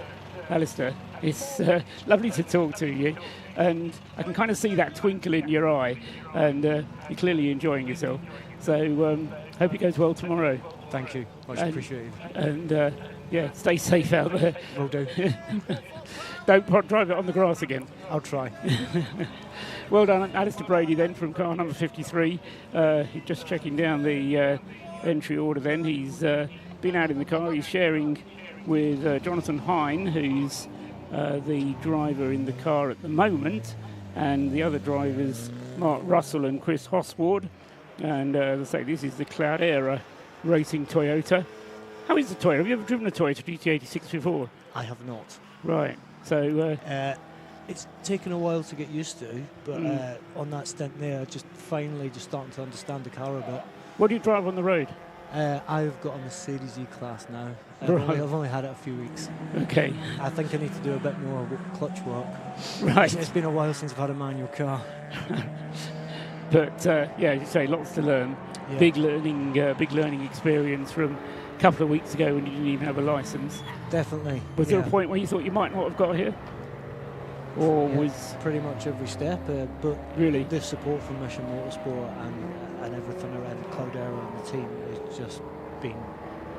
Alistair, it's lovely to talk to you. And I can kind of see that twinkle in your eye, and you're clearly enjoying yourself. So hope it goes well tomorrow. Thank you, much appreciated. And yeah, stay safe out there. Will do. Don't drive it on the grass again. I'll try. Well done, Alistair Brady then from car number 53. Just checking down the entry order then. He's been out in the car. He's sharing with Jonathan Hine, who's the driver in the car at the moment, and the other drivers, Mark Russell and Chris Hosward. And as I say, this is the Cloud Era Racing Toyota. How is the Toyota? Have you ever driven a Toyota GT86 before? I have not. Right. So it's taken a while to get used to, but on that stint there, just finally just starting to understand the car a bit. What do you drive on the road? I've got a Mercedes E-Class now. Right. I've only had it a few weeks. Okay. I think I need to do a bit more clutch work. Right. It's been a while since I've had a manual car. But yeah, as you say, lots to learn. Yeah. Big learning experience from a couple of weeks ago when you didn't even have a license. Definitely. Was there a point where you thought you might not have got here? Or was pretty much every step, but really the support from Mission Motorsport and everything around Cloud Era and the team has just been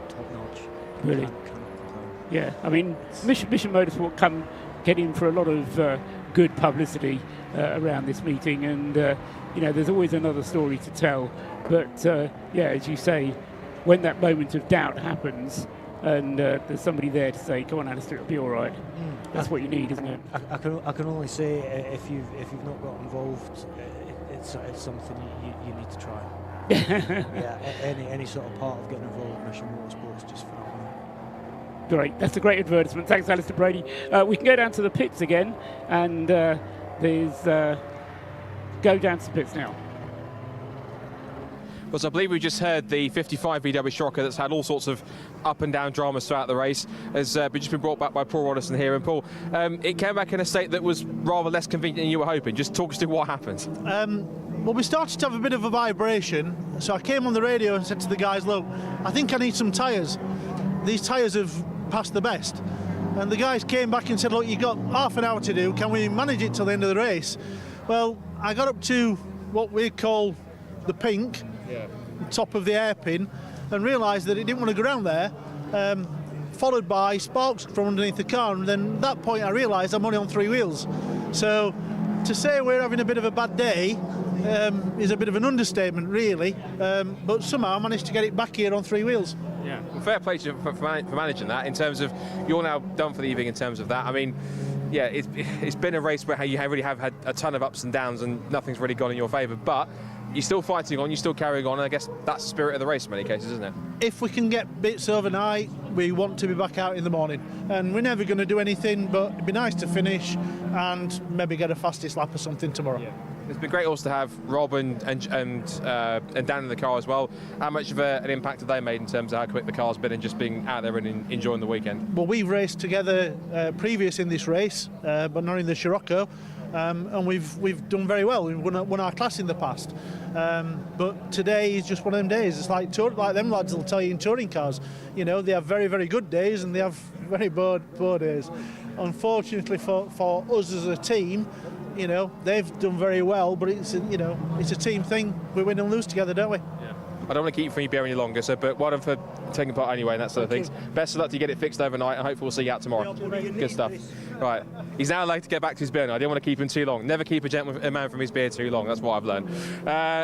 top notch. Really? Can't complain. Yeah, I mean, Mission Motorsport get in for a lot of good publicity around this meeting, and you know, there's always another story to tell. But yeah, as you say, when that moment of doubt happens, and there's somebody there to say, "Come on, Alistair, it'll be all right." That's what you need, isn't it? I can only say if you've not got involved, it's something you need to try. Yeah, any sort of part of getting involved in Mission Motorsport is just phenomenal. Great, that's a great advertisement. Thanks, Alistair Brady. We can go down to the pits again, and there's go down to the pits now. Well, so I believe we just heard the 55 VW Scirocco that's had all sorts of up and down dramas throughout the race has just been brought back by Paul Roddison here. And Paul, it came back in a state that was rather less convenient than you were hoping. Just talk us through what happened. Well, we started to have a bit of a vibration, so I came on the radio and said to the guys, look, I think I need some tyres. These tyres have passed the best. And the guys came back and said, look, you've got half an hour to do. Can we manage it till the end of the race? Well, I got up to what we call the pink, top of the hairpin, and realised that it didn't want to go around there, followed by sparks from underneath the car, and then at that point I realised I'm only on 3 wheels. So to say we're having a bit of a bad day is a bit of an understatement, really, but somehow I managed to get it back here on 3 wheels. Yeah, well, fair play to you for managing that. In terms of, you're now done for the evening in terms of that. I mean, yeah, it's been a race where you really have had a ton of ups and downs and nothing's really gone in your favour, but you're still fighting on, you're still carrying on, and I guess that's the spirit of the race in many cases, isn't it? If we can get bits overnight, we want to be back out in the morning, and we're never going to do anything, but it'd be nice to finish and maybe get a fastest lap or something tomorrow. Yeah. It's been great also to have Rob and Dan in the car as well. How much of an impact have they made in terms of how quick the car's been and just being out there and enjoying the weekend? Well, we've raced together previous in this race, but not in the Scirocco. And we've done very well. We've won our class in the past, but today is just one of them days. It's like them lads will tell you in touring cars. You know, they have very, very good days and they have very poor days. Unfortunately for us as a team, you know, they've done very well, but it's a team thing. We win and lose together, don't we? Yeah. I don't want to keep you from you beer any longer, but well done for taking part anyway and that sort of things. Best of luck to get it fixed overnight, and hopefully we'll see you out tomorrow. Good stuff. Right, he's now allowed to get back to his beer now. I didn't want to keep him too long. Never keep a man from his beer too long, that's what I've learned.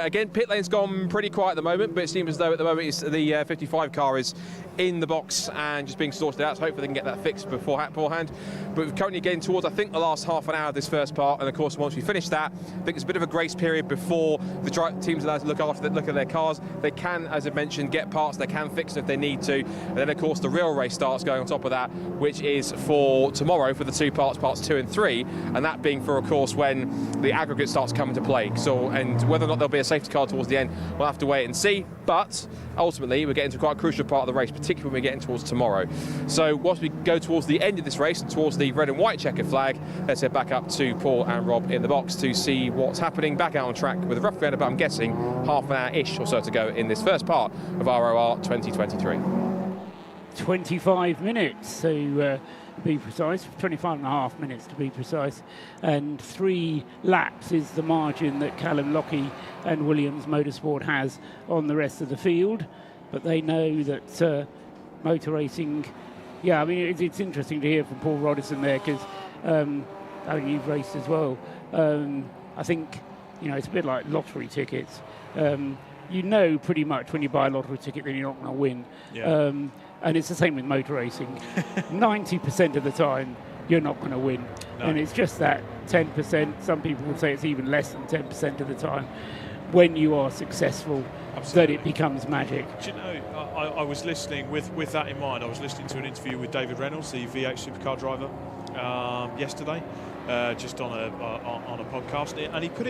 Again, pit lane's gone pretty quiet at the moment, but it seems as though at the moment the 55 car is in the box and just being sorted out, so hopefully they can get that fixed beforehand. But we're currently getting towards, I think, the last half an hour of this first part, and of course once we finish that, I think there's a bit of a grace period before the teams are allowed to look at their cars. They can, as I mentioned, get parts, they can fix them if they need to, and then of course the real race starts going on top of that, which is for tomorrow for the two parts 2 and 3, and that being for, of course, when the aggregate starts coming to play. So, and whether or not there'll be a safety car towards the end, we'll have to wait and see, but ultimately we're getting to quite a crucial part of the race, particularly when we're getting towards tomorrow. So once we go towards the end of this race and towards the red and white checkered flag, let's head back up to Paul and Rob in the box to see what's happening back out on track with roughly about, I'm guessing, half an hour-ish or so to go in this first part of ROR 2023. 25 minutes to be precise, 25 and a half minutes to be precise, and 3 laps is the margin that Callum Lockie and Williams Motorsport has on the rest of the field. But they know that motor racing, yeah, I mean, it's interesting to hear from Paul Roddison there, because I mean, you've raced as well. I think, you know, it's a bit like lottery tickets. You know pretty much when you buy a lottery ticket that you're not going to win. Yeah. And it's the same with motor racing. 90% of the time, you're not going to win. No. And it's just that 10%, some people would say it's even less than 10% of the time, when you are successful, that it becomes magic. Do you know, I was listening, with that in mind, I was listening to an interview with David Reynolds, the V8 supercar driver, yesterday, just on a podcast, and he put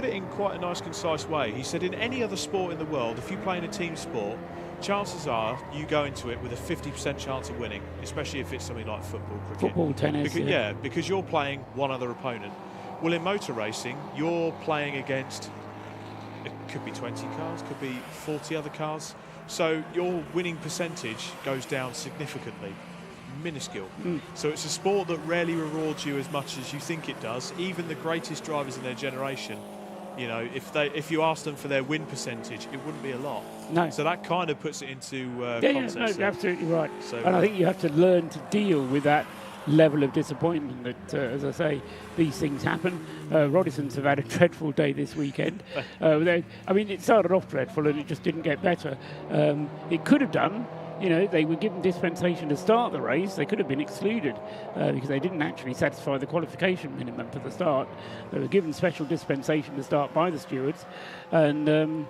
it in quite a nice, concise way. He said, in any other sport in the world, if you play in a team sport, chances are you go into it with a 50% chance of winning, especially if it's something like football, cricket. Football, tennis, because, because you're playing one other opponent. Well, in motor racing, you're playing against, it could be 20 cars, could be 40 other cars. So your winning percentage goes down significantly, minuscule. So it's a sport that rarely rewards you as much as you think it does. Even the greatest drivers in their generation, you know, if you ask them for their win percentage, it wouldn't be a lot. No. So that kind of puts it into context. No, you're absolutely right. So, and I think you have to learn to deal with that level of disappointment that, as I say, these things happen. Roddisons have had a dreadful day this weekend. I mean, it started off dreadful and it just didn't get better. It could have done. You know, they were given dispensation to start the race. They could have been excluded because they didn't actually satisfy the qualification minimum for the start. They were given special dispensation to start by the stewards, and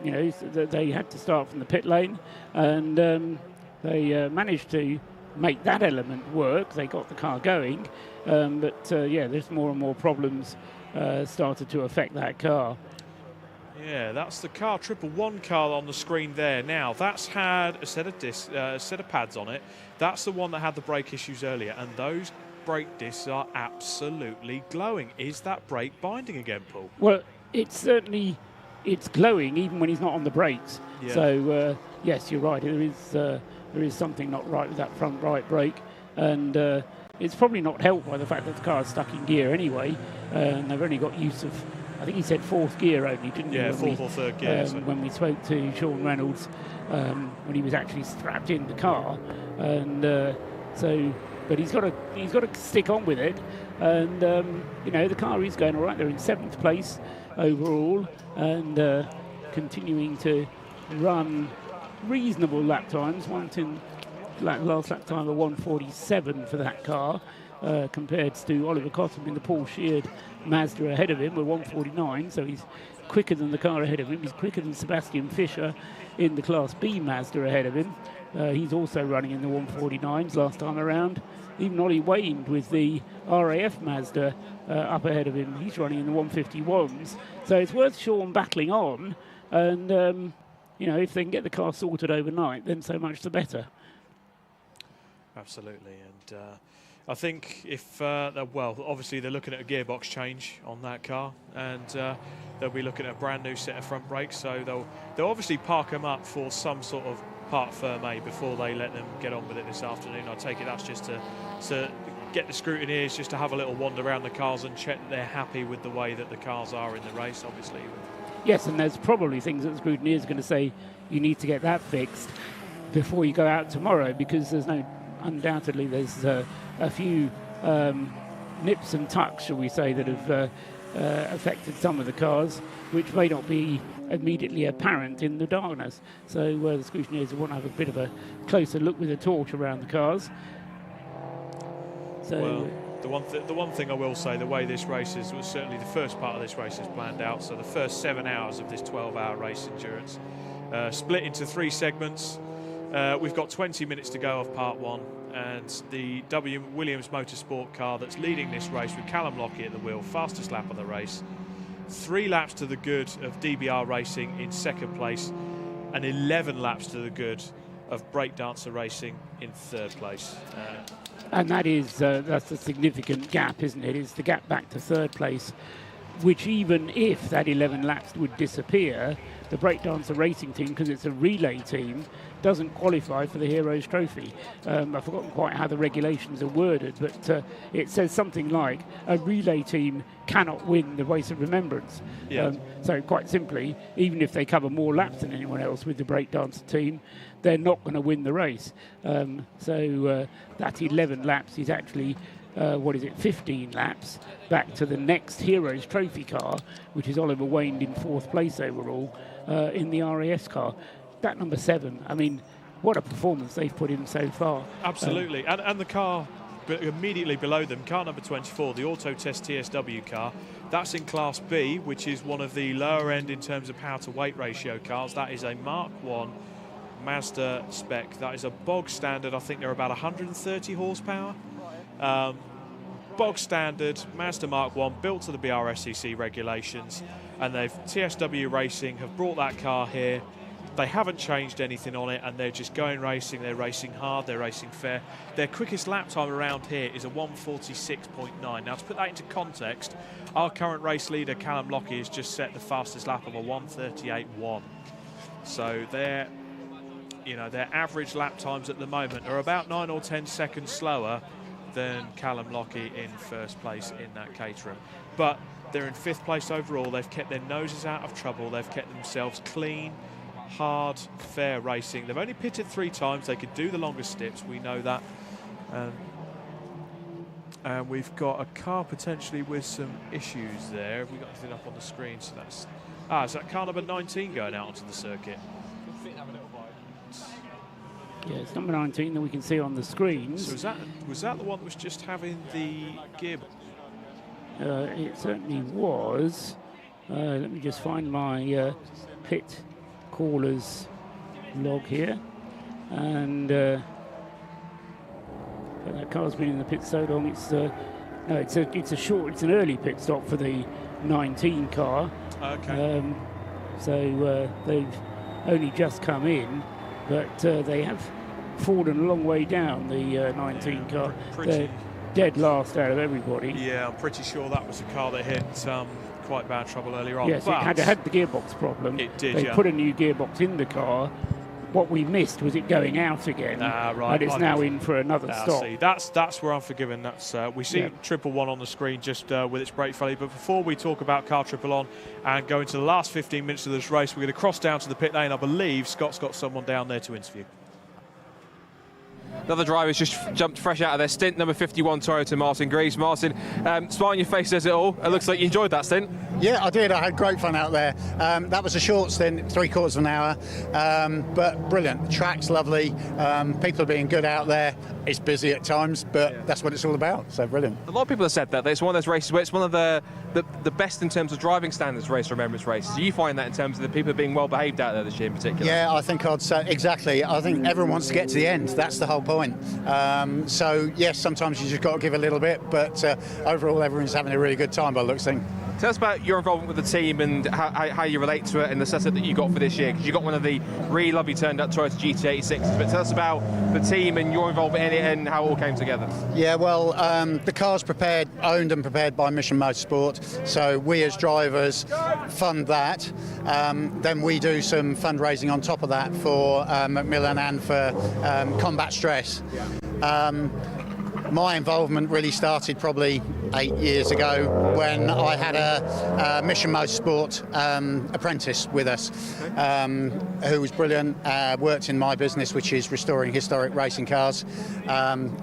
you know, they had to start from the pit lane, and they managed to make that element work. They got the car going, but there's more and more problems started to affect that car. Yeah, that's the car, 111 car on the screen there. Now, that's had a set of pads on it. That's the one that had the brake issues earlier, and those brake discs are absolutely glowing. Is that brake binding again, Paul? Well, it's glowing even when he's not on the brakes. Yeah. So, yes, you're right. There is something not right with that front right brake, and it's probably not helped by the fact that the car is stuck in gear anyway, and they've only got use of, I think he said fourth gear only, didn't he? Yeah, fourth or third gear. When we spoke to Sean Reynolds, when he was actually strapped in the car, and but he's got to stick on with it, and you know, the car is going all right. They're in 7th place overall, and continuing to run reasonable lap times. Last lap time of 1:47 for that car. Compared to Oliver Cottam in the Paul Sheard Mazda ahead of him with 1:49, so he's quicker than the car ahead of him. He's quicker than Sebastian Fischer in the Class B Mazda ahead of him. He's also running in the 1:49s last time around. Even Ollie Wayne with the RAF Mazda up ahead of him. He's running in the 1:51s. So it's worth Sean battling on, and you know, if they can get the car sorted overnight, then so much the better. Absolutely, and I think if, obviously they're looking at a gearbox change on that car, and they'll be looking at a brand new set of front brakes, so they'll obviously park them up for some sort of part firme before they let them get on with it this afternoon. I take it that's just to get the scrutineers just to have a little wander around the cars and check that they're happy with the way that the cars are in the race, obviously. Yes, and there's probably things that the scrutineers are going to say, you need to get that fixed before you go out tomorrow, because undoubtedly there's a few nips and tucks, shall we say, that have affected some of the cars, which may not be immediately apparent in the darkness. So the scrutineers want to have a bit of a closer look with a torch around the cars. So, well, the one thing I will say, the way this race is, was certainly the first part of this race is planned out. So the first 7 hours of this 12-hour race endurance, split into 3 segments. We've got 20 minutes to go of part 1. And the Williams Motorsport car that's leading this race with Callum Lockie at the wheel, fastest lap of the race. 3 laps to the good of DBR Racing in 2nd place, and 11 laps to the good of Breakdancer Racing in 3rd place. And that's a significant gap, isn't it? It's the gap back to 3rd place, which even if that 11 laps would disappear, the Breakdancer Racing team, because it's a relay team, doesn't qualify for the Heroes Trophy. I've forgotten quite how the regulations are worded, but it says something like a relay team cannot win the Race of Remembrance. Yeah. So quite simply, even if they cover more laps than anyone else with the Breakdancer team, they're not going to win the race. So that 11 laps is actually 15 laps back to the next Heroes Trophy car, which is Oliver Wayne in 4th place overall in the RAS car. That number 7, I mean, what a performance they've put in so far. Absolutely, and the car immediately below them, car number 24, the Auto Test TSW car, that's in Class B, which is one of the lower end in terms of power to weight ratio cars. That is a Mark 1 Mazda spec. That is a bog standard. I think they're about 130 horsepower. Bog standard Mazda Mark 1, built to the BRSCC regulations, and TSW Racing have brought that car here. They haven't changed anything on it, and they're just going racing. They're racing hard, they're racing fair. Their quickest lap time around here is a 1:46.9. Now, to put that into context, our current race leader, Callum Lockie, has just set the fastest lap of a 1:38.1. So their average lap times at the moment are about 9 or 10 seconds slower than Callum Lockie in first place in that Caterham. But they're in 5th place overall. They've kept their noses out of trouble. They've kept themselves clean, hard, fair racing. They've only pitted 3 times. They could do the longest stips, we know that. And we've got a car potentially with some issues there. Have we got anything up on the screen? So that's is that car number 19 going out onto the circuit? Yeah, it's number 19 that we can see on the screens. So was that the one that was just having the gearbox? It certainly was. Let me just find my pit callers log here, and that car's been in the pit so long. It's it's an early pit stop for the 19 car. Okay. So they've only just come in, but they have fallen a long way down, the 19 car. They're dead last out of everybody. Yeah, I'm pretty sure that was a car that hit quite bad trouble earlier on. Yes, but it had the gearbox problem. It did, They yeah. put a new gearbox in the car. What we missed was it going out again. Right. And it's now in for another stop. See, that's where I'm forgiven. That's we see Triple One on the screen just with its brake failure. But before we talk about car Triple On and go into the last 15 minutes of this race, we're going to cross down to the pit lane. I believe Scott's got someone down there to interview. Another driver's just jumped fresh out of their stint, number 51 Toyota, Martin Greaves. Martin, smile on your face says it all. It looks like you enjoyed that stint. Yeah, I did. I had great fun out there. That was a short stint, 3/4 of an hour, but brilliant. The track's lovely. People are being good out there. It's busy at times, but that's what it's all about. So brilliant. A lot of people have said that it's one of those races where it's one of the best in terms of driving standards Race Remembrance races. Do you find that in terms of the people being well behaved out there this year in particular? Yeah, I think I'd say exactly. I think everyone wants to get to the end. That's the whole point. So yes, sometimes you just got to give a little bit, but overall everyone's having a really good time by the looks of things. Tell us about your involvement with the team and how you relate to it and the setup that you got for this year, because you got one of the really lovely turned up Toyota GT86s. But tell us about the team and your involvement in it and how it all came together. Yeah, well, the car's owned and prepared by Mission Motorsport, so we as drivers fund that. Then we do some fundraising on top of that for Macmillan and for combat stress. My involvement really started probably 8 years ago when I had a Mission Motorsport apprentice with us who was brilliant, worked in my business, which is restoring historic racing cars.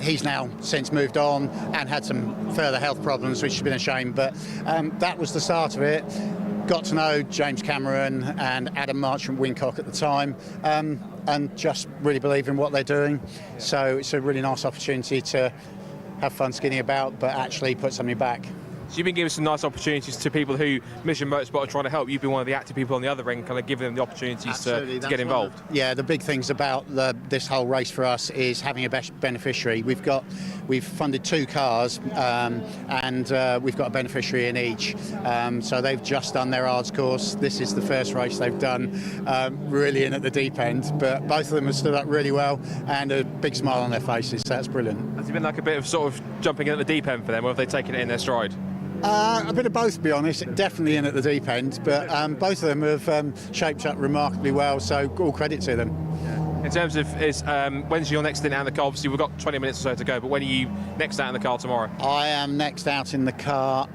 He's now since moved on and had some further health problems, which has been a shame, but that was the start of it. Got to know James Cameron and Adam Marchant Wincock at the time, and just really believe in what they're doing. So it's a really nice opportunity to have fun skidding about, but actually put something back. So you've been giving some nice opportunities to people who Mission Motorsport are trying to help. You've been one of the active people on the other end, kind of giving them the opportunities to get involved. Yeah, the big things about this whole race for us is having a beneficiary. We've funded 2 cars, and we've got a beneficiary in each. So they've just done their ARDS course. This is the first race they've done, really in at the deep end. But both of them have stood up really well and a big smile on their faces. So that's brilliant. Has it been like a bit of sort of jumping in at the deep end for them, or have they taken it in their stride? A bit of both, to be honest. Definitely in at the deep end, but both of them have shaped up remarkably well, so all credit to them. In terms of when's your next stint out in the car? Obviously, we've got 20 minutes or so to go, but when are you next out in the car tomorrow? I am next out in the car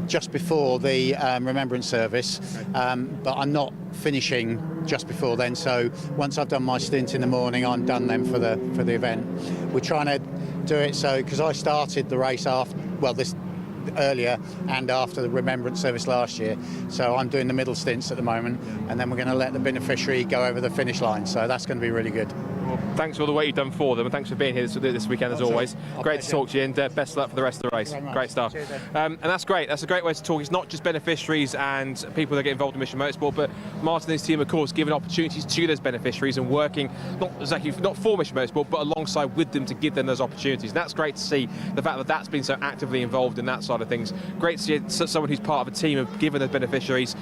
just before the Remembrance service, but I'm not finishing just before then, so once I've done my stint in the morning, I'm done then for the event. We're trying to do it so, because I started the race after, well, this earlier and after the Remembrance service last year. So I'm doing the middle stints at the moment, and then we're going to let the beneficiary go over the finish line. So that's going to be really good. Well, thanks for all the work you've done for them, and thanks for being here this weekend as always. Great to talk to you, and best of luck for the rest of the race. Great stuff. And that's great. That's a great way to talk. It's not just beneficiaries and people that get involved in Mission Motorsport, but Martin and his team, of course, giving opportunities to those beneficiaries and working not for Mission Motorsport, but alongside with them to give them those opportunities. And that's great to see the fact that that's been so actively involved in that side of things. Great to see someone who's part of a team of giving those beneficiaries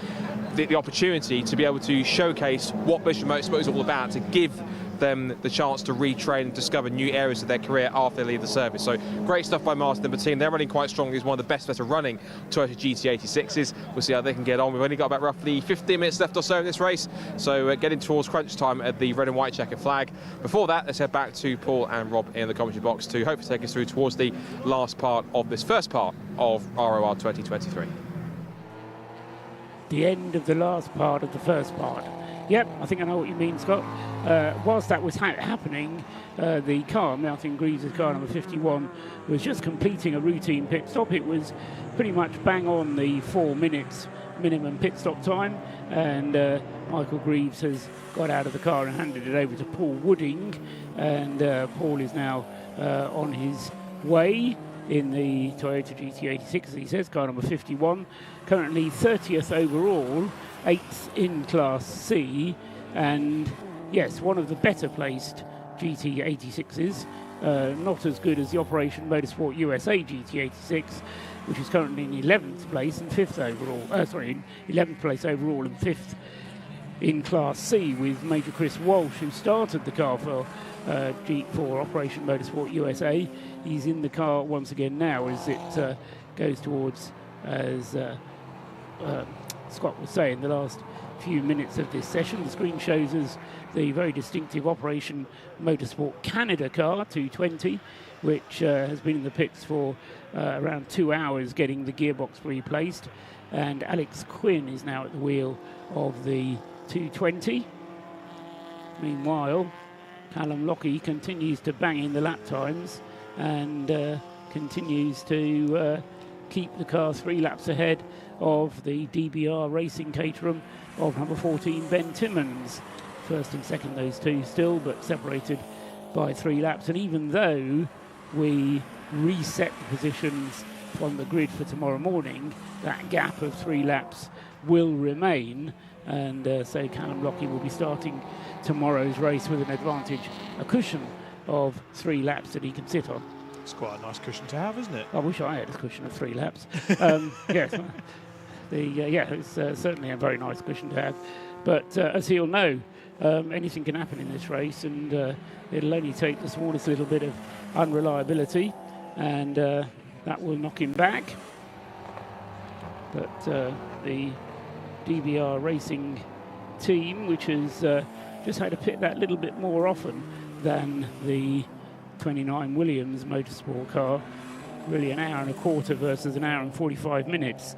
the opportunity to be able to showcase what Mission Motorsport is all about, to give them the chance to retrain and discover new areas of their career after they leave the service. So great stuff by Martin and the team. They're running quite strongly. He's one of the best running Toyota GT86s. We'll see how they can get on. We've only got about roughly 15 minutes left or so in this race, so getting towards crunch time at the red and white checkered flag. Before that, let's head back to Paul and Rob in the commentary box to hopefully take us through towards the last part of this first part of ROR 2023. The end of the last part of the first part. Yep, I think I know what you mean, Scott. Whilst that was happening, the car, Martin Greaves' car number 51, was just completing a routine pit stop. It was pretty much bang on the 4 minutes minimum pit stop time, and Michael Greaves has got out of the car and handed it over to Paul Wooding, and Paul is now on his way in the Toyota GT86, as he says, car number 51, currently 30th overall, 8th in Class C, and yes, one of the better placed GT86s, not as good as the Operation Motorsport USA GT86, which is currently in 11th place and 5th overall, 11th place overall and 5th in Class C, with Major Chris Walsh, who started the car for Operation Motorsport USA. He's in the car once again now as it goes towards, as Scott was saying, the last few minutes of this session. The screen shows us the very distinctive Operation Motorsport Canada car 220, which has been in the pits for around 2 hours getting the gearbox replaced, and Alex Quinn is now at the wheel of the 220. Meanwhile, Callum Lockie continues to bang in the lap times and continues to keep the car 3 laps ahead of the DBR Racing Caterham of number 14, Ben Timmons. First and second, those two still, but separated by 3 laps. And even though we reset the positions on the grid for tomorrow morning, that gap of 3 laps will remain. And so Callum Lockie will be starting tomorrow's race with an advantage, a cushion of 3 laps that he can sit on. It's quite a nice cushion to have, isn't it? I wish I had a cushion of 3 laps. Yes, it's certainly a very nice cushion to have. But as he'll know, anything can happen in this race, and it'll only take the smallest little bit of unreliability, and that will knock him back. But the DBR Racing team, which has just had to pit that little bit more often than the 29 Williams Motorsport car, really an hour and a quarter versus an hour and 45 minutes,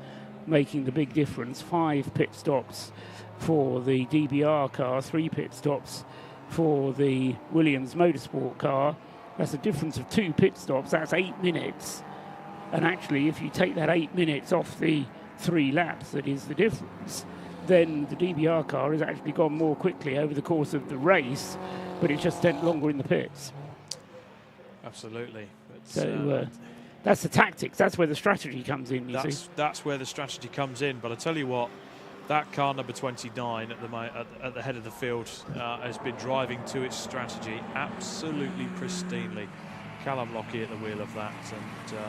making the big difference. 5 pit stops for the DBR car, 3 pit stops for the Williams Motorsport car. That's a difference of 2 pit stops. That's 8 minutes. And actually, if you take that 8 minutes off the 3 laps, that is the difference, then the DBR car has actually gone more quickly over the course of the race, but it's just spent longer in the pits. Absolutely. But, so that's the tactics. That's where the strategy comes in, you see. That's where the strategy comes in. But I tell you what, that car number 29 at the head of the field has been driving to its strategy absolutely pristinely. Callum Lockie at the wheel of that, and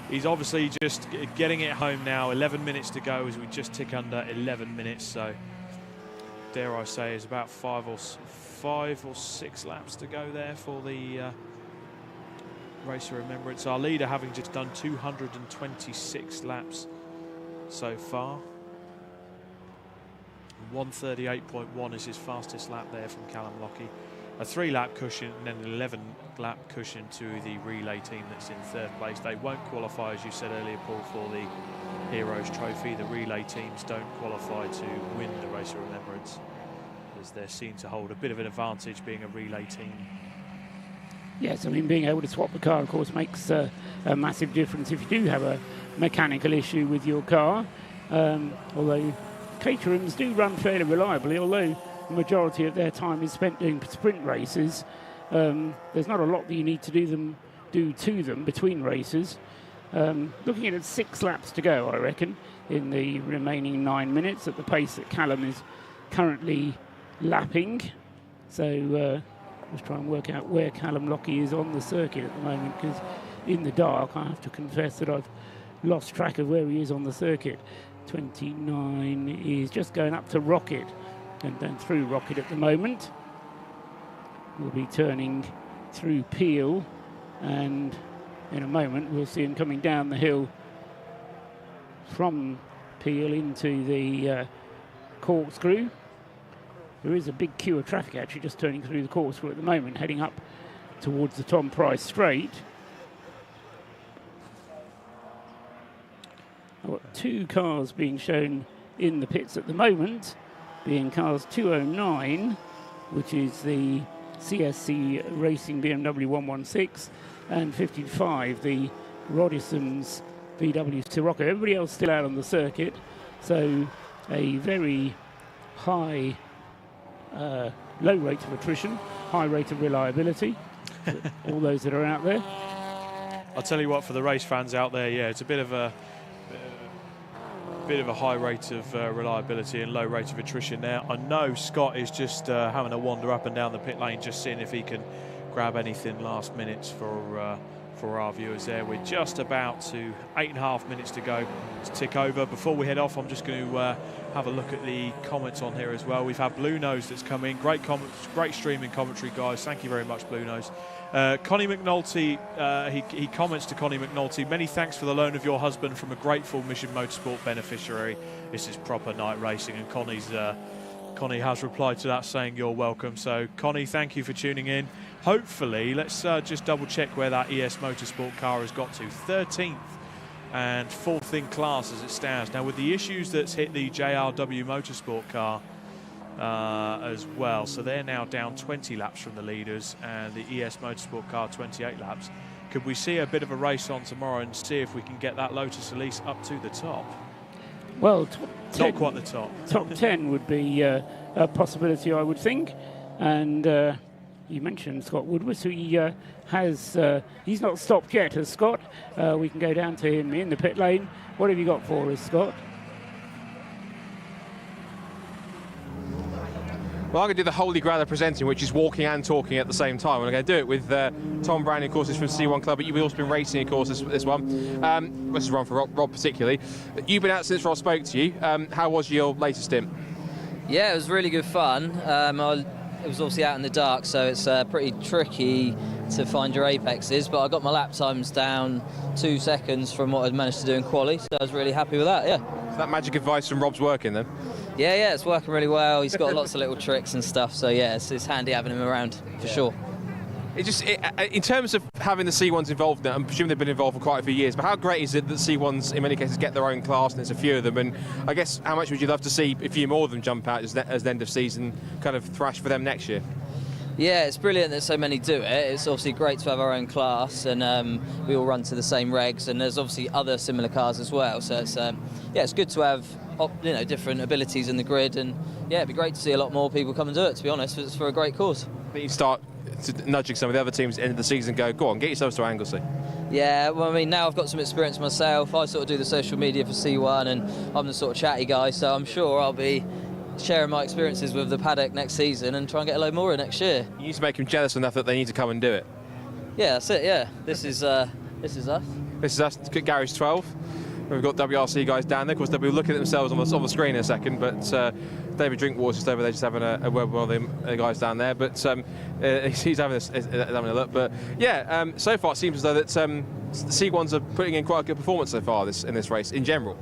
he's obviously just getting it home now. 11 minutes to go as we just tick under 11 minutes. So dare I say, is about 5 or 6 laps to go there for the Race of Remembrance. Our leader having just done 226 laps so far. 138.1 is his fastest lap there from Callum Lockie. A 3-lap cushion and then an 11-lap cushion to the relay team that's in 3rd place. They won't qualify, as you said earlier, Paul, for the Heroes Trophy. The relay teams don't qualify to win the Race of Remembrance, as they're seen to hold a bit of an advantage being a relay team. Yes, I mean, being able to swap the car, of course, makes a massive difference if you do have a mechanical issue with your car. Although Caterhams do run fairly reliably, although the majority of their time is spent doing sprint races. There's not a lot that you need to do to them between races. Looking at 6 laps to go, I reckon, in the remaining 9 minutes at the pace that Callum is currently lapping. So let's try and work out where Callum Lockie is on the circuit at the moment, because in the dark I have to confess that I've lost track of where he is on the circuit. 29 is just going up to Rocket and then through Rocket at the moment. We'll be turning through Peel, and in a moment we'll see him coming down the hill from Peel into the corkscrew. There is a big queue of traffic actually just turning through the corkscrew at the moment, heading up towards the Tom Price Straight. I've got 2 cars being shown in the pits at the moment, being cars 209, which is the CSC Racing BMW 116, and 55, the Roddison's VW Sirocco. Everybody else still out on the circuit, so a very high, low rate of attrition, high rate of reliability. All those that are out there. I'll tell you what, for the race fans out there, yeah, it's a bit of a high rate of reliability and low rate of attrition there. I know Scott is just having a wander up and down the pit lane, just seeing if he can grab anything last minutes for our viewers there. We're just about to 8.5 minutes to go to tick over. Before we head off, I'm just going to have a look at the comments on here as well. We've had Blue Nose that's come in. Great comments, great streaming commentary, guys. Thank you very much, Blue Nose. Connie McNulty, he comments to Connie McNulty, many thanks for the loan of your husband from a grateful Mission Motorsport beneficiary. This is proper night racing, and Connie has replied to that saying you're welcome. So Connie, thank you for tuning in. Hopefully, let's just double check where that ES Motorsport car has got to. 13th and 4th in class as it stands. Now with the issues that's hit the JRW Motorsport car as well, so they're now down 20 laps from the leaders, and the ES Motorsport car 28 laps. Could we see a bit of a race on tomorrow and see if we can get that Lotus Elise up to the top? Well, not quite the top. Top 10 would be a possibility, I would think. And you mentioned Scott Woodward, so he he's not stopped yet, has Scott? We can go down to him in the pit lane. What have you got for us, Scott? Well, I'm going to do the holy grail of presenting, which is walking and talking at the same time. I'm going to do it with Tom Brown, of course, is from C1 Club, but you've also been racing, of course, this one. This is one for Rob particularly. You've been out since Rob spoke to you. How was your latest stint? Yeah, it was really good fun. It was obviously out in the dark, so it's pretty tricky to find your apexes, but I got my lap times down 2 seconds from what I'd managed to do in quali, so I was really happy with that, yeah. Is that magic advice from Rob's working then? Yeah, it's working really well. He's got lots of little tricks and stuff, so yeah, it's handy having him around, for sure. In terms of having the C1s involved now, I'm presuming they've been involved for quite a few years, but how great is it that C1s, in many cases, get their own class, and there's a few of them, and I guess how much would you love to see a few more of them jump out as the end of season kind of thrash for them next year? Yeah, it's brilliant that so many do it. It's obviously great to have our own class, and we all run to the same regs, and there's obviously other similar cars as well, so it's good to have different abilities in the grid, and yeah, it'd be great to see a lot more people come and do it, to be honest. It's for a great cause. But you start nudging some of the other teams at the end of the season and go on, get yourselves to Anglesey. Yeah, well, I mean, now I've got some experience myself. I sort of do the social media for C1, and I'm the sort of chatty guy, so I'm sure I'll be sharing my experiences with the paddock next season and try and get a load more in next year. You need to make them jealous enough that they need to come and do it. Yeah, that's it, yeah. This is us. This is us, Garage 12. We've got WRC guys down there. Of course, they'll be looking at themselves on the screen in a second, but David Drinkwater's just over there, just having a word with one of the guys down there. But he's having a look. But yeah, so far it seems as though that the C1s are putting in quite a good performance so far in this race in general.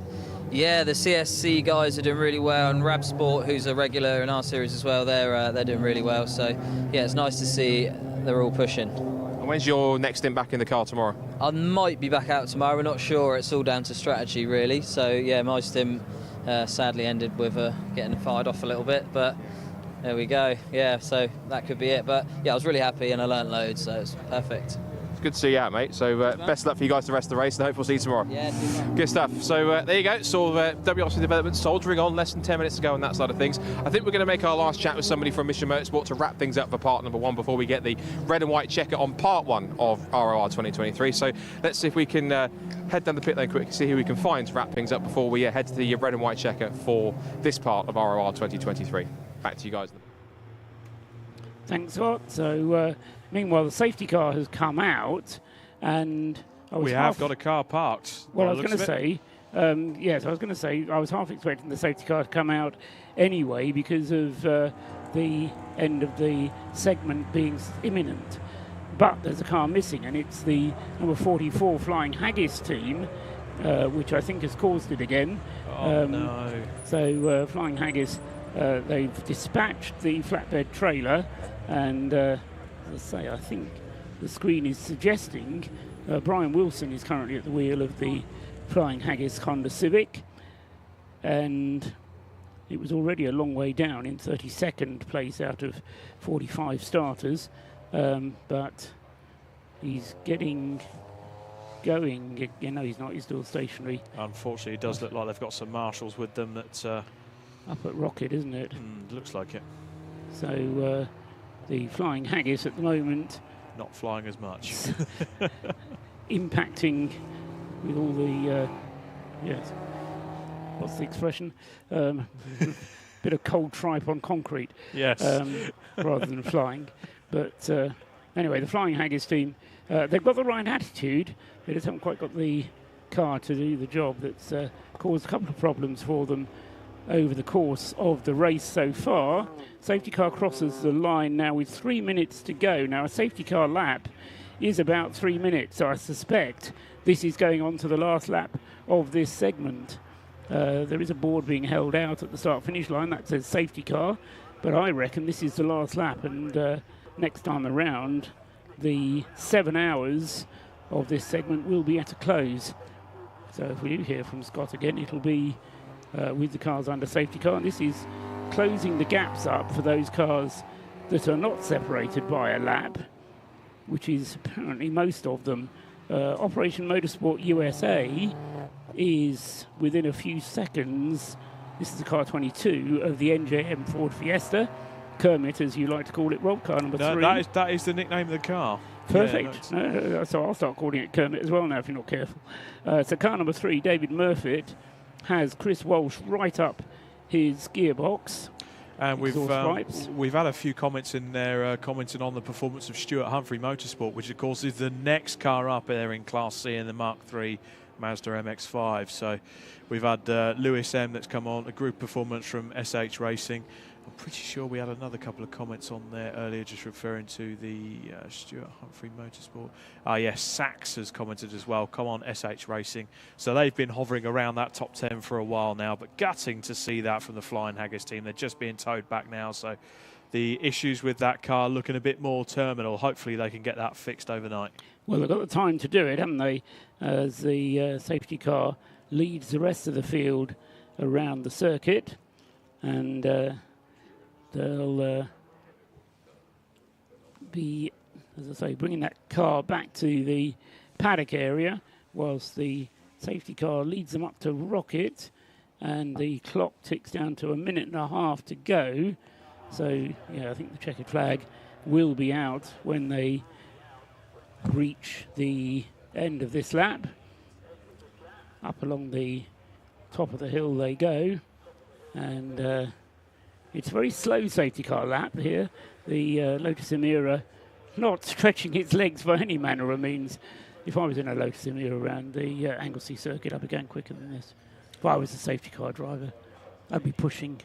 Yeah, the CSC guys are doing really well, and Rab Sport, who's a regular in our series as well, they're doing really well. So yeah, it's nice to see they're all pushing. And when's your next stint back in the car tomorrow? I might be back out tomorrow. We're not sure. It's all down to strategy, really. So yeah, my stint sadly ended with getting fired off a little bit, but There we go. Yeah, so that could be it. But yeah, I was really happy and I learnt loads, so it's perfect. It's good to see you out, mate. So best of luck for you guys the rest of the race, and I hope we'll see you tomorrow. Yeah, good stuff. So there you go. So WRC development soldiering on, less than 10 minutes to go on that side of things. I think we're going to make our last chat with somebody from Mission Motorsport to wrap things up for part number 1 before we get the red and white checker on part 1 of ROR 2023. So let's see if we can head down the pit lane quickly, see who we can find to wrap things up before we head to the red and white checker for this part of ROR 2023. Back to you guys. Thanks, Scott. So, meanwhile, the safety car has come out, and we have got a car parked. Well, I was going to say, yes, I was going to say I was half expecting the safety car to come out anyway because of the end of the segment being imminent. But there's a car missing, and it's the number 44 Flying Haggis team, which I think has caused it again. Oh, no. So, Flying Haggis, they've dispatched the flatbed trailer. And as I say, I think the screen is suggesting Brian Wilson is currently at the wheel of the Flying Haggis Honda Civic, and it was already a long way down in 32nd place out of 45 starters, but he's getting going. You know, he's not. He's still stationary. Unfortunately, it does look like they've got some marshals with them. That up at Rocket, isn't it? Looks like it. So. The Flying Haggis at the moment not flying as much, impacting with all the yes. What's the expression? Bit of cold tripe on concrete. Yes. Rather than flying, but anyway, the Flying Haggis team they've got the right attitude. They just haven't quite got the car to do the job. That's caused a couple of problems for them over the course of the race so far. Safety car crosses the line now with 3 minutes to go. Now, a safety car lap is about 3 minutes, so I suspect this is going on to the last lap of this segment. There is a board being held out at the start-finish line that says safety car, but I reckon this is the last lap, and next time around, the 7 hours of this segment will be at a close. So if we do hear from Scott again, it'll be with the cars under safety car, and this is closing the gaps up for those cars that are not separated by a lap, which is apparently most of them. Operation Motorsport USA is within a few seconds. This is the car 22 of the NJM Ford Fiesta. Kermit, as you like to call it, Rob, car number 3. That is the nickname of the car. Perfect. Yeah, so I'll start calling it Kermit as well now if you're not careful. So car number 3, David Murfitt, has Chris Walsh right up his gearbox. And we've had a few comments in there commenting on the performance of Stuart Humphrey Motorsport, which of course is the next car up there in Class C in the Mark III Mazda MX-5. So we've had Lewis M that's come on, a group performance from SH Racing. I'm pretty sure we had another couple of comments on there earlier just referring to the Stuart Humphrey Motorsport. Yes, Sachs has commented as well. Come on, SH Racing. So they've been hovering around that top 10 for a while now, but gutting to see that from the Flying Haggis team. They're just being towed back now, so the issues with that car looking a bit more terminal. Hopefully they can get that fixed overnight. Well, they've got the time to do it, haven't they? As the safety car leads the rest of the field around the circuit, and they'll be, as I say, bringing that car back to the paddock area whilst the safety car leads them up to Rocket, and the clock ticks down to 1.5 minutes to go. So, yeah, I think the checkered flag will be out when they reach the end of this lap. Up along the top of the hill they go, and it's a very slow safety car lap here. The Lotus Emira not stretching its legs by any manner of means. If I was in a Lotus Emira around the Anglesey circuit, I'd be going quicker than this. If I was a safety car driver, I'd be pushing.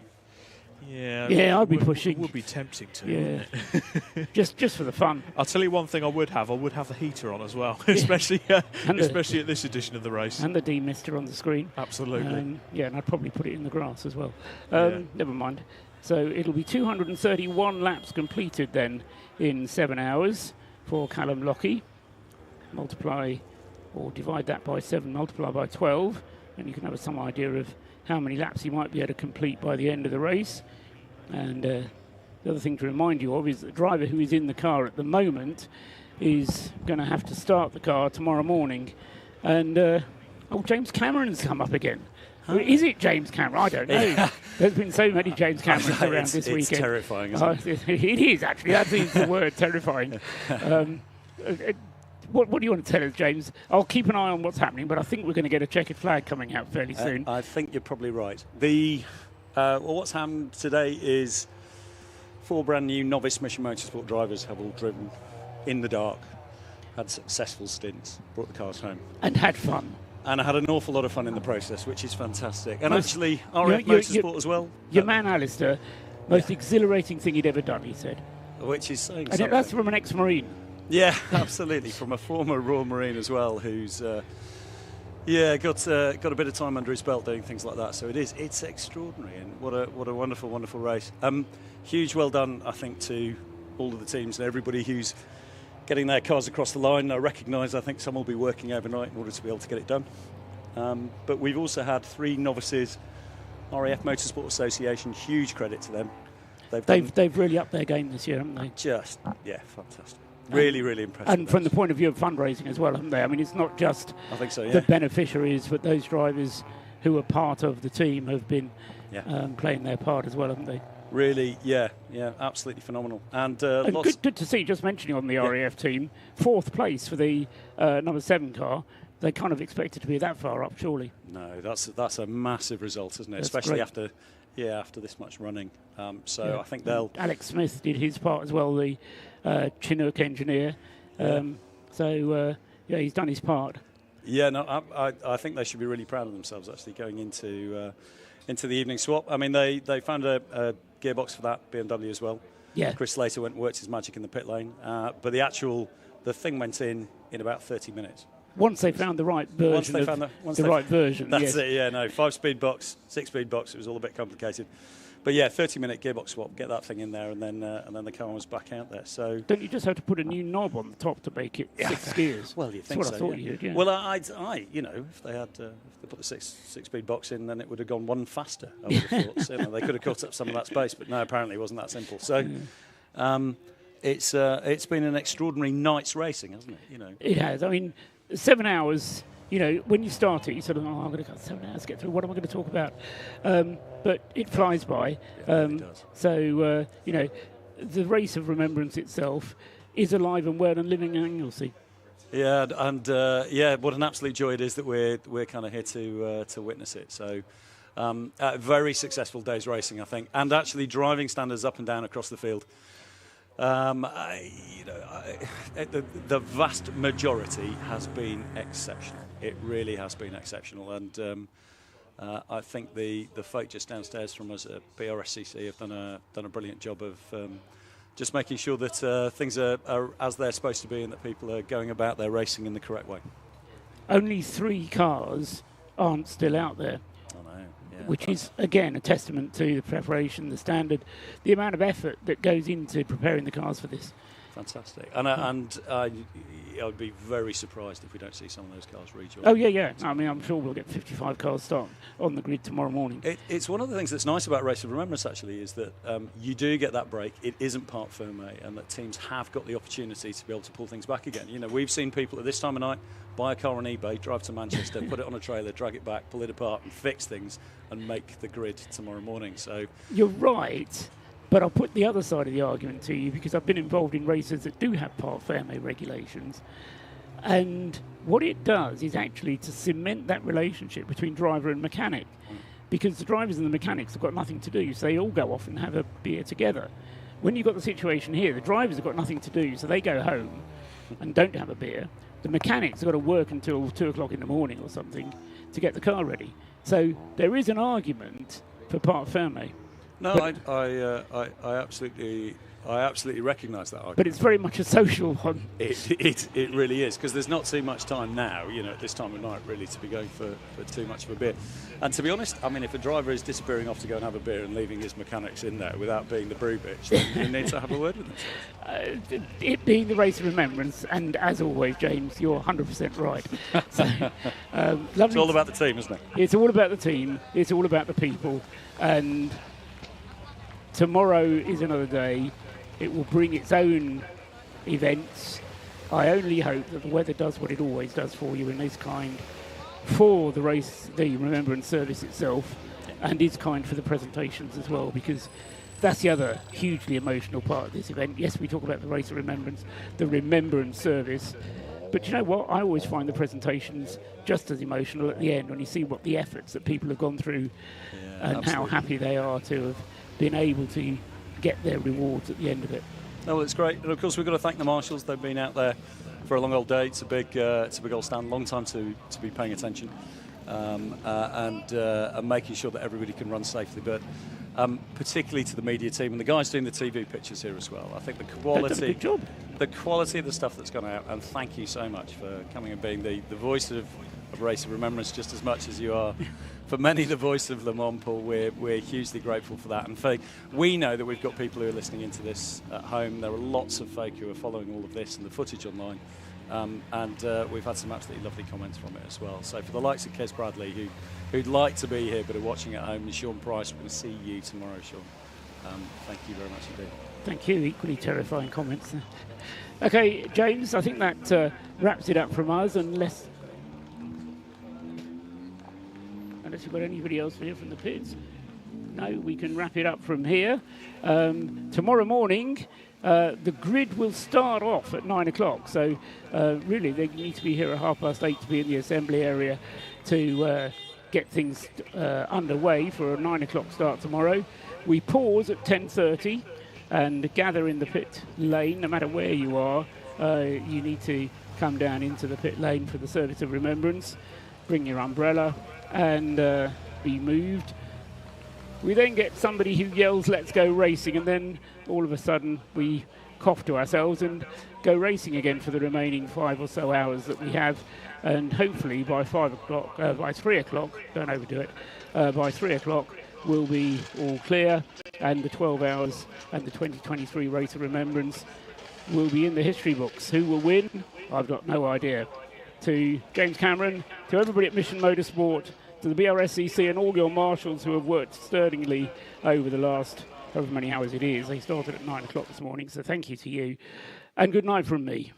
Yeah, I'd be pushing. It would be tempting to. Yeah, just for the fun. I'll tell you one thing I would have the heater on as well, especially at this edition of the race. And the demister on the screen. Absolutely. Yeah, and I'd probably put it in the grass as well. Never mind. So it'll be 231 laps completed then in 7 hours for Callum Lockie. Multiply or divide that by 7, multiply by 12, and you can have some idea of how many laps he might be able to complete by the end of the race. And the other thing to remind you of is that the driver who is in the car at the moment is going to have to start the car tomorrow morning. And, James Cameron's come up again. Is it James Cameron? I don't know. Yeah. There's been so many James Camerons around this weekend. It's terrifying, isn't it? It is, actually. That is the word, terrifying. What do you want to tell us, James? I'll keep an eye on what's happening, but I think we're going to get a checkered flag coming out fairly soon. I think you're probably right. What's happened today is 4 brand new novice Mission Motorsport drivers have all driven in the dark, had successful stints, brought the cars home. And had fun. And I had an awful lot of fun in the process, which is fantastic. And actually, RF Motorsport as well. Your man, Alistair, most exhilarating thing he'd ever done, he said. Which is saying and something. that's from an ex-Marine. Yeah, absolutely. From a former Royal Marine as well, who's got a bit of time under his belt doing things like that. So it's extraordinary, and what a wonderful race. Huge well done, I think, to all of the teams and everybody who's getting their cars across the line. I recognise, I think some will be working overnight in order to be able to get it done. But we've also had 3 novices, RAF Motorsport Association, huge credit to them. They've really upped their game this year, haven't they? Fantastic. Really impressive. And from the point of view of fundraising as well, haven't they? I mean, it's not just I think so, yeah. the beneficiaries, but those drivers who are part of the team have been playing their part as well, haven't they? Really, yeah, absolutely phenomenal. And good to see, just mentioning on the RAF team, 4th place for the number 7 car. They kind of expected to be that far up, surely. No, that's a massive result, isn't it? That's Especially great. after this much running. I think they'll... Alex Smith did his part as well, the Chinook engineer. He's done his part. Yeah, no, I think they should be really proud of themselves, actually, going into the evening swap. I mean, they found a gearbox for that, BMW as well. Yeah. Chris Slater went and worked his magic in the pit lane. But the thing went in about 30 minutes. Once they found the right version right version. That's it, yeah, no. 5-speed box, 6-speed box, it was all a bit complicated. But yeah, 30-minute gearbox swap, get that thing in there, and then the car was back out there. So don't you just have to put a new knob on the top to make it 6 gears? Well, you think That's what so, I thought you did, yeah. Well, if they put the 6-speed box in, then it would have gone one faster, I would have thought. So, they could have cut up some of that space, but no, apparently it wasn't that simple. So it's been an extraordinary night's racing, hasn't it? It has. I mean, 7 hours. When you start it, you sort of, I'm going to got 7 hours to get through. What am I going to talk about? But it flies by. It does. So, the Race of Remembrance itself is alive and well and living in Anglesey. Yeah, and what an absolute joy it is that we're kind of here to witness it. So, a very successful day's racing, I think, and actually driving standards up and down across the field. The vast majority has been exceptional. It really has been exceptional, and I think the folk just downstairs from us at BRSCC have done a brilliant job of just making sure that things are as they're supposed to be, and that people are going about their racing in the correct way. Only 3 cars aren't still out there. Which is, again, a testament to the preparation, the standard, the amount of effort that goes into preparing the cars for this. Fantastic. And I'd be very surprised if we don't see some of those cars rejoin. Oh, yeah. I mean, I'm sure we'll get 55 cars starting on the grid tomorrow morning. It's one of the things that's nice about Race of Remembrance, actually, is that you do get that break. It isn't part ferme, and that teams have got the opportunity to be able to pull things back again. We've seen people at this time of night buy a car on eBay, drive to Manchester, put it on a trailer, drag it back, pull it apart and fix things and make the grid tomorrow morning. So you're right, but I'll put the other side of the argument to you, because I've been involved in races that do have part ferme regulations, and what it does is actually to cement that relationship between driver and mechanic, because the drivers and the mechanics have got nothing to do, so they all go off and have a beer together. When you've got the situation here, the drivers have got nothing to do, so they go home and don't have a beer. The mechanics have got to work until 2 o'clock in the morning or something to get the car ready. So there is an argument for part ferme. No, I absolutely recognise that argument. But it's very much a social one. It really is, because there's not too much time now, at this time of night, really, to be going for too much of a beer. And to be honest, I mean, if a driver is disappearing off to go and have a beer and leaving his mechanics in there without being the brew bitch, then you need to have a word with them. It being the Race of Remembrance, and as always, James, you're 100% right. So, it's all about the team, isn't it? It's all about the team. It's all about the people. And tomorrow is another day. It will bring its own events. I only hope that the weather does what it always does for you in this kind for the Remembrance service itself, and is kind for the presentations as well, because that's the other hugely emotional part of this event. Yes, we talk about the Race of Remembrance, the Remembrance service, but you know what? I always find the presentations just as emotional at the end when you see what the efforts that people have gone through and absolutely. how happy they are to have been able to get their rewards at the end of it. Oh, well, it's great. And of course, we've got to thank the marshals. They've been out there for a long old day. It's a big old stand, long time to be paying attention and making sure that everybody can run safely. But particularly to the media team and the guys doing the TV pictures here as well. I think the quality of the stuff that's gone out, and thank you so much for coming and being the voice of Race of Remembrance just as much as you are for many the voice of Le Mans, Paul. We're hugely grateful for that, and we know that we've got people who are listening into this at home. There are lots of folk who are following all of this and the footage online, and we've had some absolutely lovely comments from it as well. So for the likes of Kes Bradley, who'd like to be here but are watching at home, and Sean Price, we're going to see you tomorrow, Sean. Thank you very much indeed. Thank you. Equally terrifying comments. Okay, James, I think that wraps it up from us, unless you've got anybody else here from the pits. No, we can wrap it up from here. Tomorrow morning, the grid will start off at 9 o'clock. So really, they need to be here at 8:30 to be in the assembly area to get things underway for a 9 o'clock start tomorrow. We pause at 10:30 and gather in the pit lane. No matter where you are, you need to come down into the pit lane for the service of remembrance. Bring your umbrella and be moved. We then get somebody who yells, "Let's go racing," and then all of a sudden we cough to ourselves and go racing again for the remaining 5 or so hours that we have. And hopefully by 3 o'clock, don't overdo it, by 3 o'clock we'll be all clear, and the 12 hours and the 2023 Race of Remembrance will be in the history books. Who will win? I've got no idea. To James Cameron, to everybody at Mission Motorsport, to the BRSCC and all your marshals who have worked sterlingly over the last however many hours it is. They started at 9 o'clock this morning, so thank you to you. And good night from me.